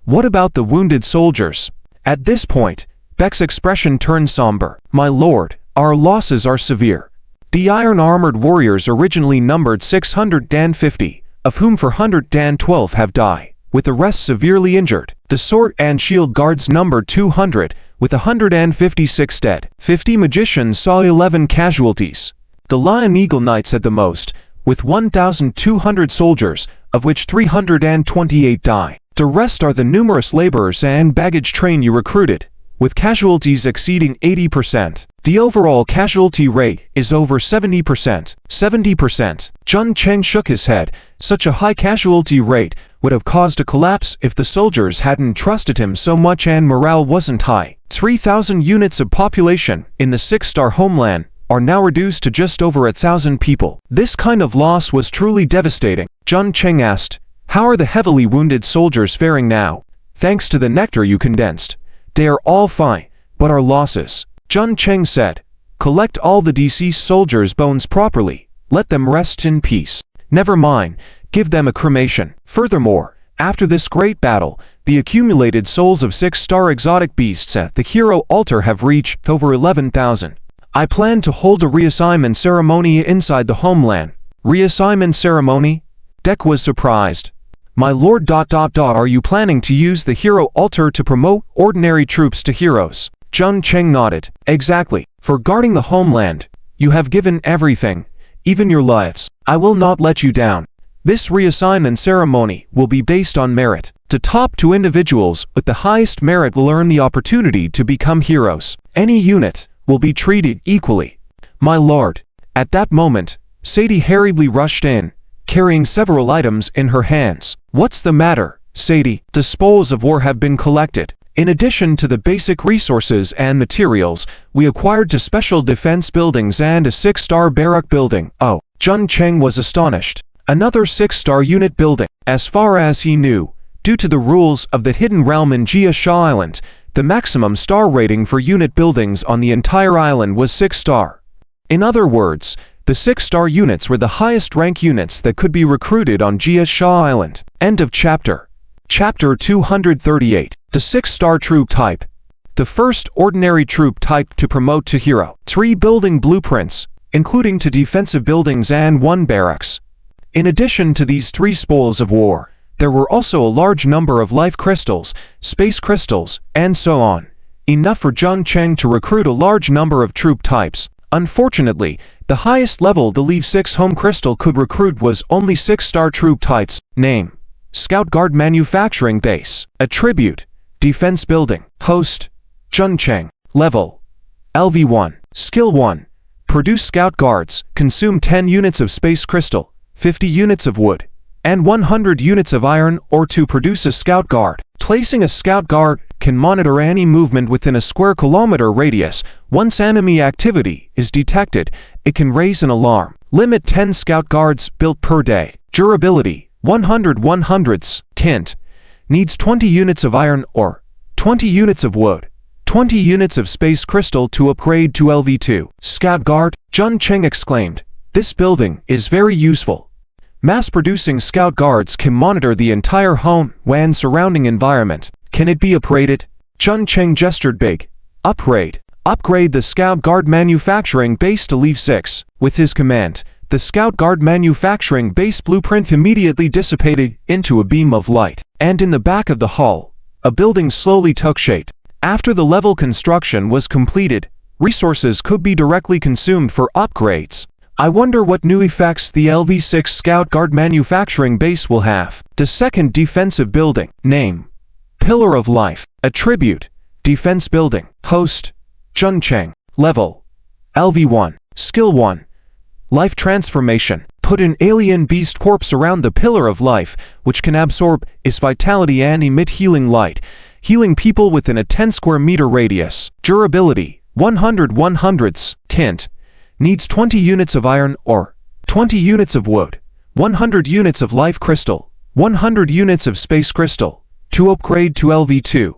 What about the wounded soldiers? At this point, Bek's expression turned somber. My lord, our losses are severe. The iron-armored warriors originally numbered 650, of whom 412 have died, with the rest severely injured. The sword and shield guards numbered 200, with 156 dead. 50 magicians saw 11 casualties. The Lion Eagle Knights had the most, with 1,200 soldiers, of which 328 died. The rest are the numerous laborers and baggage train you recruited, with casualties exceeding 80%. The overall casualty rate is over 70%. 70%. Jun Cheng shook his head. Such a high casualty rate would have caused a collapse if the soldiers hadn't trusted him so much and morale wasn't high. 3,000 units of population in the 6-star homeland are now reduced to just over 1,000 people. This kind of loss was truly devastating. Jun Cheng asked, How are the heavily wounded soldiers faring now? Thanks to the nectar you condensed. They are all fine, but our losses. Jun Cheng said. Collect all the deceased soldiers' bones properly. Let them rest in peace. Never mind, give them a cremation. Furthermore, after this great battle, the accumulated souls of 6-star exotic beasts at the hero altar have reached over 11,000. I plan to hold a reassignment ceremony inside the Homeland. Reassignment ceremony? Dek was surprised. My lord ... Are you planning to use the hero altar to promote ordinary troops to heroes? Jun Cheng nodded. Exactly. For guarding the Homeland, you have given everything, even your lives. I will not let you down. This reassignment ceremony will be based on merit. The top 2 individuals with the highest merit will earn the opportunity to become heroes. Any unit will be treated equally. My lord. At that moment, Sadie hurriedly rushed in, carrying several items in her hands. What's the matter, Sadie? The spoils of war have been collected. In addition to the basic resources and materials, we acquired 2 special defense buildings and a 6-star barrack building. Oh, Jun Cheng was astonished. Another 6-star unit building. As far as he knew, due to the rules of the hidden realm in Jia Sha Island, the maximum star rating for unit buildings on the entire island was 6-star. In other words, the 6-star units were the highest rank units that could be recruited on Jia Sha Island. End of chapter. Chapter 238. The 6-star troop type. The first ordinary troop type to promote to hero. 3 building blueprints, including 2 defensive buildings and 1 barracks. In addition to these 3 spoils of war, there were also a large number of life crystals, space crystals, and so on. Enough for Jun Cheng to recruit a large number of troop types. Unfortunately, the highest level the Leave 6 home crystal could recruit was only 6-star troop types. Name: Scout Guard Manufacturing Base. Attribute: Defense Building. Host: Jun Cheng. Level: LV1. Skill 1. Produce Scout Guards. Consume 10 units of space crystal, 50 units of wood, and 100 units of iron ore to produce a Scout Guard. Placing a Scout Guard can monitor any movement within a square kilometer radius. Once enemy activity is detected, it can raise an alarm. Limit 10 Scout Guards built per day. Durability: 100/100ths. Tint: needs 20 units of iron ore, 20 units of wood, 20 units of space crystal to upgrade to LV2. Scout Guard? Jun Cheng exclaimed. This building is very useful. Mass-producing Scout Guards can monitor the entire Homeland surrounding environment. Can it be upgraded? Jun Cheng gestured big. Upgrade. Upgrade the Scout Guard Manufacturing Base to Leave 6. With his command, the Scout Guard Manufacturing Base blueprint immediately dissipated into a beam of light. And in the back of the hall, a building slowly took shape. After the level construction was completed, resources could be directly consumed for upgrades. I wonder what new effects the LV6 Scout Guard Manufacturing Base will have. The second defensive building. Name: Pillar of Life. Attribute: Defense Building. Host: Jun Cheng. Level: LV1. Skill 1. Life Transformation. Put an alien beast corpse around the Pillar of Life, which can absorb its vitality and emit healing light, healing people within a 10 square meter radius. Durability: 100/100ths. Tint: needs 20 units of iron ore, 20 units of wood, 100 units of life crystal, 100 units of space crystal, to upgrade to LV2.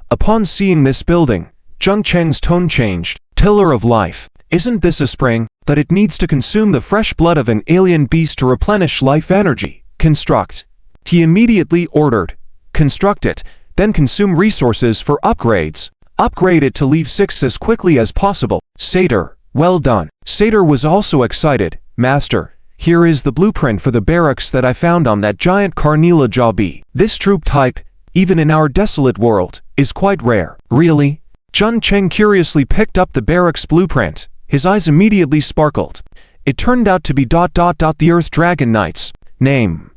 Upon seeing this building, Jun Cheng's tone changed. Pillar of Life. Isn't this a spring? But it needs to consume the fresh blood of an alien beast to replenish life energy. Construct. He immediately ordered. Construct it, then consume resources for upgrades. Upgrade it to Leave 6 as quickly as possible. Satyr. Well done. Satyr was also excited. Master, here is the blueprint for the barracks that I found on that giant Carnila Jabi. This troop type, even in our desolate world, is quite rare. Really? Jun Cheng curiously picked up the barracks blueprint. His eyes immediately sparkled. It turned out to be ... the Earth Dragon Knights. Name: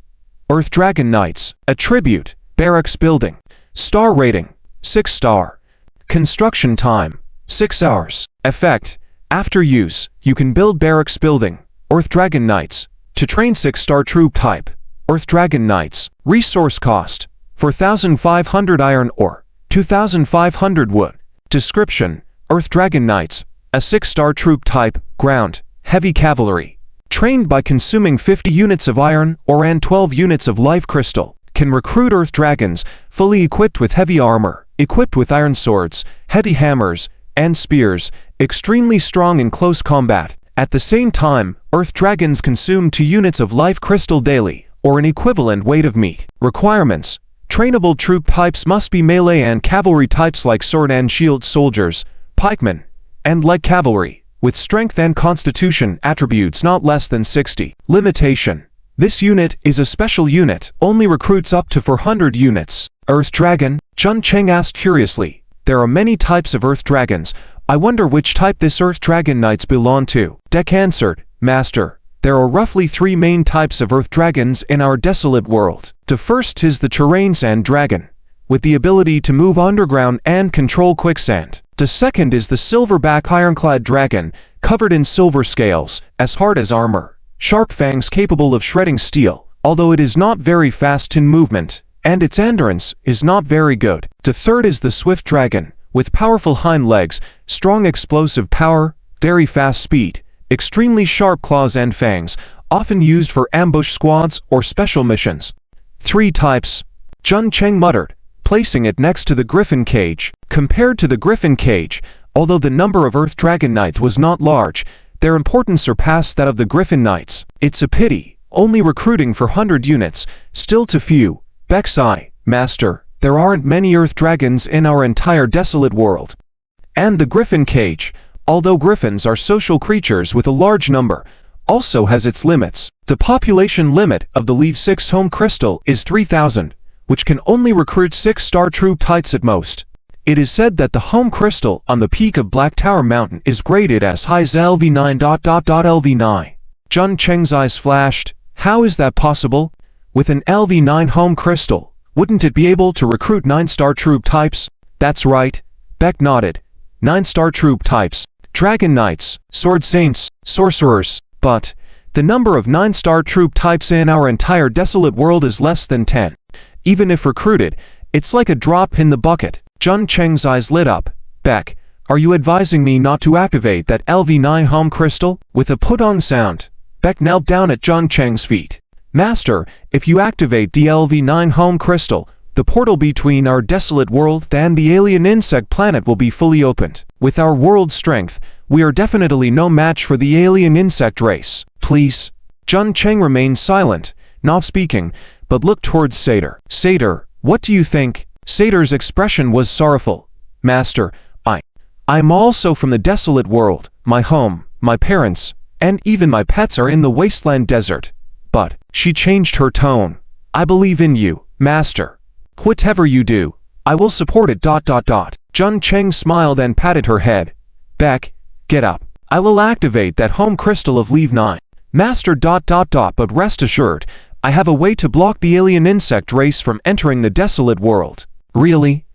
Earth Dragon Knights. Attribute: Barracks Building. Star rating: 6-star. Construction time: 6 hours. Effect: after use, you can build Barracks Building, Earth Dragon Knights, to train 6-star troop type, Earth Dragon Knights. Resource cost: 4,500 iron ore, 2,500 wood. Description: Earth Dragon Knights, a 6-star troop type, ground, heavy cavalry. Trained by consuming 50 units of iron or and 12 units of life crystal. Can recruit earth dragons, fully equipped with heavy armor, equipped with iron swords, heavy hammers, and spears, extremely strong in close combat. At the same time, earth dragons consume 2 units of life crystal daily, or an equivalent weight of meat. Requirements. Trainable troop types must be melee and cavalry types like sword and shield soldiers, pikemen, and light cavalry, with strength and constitution attributes not less than 60. Limitation. This unit is a special unit, only recruits up to 400 units. Earth Dragon? Jun Cheng asked curiously. There are many types of Earth Dragons. I wonder which type this Earth Dragon Knights belong to. Dek answered, Master, there are roughly 3 main types of Earth Dragons in our desolate world. The first is the Terrain Sand Dragon, with the ability to move underground and control quicksand. The second is the Silverback Ironclad Dragon, covered in silver scales, as hard as armor, sharp fangs capable of shredding steel, although it is not very fast in movement, and its endurance is not very good. The third is the Swift Dragon, with powerful hind legs, strong explosive power, very fast speed, extremely sharp claws and fangs, often used for ambush squads or special missions. 3 types. Jun Cheng muttered, placing it next to the Griffin Cage. Compared to the Griffin Cage, although the number of Earth Dragon Knights was not large, their importance surpassed that of the Griffin Knights. It's a pity, only recruiting for 100 units, still too few. Beck sighed, Master, there aren't many Earth Dragons in our entire desolate world. And the Griffin Cage, although griffins are social creatures with a large number, also has its limits. The population limit of the Leave 6 Home Crystal is 3,000, which can only recruit 6 Star Troop Tights at most. It is said that the Home Crystal on the peak of Black Tower Mountain is graded as high as LV9. LV9. Jun Cheng's eyes flashed. How is that possible? With an LV9 Home Crystal, wouldn't it be able to recruit 9 Star Troop types? That's right. Beck nodded. 9 Star Troop types. Dragon Knights, Sword Saints, Sorcerers. But the number of 9 Star Troop types in our entire desolate world is less than 10. Even if recruited, it's like a drop in the bucket. Jun Cheng's eyes lit up. Beck, are you advising me not to activate that LV9 Home Crystal? With a put-on sound, Beck knelt down at Jun Cheng's feet. Master, if you activate the LV9 Home Crystal, the portal between our desolate world and the alien insect planet will be fully opened. With our world's strength, we are definitely no match for the alien insect race. Please. Jun Cheng remained silent, not speaking, but looked towards Satyr. Satyr, what do you think? Satyr's expression was sorrowful. Master, I'm also from the desolate world. My home, my parents, and even my pets are in the wasteland desert. But, she changed her tone. I believe in you, Master. Whatever you do, I will support it. Jun Cheng smiled and patted her head. Beck, get up. I will activate that Home Crystal of Leave 9. Master. But rest assured, I have a way to block the alien insect race from entering the desolate world. Really?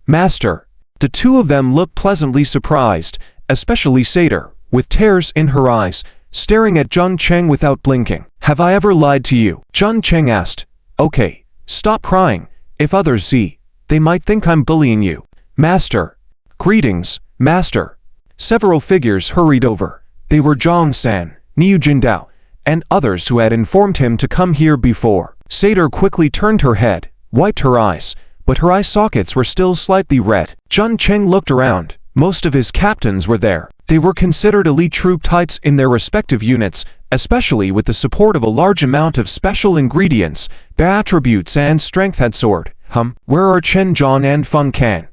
Master. The two of them looked pleasantly surprised, especially Satyr, with tears in her eyes, staring at Jun Cheng without blinking. Have I ever lied to you? Jun Cheng asked. Okay, stop crying. If others see, they might think I'm bullying you. Master. Greetings, Master. Several figures hurried over. They were Zhang-san, Niu Jindao, and others who had informed him to come here before. Satyr quickly turned her head, wiped her eyes, but her eye sockets were still slightly red. Jun Cheng looked around. Most of his captains were there. They were considered elite troop types in their respective units, especially with the support of a large amount of special ingredients, their attributes and strength had soared. Where are Chen Zhang and Feng Kan?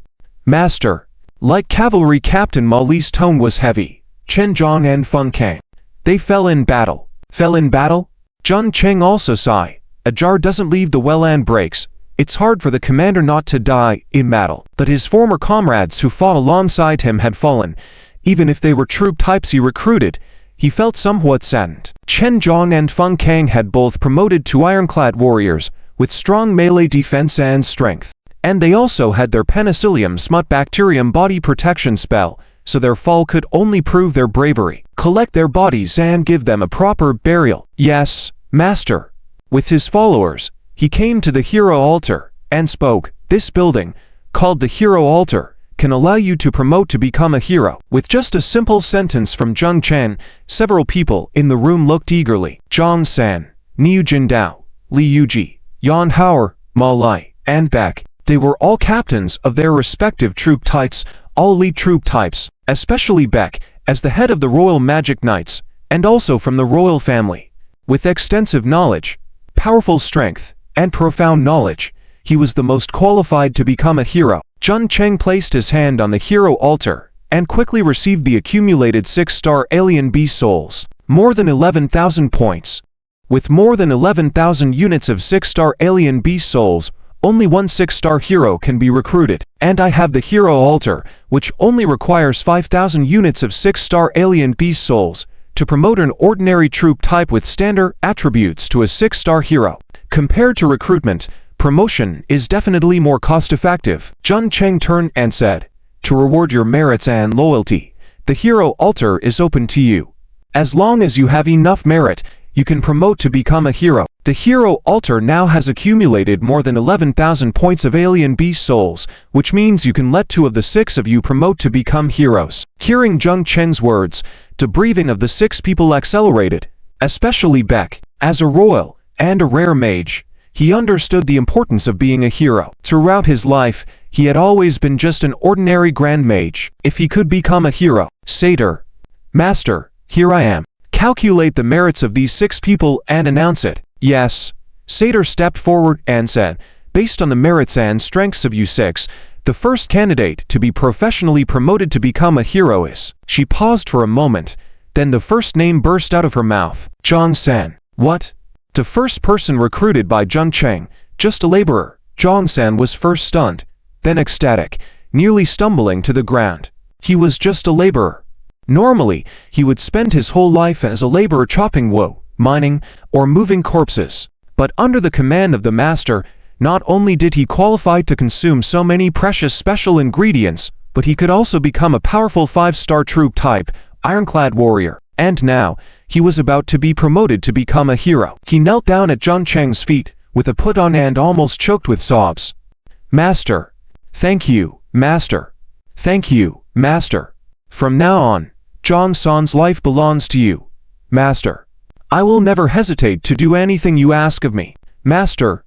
Master. Light Cavalry Captain Ma Li's tone was heavy. Chen Zhang and Feng Kan. They fell in battle. Fell in battle? Jun Cheng also sighed. A jar doesn't leave the well and breaks. It's hard for the commander not to die in battle. But his former comrades who fought alongside him had fallen. Even if they were troop types he recruited, he felt somewhat saddened. Chen Zhang and Feng Kang had both promoted to ironclad warriors, with strong melee defense and strength. And they also had their Penicillium Smut Bacterium body protection spell, so their fall could only prove their bravery. Collect their bodies and give them a proper burial. Yes, Master. With his followers, he came to the Hero Altar, and spoke. This building, called the Hero Altar, can allow you to promote to become a hero. With just a simple sentence from Jung Chen, several people in the room looked eagerly. Zhang San, Niu Jindao, Li Yuji, Yan Hauer, Ma Lai, and Beck. They were all captains of their respective troop types, all elite troop types, especially Beck, as the head of the Royal Magic Knights, and also from the royal family. With extensive knowledge, powerful strength, and profound knowledge, he was the most qualified to become a hero. Jun Cheng placed his hand on the hero altar, and quickly received the accumulated 6-star alien beast souls, more than 11,000 points. With more than 11,000 units of 6-star alien beast souls, only one 6-star hero can be recruited. And I have the hero altar, which only requires 5,000 units of 6-star alien beast souls, to promote an ordinary troop type with standard attributes to a 6-star hero. Compared to recruitment, promotion is definitely more cost-effective. Jun Cheng turned and said, to reward your merits and loyalty, the hero altar is open to you. As long as you have enough merit, you can promote to become a hero. The hero altar now has accumulated more than 11,000 points of alien beast souls, which means you can let 2 of the 6 of you promote to become heroes. Hearing Jung Cheng's words, the breathing of the 6 people accelerated, especially Beck. As a royal and a rare mage, he understood the importance of being a hero. Throughout his life, he had always been just an ordinary grand mage. If he could become a hero, Satyr, Master, here I am. Calculate the merits of these 6 people and announce it. Yes. Satyr stepped forward and said, based on the merits and strengths of you 6, the first candidate to be professionally promoted to become a hero is. She paused for a moment, then the first name burst out of her mouth. Zhang San. What? The first person recruited by Jun Cheng, just a laborer. Zhang San was first stunned, then ecstatic, nearly stumbling to the ground. He was just a laborer. Normally, he would spend his whole life as a laborer chopping wood, mining, or moving corpses. But under the command of the master, not only did he qualify to consume so many precious special ingredients, but he could also become a powerful 5-star troop type, ironclad warrior. And now, he was about to be promoted to become a hero. He knelt down at Jun Cheng's feet, with a put on and almost choked with sobs. Master. Thank you, Master. Thank you, Master. From now on, Zhang San's life belongs to you, Master. I will never hesitate to do anything you ask of me, Master.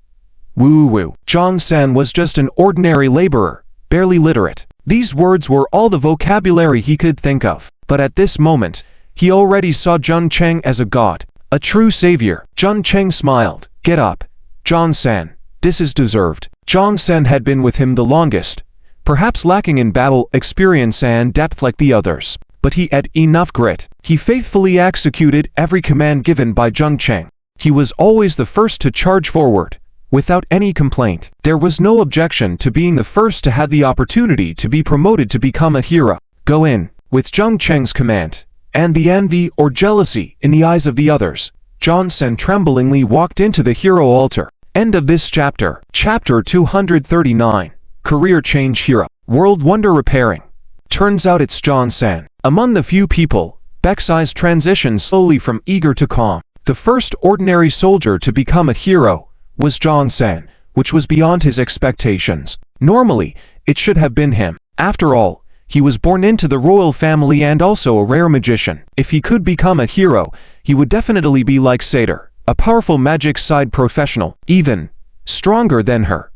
Woo-woo. Zhang San was just an ordinary laborer, barely literate. These words were all the vocabulary he could think of. But at this moment, he already saw Jun Cheng as a god, a true savior. Jun Cheng smiled. Get up, Zhang San. This is deserved. Zhang San had been with him the longest, perhaps lacking in battle experience and depth like the others. But he had enough grit. He faithfully executed every command given by Jun Cheng. He was always the first to charge forward, without any complaint. There was no objection to being the first to have the opportunity to be promoted to become a hero. Go in. With Jung Cheng's command, and the envy or jealousy in the eyes of the others, Zhang San tremblingly walked into the hero altar. End of this chapter. Chapter 239. Career Change Hero. World Wonder Repairing. Turns out it's Zhang San. Among the few people, Beck's eyes transitioned slowly from eager to calm. The first ordinary soldier to become a hero was Zhang San, which was beyond his expectations. Normally, it should have been him. After all, he was born into the royal family and also a rare magician. If he could become a hero, he would definitely be like Satyr, a powerful magic side professional, even stronger than her.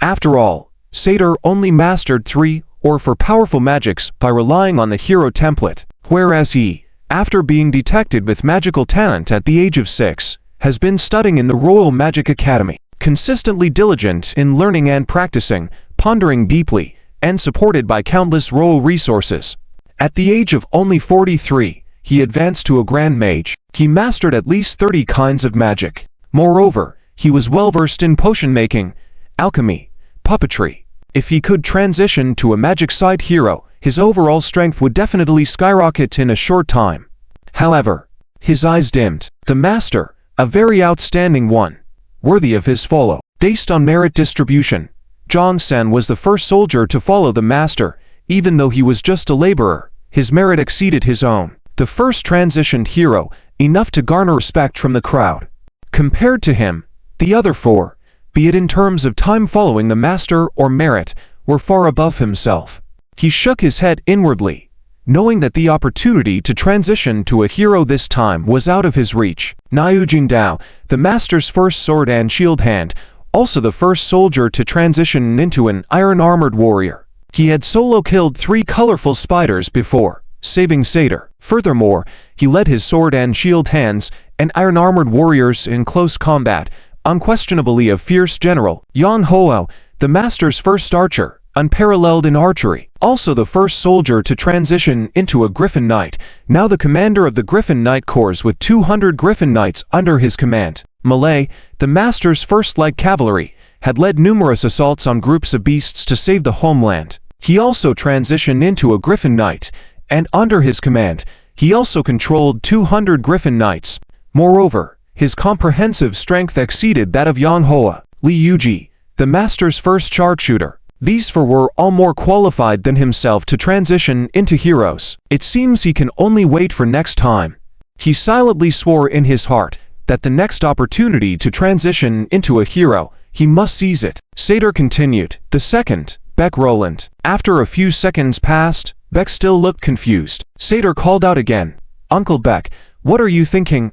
After all, Satyr only mastered 3 or 4 powerful magics by relying on the hero template, whereas he, after being detected with magical talent at the age of 6, has been studying in the Royal Magic Academy, consistently diligent in learning and practicing, pondering deeply, and supported by countless royal resources. At the age of only 43, he advanced to a grand mage. He mastered at least 30 kinds of magic. Moreover, he was well versed in potion making, alchemy, puppetry. If he could transition to a magic side hero, his overall strength would definitely skyrocket in a short time. However, his eyes dimmed. The master, a very outstanding one, worthy of his follow. Based on merit distribution, Zhang San was the first soldier to follow the master. Even though he was just a laborer, his merit exceeded his own. The first transitioned hero, enough to garner respect from the crowd. Compared to him, the other 4, be it in terms of time following the master or merit, were far above himself. He shook his head inwardly, knowing that the opportunity to transition to a hero this time was out of his reach. Niu Jingdao, the master's first sword and shield hand, also the first soldier to transition into an iron-armored warrior. He had solo killed 3 colorful spiders before, saving Satyr. Furthermore, he led his sword and shield hands and iron-armored warriors in close combat, unquestionably a fierce general. Yang Hou, the master's first archer, unparalleled in archery, also the first soldier to transition into a Griffin Knight, now the commander of the Griffin Knight Corps with 200 Griffin Knights under his command. Malay, the master's first light cavalry, had led numerous assaults on groups of beasts to save the homeland. He also transitioned into a Griffin Knight, and under his command, he also controlled 200 Griffin Knights. Moreover, his comprehensive strength exceeded that of Yang Hou. Li Yuji, the master's first sharpshooter. These 4 were all more qualified than himself to transition into heroes. It seems he can only wait for next time. He silently swore in his heart that the next opportunity to transition into a hero, he must seize it. Satyr continued. The second, Beck Roland. After a few seconds passed, Beck still looked confused. Satyr called out again. Uncle Beck, what are you thinking?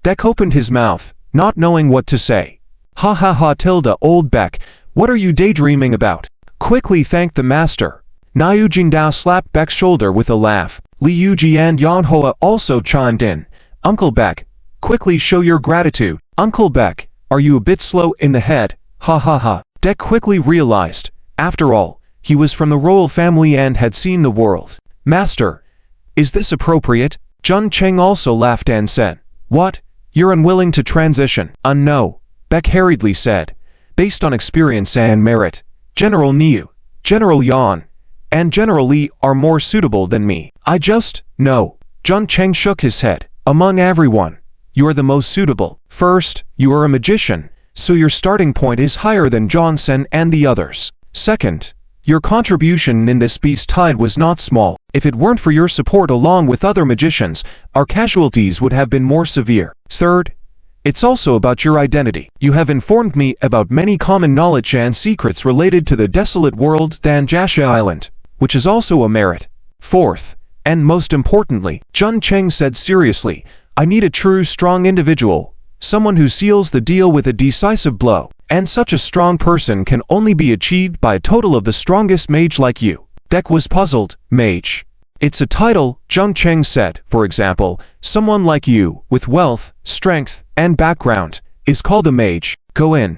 Beck opened his mouth, not knowing what to say. Ha ha ha tilde old Beck, what are you daydreaming about? Quickly thank the master. Niu Jingdao slapped Beck's shoulder with a laugh. Li Yuji and Yang Hou also chimed in. Uncle Beck, quickly show your gratitude. Uncle Beck, are you a bit slow in the head? Ha ha ha. Beck quickly realized, after all, he was from the royal family and had seen the world. Master, is this appropriate? Jun Cheng also laughed and said, What? You're unwilling to transition? No, Beck hurriedly said. Based on experience and merit, General Niu, General Yan, and General Li are more suitable than me. No. Jun Cheng shook his head. Among everyone, you are the most suitable. First, you are a magician, so your starting point is higher than Johnson and the others. Second, your contribution in this peace tide was not small. If it weren't for your support along with other magicians, our casualties would have been more severe. Third, it's also about your identity. You have informed me about many common knowledge and secrets related to the desolate world than Jasha Island, which is also a merit. Fourth, and most importantly, Jun Cheng said seriously, I need a true strong individual, someone who seals the deal with a decisive blow, and such a strong person can only be achieved by a total of the strongest mage like you. Beck was puzzled. Mage. It's a title, Jung Cheng said. For example, someone like you, with wealth, strength, and background, is called a mage. Go in.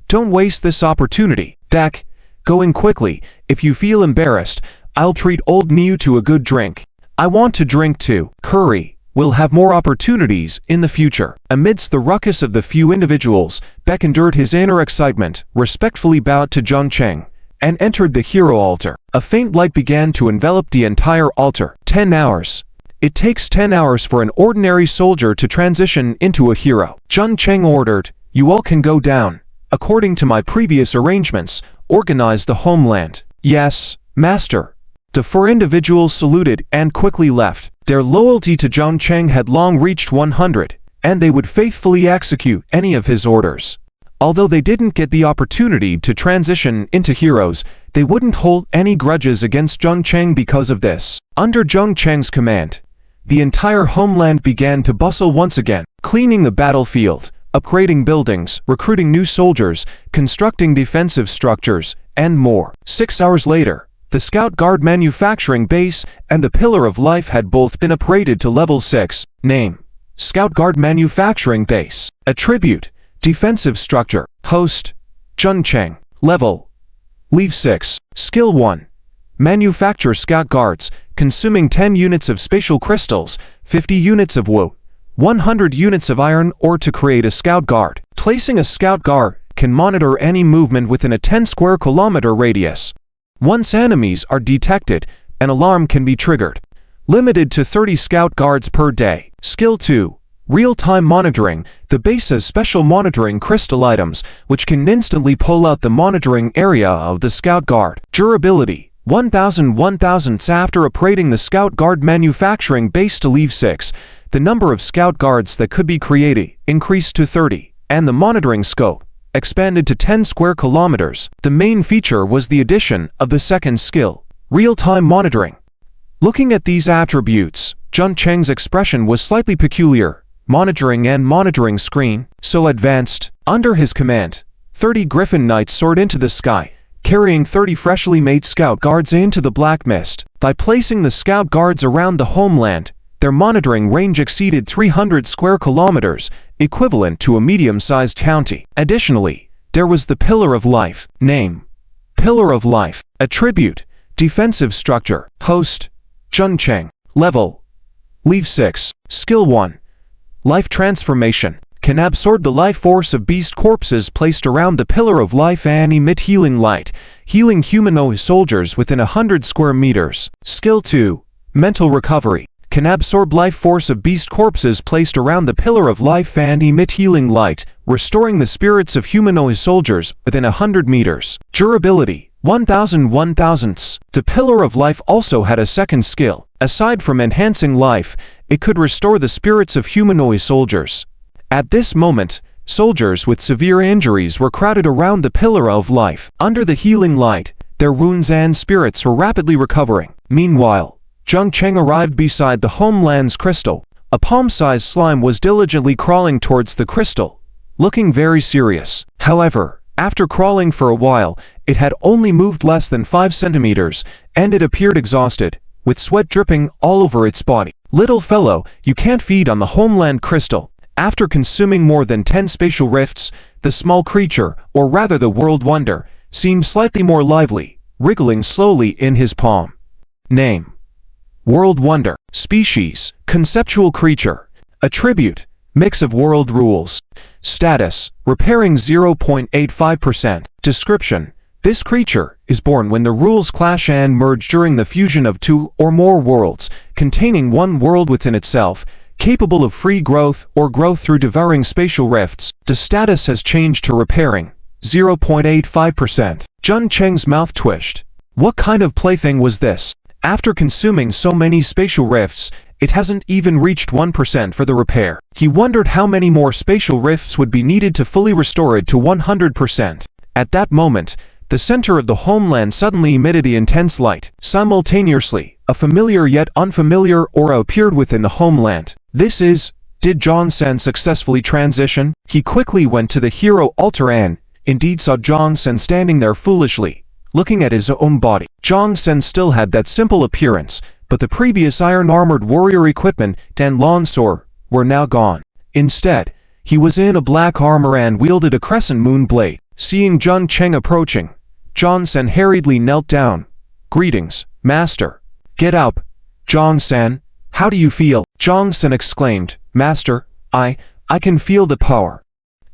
Don't waste this opportunity. Beck, go in quickly. If you feel embarrassed, I'll treat old Niu to a good drink. I want to drink too. Curry. We'll have more opportunities in the future. Amidst the ruckus of the few individuals, Beck endured his inner excitement, respectfully bowed to Jung Cheng, and entered the hero altar. A faint light began to envelop the entire altar. 10 hours. It takes 10 hours for an ordinary soldier to transition into a hero. Jun Cheng ordered, you all can go down. According to my previous arrangements, organize the homeland. Yes, master. The 4 individuals saluted and quickly left. Their loyalty to Jung Cheng had long reached 100, and they would faithfully execute any of his orders. Although they didn't get the opportunity to transition into heroes, they wouldn't hold any grudges against Jung Cheng because of this. Under Jung Cheng's command, the entire homeland began to bustle once again, cleaning the battlefield, upgrading buildings, recruiting new soldiers, constructing defensive structures, and more. 6 hours later, the Scout Guard manufacturing base and the Pillar of Life had both been upgraded to level 6. Name: Scout Guard Manufacturing Base. Attribute: Defensive Structure. Host: Jun Cheng. Level: Leave 6. Skill 1. Manufacture Scout Guards, consuming 10 units of spatial crystals, 50 units of wood, 100 units of iron ore to create a Scout Guard. Placing a Scout Guard can monitor any movement within a 10 square kilometer radius. Once enemies are detected, an alarm can be triggered. Limited to 30 Scout Guards per day. Skill 2. Real-time monitoring. The base has special monitoring crystal items, which can instantly pull out the monitoring area of the Scout Guard. Durability: 1,000 after upgrading the Scout Guard manufacturing base to Leave 6, the number of Scout Guards that could be created increased to 30, and the monitoring scope expanded to 10 square kilometers. The main feature was the addition of the second skill, real-time monitoring. Looking at these attributes, Jun Cheng's expression was slightly peculiar. Monitoring screen, so advanced. Under his command, 30 Griffin Knights soared into the sky, carrying 30 freshly made scout guards into the black mist. By placing the scout guards around the homeland, their monitoring range exceeded 300 square kilometers, equivalent to a medium-sized county. Additionally, there was the Pillar of Life. Name: Pillar of Life. Attribute: defensive structure. Host: Jun Cheng. Level: Leave 6. Skill 1. Life transformation. Can absorb the life force of beast corpses placed around the Pillar of Life and emit healing light, healing humanoid soldiers within 100 square meters. Skill 2. Mental recovery. Can absorb life force of beast corpses placed around the Pillar of Life and emit healing light, restoring the spirits of humanoid soldiers within 100 meters. Durability: 1000. The Pillar of Life also had a second skill. Aside from enhancing life, it could restore the spirits of humanoid soldiers. At this moment, soldiers with severe injuries were crowded around the Pillar of Life. Under the healing light, their wounds and spirits were rapidly recovering. Meanwhile, Jung Cheng arrived beside the Homeland's crystal. A palm-sized slime was diligently crawling towards the crystal, looking very serious. However, after crawling for a while, it had only moved less than 5 centimeters, and it appeared exhausted, with sweat dripping all over its body. Little fellow, you can't feed on the Homeland crystal. After consuming more than 10 spatial rifts, the small creature, or rather the world wonder, seemed slightly more lively, wriggling slowly in his palm. Name: World Wonder. Species: conceptual creature. Attribute: mix of world rules. Status: repairing 0.85%. Description: this creature is born when the rules clash and merge during the fusion of 2 or more worlds, containing one world within itself, capable of free growth or growth through devouring spatial rifts. The status has changed to repairing 0.85%. Jun Cheng's mouth twitched. What kind of plaything was this? After consuming so many spatial rifts, it hasn't even reached 1% for the repair. He wondered how many more spatial rifts would be needed to fully restore it to 100%. At that moment, the center of the Homeland suddenly emitted the intense light. Simultaneously, a familiar yet unfamiliar aura appeared within the Homeland. This is... Did Jong Sen successfully transition? He quickly went to the hero altar and, indeed, saw Jong Sen standing there foolishly, looking at his own body. Jong Sen still had that simple appearance, but the previous iron-armored warrior equipment and long sword were now gone. Instead, he was in a black armor and wielded a crescent moon blade. Seeing Jun Cheng approaching, Jong Sen hurriedly knelt down. Greetings, Master. Get up. Jong Sen, how do you feel? Jong Sen exclaimed. Master, I can feel the power.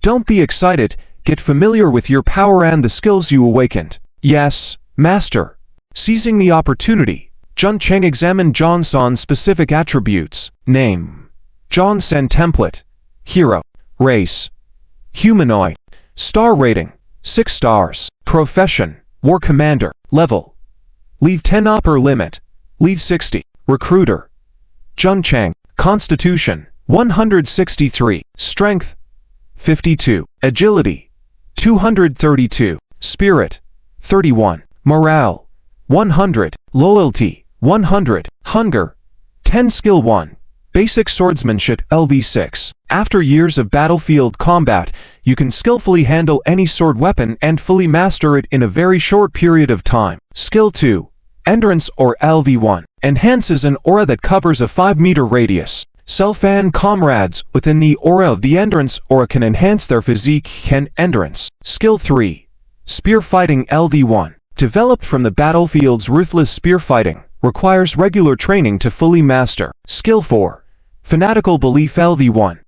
Don't be excited, get familiar with your power and the skills you awakened. Yes, Master. Seizing the opportunity, Jun Cheng examined Jong Sen's specific attributes. Name: Jong Sen Template. Hero. Race: humanoid. Star rating: 6 stars. Profession: War Commander. Level: Leave 10. Upper limit: Leave 60. Recruiter: Jun Cheng. Constitution: 163. Strength: 52. Agility: 232. Spirit: 31. Morale: 100. Loyalty: 100. Hunger: 10. Skill 1. Basic Swordsmanship LV6. After years of battlefield combat, you can skillfully handle any sword weapon and fully master it in a very short period of time. Skill 2. Endurance or LV1. Enhances an aura that covers a 5-meter radius. Self and comrades within the aura of the endurance aura can enhance their physique and endurance. Skill 3. Spear Fighting LV1. Developed from the battlefield's ruthless spear fighting. Requires regular training to fully master. Skill 4. Fanatical Belief LV1.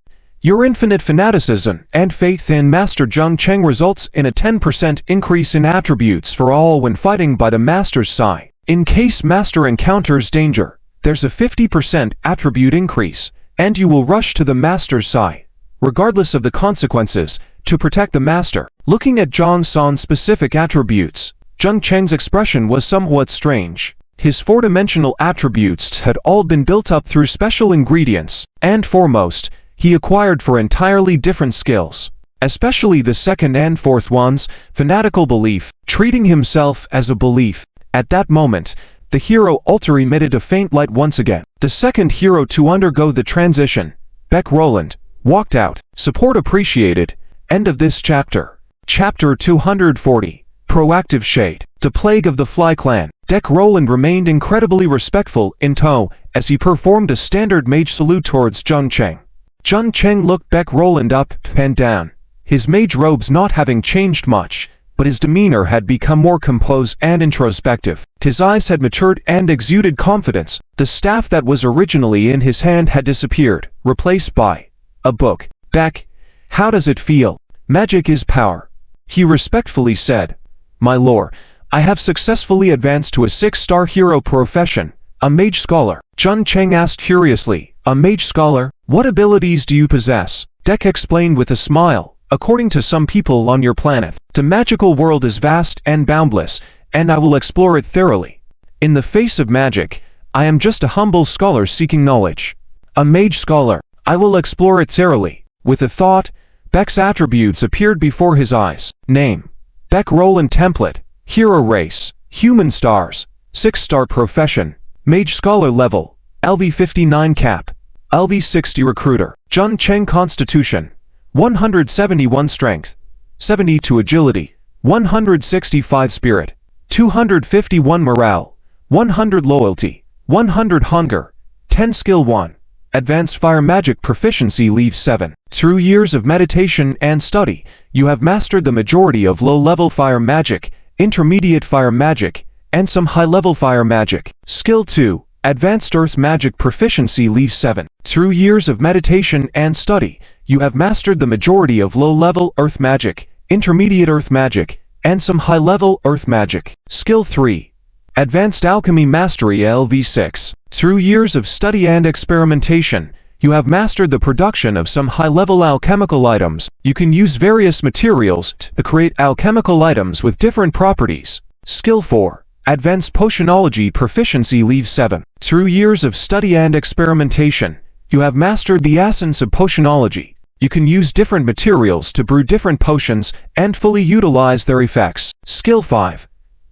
Your infinite fanaticism and faith in Master Jung Cheng results in a 10% increase in attributes for all when fighting by the Master's side. In case Master encounters danger, there's a 50% attribute increase, and you will rush to the Master's side, regardless of the consequences, to protect the Master. Looking at Jong Sen's specific attributes, Jung Cheng's expression was somewhat strange. His 4-dimensional attributes had all been built up through special ingredients, and foremost, he acquired for entirely different skills. Especially the second and fourth ones, fanatical belief, treating himself as a belief. At that moment, The hero altar emitted a faint light once again. The second hero to undergo the transition, Beck Roland, walked out. Support appreciated. End of this chapter. Chapter 240. Proactive Shade. The Plague of the Fly Clan. Beck Roland remained incredibly respectful in tow as he performed a standard mage salute towards Jun Cheng. Jun Cheng looked Beck Roland up and down, his mage robes not having changed much, but his demeanor had become more composed and introspective. His eyes had matured and exuded confidence. The staff that was originally in his hand had disappeared, replaced by a book. Beck, how does it feel? Magic is power. He respectfully said. My lord, I have successfully advanced to a 6-star hero profession, a mage scholar. Jun Cheng asked curiously, a mage scholar? What abilities do you possess? Beck explained with a smile. According to some people on your planet, the magical world is vast and boundless, and I will explore it thoroughly. In the face of magic, I am just a humble scholar seeking knowledge. A mage scholar. I will explore it thoroughly. With a thought, Beck's attributes appeared before his eyes. Name: Beck Roland. Template: Hero race: Human stars. 6-star profession: Mage scholar. Level: LV59 cap. LV60 recruiter. Jun Cheng. Constitution: 171 strength, 72 agility, 165 spirit, 251 morale, 100 loyalty, 100 hunger, 10 skill 1. Advanced fire magic proficiency leaves 7. Through years of meditation and study, you have mastered the majority of low-level fire magic, intermediate fire magic, and some high-level fire magic. Skill 2. Advanced earth magic proficiency leaves 7. Through years of meditation and study, you have mastered the majority of low-level earth magic, intermediate earth magic, and some high-level earth magic. Skill 3. Advanced alchemy mastery LV6. Through years of study and experimentation, you have mastered the production of some high-level alchemical items. You can use various materials to create alchemical items with different properties. Skill 4. Advanced potionology proficiency leaves 7. Through years of study and experimentation, you have mastered the essence of potionology. You can use different materials to brew different potions and fully utilize their effects. Skill 5.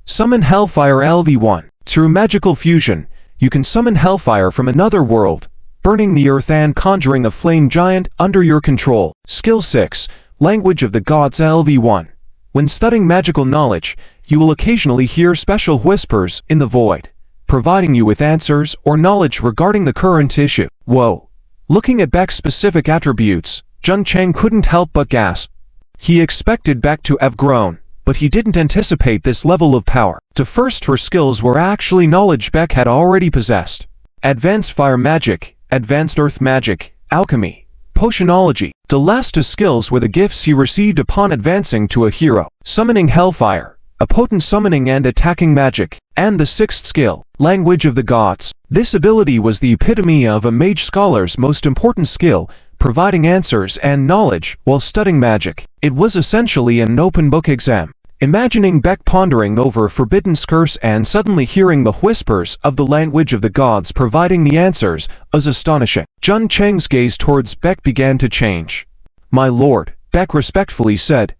Summon Hellfire LV1. Through magical fusion, you can summon Hellfire from another world, burning the earth and conjuring a flame giant under your control. Skill 6. Language of the Gods LV1. When studying magical knowledge, you will occasionally hear special whispers in the void, providing you with answers or knowledge regarding the current issue. Whoa! Looking at Beck's specific attributes, Jun Cheng couldn't help but gasp. He expected Beck to have grown, but he didn't anticipate this level of power. The first 4 skills were actually knowledge Beck had already possessed. Advanced fire magic, advanced earth magic, alchemy, potionology. The last 2 skills were the gifts he received upon advancing to a hero. Summoning Hellfire, a potent summoning and attacking magic, and the 6th skill, Language of the Gods. This ability was the epitome of a mage scholar's most important skill, providing answers and knowledge while studying magic. It was essentially an open book exam. Imagining Beck pondering over Forbidden's curse and suddenly hearing the whispers of the language of the gods providing the answers was astonishing. Jun Cheng's gaze towards Beck began to change. My lord, Beck respectfully said,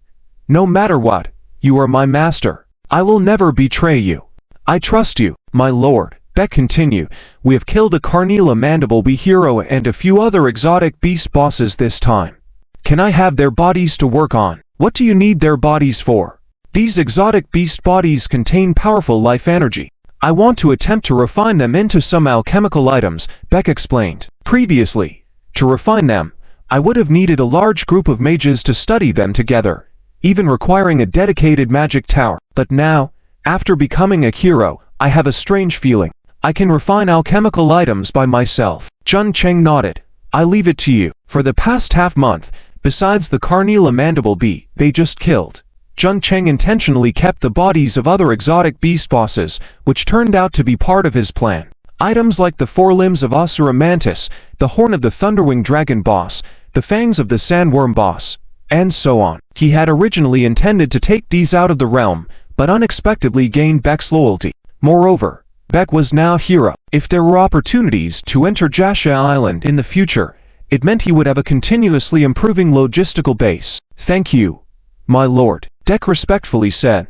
no matter what, you are my master. I will never betray you. I trust you, my lord. Beck continued, we have killed a Carnila Mandible Bee hero and a few other exotic beast bosses this time. Can I have their bodies to work on? What do you need their bodies for? These exotic beast bodies contain powerful life energy. I want to attempt to refine them into some alchemical items, Beck explained. Previously, to refine them, I would have needed a large group of mages to study them together, even requiring a dedicated magic tower. But now, after becoming a hero, I have a strange feeling. I can refine alchemical items by myself. Jun Cheng nodded. I leave it to you. For the past half-month, besides the Carnila Mandible Bee they just killed, Jun Cheng intentionally kept the bodies of other exotic beast bosses, which turned out to be part of his plan. Items like the 4 limbs of Asura Mantis, the horn of the Thunderwing Dragon boss, the fangs of the Sandworm boss, and so on. He had originally intended to take these out of the realm, but unexpectedly gained Beck's loyalty. Moreover, Beck was now hero. If there were opportunities to enter Jasha Island in the future, it meant he would have a continuously improving logistical base. Thank you, my lord, Beck respectfully said.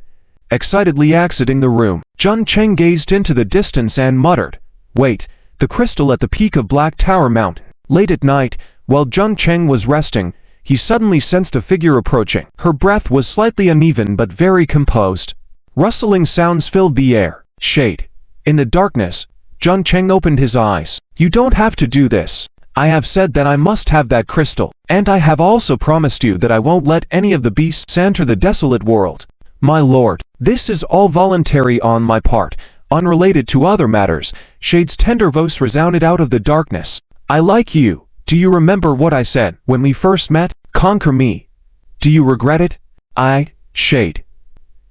excitedly exiting the room. Jun Cheng gazed into the distance and muttered, "Wait, the crystal at the peak of Black Tower Mountain." Late at night, while Jun Cheng was resting, he suddenly sensed a figure approaching. Her breath was slightly uneven but very composed. Rustling sounds filled the air. Shade. In the darkness, Jun Cheng opened his eyes. "You don't have to do this. I have said that I must have that crystal, and I have also promised you that I won't let any of the beasts enter the desolate world. My lord, this is all voluntary on my part, unrelated to other matters." Shade's tender voice resounded out of the darkness. "I like you. Do you remember what I said when we first met? Conquer me. Do you regret it?" "I, Shade,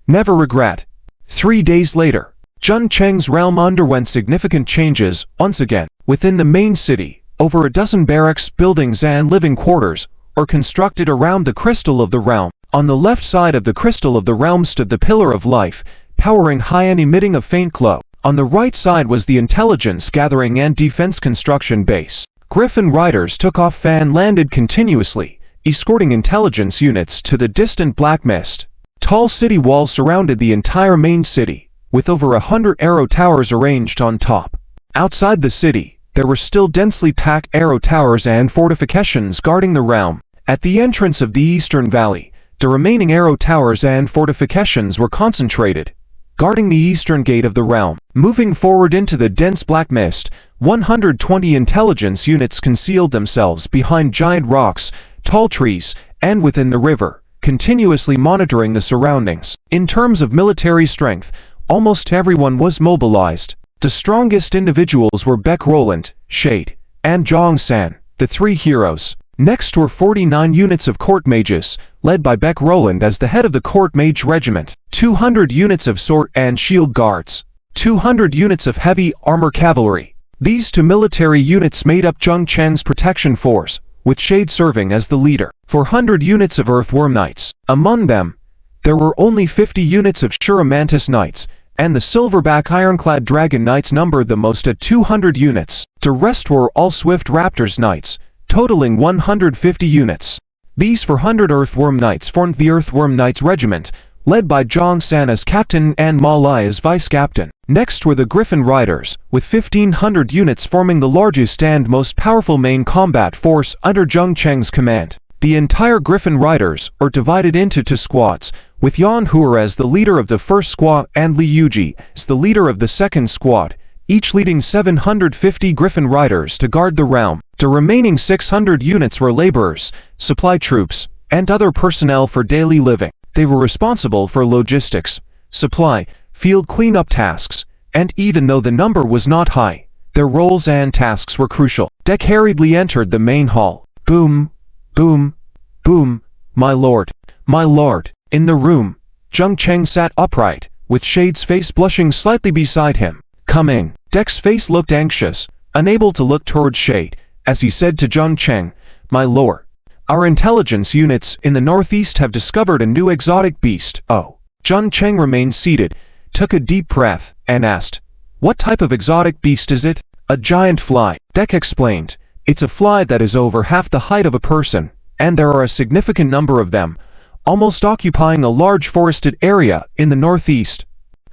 never regret." 3 days later, Jun Cheng's realm underwent significant changes once again. Within the main city, over a dozen barracks, buildings and living quarters are constructed around the Crystal of the Realm. On the left side of the Crystal of the Realm stood the Pillar of Life, powering high and emitting a faint glow. On the right side was the Intelligence Gathering and Defense Construction Base. Griffin riders took off and landed continuously, escorting intelligence units to the distant black mist. Tall city walls surrounded the entire main city, with over 100 arrow towers arranged on top. Outside the city, there were still densely packed arrow towers and fortifications guarding the realm. At the entrance of the Eastern Valley, the remaining arrow towers and fortifications were concentrated, guarding the eastern gate of the realm. Moving forward into the dense black mist, 120 intelligence units concealed themselves behind giant rocks, tall trees, and within the river, continuously monitoring the surroundings. In terms of military strength, almost everyone was mobilized. The strongest individuals were Beck Roland, Shade, and Jong San, the three heroes. Next were 49 units of court mages, led by Beck Roland as the head of the court mage regiment, 200 units of sword and shield guards, 200 units of heavy armor cavalry. These two military units made up Jun Cheng's protection force, with Shade serving as the leader. 400 units of earthworm knights. Among them, there were only 50 units of Shura Mantis knights, and the silverback ironclad dragon knights numbered the most at 200 units. The rest were all swift raptors knights, totaling 150 units. These 400 earthworm knights formed the Earthworm Knights Regiment, led by Jong San as captain and Ma Lai as vice-captain. Next were the Griffin Riders, with 1,500 units forming the largest and most powerful main combat force under Jun Cheng's command. The entire Griffin Riders are divided into two squads, with Yan Huer as the leader of the first squad and Li Yuji as the leader of the second squad, each leading 750 Griffin Riders to guard the realm. The remaining 600 units were laborers, supply troops, and other personnel for daily living. They were responsible for logistics, supply, field cleanup tasks, and even though the number was not high, their roles and tasks were crucial. Deck hurriedly entered the main hall. Boom, boom, boom, my lord, my lord. In the room, Jun Cheng sat upright, with Shade's face blushing slightly beside him. "Come in." Deck's face looked anxious, unable to look towards Shade, as he said to Jun Cheng, "My lord, our intelligence units in the northeast have discovered a new exotic beast." "Oh." Jun Cheng remained seated, took a deep breath, and asked, "What type of exotic beast is it?" "A giant fly," Deck explained. "It's a fly that is over half the height of a person, and there are a significant number of them, almost occupying a large forested area in the northeast."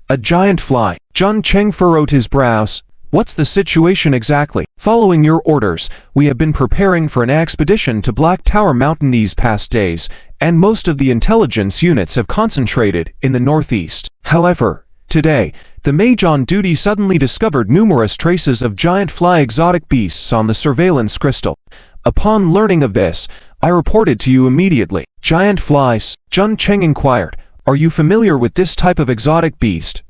"A giant fly." Jun Cheng furrowed his brows. "What's the situation exactly?" "Following your orders, we have been preparing for an expedition to Black Tower Mountain these past days, and most of the intelligence units have concentrated in the northeast. However, today, the mage on duty suddenly discovered numerous traces of giant fly exotic beasts on the surveillance crystal. Upon learning of this, I reported to you immediately." "Giant flies?" Jun Cheng inquired. "Are you familiar with this type of exotic beast?"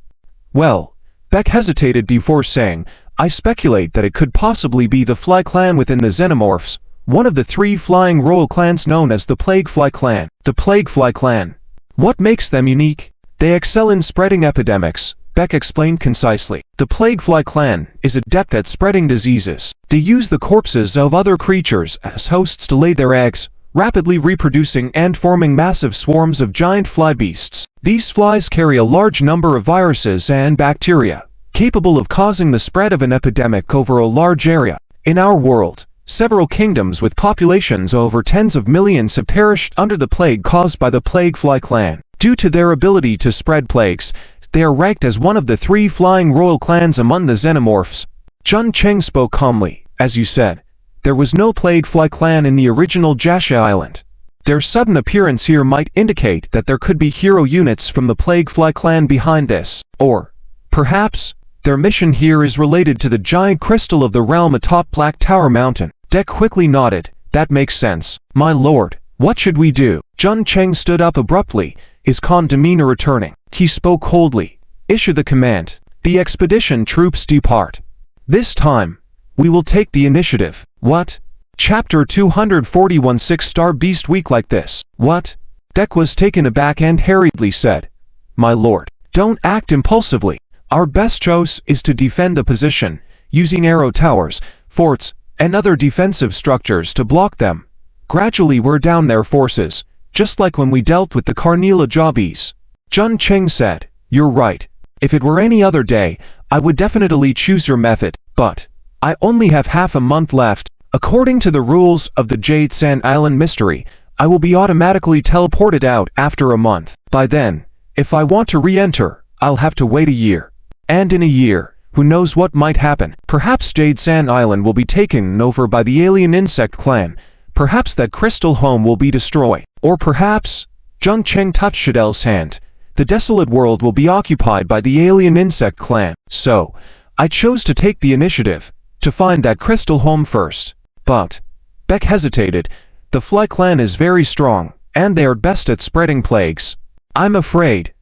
"Well," Beck hesitated before saying, "I speculate that it could possibly be the Fly Clan within the Xenomorphs, one of the 3 flying royal clans known as the Plague Fly Clan." "The Plague Fly Clan. What makes them unique?" "They excel in spreading epidemics," Beck explained concisely. "The Plague Fly Clan is adept at spreading diseases. They use the corpses of other creatures as hosts to lay their eggs, rapidly reproducing and forming massive swarms of giant fly beasts. These flies carry a large number of viruses and bacteria, capable of causing the spread of an epidemic over a large area. In our world, several kingdoms with populations over tens of millions have perished under the plague caused by the Plague Fly Clan. Due to their ability to spread plagues, they are ranked as one of the 3 flying royal clans among the xenomorphs. Jun Cheng spoke calmly. As you said, there was no plague fly clan in the original Jasha Island. Their sudden appearance here might indicate that there could be hero units from the plague fly clan behind this. Or, perhaps, their mission here is related to the giant crystal of the realm atop Black Tower Mountain. Dek quickly nodded. That makes sense. My lord, what should we do? Jun Cheng stood up abruptly, his calm demeanor returning. He spoke coldly. Issue the command. The expedition troops depart. This time, we will take the initiative. What? Chapter 241 6-star Beast Week like this. What? Dek was taken aback and hurriedly said, My lord, don't act impulsively. Our best choice is to defend the position, using arrow towers, forts, and other defensive structures to block them. Gradually wear down their forces, just like when we dealt with the Carnila Jobbies. Jun Cheng said, You're right. If it were any other day, I would definitely choose your method, but I only have half a month left. According to the rules of the Jade Sand Island mystery, I will be automatically teleported out after a month. By then, if I want to re-enter, I'll have to wait a year. And in a year, who knows what might happen? Perhaps Jade Sand Island will be taken over by the alien insect clan. Perhaps that crystal home will be destroyed. Or perhaps, Jung Cheng touched Shadel's hand, the desolate world will be occupied by the alien insect clan. So, I chose to take the initiative, to find that crystal home first. But, Beck hesitated, the Fly clan is very strong, and they are best at spreading plagues. I'm afraid.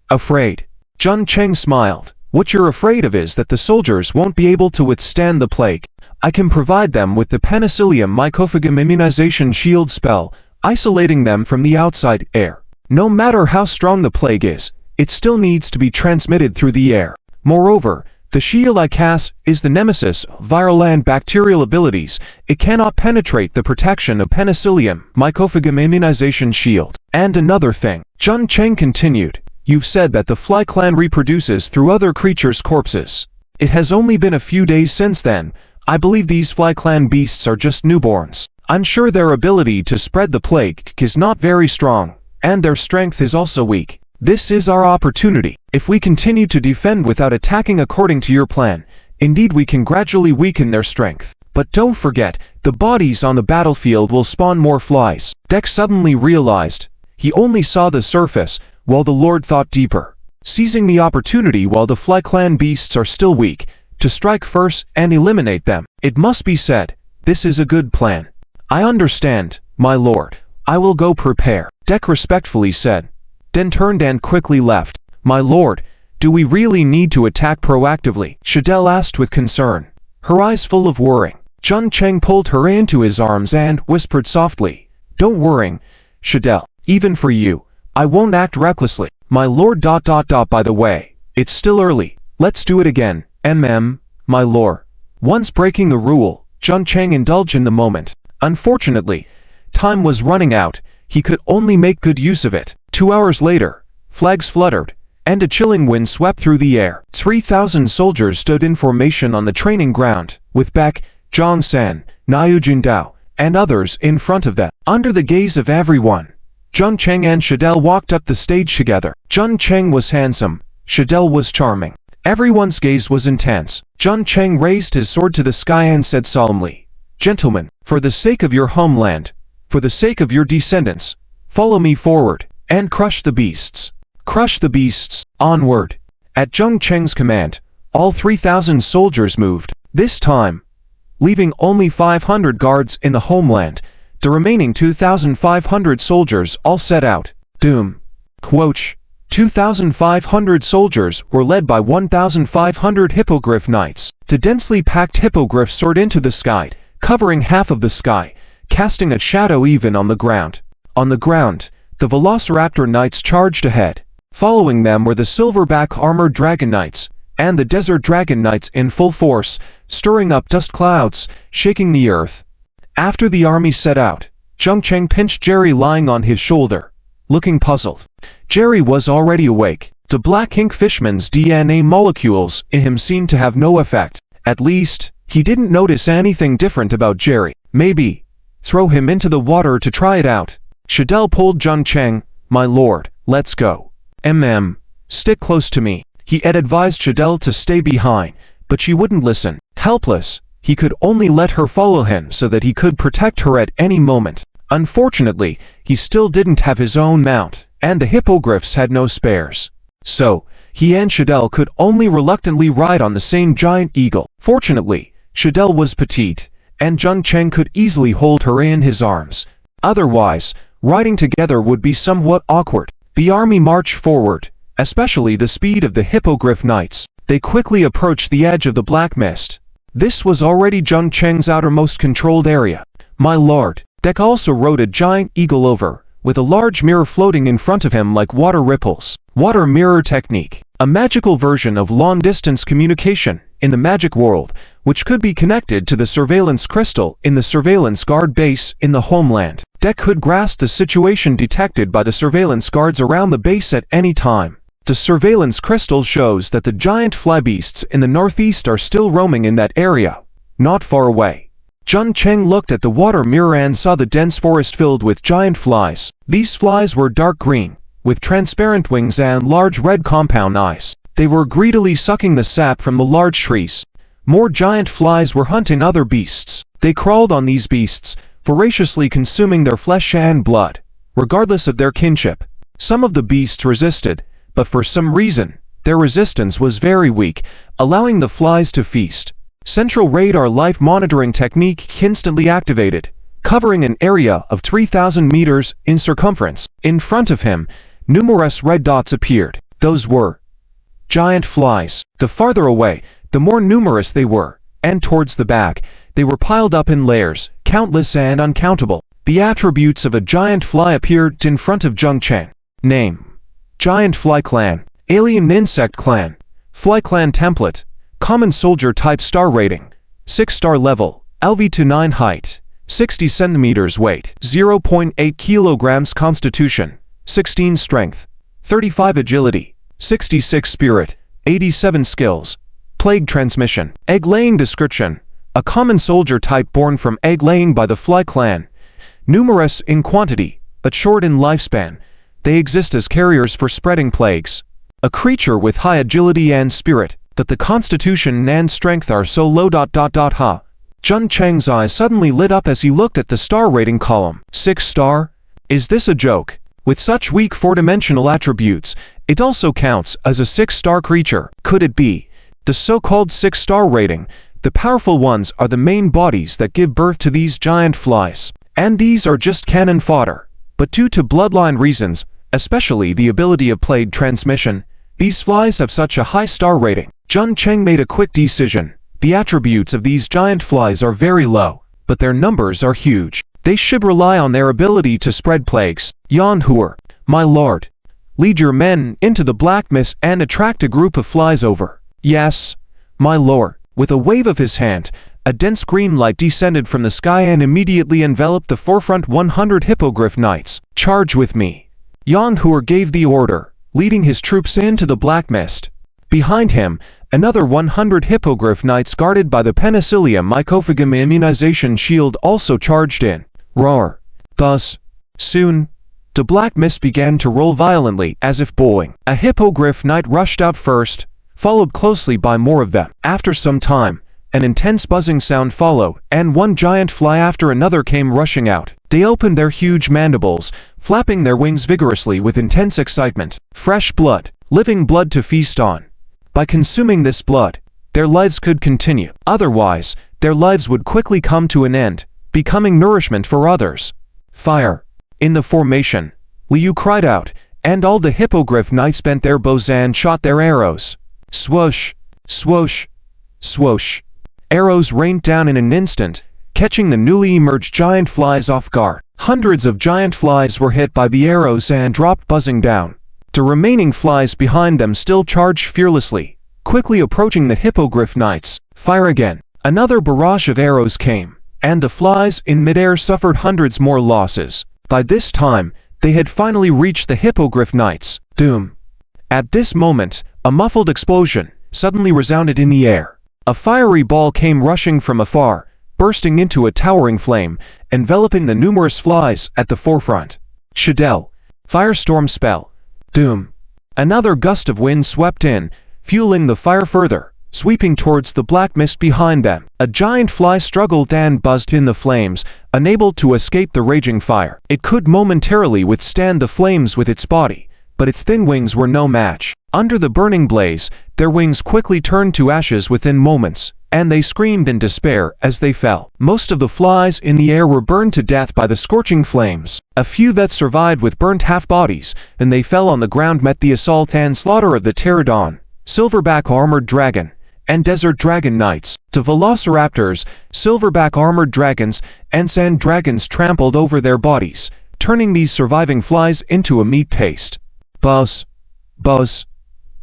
Jun Cheng smiled. What you're afraid of is that the soldiers won't be able to withstand the plague. I can provide them with the Penicillium mycophagum immunization shield spell, isolating them from the outside air. No matter how strong the plague is, it still needs to be transmitted through the air. Moreover, the shield I cast is the nemesis of viral and bacterial abilities. It cannot penetrate the protection of Penicillium mycophagum immunization shield. And another thing, Jun Cheng continued. You've said that the Fly clan reproduces through other creatures' corpses. It has only been a few days since then. I believe these Fly clan beasts are just newborns. I'm sure their ability to spread the plague is not very strong, and their strength is also weak. This is our opportunity. If we continue to defend without attacking according to your plan, indeed we can gradually weaken their strength. But don't forget, the bodies on the battlefield will spawn more flies. Dek suddenly realized. He only saw the surface, while the Lord thought deeper. Seizing the opportunity while the Fly clan beasts are still weak, to strike first and eliminate them. It must be said, this is a good plan. I understand, my lord. I will go prepare. Dek respectfully said. Then turned and quickly left. My lord, do we really need to attack proactively? Shadel asked with concern, her eyes full of worrying. Jun Cheng pulled her into his arms and whispered softly, Don't worry, Shadel. Even for you, I won't act recklessly. My lord. By the way, it's still early. Let's do it again. My lord. Once breaking the rule, Jun Cheng indulged in the moment. Unfortunately, time was running out. He could only make good use of it. 2 hours later, flags fluttered, and a chilling wind swept through the air. 3,000 soldiers stood in formation on the training ground, with Beck, Zhang San, Niu Jindao, and others in front of them. Under the gaze of everyone, Jun Cheng and Shadel walked up the stage together. Jun Cheng was handsome, Shadel was charming. Everyone's gaze was intense. Jun Cheng raised his sword to the sky and said solemnly, Gentlemen, for the sake of your homeland, for the sake of your descendants, follow me forward, and crush the beasts. Crush the beasts, onward. At Jung Cheng's command, all 3,000 soldiers moved. This time, leaving only 500 guards in the homeland, the remaining 2,500 soldiers all set out. Doom. Quoch. 2,500 soldiers were led by 1,500 hippogriff knights. The densely packed hippogriff soared into the sky, covering half of the sky, casting a shadow even on the ground. On the ground, the Velociraptor knights charged ahead. Following them were the silverback armored dragon knights, and the desert dragon knights in full force, stirring up dust clouds, shaking the earth. After the army set out, Jung Cheng pinched Jerry lying on his shoulder, looking puzzled. Jerry was already awake. The black ink fishman's DNA molecules in him seemed to have no effect. At least, he didn't notice anything different about Jerry. Maybe throw him into the water to try it out. Shadel pulled Jun Cheng. My lord, let's go. Stick close to me. He had advised Shadel to stay behind, but she wouldn't listen. Helpless, he could only let her follow him so that he could protect her at any moment. Unfortunately, he still didn't have his own mount, and the hippogriffs had no spares. So, he and Shadel could only reluctantly ride on the same giant eagle. Fortunately, Shadel was petite, and Jung Cheng could easily hold her in his arms. Otherwise, riding together would be somewhat awkward. The army marched forward, especially the speed of the hippogriff knights. They quickly approached the edge of the black mist. This was already Jung Cheng's outermost controlled area. My lord, Dek also rode a giant eagle over, with a large mirror floating in front of him like water ripples. Water mirror technique, a magical version of long-distance communication in the magic world, which could be connected to the surveillance crystal in the surveillance guard base in the Homeland. Dek could grasp the situation detected by the surveillance guards around the base at any time. The surveillance crystal shows that the giant fly beasts in the northeast are still roaming in that area, not far away. Jung Cheng looked at the water mirror and saw the dense forest filled with giant flies. These flies were dark green, with transparent wings and large red compound eyes. They were greedily sucking the sap from the large trees. More giant flies were hunting other beasts. They crawled on these beasts, voraciously consuming their flesh and blood, regardless of their kinship. Some of the beasts resisted, but for some reason, their resistance was very weak, allowing the flies to feast. Central Radar Life Monitoring Technique instantly activated, covering an area of 3,000 meters in circumference. In front of him, numerous red dots appeared. Those were giant flies. The farther away, the more numerous they were, and towards the back, they were piled up in layers, countless and uncountable. The attributes of a giant fly appeared in front of Jung Cheng. Name: Giant Fly Clan, Alien Insect Clan, Fly Clan Template, Common Soldier Type Star Rating, 6-star level, LV to 9 height, 60 centimeters weight, 0.8 kilograms constitution, 16 strength, 35 agility, 66 spirit, 87 skills. Plague transmission. Egg-laying description. A common soldier type born from egg-laying by the Fly Clan. Numerous in quantity, but short in lifespan. They exist as carriers for spreading plagues. A creature with high agility and spirit, but the constitution and strength are so low. Ha. Jung Cheng's eyes suddenly lit up as he looked at the star rating column. 6-star? Is this a joke? With such weak 4-dimensional attributes, it also counts as a 6-star creature. Could it be? The so-called 6-star rating, the powerful ones are the main bodies that give birth to these giant flies. And these are just cannon fodder. But due to bloodline reasons, especially the ability of plague transmission, these flies have such a high star rating. Jung Cheng made a quick decision. The attributes of these giant flies are very low, but their numbers are huge. They should rely on their ability to spread plagues. Yan Huer, my lord, lead your men into the black mist and attract a group of flies over. Yes, my lord. With a wave of his hand, a dense green light descended from the sky and immediately enveloped the forefront 100 hippogriff knights. Charge with me. Yan Huer gave the order, leading his troops into the black mist. Behind him, another 100 hippogriff knights guarded by the Penicillium mycophagum immunization shield also charged in. Roar. Thus, soon, the black mist began to roll violently as if bowling. A hippogriff knight rushed out first, followed closely by more of them. After some time, an intense buzzing sound followed, and one giant fly after another came rushing out. They opened their huge mandibles, flapping their wings vigorously with intense excitement. Fresh blood, living blood to feast on. By consuming this blood, their lives could continue. Otherwise, their lives would quickly come to an end, becoming nourishment for others. Fire. In the formation, Liu cried out, and all the hippogriff knights bent their bows and shot their arrows. Swoosh, swoosh, swoosh. Arrows rained down in an instant, catching the newly emerged giant flies off guard. Hundreds of giant flies were hit by the arrows and dropped buzzing down. The remaining flies behind them still charged fearlessly, quickly approaching the hippogriff knights. Fire again. Another barrage of arrows came, and the flies in midair suffered hundreds more losses. By this time, they had finally reached the hippogriff knights. Doom. At this moment, a muffled explosion suddenly resounded in the air. A fiery ball came rushing from afar, bursting into a towering flame, enveloping the numerous flies at the forefront. Shadel. Firestorm spell. Doom. Another gust of wind swept in, fueling the fire further, sweeping towards the black mist behind them. A giant fly struggled and buzzed in the flames, unable to escape the raging fire. It could momentarily withstand the flames with its body, but its thin wings were no match. Under the burning blaze, their wings quickly turned to ashes within moments, and they screamed in despair as they fell. Most of the flies in the air were burned to death by the scorching flames. A few that survived with burnt half-bodies, and they fell on the ground, met the assault and slaughter of the pterodon, silverback armored dragon, and desert dragon knights. The velociraptors, silverback armored dragons, and sand dragons trampled over their bodies, turning these surviving flies into a meat paste. Buzz, buzz,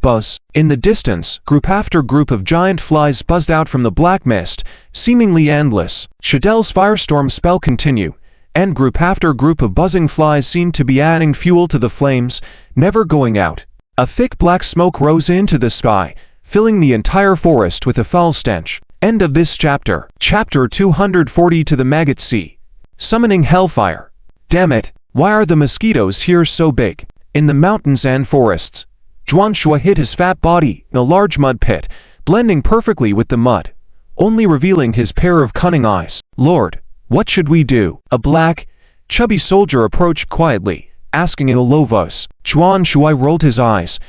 buzz. In the distance, group after group of giant flies buzzed out from the black mist, seemingly endless. Shadell's firestorm spell continued, and group after group of buzzing flies seemed to be adding fuel to the flames, never going out. A thick black smoke rose into the sky, filling the entire forest with a foul stench. End of this chapter. Chapter 240 to the Maggot Sea. Summoning Hellfire. Damn it, why are the mosquitoes here so big? In the mountains and forests, Zhuanxue hid his fat body in a large mud pit, blending perfectly with the mud, only revealing his pair of cunning eyes. Lord, what should we do? A black, chubby soldier approached quietly, asking in a low voice. Zhuanxue rolled his eyes.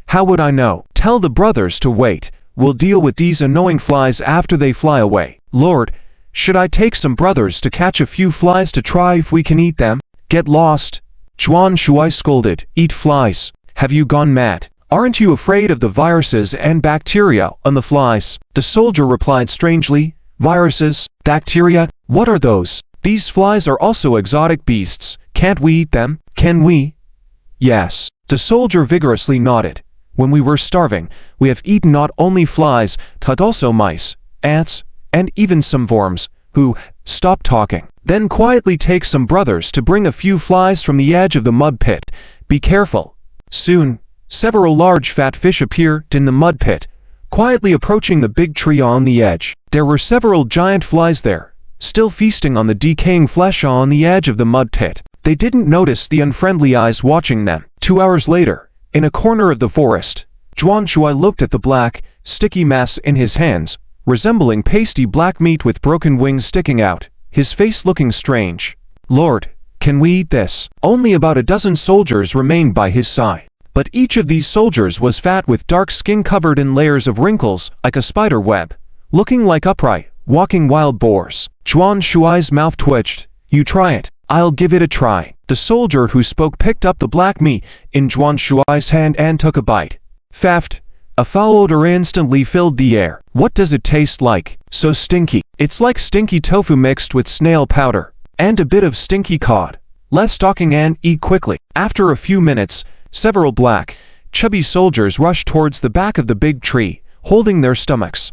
How would I know? Tell the brothers to wait. We'll deal with these annoying flies after they fly away. Lord, should I take some brothers to catch a few flies to try if we can eat them? Get lost. Zhuanxue scolded. Eat flies? Have you gone mad? Aren't you afraid of the viruses and bacteria on the flies? The soldier replied strangely. Viruses? Bacteria? What are those? These flies are also exotic beasts. Can't we eat them? Can we? Yes. The soldier vigorously nodded. When we were starving, we have eaten not only flies, but also mice, ants, and even some worms, who, stop talking. Then quietly take some brothers to bring a few flies from the edge of the mud pit. Be careful. Soon, several large fat fish appeared in the mud pit, quietly approaching the big tree on the edge. There were several giant flies there, still feasting on the decaying flesh on the edge of the mud pit. They didn't notice the unfriendly eyes watching them. 2 hours later, in a corner of the forest, Zhuanxue looked at the black, sticky mass in his hands, resembling pasty black meat with broken wings sticking out, his face looking strange. Lord, can we eat this? Only about a dozen soldiers remained by his side. But each of these soldiers was fat with dark skin covered in layers of wrinkles, like a spider web, looking like upright, walking wild boars. Zhuanxue's mouth twitched. You try it. I'll give it a try. The soldier who spoke picked up the black meat in Zhuanxue's hand and took a bite. Faft! A foul odor instantly filled the air. What does it taste like? So stinky. It's like stinky tofu mixed with snail powder, and a bit of stinky cod. Let's talking and eat quickly. After a few minutes, several black, chubby soldiers rushed towards the back of the big tree, holding their stomachs.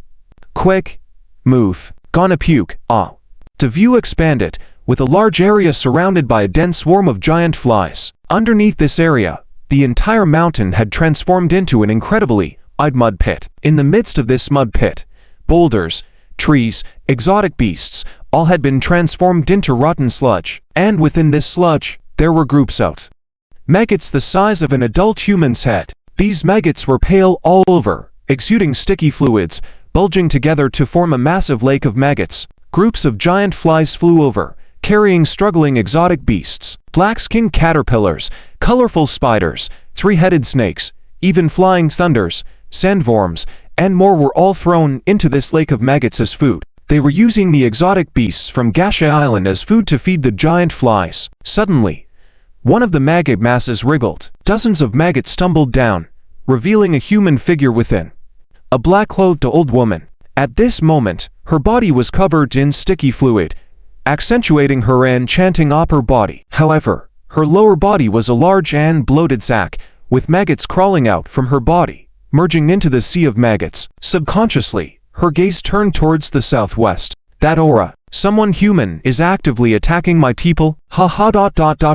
Quick! Move. Gonna puke. Ah. The view expanded, with a large area surrounded by a dense swarm of giant flies. Underneath this area, the entire mountain had transformed into an incredibly wide mud pit. In the midst of this mud pit, boulders, trees, exotic beasts, all had been transformed into rotten sludge. And within this sludge, there were groups of maggots the size of an adult human's head. These maggots were pale all over, exuding sticky fluids, bulging together to form a massive lake of maggots. Groups of giant flies flew over, carrying struggling exotic beasts, black-skinned caterpillars, colorful spiders, three-headed snakes, even flying thunders, sandworms, and more were all thrown into this lake of maggots as food. They were using the exotic beasts from Gasha Island as food to feed the giant flies. Suddenly, one of the maggot masses wriggled. Dozens of maggots stumbled down, revealing a human figure within. A black-clothed old woman. At this moment, her body was covered in sticky fluid, accentuating her enchanting upper body. However, her lower body was a large and bloated sack, with maggots crawling out from her body, merging into the sea of maggots. Subconsciously, her gaze turned towards the southwest. That aura. Someone human is actively attacking my people.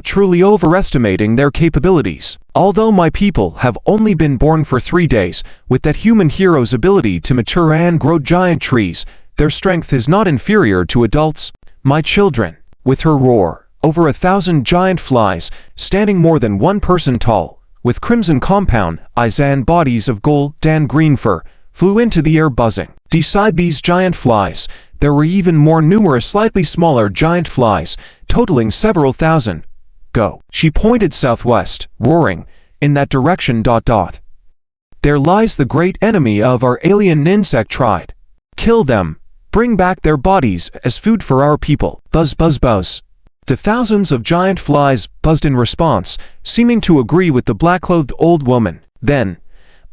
Truly overestimating their capabilities. Although my people have only been born for 3 days, with that human hero's ability to mature and grow giant trees, their strength is not inferior to adults. My children. With her roar, over 1,000 giant flies, standing more than 1 person tall, with crimson compound eyes and bodies of gold and green fur, flew into the air buzzing. Beside these giant flies, there were even more numerous slightly smaller giant flies, totaling several thousand. Go. She pointed southwest, roaring, in that direction. There lies the great enemy of our alien insect tribe. Kill them. Bring back their bodies as food for our people. Buzz, buzz, buzz. The thousands of giant flies buzzed in response, seeming to agree with the black-clothed old woman. Then,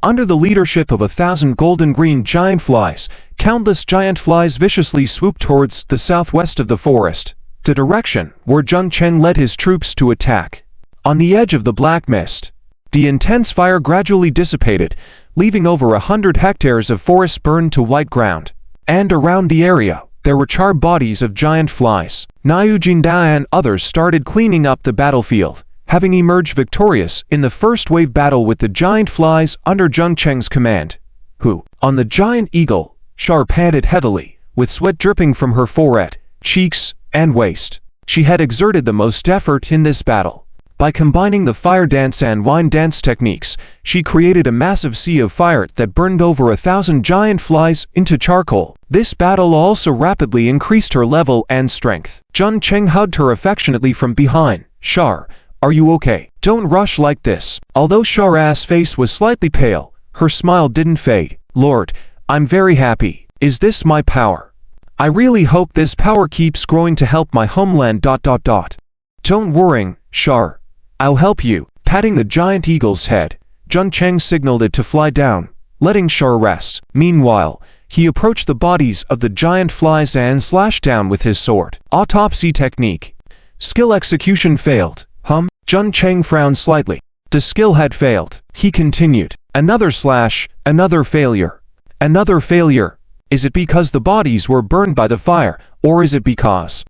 under the leadership of 1,000 golden-green giant flies, countless giant flies viciously swooped towards the southwest of the forest, the direction where Jung Cheng led his troops to attack. On the edge of the black mist, the intense fire gradually dissipated, leaving over 100 hectares of forest burned to white ground. And around the area, there were charred bodies of giant flies. Niu Jinda and others started cleaning up the battlefield, having emerged victorious in the first wave battle with the giant flies under Jung Cheng's command. Who, on the giant eagle, Shar panted heavily, with sweat dripping from her forehead, cheeks, and waist. She had exerted the most effort in this battle. By combining the fire dance and wine dance techniques, she created a massive sea of fire that burned over 1,000 giant flies into charcoal. This battle also rapidly increased her level and strength. Jung Cheng hugged her affectionately from behind. Shar, are you okay? Don't rush like this. Although Shar's face was slightly pale, her smile didn't fade. Lord, I'm very happy. Is this my power? I really hope this power keeps growing to help my homeland. Don't worry, Shar. I'll help you. Patting the giant eagle's head, Jung Cheng signaled it to fly down, letting Shar rest. Meanwhile, he approached the bodies of the giant flies and slashed down with his sword. Autopsy technique. Skill execution failed. Jung Cheng frowned slightly. The skill had failed. He continued. Another slash, another failure. Another failure. Is it because the bodies were burned by the fire, or is it because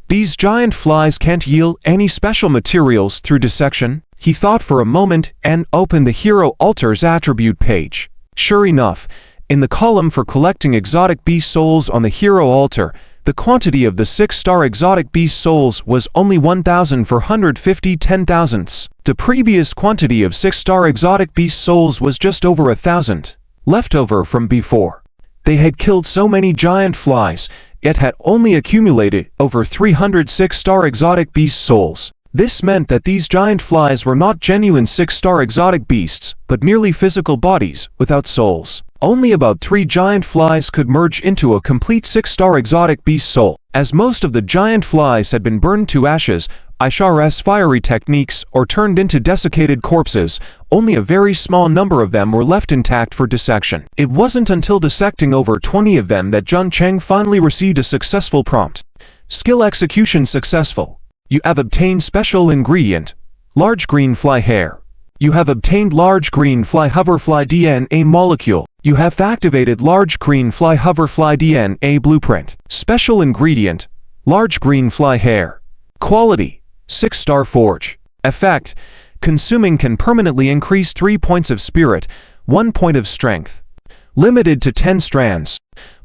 these giant flies can't yield any special materials through dissection? He thought for a moment and opened the Hero Altar's attribute page. Sure enough, in the column for collecting exotic beast souls on the Hero Altar, the quantity of the 6-star exotic beast souls was only 1,450 10,000ths. The previous quantity of 6-star exotic beast souls was just over 1,000, left over from before. They had killed so many giant flies, yet had only accumulated over 300 6-star exotic beast souls. This meant that these giant flies were not genuine 6-star exotic beasts, but merely physical bodies without souls. Only about 3 giant flies could merge into a complete 6-star exotic beast soul. As most of the giant flies had been burned to ashes, Ishar's fiery techniques or turned into desiccated corpses, only a very small number of them were left intact for dissection. It wasn't until dissecting over 20 of them that Jung Cheng finally received a successful prompt. Skill execution successful. You have obtained special ingredient. Large green fly hair. You have obtained large green fly hoverfly DNA molecule. You have activated large green fly hoverfly DNA blueprint. Special ingredient. Large green fly hair. Quality. 6-star forge. Effect. Consuming can permanently increase 3 points of spirit, 1 point of strength. Limited to 10 strands.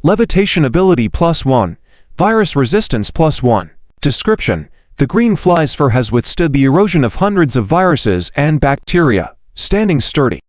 Levitation ability +1. Virus resistance +1. Description. The green fly's fur has withstood the erosion of hundreds of viruses and bacteria, standing sturdy.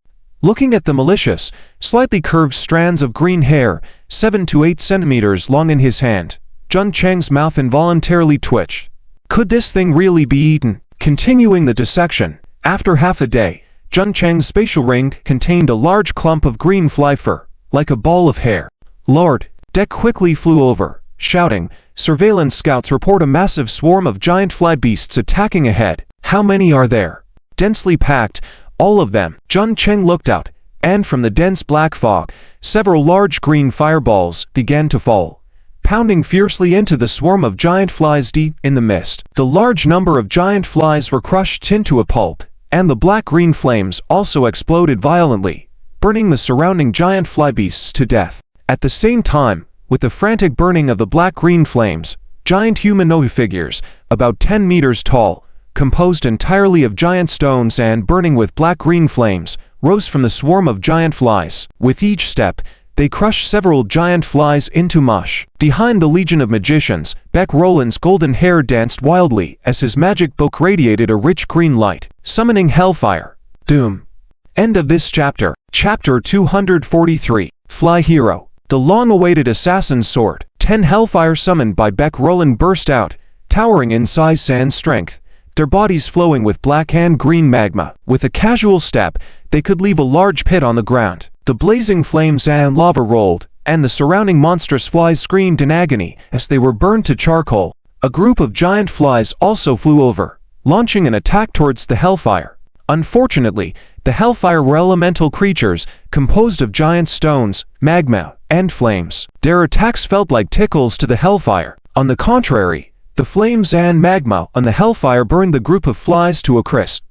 Looking at the malicious, slightly curved strands of green hair, 7 to 8 centimeters long in his hand, Jung Cheng's mouth involuntarily twitched. Could this thing really be eaten? Continuing the dissection, after half a day, Jung Cheng's spatial ring contained a large clump of green fly fur, like a ball of hair. Lord, Deck quickly flew over, shouting, surveillance scouts report a massive swarm of giant fly beasts attacking ahead. How many are there? Densely packed, all of them. Jung Cheng looked out, and from the dense black fog, several large green fireballs began to fall, pounding fiercely into the swarm of giant flies deep in the mist. The large number of giant flies were crushed into a pulp, and the black-green flames also exploded violently, burning the surrounding giant fly beasts to death. At the same time, with the frantic burning of the black-green flames, giant humanoid figures, about 10 meters tall, composed entirely of giant stones and burning with black-green flames, rose from the swarm of giant flies. With each step, they crushed several giant flies into mush. Behind the legion of magicians, Beck Roland's golden hair danced wildly as his magic book radiated a rich green light. Summoning Hellfire. Doom. End of this chapter. Chapter 243. Fly Hero. The long-awaited assassin's sword. 10 Hellfire summoned by Beck Roland burst out, towering in size and strength, their bodies flowing with black and green magma. With a casual step, they could leave a large pit on the ground. The blazing flames and lava rolled, and the surrounding monstrous flies screamed in agony as they were burned to charcoal. A group of giant flies also flew over, launching an attack towards the Hellfire. Unfortunately, the Hellfire were elemental creatures composed of giant stones, magma, and flames. Their attacks felt like tickles to the Hellfire. On the contrary, the flames and magma on the Hellfire burned the group of flies to a crisp.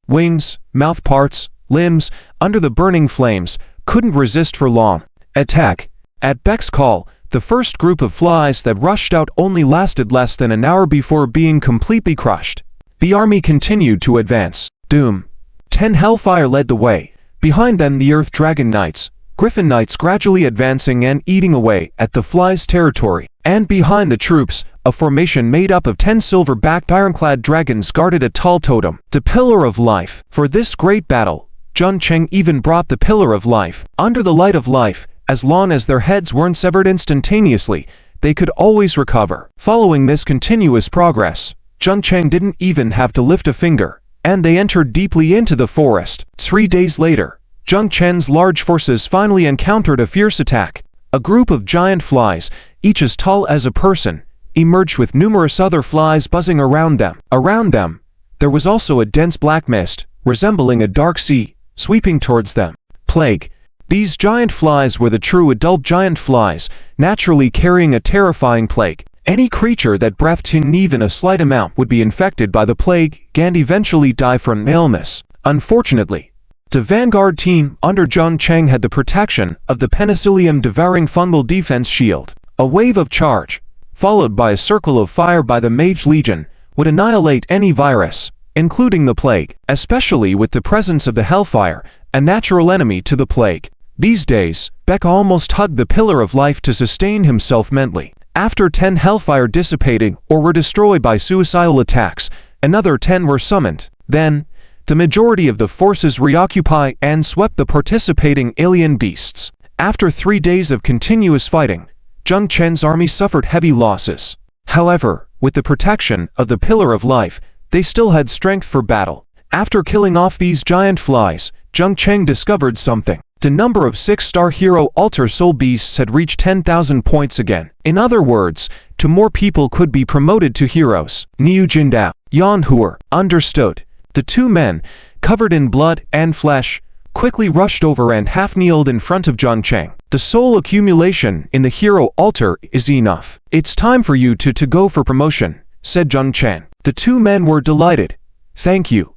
Wings, mouth parts, limbs, under the burning flames, couldn't resist for long. Attack. At Beck's call, the first group of flies that rushed out only lasted less than an hour before being completely crushed. The army continued to advance. Doom. 10 Hellfire led the way. Behind them the Earth Dragon Knights, Griffin Knights gradually advancing and eating away at the flies' territory. And behind the troops, a formation made up of 10 silver-backed ironclad dragons guarded a tall totem, the Pillar of Life. For this great battle, Jun Cheng even brought the Pillar of Life. Under the Light of Life, as long as their heads weren't severed instantaneously, they could always recover. Following this continuous progress, Jun Cheng didn't even have to lift a finger, and they entered deeply into the forest. 3 days later, Jun Chen's large forces finally encountered a fierce attack. A group of giant flies, each as tall as a person, emerged with numerous other flies buzzing around them. Around them, there was also a dense black mist, resembling a dark sea, sweeping towards them. Plague. These giant flies were the true adult giant flies, naturally carrying a terrifying plague. Any creature that breathed in even a slight amount would be infected by the plague and eventually die from illness. Unfortunately, the vanguard team under Jun Cheng had the protection of the penicillium-devouring fungal defense shield. A wave of charge, followed by a circle of fire by the Mage Legion, would annihilate any virus, including the plague, especially with the presence of the Hellfire, a natural enemy to the plague. These days, Beck almost hugged the Pillar of Life to sustain himself mentally. After 10 Hellfire dissipating or were destroyed by suicidal attacks, another 10 were summoned. Then, the majority of the forces reoccupy and swept the participating alien beasts. After 3 days of continuous fighting, Jun Chen's army suffered heavy losses. However, with the protection of the Pillar of Life, they still had strength for battle. After killing off these giant flies, Jun Cheng discovered something. The number of 6-star hero altar soul beasts had reached 10,000 points again. In other words, 2 more people could be promoted to heroes. Niu Jindao, Yan Huer, understood. The 2 men, covered in blood and flesh, quickly rushed over and half-kneeled in front of Jun Cheng. The soul accumulation in the hero altar is enough. It's time for you to go for promotion, said Jun Cheng. The 2 men were delighted. Thank you,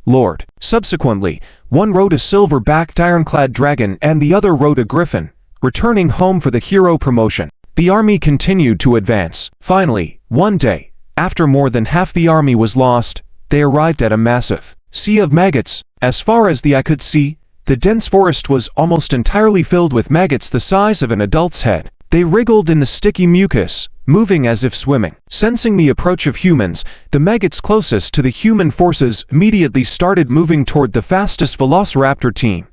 Lord. Subsequently, one rode a silver-backed ironclad dragon and the other rode a griffin, returning home for the hero promotion. The army continued to advance. Finally, one day, after more than half the army was lost, they arrived at a massive sea of maggots. As far as the eye could see, the dense forest was almost entirely filled with maggots the size of an adult's head. They wriggled in the sticky mucus, moving as if swimming. Sensing the approach of humans, the maggots closest to the human forces immediately started moving toward the fastest velociraptor team.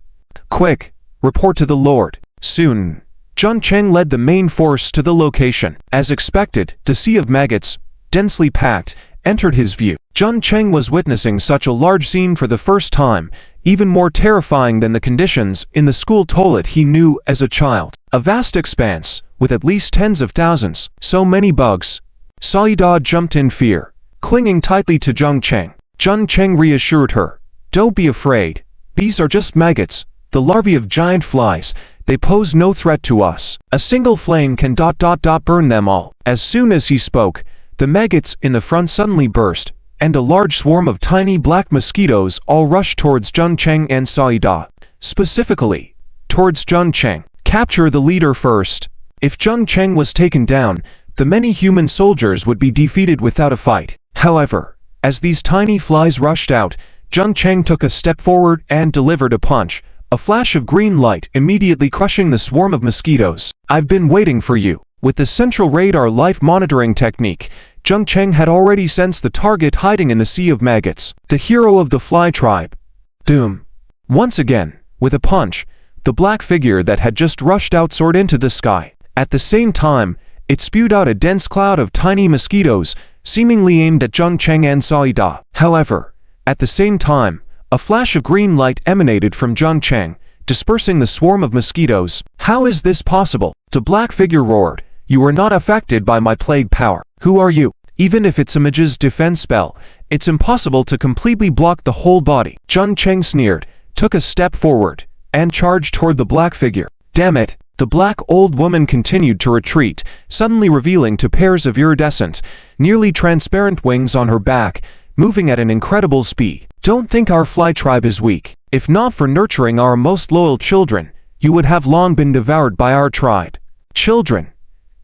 Quick, report to the Lord. Soon, Jun Cheng led the main force to the location. As expected, the sea of maggots, densely packed, entered his view. Jun Cheng was witnessing such a large scene for the first time, even more terrifying than the conditions in the school toilet he knew as a child. A vast expanse, with at least tens of thousands, so many bugs. Saida jumped in fear, clinging tightly to Jun Cheng. Jun Cheng reassured her. Don't be afraid. These are just maggots, the larvae of giant flies. They pose no threat to us. A single flame can burn them all. As soon as he spoke, the maggots in the front suddenly burst, and a large swarm of tiny black mosquitoes all rushed towards Jun Cheng and Saida. Specifically, towards Jun Cheng. Capture the leader first. If Jun Cheng was taken down, the many human soldiers would be defeated without a fight. However, as these tiny flies rushed out, Jun Cheng took a step forward and delivered a punch, a flash of green light immediately crushing the swarm of mosquitoes. I've been waiting for you. With the central radar life monitoring technique, Jun Cheng had already sensed the target hiding in the sea of maggots. The hero of the fly tribe. Doom. Once again, with a punch, the black figure that had just rushed out soared into the sky. At the same time, it spewed out a dense cloud of tiny mosquitoes, seemingly aimed at Jung Cheng and Saida. However, at the same time, a flash of green light emanated from Jung Cheng, dispersing the swarm of mosquitoes. How is this possible? The black figure roared. You are not affected by my plague power. Who are you? Even if it's a mage's defense spell, it's impossible to completely block the whole body. Jung Cheng sneered, took a step forward, and charged toward the black figure. Damn it! The black old woman continued to retreat, suddenly revealing two pairs of iridescent, nearly transparent wings on her back, moving at an incredible speed. Don't think our fly tribe is weak. If not for nurturing our most loyal children, you would have long been devoured by our tribe. Children,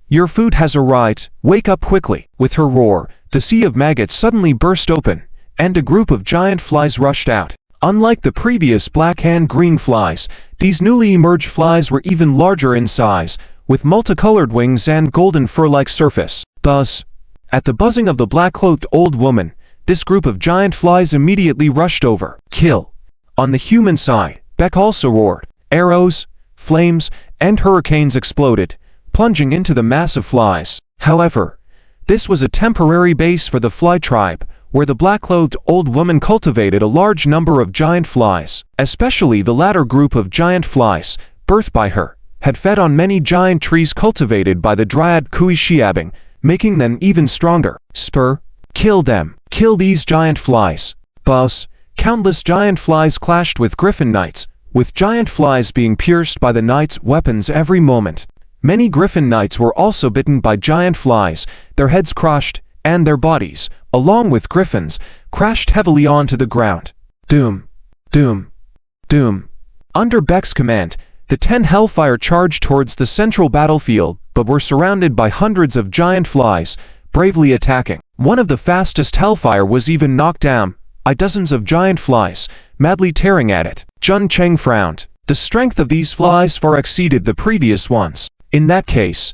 your food has arrived. Wake up quickly. With her roar, the sea of maggots suddenly burst open, and a group of giant flies rushed out. Unlike the previous black and green flies, these newly emerged flies were even larger in size, with multicolored wings and golden fur-like surface. Buzz. At the buzzing of the black-cloaked old woman, this group of giant flies immediately rushed over. Kill. On the human side, Beck also roared. Arrows, flames, and hurricanes exploded, plunging into the mass of flies. However, this was a temporary base for the fly tribe, where the black-clothed old woman cultivated a large number of giant flies. Especially the latter group of giant flies, birthed by her, had fed on many giant trees cultivated by the dryad Kui Shiabing, making them even stronger. Spur. Kill them. Kill these giant flies. Buzz. Countless giant flies clashed with griffin knights, with giant flies being pierced by the knights' weapons every moment. Many griffin knights were also bitten by giant flies, their heads crushed, and their bodies, along with griffins, crashed heavily onto the ground. Doom. Doom. Doom. Under Beck's command, the 10 Hellfire charged towards the central battlefield, but were surrounded by hundreds of giant flies, bravely attacking. One of the fastest Hellfire was even knocked down by dozens of giant flies, madly tearing at it. Jung Cheng frowned. The strength of these flies far exceeded the previous ones. In that case,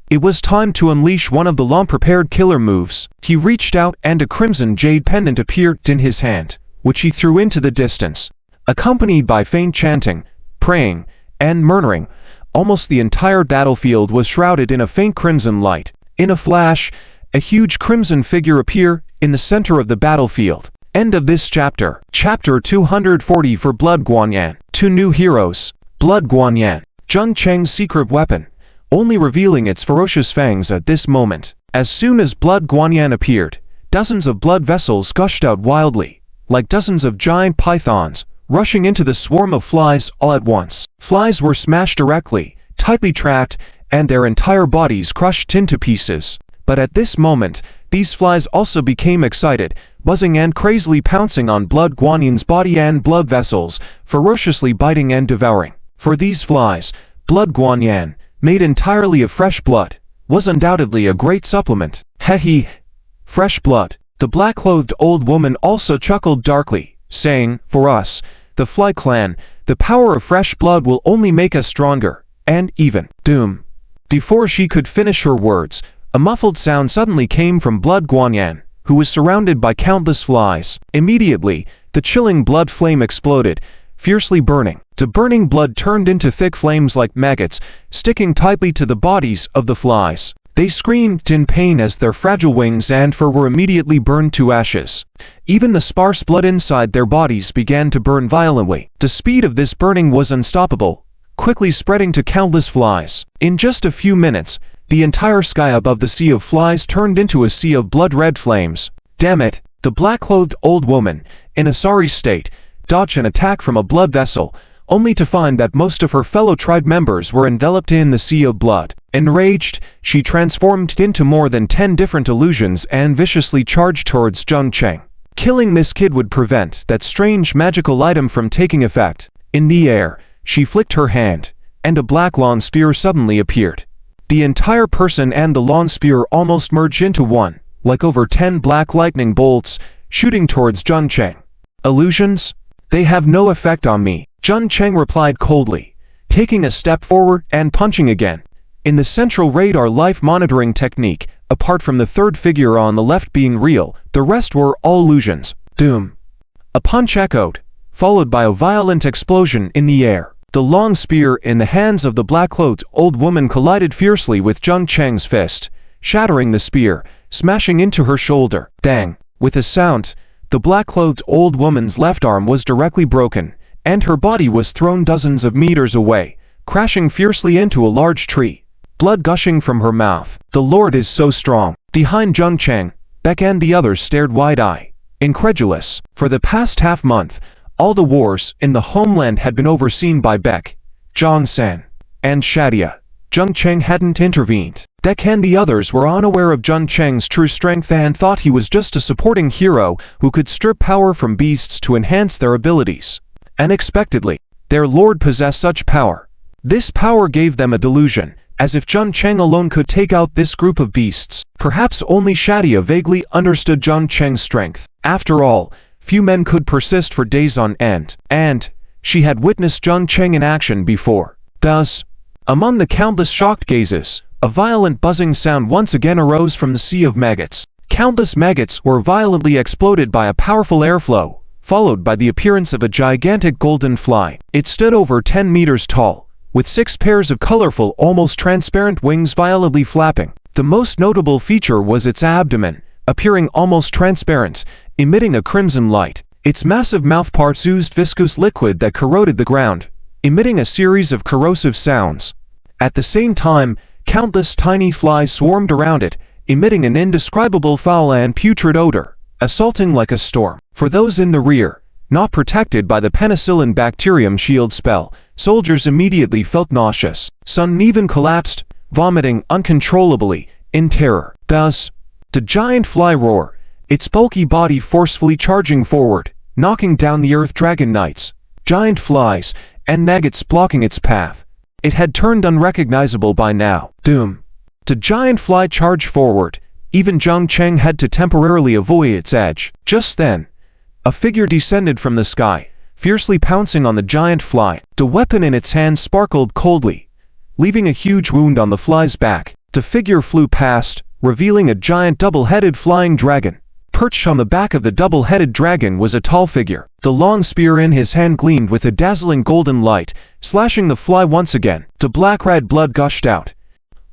it was time to unleash one of the long-prepared killer moves. He reached out and a crimson jade pendant appeared in his hand, which he threw into the distance. Accompanied by faint chanting, praying, and murmuring, almost the entire battlefield was shrouded in a faint crimson light. In a flash, a huge crimson figure appeared in the center of the battlefield. End of this chapter. Chapter 240 for Blood Guanyan. 2 new heroes. Blood Guanyan. Jung Cheng's secret weapon, only revealing its ferocious fangs at this moment. As soon as Blood Guanyan appeared, dozens of blood vessels gushed out wildly, like dozens of giant pythons, rushing into the swarm of flies all at once. Flies were smashed directly, tightly trapped, and their entire bodies crushed into pieces. But at this moment, these flies also became excited, buzzing and crazily pouncing on Blood Guanyan's body and blood vessels, ferociously biting and devouring. For these flies, Blood Guanyan, made entirely of fresh blood, was undoubtedly a great supplement. Hehe. Fresh blood. The black-clothed old woman also chuckled darkly, saying, for us, the Fly Clan, the power of fresh blood will only make us stronger, and even. Doom. Before she could finish her words, a muffled sound suddenly came from Blood Guanyan, who was surrounded by countless flies. Immediately, the chilling blood flame exploded, fiercely burning. The burning blood turned into thick flames like maggots, sticking tightly to the bodies of the flies. They screamed in pain as their fragile wings and fur were immediately burned to ashes. Even the sparse blood inside their bodies began to burn violently. The speed of this burning was unstoppable, quickly spreading to countless flies. In just a few minutes, the entire sky above the sea of flies turned into a sea of blood-red flames. Damn it! The black-clothed old woman, in a sorry state, dodged an attack from a blood vessel, only to find that most of her fellow tribe members were enveloped in the sea of blood. Enraged, she transformed into more than 10 different illusions and viciously charged towards Jung Cheng. Killing this kid would prevent that strange magical item from taking effect. In the air, she flicked her hand, and a black long spear suddenly appeared. The entire person and the long spear almost merged into one, like over 10 black lightning bolts, shooting towards Jung Cheng. Illusions? They have no effect on me, Jung Cheng replied coldly, taking a step forward and punching again. In the central radar life monitoring technique, apart from the third figure on the left being real, the rest were all illusions. Doom. A punch echoed, followed by a violent explosion in the air. The long spear in the hands of the black-cloaked old woman collided fiercely with Jung Cheng's fist, shattering the spear, smashing into her shoulder. Bang! With a sound, the black-cloaked old woman's left arm was directly broken, and her body was thrown dozens of meters away, crashing fiercely into a large tree, blood gushing from her mouth. The Lord is so strong. Behind Jung Cheng, Beck and the others stared wide-eyed, incredulous. For the past half-month, all the wars in the Homeland had been overseen by Beck, Zhang San, and Shadia. Jung Cheng hadn't intervened. Beck and the others were unaware of Jung Cheng's true strength and thought he was just a supporting hero who could strip power from beasts to enhance their abilities. Unexpectedly, their lord possessed such power. This power gave them a delusion, as if Jung Cheng alone could take out this group of beasts. Perhaps only Shadia vaguely understood Jung Cheng's strength. After all, few men could persist for days on end, and she had witnessed Jung Cheng in action before. Thus, among the countless shocked gazes, a violent buzzing sound once again arose from the sea of maggots. Countless maggots were violently exploded by a powerful airflow, followed by the appearance of a gigantic golden fly. It stood over 10 meters tall, with 6 pairs of colorful, almost transparent wings violently flapping. The most notable feature was its abdomen, appearing almost transparent, emitting a crimson light. Its massive mouthparts oozed viscous liquid that corroded the ground, emitting a series of corrosive sounds. At the same time, countless tiny flies swarmed around it, emitting an indescribable foul and putrid odor, assaulting like a storm. For those in the rear, not protected by the penicillin bacterium shield spell, soldiers immediately felt nauseous. Some even collapsed, vomiting uncontrollably, in terror. Thus, the giant fly roared, its bulky body forcefully charging forward, knocking down the earth dragon knights, giant flies, and maggots blocking its path. It had turned unrecognizable by now. Doom! The giant fly charged forward. Even Jung Cheng had to temporarily avoid its edge. Just then, a figure descended from the sky, fiercely pouncing on the giant fly. The weapon in its hand sparkled coldly, leaving a huge wound on the fly's back. The figure flew past, revealing a giant double-headed flying dragon. Perched on the back of the double-headed dragon was a tall figure. The long spear in his hand gleamed with a dazzling golden light, slashing the fly once again. The black-red blood gushed out.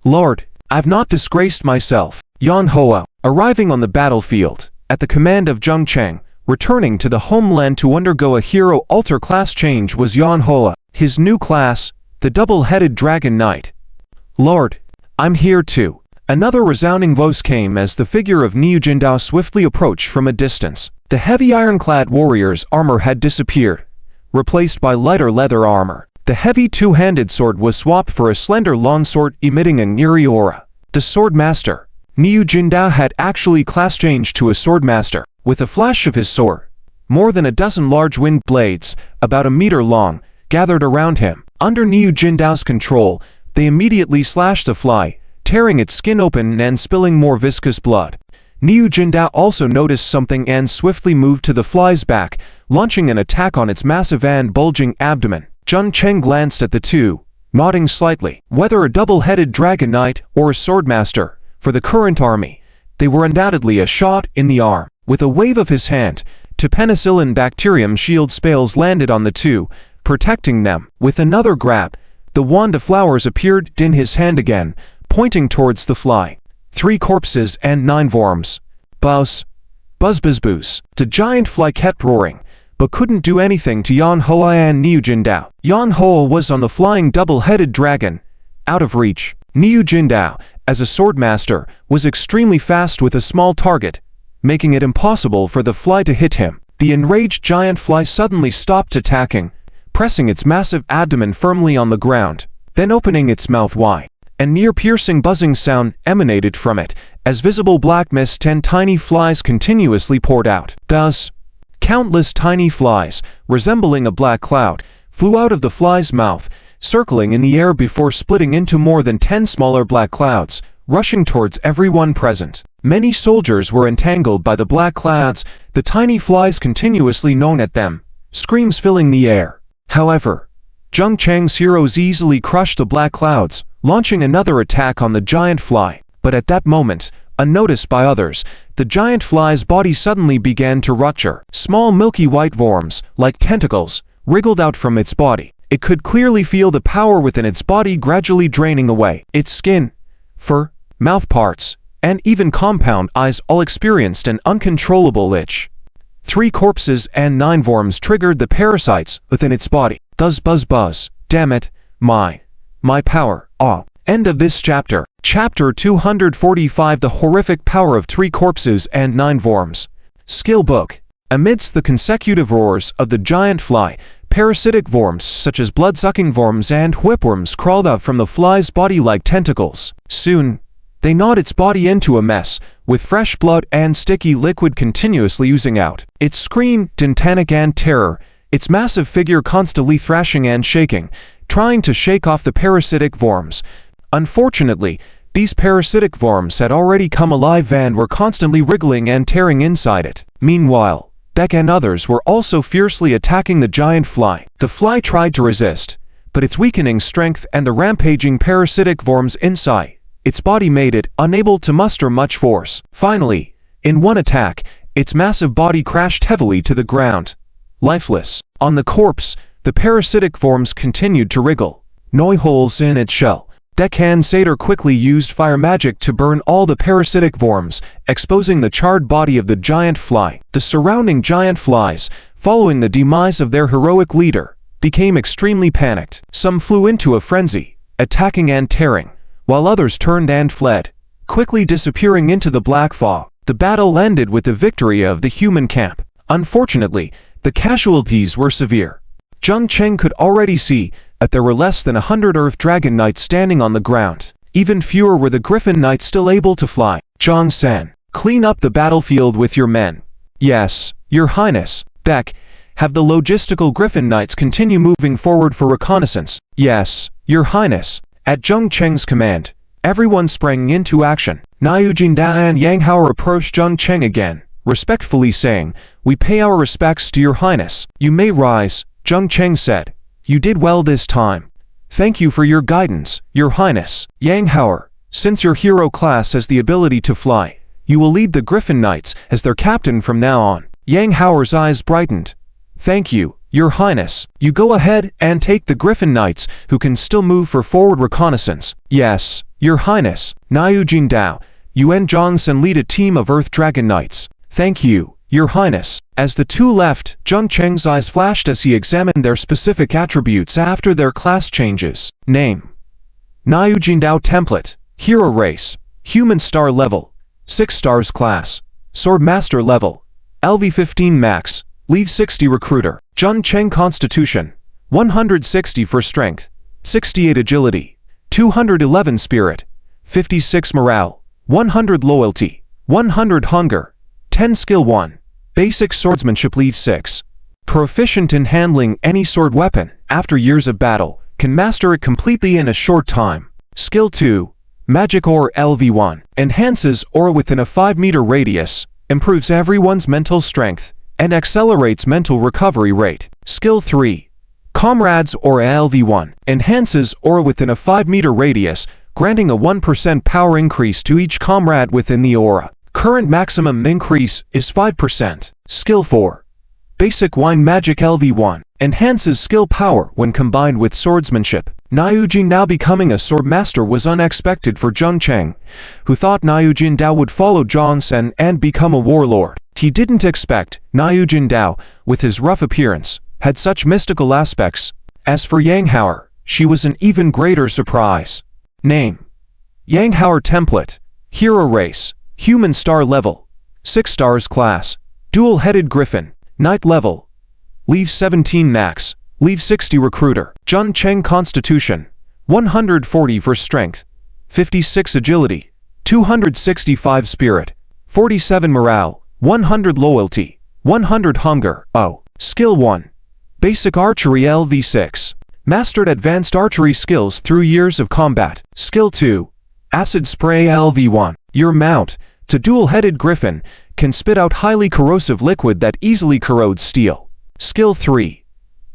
Lord, I've not disgraced myself. Yan Hoa, arriving on the battlefield, at the command of Jung Cheng, returning to the Homeland to undergo a hero alter class change was Yan Hoa. His new class, the double-headed dragon knight. Lord, I'm here too. Another resounding voice came as the figure of Niu Jindao swiftly approached from a distance. The heavy ironclad warrior's armor had disappeared, replaced by lighter leather armor. The heavy two-handed sword was swapped for a slender longsword emitting an eerie aura. The swordmaster, Niu Jindao, had actually class changed to a swordmaster. With a flash of his sword, more than a dozen large wind blades, about a meter long, gathered around him. Under Niu Jindao's control, they immediately slashed the fly, tearing its skin open and spilling more viscous blood. Niu Jindao also noticed something and swiftly moved to the fly's back, launching an attack on its massive and bulging abdomen. Jung Cheng glanced at the two, nodding slightly. Whether a double-headed dragon knight or a swordmaster, for the current army, they were undoubtedly a shot in the arm. With a wave of his hand, two penicillin bacterium shield spells landed on the two, protecting them. With another grab, the wand of flowers appeared in his hand again, pointing towards the fly. 3 corpses and 9 worms. Buzz. Buzz buzz buzz. The giant fly kept roaring, but couldn't do anything to Yan Hoa and Niu Jindao. Yan Hoa was on the flying double-headed dragon, out of reach. Niu Jindao, as a swordmaster, was extremely fast with a small target, making it impossible for the fly to hit him. The enraged giant fly suddenly stopped attacking, pressing its massive abdomen firmly on the ground, then opening its mouth wide. A near-piercing buzzing sound emanated from it, as visible black mist and tiny flies continuously poured out. Thus, countless tiny flies, resembling a black cloud, flew out of the fly's mouth, circling in the air before splitting into more than 10 smaller black clouds, rushing towards everyone present. Many soldiers were entangled by the black clouds, the tiny flies continuously gnawed at them, screams filling the air. However, Jung Cheng's heroes easily crushed the black clouds, launching another attack on the giant fly. But at that moment, Unnoticed by others, the giant fly's body suddenly began to rupture. Small milky white worms, like tentacles, wriggled out from its body. It could clearly feel the power within its body gradually draining away. Its skin, fur, mouth parts, and even compound eyes all experienced an uncontrollable itch. 3 corpses and 9 worms triggered the parasites within its body. Buzz buzz buzz. Damn it, my power. Ah. End of this chapter. Chapter 245. The horrific power of 3 corpses and 9 worms. Skill book. Amidst the consecutive roars of the giant fly, parasitic worms such as blood-sucking worms and whipworms crawled out from the fly's body like tentacles. Soon, they gnawed its body into a mess, with fresh blood and sticky liquid continuously oozing out. It screamed in panic and terror, its massive figure constantly thrashing and shaking, trying to shake off the parasitic worms. Unfortunately, these parasitic worms had already come alive and were constantly wriggling and tearing inside it. Meanwhile, Beck and others were also fiercely attacking the giant fly. The fly tried to resist, but its weakening strength and the rampaging parasitic worms inside its body made it unable to muster much force. Finally, in one attack, its massive body crashed heavily to the ground, lifeless. On the corpse, the parasitic worms continued to wriggle, gnawing holes in its shell. Deccan Satyr quickly used fire magic to burn all the parasitic worms, exposing the charred body of the giant fly. The surrounding giant flies, following the demise of their heroic leader, became extremely panicked. Some flew into a frenzy, attacking and tearing, while others turned and fled, quickly disappearing into the black fog. The battle ended with the victory of the human camp. Unfortunately, the casualties were severe. Zheng Cheng could already see that there were less than 100 Earth Dragon Knights standing on the ground. Even fewer were the Griffin Knights still able to fly. Zhang San, clean up the battlefield with your men. Yes, Your Highness. Beck, have the logistical Griffin Knights continue moving forward for reconnaissance. Yes, Your Highness. At Zheng Cheng's command, everyone sprang into action. Niu Jinda and Yang Hao approached Zheng Cheng again, respectfully saying, "We pay our respects to Your Highness." "You may rise," Zheng Cheng said. "You did well this time. Thank you for your guidance, Your Highness." "Yang Hao, since your hero class has the ability to fly, you will lead the Griffin Knights as their captain from now on." Yang Hao's eyes brightened. "Thank you, Your Highness. You go ahead and take the Griffin Knights who can still move for forward reconnaissance." "Yes, Your Highness." "Niu Jindao, you and Johnson lead a team of Earth Dragon Knights." "Thank you, Your Highness." As the two left, Zheng Cheng's eyes flashed as he examined their specific attributes after their class changes. Name: Niu Jindao Template. Hero Race: Human Star Level, 6 stars class. Sword Master Level, LV15 Max, Leave 60 Recruiter. Zheng Cheng Constitution: 160 for Strength, 68 Agility, 211 Spirit, 56 Morale, 100 Loyalty, 100 Hunger, 10 Skill 1. Basic Swordsmanship. Leave 6. Proficient in handling any sword weapon. After years of battle, can master it completely in a short time. Skill 2. Magic Aura LV1. Enhances aura within a 5-meter radius, improves everyone's mental strength, and accelerates mental recovery rate. Skill 3. Comrades Aura LV1. Enhances aura within a 5-meter radius, granting a 1% power increase to each comrade within the aura. Current maximum increase is 5%. Skill 4. Basic Wine Magic LV1. Enhances skill power when combined with swordsmanship. Niu Jin now becoming a sword master was unexpected for Zheng Cheng, who thought Niu Jin Dao would follow Zhang Sen and become a warlord. He didn't expect Niu Jin Dao, with his rough appearance, had such mystical aspects. As for Yang Hao, she was an even greater surprise. Name: Yang Hao Template. Hero Race: Human Star Level, 6 stars class. Dual-headed Griffin. Knight Level, Leave 17 Max, Leave 60 Recruiter. Zheng Cheng Constitution: 140 for Strength, 56 Agility, 265 Spirit, 47 Morale, 100 Loyalty, 100 Hunger. Oh. Skill 1. Basic Archery LV6. Mastered advanced archery skills through years of combat. Skill 2. Acid Spray LV1. Your mount, the dual-headed Griffin, can spit out highly corrosive liquid that easily corrodes steel. Skill 3.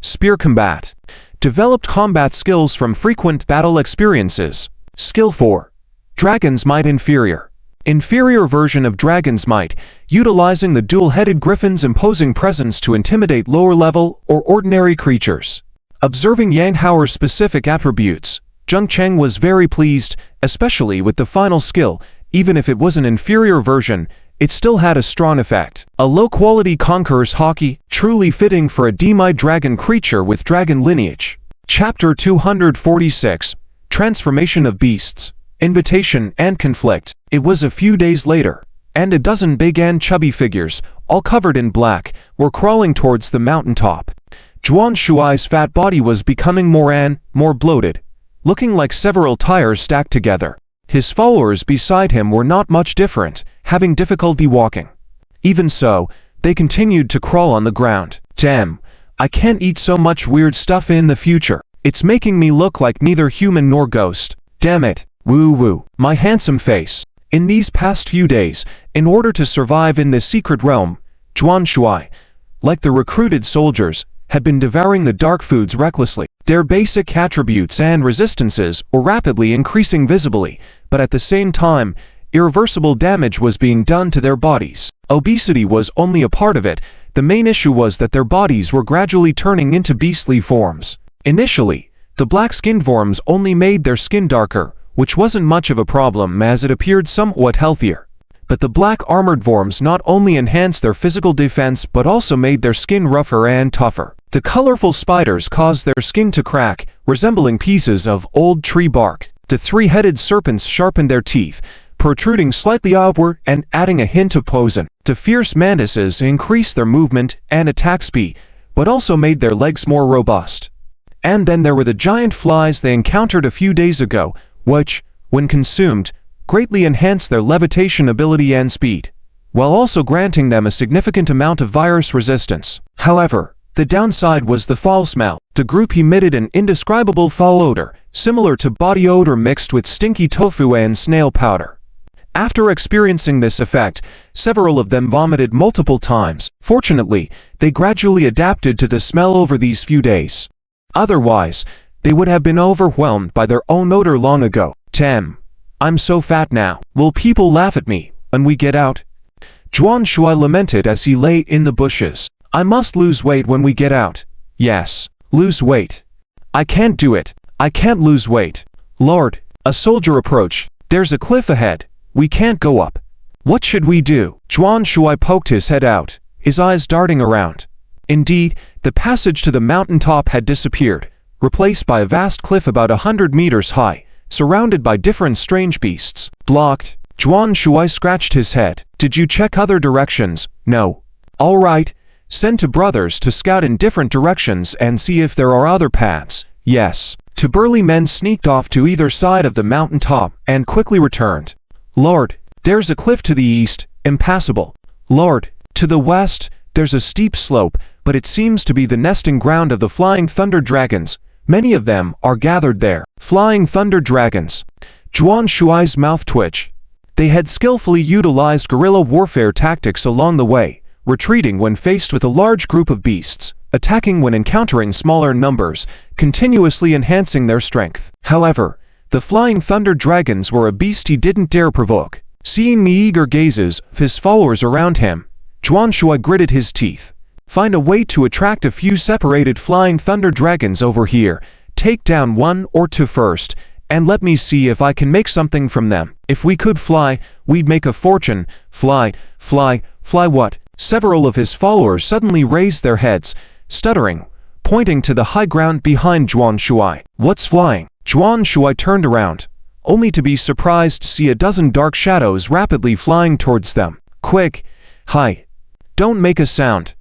Spear Combat. Developed combat skills from frequent battle experiences. Skill 4. Dragon's Might Inferior. inferior version of dragon's might, utilizing the dual-headed griffin's imposing presence to intimidate lower-level or ordinary creatures. Observing Yang Hao's specific attributes, Zheng Cheng was very pleased, especially with the final skill. Even if it was an inferior version, it still had a strong effect. A low-quality Conqueror's Haki, truly fitting for a demi-dragon creature with dragon lineage. Chapter 246, Transformation of Beasts, Invitation and Conflict. It was a few days later, and a dozen big and chubby figures, all covered in black, were crawling towards the mountaintop. Zhuan Shuai's fat body was becoming more bloated, looking like several tires stacked together. His followers beside him were not much different, having difficulty walking. Even so, they continued to crawl on the ground. Damn, I can't eat so much weird stuff in the future. It's making me look like neither human nor ghost. Damn it. Woo-woo. My handsome face. In these past few days, in order to survive in this secret realm, Zhuan Shuai, like the recruited soldiers, had been devouring the dark foods recklessly. Their basic attributes and resistances were rapidly increasing visibly, but at the same time, irreversible damage was being done to their bodies. Obesity was only a part of it. The main issue was that their bodies were gradually turning into beastly forms. Initially, the black-skinned forms only made their skin darker, which wasn't much of a problem as it appeared somewhat healthier. But the black-armored forms not only enhanced their physical defense but also made their skin rougher and tougher. The colorful spiders caused their skin to crack, resembling pieces of old tree bark. The three-headed serpents sharpened their teeth, protruding slightly outward and adding a hint of poison. The fierce mantises increased their movement and attack speed, but also made their legs more robust. And then there were the giant flies they encountered a few days ago, which, when consumed, greatly enhanced their levitation ability and speed, while also granting them a significant amount of virus resistance. However, the downside was the foul smell. The group emitted an indescribable foul odor, similar to body odor mixed with stinky tofu and snail powder. After experiencing this effect, several of them vomited multiple times. Fortunately, they gradually adapted to the smell over these few days. Otherwise, they would have been overwhelmed by their own odor long ago. Damn, I'm so fat now. Will people laugh at me when we get out? Zhuan Shuai lamented as he lay in the bushes. I must lose weight when we get out. Yes, lose weight. I can't do it. I can't lose weight. Lord, a soldier approached. There's a cliff ahead. We can't go up. What should we do? Zhuan Shuai poked his head out, his eyes darting around. Indeed, the passage to the mountaintop had disappeared, replaced by a vast cliff about 100 meters high, surrounded by different strange beasts. Blocked. Zhuan Shuai scratched his head. Did you check other directions? No. All right. Send two brothers to scout in different directions and see if there are other paths. Yes. Two burly men sneaked off to either side of the mountaintop and quickly returned. Lord, there's a cliff to the east, impassable. Lord, to the west, there's a steep slope, but it seems to be the nesting ground of the flying thunder dragons. Many of them are gathered there. Flying thunder dragons. Zhuan Shuai's mouth twitched. They had skillfully utilized guerrilla warfare tactics along the way, retreating when faced with a large group of beasts, attacking when encountering smaller numbers, continuously enhancing their strength. However, the flying thunder dragons were a beast he didn't dare provoke. Seeing the eager gazes of his followers around him, Zhuan Shuai gritted his teeth. Find a way to attract a few separated flying thunder dragons over here, take down one or two first, and let me see if I can make something from them. If we could fly, we'd make a fortune. Fly what? Several of his followers suddenly raised their heads, stuttering, pointing to the high ground behind Zhuan Shuai. What's flying? Zhuan Shuai turned around, only to be surprised to see a dozen dark shadows rapidly flying towards them. Quick! Hi! Don't make a sound.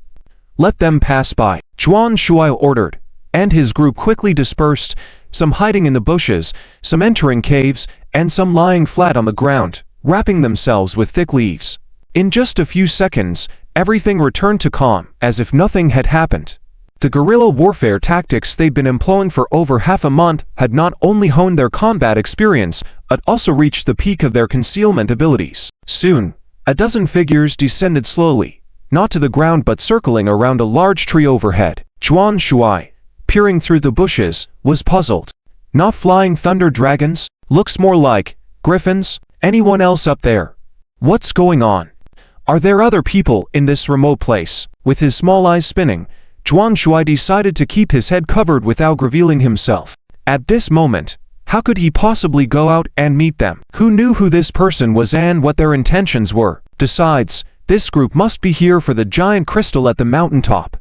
Let them pass by. Zhuan Shuai ordered, and his group quickly dispersed, some hiding in the bushes, some entering caves, and some lying flat on the ground, wrapping themselves with thick leaves. In just a few seconds, everything returned to calm, as if nothing had happened. The guerrilla warfare tactics they'd been employing for over half a month had not only honed their combat experience, but also reached the peak of their concealment abilities. Soon, a dozen figures descended slowly, not to the ground but circling around a large tree overhead. Zhuan Shuai, peering through the bushes, was puzzled. Not flying thunder dragons? Looks more like griffins. Anyone else up there? What's going on? Are there other people in this remote place? With his small eyes spinning, Zhuan Shuai decided to keep his head covered without revealing himself. At this moment, how could he possibly go out and meet them? Who knew who this person was and what their intentions were? Besides, this group must be here for the giant crystal at the mountaintop.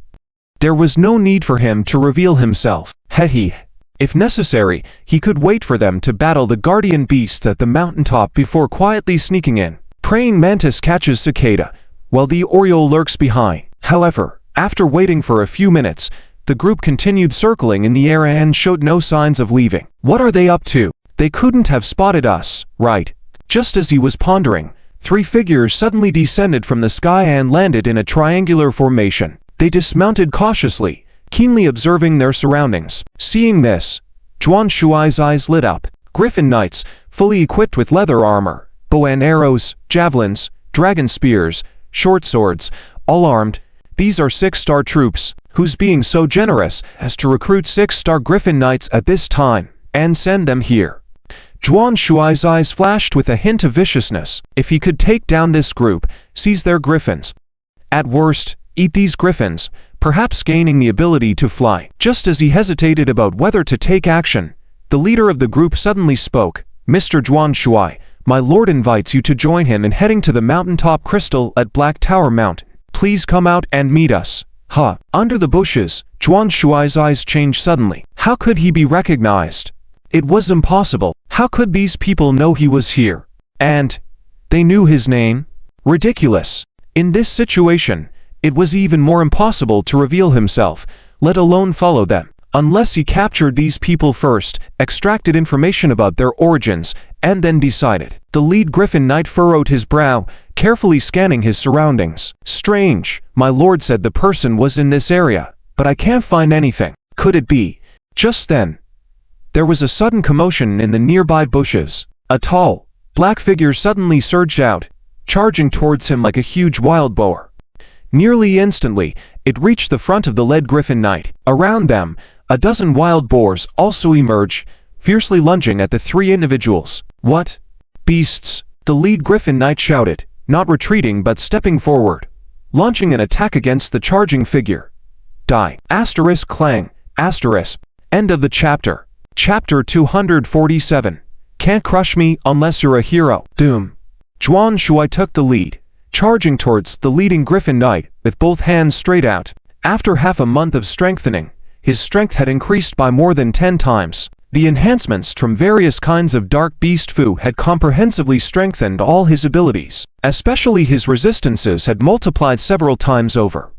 There was no need for him to reveal himself. If necessary, he could wait for them to battle the guardian beasts at the mountaintop before quietly sneaking in. Praying mantis catches cicada, while the oriole lurks behind. However, after waiting for a few minutes, the group continued circling in the air and showed no signs of leaving. What are they up to? They couldn't have spotted us, right? Just as he was pondering, 3 figures suddenly descended from the sky and landed in a triangular formation. They dismounted cautiously, keenly observing their surroundings. Seeing this, Zhuan Shuai's eyes lit up. Griffin knights, fully equipped with leather armor, bow and arrows, javelins, dragon spears, short swords, all armed. These are 6-star troops, who's being so generous as to recruit 6-star Griffin Knights at this time, and send them here. Zhuan Shuai's eyes flashed with a hint of viciousness. If he could take down this group, seize their griffins. At worst, eat these griffins, perhaps gaining the ability to fly. Just as he hesitated about whether to take action, the leader of the group suddenly spoke. Mr. Zhuan Shuai, my lord invites you to join him in heading to the mountaintop crystal at Black Tower Mountain. Please come out and meet us. Under the bushes, Zhuan Shuai's eyes changed suddenly. How could he be recognized? It was impossible. How could these people know he was here? And they knew his name? Ridiculous. In this situation, it was even more impossible to reveal himself, let alone follow them, unless he captured these people first, extracted information about their origins, and then decided. The lead Griffin Knight furrowed his brow, carefully scanning his surroundings. Strange, my lord said the person was in this area, but I can't find anything. Could it be? Just then, there was a sudden commotion in the nearby bushes. A tall, black figure suddenly surged out, charging towards him like a huge wild boar. Nearly instantly, it reached the front of the lead Griffin Knight. Around them, a dozen wild boars also emerged, fiercely lunging at the 3 individuals. What? Beasts! The lead Griffin Knight shouted, not retreating but stepping forward, launching an attack against the charging figure. Die. Asterisk clang. Asterisk. End of the chapter. Chapter 247. Can't crush me unless you're a hero. Doom. Zhuan Shuai took the lead, charging towards the leading Griffin Knight with both hands straight out. After half a month of strengthening, his strength had increased by more than 10 times. The enhancements from various kinds of dark beast fu had comprehensively strengthened all his abilities. Especially his resistances had multiplied several times over.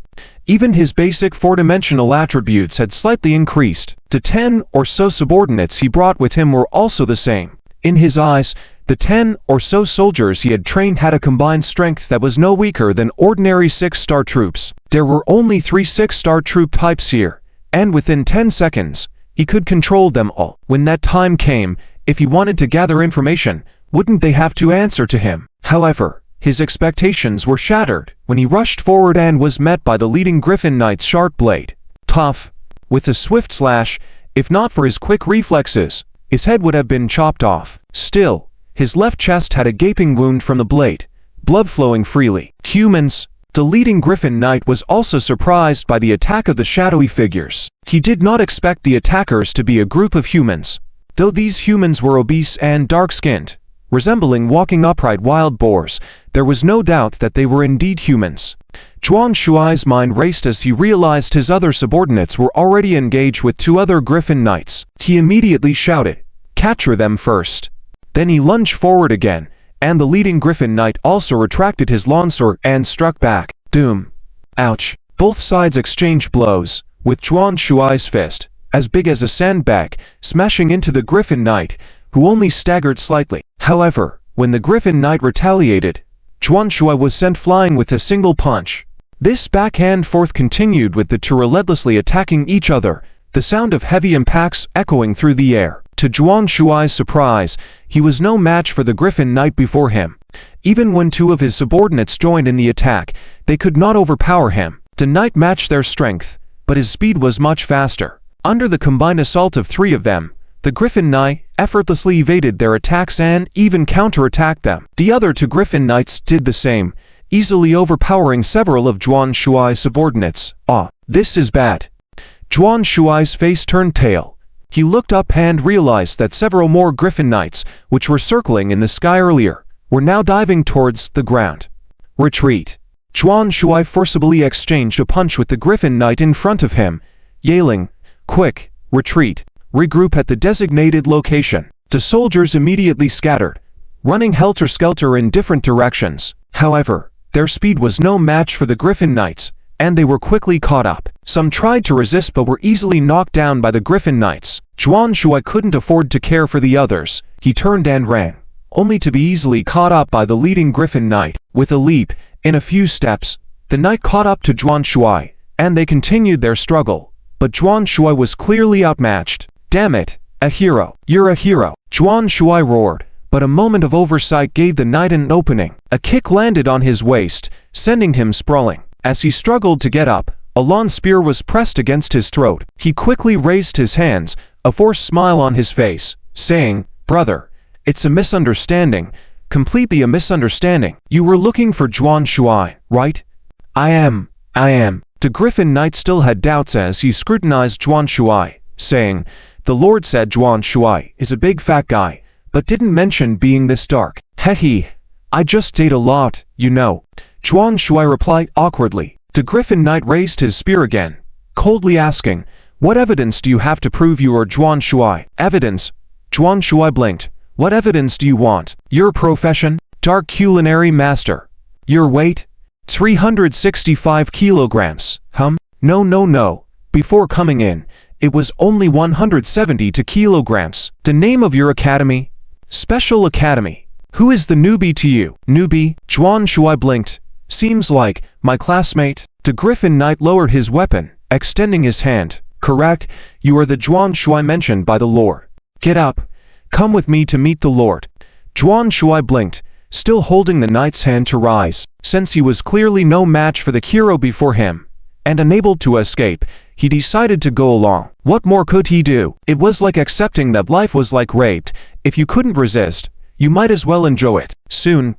Even his basic 4-dimensional attributes had slightly increased. The 10 or so subordinates he brought with him were also the same. In his eyes, the 10 or so soldiers he had trained had a combined strength that was no weaker than ordinary 6-star troops. There were only 3 6-star troop types here, and within 10 seconds, he could control them all. When that time came, if he wanted to gather information, wouldn't they have to answer to him? However, his expectations were shattered when he rushed forward and was met by the leading Griffin Knight's sharp blade. Tough. With a swift slash, if not for his quick reflexes, his head would have been chopped off. Still, his left chest had a gaping wound from the blade, blood flowing freely. Humans. The leading Griffin Knight was also surprised by the attack of the shadowy figures. He did not expect the attackers to be a group of humans. Though these humans were obese and dark-skinned, resembling walking upright wild boars, there was no doubt that they were indeed humans. Zhuan Shuai's mind raced as he realized his other subordinates were already engaged with 2 other Griffin Knights. He immediately shouted, "Capture them first." Then he lunged forward again, and the leading Griffin Knight also retracted his longsword and struck back. Doom. Ouch. Both sides exchanged blows, with Zhuan Shuai's fist, as big as a sandbag, smashing into the Griffin Knight, who only staggered slightly. However, when the Griffin Knight retaliated, Zhuan Shuai was sent flying with a single punch. This back and forth continued with the 2 relentlessly attacking each other, the sound of heavy impacts echoing through the air. To Zhuan Shuai's surprise, he was no match for the Griffin Knight before him. Even when 2 of his subordinates joined in the attack, they could not overpower him. The knight matched their strength, but his speed was much faster. Under the combined assault of 3 of them, The Griffin Knight effortlessly evaded their attacks and even counterattacked them. The other two Griffin Knights did the same, easily overpowering several of Zhuan Shuai's subordinates. Ah, this is bad. Zhuan Shuai's face turned pale. He looked up and realized that several more Griffin Knights, which were circling in the sky earlier, were now diving towards the ground. Retreat. Zhuan Shuai forcibly exchanged a punch with the Griffin Knight in front of him, yelling, "Quick, retreat, regroup at the designated location." The soldiers immediately scattered, running helter-skelter in different directions. However, their speed was no match for the Griffin Knights, and they were quickly caught up. Some tried to resist but were easily knocked down by the Griffin Knights. Zhuan Shuai couldn't afford to care for the others. He turned and ran, only to be easily caught up by the leading Griffin Knight. With a leap, in a few steps, the knight caught up to Zhuan Shuai, and they continued their struggle. But Zhuan Shuai was clearly outmatched. "Damn it, a hero. You're a hero," Zhuan Shuai roared, but a moment of oversight gave the knight an opening. A kick landed on his waist, sending him sprawling. As he struggled to get up, a long spear was pressed against his throat. He quickly raised his hands, a forced smile on his face, saying, "Brother, it's a misunderstanding, completely a misunderstanding. You were looking for Zhuan Shuai, right?" I am. The Griffin Knight still had doubts as he scrutinized Zhuan Shuai, saying, "The Lord said Zhuan Shuai is a big fat guy, but didn't mention being this dark." "Hehe, I just ate a lot, you know," Zhuan Shuai replied awkwardly. The Griffin Knight raised his spear again, coldly asking, "What evidence do you have to prove you are Zhuan Shuai?" "Evidence?" Zhuan Shuai blinked. "What evidence do you want?" "Your profession?" "Dark culinary master." "Your weight?" 365 kilograms. No. Before coming in, it was only 172 kilograms. "The name of your academy?" "Special Academy." "Who is the newbie to you?" "Newbie?" Zhuan Shuai blinked. "Seems like my classmate." The Griffin Knight lowered his weapon, extending his hand. "Correct, you are the Zhuan Shuai mentioned by the Lord. Get up. Come with me to meet the Lord." Zhuan Shuai blinked, still holding the knight's hand to rise. Since he was clearly no match for the hero before him, and unable to escape, he decided to go along. What more could he do? It was like accepting that life was like rape. If you couldn't resist, you might as well enjoy it. Soon,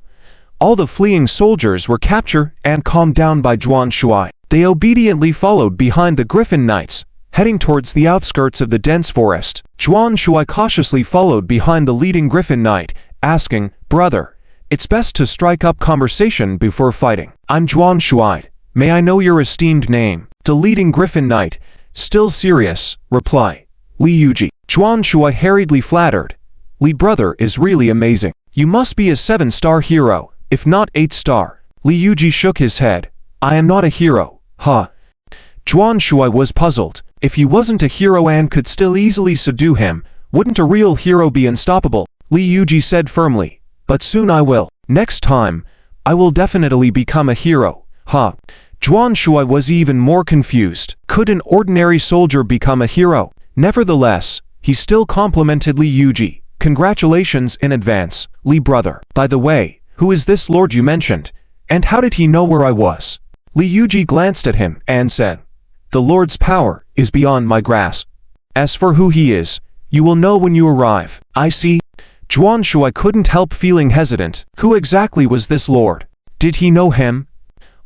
all the fleeing soldiers were captured and calmed down by Zhuan Shuai. They obediently followed behind the Griffin Knights, heading towards the outskirts of the dense forest. Zhuan Shuai cautiously followed behind the leading Griffin Knight, asking, "Brother, it's best to strike up conversation before fighting." "I'm Zhuan Shuai. May I know your esteemed name?" The leading Griffin Knight, still serious, replied, "Li Yuji." Zhuan Shuai hurriedly flattered, "Li brother is really amazing. You must be a 7-star hero, if not 8-star. Li Yuji shook his head. "I am not a hero, huh?" Zhuan Shuai was puzzled. If he wasn't a hero and could still easily subdue him, wouldn't a real hero be unstoppable? Li Yuji said firmly, "But soon I will. Next time, I will definitely become a hero, huh?" Zhuan Shuai was even more confused. Could an ordinary soldier become a hero? Nevertheless, he still complimented Li Yuji. "Congratulations in advance, Li brother. By the way, who is this lord you mentioned, and how did he know where I was?" Li Yuji glanced at him and said, "The Lord's power is beyond my grasp. As for who he is, you will know when you arrive." "I see." Zhuan Shuai couldn't help feeling hesitant. Who exactly was this lord? Did he know him?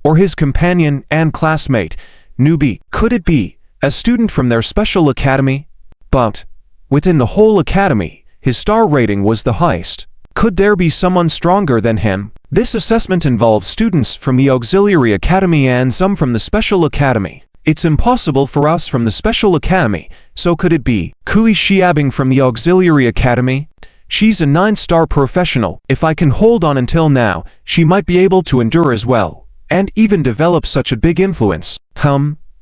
Or his companion and classmate, newbie? Could it be a student from their special academy? But within the whole academy, his star rating was the highest. Could there be someone stronger than him? This assessment involves students from the auxiliary academy and some from the special academy. It's impossible for us from the special academy, so could it be Kui Xiabing from the auxiliary academy? She's a 9-star professional. If I can hold on until now, she might be able to endure as well, and even develop such a big influence.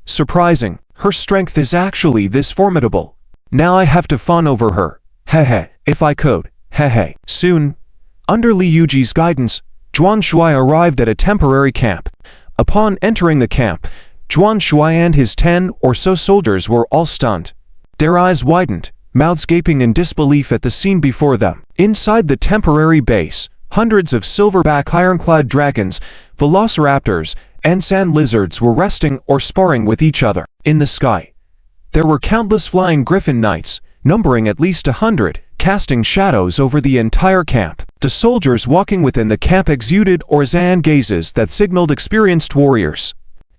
Surprising. Her strength is actually this formidable. Now I have to fawn over her. Hehe, if I could. Hehe. Soon, under Li Yuji's guidance, Zhuan Shuai arrived at a temporary camp. Upon entering the camp, Zhuan Shuai and his 10 or so soldiers were all stunned. Their eyes widened, mouths gaping in disbelief at the scene before them. Inside the temporary base, hundreds of silverback ironclad dragons, velociraptors, and sand lizards were resting or sparring with each other. In the sky, there were countless flying Griffin Knights, numbering at least 100, casting shadows over the entire camp. The soldiers walking within the camp exuded Orzan gazes that signaled experienced warriors.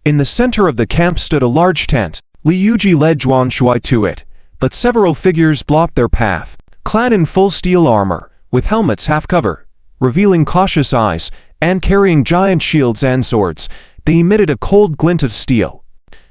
In the center of the camp stood a large tent. Li Yuji led Zhuan Shuai to it, but several figures blocked their path. Clad in full steel armor, with helmets half-cover, revealing cautious eyes, and carrying giant shields and swords, they emitted a cold glint of steel.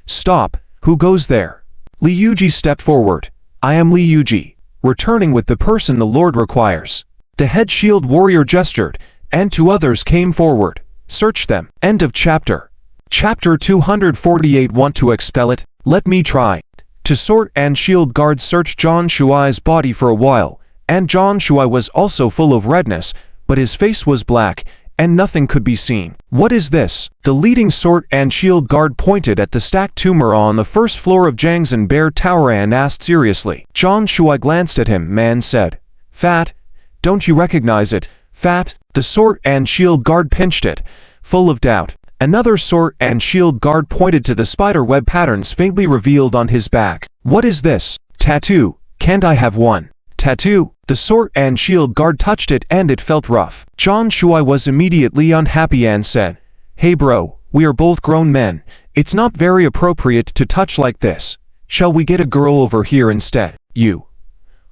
"Stop, who goes there?" Li Yuji stepped forward. "I am Li Yuji, returning with the person the Lord requires." The head shield warrior gestured, and two others came forward. "Search them." End of chapter. Chapter 248. Want to expel it? Let me try. To sword and shield guards searched Zhuan Shuai's body for a while, and Zhuan Shuai was also full of redness, but his face was black, and nothing could be seen. "What is this?" The leading sword and shield guard pointed at the stacked tumor on the first floor of Jangzhen Bear Tower and asked seriously. Zhuan Shuai glanced at him and said, "Fat? Don't you recognize it, Fat?" The sword and shield guard pinched it, full of doubt. Another sword and shield guard pointed to the spider web patterns faintly revealed on his back. "What is this?" "Tattoo. Can't I have one?" "Tattoo?" The sword and shield guard touched it and it felt rough. Zhuan Shuai was immediately unhappy and said, "Hey bro, we are both grown men. It's not very appropriate to touch like this. Shall we get a girl over here instead?" "You."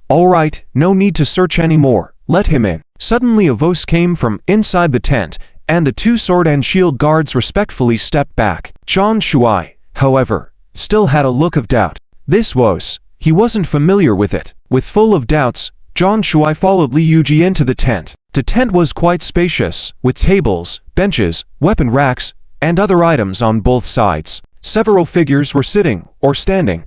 "Alright, no need to search anymore. Let him in." Suddenly a voice came from inside the tent, and the two sword and shield guards respectfully stepped back. Zhuan Shuai, however, still had a look of doubt. This was, he wasn't familiar with it. With full of doubts, Zhuan Shuai followed Li Yuji into the tent. The tent was quite spacious, with tables, benches, weapon racks, and other items on both sides. Several figures were sitting or standing,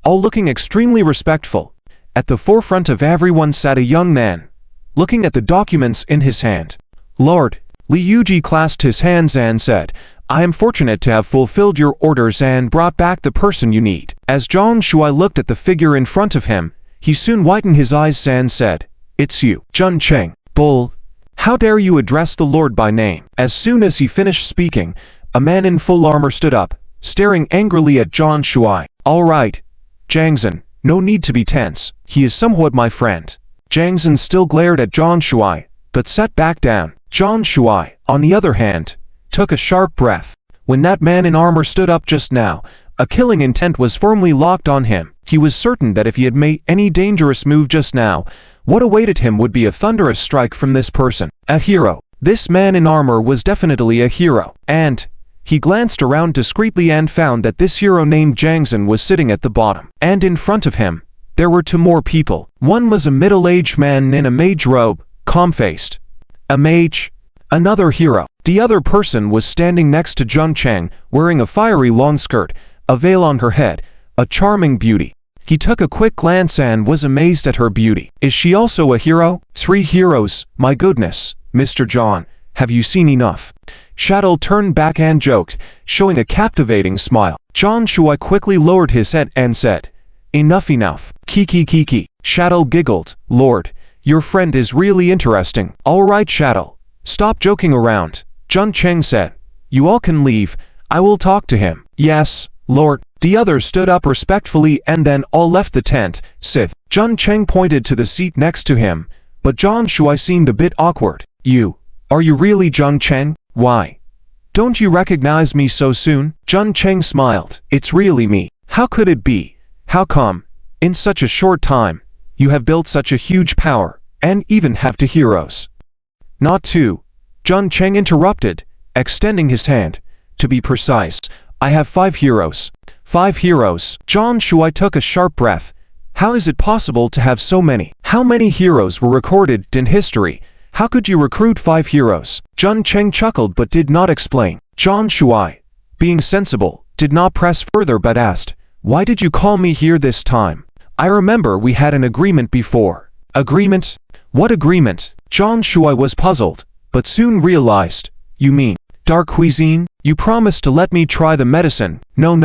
all looking extremely respectful. At the forefront of everyone sat a young man, looking at the documents in his hand. "Lord," Li Yuji clasped his hands and said, "I am fortunate to have fulfilled your orders and brought back the person you need." As Zhuan Shuai looked at the figure in front of him, he soon widened his eyes and said, "It's you, Zhun Cheng. Bull. How dare you address the Lord by name?" As soon as he finished speaking, a man in full armor stood up, staring angrily at Zhuan Shuai. "All right, Jangzhen, no need to be tense. He is somewhat my friend." Jangzhen still glared at Zhuan Shuai, but sat back down. Zhuan Shuai, on the other hand, took a sharp breath. When that man in armor stood up just now, a killing intent was firmly locked on him. He was certain that if he had made any dangerous move just now, what awaited him would be a thunderous strike from this person. A hero. This man in armor was definitely a hero. And he glanced around discreetly and found that this hero named Jangzhen was sitting at the bottom. And in front of him, there were two more people. One was a middle-aged man in a mage robe, calm-faced. A mage. Another hero. The other person was standing next to Zhun Cheng, wearing a fiery long skirt, a veil on her head, a charming beauty. He took a quick glance and was amazed at her beauty. Is she also a hero? 3 heroes, my goodness, Mr. John, have you seen enough? Shadow turned back and joked, showing a captivating smile. Zhuan Shuai quickly lowered his head and said, Enough. Kiki. Shadow giggled. Lord, your friend is really interesting. All right, Shadow. Stop joking around. Zhun Cheng said. You all can leave. I will talk to him. Yes, Lord. The others stood up respectfully and then all left the tent. Sith. Zhun Cheng pointed to the seat next to him, but Zhuan Shuai seemed a bit awkward. Are you really Zhun Cheng? Why? Don't you recognize me so soon? Zhun Cheng smiled. It's really me. How could it be? How come, in such a short time, you have built such a huge power, and even have 2 heroes? Not 2. Zhun Cheng interrupted, extending his hand. To be precise, I have 5 heroes. 5 heroes. Zhuan Shuai took a sharp breath. How is it possible to have so many? How many heroes were recorded in history? How could you recruit 5 heroes? Zhun Cheng chuckled but did not explain. Zhuan Shuai, being sensible, did not press further but asked, why did you call me here this time? I remember we had an agreement before. Agreement? What agreement? Zhuan Shuai was puzzled, but soon realized. You mean, dark cuisine? You promised to let me try the medicine. No.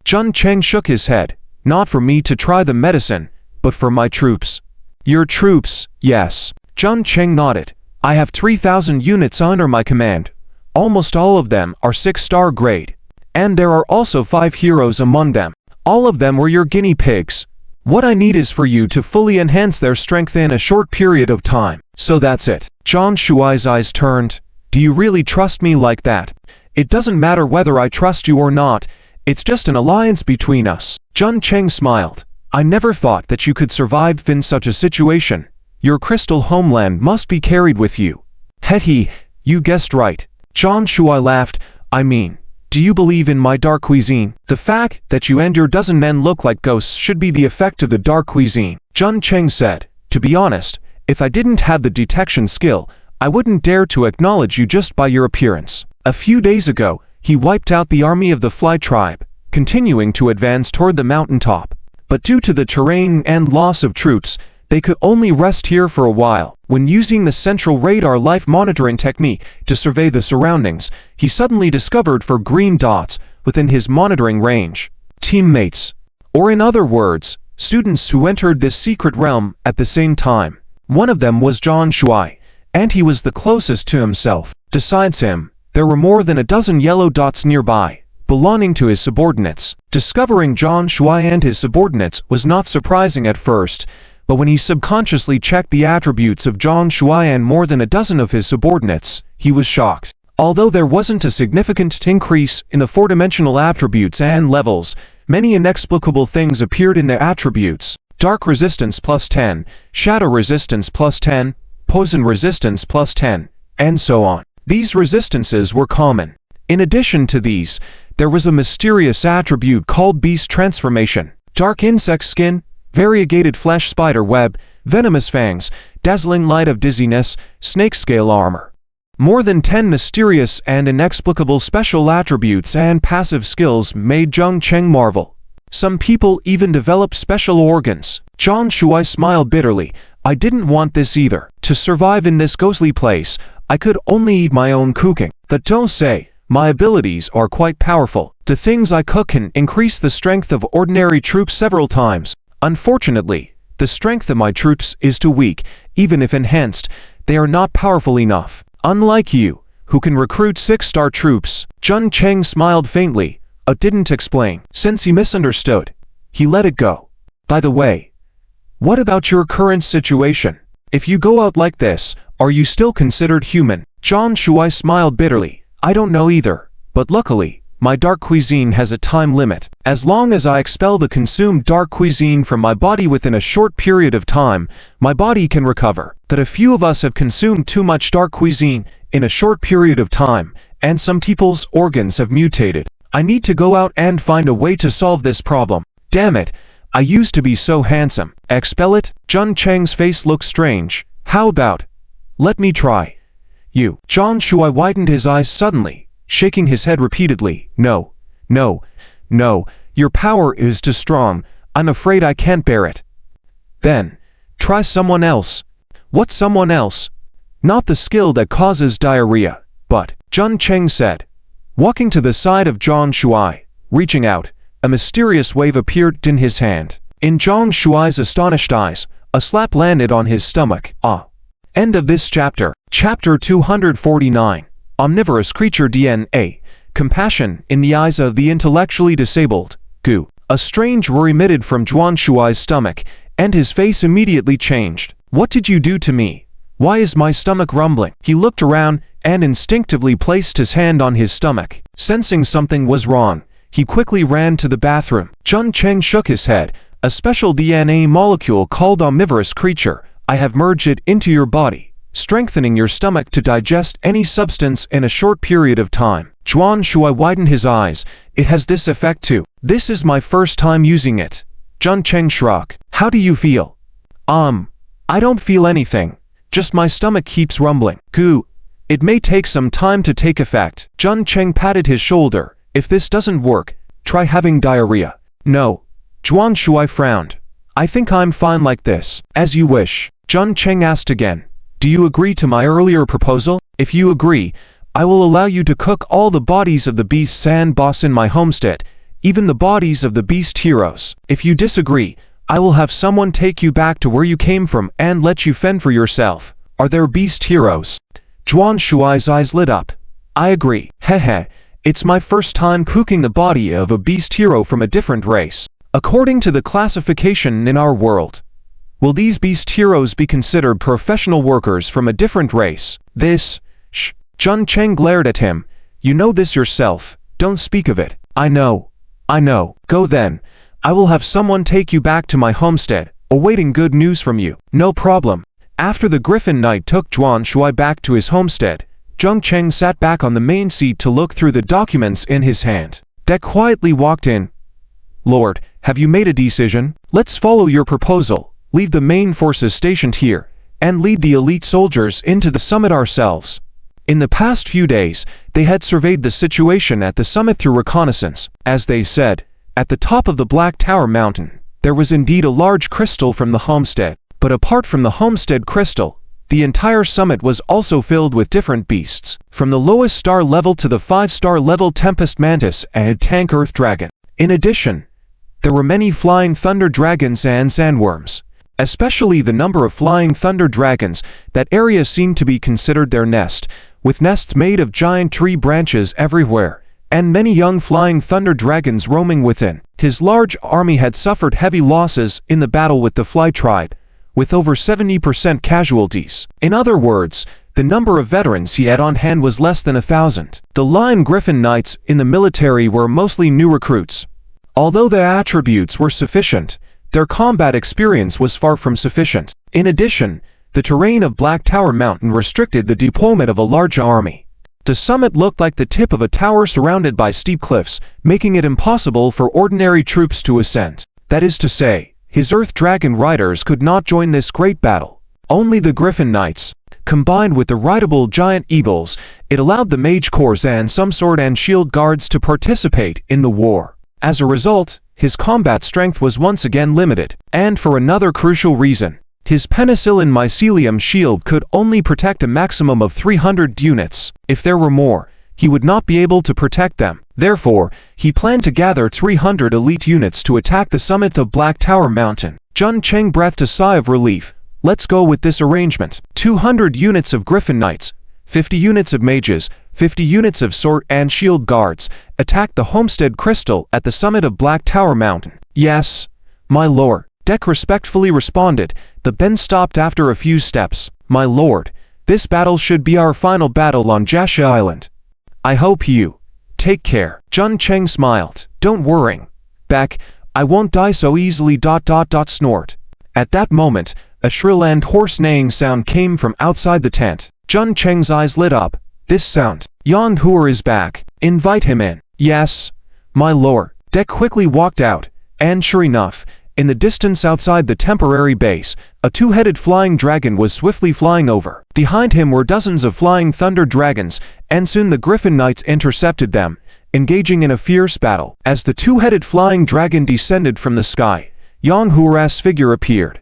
Zhun Cheng shook his head. Not for me to try the medicine, but for my troops. Your troops, yes. Zhun Cheng nodded. I have 3,000 units under my command. Almost all of them are 6-star grade. And there are also 5 heroes among them. All of them were your guinea pigs. What I need is for you to fully enhance their strength in a short period of time. So that's it. Zhang Shuai's eyes turned. Do you really trust me like that? It doesn't matter whether I trust you or not. It's just an alliance between us. Zhang Cheng smiled. I never thought that you could survive in such a situation. Your crystal homeland must be carried with you. He, you guessed right. Zhang Shuai laughed. I mean, do you believe in my dark cuisine? The fact that you and your dozen men look like ghosts should be the effect of the dark cuisine. Zhang Cheng said, to be honest, if I didn't have the detection skill, I wouldn't dare to acknowledge you just by your appearance. A few days ago, he wiped out the army of the Fly tribe, continuing to advance toward the mountaintop. But due to the terrain and loss of troops, they could only rest here for a while. When using the central radar life monitoring technique to survey the surroundings, he suddenly discovered 4 green dots within his monitoring range. Teammates, or in other words, students who entered this secret realm at the same time. One of them was Zhang Shuai, and he was the closest to himself. Besides him, there were more than a dozen yellow dots nearby, belonging to his subordinates. Discovering Zhang Shuai and his subordinates was not surprising at first, but when he subconsciously checked the attributes of Zhang Shuai and more than a dozen of his subordinates, he was shocked. Although there wasn't a significant increase in the 4-dimensional attributes and levels, many inexplicable things appeared in their attributes. Dark resistance +10, shadow resistance +10, poison resistance +10, and so on. These resistances were common. In addition to these, there was a mysterious attribute called beast transformation. Dark insect skin, variegated flesh spider web, venomous fangs, dazzling light of dizziness, snake scale armor. More than 10 mysterious and inexplicable special attributes and passive skills made Zhang Cheng marvel. Some people even developed special organs. Zhang Shuai smiled bitterly. I didn't want this either. To survive in this ghostly place, I could only eat my own cooking. But don't say, my abilities are quite powerful. The things I cook can increase the strength of ordinary troops several times. Unfortunately, the strength of my troops is too weak. Even if enhanced, they are not powerful enough. Unlike you, who can recruit 6-star troops. Zhang Cheng smiled faintly, but didn't explain. Since he misunderstood, he let it go. By the way, what about your current situation? If you go out like this, are you still considered human? Zhang Shuai smiled bitterly. I don't know either, but luckily, my dark cuisine has a time limit. As long as I expel the consumed dark cuisine from my body within a short period of time, my body can recover. But a few of us have consumed too much dark cuisine in a short period of time, and some people's organs have mutated. I need to go out and find a way to solve this problem. Damn it, I used to be so handsome. Expel it? Zhang Cheng's face looked strange. How about, let me try. You. Zhang Shuai widened his eyes suddenly, shaking his head repeatedly. No, no, no, your power is too strong. I'm afraid I can't bear it. Then, try someone else. What someone else? Not the skill that causes diarrhea, but, Zhang Cheng said. Walking to the side of Zhang Shuai, reaching out, a mysterious wave appeared in his hand. In Zhang Shuai's astonished eyes, a slap landed on his stomach. Ah. End of this chapter. Chapter 249. Omnivorous creature DNA. Compassion in the eyes of the intellectually disabled. Goo. A strange roar emitted from Zhang Shuai's stomach, and his face immediately changed. What did you do to me? Why is my stomach rumbling? He looked around and instinctively placed his hand on his stomach. Sensing something was wrong, he quickly ran to the bathroom. Zhang Cheng shook his head. A special DNA molecule called omnivorous creature. I have merged it into your body, strengthening your stomach to digest any substance in a short period of time. Zhang Shuai widened his eyes. It has this effect too. This is my first time using it. Zhang Cheng shrugged. How do you feel? I don't feel anything. Just my stomach keeps rumbling. Goo. It may take some time to take effect. Zhang Cheng patted his shoulder. If this doesn't work, try having diarrhea. No. Zhang Shuai frowned. I think I'm fine like this. As you wish. Zhang Cheng asked again. Do you agree to my earlier proposal? If you agree, I will allow you to cook all the bodies of the beasts and boss in my homestead, even the bodies of the beast heroes. If you disagree, I will have someone take you back to where you came from and let you fend for yourself. Are there beast heroes? Zhang Shuai's eyes lit up. I agree. Hehe, it's my first time cooking the body of a beast hero from a different race. According to the classification in our world, will these beast heroes be considered professional workers from a different race? This, shh, Jun Cheng glared at him. You know this yourself, don't speak of it. I know. Go then. I will have someone take you back to my homestead, awaiting good news from you. No problem. After the Griffin Knight took Zhuan Shuai back to his homestead, Jung Cheng sat back on the main seat to look through the documents in his hand. Dek quietly walked in. Lord, have you made a decision? Let's follow your proposal, leave the main forces stationed here, and lead the elite soldiers into the summit ourselves. In the past few days, they had surveyed the situation at the summit through reconnaissance. As they said, at the top of the Black Tower Mountain, there was indeed a large crystal from the homestead. But apart from the homestead crystal, the entire summit was also filled with different beasts, from the lowest star level to the 5-star level Tempest Mantis and Tank Earth Dragon. In addition, there were many flying thunder dragons and sandworms. Especially the number of flying thunder dragons, that area seemed to be considered their nest, with nests made of giant tree branches everywhere, and many young flying thunder dragons roaming within. His large army had suffered heavy losses in the battle with the Fly tribe, with over 70% casualties. In other words, the number of veterans he had on hand was less than 1,000. The Lion Griffin Knights in the military were mostly new recruits. Although their attributes were sufficient, their combat experience was far from sufficient. In addition, the terrain of Black Tower Mountain restricted the deployment of a large army. The summit looked like the tip of a tower surrounded by steep cliffs, making it impossible for ordinary troops to ascend. That is to say, his Earth Dragon riders could not join this great battle. Only the Griffin Knights, combined with the rideable giant eagles, it allowed the mage corps and some sword and shield guards to participate in the war. As a result, his combat strength was once again limited, and for another crucial reason. His penicillin mycelium shield could only protect a maximum of 300 units. If there were more, he would not be able to protect them. Therefore, he planned to gather 300 elite units to attack the summit of Black Tower Mountain. Jun Cheng breathed a sigh of relief. Let's go with this arrangement. 200 units of Griffin Knights, 50 units of mages, 50 units of sword and shield guards, attacked the Homestead Crystal at the summit of Black Tower Mountain. Yes, my lord, Dek respectfully responded, but then stopped after a few steps. My lord, this battle should be our final battle on Jasha Island. I hope you take care. Jun Cheng smiled. Don't worry, Beck, I won't die so easily. Snort. At that moment, a shrill and hoarse neighing sound came from outside the tent. Jun Cheng's eyes lit up. This sound. Yang Huer is back. Invite him in. Yes, my lord. Dek quickly walked out, and sure enough, in the distance outside the temporary base, a two-headed flying dragon was swiftly flying over. Behind him were dozens of flying thunder dragons, and soon the Griffin Knights intercepted them, engaging in a fierce battle. As the two-headed flying dragon descended from the sky, Yang Huer's figure appeared.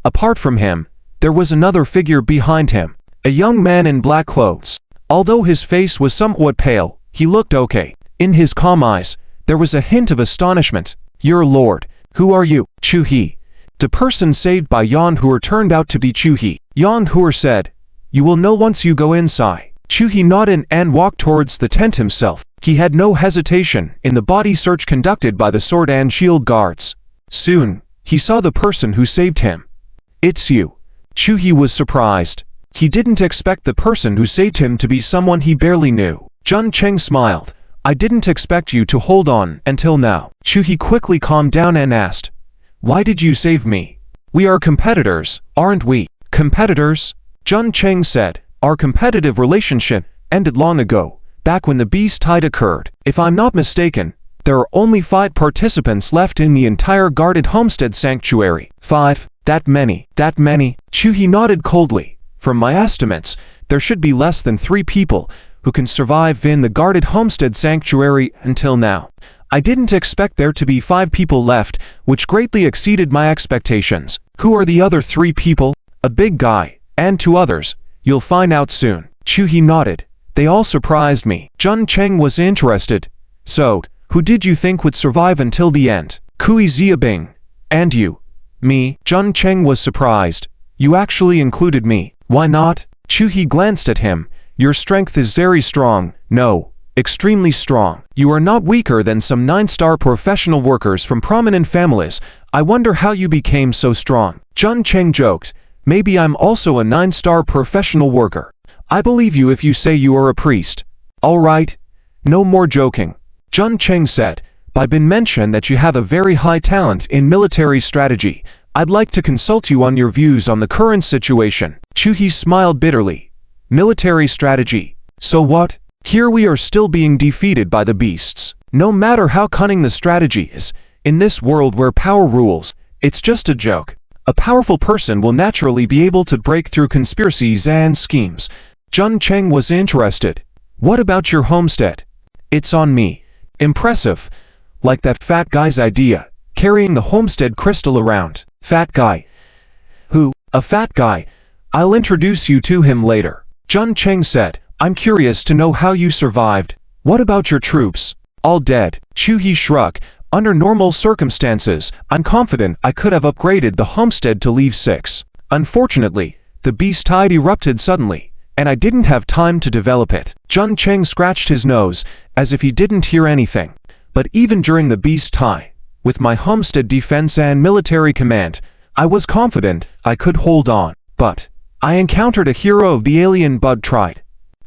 Apart from him, there was another figure behind him, a young man in black clothes. Although his face was somewhat pale, he looked okay. In his calm eyes, there was a hint of astonishment. Your lord, who are you? Chu He. The person saved by Yan Huer turned out to be Chu He. Yan Huer said, you will know once you go inside. Chu He nodded and walked towards the tent himself. He had no hesitation in the body search conducted by the sword and shield guards. Soon, he saw the person who saved him. It's you. Chu He was surprised. He didn't expect the person who saved him to be someone he barely knew. Jun Cheng smiled. I didn't expect you to hold on until now. Chu He quickly calmed down and asked, why did you save me? We are competitors, aren't we? Competitors? Jun Cheng said, our competitive relationship ended long ago, back when the beast tide occurred. If I'm not mistaken, there are only 5 participants left in the entire guarded homestead sanctuary. 5? That many? That many? Chu He nodded coldly. From my estimates, there should be less than 3 people who can survive in the guarded homestead sanctuary until now. I didn't expect there to be 5 people left, which greatly exceeded my expectations. Who are the other 3 people? A big guy, and 2 others. You'll find out soon. Chu He nodded. They all surprised me. Jun Cheng was interested. So, who did you think would survive until the end? Kui Ziabing. And you? Me? Jun Cheng was surprised. You actually included me. Why not? Chu He glanced at him. Your strength is very strong. No, extremely strong. You are not weaker than some 9-star professional workers from prominent families. I wonder how you became so strong. Jun Cheng joked. Maybe I'm also a 9-star professional worker. I believe you if you say you are a priest. All right. No more joking. Jun Cheng said. Bin mentioned that you have a very high talent in military strategy. I'd like to consult you on your views on the current situation. Chuhi smiled bitterly. Military strategy. So what? Here we are still being defeated by the beasts. No matter how cunning the strategy is, in this world where power rules, it's just a joke. A powerful person will naturally be able to break through conspiracies and schemes. Jun Cheng was interested. What about your homestead? It's on me. Impressive. Like that fat guy's idea, carrying the homestead crystal around. Fat guy. Who? A fat guy. I'll introduce you to him later. Jun Cheng said. I'm curious to know how you survived. What about your troops? All dead. Chuhi shrugged. Under normal circumstances, I'm confident I could have upgraded the homestead to level 6. Unfortunately, the beast tide erupted suddenly, and I didn't have time to develop it. Jun Cheng scratched his nose, as if he didn't hear anything. But even during the beast tide, with my homestead defense and military command, I was confident I could hold on. But I encountered a hero of the alien bud tribe.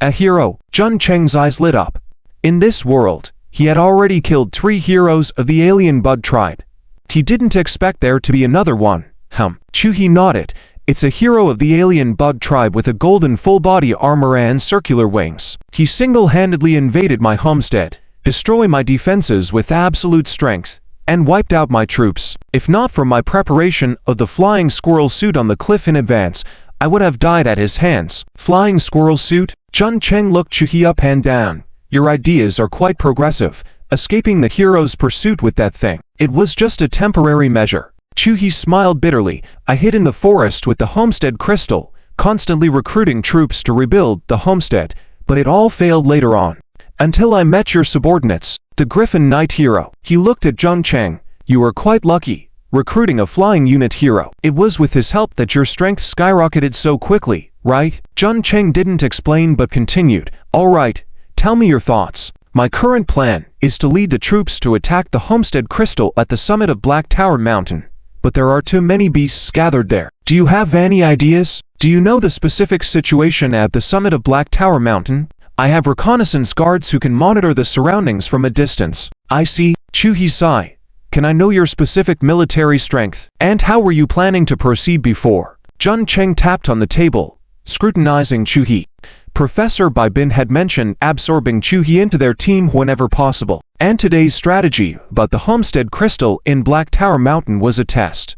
A hero. Jun Cheng's eyes lit up. In this world, he had already killed 3 heroes of the alien bud tribe. He didn't expect there to be another one. Chuhi nodded. It's a hero of the alien bud tribe with a golden full-body armor and circular wings. He single-handedly invaded my homestead, destroyed my defenses with absolute strength, and wiped out my troops. If not for my preparation of the flying squirrel suit on the cliff in advance, I would have died at his hands. Flying squirrel suit? Jun Cheng looked Chuhi up and down. Your ideas are quite progressive, escaping the hero's pursuit with that thing. It was just a temporary measure. Chuhi smiled bitterly. I hid in the forest with the homestead crystal, constantly recruiting troops to rebuild the homestead, but it all failed later on. Until I met your subordinates, the Griffin Knight hero. He looked at Jun Cheng. You were quite lucky, recruiting a flying unit hero. It was with his help that your strength skyrocketed so quickly, right? Jun Cheng didn't explain but continued. All right, tell me your thoughts. My current plan is to lead the troops to attack the homestead crystal at the summit of Black Tower Mountain. But there are too many beasts gathered there. Do you have any ideas? Do you know the specific situation at the summit of Black Tower Mountain? I have reconnaissance guards who can monitor the surroundings from a distance. I see. Chuhi sighed. Can I know your specific military strength? And how were you planning to proceed before? Jun Cheng tapped on the table, scrutinizing Chuhi. Professor Bin had mentioned absorbing Chuhi into their team whenever possible. And today's strategy about the homestead crystal in Black Tower Mountain was a test.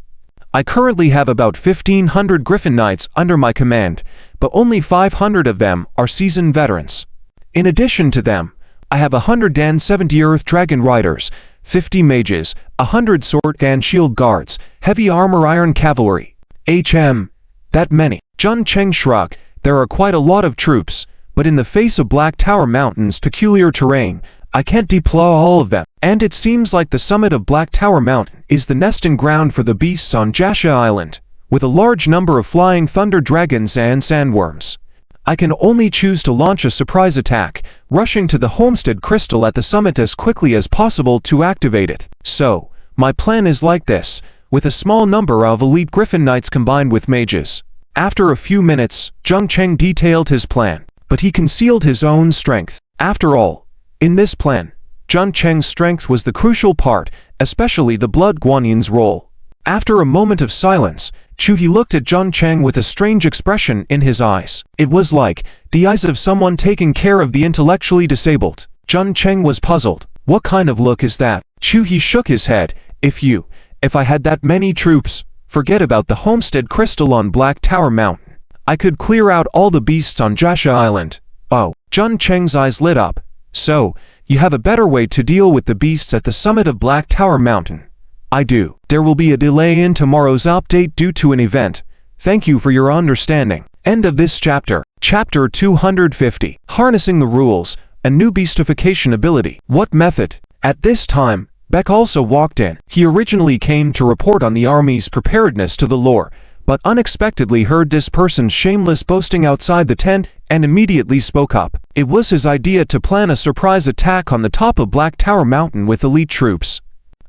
I currently have about 1,500 Griffin Knights under my command, but only 500 of them are seasoned veterans. In addition to them, I have 170 Earth Dragon Riders, 50 mages, 100 sword and shield guards, heavy armor iron cavalry. That many. Jun Cheng shrugged. There are quite a lot of troops, but in the face of Black Tower Mountain's peculiar terrain, I can't deploy all of them. And it seems like the summit of Black Tower Mountain is the nesting ground for the beasts on Jasha Island, with a large number of flying thunder dragons and sandworms. I can only choose to launch a surprise attack, rushing to the homestead crystal at the summit as quickly as possible to activate it. So, my plan is like this, with a small number of elite Griffin Knights combined with mages. After a few minutes, Jun Cheng detailed his plan, but he concealed his own strength. After all, in this plan, Jun Cheng's strength was the crucial part, especially the Blood Guanyin's role. After a moment of silence, Chuhi looked at Jun Cheng with a strange expression in his eyes. It was like the eyes of someone taking care of the intellectually disabled. Jun Cheng was puzzled. What kind of look is that? Chuhi shook his head. If I had that many troops, forget about the homestead crystal on Black Tower Mountain. I could clear out all the beasts on Jasha Island. Oh, Jun Cheng's eyes lit up. So, you have a better way to deal with the beasts at the summit of Black Tower Mountain. I do. There will be a delay in tomorrow's update due to an event. Thank you for your understanding. End of this chapter. Chapter 250. Harnessing the rules, a new beastification ability. What method? At this time, Beck also walked in. He originally came to report on the army's preparedness to the lore, but unexpectedly heard this person's shameless boasting outside the tent and immediately spoke up. It was his idea to plan a surprise attack on the top of Black Tower Mountain with elite troops.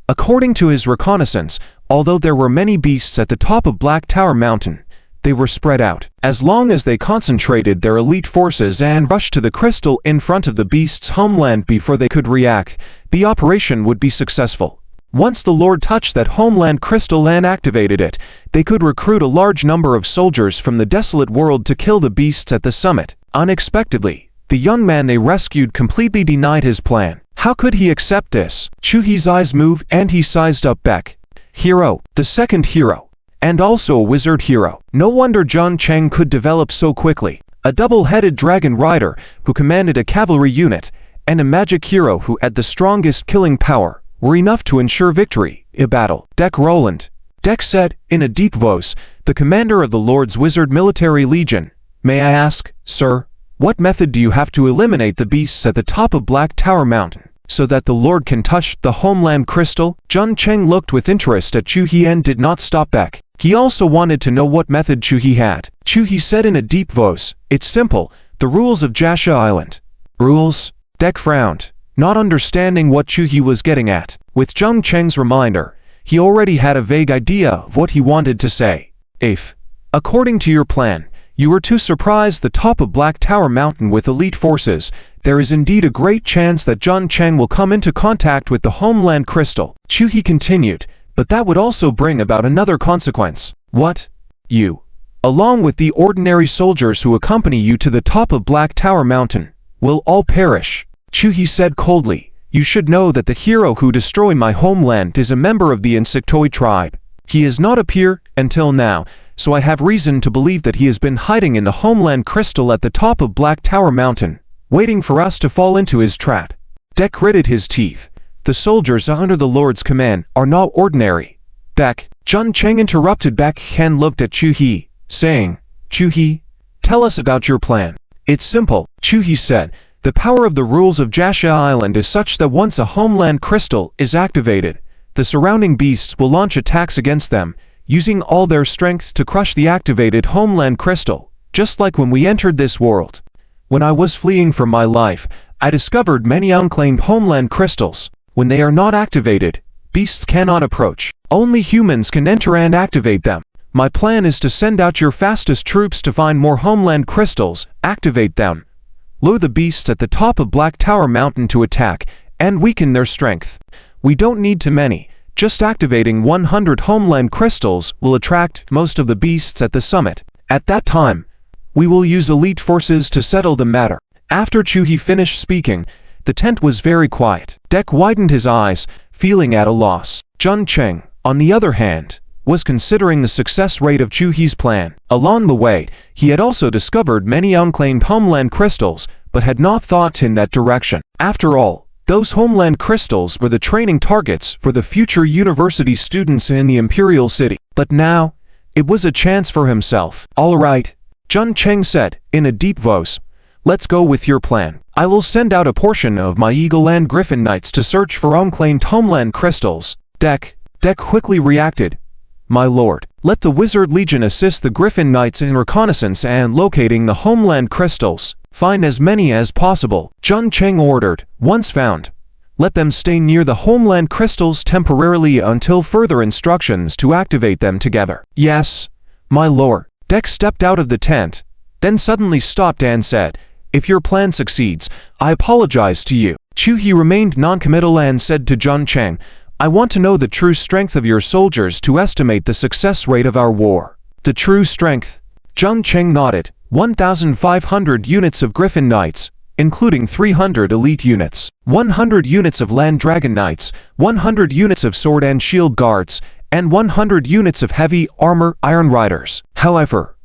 According to his reconnaissance, although there were many beasts at the top of Black Tower Mountain, they were spread out. As long as they concentrated their elite forces and rushed to the crystal in front of the beast's homeland before they could react, the operation would be successful. Once the Lord touched that homeland crystal and activated it, they could recruit a large number of soldiers from the desolate world to kill the beasts at the summit. Unexpectedly, the young man they rescued completely denied his plan. How could he accept this? Chuhi's eyes moved and he sized up Beck. Hero, the second hero, and also a wizard hero. No wonder Jong Cheng could develop so quickly. A double-headed dragon rider who commanded a cavalry unit, and a magic hero who had the strongest killing power, were enough to ensure victory in battle. Deck Roland, Deck said, in a deep voice, the commander of the Lord's Wizard Military Legion. May I ask, sir, what method do you have to eliminate the beasts at the top of Black Tower Mountain, so that the Lord can touch the homeland crystal? Jong Cheng looked with interest at Chuhi and did not stop Beck. He also wanted to know what method Chuhi had. Chuhi said in a deep voice, it's simple, the rules of Jasha Island. Rules? Deck frowned, not understanding what Chuhi was getting at. With Jong Cheng's reminder, he already had a vague idea of what he wanted to say. If, according to your plan, you were to surprise the top of Black Tower Mountain with elite forces, there is indeed a great chance that Jong Cheng will come into contact with the homeland crystal. Chuhi continued, but that would also bring about another consequence. What? You, along with the ordinary soldiers who accompany you to the top of Black Tower Mountain, will all perish. Chuhi said coldly, you should know that the hero who destroyed my homeland is a member of the insectoid tribe. He has not appeared until now, so I have reason to believe that he has been hiding in the homeland crystal at the top of Black Tower Mountain, waiting for us to fall into his trap. Deck gritted his teeth. The soldiers under the Lord's command are not ordinary. Beck, Jong Cheng interrupted Beck and looked at Chuhi, saying, Chuhi, tell us about your plan. It's simple, Chuhi said. The power of the rules of Jasha Island is such that once a homeland crystal is activated, the surrounding beasts will launch attacks against them, using all their strength to crush the activated homeland crystal, just like when we entered this world. When I was fleeing for my life, I discovered many unclaimed homeland crystals. When they are not activated, beasts cannot approach. Only humans can enter and activate them. My plan is to send out your fastest troops to find more homeland crystals, activate them, lure the beasts at the top of Black Tower Mountain to attack, and weaken their strength. We don't need too many. Just activating 100 homeland crystals will attract most of the beasts at the summit. At that time, we will use elite forces to settle the matter. After Chuhi finished speaking, the tent was very quiet. Deck widened his eyes, feeling at a loss. Jong Cheng, on the other hand, was considering the success rate of Chuhi's plan. Along the way, he had also discovered many unclaimed homeland crystals, but had not thought in that direction. After all, those homeland crystals were the training targets for the future university students in the Imperial City. But now, it was a chance for himself. All right, Jong Cheng said, in a deep voice, let's go with your plan. I will send out a portion of my Eagle and Griffin Knights to search for unclaimed homeland crystals. Deck quickly reacted, my lord, let the Wizard Legion assist the Griffin Knights in reconnaissance and locating the homeland crystals. Find as many as possible, Jong Cheng ordered. Once found, let them stay near the homeland crystals temporarily until further instructions to activate them together. Yes, my lord. Deck stepped out of the tent, then suddenly stopped and said, if your plan succeeds, I apologize to you. Chuhi remained non-committal and said to Jong Cheng, I want to know the true strength of your soldiers to estimate the success rate of our war. The true strength? Jong Cheng nodded. 1,500 units of Griffin Knights, including 300 elite units, 100 units of Land Dragon Knights, 100 units of Sword and Shield Guards, and 100 units of heavy armor Iron Riders. However,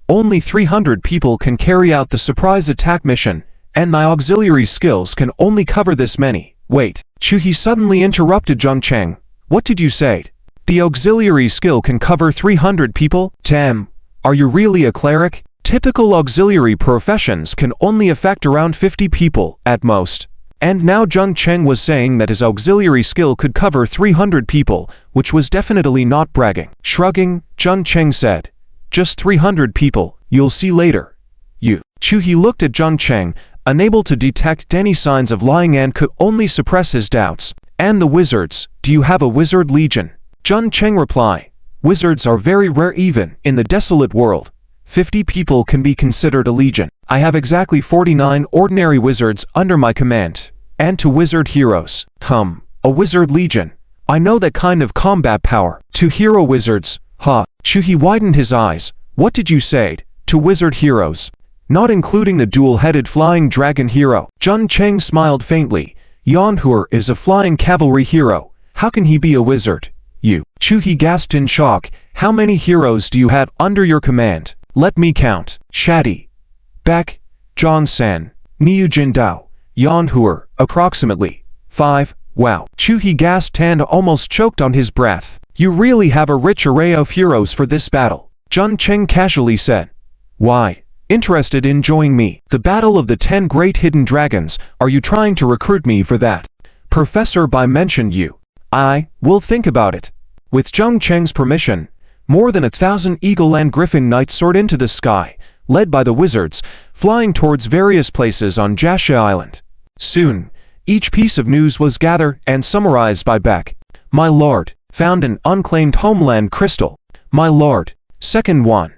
only 300 people can carry out the surprise attack mission, and my auxiliary skills can only cover this many. Wait, Chuhi suddenly interrupted Jong Cheng. What did you say? The auxiliary skill can cover 300 people? Damn, are you really a cleric? Typical auxiliary professions can only affect around 50 people, at most. And now Jong Cheng was saying that his auxiliary skill could cover 300 people, which was definitely not bragging. Shrugging, Jong Cheng said, just 300 people, you'll see later. You. Chuhi looked at Jung Cheng, unable to detect any signs of lying and could only suppress his doubts. And the wizards, do you have a wizard legion? Jung Cheng replied, wizards are very rare even in the desolate world. 50 people can be considered a legion. I have exactly 49 ordinary wizards under my command. And 2 wizard heroes. A wizard legion. I know that kind of combat power. 2 hero wizards, huh? Chuhi widened his eyes. What did you say? 2 wizard heroes. Not including the dual-headed flying dragon hero. Jung Cheng smiled faintly. Yanhuer is a flying cavalry hero. How can he be a wizard? You. Chuhi gasped in shock. How many heroes do you have under your command? Let me count. Shadi, Beck, Zhang-san, Niu Jindao, Yanhuer, approximately 5. Wow. Chuhi gasped and almost choked on his breath. You really have a rich array of heroes for this battle. Jung Cheng casually said. Why? Interested in joining me? The battle of the 10 great hidden dragons. Are you trying to recruit me for that? Professor Bai mentioned you. I will think about it. With Jung Cheng's permission, more than 1,000 eagle and griffin knights soared into the sky, led by the wizards, flying towards various places on Jasha Island. Soon, each piece of news was gathered and summarized by Beck. My lord, found an unclaimed Homeland crystal. My lord, second one.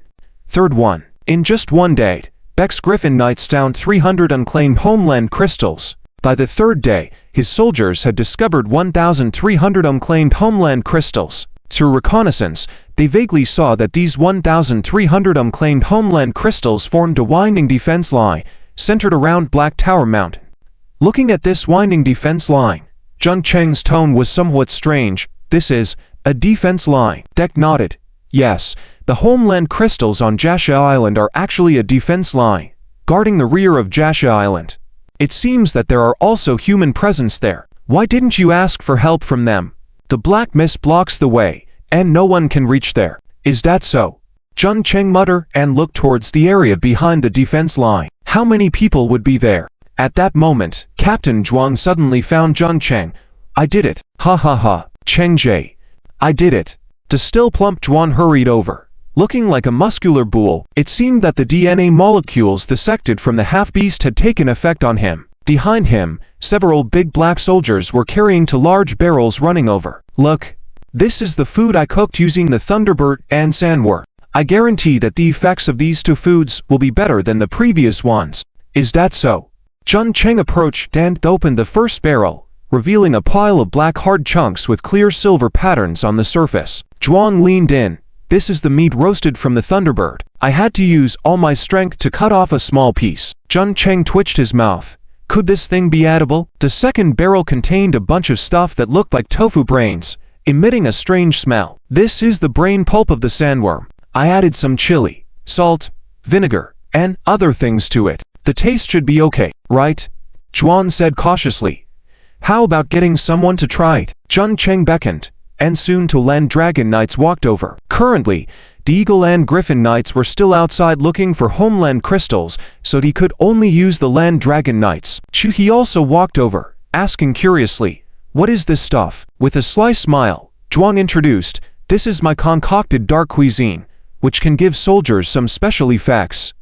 Third one. In just one day, Beck's griffin knights found 300 unclaimed Homeland crystals. By the third day, his soldiers had discovered 1,300 unclaimed Homeland crystals. Through reconnaissance, they vaguely saw that these 1,300 unclaimed Homeland crystals formed a winding defense line, centered around Black Tower Mountain. Looking at this winding defense line, Jung Cheng's tone was somewhat strange. This is a defense line. Beck nodded. Yes, the Homeland crystals on Jasha Island are actually a defense line, guarding the rear of Jasha Island. It seems that there are also human presence there. Why didn't you ask for help from them? The black mist blocks the way, and no one can reach there. Is that so? Jung Cheng muttered and looked towards the area behind the defense line. How many people would be there? At that moment, Captain Zhuang suddenly found Jung Cheng. I did it. Ha ha ha. Cheng Jie. I did it. The still plump Zhuang hurried over. Looking like a muscular bull, it seemed that the DNA molecules dissected from the half-beast had taken effect on him. Behind him, several big black soldiers were carrying 2 large barrels running over. Look, this is the food I cooked using the Thunderbird and Sandworm. I guarantee that the effects of these 2 foods will be better than the previous ones. Is that so? Jung Cheng approached and opened the first barrel, revealing a pile of black hard chunks with clear silver patterns on the surface. Zhuang leaned in. This is the meat roasted from the Thunderbird. I had to use all my strength to cut off a small piece. Jung Cheng twitched his mouth. Could this thing be edible? The second barrel contained a bunch of stuff that looked like tofu brains, emitting a strange smell. This is the brain pulp of the sandworm. I added some chili, salt, vinegar, and other things to it. The taste should be okay, right? Zhuang said cautiously. How about getting someone to try it? Jung Cheng beckoned, and soon 2 land dragon knights walked over. Currently, the eagle and griffin knights were still outside looking for Homeland crystals, so he could only use the land dragon knights. Chuhi also walked over, asking curiously, what is this stuff? With a sly smile, Zhuang introduced, this is my concocted dark cuisine, which can give soldiers some special effects.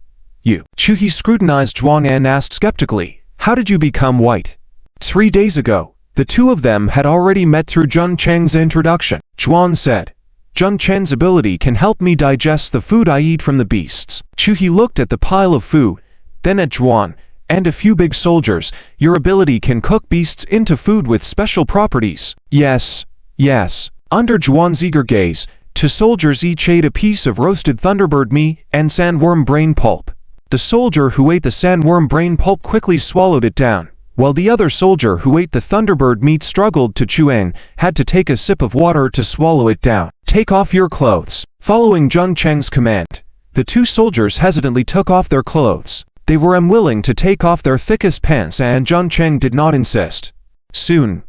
You. Chuhi scrutinized Zhuang and asked skeptically, how did you become white? 3 days ago, the 2 of them had already met through Jung Cheng's introduction. Zhuang said, Jung Cheng's ability can help me digest the food I eat from the beasts. Chuhi looked at the pile of food, then at Zhuang, and a few big soldiers. Your ability can cook beasts into food with special properties. Yes, yes. Under Zhuang's eager gaze, 2 soldiers each ate a piece of roasted Thunderbird meat and sandworm brain pulp. The soldier who ate the sandworm brain pulp quickly swallowed it down, while the other soldier who ate the Thunderbird meat struggled to chew and had to take a sip of water to swallow it down. Take off your clothes. Following Jung Cheng's command, the 2 soldiers hesitantly took off their clothes. They were unwilling to take off their thickest pants and Jung Cheng did not insist. Soon,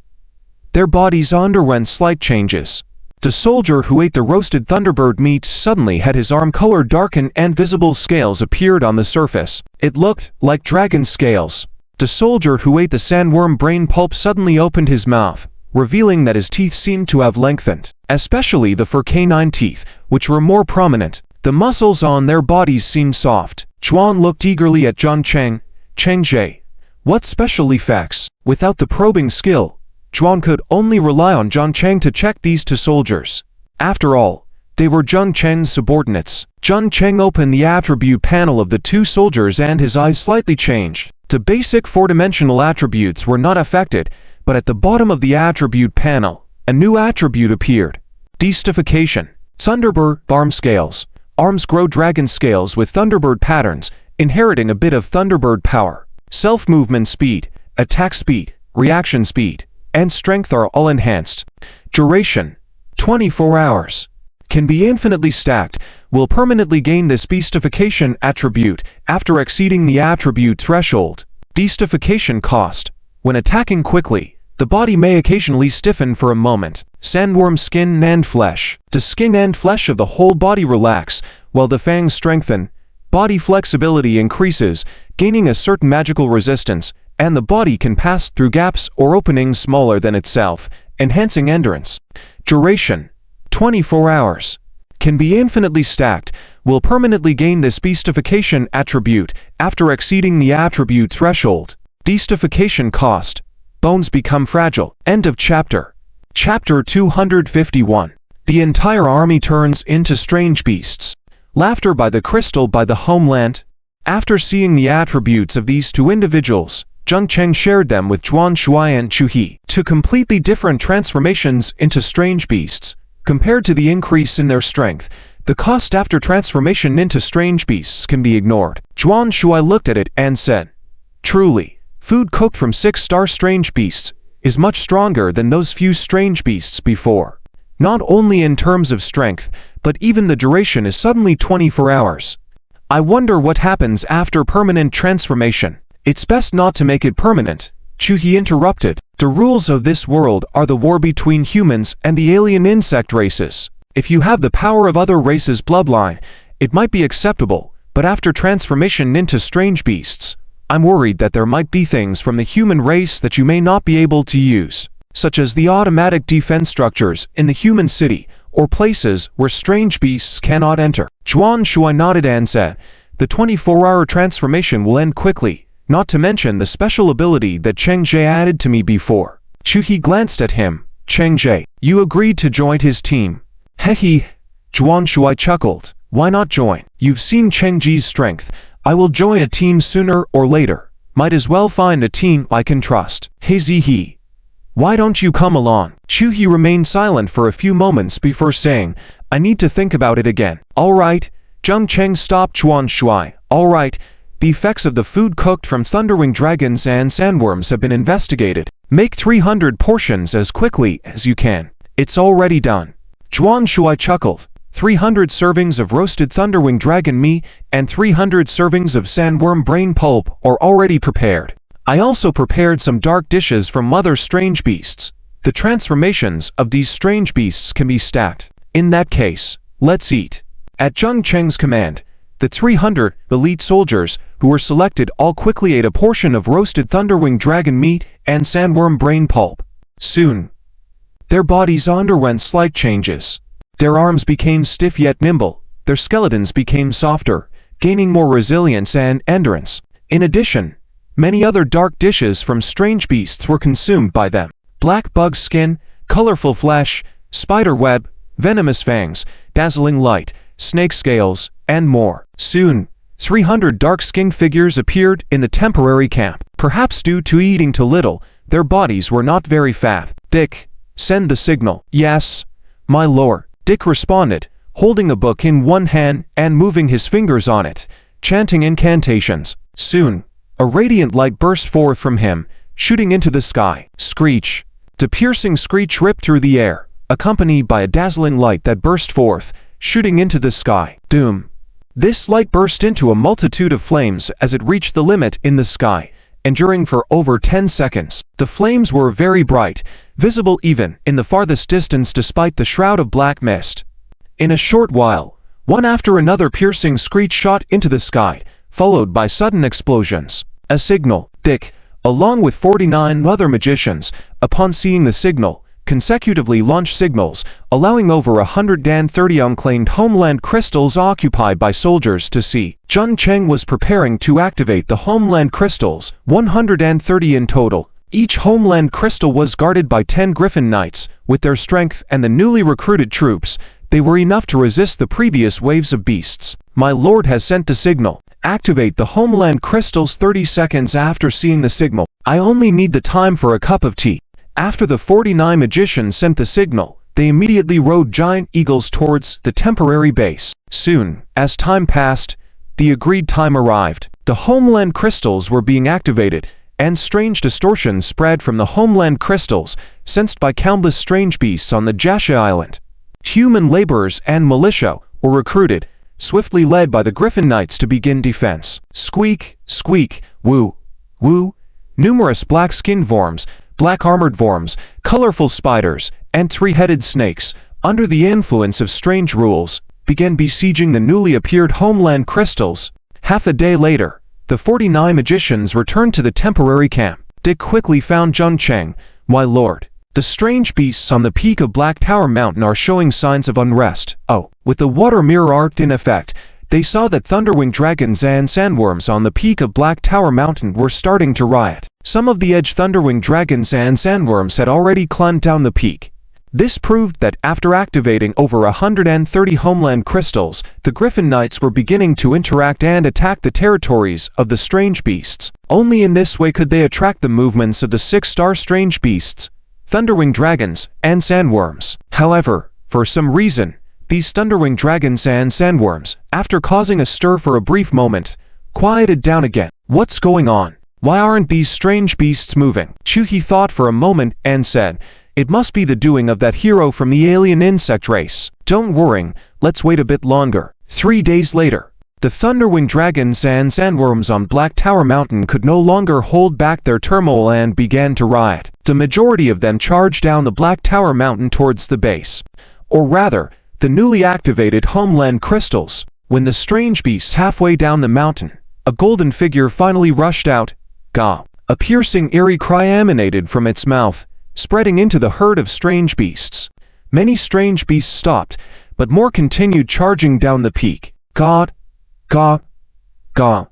their bodies underwent slight changes. The soldier who ate the roasted Thunderbird meat suddenly had his arm color darken and visible scales appeared on the surface. It looked like dragon scales. The soldier who ate the sandworm brain pulp suddenly opened his mouth, revealing that his teeth seemed to have lengthened, especially the fur canine teeth, which were more prominent. The muscles on their bodies seemed soft. Juan looked eagerly at Zhang Cheng. Cheng-Jie, what special effects? Without the probing skill, Juan could only rely on Zhang Cheng to check these two soldiers. After all, they were Zhang Cheng's subordinates. Zhang Cheng opened the attribute panel of the two soldiers and his eyes slightly changed. The basic four-dimensional attributes were not affected, but at the bottom of the attribute panel, a new attribute appeared. Destification. Thunderbird arm scales. Arms grow dragon scales with Thunderbird patterns, inheriting a bit of Thunderbird power. Self-movement speed, attack speed, reaction speed, and strength are all enhanced. Duration. 24 hours. Can be infinitely stacked, will permanently gain this beastification attribute after exceeding the attribute threshold. Destification cost. When attacking quickly, the body may occasionally stiffen for a moment. Sandworm skin and flesh. The skin and flesh of the whole body relax, while the fangs strengthen. Body flexibility increases, gaining a certain magical resistance, and the body can pass through gaps or openings smaller than itself, enhancing endurance. Duration. 24 hours. Can be infinitely stacked, will permanently gain this beastification attribute after exceeding the attribute threshold. Destification cost. Bones become fragile. End of chapter. Chapter 251. The entire army turns into strange beasts. Laughter by the crystal by the Homeland. After seeing the attributes of these two individuals, Zhang Cheng shared them with Zhuan Shuai and Chu He. Two completely different transformations into strange beasts. Compared to the increase in their strength, the cost after transformation into strange beasts can be ignored. Zhuan Shuai looked at it and said, "Truly, food cooked from 6-star strange beasts is much stronger than those few strange beasts before. Not only in terms of strength, but even the duration is suddenly 24 hours. I wonder what happens after permanent transformation." "It's best not to make it permanent," Chu He interrupted. "The rules of this world are the war between humans and the alien insect races. If you have the power of other races' bloodline, it might be acceptable, but after transformation into strange beasts, I'm worried that there might be things from the human race that you may not be able to use, such as the automatic defense structures in the human city, or places where strange beasts cannot enter." Zhuan Shuai nodded and said, "The 24-hour transformation will end quickly, not to mention the special ability that Cheng-Jie added to me before." Chu He glanced at him. "Cheng-Jie, you agreed to join his team." "Hehe." Zhuan Shuai chuckled. "Why not join? You've seen Cheng-Jie's strength. I will join a team sooner or later. Might as well find a team I can trust." "He. Why don't you come along?" Chu He remained silent for a few moments before saying, "I need to think about it again." "All right." Zhang Cheng stopped Zhuan Shuai. "All right. The effects of the food cooked from thunderwing dragons and sandworms have been investigated. Make 300 portions as quickly as you can. It's already done." Zhuan Shuai chuckled. 300 servings of roasted thunderwing dragon meat and 300 servings of sandworm brain pulp are already prepared. I also prepared some dark dishes from other strange beasts. The transformations of these strange beasts can be stacked. In that case, let's eat. At Zhang Cheng's command, the 300 elite soldiers who were selected all quickly ate a portion of roasted thunderwing dragon meat and sandworm brain pulp. Soon, their bodies underwent slight changes. Their arms became stiff yet nimble, their skeletons became softer, gaining more resilience and endurance. In addition, many other dark dishes from strange beasts were consumed by them. Black bug skin, colorful flesh, spider web, venomous fangs, dazzling light, snake scales, and more. Soon, 300 dark-skinned figures appeared in the temporary camp. Perhaps due to eating too little, their bodies were not very fat. "Dick, send the signal." "Yes, my lord." Dick responded, holding a book in one hand and moving his fingers on it, chanting incantations. Soon, a radiant light burst forth from him, shooting into the sky. Screech. The piercing screech ripped through the air, accompanied by a dazzling light that burst forth, shooting into the sky. Doom. This light burst into a multitude of flames as it reached the limit in the sky, enduring for over 10 seconds. The flames were very bright, visible even in the farthest distance despite the shroud of black mist. In a short while, one after another piercing screech shot into the sky, followed by sudden explosions. A signal. Dick, along with 49 other magicians, upon seeing the signal, consecutively launch signals, allowing over 130 unclaimed Homeland crystals occupied by soldiers to see. Jung was preparing to activate the Homeland crystals, 130 in total. Each Homeland crystal was guarded by 10 Griffin Knights. With their strength and the newly recruited troops, they were enough to resist the previous waves of beasts. My lord has sent the signal. Activate the Homeland crystals 30 seconds after seeing the signal. I only need the time for a cup of tea. After the 49 magicians sent the signal, they immediately rode giant eagles towards the temporary base. Soon, as time passed, the agreed time arrived. The Homeland crystals were being activated, and strange distortions spread from the Homeland crystals, sensed by countless strange beasts on the Jasha Island. Human laborers and militia were recruited, swiftly led by the Griffin Knights to begin defense. Squeak, squeak, woo, woo. Numerous black-skinned worms, black-armored worms, colorful spiders, and three-headed snakes, under the influence of strange rules, began besieging the newly appeared Homeland crystals. Half a day later, the 49 magicians returned to the temporary camp. Dick quickly found Jung. My lord, the strange beasts on the peak of Black Tower Mountain are showing signs of unrest. Oh, with the water mirror arc in effect, they saw that thunderwing dragons and sandworms on the peak of Black Tower Mountain were starting to riot. Some of the edge thunderwing dragons and sandworms had already climbed down the peak. This proved that after activating over 130 Homeland crystals, the Griffin Knights were beginning to interact and attack the territories of the strange beasts. Only in this way could they attract the movements of the 6-star strange beasts, thunderwing dragons, and sandworms. However, for some reason, these thunderwing dragons and sandworms, after causing a stir for a brief moment, quieted down again. What's going on? Why aren't these strange beasts moving? Chuhi thought for a moment and said, it must be the doing of that hero from the alien insect race. Don't worry, let's wait a bit longer. 3 days later, the thunderwing dragons and sandworms on Black Tower Mountain could no longer hold back their turmoil and began to riot. The majority of them charged down the Black Tower Mountain towards the base. Or rather, the newly activated Homeland crystals. When the strange beasts halfway down the mountain, a golden figure finally rushed out. Gah! A piercing eerie cry emanated from its mouth, spreading into the herd of strange beasts. Many strange beasts stopped, but more continued charging down the peak. God! Gah! Gah!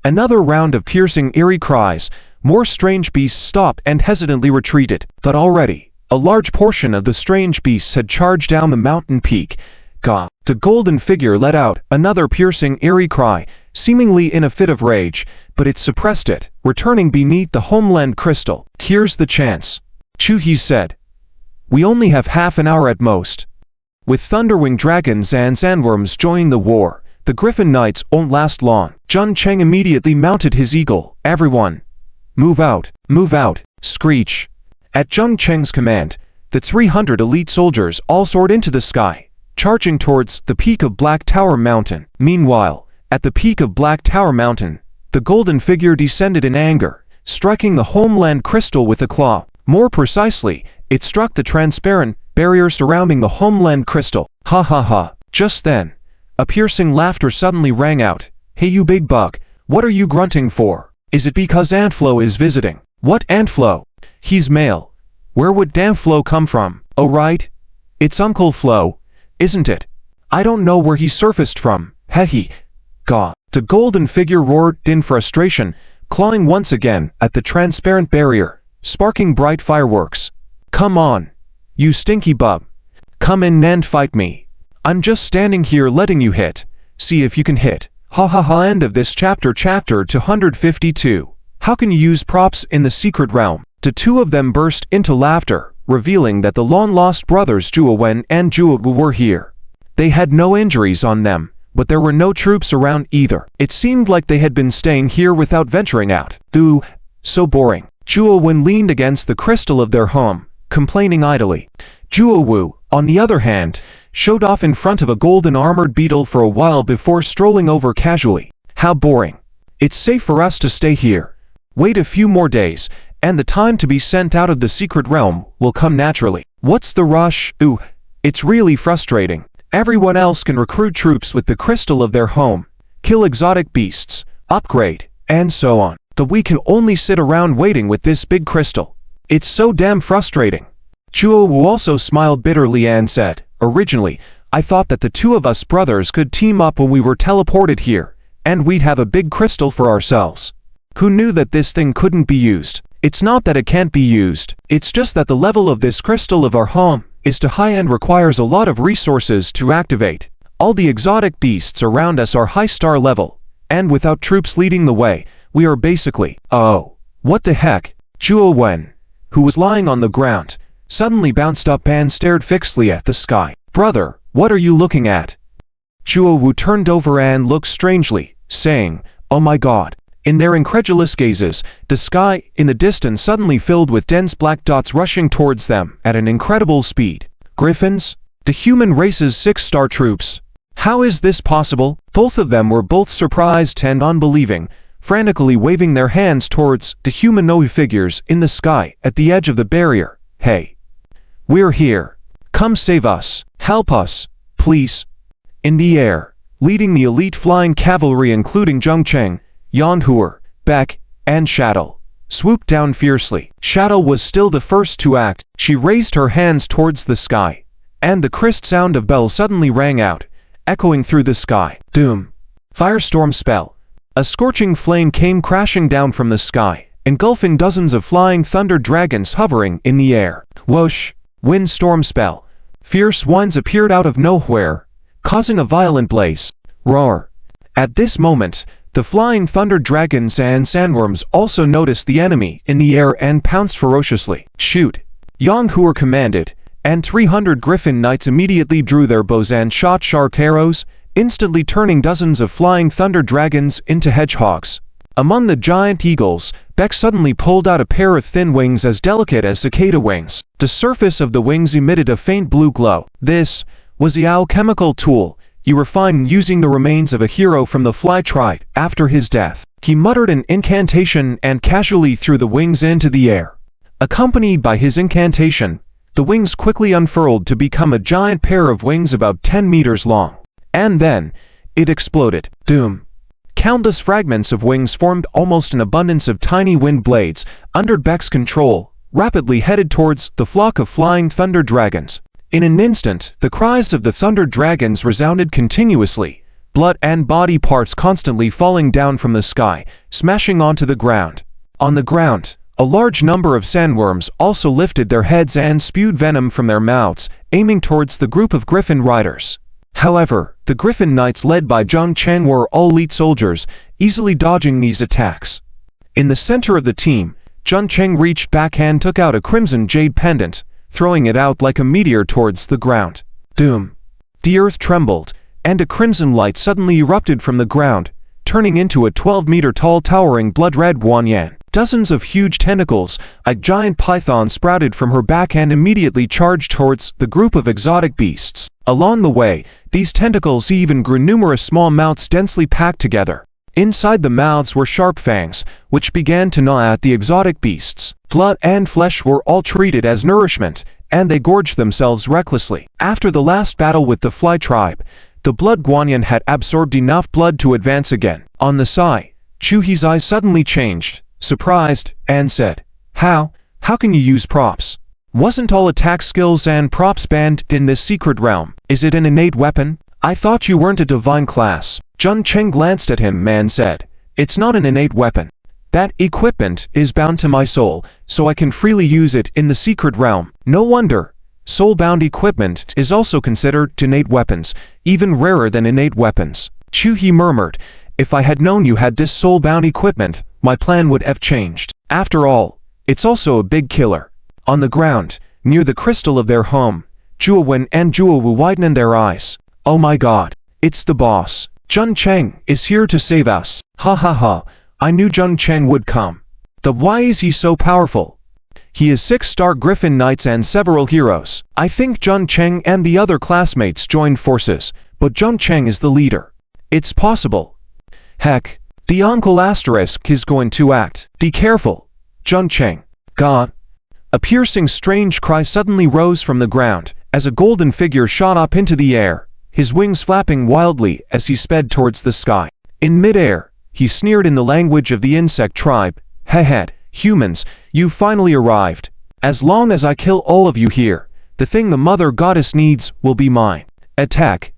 Another round of piercing eerie cries. More strange beasts stopped and hesitantly retreated. But already, a large portion of the strange beasts had charged down the mountain peak. Gah! The golden figure let out another piercing eerie cry, seemingly in a fit of rage, but it suppressed it, returning beneath the Homeland crystal. Here's the chance, Chuhi said. We only have half an hour at most. With thunderwing dragons and sandworms joining the war, the Griffin Knights won't last long. Jung immediately mounted his eagle. Everyone, move out, screech. At Jung's command, the 300 elite soldiers all soared into the sky, charging towards the peak of Black Tower Mountain. Meanwhile, at the peak of Black Tower Mountain, the golden figure descended in anger, striking the Homeland crystal with a claw. More precisely, it struck the transparent barrier surrounding the Homeland crystal. Ha ha ha. Just then, a piercing laughter suddenly rang out. Hey you big bug, what are you grunting for? Is it because Antflo is visiting? What Antflo? He's male. Where would Damflo come from? Oh right. It's Uncle Flo, isn't it? I don't know where he surfaced from. Hehe. Gah. The golden figure roared in frustration, clawing once again at the transparent barrier, sparking bright fireworks. Come on, you stinky bug. Come in and fight me. I'm just standing here letting you hit. See if you can hit. Ha ha ha. End of this chapter. Chapter 252. How can you use props in the secret realm? The two of them burst into laughter, revealing that the long-lost brothers Juawen and Juawu were here. They had no injuries on them, but there were no troops around either. It seemed like they had been staying here without venturing out. So boring. Juawen leaned against the crystal of their home, complaining idly. Juawu, on the other hand, showed off in front of a golden armored beetle for a while before strolling over casually. How boring. It's safe for us to stay here. Wait a few more days, and the time to be sent out of the secret realm will come naturally. What's the rush? It's really frustrating. Everyone else can recruit troops with the crystal of their home, kill exotic beasts, upgrade, and so on. But we can only sit around waiting with this big crystal. It's so damn frustrating. Juowu also smiled bitterly and said, "Originally, I thought that the two of us brothers could team up when we were teleported here, and we'd have a big crystal for ourselves. Who knew that this thing couldn't be used? It's not that it can't be used, it's just that the level of this crystal of our home is too high and requires a lot of resources to activate. All the exotic beasts around us are high star level, and without troops leading the way, we are basically, oh, what the heck?" Zhuo Wen, who was lying on the ground, suddenly bounced up and stared fixedly at the sky. "Brother, what are you looking at?" Zhuo Wu turned over and looked strangely, saying, "Oh my god." In their incredulous gazes, the sky in the distance suddenly filled with dense black dots rushing towards them at an incredible speed. "Griffins? The human race's 6-star troops? How is this possible?" Both of them were both surprised and unbelieving, frantically waving their hands towards the humanoid figures in the sky at the edge of the barrier. "Hey! We're here! Come save us! Help us! Please!" In the air, leading the elite flying cavalry including Zhongcheng, Yanhuer, Beck, and Shadow, swooped down fiercely. Shadow was still the first to act. She raised her hands towards the sky, and the crisp sound of bells suddenly rang out, echoing through the sky. Doom! Firestorm spell. A scorching flame came crashing down from the sky, engulfing dozens of flying thunder dragons hovering in the air. Whoosh! Windstorm spell. Fierce winds appeared out of nowhere, causing a violent blaze. Roar! At this moment, the flying thunder dragons and sandworms also noticed the enemy in the air and pounced ferociously. "Shoot!" Yanhuer commanded, and 300 griffin knights immediately drew their bows and shot sharp arrows, instantly turning dozens of flying thunder dragons into hedgehogs. Among the giant eagles, Beck suddenly pulled out a pair of thin wings as delicate as cicada wings. The surface of the wings emitted a faint blue glow. This was the alchemical tool you refined using the remains of a hero from the Fly tribe after his death. He muttered an incantation and casually threw the wings into the air. Accompanied by his incantation, the wings quickly unfurled to become a giant pair of wings about 10 meters long. And then, it exploded. Doom! Countless fragments of wings formed almost an abundance of tiny wind blades under Beck's control, rapidly headed towards the flock of flying thunder dragons. In an instant, the cries of the thunder dragons resounded continuously, blood and body parts constantly falling down from the sky, smashing onto the ground. On the ground, a large number of sandworms also lifted their heads and spewed venom from their mouths, aiming towards the group of griffin riders. However, the griffin knights led by Zhongcheng were all elite soldiers, easily dodging these attacks. In the center of the team, Zhongcheng reached back and took out a crimson jade pendant, throwing it out like a meteor towards the ground. Doom! The earth trembled, and a crimson light suddenly erupted from the ground, turning into a 12-meter-tall towering blood-red Guanyan. Dozens of huge tentacles, like giant pythons, sprouted from her back and immediately charged towards the group of exotic beasts. Along the way, these tentacles even grew numerous small mouths densely packed together. Inside the mouths were sharp fangs, which began to gnaw at the exotic beasts. Blood and flesh were all treated as nourishment, and they gorged themselves recklessly. After the last battle with the Fly tribe, the blood Guanyan had absorbed enough blood to advance again. On the side, Chuhi's eyes suddenly changed, surprised, and said, How can you use props? Wasn't all attack skills and props banned in this secret realm? Is it an innate weapon? I thought you weren't a divine class. Zhongcheng glanced at him and said, It's not an innate weapon. That equipment is bound to my soul, so I can freely use it in the secret realm. No wonder. Soul-bound equipment is also considered innate weapons, even rarer than innate weapons. Chuhi murmured, If I had known you had this soul-bound equipment, my plan would have changed. After all, it's also a big killer. On the ground, near the crystal of their home, Zhuowen and Zhuowu widened their eyes. Oh my god, it's the boss. Zhongcheng is here to save us. Ha ha ha, I knew Zhongcheng would come. But why is he so powerful? He has 6-star Griffin Knights and several heroes. I think Zhongcheng and the other classmates joined forces, but Zhongcheng is the leader. It's possible. Heck, the Uncle Asterisk is going to act. Be careful, Zhongcheng. God. A piercing strange cry suddenly rose from the ground, as a golden figure shot up into the air, his wings flapping wildly as he sped towards the sky. In midair, he sneered in the language of the insect tribe, Hehed, humans, you finally arrived. As long as I kill all of you here, the thing the mother goddess needs will be mine. Attack.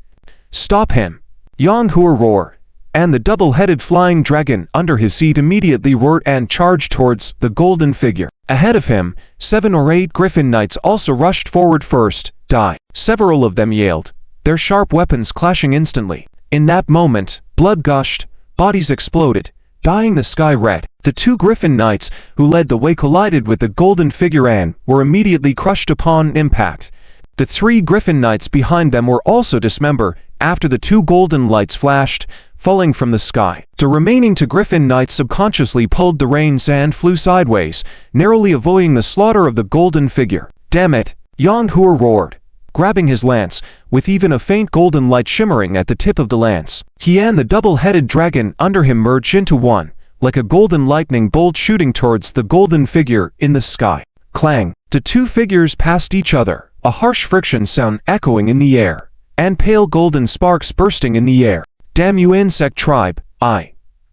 Stop him. Jong roared, and the double-headed flying dragon under his seat immediately roared and charged towards the golden figure. Ahead of him, 7 or 8 griffin knights also rushed forward first. Die. Several of them yelled, their sharp weapons clashing instantly. In that moment, blood gushed, bodies exploded, dyeing the sky red. The 2 griffin knights who led the way collided with the golden figure and were immediately crushed upon impact. The 3 griffin knights behind them were also dismembered after the 2 golden lights flashed, falling from the sky. The remaining 2 griffin knights subconsciously pulled the reins and flew sideways, narrowly avoiding the slaughter of the golden figure. Damn it! Jong roared, grabbing his lance, with even a faint golden light shimmering at the tip of the lance. He and the double-headed dragon under him merged into one, like a golden lightning bolt shooting towards the golden figure in the sky. Clang! The 2 figures passed each other, a harsh friction sound echoing in the air, and pale golden sparks bursting in the air. Damn you insect tribe,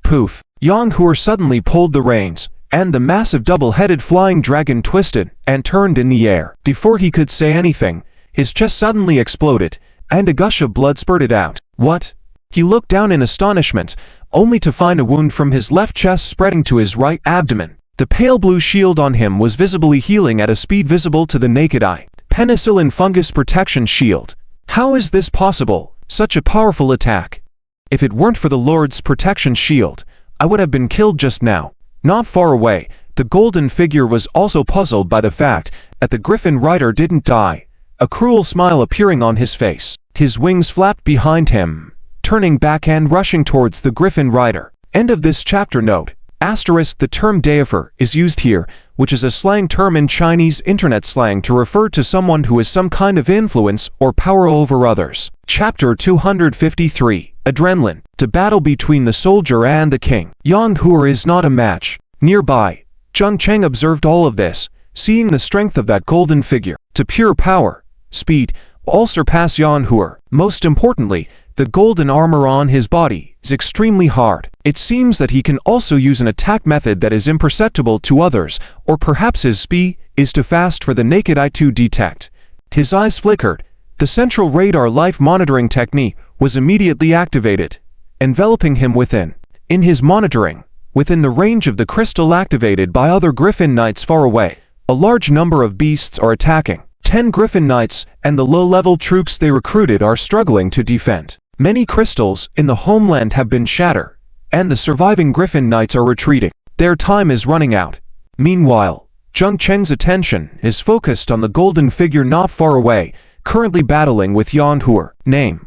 Poof! Jong suddenly pulled the reins, and the massive double-headed flying dragon twisted and turned in the air. Before he could say anything, his chest suddenly exploded, and a gush of blood spurted out. What? He looked down in astonishment, only to find a wound from his left chest spreading to his right abdomen. The pale blue shield on him was visibly healing at a speed visible to the naked eye. Penicillin fungus protection shield. How is this possible? Such a powerful attack. If it weren't for the Lord's protection shield, I would have been killed just now. Not far away, the golden figure was also puzzled by the fact that the griffin rider didn't die, a cruel smile appearing on his face. His wings flapped behind him, turning back and rushing towards the griffin rider. End of this chapter. Note: asterisk, the term deifer is used here, which is a slang term in Chinese internet slang to refer to someone who has some kind of influence or power over others. Chapter 253. Adrenaline. The battle between the soldier and the king. Jong is not a match. Nearby, Zheng Cheng observed all of this, seeing the strength of that golden figure. To pure power, speed, all surpass Jong. Most importantly, the golden armor on his body is extremely hard. It seems that he can also use an attack method that is imperceptible to others, or perhaps his speed is too fast for the naked eye to detect. His eyes flickered. The central radar life monitoring technique was immediately activated, enveloping him within. In his monitoring, within the range of the crystal activated by other griffin knights far away, a large number of beasts are attacking. 10 griffin knights and the low-level troops they recruited are struggling to defend. Many crystals in the Homeland have been shattered, and the surviving griffin knights are retreating. Their time is running out. Meanwhile, Zheng Cheng's attention is focused on the golden figure not far away, currently battling with Jong. Name: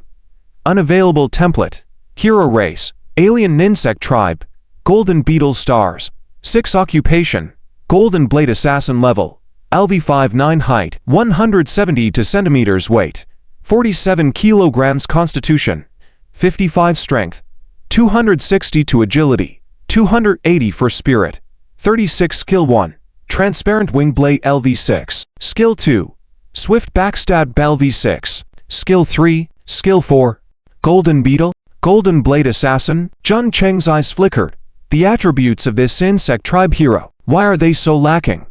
unavailable template. Hero race: alien insect tribe. Golden beetle stars. 6 occupation: golden blade assassin level. LV59 height, 170 centimeters weight, 47 kilograms constitution, 55 strength, 260 agility, 280 for spirit, 36 skill 1, transparent wing blade LV6, skill 2, swift backstab LV6, skill 3, skill 4, golden beetle, golden blade assassin. Zheng Cheng's eyes flickered. The attributes of this insect tribe hero, why are they so lacking?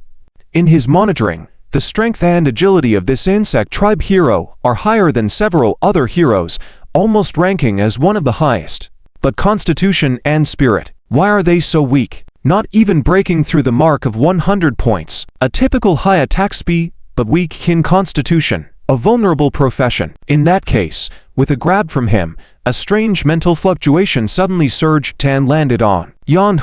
In his monitoring, the strength and agility of this insect tribe hero are higher than several other heroes, almost ranking as one of the highest. But constitution and spirit, why are they so weak? Not even breaking through the mark of 100 points. A typical high attack speed, but weak in constitution. A vulnerable profession. In that case, with a grab from him, a strange mental fluctuation suddenly surged and landed on Jong.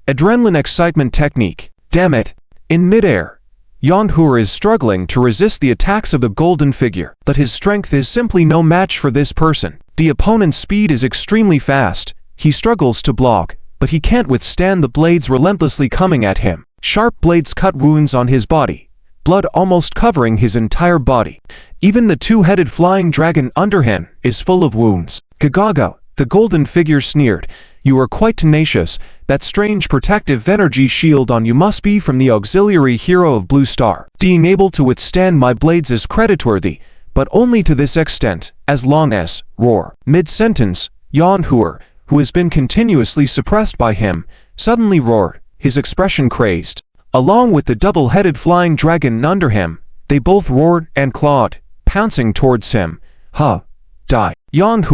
Adrenaline excitement technique. Damn it! In midair, Jong is struggling to resist the attacks of the golden figure, but his strength is simply no match for this person. The opponent's speed is extremely fast. He struggles to block, but he can't withstand the blades relentlessly coming at him. Sharp blades cut wounds on his body, blood almost covering his entire body. Even the 2-headed flying dragon under him is full of wounds. Gagago, the golden figure sneered. You are quite tenacious. That strange protective energy shield on you must be from the auxiliary hero of Blue Star. Being able to withstand my blades is creditworthy, but only to this extent, as long as, roar. Mid-sentence, Jong, who has been continuously suppressed by him, suddenly roared, his expression crazed. Along with the double-headed flying dragon under him, they both roared and clawed, pouncing towards him. Die. Jong,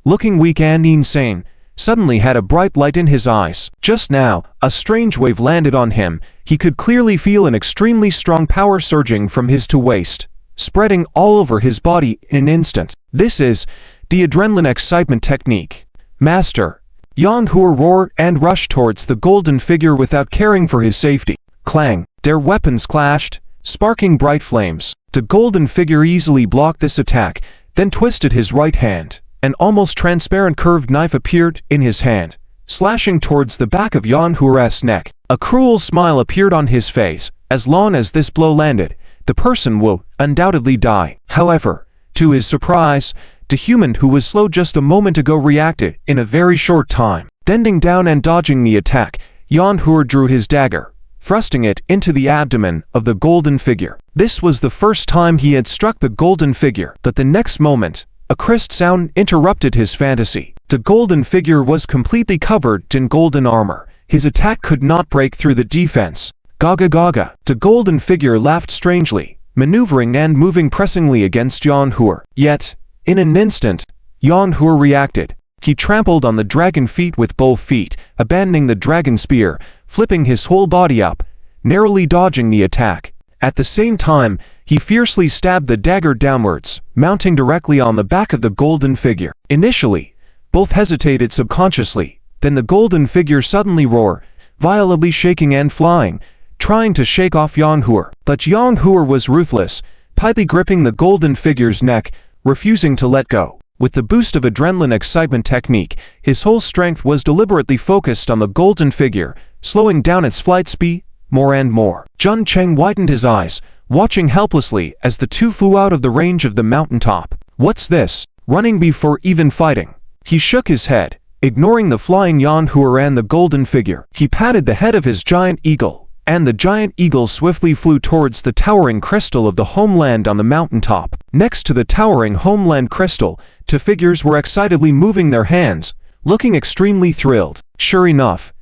looking weak and insane, suddenly had a bright light in his eyes. Just now, a strange wave landed on him. He could clearly feel an extremely strong power surging from his to waist, spreading all over his body in an instant. This is the adrenaline excitement technique. Master. Jong roared and rushed towards the golden figure without caring for his safety. Clang. Their weapons clashed, sparking bright flames. The golden figure easily blocked this attack, then twisted his right hand. An almost transparent curved knife appeared in his hand, slashing towards the back of Jong's neck. A cruel smile appeared on his face. As long as this blow landed, the person will undoubtedly die. However, to his surprise, the human who was slow just a moment ago reacted in a very short time. Bending down and dodging the attack, Jong drew his dagger, thrusting it into the abdomen of the golden figure. This was the first time he had struck the golden figure, but the next moment, a crisp sound interrupted his fantasy. The golden figure was completely covered in golden armor. His attack could not break through the defense. Gaga gaga. The golden figure laughed strangely, maneuvering and moving pressingly against Jong. Yet, in an instant, Jong reacted. He trampled on the dragon feet with both feet, abandoning the dragon spear, flipping his whole body up, narrowly dodging the attack. At the same time, he fiercely stabbed the dagger downwards, mounting directly on the back of the golden figure. Initially, both hesitated subconsciously. Then the golden figure suddenly roared, violently shaking and flying, trying to shake off Jong. But Jong was ruthless, tightly gripping the golden figure's neck, refusing to let go. With the boost of adrenaline excitement technique, his whole strength was deliberately focused on the golden figure, slowing down its flight speed more and more. Jun Cheng widened his eyes, watching helplessly as the two flew out of the range of the mountaintop. What's this? Running before even fighting. He shook his head, ignoring the flying Jong and the golden figure. He patted the head of his giant eagle, and the giant eagle swiftly flew towards the towering crystal of the Homeland on the mountaintop. Next to the towering Homeland crystal, two figures were excitedly moving their hands, looking extremely thrilled. Sure enough,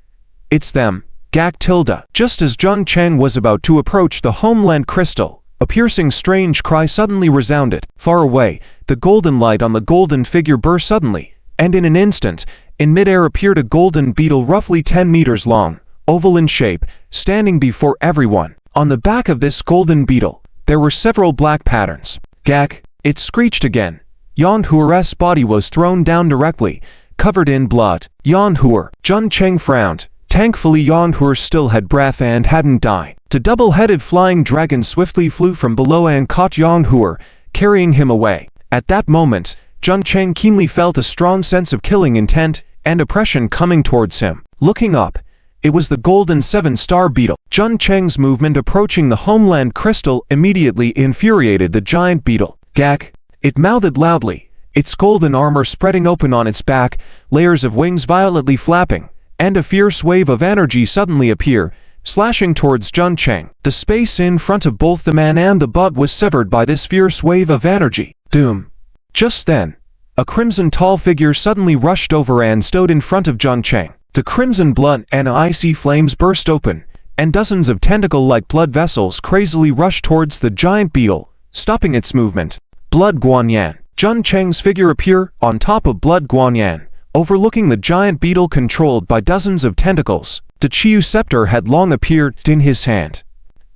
it's them. Gak tilde. Just as Jun Cheng was about to approach the Homeland crystal, a piercing strange cry suddenly resounded. Far away, the golden light on the golden figure burst suddenly, and in an instant, in midair appeared a golden beetle roughly 10 meters long, oval in shape, standing before everyone. On the back of this golden beetle, there were several black patterns. Gak! It screeched again. Jong's body was thrown down directly, covered in blood. Jong. Jun Cheng frowned. Thankfully Jong still had breath and hadn't died. The double-headed flying dragon swiftly flew from below and caught Jong, carrying him away. At that moment, Jun Cheng keenly felt a strong sense of killing intent and oppression coming towards him. Looking up, it was the golden 7-star beetle. Jun Cheng's movement approaching the Homeland crystal immediately infuriated the giant beetle. Gak! It mouthed loudly, its golden armor spreading open on its back, layers of wings violently flapping, and a fierce wave of energy suddenly appeared, slashing towards Jun Cheng. The space in front of both the man and the bug was severed by this fierce wave of energy. Doom! Just then, a crimson tall figure suddenly rushed over and stood in front of Jun Cheng. The crimson blood and icy flames burst open, and dozens of tentacle-like blood vessels crazily rushed towards the giant beetle, stopping its movement. Blood Guanyan. Jun Cheng's figure appeared on top of Blood Guanyan, overlooking the giant beetle controlled by dozens of tentacles. The Chiyu scepter had long appeared in his hand.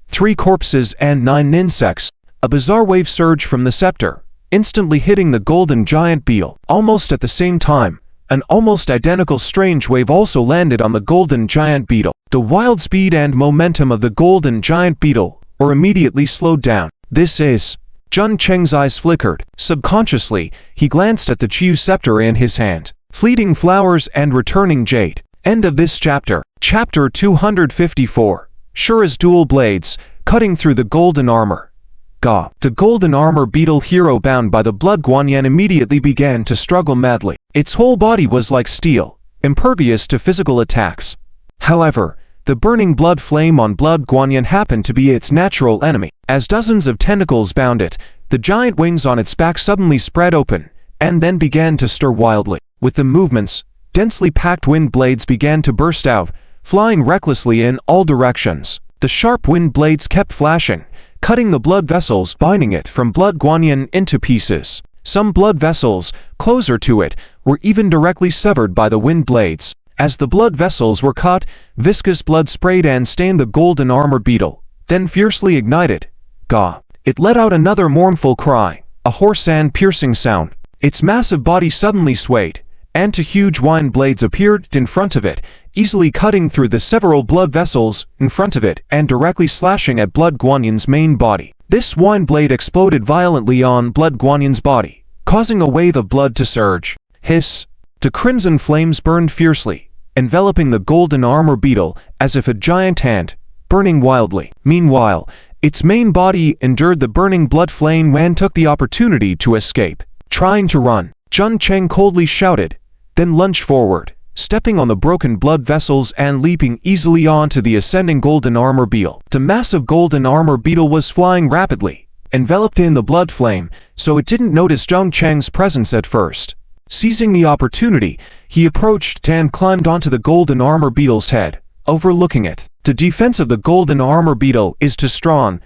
3 corpses and 9 insects. A bizarre wave surged from the scepter, instantly hitting the golden giant beetle. Almost at the same time, an almost identical strange wave also landed on the golden giant beetle. The wild speed and momentum of the golden giant beetle were immediately slowed down. This is... Jun Cheng's eyes flickered. Subconsciously, he glanced at the Chiyu scepter in his hand. Fleeting flowers and returning jade. End of this chapter. Chapter 254. Sure as dual blades, cutting through the golden armor. Ga. The golden armor beetle hero bound by the blood Guanyan immediately began to struggle madly. Its whole body was like steel, impervious to physical attacks. However, the burning blood flame on blood Guanyan happened to be its natural enemy. As dozens of tentacles bound it, the giant wings on its back suddenly spread open, and then began to stir wildly. With the movements, densely packed wind blades began to burst out, flying recklessly in all directions. The sharp wind blades kept flashing, cutting the blood vessels, binding it from blood guanyin into pieces. Some blood vessels, closer to it, were even directly severed by the wind blades. As the blood vessels were cut, viscous blood sprayed and stained the golden armor beetle, then fiercely ignited. Gah! It let out another mournful cry, a hoarse and piercing sound. Its massive body suddenly swayed, and two huge wind blades appeared in front of it, easily cutting through the several blood vessels in front of it and directly slashing at Blood Guanyin's main body. This wind blade exploded violently on Blood Guanyin's body, causing a wave of blood to surge. Hiss! The crimson flames burned fiercely, enveloping the golden armor beetle as if a giant hand, burning wildly. Meanwhile, its main body endured the burning blood flame and took the opportunity to escape. Trying to run, Jun Cheng coldly shouted, then lunged forward, stepping on the broken blood vessels and leaping easily onto the ascending golden armor beetle. The massive golden armor beetle was flying rapidly, enveloped in the blood flame, so it didn't notice Jung Cheng's presence at first. Seizing the opportunity, he approached and climbed onto the golden armor beetle's head, overlooking it. The defense of the golden armor beetle is too strong.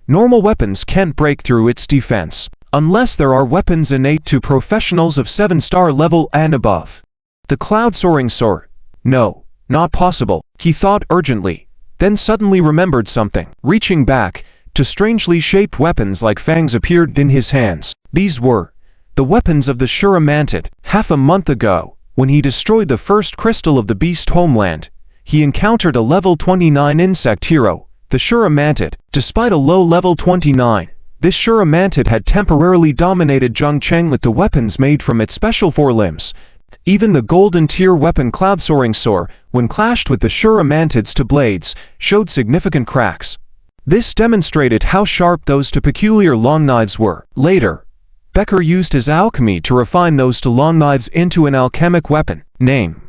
Normal weapons can't break through its defense, unless there are weapons innate to professionals of 7-star level and above. The cloud-soaring sword? No, not possible, he thought urgently, then suddenly remembered something. Reaching back, two strangely shaped weapons like fangs appeared in his hands. These were the weapons of the Shura Mantid. Half a month ago, when he destroyed the first crystal of the beast Homeland, he encountered a level 29 insect hero, the Shura Mantid. Despite a low level 29, this Shura Mantid had temporarily dominated Jung Cheng with the weapons made from its special forelimbs. Even the golden tier weapon Cloud Soaring Sword, when clashed with the Shura Mantid's two blades, showed significant cracks. This demonstrated how sharp those two peculiar long knives were. Later, Becker used his alchemy to refine those two long knives into an alchemic weapon. Name: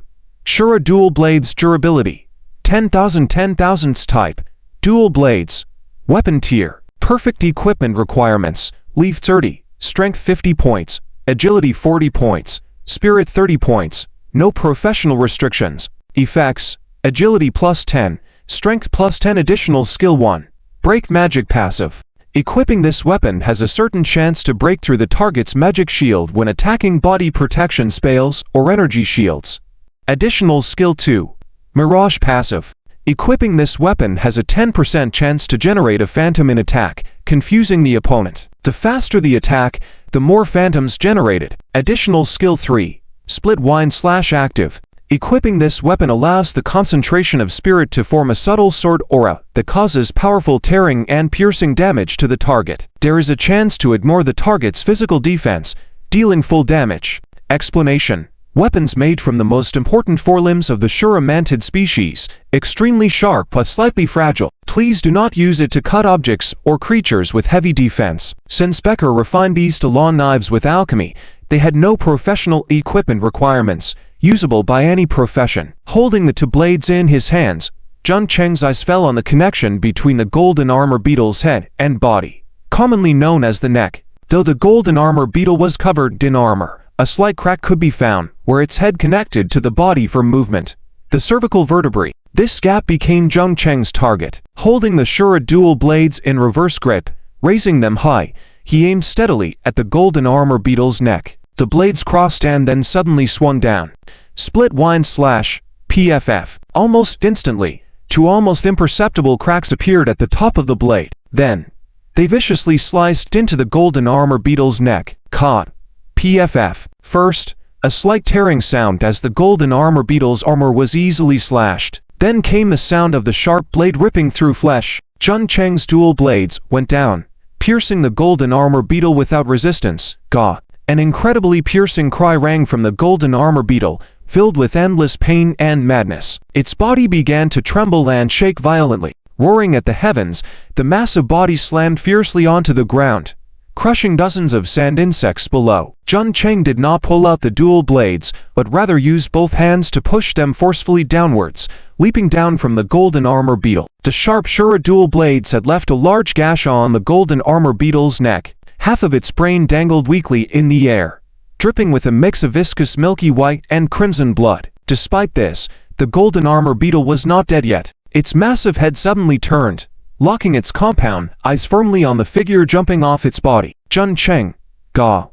Shura Dual Blades. Durability: 10,000 type, Dual Blades. Weapon tier: Perfect equipment requirements: Leaf 30, Strength 50 points, Agility 40 points, Spirit 30 points, no professional restrictions. Effects: Agility plus 10, Strength plus 10. Additional skill 1, Break Magic passive. Equipping this weapon has a certain chance to break through the target's magic shield when attacking body protection spells or energy shields. Additional skill 2, Mirage passive. Equipping this weapon has a 10% chance to generate a phantom in attack, confusing the opponent. The faster the attack, the more phantoms generated. Additional skill 3, Split Wind/active. Equipping this weapon allows the concentration of spirit to form a subtle sword aura that causes powerful tearing and piercing damage to the target. There is a chance to ignore the target's physical defense, dealing full damage. Explanation: weapons made from the most important forelimbs of the Shura Mantid species, extremely sharp but slightly fragile. Please do not use it to cut objects or creatures with heavy defense. Since Becker refined these two long knives with alchemy, they had no professional equipment requirements, usable by any profession. Holding the two blades in his hands, Jun Cheng's eyes fell on the connection between the golden armor beetle's head and body, commonly known as the neck. Though the golden armor beetle was covered in armor, a slight crack could be found where its head connected to the body for movement, the cervical vertebrae. This gap became Jung Cheng's target. Holding the Shura dual blades in reverse grip, raising them high, he aimed steadily at the golden armor beetle's neck. The blades crossed and then suddenly swung down. Split Wind/PFF. Almost instantly, two almost imperceptible cracks appeared at the top of the blade. Then, they viciously sliced into the golden armor beetle's neck. Caught. PFF. First, a slight tearing sound as the golden armor beetle's armor was easily slashed. Then came the sound of the sharp blade ripping through flesh. Jun Cheng's dual blades went down, piercing the golden armor beetle without resistance. Gah! An incredibly piercing cry rang from the golden armor beetle, filled with endless pain and madness. Its body began to tremble and shake violently. Roaring at the heavens, the massive body slammed fiercely onto the ground, crushing dozens of sand insects below. Jun Cheng did not pull out the dual blades, but rather used both hands to push them forcefully downwards, leaping down from the golden armor beetle. The sharp Shura dual blades had left a large gash on the golden armor beetle's neck. Half of its brain dangled weakly in the air, dripping with a mix of viscous milky white and crimson blood. Despite this, the golden armor beetle was not dead yet. Its massive head suddenly turned, locking its compound eyes firmly on the figure jumping off its body. Jun Cheng, Ga.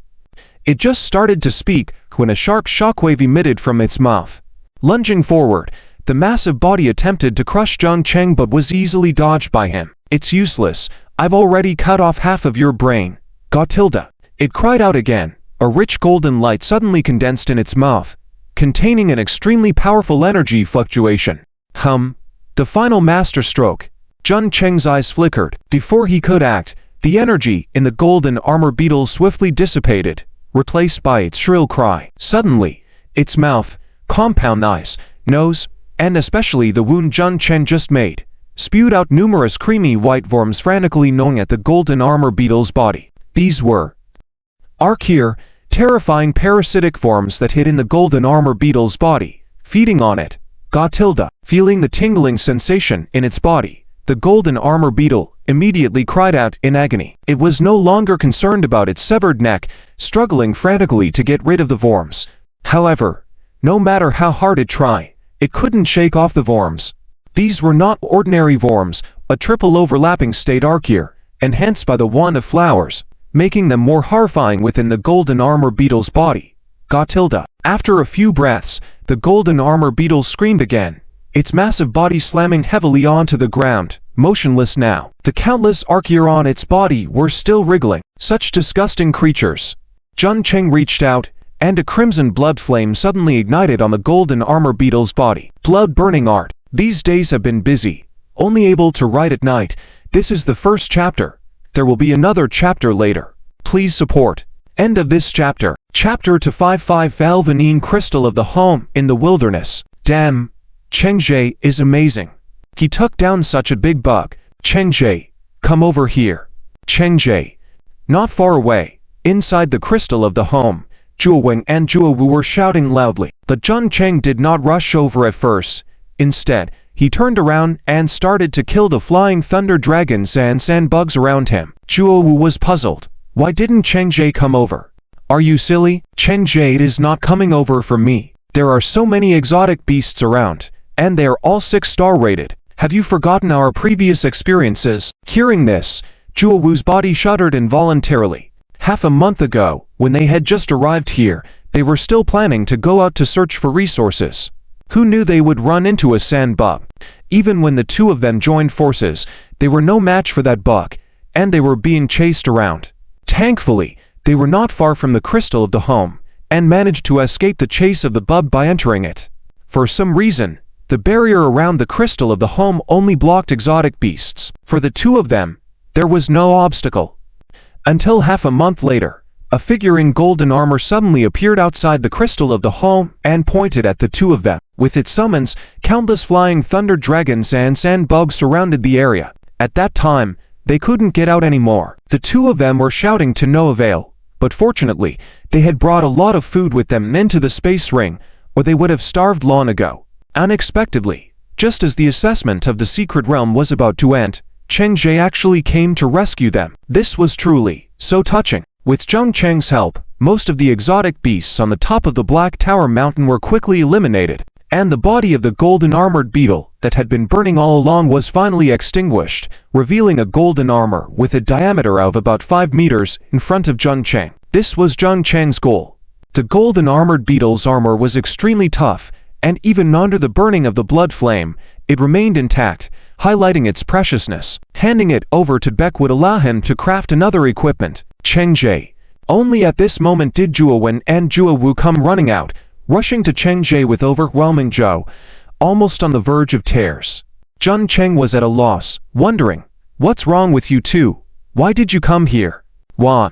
It just started to speak when a sharp shockwave emitted from its mouth. Lunging forward, the massive body attempted to crush Jun Cheng but was easily dodged by him. It's useless. I've already cut off half of your brain. Ga tilde. It cried out again. A rich golden light suddenly condensed in its mouth, containing an extremely powerful energy fluctuation. The final masterstroke. Jun Cheng's eyes flickered. Before he could act, the energy in the golden armor beetle swiftly dissipated, replaced by its shrill cry. Suddenly, its mouth, compound eyes, nose, and especially the wound Jun Cheng just made, spewed out numerous creamy white worms frantically gnawing at the golden armor beetle's body. These were archaea, terrifying parasitic forms that hid in the golden armor beetle's body, feeding on it. Ga tilde. Feeling the tingling sensation in its body, the golden armor beetle immediately cried out in agony. It was no longer concerned about its severed neck, struggling frantically to get rid of the worms. However, no matter how hard it tried, it couldn't shake off the worms. These were not ordinary worms, but triple overlapping state archaea, enhanced by the wand of flowers, making them more horrifying within the golden armor beetle's body. Ga tilde. After a few breaths, the golden armor beetle screamed again, its massive body slamming heavily onto the ground, motionless now. The countless archaea on its body were still wriggling. Such disgusting creatures. Jun Cheng reached out, and a crimson blood flame suddenly ignited on the golden armor beetle's body. Blood-burning art. These days have been busy, only able to write at night. This is the first chapter. There will be another chapter later. Please support. End of this chapter. Chapter 255 Valvanine Crystal of the Home in the Wilderness. Damn. Chengzhe is amazing. He took down such a big bug. Chengzhe, come over here. Chengzhe. Not far away, inside the crystal of the home, Juowen and Juowu were shouting loudly. But Jun Cheng did not rush over at first. Instead, he turned around and started to kill the flying thunder dragons and sand bugs around him. Juowu was puzzled. Why didn't Chengzhe come over? Are you silly? Chengzhe is not coming over for me. There are so many exotic beasts around, and they are all 6-star rated. Have you forgotten our previous experiences? Hearing this, Juowu's body shuddered involuntarily. Half a month ago, when they had just arrived here, they were still planning to go out to search for resources. Who knew they would run into a sand bug? Even when the two of them joined forces, they were no match for that bug, and they were being chased around. Thankfully, they were not far from the crystal of the home, and managed to escape the chase of the bug by entering it. For some reason, the barrier around the crystal of the home only blocked exotic beasts. For the two of them, there was no obstacle. Until half a month later, a figure in golden armor suddenly appeared outside the crystal of the home and pointed at the two of them. With its summons, countless flying thunder dragons and sand bugs surrounded the area. At that time, they couldn't get out anymore. The two of them were shouting to no avail, but fortunately, they had brought a lot of food with them into the space ring, or they would have starved long ago. Unexpectedly, just as the assessment of the secret realm was about to end, Chengzhe actually came to rescue them. This was truly so touching. With Jung Cheng's help, most of the exotic beasts on the top of the Black Tower Mountain were quickly eliminated, and the body of the golden armored beetle that had been burning all along was finally extinguished, revealing a golden armor with a diameter of about 5 meters in front of Jun Cheng. This was Jun Cheng's goal. The golden armored beetle's armor was extremely tough, and even under the burning of the blood flame, it remained intact, highlighting its preciousness. Handing it over to Beck would allow him to craft another equipment. Chengzhe. Only at this moment did Juowen and Juowu come running out, rushing to Chengzhe with overwhelming joy, almost on the verge of tears. Jun Cheng was at a loss, wondering, "What's wrong with you two? Why did you come here?" "Wah,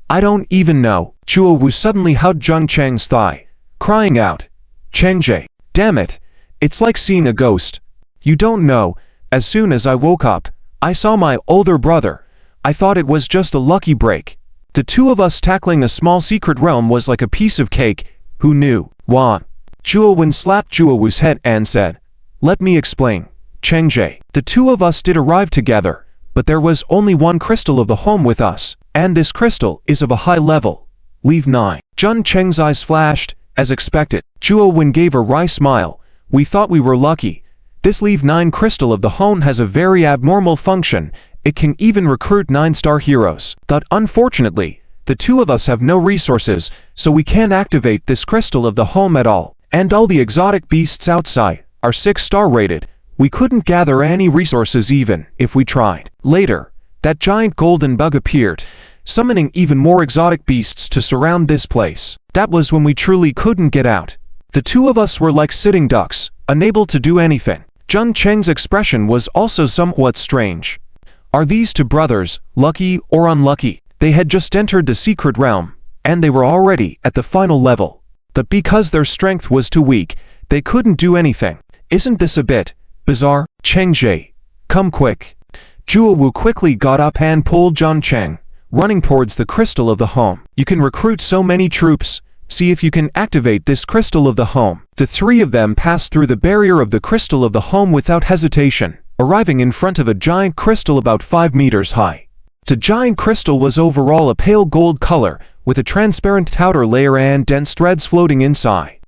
I don't even know." Juowu suddenly hugged Jun Cheng's thigh, crying out, "Chengzhe, damn it, it's like seeing a ghost. You don't know, as soon as I woke up, I saw my older brother. I thought it was just a lucky break. The two of us tackling a small secret realm was like a piece of cake. Who knew?" "Wah." Juowen slapped Juowu's head and said, "Let me explain. Chengzhe, the two of us did arrive together, but there was only one crystal of the home with us, and this crystal is of a high level. Leave 9. Jun Cheng's eyes flashed, as expected. Juowen gave a wry smile. "We thought we were lucky. This Leave 9 crystal of the home has a very abnormal function. It can even recruit 9-star heroes. But unfortunately, the two of us have no resources, so we can't activate this crystal of the home at all. And all the exotic beasts outside are 6-star rated. We couldn't gather any resources even if we tried. Later, that giant golden bug appeared, summoning even more exotic beasts to surround this place. That was when we truly couldn't get out. The two of us were like sitting ducks, unable to do anything. Jung Cheng's expression was also somewhat strange. Are these two brothers lucky or unlucky? They had just entered the secret realm, and they were already at the final level. But because their strength was too weak, they couldn't do anything. Isn't this a bit bizarre? Cheng Jie, come quick. Zhuo Wu quickly got up and pulled Zhang Cheng, running towards the crystal of the home. You can recruit so many troops. See if you can activate this crystal of the home. The three of them passed through the barrier of the crystal of the home without hesitation, arriving in front of a giant crystal about 5 meters high. The giant crystal was overall a pale gold color, with a transparent outer layer and dense threads floating inside.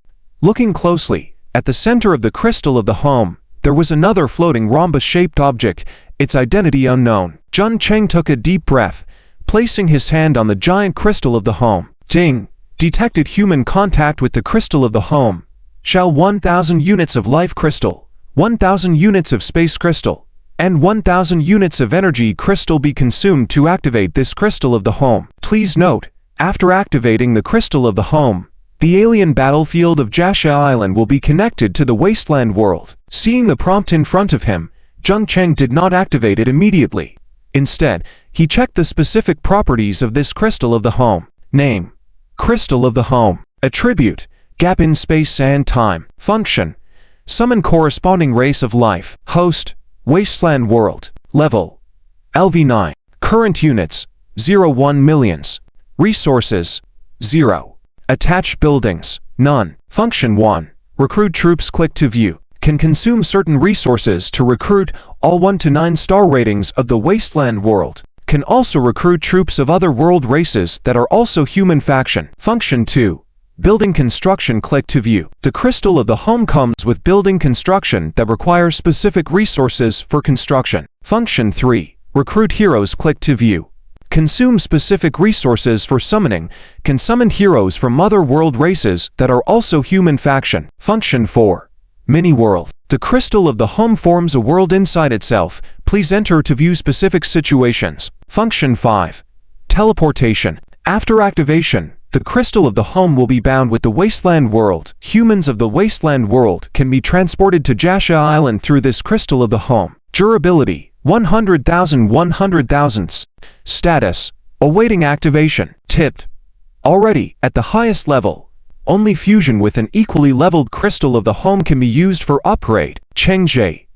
Looking closely, at the center of the crystal of the home, there was another floating rhombus-shaped object, its identity unknown. Jun Cheng took a deep breath, placing his hand on the giant crystal of the home. Ding! Detected human contact with the crystal of the home. Shall 1,000 units of life crystal, 1,000 units of space crystal, and 1,000 units of energy crystal be consumed to activate this crystal of the home. Please note, after activating the crystal of the home, the alien battlefield of Jasha Island will be connected to the wasteland world. Seeing the prompt in front of him, Zhang Cheng did not activate it immediately. Instead, he checked the specific properties of this crystal of the home. Name: Crystal of the Home. Attribute: Gap in space and time. Function: Summon corresponding race of life. Host: Wasteland World. Level: LV9. Current units: 0-1 millions. Resources: 0. Attached buildings: none. Function 1. Recruit troops. Click to view. Can consume certain resources to recruit all 1 to 9 star ratings of the Wasteland World. Can also recruit troops of other world races that are also human faction. Function 2. Building construction. Click to view. The crystal of the home comes with building construction that requires specific resources for construction. Function 3. Recruit heroes. Click to view. Consume specific resources for summoning. Can summon heroes from other world races that are also human faction. Function 4. Mini world. The crystal of the home forms a world inside itself. Please enter to view specific situations. Function 5. Teleportation. After activation, the crystal of the home will be bound with the wasteland world. Humans of the wasteland world can be transported to Jasha Island through this crystal of the home. Durability: 100,000. Status: awaiting activation. Tipped: already at the highest level. Only fusion with an equally leveled crystal of the home can be used for upgrade. Cheng Jie: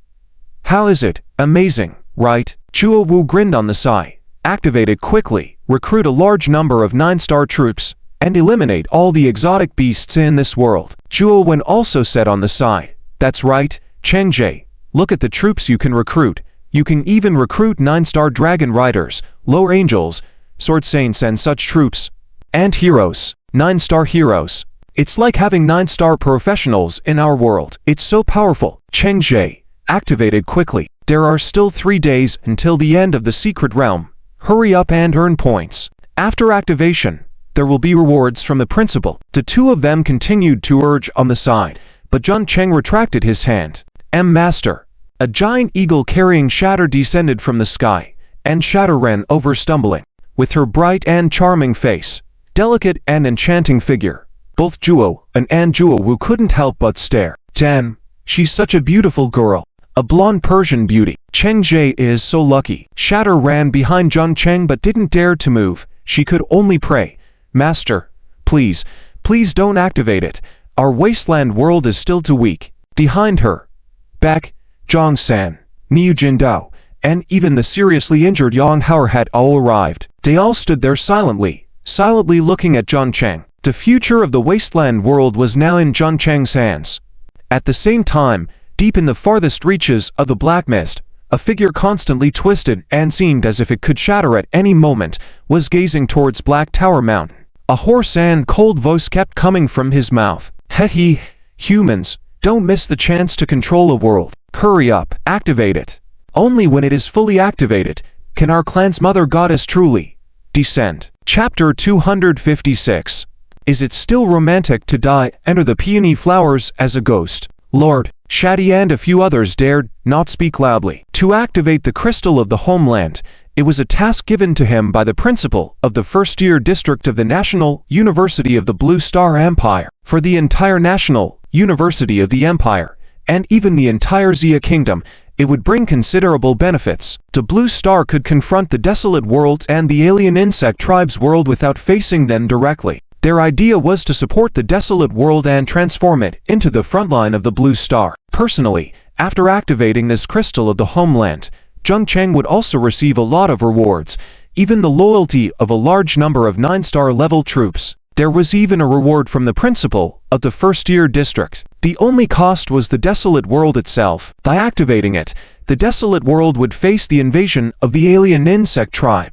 how is it? Amazing, right? Zhuo Wu grinned on the side. Activate it quickly, recruit a large number of 9-star troops, and eliminate all the exotic beasts in this world. Zhuo Wen also said on the side. That's right, Cheng Jie. Look at the troops you can recruit. You can even recruit 9-star dragon riders, low angels, sword saints and such troops. And heroes, 9-star heroes. It's like having 9-star professionals in our world. It's so powerful. Cheng Jie: activated quickly. There are still 3 days until the end of the secret realm. Hurry up and earn points. After activation, there will be rewards from the principal. The two of them continued to urge on the side, but Zhang Cheng retracted his hand. Master. A giant eagle carrying Shatter descended from the sky, and Shatter ran over stumbling. With her bright and charming face, delicate and enchanting figure, both Zhuo and Zhuo Wu couldn't help but stare. Damn, she's such a beautiful girl. A blonde Persian beauty. Cheng Jie is so lucky. Shatter ran behind Zhang Cheng but didn't dare to move. She could only pray. Master, please, please don't activate it. Our wasteland world is still too weak. Behind her, back, Zhang San, Niu Jindao, and even the seriously injured Yang Hao had all arrived. They all stood there silently looking at Zhang Cheng. The future of the wasteland world was now in Zhang Cheng's hands. At the same time, deep in the farthest reaches of the black mist, a figure constantly twisted and seemed as if it could shatter at any moment, was gazing towards Black Tower Mountain. A hoarse and cold voice kept coming from his mouth. Humans, don't miss the chance to control a world. Hurry up, activate it. Only when it is fully activated can our clan's mother goddess truly descend. Chapter 256. Is it still romantic to die under the peony flowers as a ghost? Lord Shadi and a few others dared not speak loudly. To activate the crystal of the Homeland, it was a task given to him by the principal of the first-year district of the National University of the Blue Star Empire. For the entire National University of the Empire, and even the entire Zia Kingdom, it would bring considerable benefits. The Blue Star could confront the desolate world and the alien insect tribes world without facing them directly. Their idea was to support the desolate world and transform it into the front line of the Blue Star. Personally, after activating this crystal of the Homeland, Jung Cheng would also receive a lot of rewards, even the loyalty of a large number of 9-star level troops. There was even a reward from the principal of the first-year district. The only cost was the desolate world itself. By activating it, the desolate world would face the invasion of the alien insect tribe.